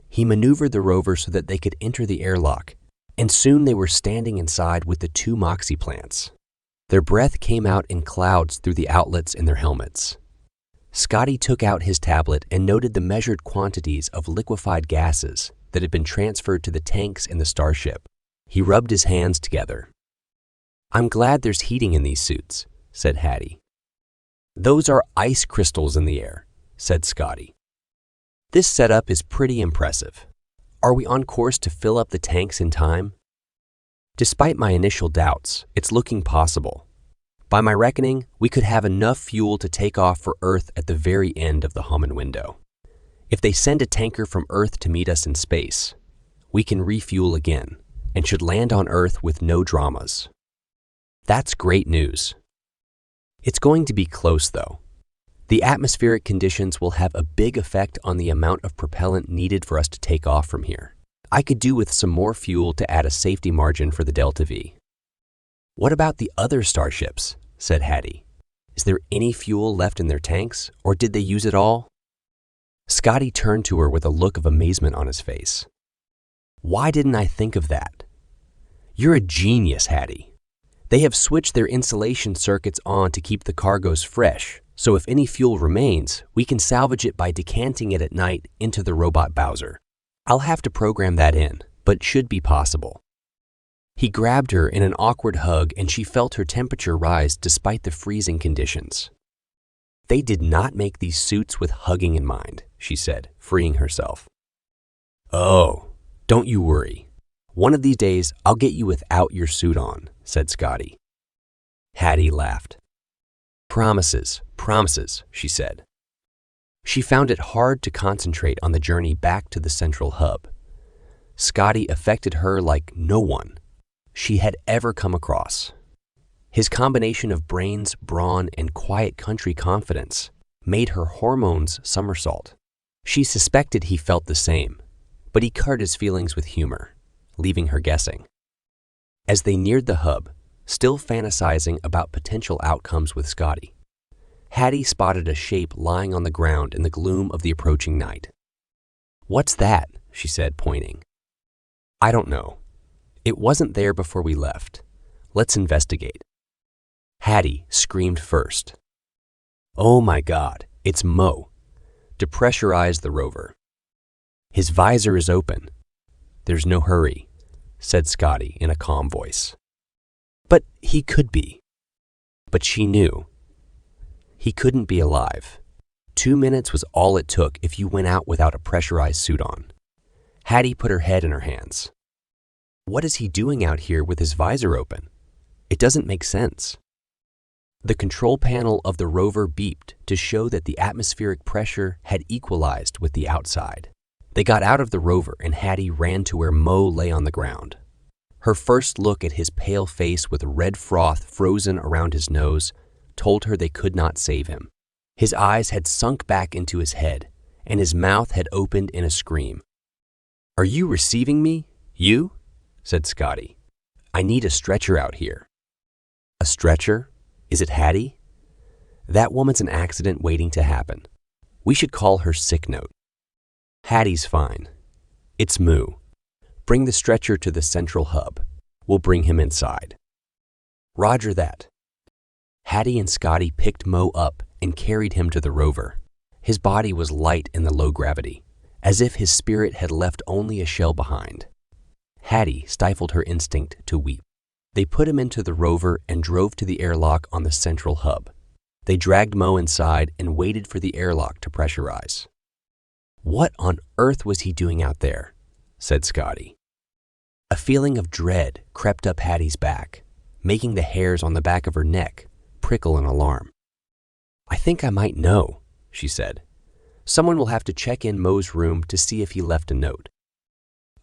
He maneuvered the rover so that they could enter the airlock, and soon they were standing inside with the two Moxie plants. Their breath came out in clouds through the outlets in their helmets. Scotty took out his tablet and noted the measured quantities of liquefied gases that had been transferred to the tanks in the Starship. He rubbed his hands together. I'm glad there's heating in these suits, said Hattie. Those are ice crystals in the air, said Scotty. This setup is pretty impressive. Are we on course to fill up the tanks in time? Despite my initial doubts, it's looking possible. By my reckoning, we could have enough fuel to take off for Earth at the very end of the Hammond window. If they send a tanker from Earth to meet us in space, we can refuel again and should land on Earth with no dramas. That's great news. It's going to be close, though. The atmospheric conditions will have a big effect on the amount of propellant needed for us to take off from here. I could do with some more fuel to add a safety margin for the Delta V. What about the other Starships? Said Hattie. Is there any fuel left in their tanks, or did they use it all? Scotty turned to her with a look of amazement on his face. Why didn't I think of that? You're a genius, Hattie. They have switched their insulation circuits on to keep the cargoes fresh, so if any fuel remains, we can salvage it by decanting it at night into the robot Bowser. I'll have to program that in, but it should be possible. He grabbed her in an awkward hug and she felt her temperature rise despite the freezing conditions. They did not make these suits with hugging in mind, she said, freeing herself. Oh, don't you worry. One of these days, I'll get you without your suit on, said Scotty. Hattie laughed. Promises, she said. She found it hard to concentrate on the journey back to the central hub. Scotty affected her like no one she had ever come across. His combination of brains, brawn, and quiet country confidence made her hormones somersault. She suspected he felt the same, but he covered his feelings with humor, leaving her guessing. As they neared the hub, still fantasizing about potential outcomes with Scotty, Hattie spotted a shape lying on the ground in the gloom of the approaching night. What's that? She said, pointing. I don't know. It wasn't there before we left. Let's investigate. Hattie screamed first. Oh my God, it's Mo. Depressurize the rover. His visor is open. There's no hurry, said Scotty in a calm voice. But he could be. But she knew. He couldn't be alive. 2 minutes was all it took if you went out without a pressurized suit on. Hattie put her head in her hands. What is he doing out here with his visor open? It doesn't make sense. The control panel of the rover beeped to show that the atmospheric pressure had equalized with the outside. They got out of the rover and Hattie ran to where Mo lay on the ground. Her first look at his pale face with red froth frozen around his nose told her they could not save him. His eyes had sunk back into his head, and his mouth had opened in a scream. Are you receiving me? You? Said Scotty. I need a stretcher out here. A stretcher? Is it Hattie? That woman's an accident waiting to happen. We should call her sick note. Hattie's fine. It's Moo. Bring the stretcher to the central hub. We'll bring him inside. Roger that. Hattie and Scotty picked Mo up and carried him to the rover. His body was light in the low gravity, as if his spirit had left only a shell behind. Hattie stifled her instinct to weep. They put him into the rover and drove to the airlock on the central hub. They dragged Mo inside and waited for the airlock to pressurize. What on earth was he doing out there? Said Scotty. A feeling of dread crept up Hattie's back, making the hairs on the back of her neck prickle in alarm. "I think I might know," she said. "Someone will have to check in Mo's room to see if he left a note."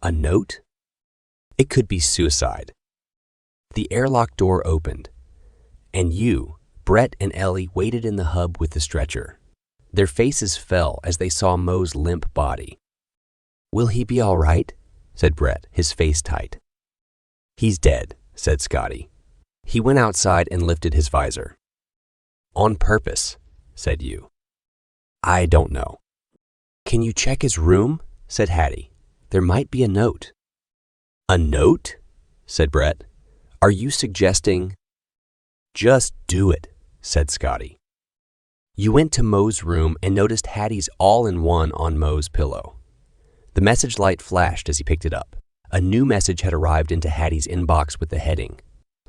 "A note?" "It could be suicide." The airlock door opened, and you, Brett and Ellie, waited in the hub with the stretcher. Their faces fell as they saw Mo's limp body. "Will he be all right?" said Brett, his face tight. "He's dead," said Scotty. He went outside and lifted his visor. "On purpose," said you. "I don't know." "Can you check his room?" said Hattie. "There might be a note." "A note?" said Brett. "Are you suggesting—" "Just do it," said Scotty. You went to Mo's room and noticed Hattie's all-in-one on Mo's pillow. The message light flashed as he picked it up. A new message had arrived into Hattie's inbox with the heading,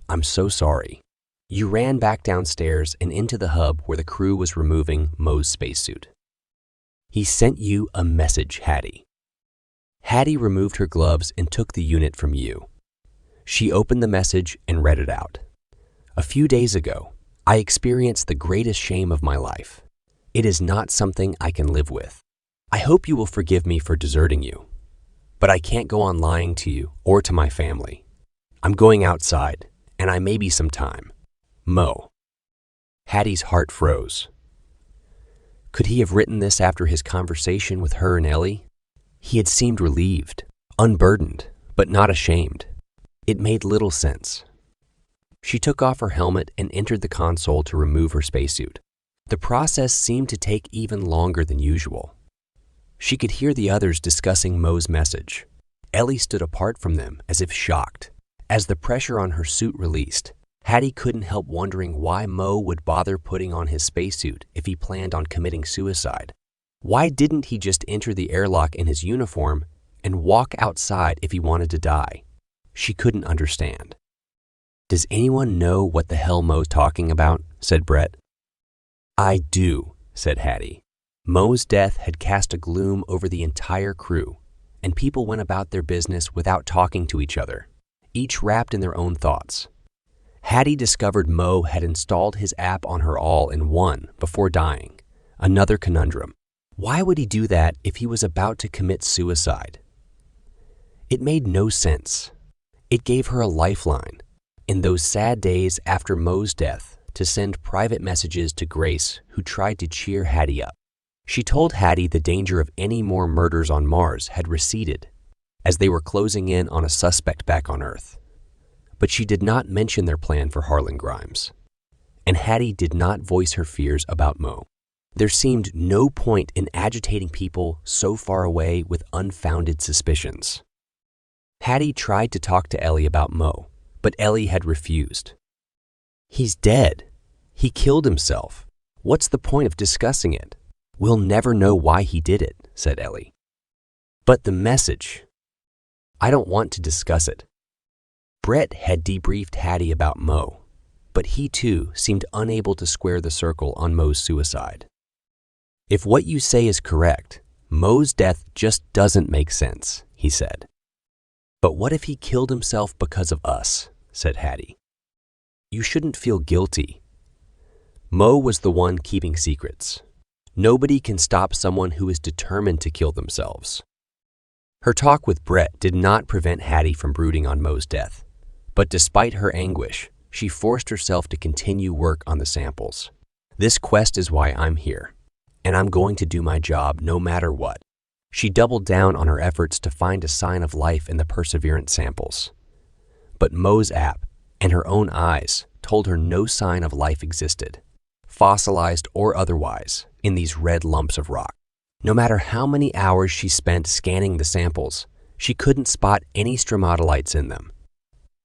"I'm so sorry." You ran back downstairs and into the hub where the crew was removing Mo's spacesuit. "He sent you a message, Hattie." Hattie removed her gloves and took the unit from you. She opened the message and read it out. "A few days ago, I experienced the greatest shame of my life. It is not something I can live with. I hope you will forgive me for deserting you, but I can't go on lying to you or to my family. I'm going outside, and I may be some time. Mo." Hattie's heart froze. Could he have written this after his conversation with her and Ellie? He had seemed relieved, unburdened, but not ashamed. It made little sense. She took off her helmet and entered the console to remove her spacesuit. The process seemed to take even longer than usual. She could hear the others discussing Mo's message. Ellie stood apart from them as if shocked. As the pressure on her suit released, Hattie couldn't help wondering why Mo would bother putting on his spacesuit if he planned on committing suicide. Why didn't he just enter the airlock in his uniform and walk outside if he wanted to die? She couldn't understand. "Does anyone know what the hell Mo's talking about?" said Brett. "I do," said Hattie. Mo's death had cast a gloom over the entire crew, and people went about their business without talking to each other, each wrapped in their own thoughts. Hattie discovered Mo had installed his app on her all-in-one before dying. Another conundrum. Why would he do that if he was about to commit suicide? It made no sense. It gave her a lifeline, in those sad days after Mo's death, to send private messages to Grace, who tried to cheer Hattie up. She told Hattie the danger of any more murders on Mars had receded, as they were closing in on a suspect back on Earth. But she did not mention their plan for Harlan Grimes. And Hattie did not voice her fears about Mo. There seemed no point in agitating people so far away with unfounded suspicions. Hattie tried to talk to Ellie about Mo, but Ellie had refused. "He's dead. He killed himself. What's the point of discussing it? We'll never know why he did it," said Ellie. "But the message. I don't want to discuss it." Brett had debriefed Hattie about Mo, but he too seemed unable to square the circle on Mo's suicide. "If what you say is correct, Mo's death just doesn't make sense," he said. "But what if he killed himself because of us?" said Hattie. "You shouldn't feel guilty. Mo was the one keeping secrets. Nobody can stop someone who is determined to kill themselves." Her talk with Brett did not prevent Hattie from brooding on Mo's death, but despite her anguish, she forced herself to continue work on the samples. "This quest is why I'm here, and I'm going to do my job no matter what." She doubled down on her efforts to find a sign of life in the Perseverance samples. But Mo's app and her own eyes told her no sign of life existed, fossilized or otherwise, in these red lumps of rock. No matter how many hours she spent scanning the samples, she couldn't spot any stromatolites in them.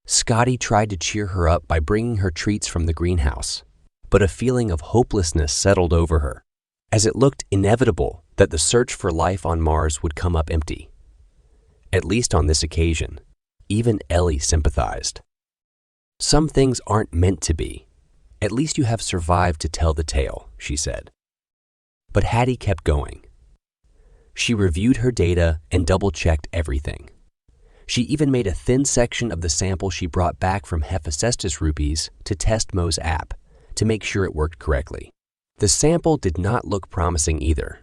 Scotty tried to cheer her up by bringing her treats from the greenhouse, but a feeling of hopelessness settled over her, as it looked inevitable that the search for life on Mars would come up empty. At least on this occasion, even Ellie sympathized. "Some things aren't meant to be. At least you have survived to tell the tale," she said. But Hattie kept going. She reviewed her data and double-checked everything. She even made a thin section of the sample she brought back from Hephaestus rupees to test Mo's app to make sure it worked correctly. The sample did not look promising either.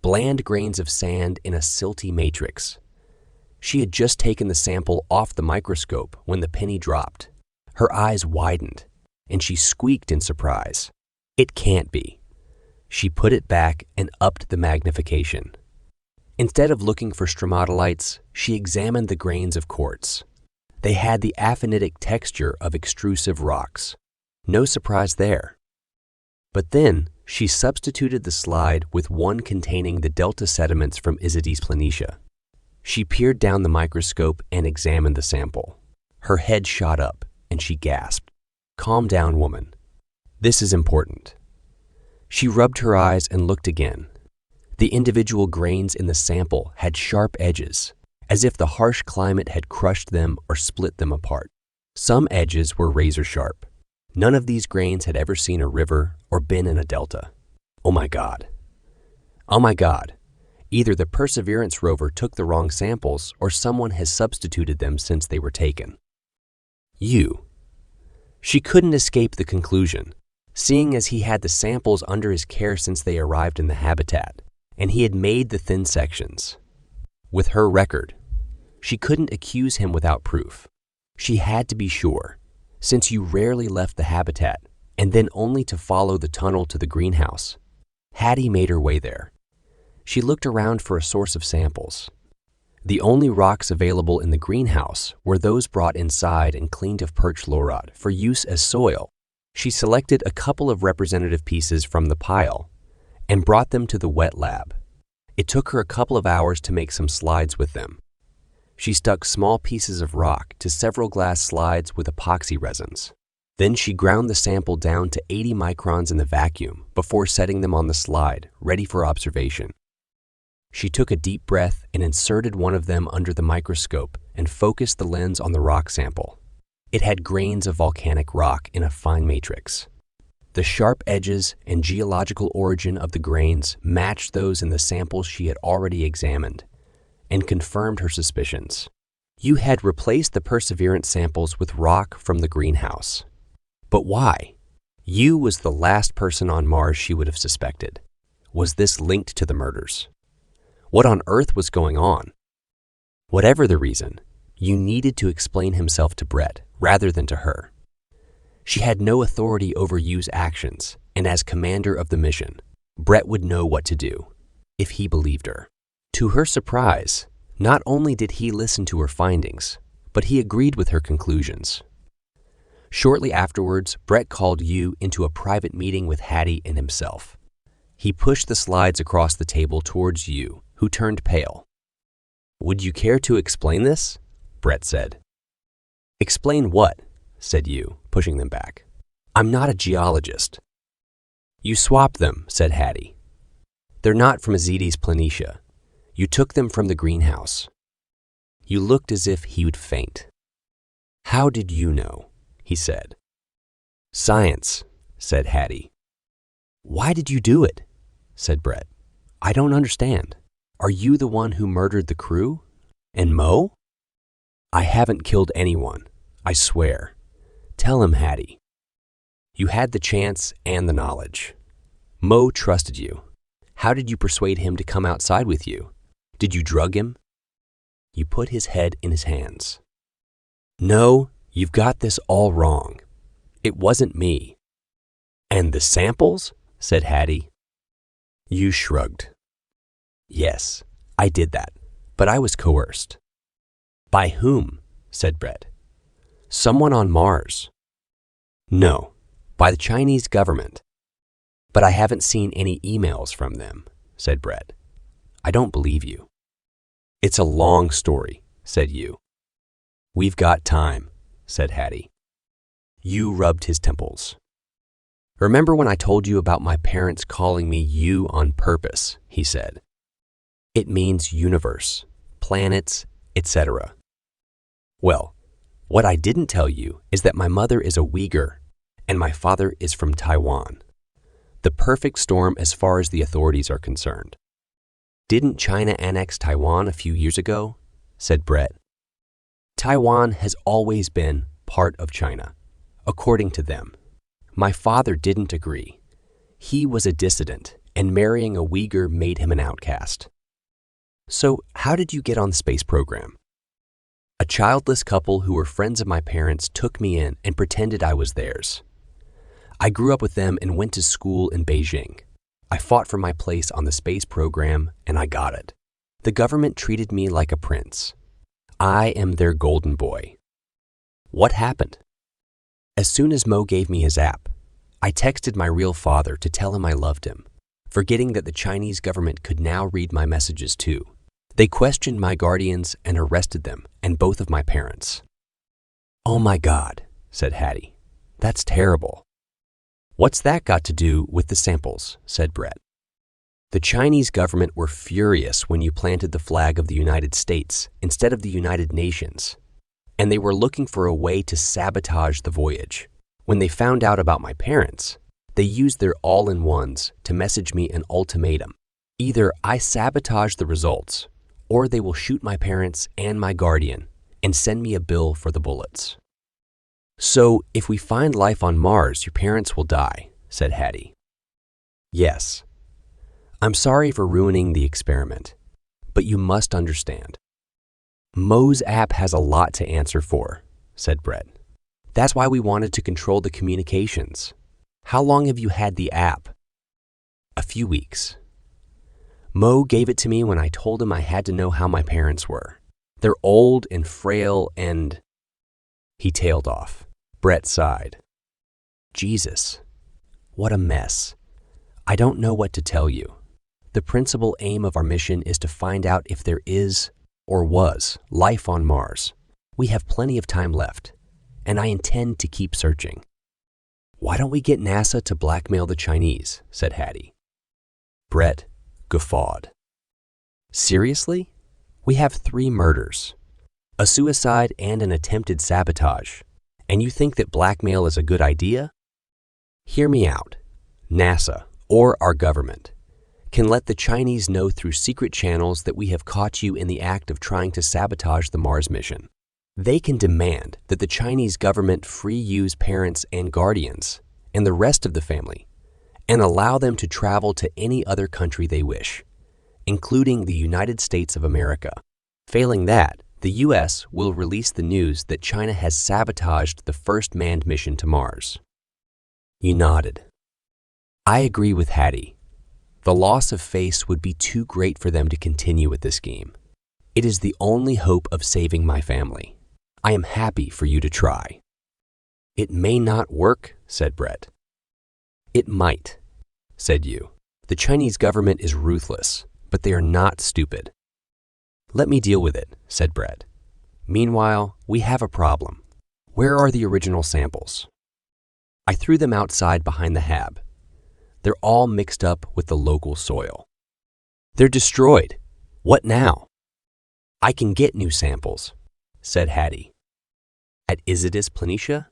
Bland grains of sand in a silty matrix. She had just taken the sample off the microscope when the penny dropped. Her eyes widened, and she squeaked in surprise. It can't be. She put it back and upped the magnification. Instead of looking for stromatolites, she examined the grains of quartz. They had the aphanitic texture of extrusive rocks. No surprise there. But then she substituted the slide with one containing the delta sediments from Isidis Planitia. She peered down the microscope and examined the sample. Her head shot up, and she gasped. "Calm down, woman. This is important." She rubbed her eyes and looked again. The individual grains in the sample had sharp edges, as if the harsh climate had crushed them or split them apart. Some edges were razor sharp. None of these grains had ever seen a river or been in a delta. Oh my God. Oh my God. Either the Perseverance Rover took the wrong samples or someone has substituted them since they were taken. She couldn't escape the conclusion, seeing as he had the samples under his care since they arrived in the habitat, and he had made the thin sections. With her record, she couldn't accuse him without proof. She had to be sure, since you rarely left the habitat, and then only to follow the tunnel to the greenhouse. Hattie made her way there. She looked around for a source of samples. The only rocks available in the greenhouse were those brought inside and cleaned of perch lorod for use as soil. She selected a couple of representative pieces from the pile and brought them to the wet lab. It took her a couple of hours to make some slides with them. She stuck small pieces of rock to several glass slides with epoxy resins. Then she ground the sample down to 80 microns in the vacuum before setting them on the slide, ready for observation. She took a deep breath and inserted one of them under the microscope and focused the lens on the rock sample. It had grains of volcanic rock in a fine matrix. The sharp edges and geological origin of the grains matched those in the samples she had already examined and confirmed her suspicions. You had replaced the Perseverance samples with rock from the greenhouse. But why? You was the last person on Mars she would have suspected. Was this linked to the murders? What on earth was going on? Whatever the reason, you needed to explain himself to Brett rather than to her. She had no authority over Yu's actions, and as commander of the mission, Brett would know what to do, if he believed her. To her surprise, not only did he listen to her findings, but he agreed with her conclusions. Shortly afterwards, Brett called Yu into a private meeting with Hattie and himself. He pushed the slides across the table towards Yu, who turned pale. "Would you care to explain this?" Brett said. "Explain what?" said Yu, pushing them back. "I'm not a geologist." "You swapped them," said Hattie. "They're not from Isidis Planitia. You took them from the greenhouse." You looked as if he would faint. "How did you know?" he said. "Science," said Hattie. "Why did you do it?" said Brett. "I don't understand. Are you the one who murdered the crew? And Mo?" "I haven't killed anyone, I swear. Tell him, Hattie. You had the chance and the knowledge. Mo trusted you. How did you persuade him to come outside with you? Did you drug him?" You put his head in his hands. "No, you've got this all wrong. It wasn't me." "And the samples?" said Hattie. You shrugged. "Yes, I did that, but I was coerced." "By whom?" said Brett. "Someone on Mars." "No, by the Chinese government." "But I haven't seen any emails from them," said Brett. "I don't believe you." "It's a long story," said Yu. "We've got time," said Hattie. Yu rubbed his temples. "Remember when I told you about my parents calling me Yu on purpose?" he said. "It means universe, planets, etc. Well, what I didn't tell you is that my mother is a Uyghur and my father is from Taiwan. The perfect storm as far as the authorities are concerned. Didn't China annex Taiwan a few years ago?" said Brett. Taiwan has always been part of China, according to them. My father didn't agree. He was a dissident, and marrying a Uyghur made him an outcast. So, how did you get on the space program? A childless couple who were friends of my parents took me in and pretended I was theirs. I grew up with them and went to school in Beijing. I fought for my place on the space program, and I got it. The government treated me like a prince. I am their golden boy. What happened? As soon as Mo gave me his app, I texted my real father to tell him I loved him, forgetting that the Chinese government could now read my messages too. They questioned my guardians and arrested them and both of my parents. "Oh my God," said Hattie. "That's terrible." "What's that got to do with the samples?" said Brett. "The Chinese government were furious when you planted the flag of the United States instead of the United Nations, and they were looking for a way to sabotage the voyage. When they found out about my parents, they used their all-in-ones to message me an ultimatum. Either I sabotage the results, or they will shoot my parents and my guardian and send me a bill for the bullets." "So, if we find life on Mars, your parents will die," said Hattie. "Yes. I'm sorry for ruining the experiment, but you must understand. Mo's app has a lot to answer for," said Brett. "That's why we wanted to control the communications. How long have you had the app?" "A few weeks. Mo gave it to me when I told him I had to know how my parents were. They're old and frail and—" He tailed off. Brett sighed. "Jesus, what a mess. I don't know what to tell you. The principal aim of our mission is to find out if there is, or was, life on Mars. We have plenty of time left, and I intend to keep searching." "Why don't we get NASA to blackmail the Chinese?" said Hattie. Brett guffawed. "Seriously? We have 3 murders, a suicide and an attempted sabotage, and you think that blackmail is a good idea? Hear me out. NASA, or our government, can let the Chinese know through secret channels that we have caught you in the act of trying to sabotage the Mars mission. They can demand that the Chinese government free Yu's parents and guardians and the rest of the family and allow them to travel to any other country they wish, including the United States of America. Failing that, the U.S. will release the news that China has sabotaged the first manned mission to Mars." You nodded. "I agree with Hattie. The loss of face would be too great for them to continue with this game. It is the only hope of saving my family. I am happy for you to try." "It may not work," said Brett. "It might," said Yu. "The Chinese government is ruthless, but they are not stupid." "Let me deal with it," said Brett. "Meanwhile, we have a problem. Where are the original samples?" "I threw them outside behind the hab. They're all mixed up with the local soil." "They're destroyed. What now?" "I can get new samples," said Hattie. "At Isidis Planitia?"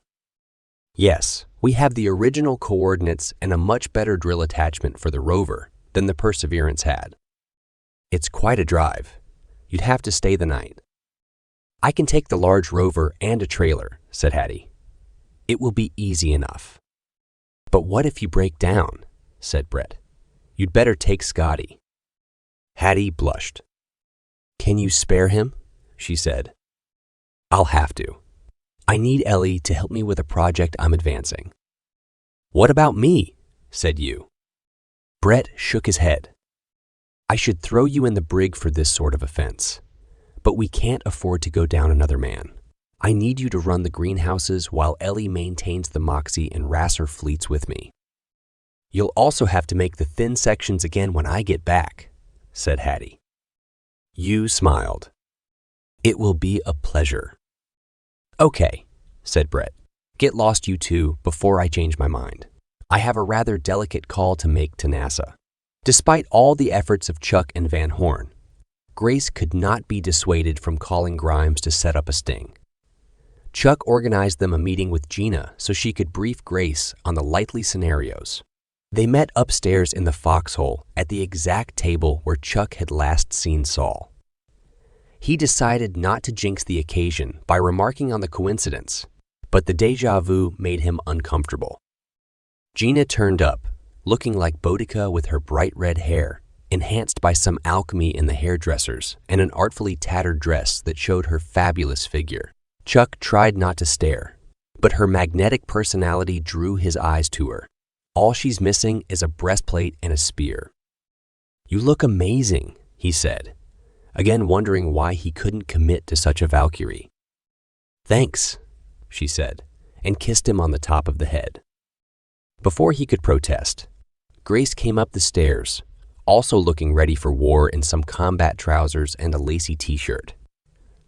"Yes, we have the original coordinates and a much better drill attachment for the rover than the Perseverance had. It's quite a drive. You'd have to stay the night." "I can take the large rover and a trailer," said Hattie. "It will be easy enough." "But what if you break down?" said Brett. "You'd better take Scotty." Hattie blushed. "Can you spare him?" she said. "I'll have to. I need Ellie to help me with a project I'm advancing." "What about me?" said Yu. Brett shook his head. "I should throw you in the brig for this sort of offense, but we can't afford to go down another man. I need you to run the greenhouses while Ellie maintains the Moxie and Rasser fleets with me." "You'll also have to make the thin sections again when I get back," said Hattie. Yu smiled. "It will be a pleasure." "Okay," said Brett. "Get lost, you two, before I change my mind. I have a rather delicate call to make to NASA." Despite all the efforts of Chuck and Van Horn, Grace could not be dissuaded from calling Grimes to set up a sting. Chuck organized them a meeting with Gina so she could brief Grace on the likely scenarios. They met upstairs in the foxhole at the exact table where Chuck had last seen Saul. He decided not to jinx the occasion by remarking on the coincidence, but the déjà vu made him uncomfortable. Gina turned up, looking like Boudica with her bright red hair, enhanced by some alchemy in the hairdressers and an artfully tattered dress that showed her fabulous figure. Chuck tried not to stare, but her magnetic personality drew his eyes to her. All she's missing is a breastplate and a spear. "You look amazing," he said, again wondering why he couldn't commit to such a Valkyrie. "Thanks," she said, and kissed him on the top of the head. Before he could protest, Grace came up the stairs, also looking ready for war in some combat trousers and a lacy t-shirt.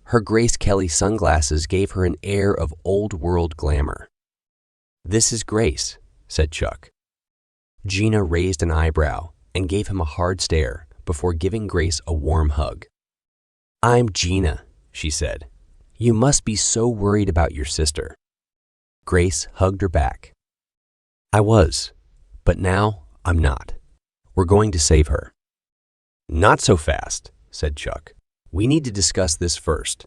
Her Grace Kelly sunglasses gave her an air of old-world glamour. "This is Grace," said Chuck. Gina raised an eyebrow and gave him a hard stare before giving Grace a warm hug. "I'm Gina," she said. "You must be so worried about your sister." Grace hugged her back. "I was, but now I'm not. We're going to save her." "Not so fast," said Chuck. "We need to discuss this first."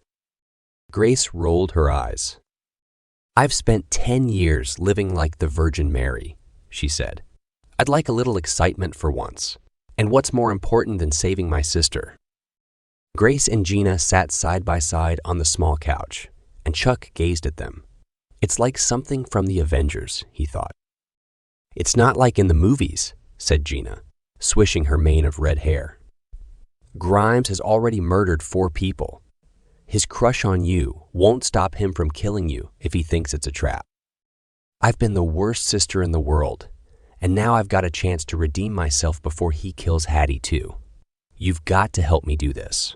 Grace rolled her eyes. "I've spent 10 years living like the Virgin Mary," she said. "I'd like a little excitement for once. And what's more important than saving my sister?" Grace and Gina sat side by side on the small couch, and Chuck gazed at them. "It's like something from the Avengers," he thought. "It's not like in the movies," said Gina, swishing her mane of red hair. "Grimes has already murdered 4 people. His crush on you won't stop him from killing you if he thinks it's a trap. I've been the worst sister in the world, and now I've got a chance to redeem myself before he kills Hattie too. You've got to help me do this."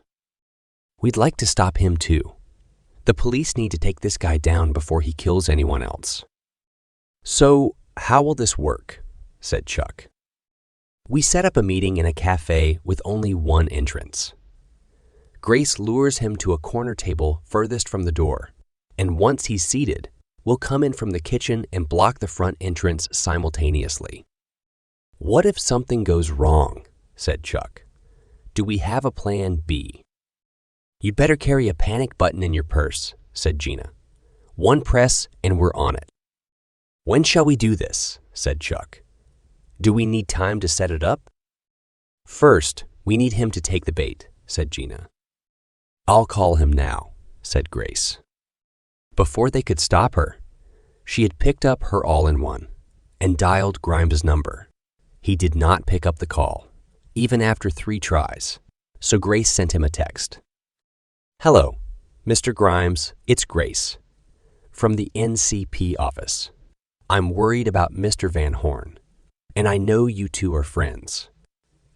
"We'd like to stop him too. The police need to take this guy down before he kills anyone else." "So, how will this work?" said Chuck. "We set up a meeting in a cafe with only one entrance. Grace lures him to a corner table furthest from the door, and once he's seated, we'll come in from the kitchen and block the front entrance simultaneously." "What if something goes wrong?" said Chuck. "Do we have a plan B?" "You'd better carry a panic button in your purse," said Gina. "One press and we're on it." "When shall we do this?" said Chuck. "Do we need time to set it up?" "First, we need him to take the bait," said Gina. "I'll call him now," said Grace. Before they could stop her, she had picked up her all-in-one and dialed Grimes' number. He did not pick up the call, even after 3 tries, so Grace sent him a text. "Hello, Mr. Grimes, it's Grace. From the NCP office. I'm worried about Mr. Van Horn, and I know you two are friends.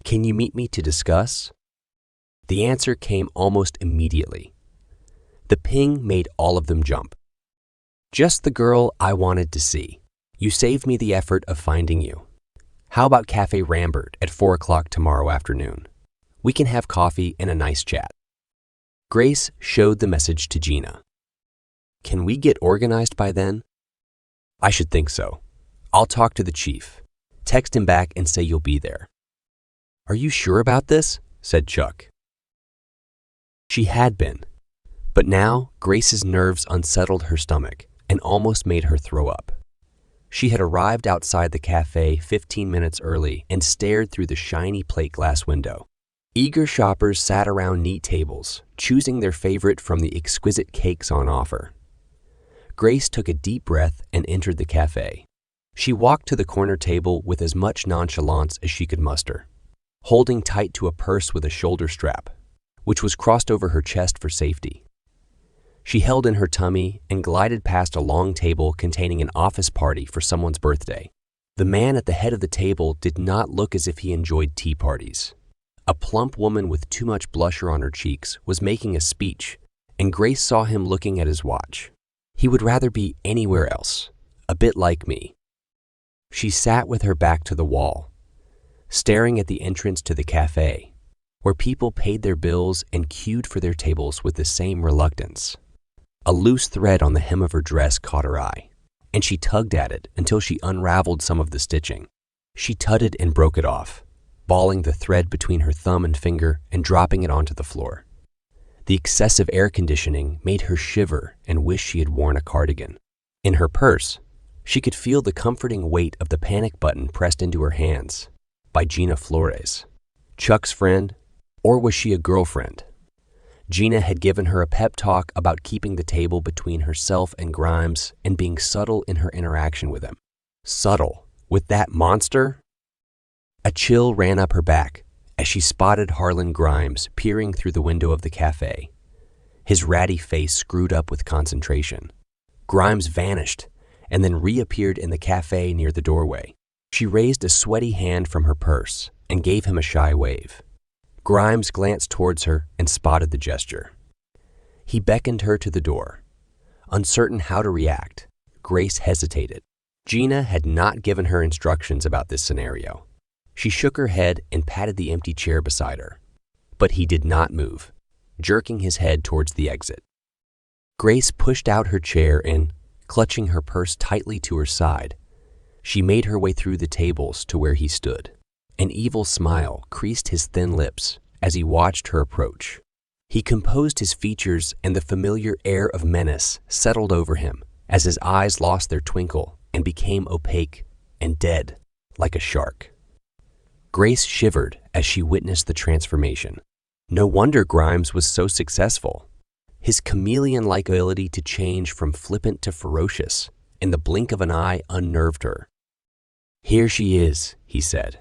Can you meet me to discuss?" The answer came almost immediately. The ping made all of them jump. "Just the girl I wanted to see. You saved me the effort of finding you. How about Cafe Rambert at 4 o'clock tomorrow afternoon? We can have coffee and a nice chat." Grace showed the message to Gina. "Can we get organized by then?" "I should think so. I'll talk to the chief. Text him back and say you'll be there." "Are you sure about this?" said Chuck. She had been, but now Grace's nerves unsettled her stomach and almost made her throw up. She had arrived outside the cafe 15 minutes early and stared through the shiny plate glass window. Eager shoppers sat around neat tables, choosing their favorite from the exquisite cakes on offer. Grace took a deep breath and entered the cafe. She walked to the corner table with as much nonchalance as she could muster, holding tight to a purse with a shoulder strap, which was crossed over her chest for safety. She held in her tummy and glided past a long table containing an office party for someone's birthday. The man at the head of the table did not look as if he enjoyed tea parties. A plump woman with too much blusher on her cheeks was making a speech, and Grace saw him looking at his watch. He would rather be anywhere else, a bit like me. She sat with her back to the wall, staring at the entrance to the cafe, where people paid their bills and queued for their tables with the same reluctance. A loose thread on the hem of her dress caught her eye, and she tugged at it until she unraveled some of the stitching. She tutted and broke it off, balling the thread between her thumb and finger and dropping it onto the floor. The excessive air conditioning made her shiver and wish she had worn a cardigan. In her purse, she could feel the comforting weight of the panic button pressed into her hands by Gina Flores. Chuck's friend, or was she a girlfriend? Gina had given her a pep talk about keeping the table between herself and Grimes and being subtle in her interaction with him. Subtle? With that monster? A chill ran up her back as she spotted Harlan Grimes peering through the window of the cafe, his ratty face screwed up with concentration. Grimes vanished and then reappeared in the cafe near the doorway. She raised a sweaty hand from her purse and gave him a shy wave. Grimes glanced towards her and spotted the gesture. He beckoned her to the door. Uncertain how to react, Grace hesitated. Gina had not given her instructions about this scenario. She shook her head and patted the empty chair beside her. But he did not move, jerking his head towards the exit. Grace pushed out her chair and, clutching her purse tightly to her side, she made her way through the tables to where he stood. An evil smile creased his thin lips as he watched her approach. He composed his features and the familiar air of menace settled over him as his eyes lost their twinkle and became opaque and dead like a shark. Grace shivered as she witnessed the transformation. No wonder Grimes was so successful. His chameleon-like ability to change from flippant to ferocious in the blink of an eye unnerved her. "Here she is," he said,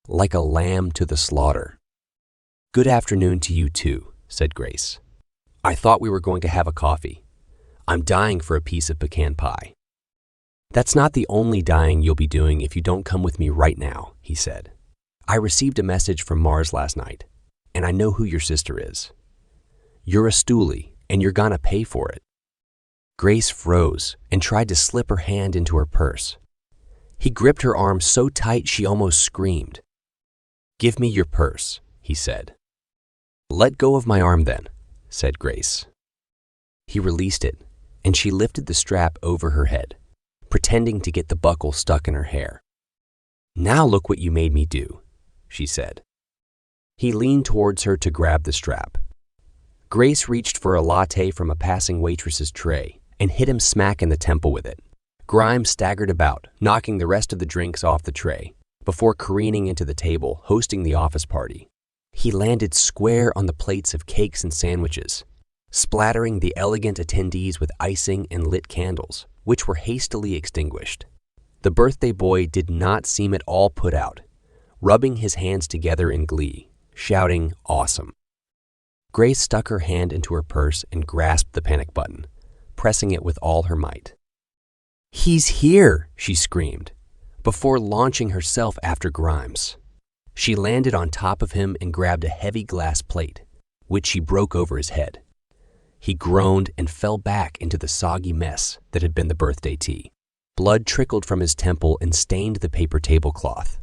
"like a lamb to the slaughter." "Good afternoon to you too," said Grace. "I thought we were going to have a coffee. I'm dying for a piece of pecan pie." "That's not the only dying you'll be doing if you don't come with me right now," he said. "I received a message from Mars last night, and I know who your sister is. You're a stoolie, and you're gonna pay for it." Grace froze and tried to slip her hand into her purse. He gripped her arm so tight she almost screamed. "Give me your purse," he said. "Let go of my arm then," said Grace. He released it, and she lifted the strap over her head, pretending to get the buckle stuck in her hair. "Now look what you made me do," she said. He leaned towards her to grab the strap. Grace reached for a latte from a passing waitress's tray and hit him smack in the temple with it. Grimes staggered about, knocking the rest of the drinks off the tray, before careening into the table, hosting the office party. He landed square on the plates of cakes and sandwiches, splattering the elegant attendees with icing and lit candles, which were hastily extinguished. The birthday boy did not seem at all put out, rubbing his hands together in glee, shouting, "Awesome." Grace stuck her hand into her purse and grasped the panic button, pressing it with all her might. "He's here!" she screamed, before launching herself after Grimes. She landed on top of him and grabbed a heavy glass plate, which she broke over his head. He groaned and fell back into the soggy mess that had been the birthday tea. Blood trickled from his temple and stained the paper tablecloth.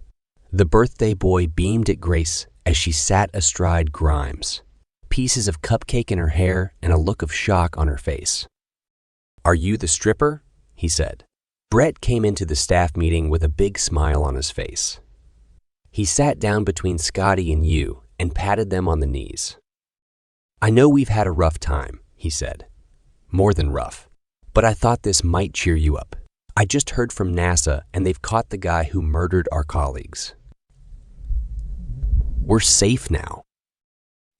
The birthday boy beamed at Grace as she sat astride Grimes, pieces of cupcake in her hair and a look of shock on her face. "Are you the stripper?" he said. Brett came into the staff meeting with a big smile on his face. He sat down between Scotty and you and patted them on the knees. "I know we've had a rough time," he said. "More than rough. But I thought this might cheer you up. I just heard from NASA and they've caught the guy who murdered our colleagues. We're safe now.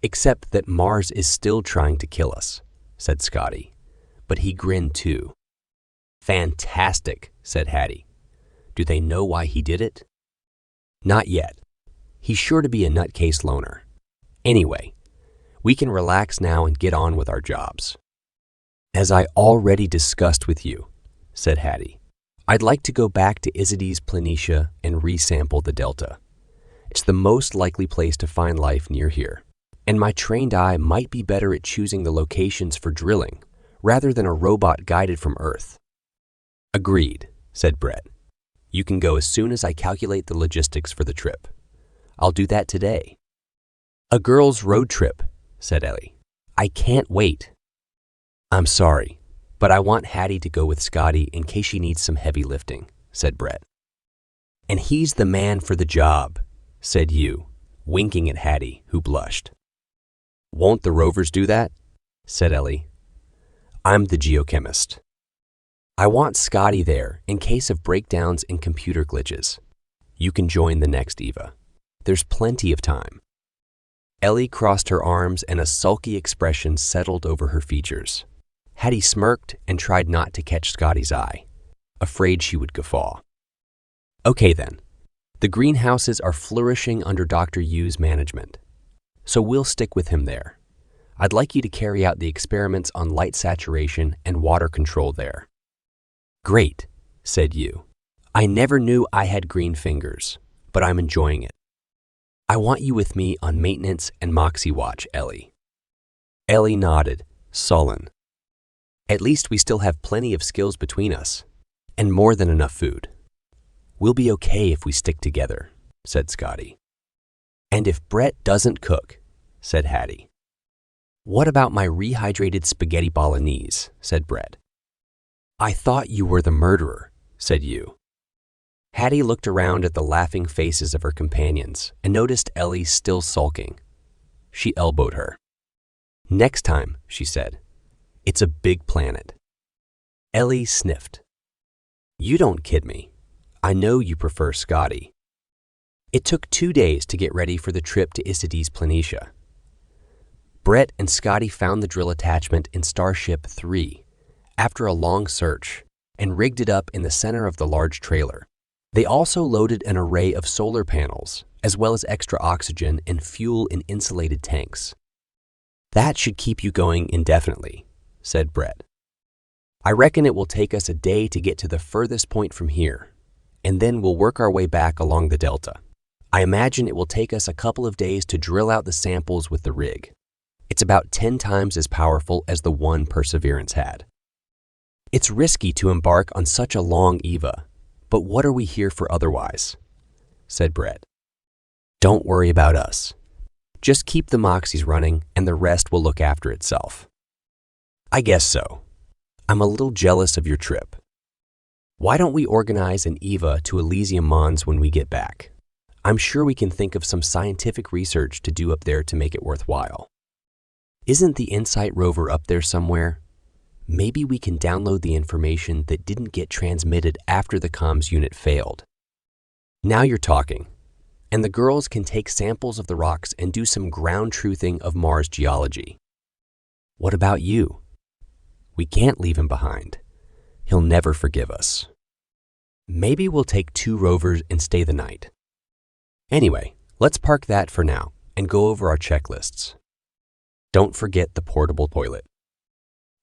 Except that Mars is still trying to kill us," said Scotty. But he grinned too. "Fantastic," said Hattie. "Do they know why he did it?" "Not yet. He's sure to be a nutcase loner. Anyway, we can relax now and get on with our jobs." "As I already discussed with you," said Hattie, "I'd like to go back to Isidis Planitia and resample the Delta. It's the most likely place to find life near here, and my trained eye might be better at choosing the locations for drilling rather than a robot guided from Earth." "Agreed," said Brett. "You can go as soon as I calculate the logistics for the trip. I'll do that today." "A girl's road trip," said Ellie. "I can't wait." "I'm sorry, but I want Hattie to go with Scotty in case she needs some heavy lifting," said Brett. "And he's the man for the job," said you, winking at Hattie, who blushed. "Won't the Rovers do that?" said Ellie. I'm the geochemist. I want Scotty there in case of breakdowns and computer glitches. You can join the next EVA. There's plenty of time. Ellie crossed her arms and a sulky expression settled over her features. Hattie smirked and tried not to catch Scotty's eye, afraid she would guffaw. Okay then, the greenhouses are flourishing under Dr. Yu's management, so we'll stick with him there. I'd like you to carry out the experiments on light saturation and water control there. Great, said Yu. I never knew I had green fingers, but I'm enjoying it. I want you with me on maintenance and Moxie watch, Ellie. Ellie nodded, sullen. At least we still have plenty of skills between us, and more than enough food. We'll be okay if we stick together, said Scotty. And if Brett doesn't cook, said Hattie. What about my rehydrated spaghetti bolognese, said Brett. I thought you were the murderer, said Yu. Hattie looked around at the laughing faces of her companions and noticed Ellie still sulking. She elbowed her. Next time, she said. It's a big planet. Ellie sniffed. You don't kid me. I know you prefer Scotty. It took 2 days to get ready for the trip to Isides Planitia. Brett and Scotty found the drill attachment in Starship 3 after a long search and rigged it up in the center of the large trailer. They also loaded an array of solar panels, as well as extra oxygen and fuel in insulated tanks. That should keep you going indefinitely, said Brett. I reckon it will take us a day to get to the furthest point from here, and then we'll work our way back along the delta. I imagine it will take us a couple of days to drill out the samples with the rig. It's about 10 times as powerful as the one Perseverance had. It's risky to embark on such a long EVA, but what are we here for otherwise? Said Brett. Don't worry about us. Just keep the Moxies running and the rest will look after itself. I guess so. I'm a little jealous of your trip. Why don't we organize an EVA to Elysium Mons when we get back? I'm sure we can think of some scientific research to do up there to make it worthwhile. Isn't the InSight rover up there somewhere? Maybe we can download the information that didn't get transmitted after the comms unit failed. Now you're talking. And the girls can take samples of the rocks and do some ground truthing of Mars geology. What about you? We can't leave him behind. He'll never forgive us. Maybe we'll take 2 rovers and stay the night. Anyway, let's park that for now and go over our checklists. Don't forget the portable toilet.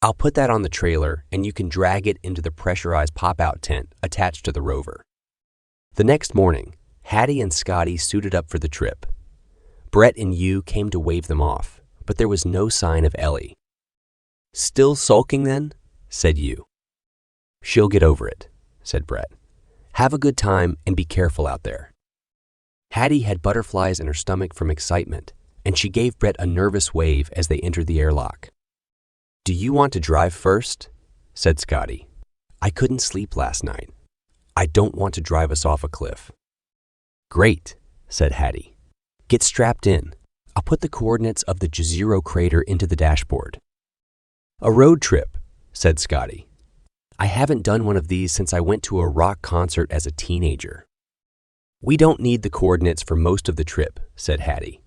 I'll put that on the trailer and you can drag it into the pressurized pop-out tent attached to the rover. The next morning, Hattie and Scotty suited up for the trip. Brett and Yu came to wave them off, but there was no sign of Ellie. Still sulking then? Said Yu. She'll get over it, said Brett. Have a good time and be careful out there. Hattie had butterflies in her stomach from excitement, and she gave Brett a nervous wave as they entered the airlock. Do you want to drive first? Said Scotty. I couldn't sleep last night. I don't want to drive us off a cliff. Great, said Hattie. Get strapped in. I'll put the coordinates of the Jezero crater into the dashboard. A road trip, said Scotty. I haven't done one of these since I went to a rock concert as a teenager. We don't need the coordinates for most of the trip, said Hattie.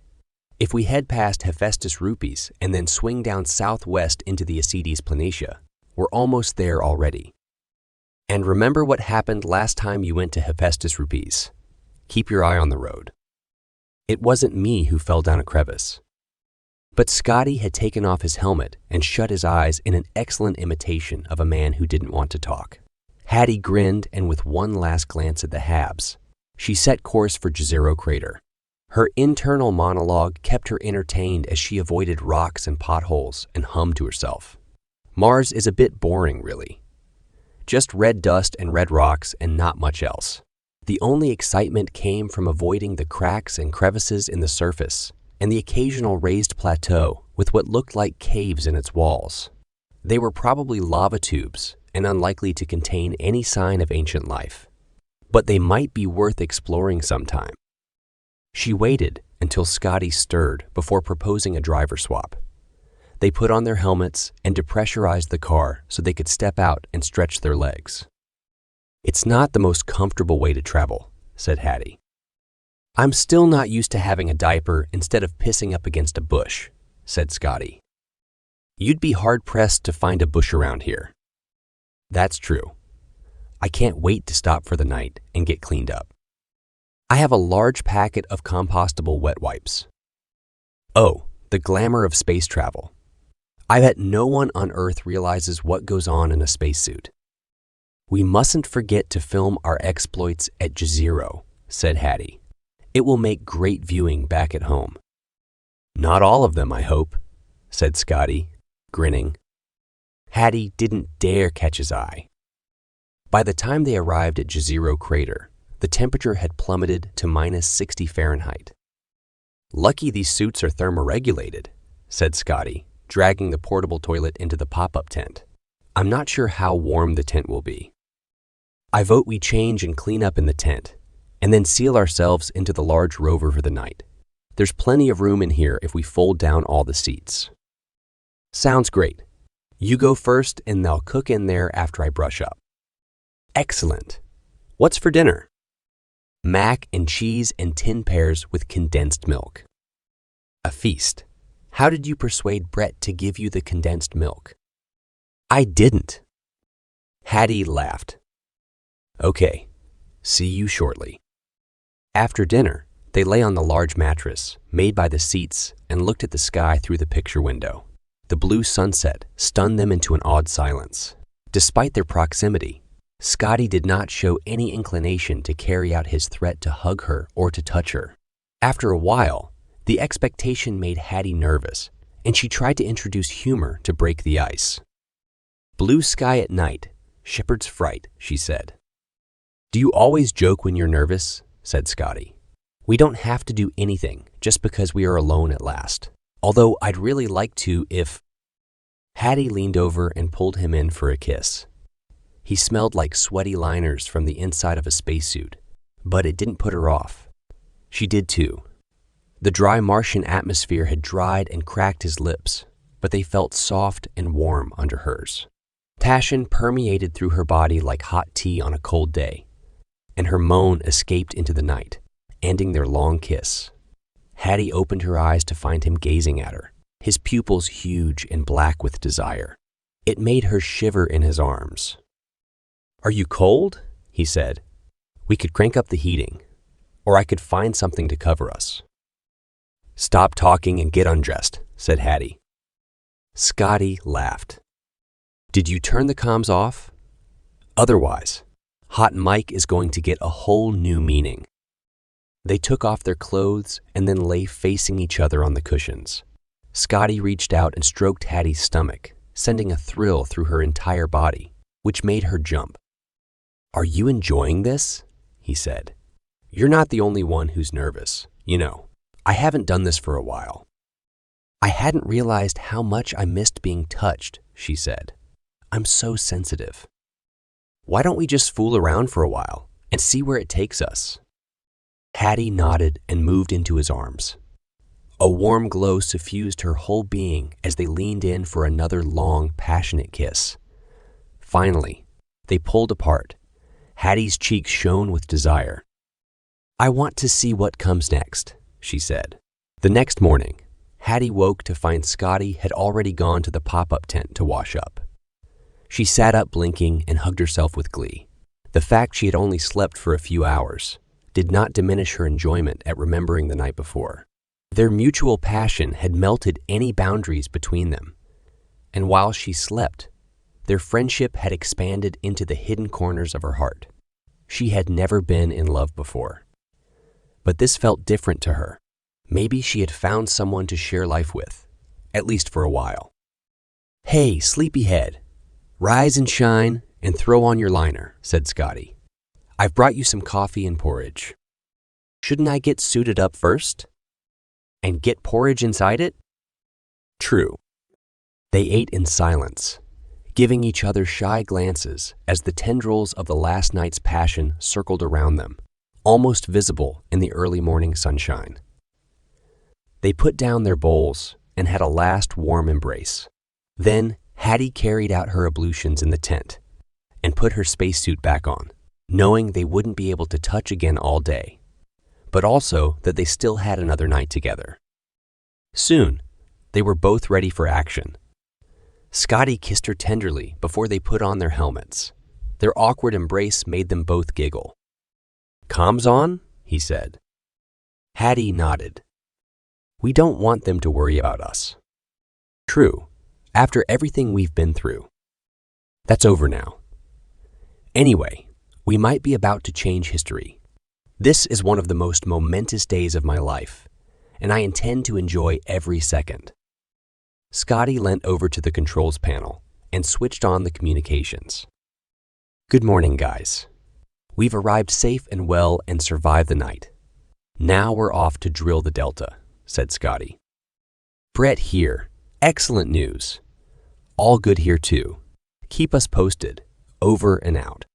If we head past Hephaestus Rupees and then swing down southwest into the Isides Planitia, we're almost there already. And remember what happened last time you went to Hephaestus Rupees. Keep your eye on the road. It wasn't me who fell down a crevice. But Scotty had taken off his helmet and shut his eyes in an excellent imitation of a man who didn't want to talk. Hattie grinned, and with one last glance at the Habs, she set course for Jezero Crater. Her internal monologue kept her entertained as she avoided rocks and potholes and hummed to herself. Mars is a bit boring, really. Just red dust and red rocks and not much else. The only excitement came from avoiding the cracks and crevices in the surface and the occasional raised plateau with what looked like caves in its walls. They were probably lava tubes and unlikely to contain any sign of ancient life, but they might be worth exploring sometime. She waited until Scotty stirred before proposing a driver swap. They put on their helmets and depressurized the car so they could step out and stretch their legs. "It's not the most comfortable way to travel," said Hattie. "I'm still not used to having a diaper instead of pissing up against a bush," said Scotty. "You'd be hard-pressed to find a bush around here." "That's true. I can't wait to stop for the night and get cleaned up. I have a large packet of compostable wet wipes." Oh, the glamour of space travel. I bet no one on Earth realizes what goes on in a spacesuit. "We mustn't forget to film our exploits at Jezero," said Hattie. "It will make great viewing back at home." "Not all of them, I hope," said Scotty, grinning. Hattie didn't dare catch his eye. By the time they arrived at Jezero Crater, the temperature had plummeted to -60 Fahrenheit. "Lucky these suits are thermoregulated," said Scotty, dragging the portable toilet into the pop-up tent. "I'm not sure how warm the tent will be. I vote we change and clean up in the tent, and then seal ourselves into the large rover for the night. There's plenty of room in here if we fold down all the seats." "Sounds great. You go first and they'll cook in there after I brush up." "Excellent. What's for dinner?" "Mac and cheese and tin pears with condensed milk." "A feast. How did you persuade Brett to give you the condensed milk?" "I didn't." Hattie laughed. "Okay, see you shortly." After dinner, they lay on the large mattress made by the seats and looked at the sky through the picture window. The blue sunset stunned them into an awed silence. Despite their proximity, Scotty did not show any inclination to carry out his threat to hug her or to touch her. After a while, the expectation made Hattie nervous, and she tried to introduce humor to break the ice. "Blue sky at night, shepherd's fright," she said. "Do you always joke when you're nervous?" said Scotty. "We don't have to do anything just because we are alone at last. Although I'd really like to if—" Hattie leaned over and pulled him in for a kiss. He smelled like sweaty liners from the inside of a spacesuit, but it didn't put her off. She did too. The dry Martian atmosphere had dried and cracked his lips, but they felt soft and warm under hers. Passion permeated through her body like hot tea on a cold day, and her moan escaped into the night, ending their long kiss. Hattie opened her eyes to find him gazing at her, his pupils huge and black with desire. It made her shiver in his arms. "Are you cold?" he said. "We could crank up the heating, or I could find something to cover us." "Stop talking and get undressed," said Hattie. Scotty laughed. "Did you turn the comms off? Otherwise, Hot Mike is going to get a whole new meaning." They took off their clothes and then lay facing each other on the cushions. Scotty reached out and stroked Hattie's stomach, sending a thrill through her entire body, which made her jump. "Are you enjoying this?" he said. "You're not the only one who's nervous. You know, I haven't done this for a while." "I hadn't realized how much I missed being touched," she said. "I'm so sensitive." "Why don't we just fool around for a while and see where it takes us?" Hattie nodded and moved into his arms. A warm glow suffused her whole being as they leaned in for another long, passionate kiss. Finally, they pulled apart. Hattie's cheeks shone with desire. "I want to see what comes next," she said. The next morning, Hattie woke to find Scotty had already gone to the pop-up tent to wash up. She sat up blinking and hugged herself with glee. The fact she had only slept for a few hours did not diminish her enjoyment at remembering the night before. Their mutual passion had melted any boundaries between them, and while she slept, their friendship had expanded into the hidden corners of her heart. She had never been in love before. But this felt different to her. Maybe she had found someone to share life with, at least for a while. "Hey, sleepyhead, rise and shine and throw on your liner," said Scotty. "I've brought you some coffee and porridge. Shouldn't I get suited up first? And get porridge inside it?" True. They ate in silence, giving each other shy glances as the tendrils of the last night's passion circled around them, almost visible in the early morning sunshine. They put down their bowls and had a last warm embrace. Then Hattie carried out her ablutions in the tent and put her spacesuit back on, knowing they wouldn't be able to touch again all day, but also that they still had another night together. Soon, they were both ready for action. Scotty kissed her tenderly before they put on their helmets. Their awkward embrace made them both giggle. "Comms on?" he said. Hattie nodded. "We don't want them to worry about us." "True, after everything we've been through. That's over now. Anyway, we might be about to change history. This is one of the most momentous days of my life, and I intend to enjoy every second." Scotty leant over to the controls panel and switched on the communications. "Good morning, guys. We've arrived safe and well and survived the night. Now we're off to drill the Delta," said Scotty. "Brett here. Excellent news. All good here too. Keep us posted. Over and out."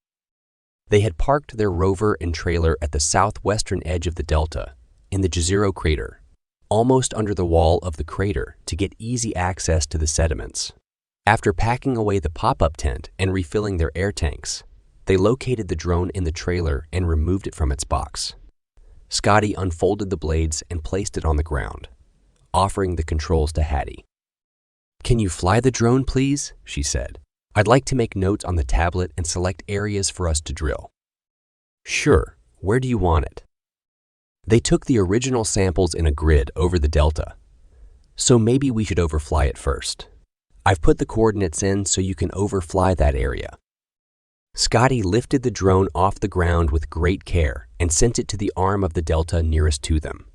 They had parked their rover and trailer at the southwestern edge of the Delta, in the Jezero crater, almost under the wall of the crater to get easy access to the sediments. After packing away the pop-up tent and refilling their air tanks, they located the drone in the trailer and removed it from its box. Scotty unfolded the blades and placed it on the ground, offering the controls to Hattie. "Can you fly the drone, please?" she said. "I'd like to make notes on the tablet and select areas for us to drill." "Sure. Where do you want it?" They took the original samples in a grid over the Delta, so maybe we should overfly it first. I've put the coordinates in so you can overfly that area. Scotty lifted the drone off the ground with great care and sent it to the arm of the Delta nearest to them.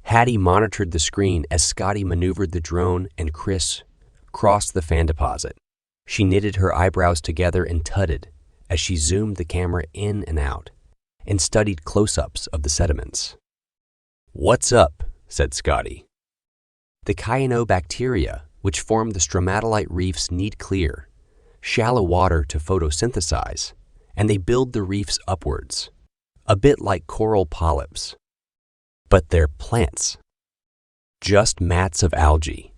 Hattie monitored the screen as Scotty maneuvered the drone and Chris crossed the fan deposit. She knitted her eyebrows together and tutted as she zoomed the camera in and out and studied close-ups of the sediments. "What's up?" said Scotty. "The cyanobacteria, which form the stromatolite reefs, need clear, shallow water to photosynthesize, and they build the reefs upwards, a bit like coral polyps. But they're plants. Just mats of algae.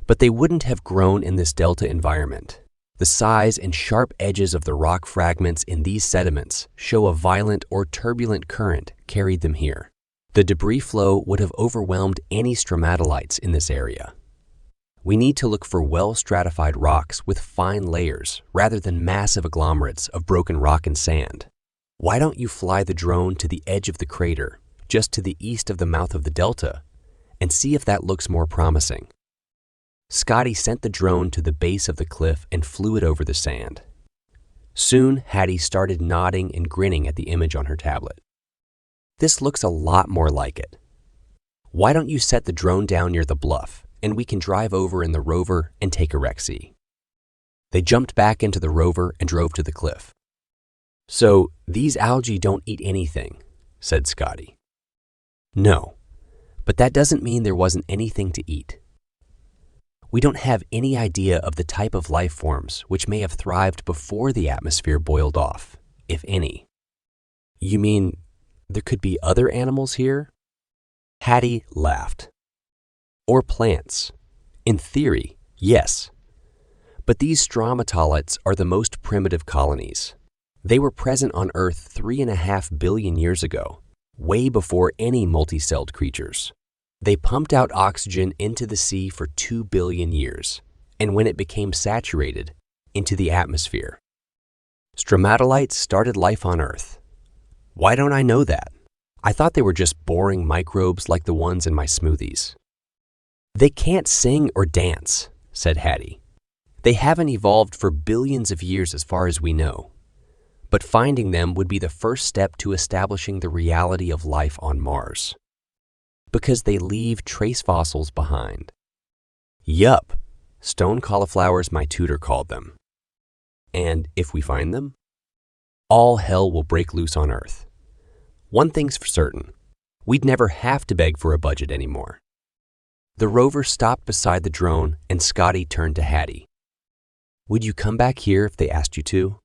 But they wouldn't have grown in this delta environment. The size and sharp edges of the rock fragments in these sediments show a violent or turbulent current carried them here. The debris flow would have overwhelmed any stromatolites in this area. We need to look for well-stratified rocks with fine layers rather than massive agglomerates of broken rock and sand. Why don't you fly the drone to the edge of the crater, just to the east of the mouth of the delta, and see if that looks more promising?" Scotty sent the drone to the base of the cliff and flew it over the sand. Soon, Hattie started nodding and grinning at the image on her tablet. "This looks a lot more like it. Why don't you set the drone down near the bluff, and we can drive over in the rover and take a rec-see." They jumped back into the rover and drove to the cliff. "So, these algae don't eat anything," said Scotty. "No, but that doesn't mean there wasn't anything to eat. We don't have any idea of the type of life forms which may have thrived before the atmosphere boiled off, if any." "You mean there could be other animals here?" Hattie laughed. "Or plants. In theory, yes. But these stromatolites are the most primitive colonies. They were present on Earth 3.5 billion years ago, way before any multicelled creatures. They pumped out oxygen into the sea for 2 billion years, and when it became saturated, into the atmosphere. Stromatolites started life on Earth. Why don't I know that? I thought they were just boring microbes like the ones in my smoothies." "They can't sing or dance," said Hattie. "They haven't evolved for billions of years as far as we know. But finding them would be the first step to establishing the reality of life on Mars. Because they leave trace fossils behind." "Yup, stone cauliflowers my tutor called them." "And if we find them?" "All hell will break loose on Earth. One thing's for certain, we'd never have to beg for a budget anymore." The rover stopped beside the drone and Scotty turned to Hattie. "Would you come back here if they asked you to?"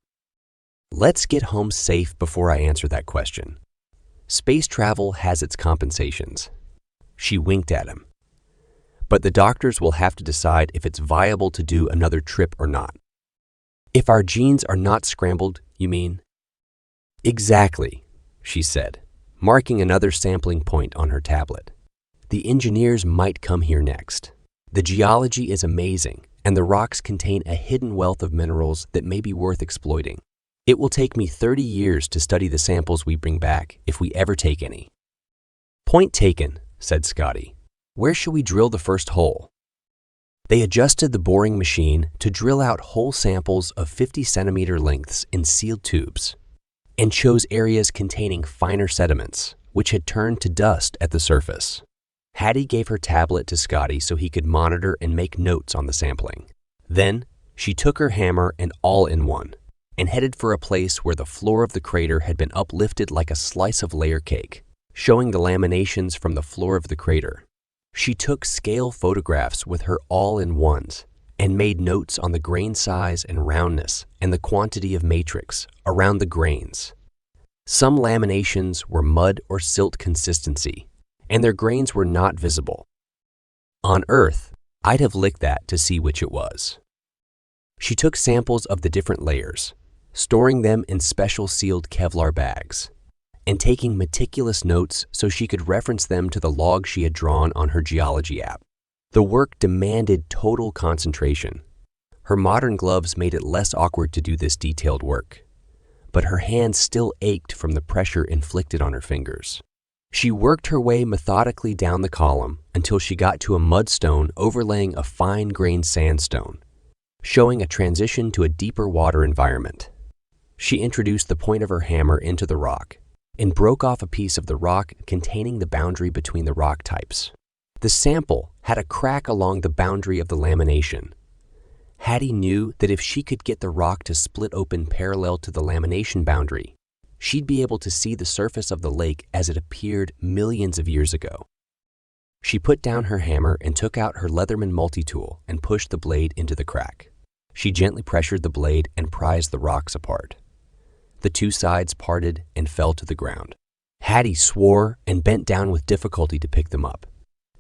"Let's get home safe before I answer that question. Space travel has its compensations." She winked at him. but the doctors will have to decide if it's viable to do another trip or not. If our genes are not scrambled, you mean? Exactly, she said, marking another sampling point on her tablet. The engineers might come here next. The geology is amazing, and the rocks contain a hidden wealth of minerals that may be worth exploiting. It will take me 30 years to study the samples we bring back, if we ever take any. Point taken, said Scotty. Where shall we drill the first hole? They adjusted the boring machine to drill out whole samples of 50-centimeter lengths in sealed tubes, and chose areas containing finer sediments, which had turned to dust at the surface. Hattie gave her tablet to Scotty so he could monitor and make notes on the sampling. Then, she took her hammer and all-in-one and headed for a place where the floor of the crater had been uplifted like a slice of layer cake, showing the laminations from the floor of the crater. She took scale photographs with her all-in-ones and made notes on the grain size and roundness and the quantity of matrix around the grains. Some laminations were mud or silt consistency, and their grains were not visible. On Earth, I'd have licked that to see which it was. She took samples of the different layers, storing them in special sealed Kevlar bags, and taking meticulous notes so she could reference them to the log she had drawn on her geology app. The work demanded total concentration. Her modern gloves made it less awkward to do this detailed work, but her hands still ached from the pressure inflicted on her fingers. She worked her way methodically down the column until she got to a mudstone overlaying a fine-grained sandstone, showing a transition to a deeper water environment. She introduced the point of her hammer into the rock and broke off a piece of the rock containing the boundary between the rock types. The sample had a crack along the boundary of the lamination. Hattie knew that if she could get the rock to split open parallel to the lamination boundary, she'd be able to see the surface of the lake as it appeared millions of years ago. She put down her hammer and took out her Leatherman multi-tool and pushed the blade into the crack. She gently pressured the blade and prized the rocks apart. The two sides parted and fell to the ground. Hattie swore and bent down with difficulty to pick them up.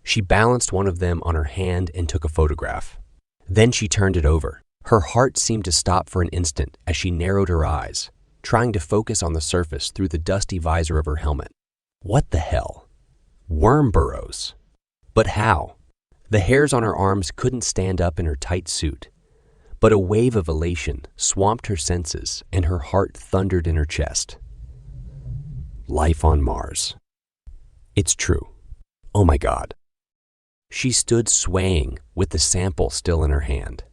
She balanced one of them on her hand and took a photograph. Then she turned it over. Her heart seemed to stop for an instant as she narrowed her eyes, trying to focus on the surface through the dusty visor of her helmet. What the hell? Worm burrows. But how? The hairs on her arms couldn't stand up in her tight suit, but a wave of elation swamped her senses and her heart thundered in her chest. Life on Mars. It's true. Oh my God. She stood swaying with the sample still in her hand.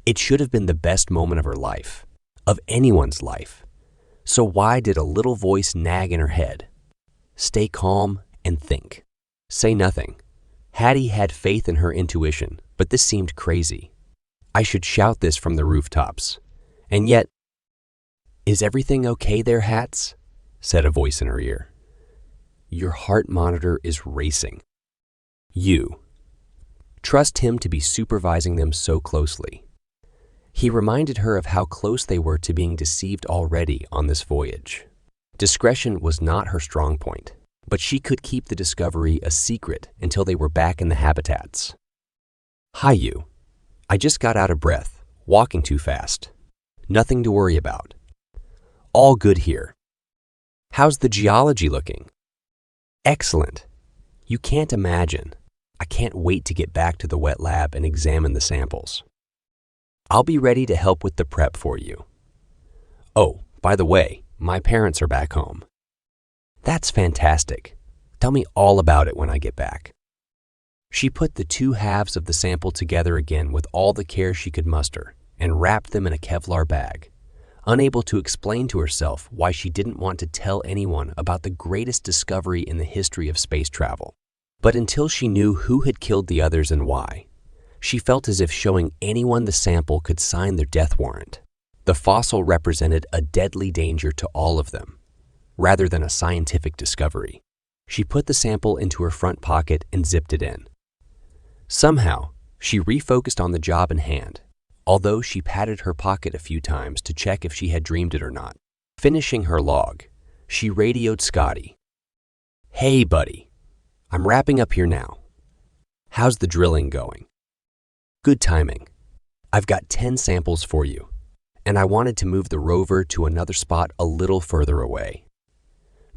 It should have been the best moment of her life, of anyone's life. So why did a little voice nag in her head? Stay calm and think. Say nothing. Hattie had faith in her intuition, but this seemed crazy. I should shout this from the rooftops. And yet, is everything okay there, Hats? Said a voice in her ear. Your heart monitor is racing. You. Trust him to be supervising them so closely. He reminded her of how close they were to being deceived already on this voyage. Discretion was not her strong point, but she could keep the discovery a secret until they were back in the habitats. Hi, you. I just got out of breath, walking too fast. Nothing to worry about. All good here. How's the geology looking? Excellent. You can't imagine. I can't wait to get back to the wet lab and examine the samples. I'll be ready to help with the prep for you. Oh, by the way, my parents are back home. That's fantastic. Tell me all about it when I get back. She put the two halves of the sample together again with all the care she could muster and wrapped them in a Kevlar bag, unable to explain to herself why she didn't want to tell anyone about the greatest discovery in the history of space travel. But until she knew who had killed the others and why, she felt as if showing anyone the sample could sign their death warrant. The fossil represented a deadly danger to all of them, rather than a scientific discovery. She put the sample into her front pocket and zipped it in. Somehow, she refocused on the job in hand, although she patted her pocket a few times to check if she had dreamed it or not. Finishing her log, she radioed Scotty. Hey, buddy. I'm wrapping up here now. How's the drilling going? Good timing. I've got 10 samples for you, and I wanted to move the rover to another spot a little further away.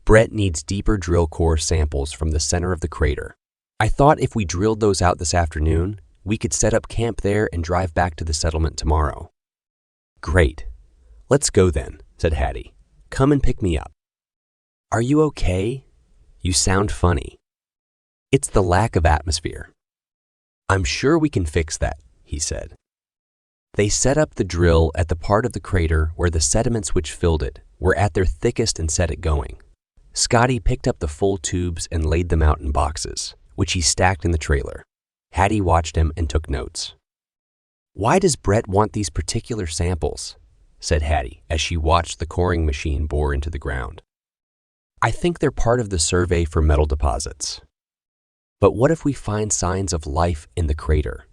Brett needs deeper drill core samples from the center of the crater. I thought if we drilled those out this afternoon, we could set up camp there and drive back to the settlement tomorrow. Great. Let's go then, said Hattie. Come and pick me up. Are you okay? You sound funny. It's the lack of atmosphere. I'm sure we can fix that, he said. They set up the drill at the part of the crater where the sediments which filled it were at their thickest and set it going. Scotty picked up the full tubes and laid them out in boxes, which he stacked in the trailer. Hattie watched him and took notes. Why does Brett want these particular samples? Said Hattie as she watched the coring machine bore into the ground. I think they're part of the survey for metal deposits. But what if we find signs of life in the crater?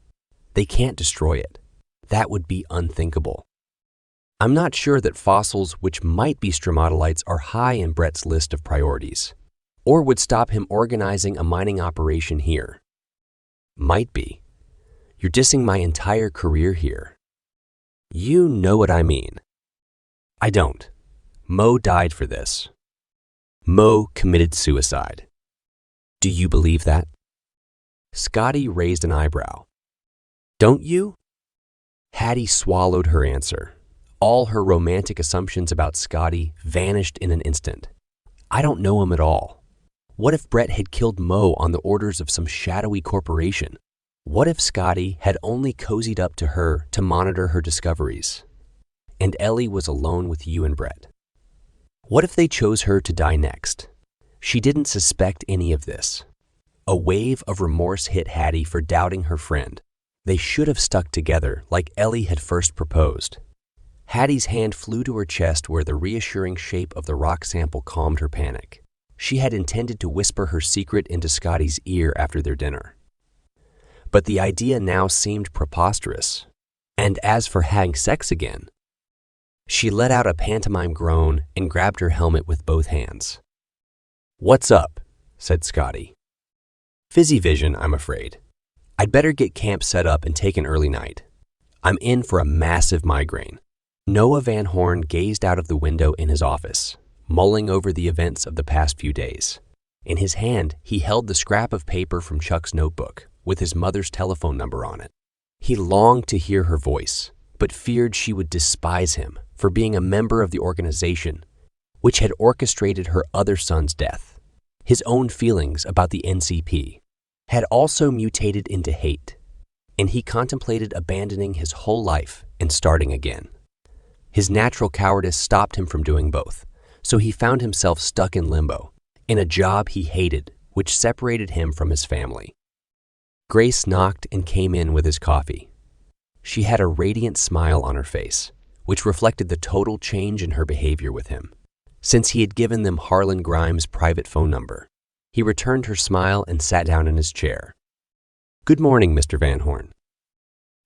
They can't destroy it. That would be unthinkable. I'm not sure that fossils which might be stromatolites are high in Brett's list of priorities, or would stop him organizing a mining operation here. Might be. You're dissing my entire career here. You know what I mean. I don't. Mo died for this. Mo committed suicide. Do you believe that? Scotty raised an eyebrow. Don't you? Hattie swallowed her answer. All her romantic assumptions about Scotty vanished in an instant. I don't know him at all. What if Brett had killed Mo on the orders of some shadowy corporation? What if Scotty had only cozied up to her to monitor her discoveries, and Ellie was alone with you and Brett? What if they chose her to die next? She didn't suspect any of this. A wave of remorse hit Hattie for doubting her friend. They should have stuck together like Ellie had first proposed. Hattie's hand flew to her chest where the reassuring shape of the rock sample calmed her panic. She had intended to whisper her secret into Scotty's ear after their dinner. But the idea now seemed preposterous. And as for having sex again, she let out a pantomime groan and grabbed her helmet with both hands. What's up? Said Scotty. Fizzy vision, I'm afraid. I'd better get camp set up and take an early night. I'm in for a massive migraine. Noah Van Horn gazed out of the window in his office, mulling over the events of the past few days. In his hand, he held the scrap of paper from Chuck's notebook with his mother's telephone number on it. He longed to hear her voice, but feared she would despise him for being a member of the organization which had orchestrated her other son's death. His own feelings about the NCP had also mutated into hate, and he contemplated abandoning his whole life and starting again. His natural cowardice stopped him from doing both, so he found himself stuck in limbo, in a job he hated, which separated him from his family. Grace knocked and came in with his coffee. She had a radiant smile on her face, which reflected the total change in her behavior with him. Since he had given them Harlan Grimes' private phone number, he returned her smile and sat down in his chair. Good morning, Mr. Van Horn.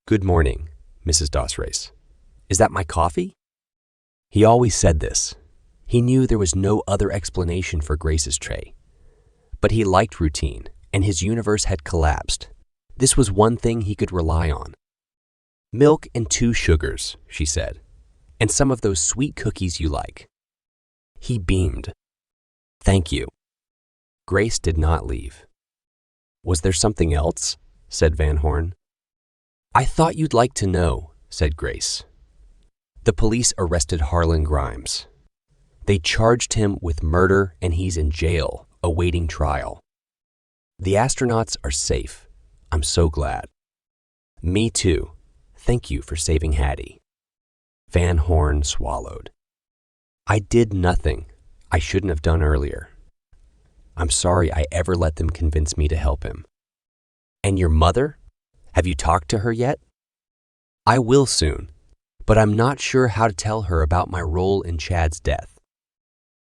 Good morning, Mrs. Dossrace. Is that my coffee? He always said this. He knew there was no other explanation for Grace's tray. But he liked routine, and his universe had collapsed. This was one thing he could rely on. Milk and 2 sugars, she said, and some of those sweet cookies you like. He beamed. Thank you. Grace did not leave. Was there something else? Said Van Horn. I thought you'd like to know, said Grace. The police arrested Harlan Grimes. They charged him with murder and he's in jail, awaiting trial. The astronauts are safe. I'm so glad. Me too. Thank you for saving Hattie. Van Horn swallowed. I did nothing I shouldn't have done earlier. I'm sorry I ever let them convince me to help him. And your mother? Have you talked to her yet? I will soon, but I'm not sure how to tell her about my role in Chad's death.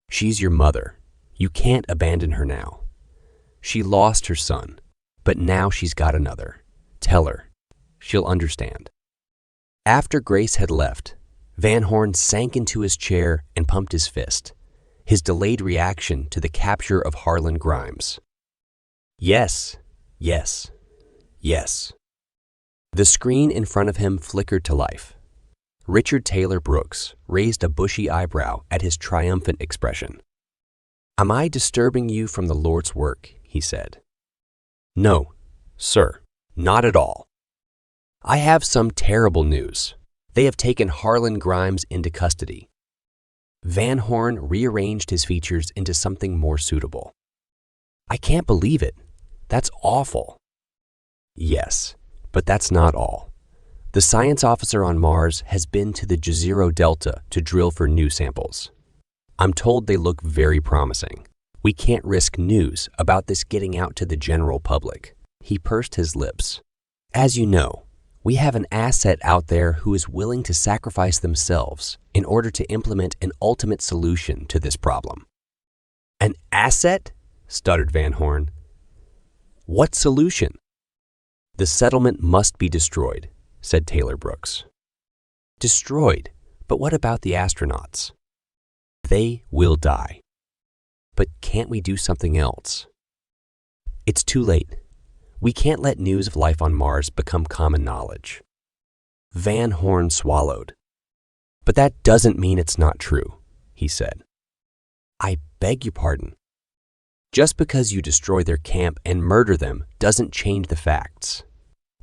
She's your mother. You can't abandon her now. She lost her son, but now she's got another. Tell her. She'll understand. After Grace had left, Van Horn sank into his chair and pumped his fist, his delayed reaction to the capture of Harlan Grimes. Yes, yes. Yes. The screen in front of him flickered to life. Richard Taylor Brooks raised a bushy eyebrow at his triumphant expression. "Am I disturbing you from the Lord's work?" he said. "No, sir, not at all. I have some terrible news. They have taken Harlan Grimes into custody." Van Horn rearranged his features into something more suitable. "I can't believe it. That's awful." "Yes, but that's not all. The science officer on Mars has been to the Jezero Delta to drill for new samples. I'm told they look very promising. We can't risk news about this getting out to the general public." He pursed his lips. "As you know, we have an asset out there who is willing to sacrifice themselves in order to implement an ultimate solution to this problem." "An asset?" stuttered Van Horn. "What solution?" "The settlement must be destroyed," said Taylor Brooks. "Destroyed? But what about the astronauts?" "They will die." "But can't we do something else?" "It's too late. We can't let news of life on Mars become common knowledge." Van Horn swallowed. "But that doesn't mean it's not true," he said. "I beg your pardon. Just because you destroy their camp and murder them doesn't change the facts.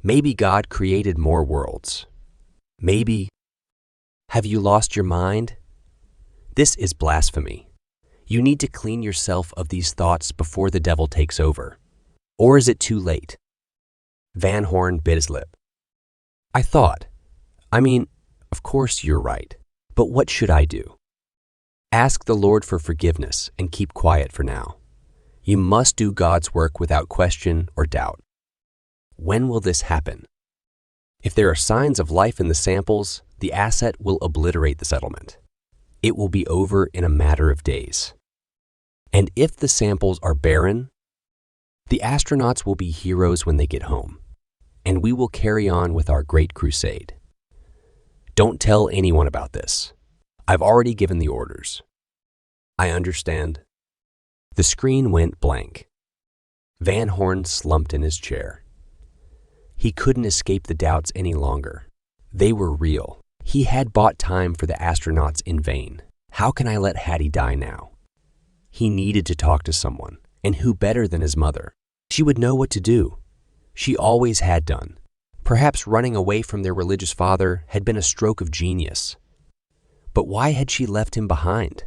Maybe God created more worlds. Maybe... Have you lost your mind? This is blasphemy. You need to clean yourself of these thoughts before the devil takes over. Or is it too late?" Van Horn bit his lip. I mean, of course you're right, but what should I do?" "Ask the Lord for forgiveness and keep quiet for now. You must do God's work without question or doubt." "When will this happen?" "If there are signs of life in the samples, the asset will obliterate the settlement. It will be over in a matter of days. And if the samples are barren, the astronauts will be heroes when they get home, and we will carry on with our great crusade. Don't tell anyone about this. I've already given the orders." "I understand." The screen went blank. Van Horn slumped in his chair. He couldn't escape the doubts any longer. They were real. He had bought time for the astronauts in vain. How can I let Hattie die now? He needed to talk to someone, and who better than his mother? She would know what to do. She always had done. Perhaps running away from their religious father had been a stroke of genius. But why had she left him behind?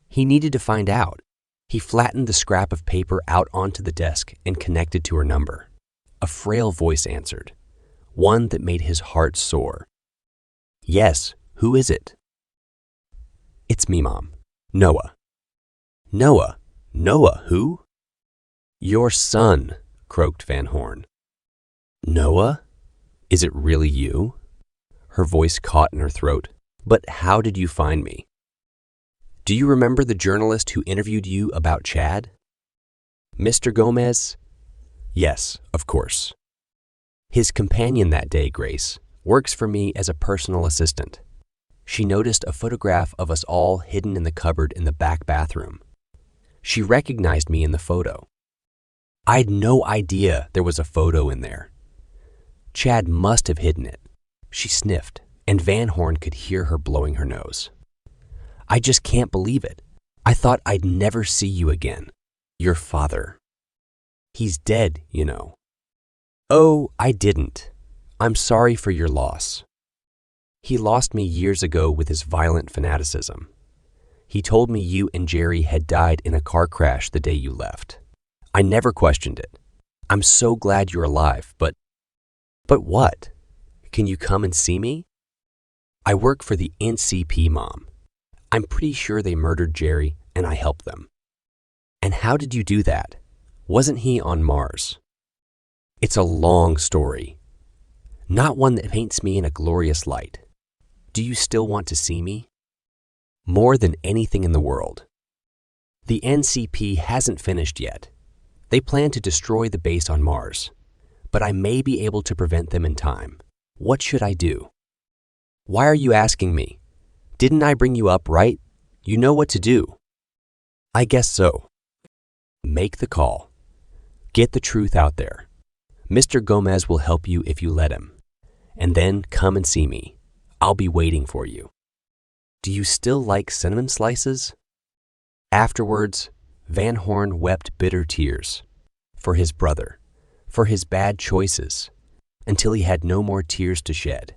He needed to find out. He flattened the scrap of paper out onto the desk and connected to her number. A frail voice answered, one that made his heart soar. "Yes, who is it?" "It's me, Mom. Noah." "Noah? Noah who?" "Your son," croaked Van Horn. "Noah? Is it really you?" Her voice caught in her throat. "But how did you find me?" "Do you remember the journalist who interviewed you about Chad?" "Mr. Gomez?" "Yes, of course. His companion that day, Grace, works for me as a personal assistant. She noticed a photograph of us all hidden in the cupboard in the back bathroom. She recognized me in the photo. I'd no idea there was a photo in there. Chad must have hidden it." She sniffed, and Van Horn could hear her blowing her nose. "I just can't believe it. I thought I'd never see you again. Your father. He's dead, you know." "Oh, I didn't. I'm sorry for your loss. He lost me years ago with his violent fanaticism. He told me you and Jerry had died in a car crash the day you left. I never questioned it. I'm so glad you're alive, but..." "But what? Can you come and see me?" "I work for the NCP, Mom. I'm pretty sure they murdered Jerry, and I helped them." "And how did you do that? Wasn't he on Mars?" "It's a long story. Not one that paints me in a glorious light. Do you still want to see me?" "More than anything in the world." "The NCP hasn't finished yet. They plan to destroy the base on Mars, but I may be able to prevent them in time. What should I do?" "Why are you asking me? Didn't I bring you up, right? You know what to do." "I guess so." "Make the call. Get the truth out there. Mr. Gomez will help you if you let him. And then come and see me. I'll be waiting for you. Do you still like cinnamon slices? Afterwards, Van Horn wept bitter tears for his brother, for his bad choices, until he had no more tears to shed.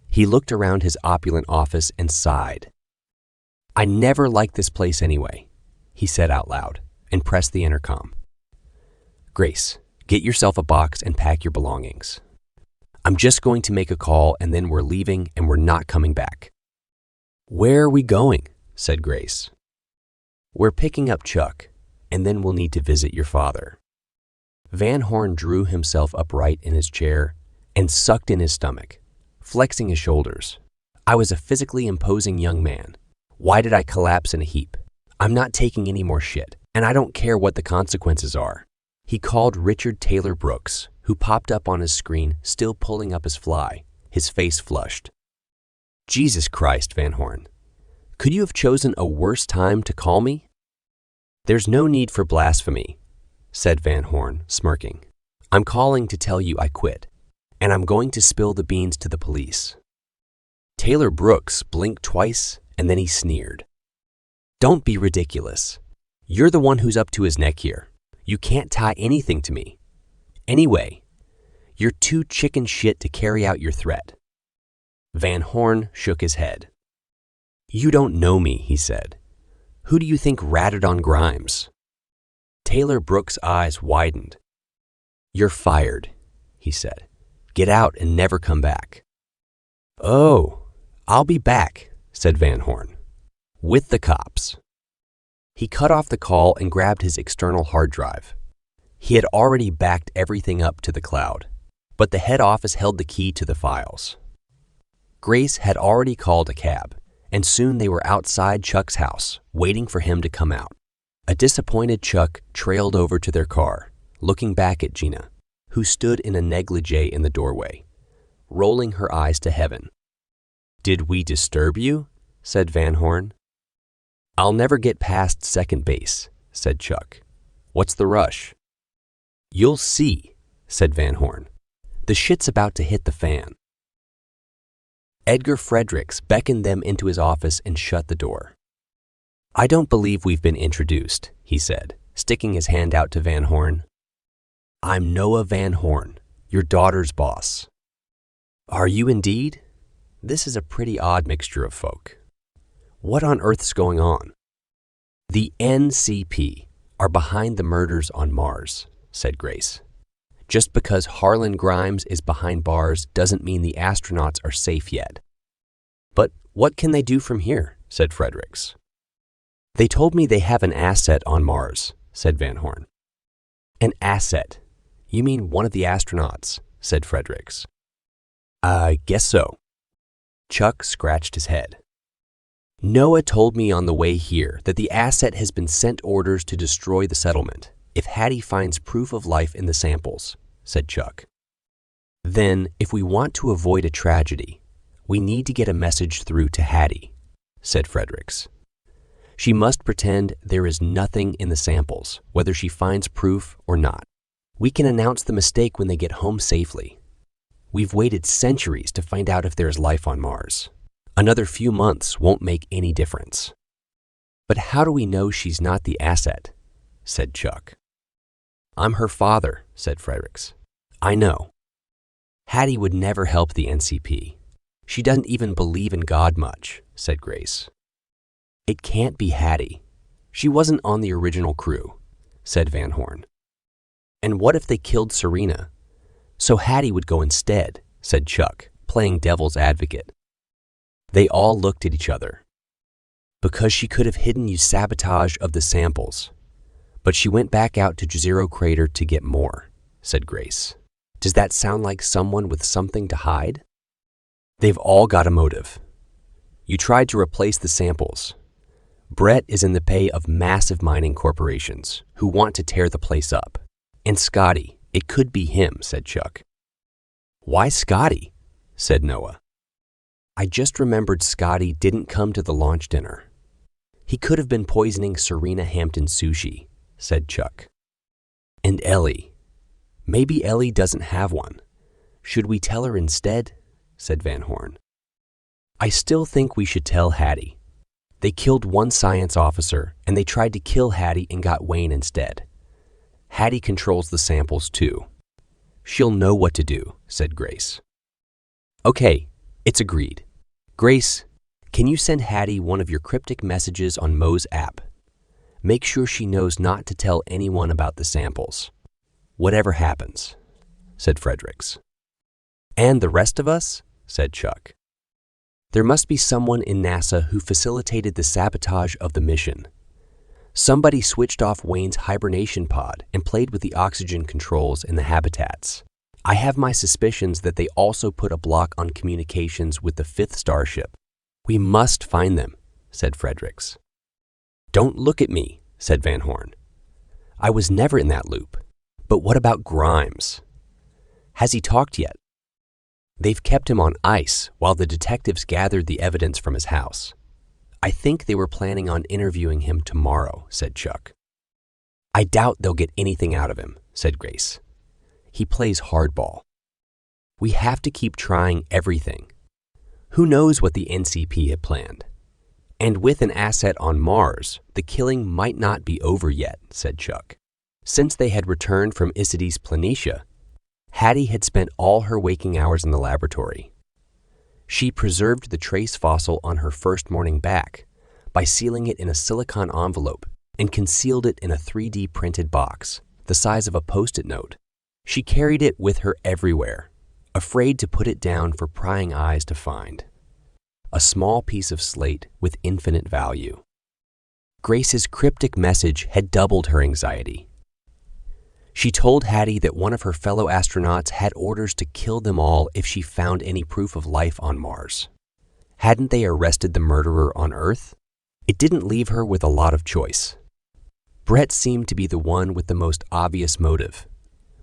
He looked around his opulent office and sighed. I never liked this place anyway, he said out loud, and pressed the intercom. Grace, get yourself a box and pack your belongings. I'm just going to make a call and then we're leaving and we're not coming back. Where are we going? Said Grace. We're picking up Chuck, and then we'll need to visit your father. Van Horn drew himself upright in his chair and sucked in his stomach, flexing his shoulders. I was a physically imposing young man. Why did I collapse in a heap? I'm not taking any more shit, and I don't care what the consequences are. He called Richard Taylor Brooks, who popped up on his screen, still pulling up his fly, his face flushed. Jesus Christ, Van Horn. Could you have chosen a worse time to call me? There's no need for blasphemy, said Van Horn, smirking. I'm calling to tell you I quit, and I'm going to spill the beans to the police. Taylor Brooks blinked twice, and then he sneered. Don't be ridiculous. You're the one who's up to his neck here. You can't tie anything to me. Anyway, you're too chicken shit to carry out your threat. Van Horn shook his head. You don't know me, he said. Who do you think ratted on Grimes? Taylor Brooks' eyes widened. You're fired, he said. Get out and never come back. Oh, I'll be back, said Van Horn. With the cops. He cut off the call and grabbed his external hard drive. He had already backed everything up to the cloud, but the head office held the key to the files. Grace had already called a cab, and soon they were outside Chuck's house, waiting for him to come out. A disappointed Chuck trailed over to their car, looking back at Gina, who stood in a negligee in the doorway, rolling her eyes to heaven. Did we disturb you? Said Van Horn. I'll never get past second base, said Chuck. What's the rush? You'll see, said Van Horn. The shit's about to hit the fan. Edgar Fredericks beckoned them into his office and shut the door. I don't believe we've been introduced, he said, sticking his hand out to Van Horn. I'm Noah Van Horn, your daughter's boss. Are you indeed? This is a pretty odd mixture of folk. What on earth's going on? The NCP are behind the murders on Mars, said Grace. Just because Harlan Grimes is behind bars doesn't mean the astronauts are safe yet. But what can they do from here? Said Fredericks. They told me they have an asset on Mars, said Van Horn. An asset? You mean one of the astronauts, said Fredericks. I guess so. Chuck scratched his head. Noah told me on the way here that the asset has been sent orders to destroy the settlement if Hattie finds proof of life in the samples, said Chuck. Then, if we want to avoid a tragedy, we need to get a message through to Hattie, said Fredericks. She must pretend there is nothing in the samples, whether she finds proof or not. We can announce the mistake when they get home safely. We've waited centuries to find out if there is life on Mars. Another few months won't make any difference. But how do we know she's not the asset? Said Chuck. I'm her father, said Fredericks. I know. Hattie would never help the NCP. She doesn't even believe in God much, said Grace. It can't be Hattie. She wasn't on the original crew, said Van Horn. And what if they killed Serena? So Hattie would go instead, said Chuck, playing devil's advocate. They all looked at each other. Because she could have hidden you sabotage of the samples. But she went back out to Zero Crater to get more, said Grace. Does that sound like someone with something to hide? They've all got a motive. You tried to replace the samples. Brett is in the pay of massive mining corporations who want to tear the place up. And Scotty, it could be him, said Chuck. Why Scotty? Said Noah. I just remembered Scotty didn't come to the launch dinner. He could have been poisoning Serena Hampton's sushi, said Chuck. And Ellie. Maybe Ellie doesn't have one. Should we tell her instead? Said Van Horn. I still think we should tell Hattie. They killed one science officer, and they tried to kill Hattie and got Wayne instead. Hattie controls the samples too. She'll know what to do, said Grace. Okay, it's agreed. Grace, can you send Hattie one of your cryptic messages on Mo's app? Make sure she knows not to tell anyone about the samples. Whatever happens, said Fredericks. And the rest of us? Said Chuck. There must be someone in NASA who facilitated the sabotage of the mission. Somebody switched off Wayne's hibernation pod and played with the oxygen controls in the habitats. I have my suspicions that they also put a block on communications with the 5th Starship. We must find them, said Fredericks. Don't look at me, said Van Horn. I was never in that loop. But what about Grimes? Has he talked yet? They've kept him on ice while the detectives gathered the evidence from his house. I think they were planning on interviewing him tomorrow, said Chuck. I doubt they'll get anything out of him, said Grace. He plays hardball. We have to keep trying everything. Who knows what the NCP had planned? And with an asset on Mars, the killing might not be over yet, said Chuck. Since they had returned from Isidis Planitia, Hattie had spent all her waking hours in the laboratory. She preserved the trace fossil on her first morning back by sealing it in a silicone envelope and concealed it in a 3D printed box, the size of a Post-it note. She carried it with her everywhere, afraid to put it down for prying eyes to find. A small piece of slate with infinite value. Grace's cryptic message had doubled her anxiety. She told Hattie that one of her fellow astronauts had orders to kill them all if she found any proof of life on Mars. Hadn't they arrested the murderer on Earth? It didn't leave her with a lot of choice. Brett seemed to be the one with the most obvious motive,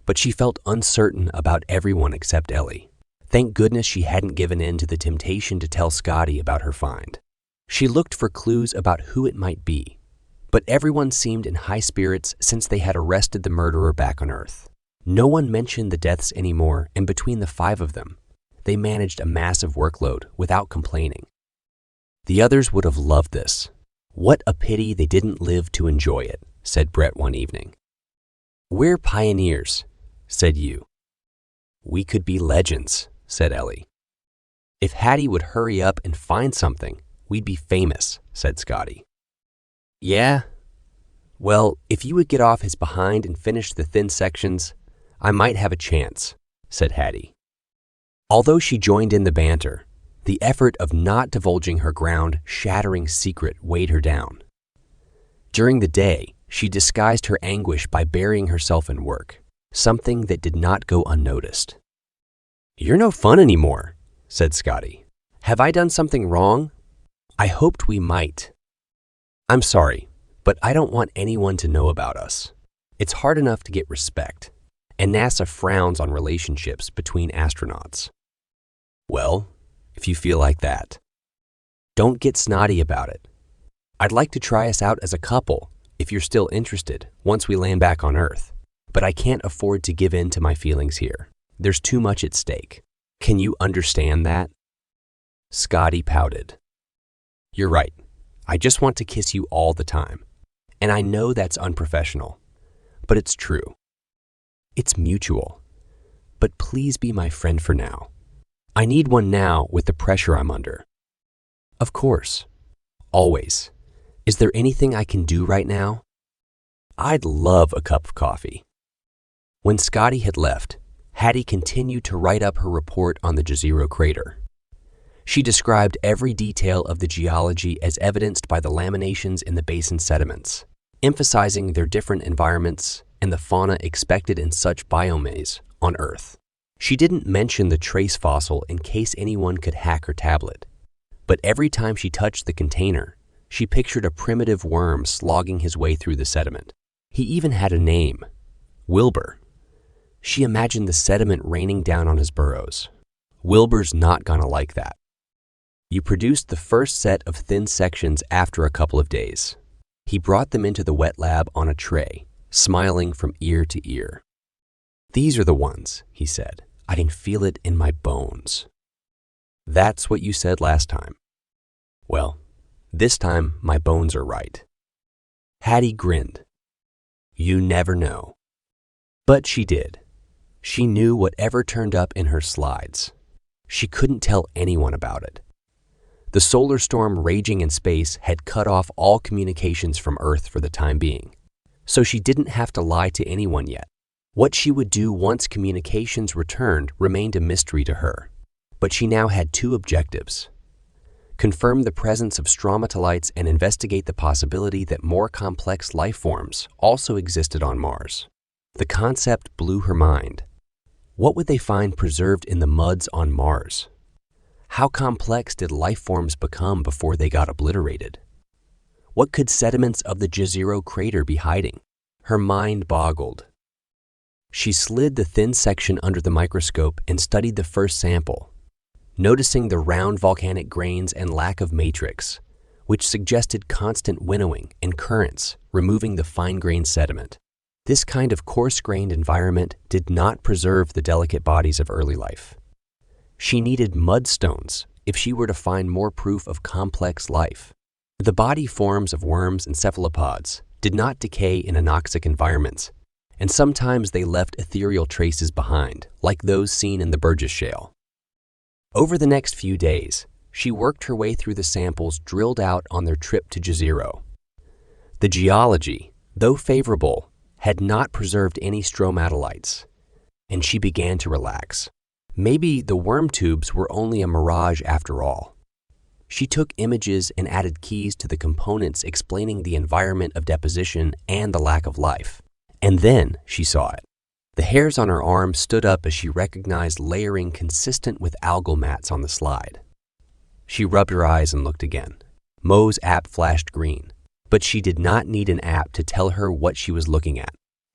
but she felt uncertain about everyone except Ellie. Thank goodness she hadn't given in to the temptation to tell Scotty about her find. She looked for clues about who it might be, but everyone seemed in high spirits since they had arrested the murderer back on Earth. No one mentioned the deaths anymore, and between the 5 of them, they managed a massive workload without complaining. The others would have loved this. What a pity they didn't live to enjoy it, said Brett one evening. We're pioneers, said you. We could be legends, said Ellie. If Hattie would hurry up and find something, we'd be famous, said Scotty. Yeah? Well, if you would get off his behind and finish the thin sections, I might have a chance, said Hattie. Although she joined in the banter, the effort of not divulging her ground-shattering secret weighed her down. During the day, she disguised her anguish by burying herself in work, something that did not go unnoticed. You're no fun anymore, said Scotty. Have I done something wrong? I hoped we might. I'm sorry, but I don't want anyone to know about us. It's hard enough to get respect, and NASA frowns on relationships between astronauts. Well, if you feel like that. Don't get snotty about it. I'd like to try us out as a couple, if you're still interested, once we land back on Earth. But I can't afford to give in to my feelings here. There's too much at stake. Can you understand that? Scotty pouted. You're right. I just want to kiss you all the time. And I know that's unprofessional, but it's true. It's mutual. But please be my friend for now. I need one now with the pressure I'm under. Of course. Always. Is there anything I can do right now? I'd love a cup of coffee. When Scotty had left, Hattie continued to write up her report on the Jezero crater. She described every detail of the geology as evidenced by the laminations in the basin sediments, emphasizing their different environments and the fauna expected in such biomes on Earth. She didn't mention the trace fossil in case anyone could hack her tablet, but every time she touched the container, she pictured a primitive worm slogging his way through the sediment. He even had a name, Wilbur. She imagined the sediment raining down on his burrows. Wilbur's not gonna like that. You produced the first set of thin sections after a couple of days. He brought them into the wet lab on a tray, smiling from ear to ear. "These are the ones," he said. "I can feel it in my bones." "That's what you said last time." "Well, this time my bones are right." Hattie grinned. "You never know." But she did. She knew whatever turned up in her slides. She couldn't tell anyone about it. The solar storm raging in space had cut off all communications from Earth for the time being, so she didn't have to lie to anyone yet. What she would do once communications returned remained a mystery to her, but she now had two objectives: confirm the presence of stromatolites and investigate the possibility that more complex life forms also existed on Mars. The concept blew her mind. What would they find preserved in the muds on Mars? How complex did life forms become before they got obliterated? What could sediments of the Jezero crater be hiding? Her mind boggled. She slid the thin section under the microscope and studied the first sample, noticing the round volcanic grains and lack of matrix, which suggested constant winnowing and currents, removing the fine-grained sediment. This kind of coarse-grained environment did not preserve the delicate bodies of early life. She needed mudstones if she were to find more proof of complex life. The body forms of worms and cephalopods did not decay in anoxic environments, and sometimes they left ethereal traces behind, like those seen in the Burgess Shale. Over the next few days, she worked her way through the samples drilled out on their trip to Jezero. The geology, though favorable, had not preserved any stromatolites, and she began to relax. Maybe the worm tubes were only a mirage after all. She took images and added keys to the components explaining the environment of deposition and the lack of life. And then she saw it. The hairs on her arm stood up as she recognized layering consistent with algal mats on the slide. She rubbed her eyes and looked again. Mo's app flashed green, but she did not need an app to tell her what she was looking at.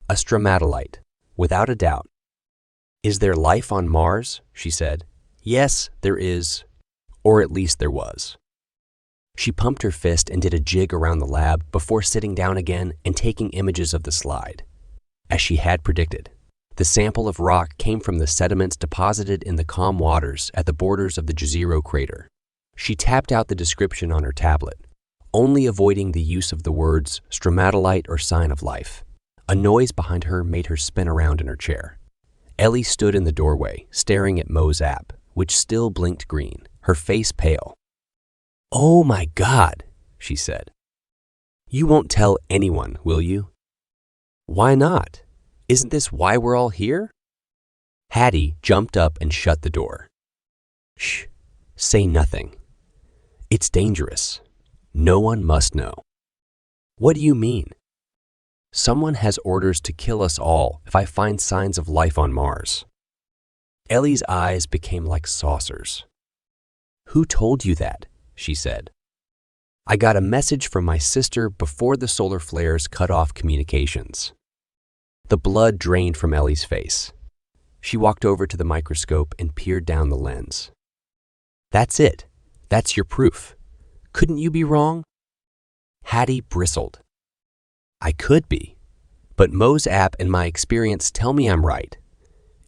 A stromatolite, without a doubt. "Is there life on Mars?" she said. "Yes, there is, or at least there was." She pumped her fist and did a jig around the lab before sitting down again and taking images of the slide. As she had predicted, the sample of rock came from the sediments deposited in the calm waters at the borders of the Jezero crater. She tapped out the description on her tablet, only avoiding the use of the words stromatolite or sign of life. A noise behind her made her spin around in her chair. Ellie stood in the doorway, staring at Mo's app, which still blinked green, her face pale. "Oh my God," she said. "You won't tell anyone, will you?" "Why not? Isn't this why we're all here?" Hattie jumped up and shut the door. "Shh, say nothing. It's dangerous. No one must know." "What do you mean?" "Someone has orders to kill us all if I find signs of life on Mars." Ellie's eyes became like saucers. "Who told you that?" she said. "I got a message from my sister before the solar flares cut off communications." The blood drained from Ellie's face. She walked over to the microscope and peered down the lens. "That's it. That's your proof. Couldn't you be wrong?" Hattie bristled. "I could be, but Mo's app and my experience tell me I'm right.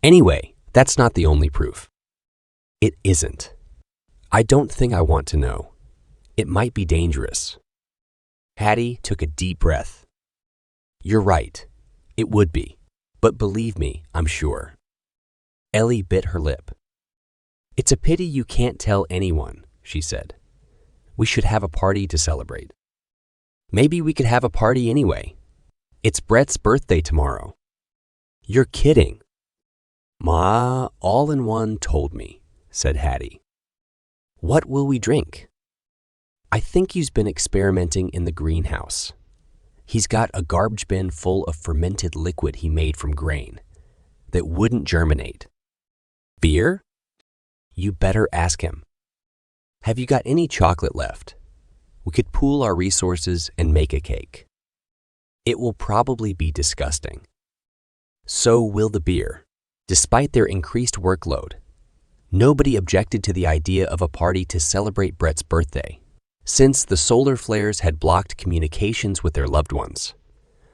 Anyway, that's not the only proof." "It isn't. I don't think I want to know. It might be dangerous." Hattie took a deep breath. "You're right. It would be. But believe me, I'm sure." Ellie bit her lip. "It's a pity you can't tell anyone," she said. "We should have a party to celebrate." "Maybe we could have a party anyway. It's Brett's birthday tomorrow." "You're kidding." "Ma All-in-One told me," said Hattie. "What will we drink?" "I think he's been experimenting in the greenhouse. He's got a garbage bin full of fermented liquid he made from grain that wouldn't germinate." "Beer?" "You better ask him." "Have you got any chocolate left? We could pool our resources and make a cake." "It will probably be disgusting." So will the beer. Despite their increased workload, nobody objected to the idea of a party to celebrate Brett's birthday. Since the solar flares had blocked communications with their loved ones,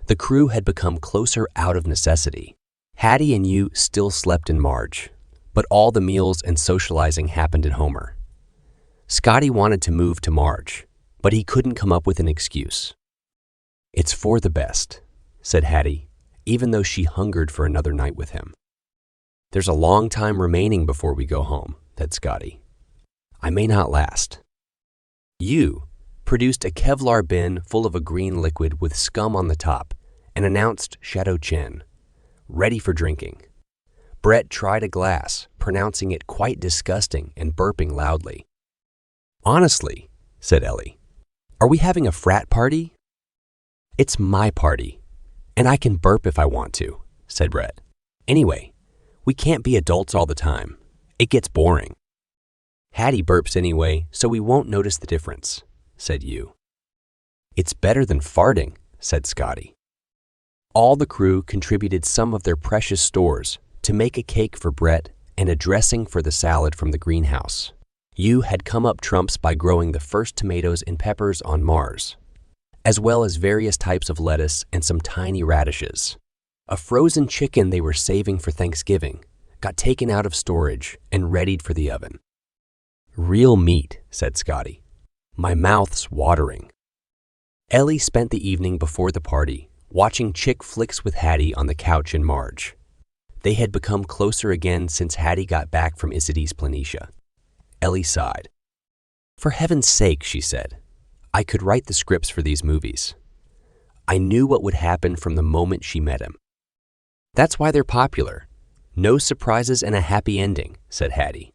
the crew had become closer out of necessity. Hattie and you still slept in Marge, but all the meals and socializing happened in Homer. Scotty wanted to move to Marge, but he couldn't come up with an excuse. "It's for the best," said Hattie, even though she hungered for another night with him. "There's a long time remaining before we go home," said Scotty. "I may not last." You produced a Kevlar bin full of a green liquid with scum on the top and announced Shadow Chin, ready for drinking. Brett tried a glass, pronouncing it quite disgusting and burping loudly. "Honestly," said Ellie, "are we having a frat party?" "It's my party, and I can burp if I want to," said Brett. "Anyway, we can't be adults all the time. It gets boring." "Hattie burps anyway, so we won't notice the difference," said you. "It's better than farting," said Scotty. All the crew contributed some of their precious stores to make a cake for Brett and a dressing for the salad from the greenhouse. You had come up trumps by growing the first tomatoes and peppers on Mars, as well as various types of lettuce and some tiny radishes. A frozen chicken they were saving for Thanksgiving got taken out of storage and readied for the oven. "Real meat," said Scotty. "My mouth's watering." Ellie spent the evening before the party watching chick flicks with Hattie on the couch in Marge. They had become closer again since Hattie got back from Isidy's Planitia. Ellie sighed. "For heaven's sake," she said, "I could write the scripts for these movies." I knew what would happen from the moment she met him. "That's why they're popular. No surprises and a happy ending," said Hattie.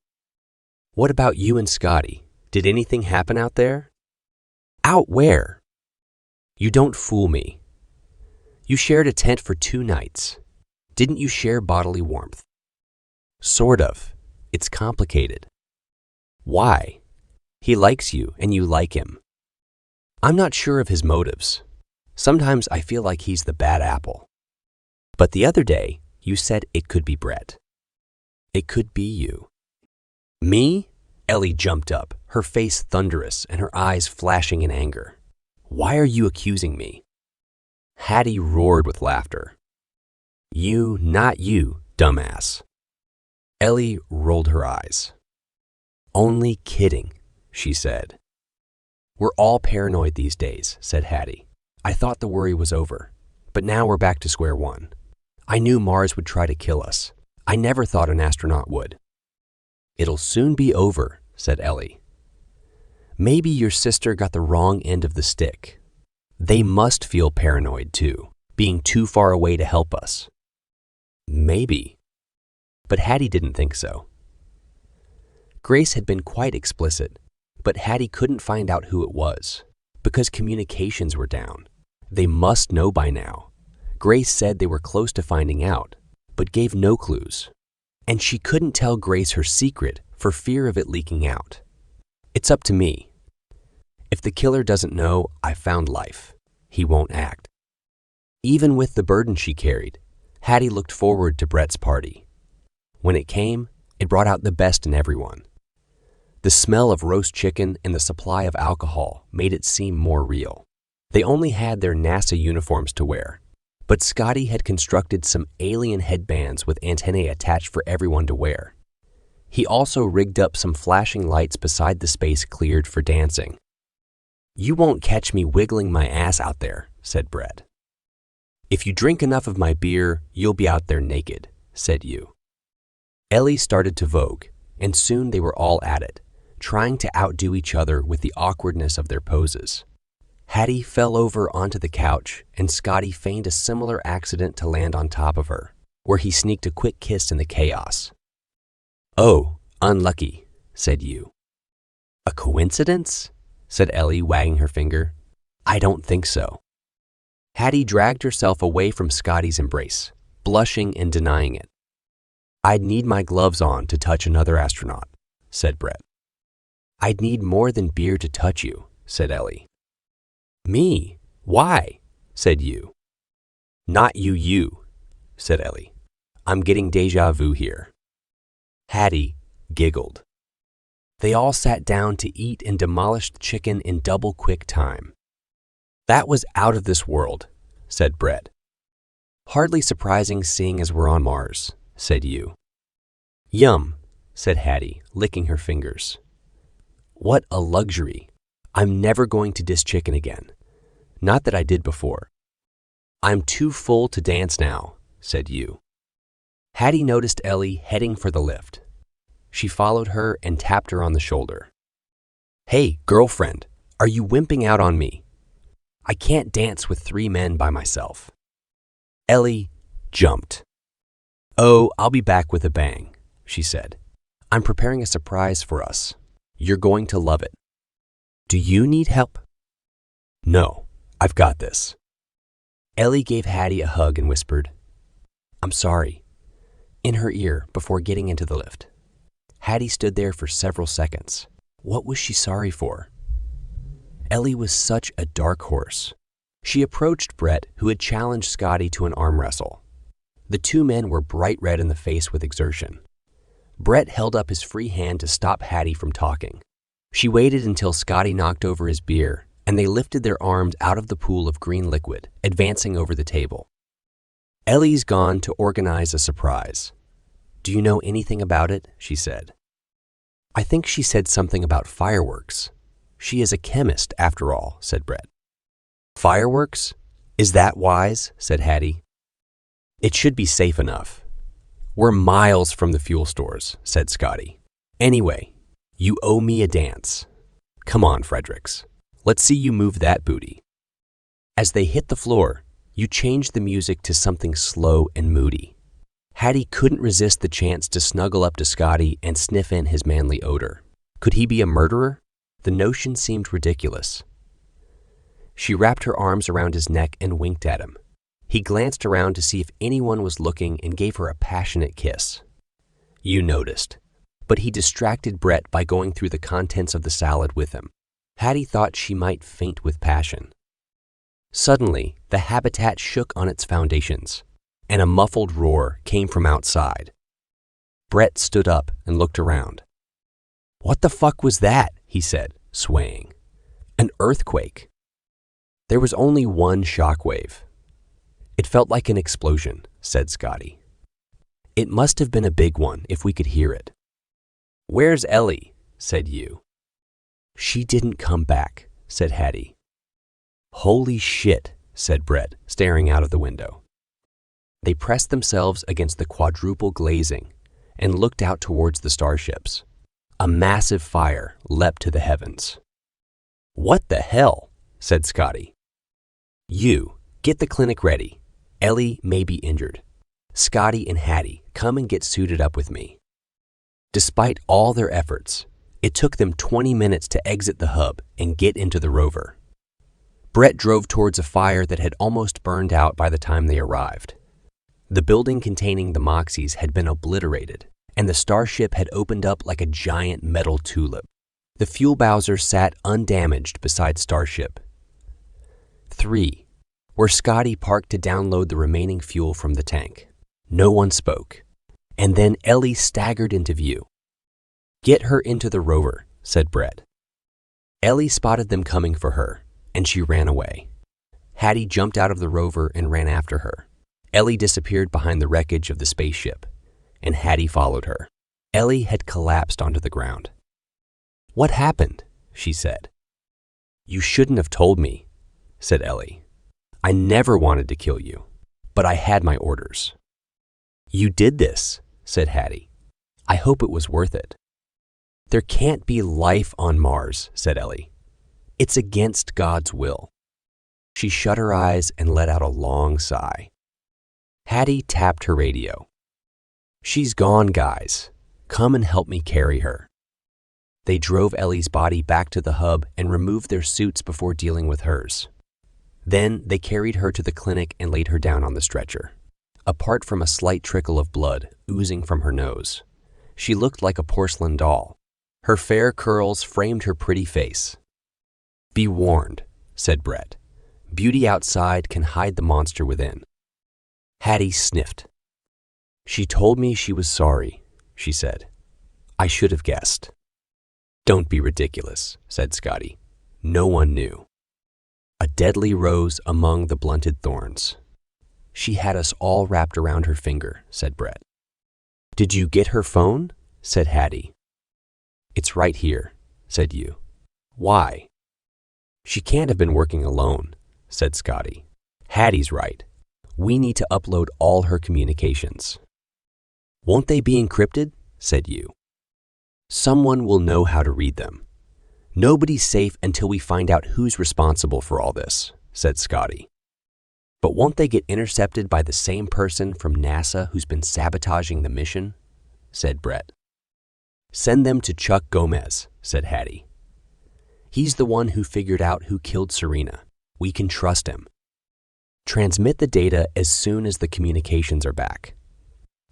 "What about you and Scotty? Did anything happen out there?" "Out where?" "You don't fool me. You shared a tent for 2 nights. Didn't you share bodily warmth?" "Sort of. It's complicated." "Why? He likes you and you like him." "I'm not sure of his motives. Sometimes I feel like he's the bad apple." "But the other day, you said it could be Brett." "It could be you." "Me?" Ellie jumped up, her face thunderous and her eyes flashing in anger. "Why are you accusing me?" Hattie roared with laughter. "You, not you, dumbass." Ellie rolled her eyes. "Only kidding," she said. "We're all paranoid these days," said Hattie. "I thought the worry was over, but now we're back to square one. I knew Mars would try to kill us. I never thought an astronaut would." "It'll soon be over," said Ellie. "Maybe your sister got the wrong end of the stick. They must feel paranoid too, being too far away to help us." "Maybe." But Hattie didn't think so. Grace had been quite explicit, but Hattie couldn't find out who it was, because communications were down. They must know by now. Grace said they were close to finding out, but gave no clues. And she couldn't tell Grace her secret for fear of it leaking out. "It's up to me. If the killer doesn't know I found life, he won't act." Even with the burden she carried, Hattie looked forward to Brett's party. When it came, it brought out the best in everyone. The smell of roast chicken and the supply of alcohol made it seem more real. They only had their NASA uniforms to wear, but Scotty had constructed some alien headbands with antennae attached for everyone to wear. He also rigged up some flashing lights beside the space cleared for dancing. "You won't catch me wiggling my ass out there," said Brett. "If you drink enough of my beer, you'll be out there naked," said you. Ellie started to vogue, and soon they were all at it, trying to outdo each other with the awkwardness of their poses. Hattie fell over onto the couch, and Scotty feigned a similar accident to land on top of her, where he sneaked a quick kiss in the chaos. "Oh, unlucky," said you. "A coincidence?" said Ellie, wagging her finger. "I don't think so." Hattie dragged herself away from Scotty's embrace, blushing and denying it. "I'd need my gloves on to touch another astronaut," said Brett. "I'd need more than beer to touch you," said Ellie. "Me? Why?" said you. "Not you, said Ellie. "I'm getting deja vu here." Hattie giggled. They all sat down to eat and demolished chicken in double quick time. "That was out of this world," said Brett. Hardly surprising seeing as we're on Mars, said you. Yum, said Hattie, licking her fingers. What a luxury. I'm never going to dish chicken again. Not that I did before. I'm too full to dance now, said you. Hattie noticed Ellie heading for the lift. She followed her and tapped her on the shoulder. Hey, girlfriend, are you wimping out on me? I can't dance with 3 men by myself. Ellie jumped. Oh, I'll be back with a bang, she said. I'm preparing a surprise for us. You're going to love it. Do you need help? No, I've got this. Ellie gave Hattie a hug and whispered, I'm sorry, in her ear before getting into the lift. Hattie stood there for several seconds. What was she sorry for? Ellie was such a dark horse. She approached Brett, who had challenged Scotty to an arm wrestle. The 2 men were bright red in the face with exertion. Brett held up his free hand to stop Hattie from talking. She waited until Scotty knocked over his beer, and they lifted their arms out of the pool of green liquid, advancing over the table. Ellie's gone to organize a surprise. Do you know anything about it? She said. I think she said something about fireworks. She is a chemist, after all, said Brett. Fireworks? Is that wise? Said Hattie. It should be safe enough. We're miles from the fuel stores, said Scotty. Anyway, you owe me a dance. Come on, Fredericks. Let's see you move that booty. As they hit the floor, you changed the music to something slow and moody. Hattie couldn't resist the chance to snuggle up to Scotty and sniff in his manly odor. Could he be a murderer? The notion seemed ridiculous. She wrapped her arms around his neck and winked at him. He glanced around to see if anyone was looking and gave her a passionate kiss. You noticed, but he distracted Brett by going through the contents of the salad with him. Hattie thought she might faint with passion. Suddenly, the habitat shook on its foundations, and a muffled roar came from outside. Brett stood up and looked around. What the fuck was that? He said, swaying. An earthquake. There was only one shockwave. It felt like an explosion, said Scotty. It must have been a big one if we could hear it. Where's Ellie? Said you. She didn't come back, said Hattie. Holy shit, said Brett, staring out of the window. They pressed themselves against the quadruple glazing and looked out towards the starships. A massive fire leapt to the heavens. What the hell? Said Scotty. You, get the clinic ready. Ellie may be injured. Scotty and Hattie, come and get suited up with me. Despite all their efforts, it took them 20 minutes to exit the hub and get into the rover. Brett drove towards a fire that had almost burned out by the time they arrived. The building containing the Moxies had been obliterated, and the Starship had opened up like a giant metal tulip. The fuel bowser sat undamaged beside Starship 3, where Scotty parked to download the remaining fuel from the tank. No one spoke, and then Ellie staggered into view. Get her into the rover, said Brett. Ellie spotted them coming for her, and she ran away. Hattie jumped out of the rover and ran after her. Ellie disappeared behind the wreckage of the spaceship, and Hattie followed her. Ellie had collapsed onto the ground. What happened? She said. You shouldn't have told me, said Ellie. I never wanted to kill you, but I had my orders. You did this, said Hattie. I hope it was worth it. There can't be life on Mars, said Ellie. It's against God's will. She shut her eyes and let out a long sigh. Hattie tapped her radio. She's gone, guys. Come and help me carry her. They drove Ellie's body back to the hub and removed their suits before dealing with hers. Then they carried her to the clinic and laid her down on the stretcher. Apart from a slight trickle of blood oozing from her nose, she looked like a porcelain doll. Her fair curls framed her pretty face. Be warned, said Brett. Beauty outside can hide the monster within. Hattie sniffed. She told me she was sorry, she said. I should have guessed. Don't be ridiculous, said Scotty. No one knew. A deadly rose among the blunted thorns. She had us all wrapped around her finger, said Brett. Did you get her phone? Said Hattie. It's right here, said you. Why? She can't have been working alone, said Scotty. Hattie's right. We need to upload all her communications. Won't they be encrypted? Said you. Someone will know how to read them. Nobody's safe until we find out who's responsible for all this, said Scotty. But won't they get intercepted by the same person from NASA who's been sabotaging the mission? Said Brett. Send them to Chuck Gomez, said Hattie. He's the one who figured out who killed Serena. We can trust him. Transmit the data as soon as the communications are back.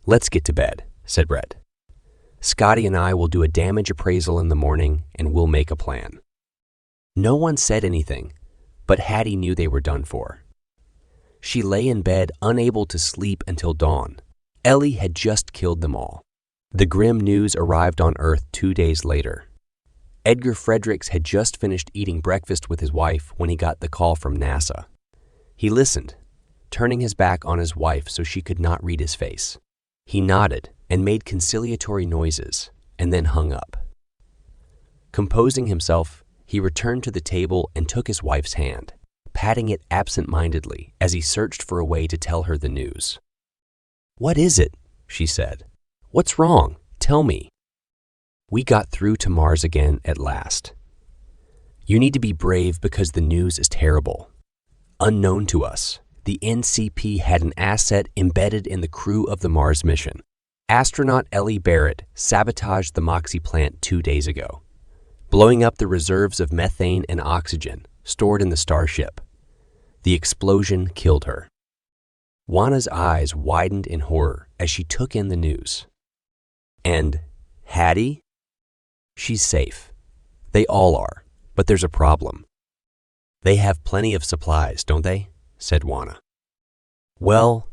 Let's get to bed, said Brett. Scotty and I will do a damage appraisal in the morning and we'll make a plan. No one said anything, but Hattie knew they were done for. She lay in bed unable to sleep until dawn. Ellie had just killed them all. The grim news arrived on Earth 2 days later. Edgar Fredericks had just finished eating breakfast with his wife when he got the call from NASA. He listened, turning his back on his wife so she could not read his face. He nodded and made conciliatory noises, and then hung up. Composing himself, he returned to the table and took his wife's hand, patting it absent-mindedly as he searched for a way to tell her the news. "What is it?" she said. "What's wrong? Tell me." "We got through to Mars again at last. You need to be brave because the news is terrible. Unknown to us, the NCP had an asset embedded in the crew of the Mars mission. Astronaut Ellie Barrett sabotaged the Moxie plant 2 days ago, blowing up the reserves of methane and oxygen stored in the Starship. The explosion killed her." Juana's eyes widened in horror as she took in the news. "And Hattie?" "She's safe. They all are, but there's a problem." "They have plenty of supplies, don't they?" said Juana. "Well,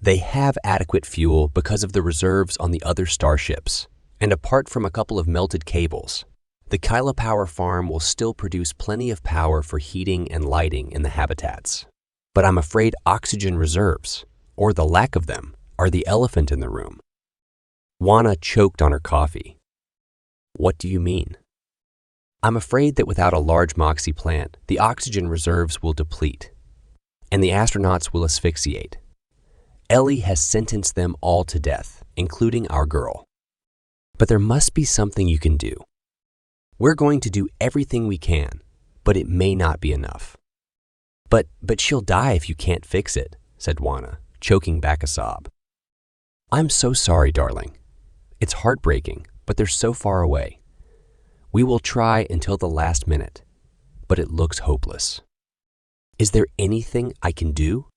they have adequate fuel because of the reserves on the other starships, and apart from a couple of melted cables, the kilopower farm will still produce plenty of power for heating and lighting in the habitats. But I'm afraid oxygen reserves, or the lack of them, are the elephant in the room." Juana choked on her coffee. "What do you mean?" "I'm afraid that without a large Moxie plant, the oxygen reserves will deplete, and the astronauts will asphyxiate. Ellie has sentenced them all to death, including our girl. But there must be something you can do. We're going to do everything we can, but it may not be enough." But she'll die if you can't fix it," said Juana, choking back a sob. "I'm so sorry, darling. It's heartbreaking, but they're so far away. We will try until the last minute, but it looks hopeless. Is there anything I can do?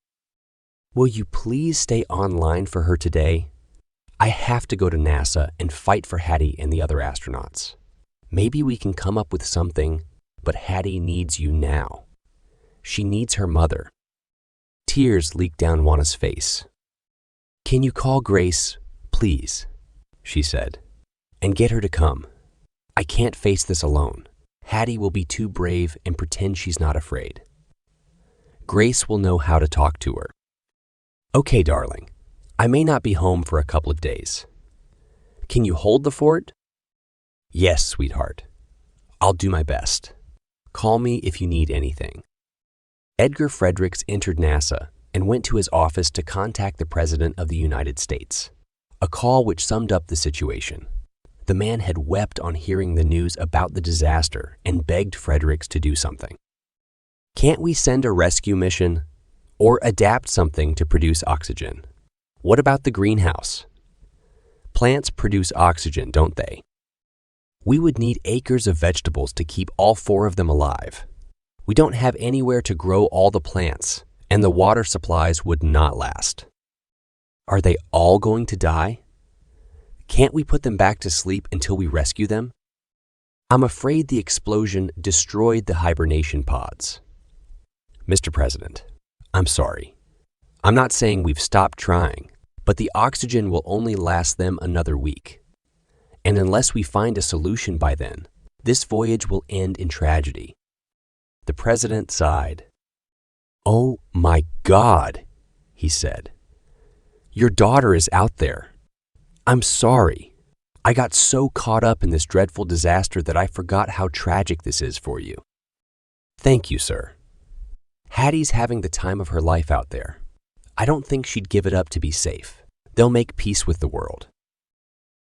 Will you please stay online for her today? I have to go to NASA and fight for Hattie and the other astronauts. Maybe we can come up with something, but Hattie needs you now. She needs her mother." Tears leaked down Juana's face. "Can you call Grace, please?" she said, "and get her to come. I can't face this alone. Hattie will be too brave and pretend she's not afraid. Grace will know how to talk to her." "Okay, darling. I may not be home for a couple of days. Can you hold the fort?" "Yes, sweetheart. I'll do my best. Call me if you need anything." Edgar Fredericks entered NASA and went to his office to contact the President of the United States, a call which summed up the situation. The man had wept on hearing the news about the disaster and begged Fredericks to do something. "Can't we send a rescue mission or adapt something to produce oxygen? What about the greenhouse? Plants produce oxygen, don't they? We would need acres of vegetables to keep all 4 of them alive. We don't have anywhere to grow all the plants, and the water supplies would not last. Are they all going to die? Can't we put them back to sleep until we rescue them? I'm afraid the explosion destroyed the hibernation pods. Mr. President, I'm sorry. I'm not saying we've stopped trying, but the oxygen will only last them another week. And unless we find a solution by then, this voyage will end in tragedy." The President sighed. "Oh my God," he said. "Your daughter is out there. I'm sorry. I got so caught up in this dreadful disaster that I forgot how tragic this is for you." "Thank you, sir." "Hattie's having the time of her life out there. I don't think she'd give it up to be safe. They'll make peace with the world."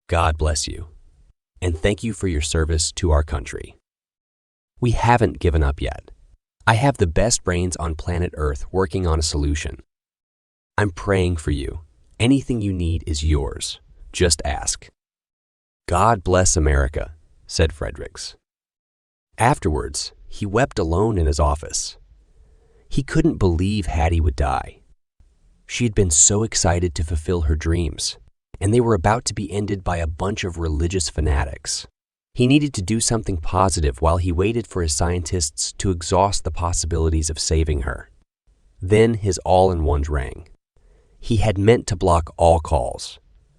"God bless you, and thank you for your service to our country." "We haven't given up yet. I have the best brains on planet Earth working on a solution. I'm praying for you. Anything you need is yours. Just ask." "God bless America," said Fredericks. Afterwards, he wept alone in his office. He couldn't believe Hattie would die. She had been so excited to fulfill her dreams, and they were about to be ended by a bunch of religious fanatics. He needed to do something positive while he waited for his scientists to exhaust the possibilities of saving her. Then his all-in-ones rang. He had meant to block all calls,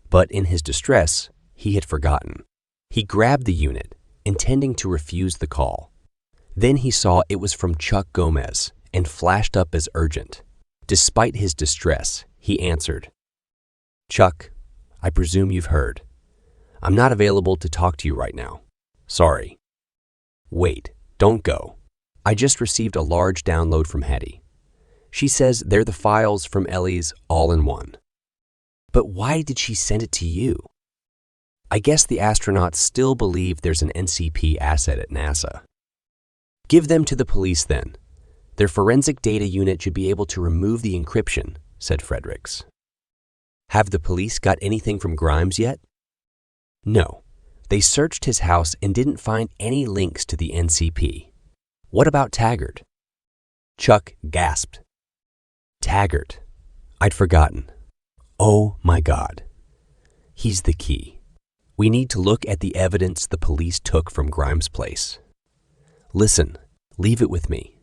but in his distress, he had forgotten. He grabbed the unit, intending to refuse the call. Then he saw it was from Chuck Gomez and flashed up as urgent. Despite his distress, he answered. "Chuck, I presume you've heard. I'm not available to talk to you right now. Sorry." "Wait, don't go. I just received a large download from Hattie. She says they're the files from Ellie's all-in-one." "But why did she send it to you?" "I guess the astronauts still believe there's an NCP asset at NASA." "Give them to the police then. Their forensic data unit should be able to remove the encryption," said Fredericks. "Have the police got anything from Grimes yet?" "No. They searched his house and didn't find any links to the NCP. What about Taggart?" Chuck gasped. "Taggart. I'd forgotten. Oh my God. He's the key. We need to look at the evidence the police took from Grimes' place. Listen, leave it with me.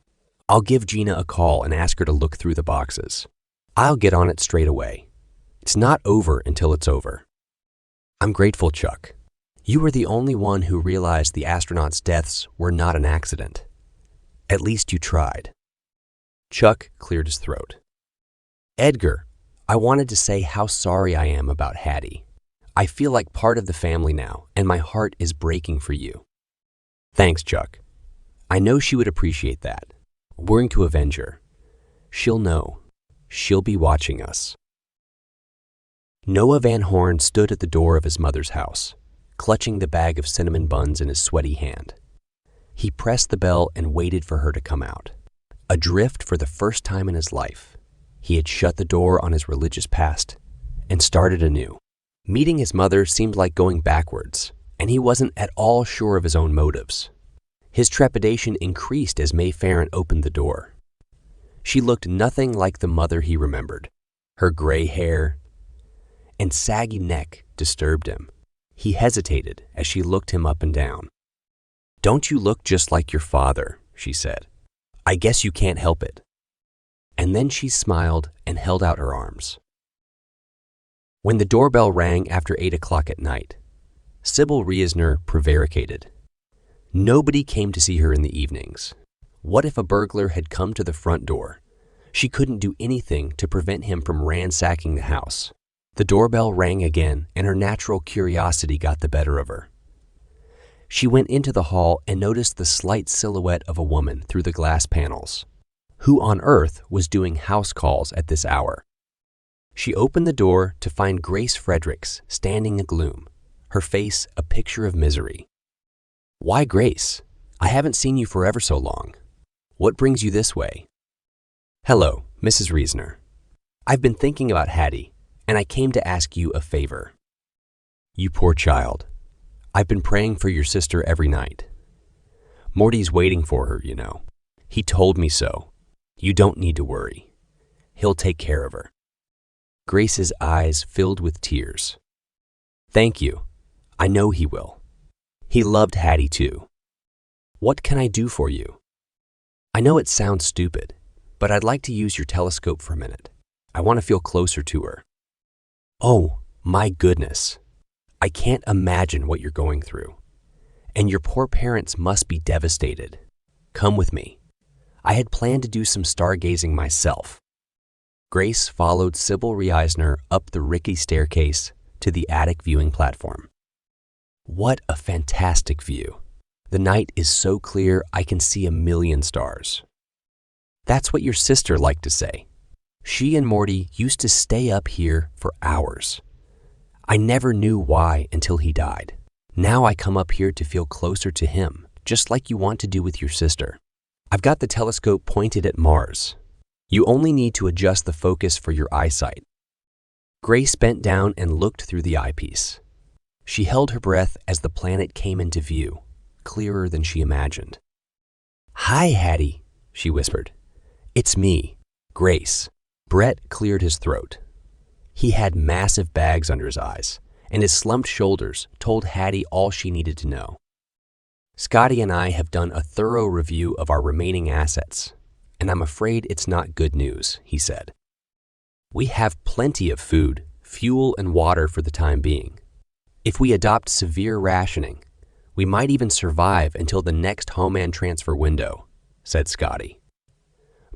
I'll give Gina a call and ask her to look through the boxes. I'll get on it straight away. It's not over until it's over." "I'm grateful, Chuck. You were the only one who realized the astronauts' deaths were not an accident. At least you tried." Chuck cleared his throat. "Edgar, I wanted to say how sorry I am about Hattie. I feel like part of the family now, and my heart is breaking for you." "Thanks, Chuck. I know she would appreciate that. We're going to avenge her. She'll know. She'll be watching us." Noah Van Horn stood at the door of his mother's house, clutching the bag of cinnamon buns in his sweaty hand. He pressed the bell and waited for her to come out. Adrift for the first time in his life, he had shut the door on his religious past and started anew. Meeting his mother seemed like going backwards, and he wasn't at all sure of his own motives. His trepidation increased as May Farron opened the door. She looked nothing like the mother he remembered. Her gray hair and saggy neck disturbed him. He hesitated as she looked him up and down. "Don't you look just like your father?" she said. "I guess you can't help it." And then she smiled and held out her arms. When the doorbell rang after 8 o'clock at night, Sybil Reisner prevaricated. Nobody came to see her in the evenings. What if a burglar had come to the front door? She couldn't do anything to prevent him from ransacking the house. The doorbell rang again, and her natural curiosity got the better of her. She went into the hall and noticed the slight silhouette of a woman through the glass panels. Who on earth was doing house calls at this hour? She opened the door to find Grace Fredericks standing agloom, her face a picture of misery. "Why, Grace? I haven't seen you for ever so long. What brings you this way?" "Hello, Mrs. Reisner. I've been thinking about Hattie, and I came to ask you a favor." "You poor child. I've been praying for your sister every night. Morty's waiting for her, you know. He told me so. You don't need to worry. He'll take care of her." Grace's eyes filled with tears. "Thank you. I know he will. He loved Hattie too. What can I do for you?" "I know it sounds stupid, but I'd like to use your telescope for a minute. I want to feel closer to her." "Oh, my goodness. I can't imagine what you're going through. And your poor parents must be devastated. Come with me. I had planned to do some stargazing myself." Grace followed Sybil Reisner up the rickety staircase to the attic viewing platform. What a fantastic view. The night is so clear I can see a million stars. That's what your sister liked to say. She and Morty used to stay up here for hours. I never knew why until he died. Now I come up here to feel closer to him, just like you want to do with your sister. I've got the telescope pointed at Mars. You only need to adjust the focus for your eyesight. Grace bent down and looked through the eyepiece. She held her breath as the planet came into view, clearer than she imagined. "Hi, Hattie," she whispered. "It's me, Grace." Brett cleared his throat. He had massive bags under his eyes, and his slumped shoulders told Hattie all she needed to know. "Scotty and I have done a thorough review of our remaining assets, and I'm afraid it's not good news," he said. "We have plenty of food, fuel, and water for the time being. If we adopt severe rationing, we might even survive until the next Homeland transfer window," said Scotty.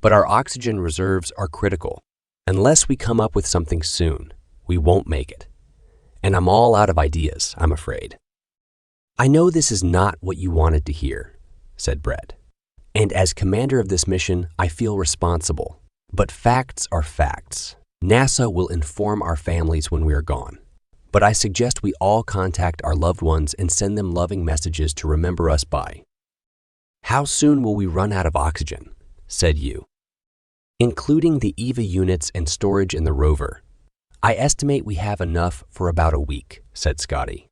"But our oxygen reserves are critical. Unless we come up with something soon, we won't make it. And I'm all out of ideas, I'm afraid." "I know this is not what you wanted to hear," said Brett. "And as commander of this mission, I feel responsible. But facts are facts. NASA will inform our families when we are gone. But I suggest we all contact our loved ones and send them loving messages to remember us by." "How soon will we run out of oxygen?" said you. "Including the EVA units and storage in the rover, I estimate we have enough for about a week," said Scotty.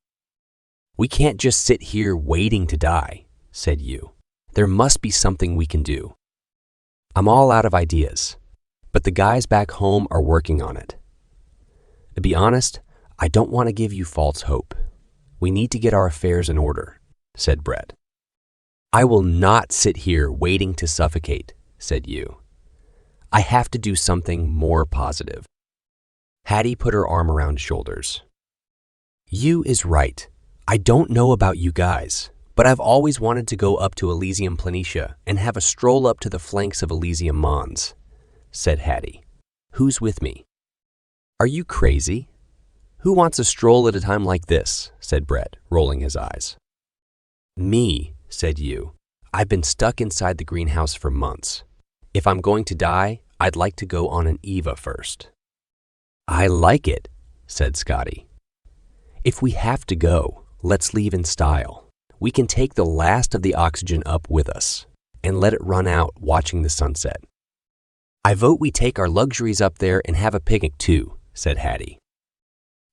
"We can't just sit here waiting to die," said you. "There must be something we can do." "I'm all out of ideas, but the guys back home are working on it. To be honest, I don't want to give you false hope. We need to get our affairs in order," said Brett. "I will not sit here waiting to suffocate," said you. "I have to do something more positive." Hattie put her arm around his shoulders. "You is right. I don't know about you guys, but I've always wanted to go up to Elysium Planitia and have a stroll up to the flanks of Elysium Mons," said Hattie. "Who's with me?" "Are you crazy? Who wants a stroll at a time like this?" said Brett, rolling his eyes. "Me," said you. "I've been stuck inside the greenhouse for months. If I'm going to die, I'd like to go on an EVA first." "I like it," said Scotty. "If we have to go, let's leave in style. We can take the last of the oxygen up with us and let it run out watching the sunset." "I vote we take our luxuries up there and have a picnic too," said Hattie.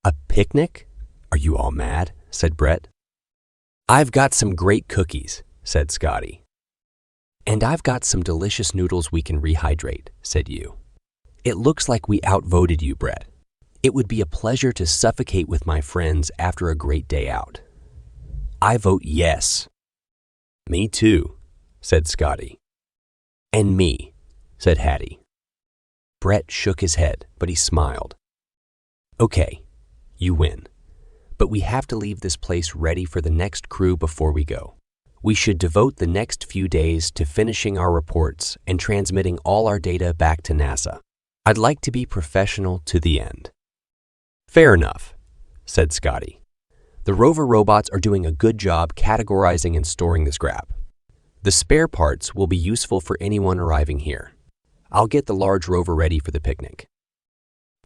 "A picnic? Are you all mad?" said Brett. "I've got some great cookies," said Scotty. "And I've got some delicious noodles we can rehydrate," said you. "It looks like we outvoted you, Brett. It would be a pleasure to suffocate with my friends after a great day out." "I vote yes." "Me too," said Scotty. "And me," said Hattie. Brett shook his head, but he smiled. "Okay, you win. But we have to leave this place ready for the next crew before we go. We should devote the next few days to finishing our reports and transmitting all our data back to NASA. I'd like to be professional to the end." "Fair enough," said Scotty. "The rover robots are doing a good job categorizing and storing the scrap. The spare parts will be useful for anyone arriving here. I'll get the large rover ready for the picnic."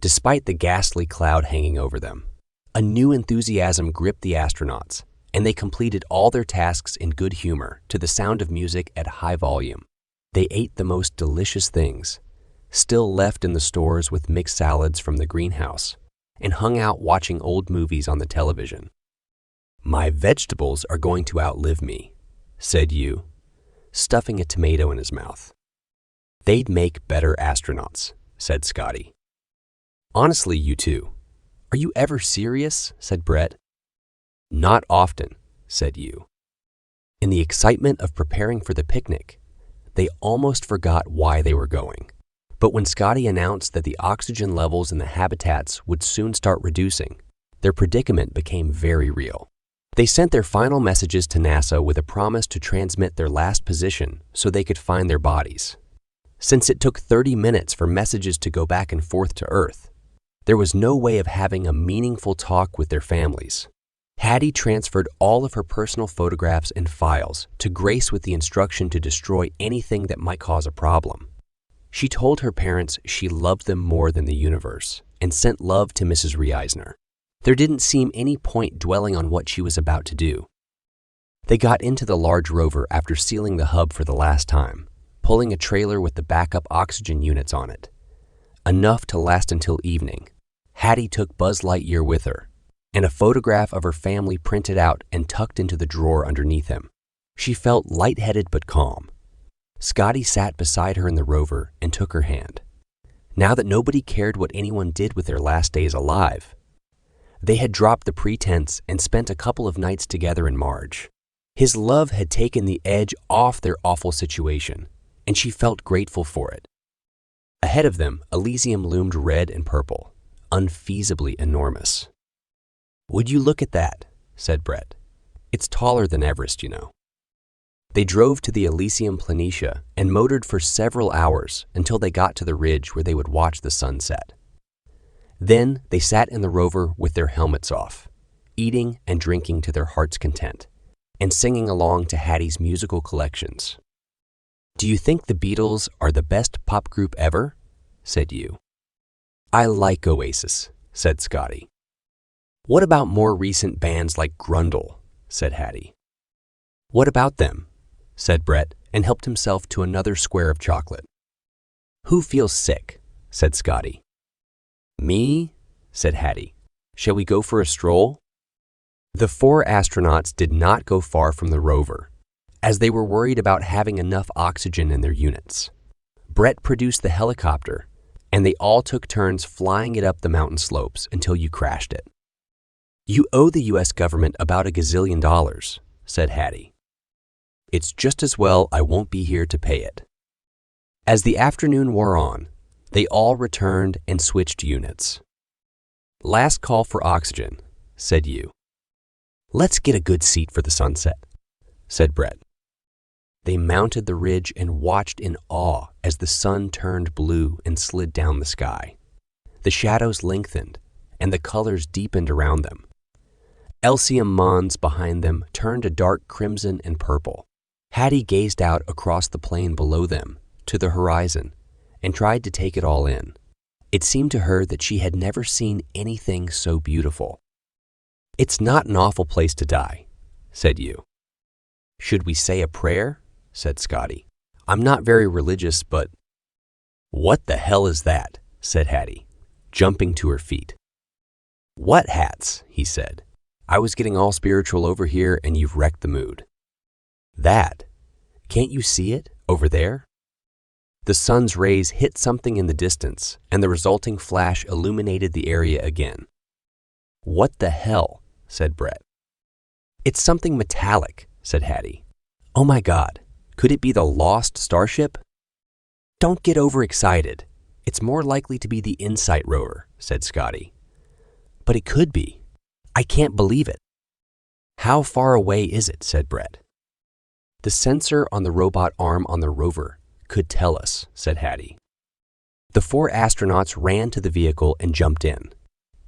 Despite the ghastly cloud hanging over them, a new enthusiasm gripped the astronauts, and they completed all their tasks in good humor to the sound of music at high volume. They ate the most delicious things, still left in the stores with mixed salads from the greenhouse, and hung out watching old movies on the television. "My vegetables are going to outlive me," said you, stuffing a tomato in his mouth. "They'd make better astronauts," said Scotty. "Honestly, you two, are you ever serious?" said Brett. "Not often," said you. In the excitement of preparing for the picnic, they almost forgot why they were going. But when Scotty announced that the oxygen levels in the habitats would soon start reducing, their predicament became very real. They sent their final messages to NASA with a promise to transmit their last position so they could find their bodies. Since it took 30 minutes for messages to go back and forth to Earth, there was no way of having a meaningful talk with their families. Hattie transferred all of her personal photographs and files to Grace with the instruction to destroy anything that might cause a problem. She told her parents she loved them more than the universe and sent love to Mrs. Reisner. There didn't seem any point dwelling on what she was about to do. They got into the large rover after sealing the hub for the last time, pulling a trailer with the backup oxygen units on it. Enough to last until evening. Hattie took Buzz Lightyear with her, and a photograph of her family printed out and tucked into the drawer underneath him. She felt lightheaded but calm. Scotty sat beside her in the rover and took her hand. Now that nobody cared what anyone did with their last days alive, they had dropped the pretense and spent a couple of nights together in Marge. His love had taken the edge off their awful situation, and she felt grateful for it. Ahead of them, Elysium loomed red and purple, unfeasibly enormous. "Would you look at that?" said Brett. "It's taller than Everest, you know." They drove to the Elysium Planitia and motored for several hours until they got to the ridge where they would watch the sunset. Then they sat in the rover with their helmets off, eating and drinking to their heart's content, and singing along to Hattie's musical collections. "Do you think the Beatles are the best pop group ever?" said you. "I like Oasis," said Scotty. "What about more recent bands like Grundle?" said Hattie. "What about them?" said Brett, and helped himself to another square of chocolate. "Who feels sick?" said Scotty. "Me?" said Hattie. "Shall we go for a stroll?" The 4 astronauts did not go far from the rover, as they were worried about having enough oxygen in their units. Brett produced the helicopter, and they all took turns flying it up the mountain slopes until you crashed it. "You owe the U.S. government about $1 gazillion, said Hattie. "It's just as well I won't be here to pay it." As the afternoon wore on, they all returned and switched units. "Last call for oxygen," said you. "Let's get a good seat for the sunset," said Brett. They mounted the ridge and watched in awe as the sun turned blue and slid down the sky. The shadows lengthened and the colors deepened around them. Elysium Mons behind them turned a dark crimson and purple. Hattie gazed out across the plain below them to the horizon and tried to take it all in. It seemed to her that she had never seen anything so beautiful. "It's not an awful place to die," said you. "Should we say a prayer?" said Scotty. "I'm not very religious, but—" "What the hell is that?" said Hattie, jumping to her feet. "What hats?" he said. "I was getting all spiritual over here and you've wrecked the mood." "That? Can't you see it over there?" The sun's rays hit something in the distance, and the resulting flash illuminated the area again. "What the hell?" said Brett. "It's something metallic," said Hattie. "Oh my God, could it be the lost Starship?" "Don't get overexcited. It's more likely to be the Insight rover," said Scotty. "But it could be. I can't believe it." "How far away is it?" said Brett. "The sensor on the robot arm on the rover could tell us," said Hattie. The 4 astronauts ran to the vehicle and jumped in.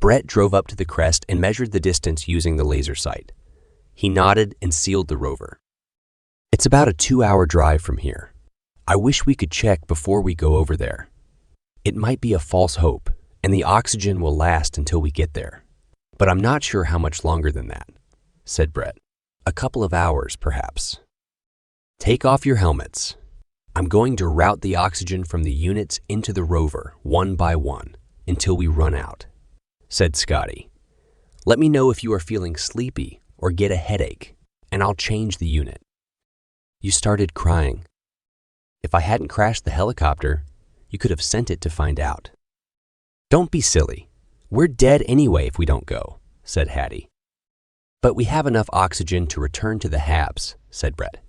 Brett drove up to the crest and measured the distance using the laser sight. He nodded and sealed the rover. "It's about a 2-hour drive from here. I wish we could check before we go over there. It might be a false hope, and the oxygen will last until we get there. But I'm not sure how much longer than that," said Brett. "A couple of hours, perhaps." "Take off your helmets. I'm going to route the oxygen from the units into the rover one by one until we run out," said Scotty. "Let me know if you are feeling sleepy or get a headache, and I'll change the unit." You started crying. "If I hadn't crashed the helicopter, you could have sent it to find out." "Don't be silly. We're dead anyway if we don't go," said Hattie. "But we have enough oxygen to return to the Habs," said Brett.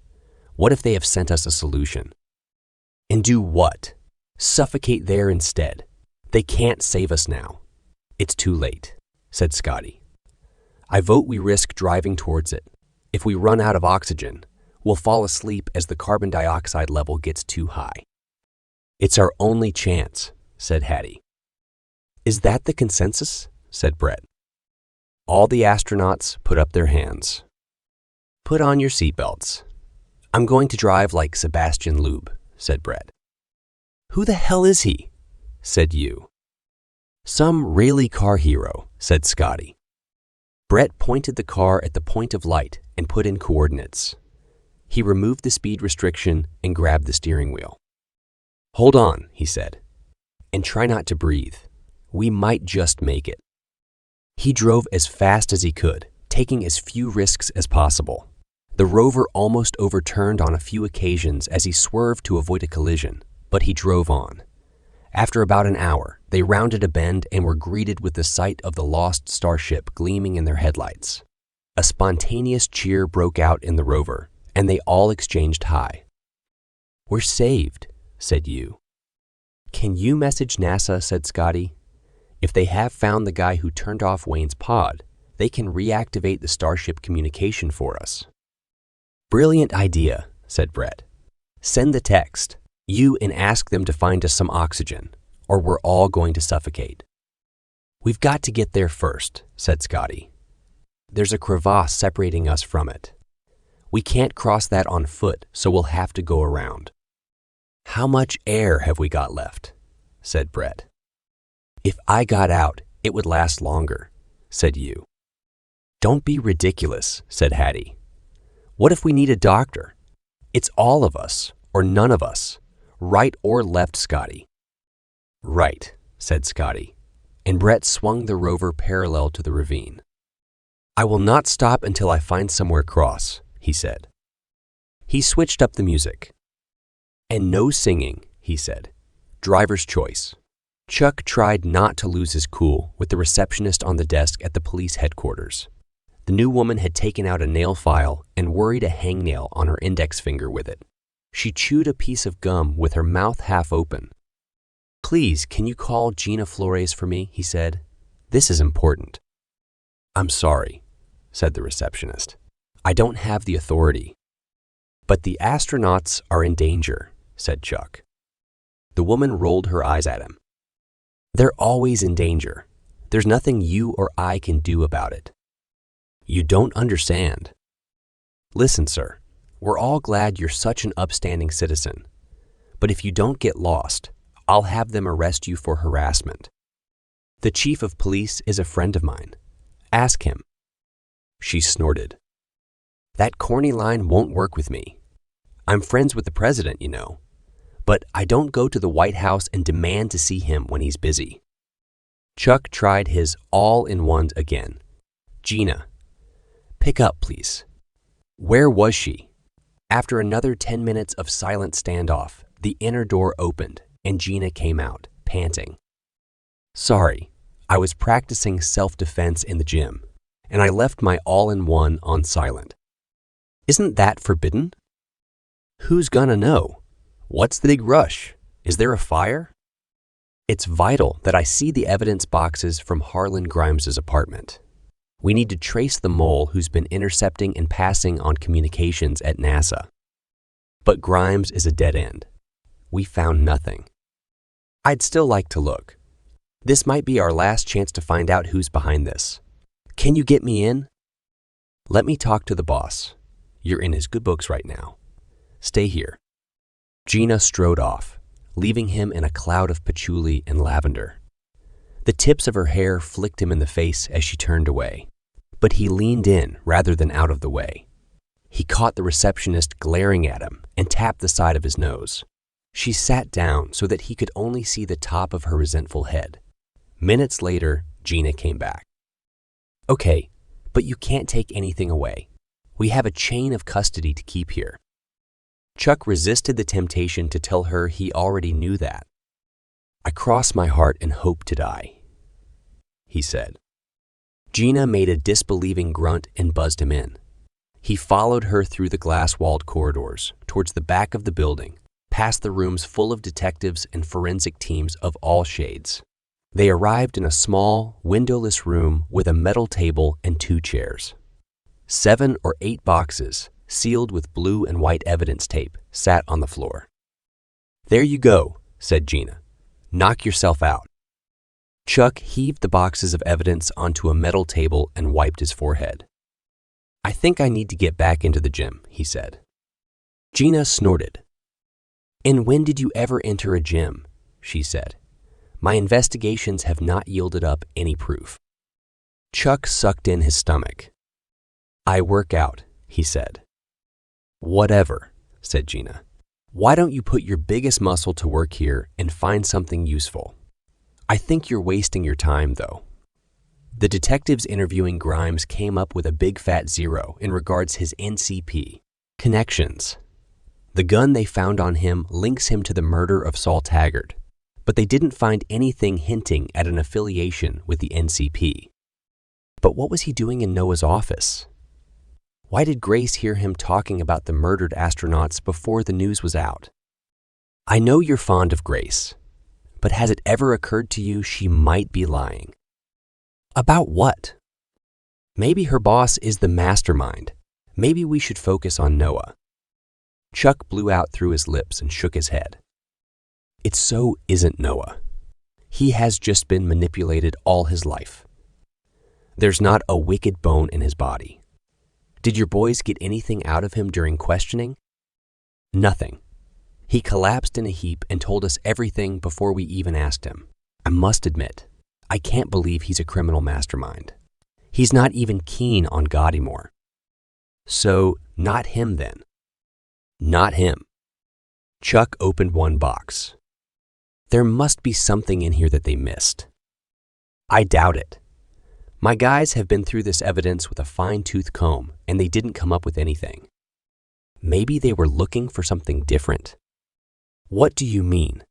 "What if they have sent us a solution?" "And do what? Suffocate there instead. They can't save us now." "It's too late," said Scotty. "I vote we risk driving towards it. If we run out of oxygen, we'll fall asleep as the carbon dioxide level gets too high." It's our only chance, said Hattie. Is that the consensus? Said Brett. All the astronauts put up their hands. Put on your seatbelts. I'm going to drive like Sebastian Loeb, said Brett. Who the hell is he? Said you. Some rally car hero, said Scotty. Brett pointed the car at the point of light and put in coordinates. He removed the speed restriction and grabbed the steering wheel. Hold on, he said, and try not to breathe. We might just make it. He drove as fast as he could, taking as few risks as possible. The rover almost overturned on a few occasions as he swerved to avoid a collision, but he drove on. After about an hour, they rounded a bend and were greeted with the sight of the lost Starship gleaming in their headlights. A spontaneous cheer broke out in the rover, and they all exchanged hi. We're saved, said you. Can you message NASA, said Scotty. If they have found the guy who turned off Wayne's pod, they can reactivate the Starship communication for us. Brilliant idea, said Brett. Send the text, you, and ask them to find us some oxygen, or we're all going to suffocate. We've got to get there first, said Scotty. There's a crevasse separating us from it. We can't cross that on foot, so we'll have to go around. How much air have we got left? Said Brett. If I got out, it would last longer, said you. Don't be ridiculous, said Hattie. What if we need a doctor? It's all of us, or none of us. Right or left, Scotty? Right, said Scotty, and Brett swung the rover parallel to the ravine. I will not stop until I find somewhere cross, he said. He switched up the music. And no singing, he said. Driver's choice. Chuck tried not to lose his cool with the receptionist on the desk at the police headquarters. The new woman had taken out a nail file and worried a hangnail on her index finger with it. She chewed a piece of gum with her mouth half open. Please, can you call Gina Flores for me, he said. This is important. I'm sorry, said the receptionist. I don't have the authority. But the astronauts are in danger, said Chuck. The woman rolled her eyes at him. They're always in danger. There's nothing you or I can do about it. You don't understand. Listen, sir, we're all glad you're such an upstanding citizen. But if you don't get lost, I'll have them arrest you for harassment. The chief of police is a friend of mine. Ask him. She snorted. That corny line won't work with me. I'm friends with the president, you know. But I don't go to the White House and demand to see him when he's busy. Chuck tried his all-in-ones again. Gina. Pick up, please. Where was she? After another 10 minutes of silent standoff, the inner door opened and Gina came out, panting. Sorry, I was practicing self-defense in the gym, and I left my all-in-one on silent. Isn't that forbidden? Who's gonna know? What's the big rush? Is there a fire? It's vital that I see the evidence boxes from Harlan Grimes' apartment. We need to trace the mole who's been intercepting and passing on communications at NASA. But Grimes is a dead end. We found nothing. I'd still like to look. This might be our last chance to find out who's behind this. Can you get me in? Let me talk to the boss. You're in his good books right now. Stay here. Gina strode off, leaving him in a cloud of patchouli and lavender. The tips of her hair flicked him in the face as she turned away, but he leaned in rather than out of the way. He caught the receptionist glaring at him and tapped the side of his nose. She sat down so that he could only see the top of her resentful head. Minutes later, Gina came back. Okay, but you can't take anything away. We have a chain of custody to keep here. Chuck resisted the temptation to tell her he already knew that. I cross my heart and hope to die, he said. Gina made a disbelieving grunt and buzzed him in. He followed her through the glass-walled corridors towards the back of the building, past the rooms full of detectives and forensic teams of all shades. They arrived in a small, windowless room with a metal table and 2 chairs. 7 or 8 boxes, sealed with blue and white evidence tape, sat on the floor. There you go, said Gina. "Knock yourself out." Chuck heaved the boxes of evidence onto a metal table and wiped his forehead. "I think I need to get back into the gym," he said. Gina snorted. "And when did you ever enter a gym?" she said. "My investigations have not yielded up any proof." Chuck sucked in his stomach. "I work out," he said. "Whatever," said Gina. "Why don't you put your biggest muscle to work here and find something useful? I think you're wasting your time, though." The detectives interviewing Grimes came up with a big fat 0 in regards his NCP. Connections. The gun they found on him links him to the murder of Saul Taggart, but they didn't find anything hinting at an affiliation with the NCP. But what was he doing in Noah's office? Why did Grace hear him talking about the murdered astronauts before the news was out? I know you're fond of Grace, but has it ever occurred to you she might be lying? About what? Maybe her boss is the mastermind. Maybe we should focus on Noah. Chuck blew out through his lips and shook his head. It so isn't Noah. He has just been manipulated all his life. There's not a wicked bone in his body. Did your boys get anything out of him during questioning? Nothing. He collapsed in a heap and told us everything before we even asked him. I must admit, I can't believe he's a criminal mastermind. He's not even keen on Goddymore. So, not him then. Not him. Chuck opened one box. There must be something in here that they missed. I doubt it. My guys have been through this evidence with a fine-tooth comb, and they didn't come up with anything. Maybe they were looking for something different. What do you mean?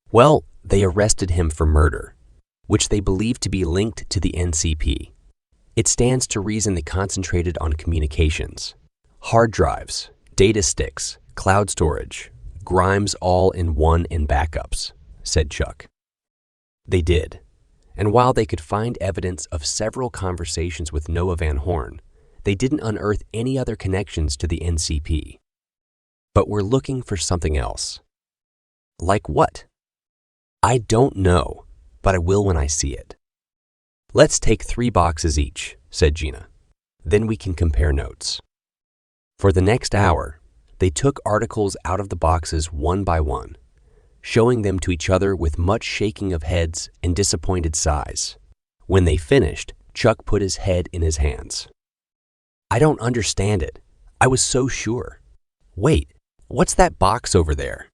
Well, they arrested him for murder, which they believe to be linked to the NCP. It stands to reason they concentrated on communications, hard drives, data sticks, cloud storage, Grimes all in one and backups, said Chuck. They did. And while they could find evidence of several conversations with Noah Van Horn, they didn't unearth any other connections to the NCP. But we're looking for something else. Like what? I don't know, but I will when I see it. Let's take 3 boxes each, said Gina. Then we can compare notes. For the next hour, they took articles out of the boxes one by one, showing them to each other with much shaking of heads and disappointed sighs. When they finished, Chuck put his head in his hands. I don't understand it. I was so sure. Wait, what's that box over there?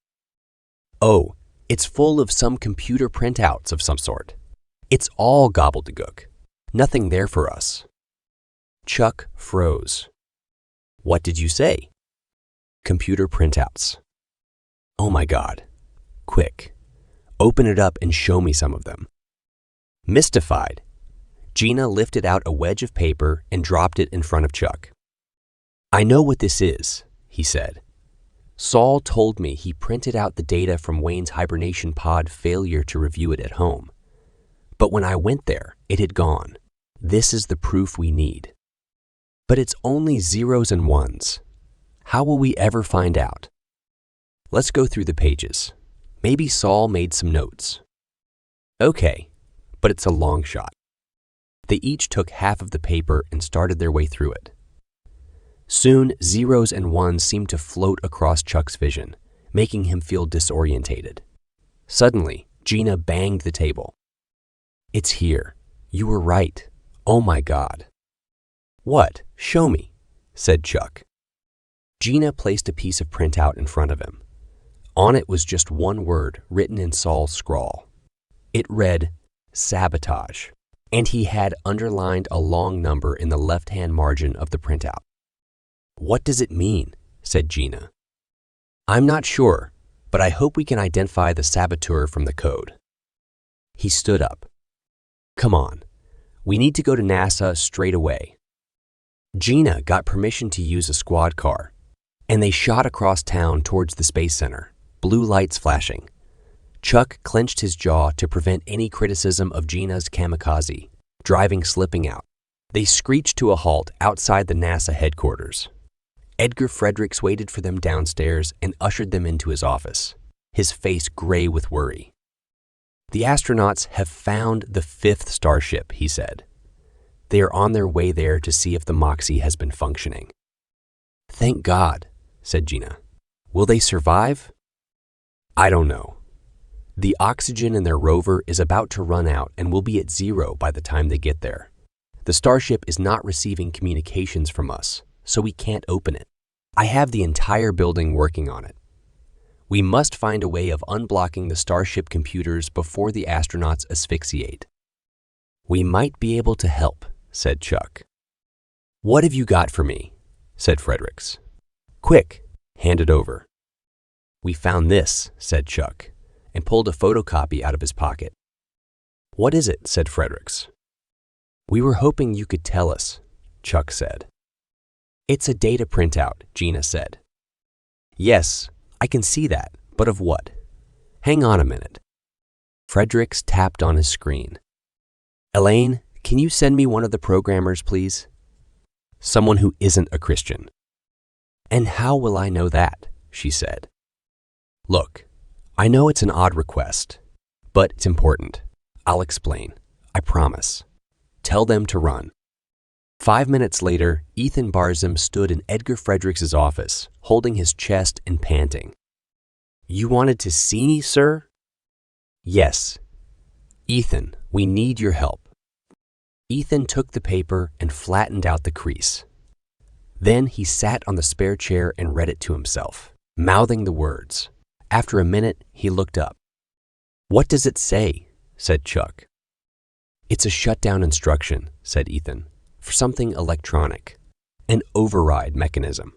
Oh, it's full of some computer printouts of some sort. It's all gobbledygook. Nothing there for us. Chuck froze. What did you say? Computer printouts. Oh my God. Quick, open it up and show me some of them. Mystified, Gina lifted out a wedge of paper and dropped it in front of Chuck. I know what this is, he said. Saul told me he printed out the data from Wayne's hibernation pod failure to review it at home. But when I went there, it had gone. This is the proof we need. But it's only 0s and 1s. How will we ever find out? Let's go through the pages. Maybe Saul made some notes. Okay, but it's a long shot. They each took half of the paper and started their way through it. Soon, 0s and 1s seemed to float across Chuck's vision, making him feel disorientated. Suddenly, Gina banged the table. It's here. You were right. Oh my God. What? Show me, said Chuck. Gina placed a piece of printout in front of him. On it was just one word written in Saul's scrawl. It read, sabotage, and he had underlined a long number in the left-hand margin of the printout. What does it mean? Said Gina. I'm not sure, but I hope we can identify the saboteur from the code. He stood up. Come on, we need to go to NASA straight away. Gina got permission to use a squad car, and they shot across town towards the Space Center, blue lights flashing. Chuck clenched his jaw to prevent any criticism of Gina's kamikaze, driving slipping out. They screeched to a halt outside the NASA headquarters. Edgar Fredericks waited for them downstairs and ushered them into his office. his face gray with worry. "The astronauts have found the 5th Starship," he said. "They are on their way there to see if the Moxie has been functioning." "Thank God," said Gina. "Will they survive?" "I don't know. The oxygen in their rover is about to run out and will be at 0 by the time they get there. The Starship is not receiving communications from us, so we can't open it. I have the entire building working on it. We must find a way of unblocking the Starship computers before the astronauts asphyxiate." "We might be able to help," said Chuck. "What have you got for me?" said Fredericks. "Quick, hand it over." "We found this," said Chuck, and pulled a photocopy out of his pocket. "What is it?" said Fredericks. "We were hoping you could tell us," Chuck said. "It's a data printout," Gina said. "Yes, I can see that, but of what? Hang on a minute." Fredericks tapped on his screen. "Elaine, can you send me one of the programmers, please? Someone who isn't a Christian." "And how will I know that?" she said. "Look, I know it's an odd request, but it's important. I'll explain. I promise. Tell them to run." 5 minutes later, Ethan Barzum stood in Edgar Fredericks' office, holding his chest and panting. "You wanted to see me, sir?" "Yes. Ethan, we need your help." Ethan took the paper and flattened out the crease. Then he sat on the spare chair and read it to himself, mouthing the words. After a minute, he looked up. "What does it say?" said Chuck. "It's a shutdown instruction," said Ethan, "for something electronic, an override mechanism."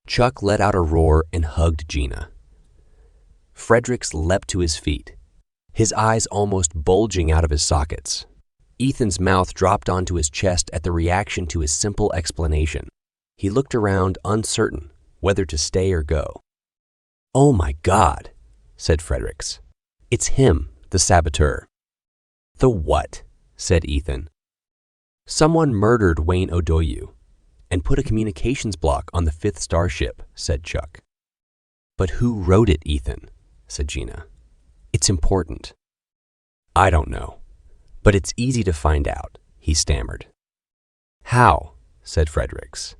Chuck let out a roar and hugged Gina. Fredericks leapt to his feet, his eyes almost bulging out of his sockets. Ethan's mouth dropped onto his chest at the reaction to his simple explanation. He looked around, uncertain whether to stay or go. "Oh my God," said Fredericks. "It's him, the saboteur." "The what?" said Ethan. "Someone murdered Wayne Odoyu and put a communications block on the 5th Starship," said Chuck. "But who wrote it, Ethan?" said Gina. "It's important." "I don't know, but it's easy to find out," he stammered. "How?" said Fredericks.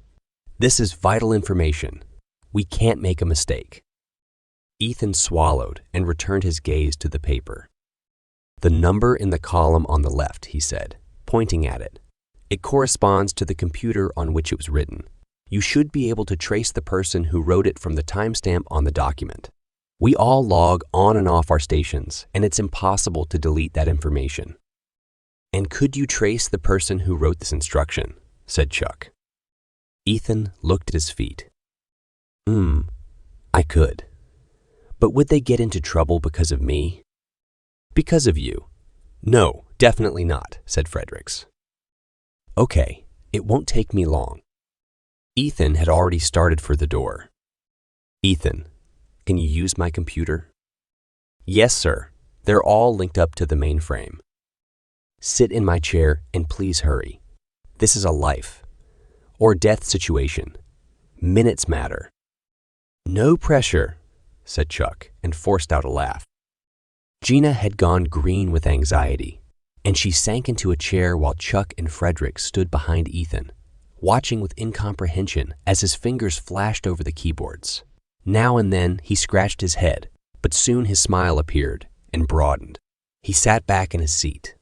"This is vital information. We can't make a mistake." Ethan swallowed and returned his gaze to the paper. "The number in the column on the left," he said, pointing at it. "It corresponds to the computer on which it was written. You should be able to trace the person who wrote it from the timestamp on the document. We all log on and off our stations, and it's impossible to delete that information." "And could you trace the person who wrote this instruction?" said Chuck. Ethan looked at his feet. I could. But would they get into trouble because of me?" "Because of you? No, definitely not," said Fredericks. "Okay, it won't take me long." Ethan had already started for the door. "Ethan, can you use my computer?" "Yes, sir. They're all linked up to the mainframe." "Sit in my chair and please hurry. This is a life or death situation. Minutes matter." "No pressure," said Chuck and forced out a laugh. Gina had gone green with anxiety, and she sank into a chair while Chuck and Frederick stood behind Ethan, watching with incomprehension as his fingers flashed over the keyboards. Now and then he scratched his head, but soon his smile appeared and broadened. He sat back in his seat.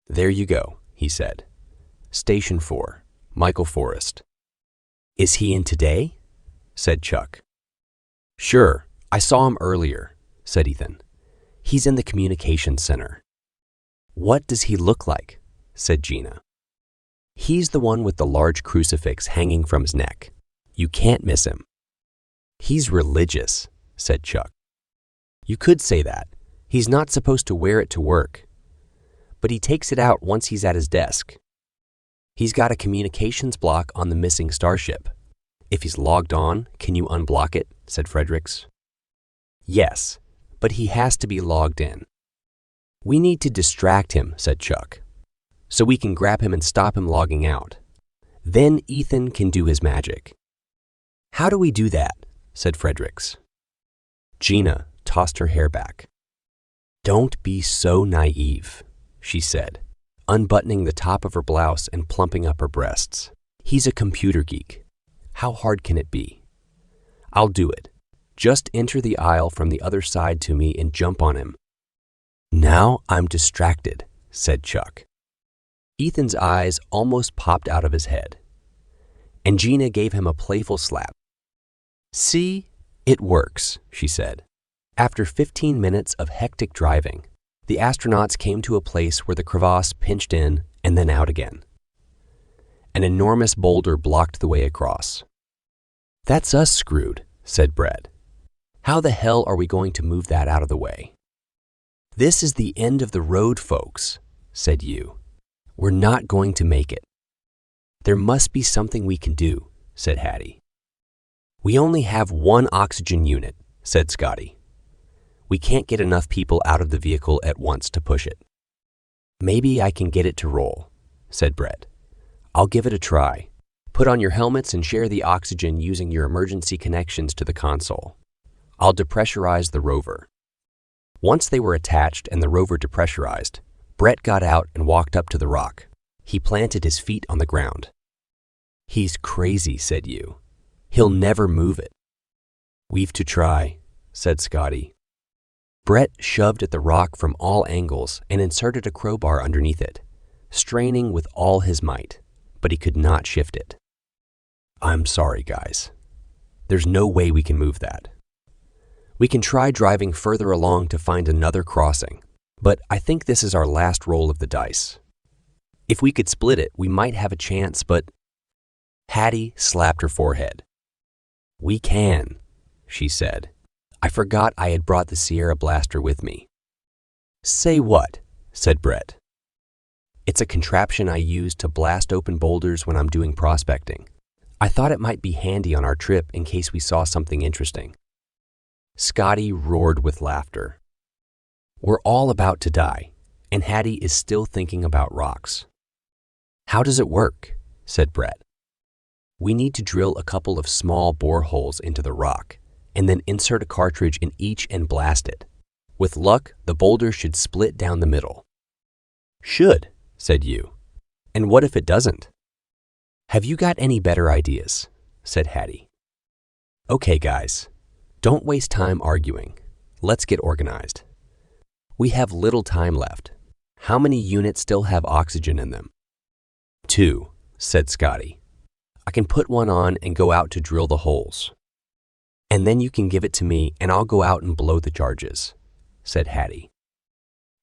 "There you go," he said. "Station 4, Michael Forrest." "Is he in today?" said Chuck. "Sure, I saw him earlier," said Ethan. "He's in the communications center." "What does he look like?" said Gina. "He's the one with the large crucifix hanging from his neck. You can't miss him." "He's religious," said Chuck. "You could say that. He's not supposed to wear it to work. But he takes it out once he's at his desk. He's got a communications block on the missing Starship. If he's logged on, can you unblock it?" said Fredericks. "Yes, but he has to be logged in." "We need to distract him," said Chuck, "so we can grab him and stop him logging out. Then Ethan can do his magic." "How do we do that?" said Fredericks. "Gina, tossed her hair back. "Don't be so naive," she said, unbuttoning the top of her blouse and plumping up her breasts. "He's a computer geek. How hard can it be? I'll do it. Just enter the aisle from the other side to me and jump on him." "Now I'm distracted," said Chuck. Ethan's eyes almost popped out of his head, and Gina gave him a playful slap. "See, it works," she said. After 15 minutes of hectic driving, the astronauts came to a place where the crevasse pinched in and then out again. An enormous boulder blocked the way across. "That's us screwed," said Brett. "How the hell are we going to move that out of the way?" "This is the end of the road, folks," said Yu. "We're not going to make it." "There must be something we can do," said Hattie. "We only have one oxygen unit," said Scotty. "We can't get enough people out of the vehicle at once to push it." "Maybe I can get it to roll," said Brett. "I'll give it a try. Put on your helmets and share the oxygen using your emergency connections to the console. I'll depressurize the rover." Once they were attached and the rover depressurized, Brett got out and walked up to the rock. He planted his feet on the ground. "He's crazy," said Yu. "He'll never move it." "We've to try," said Scotty. Brett shoved at the rock from all angles and inserted a crowbar underneath it, straining with all his might, but he could not shift it. "I'm sorry, guys. There's no way we can move that. We can try driving further along to find another crossing, but I think this is our last roll of the dice. If we could split it, we might have a chance, but—" Hattie slapped her forehead. "We can," she said. "I forgot I had brought the Sierra Blaster with me." "Say what?" said Brett. "It's a contraption I use to blast open boulders when I'm doing prospecting. I thought it might be handy on our trip in case we saw something interesting." Scotty roared with laughter. "We're all about to die, and Hattie is still thinking about rocks." "How does it work?" said Brett. "We need to drill a couple of small boreholes into the rock, and then insert a cartridge in each and blast it. With luck, the boulder should split down the middle." "Should," said Yu. "And what if it doesn't?" "Have you got any better ideas?" said Hattie. "Okay, guys, don't waste time arguing. Let's get organized. We have little time left. How many units still have oxygen in them?" "2," said Scotty. "I can put one on and go out to drill the holes. And then you can give it to me and I'll go out and blow the charges," said Hattie.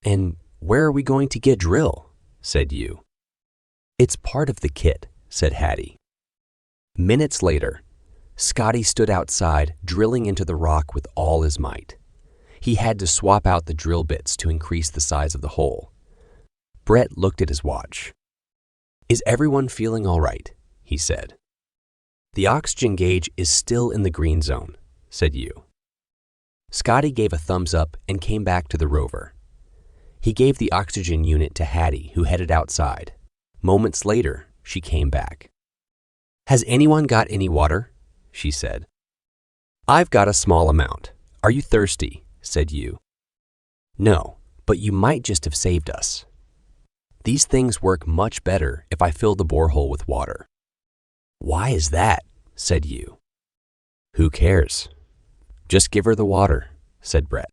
"And where are we going to get drill?" said Yu. "It's part of the kit," said Hattie. Minutes later, Scotty stood outside drilling into the rock with all his might. He had to swap out the drill bits to increase the size of the hole. Brett looked at his watch. "Is everyone feeling all right?" he said. "The oxygen gauge is still in the green zone," said Yu. Scotty gave a thumbs up and came back to the rover. He gave the oxygen unit to Hattie, who headed outside. Moments later, she came back. "Has anyone got any water?" she said. "I've got a small amount. Are you thirsty?" said Yu. "No, but you might just have saved us. These things work much better if I fill the borehole with water." "Why is that?" said Yu. "Who cares? Just give her the water," said Brett.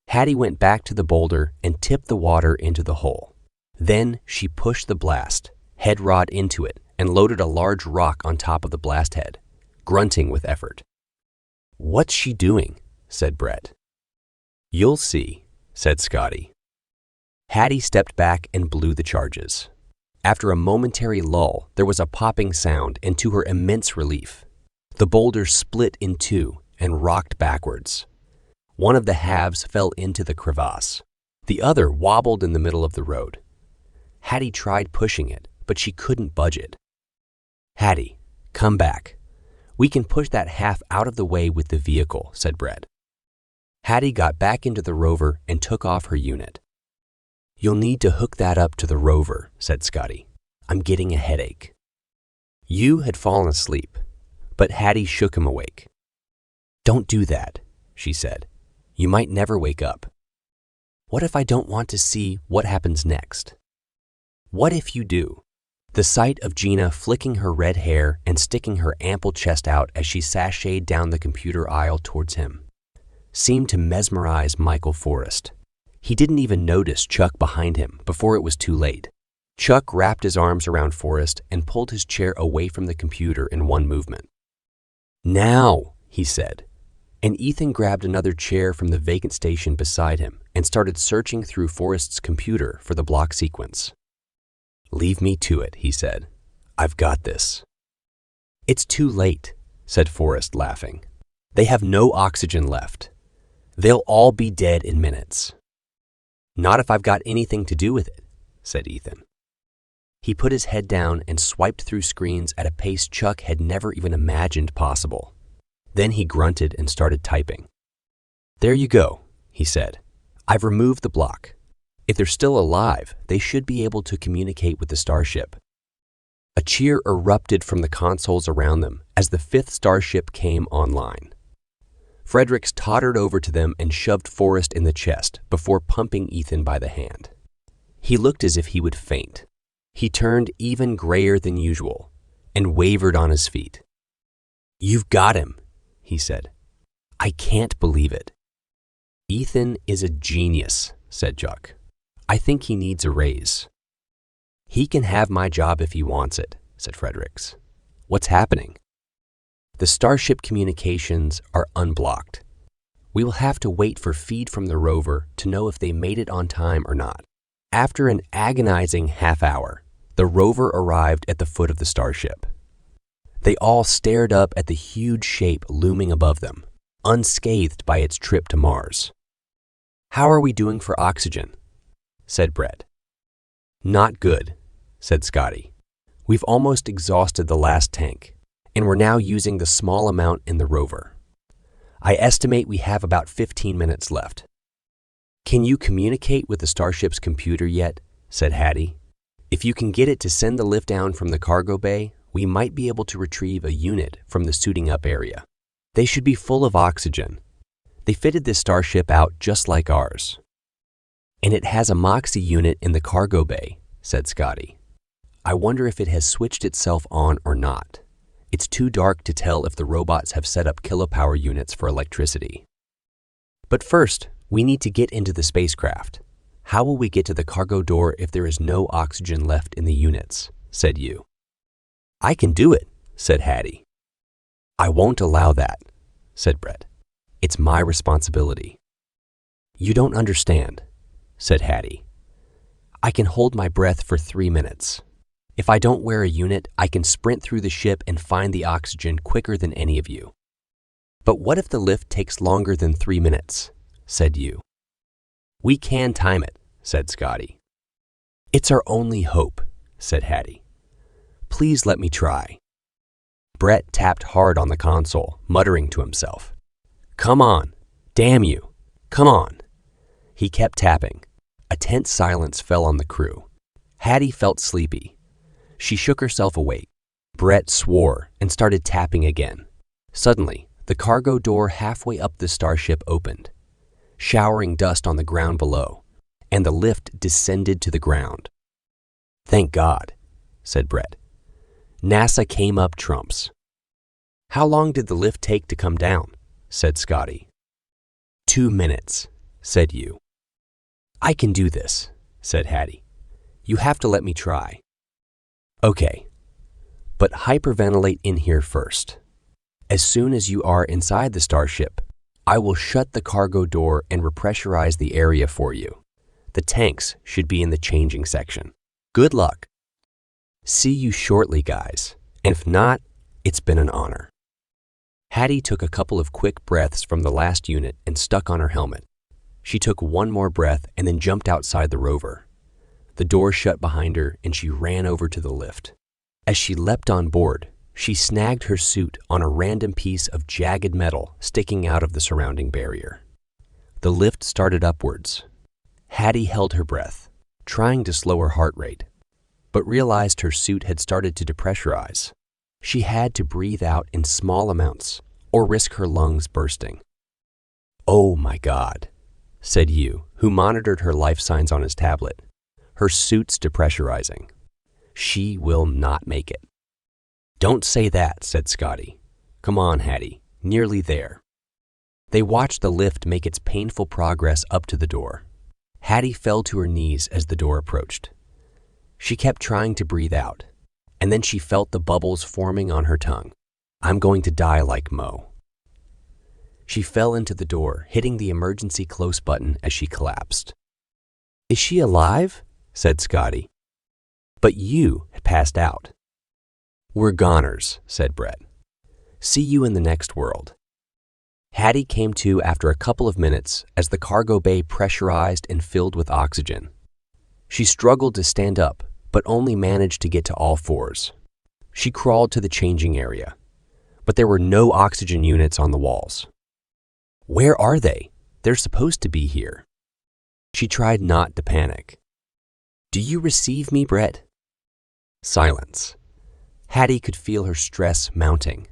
Hattie went back to the boulder and tipped the water into the hole. Then she pushed the blast head rod into it and loaded a large rock on top of the blast head, grunting with effort. "What's she doing?" said Brett. "You'll see," said Scotty. Hattie stepped back and blew the charges. After a momentary lull, there was a popping sound, and to her immense relief, the boulder split in two and rocked backwards. One of the halves fell into the crevasse. The other wobbled in the middle of the road. Hattie tried pushing it, but she couldn't budge it. "Hattie, come back. We can push that half out of the way with the vehicle," said Brett. Hattie got back into the rover and took off her unit. "You'll need to hook that up to the rover," said Scotty. "I'm getting a headache." Yu had fallen asleep, but Hattie shook him awake. "Don't do that," she said. You might never wake up. What if I don't want to see what happens next? What if you do? The sight of Gina flicking her red hair and sticking her ample chest out as she sashayed down the computer aisle towards him seemed to mesmerize Michael Forrest. He didn't even notice Chuck behind him before it was too late. Chuck wrapped his arms around Forrest and pulled his chair away from the computer in one movement. "Now," he said, and Ethan grabbed another chair from the vacant station beside him and started searching through Forrest's computer for the block sequence. "Leave me to it," he said. "I've got this." "It's too late," said Forrest, laughing. "They have no oxygen left. They'll all be dead in minutes." "Not if I've got anything to do with it," said Ethan. He put his head down and swiped through screens at a pace Chuck had never even imagined possible. Then he grunted and started typing. "There you go," he said. "I've removed the block. If they're still alive, they should be able to communicate with the Starship." A cheer erupted from the consoles around them as the fifth Starship came online. Fredericks tottered over to them and shoved Forrest in the chest before pumping Ethan by the hand. He looked as if he would faint. He turned even grayer than usual and wavered on his feet. "You've got him," he said. "I can't believe it." "Ethan is a genius," said Chuck. "I think he needs a raise." "He can have my job if he wants it," said Fredericks. "What's happening?" "The Starship communications are unblocked. We will have to wait for feed from the rover to know if they made it on time or not." After an agonizing half hour, the rover arrived at the foot of the Starship. They all stared up at the huge shape looming above them, unscathed by its trip to Mars. "How are we doing for oxygen?" said Brett. "Not good," said Scotty. "We've almost exhausted the last tank, and we're now using the small amount in the rover. I estimate we have about 15 minutes left." "Can you communicate with the Starship's computer yet?" said Hattie. "If you can get it to send the lift down from the cargo bay, we might be able to retrieve a unit from the suiting up area. They should be full of oxygen. They fitted this Starship out just like ours." "And it has a Moxie unit in the cargo bay," said Scotty. "I wonder if it has switched itself on or not. It's too dark to tell if the robots have set up kilopower units for electricity." "But first, we need to get into the spacecraft. How will we get to the cargo door if there is no oxygen left in the units?" said you. "I can do it," said Hattie. "I won't allow that," said Brett. "It's my responsibility." "You don't understand," said Hattie. "I can hold my breath for 3 minutes. If I don't wear a unit, I can sprint through the ship and find the oxygen quicker than any of you." "But what if the lift takes longer than 3 minutes?" said you. "We can time it," said Scotty. "It's our only hope," said Hattie. "Please let me try." Brett tapped hard on the console, muttering to himself. "Come on, damn you, come on." He kept tapping. A tense silence fell on the crew. Hattie felt sleepy. She shook herself awake. Brett swore and started tapping again. Suddenly, the cargo door halfway up the Starship opened, showering dust on the ground below, and the lift descended to the ground. "Thank God," said Brett. "NASA came up trumps." "How long did the lift take to come down?" said Scotty. 2 minutes, said you. "I can do this," said Hattie. "You have to let me try." "Okay, but hyperventilate in here first. As soon as you are inside the Starship, I will shut the cargo door and repressurize the area for you. The tanks should be in the changing section. Good luck." "See you shortly, guys, and if not, it's been an honor." Hattie took a couple of quick breaths from the last unit and stuck on her helmet. She took one more breath and then jumped outside the rover. The door shut behind her and she ran over to the lift. As she leapt on board, she snagged her suit on a random piece of jagged metal sticking out of the surrounding barrier. The lift started upwards. Hattie held her breath, trying to slow her heart rate, but realized her suit had started to depressurize. She had to breathe out in small amounts or risk her lungs bursting. "Oh my God," said Yu, who monitored her life signs on his tablet. Her suit's depressurizing. She will not make it. "Don't say that," said Scotty. "Come on, Hattie, nearly there." They watched the lift make its painful progress up to the door. Hattie fell to her knees as the door approached. She kept trying to breathe out, and then she felt the bubbles forming on her tongue. "I'm going to die like Mo." She fell into the door, hitting the emergency close button as she collapsed. "Is she alive?" said Scotty. But Yu had passed out. "We're goners," said Brett. "See you in the next world." Hattie came to after a couple of minutes as the cargo bay pressurized and filled with oxygen. She struggled to stand up, but only managed to get to all fours. She crawled to the changing area, but there were no oxygen units on the walls. Where are they? They're supposed to be here. She tried not to panic. "Do you receive me, Brett?" Silence. Hattie could feel her stress mounting.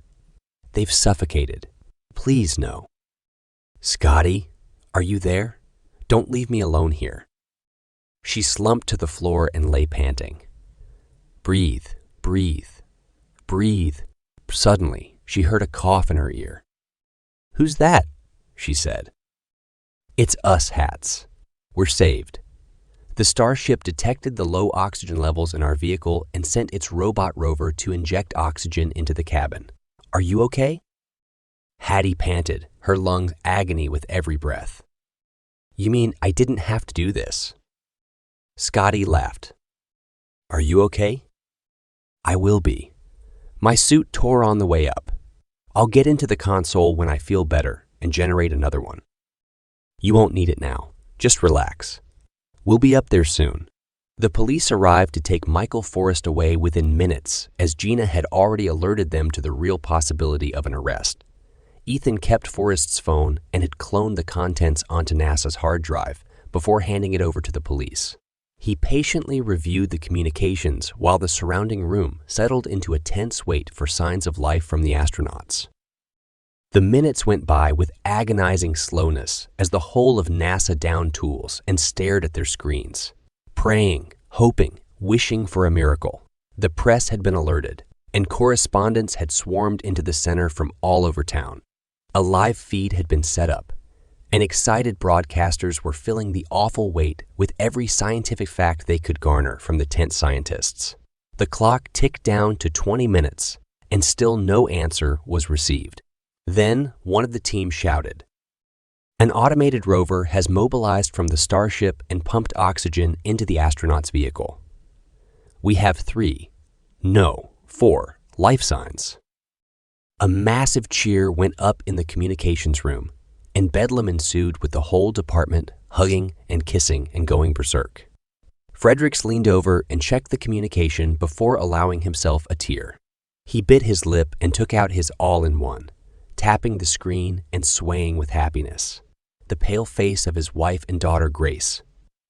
"They've suffocated. Please no." "Scotty, are you there? Don't leave me alone here." She slumped to the floor and lay panting. "Breathe, breathe, breathe." Suddenly, she heard a cough in her ear. "Who's that?" she said. "It's us, Hats. We're saved. The Starship detected the low oxygen levels in our vehicle and sent its robot rover to inject oxygen into the cabin. Are you okay?" Hattie panted, her lungs agony with every breath. "You mean I didn't have to do this?" Scotty laughed. "Are you okay?" "I will be. My suit tore on the way up. I'll get into the console when I feel better and generate another one. You won't need it now. Just relax. We'll be up there soon." The police arrived to take Michael Forrest away within minutes, as Gina had already alerted them to the real possibility of an arrest. Ethan kept Forrest's phone and had cloned the contents onto NASA's hard drive before handing it over to the police. He patiently reviewed the communications while the surrounding room settled into a tense wait for signs of life from the astronauts. The minutes went by with agonizing slowness as the whole of NASA downed tools and stared at their screens, praying, hoping, wishing for a miracle. The press had been alerted, and correspondents had swarmed into the center from all over town. A live feed had been set up, and excited broadcasters were filling the awful wait with every scientific fact they could garner from the tense scientists. The clock ticked down to 20 minutes, and still no answer was received. Then one of the team shouted, "An automated rover has mobilized from the Starship and pumped oxygen into the astronaut's vehicle. We have 3, no, 4 life signs." A massive cheer went up in the communications room, and bedlam ensued with the whole department hugging and kissing and going berserk. Fredericks leaned over and checked the communication before allowing himself a tear. He bit his lip and took out his all-in-one, tapping the screen and swaying with happiness. The pale face of his wife and daughter Grace,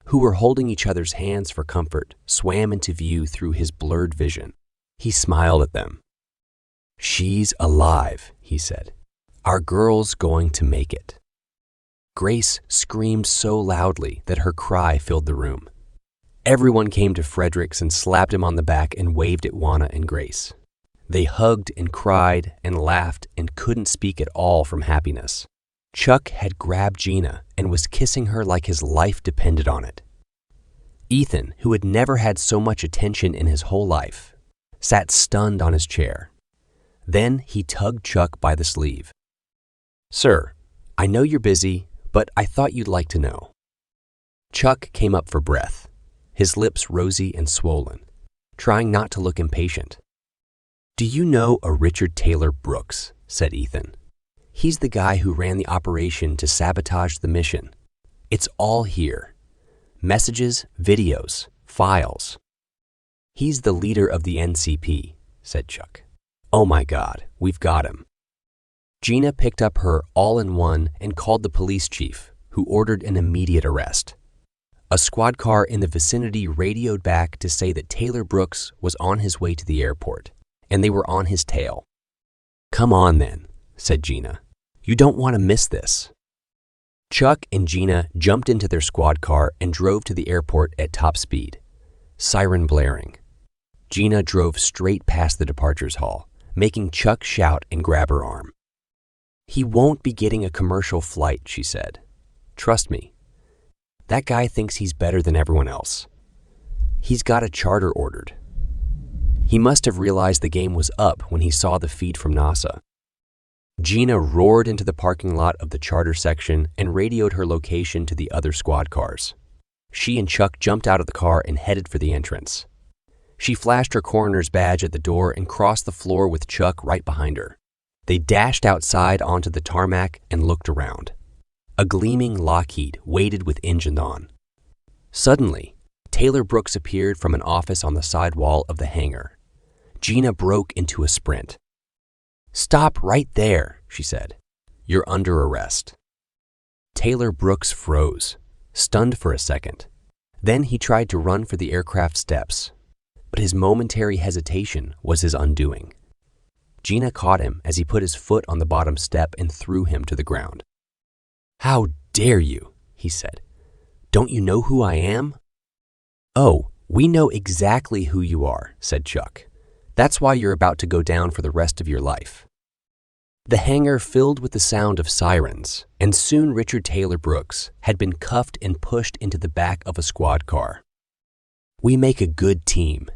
who were holding each other's hands for comfort, swam into view through his blurred vision. He smiled at them. "She's alive," he said. "Our girl's going to make it." Grace screamed so loudly that her cry filled the room. Everyone came to Fredericks and slapped him on the back and waved at Juana and Grace. They hugged and cried and laughed and couldn't speak at all from happiness. Chuck had grabbed Gina and was kissing her like his life depended on it. Ethan, who had never had so much attention in his whole life, sat stunned on his chair. Then he tugged Chuck by the sleeve. "Sir, I know you're busy, but I thought you'd like to know." Chuck came up for breath, his lips rosy and swollen, trying not to look impatient. "Do you know a Richard Taylor Brooks?" said Ethan. "He's the guy who ran the operation to sabotage the mission. It's all here. Messages, videos, files." "He's the leader of the NCP," said Chuck. "Oh my God, we've got him." Gina picked up her all-in-one and called the police chief, who ordered an immediate arrest. A squad car in the vicinity radioed back to say that Taylor Brooks was on his way to the airport, and they were on his tail. "Come on then," said Gina. "You don't want to miss this." Chuck and Gina jumped into their squad car and drove to the airport at top speed, siren blaring. Gina drove straight past the departures hall, making Chuck shout and grab her arm. "He won't be getting a commercial flight," she said. "Trust me. That guy thinks he's better than everyone else. He's got a charter ordered." He must have realized the game was up when he saw the feed from NASA. Gina roared into the parking lot of the charter section and radioed her location to the other squad cars. She and Chuck jumped out of the car and headed for the entrance. She flashed her coroner's badge at the door and crossed the floor with Chuck right behind her. They dashed outside onto the tarmac and looked around. A gleaming Lockheed waited with engine on. Suddenly, Taylor Brooks appeared from an office on the side wall of the hangar. Gina broke into a sprint. "Stop right there," she said. "You're under arrest." Taylor Brooks froze, stunned for a second. Then he tried to run for the aircraft steps, but his momentary hesitation was his undoing. Gina caught him as he put his foot on the bottom step and threw him to the ground. "How dare you?" he said. "Don't you know who I am?" "Oh, we know exactly who you are," said Chuck. "That's why you're about to go down for the rest of your life." The hangar filled with the sound of sirens, and soon Richard Taylor Brooks had been cuffed and pushed into the back of a squad car. "We make a good team,"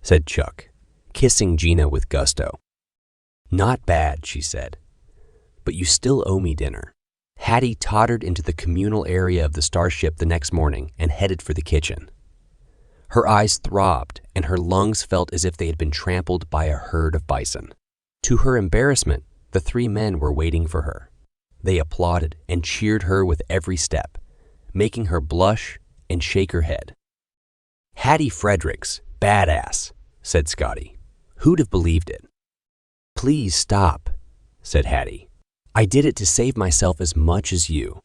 said Chuck, kissing Gina with gusto. "Not bad," she said. "But you still owe me dinner." Hattie tottered into the communal area of the Starship the next morning and headed for the kitchen. Her eyes throbbed and her lungs felt as if they had been trampled by a herd of bison. To her embarrassment, the three men were waiting for her. They applauded and cheered her with every step, making her blush and shake her head. "Hattie Fredericks, badass," said Scotty. "Who'd have believed it?" "Please stop," said Hattie. "I did it to save myself as much as you."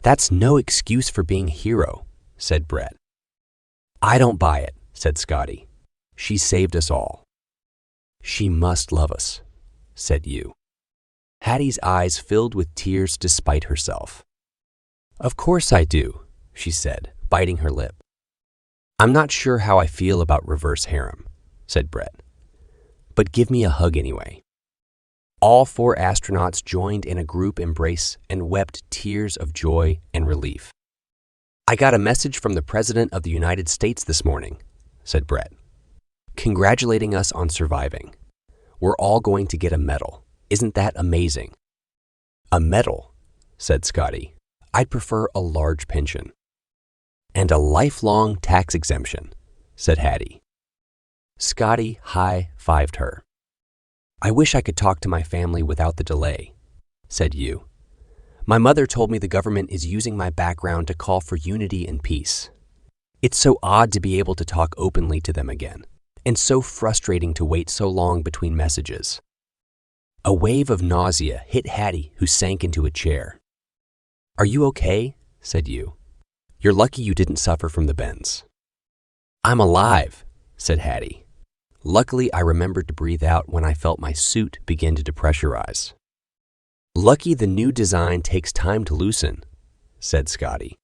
"That's no excuse for being a hero," said Brett. "I don't buy it," said Scotty. "She saved us all." "She must love us," said you. Hattie's eyes filled with tears despite herself. "Of course I do," she said, biting her lip. "I'm not sure how I feel about reverse harem," said Brett. "But give me a hug anyway." All four astronauts joined in a group embrace and wept tears of joy and relief. "I got a message from the President of the United States this morning," said Brett, "congratulating us on surviving. We're all going to get a medal. Isn't that amazing?" "A medal," said Scotty. "I'd prefer a large pension." "And a lifelong tax exemption," said Hattie. Scotty high-fived her. "I wish I could talk to my family without the delay," said you. "My mother told me the government is using my background to call for unity and peace. It's so odd to be able to talk openly to them again, and so frustrating to wait so long between messages." A wave of nausea hit Hattie, who sank into a chair. "Are you okay?" said you. "You're lucky you didn't suffer from the bends." "I'm alive," said Hattie. "Luckily, I remembered to breathe out when I felt my suit begin to depressurize." "Lucky the new design takes time to loosen," said Scotty.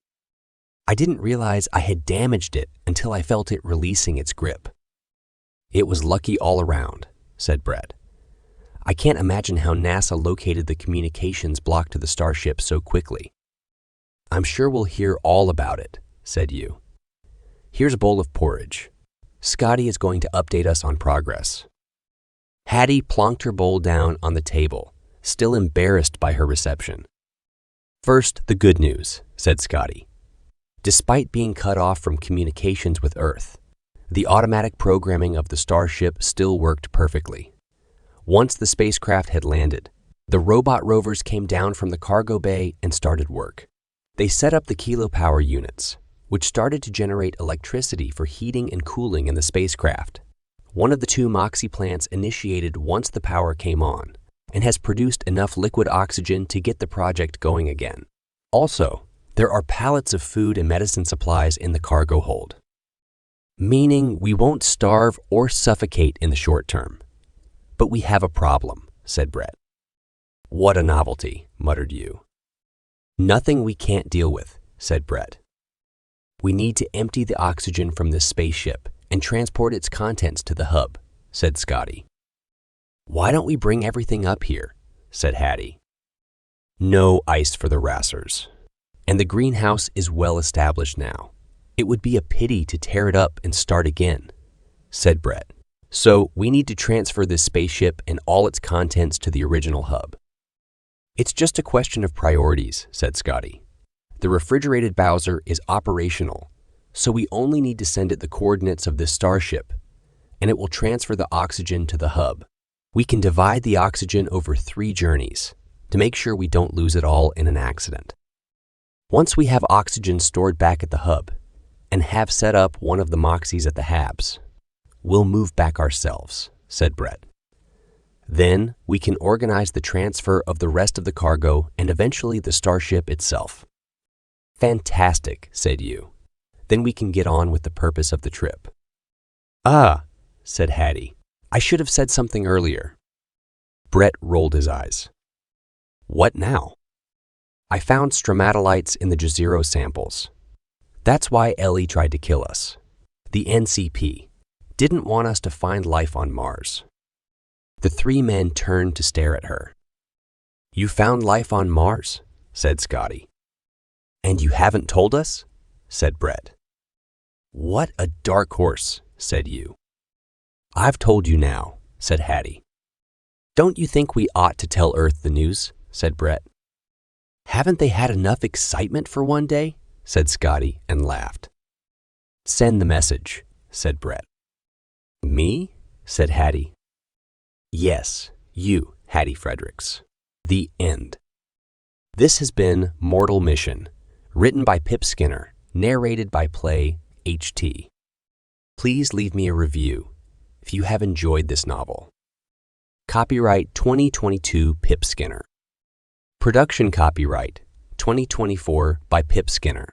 "I didn't realize I had damaged it until I felt it releasing its grip." "It was lucky all around," said Brett. "I can't imagine how NASA located the communications block to the Starship so quickly." "I'm sure we'll hear all about it," said you. "Here's a bowl of porridge. Scotty is going to update us on progress." Hattie plonked her bowl down on the table, still embarrassed by her reception. "First, the good news," said Scotty. "Despite being cut off from communications with Earth, the automatic programming of the Starship still worked perfectly. Once the spacecraft had landed, the robot rovers came down from the cargo bay and started work. They set up the kilopower units, which started to generate electricity for heating and cooling in the spacecraft. One of the two MOXIE plants initiated once the power came on and has produced enough liquid oxygen to get the project going again. Also, there are pallets of food and medicine supplies in the cargo hold, meaning we won't starve or suffocate in the short term. But we have a problem," said Brett. "What a novelty," muttered you. Nothing we can't deal with, said Brett. We need to empty the oxygen from this spaceship and transport its contents to the hub, said Scotty. Why don't we bring everything up here, said Hattie. No ice for the racers. And the greenhouse is well established now. It would be a pity to tear it up and start again, said Brett. So we need to transfer this spaceship and all its contents to the original hub. It's just a question of priorities, said Scotty. The refrigerated Bowser is operational, so we only need to send it the coordinates of this starship, and it will transfer the oxygen to the hub. We can divide the oxygen over 3 journeys to make sure we don't lose it all in an accident. Once we have oxygen stored back at the hub and have set up one of the Moxies at the Habs, we'll move back ourselves, said Brett. Then we can organize the transfer of the rest of the cargo and eventually the starship itself. Fantastic, said you. Then we can get on with the purpose of the trip. Ah, said Hattie. I should have said something earlier. Brett rolled his eyes. What now? I found stromatolites in the Jezero samples. That's why Ellie tried to kill us. The NCP didn't want us to find life on Mars. The 3 men turned to stare at her. You found life on Mars, said Scotty. And you haven't told us? Said Brett. What a dark horse, said you. I've told you now, said Hattie. Don't you think we ought to tell Earth the news? Said Brett. Haven't they had enough excitement for one day? Said Scotty and laughed. Send the message, said Brett. Me? Said Hattie. Yes, you, Hattie Fredericks. The end. This has been Mortal Mission, written by Pip Skinner, narrated by Play HT. Please leave me a review if you have enjoyed this novel. Copyright 2022 Pip Skinner. Production copyright 2024 by Pip Skinner.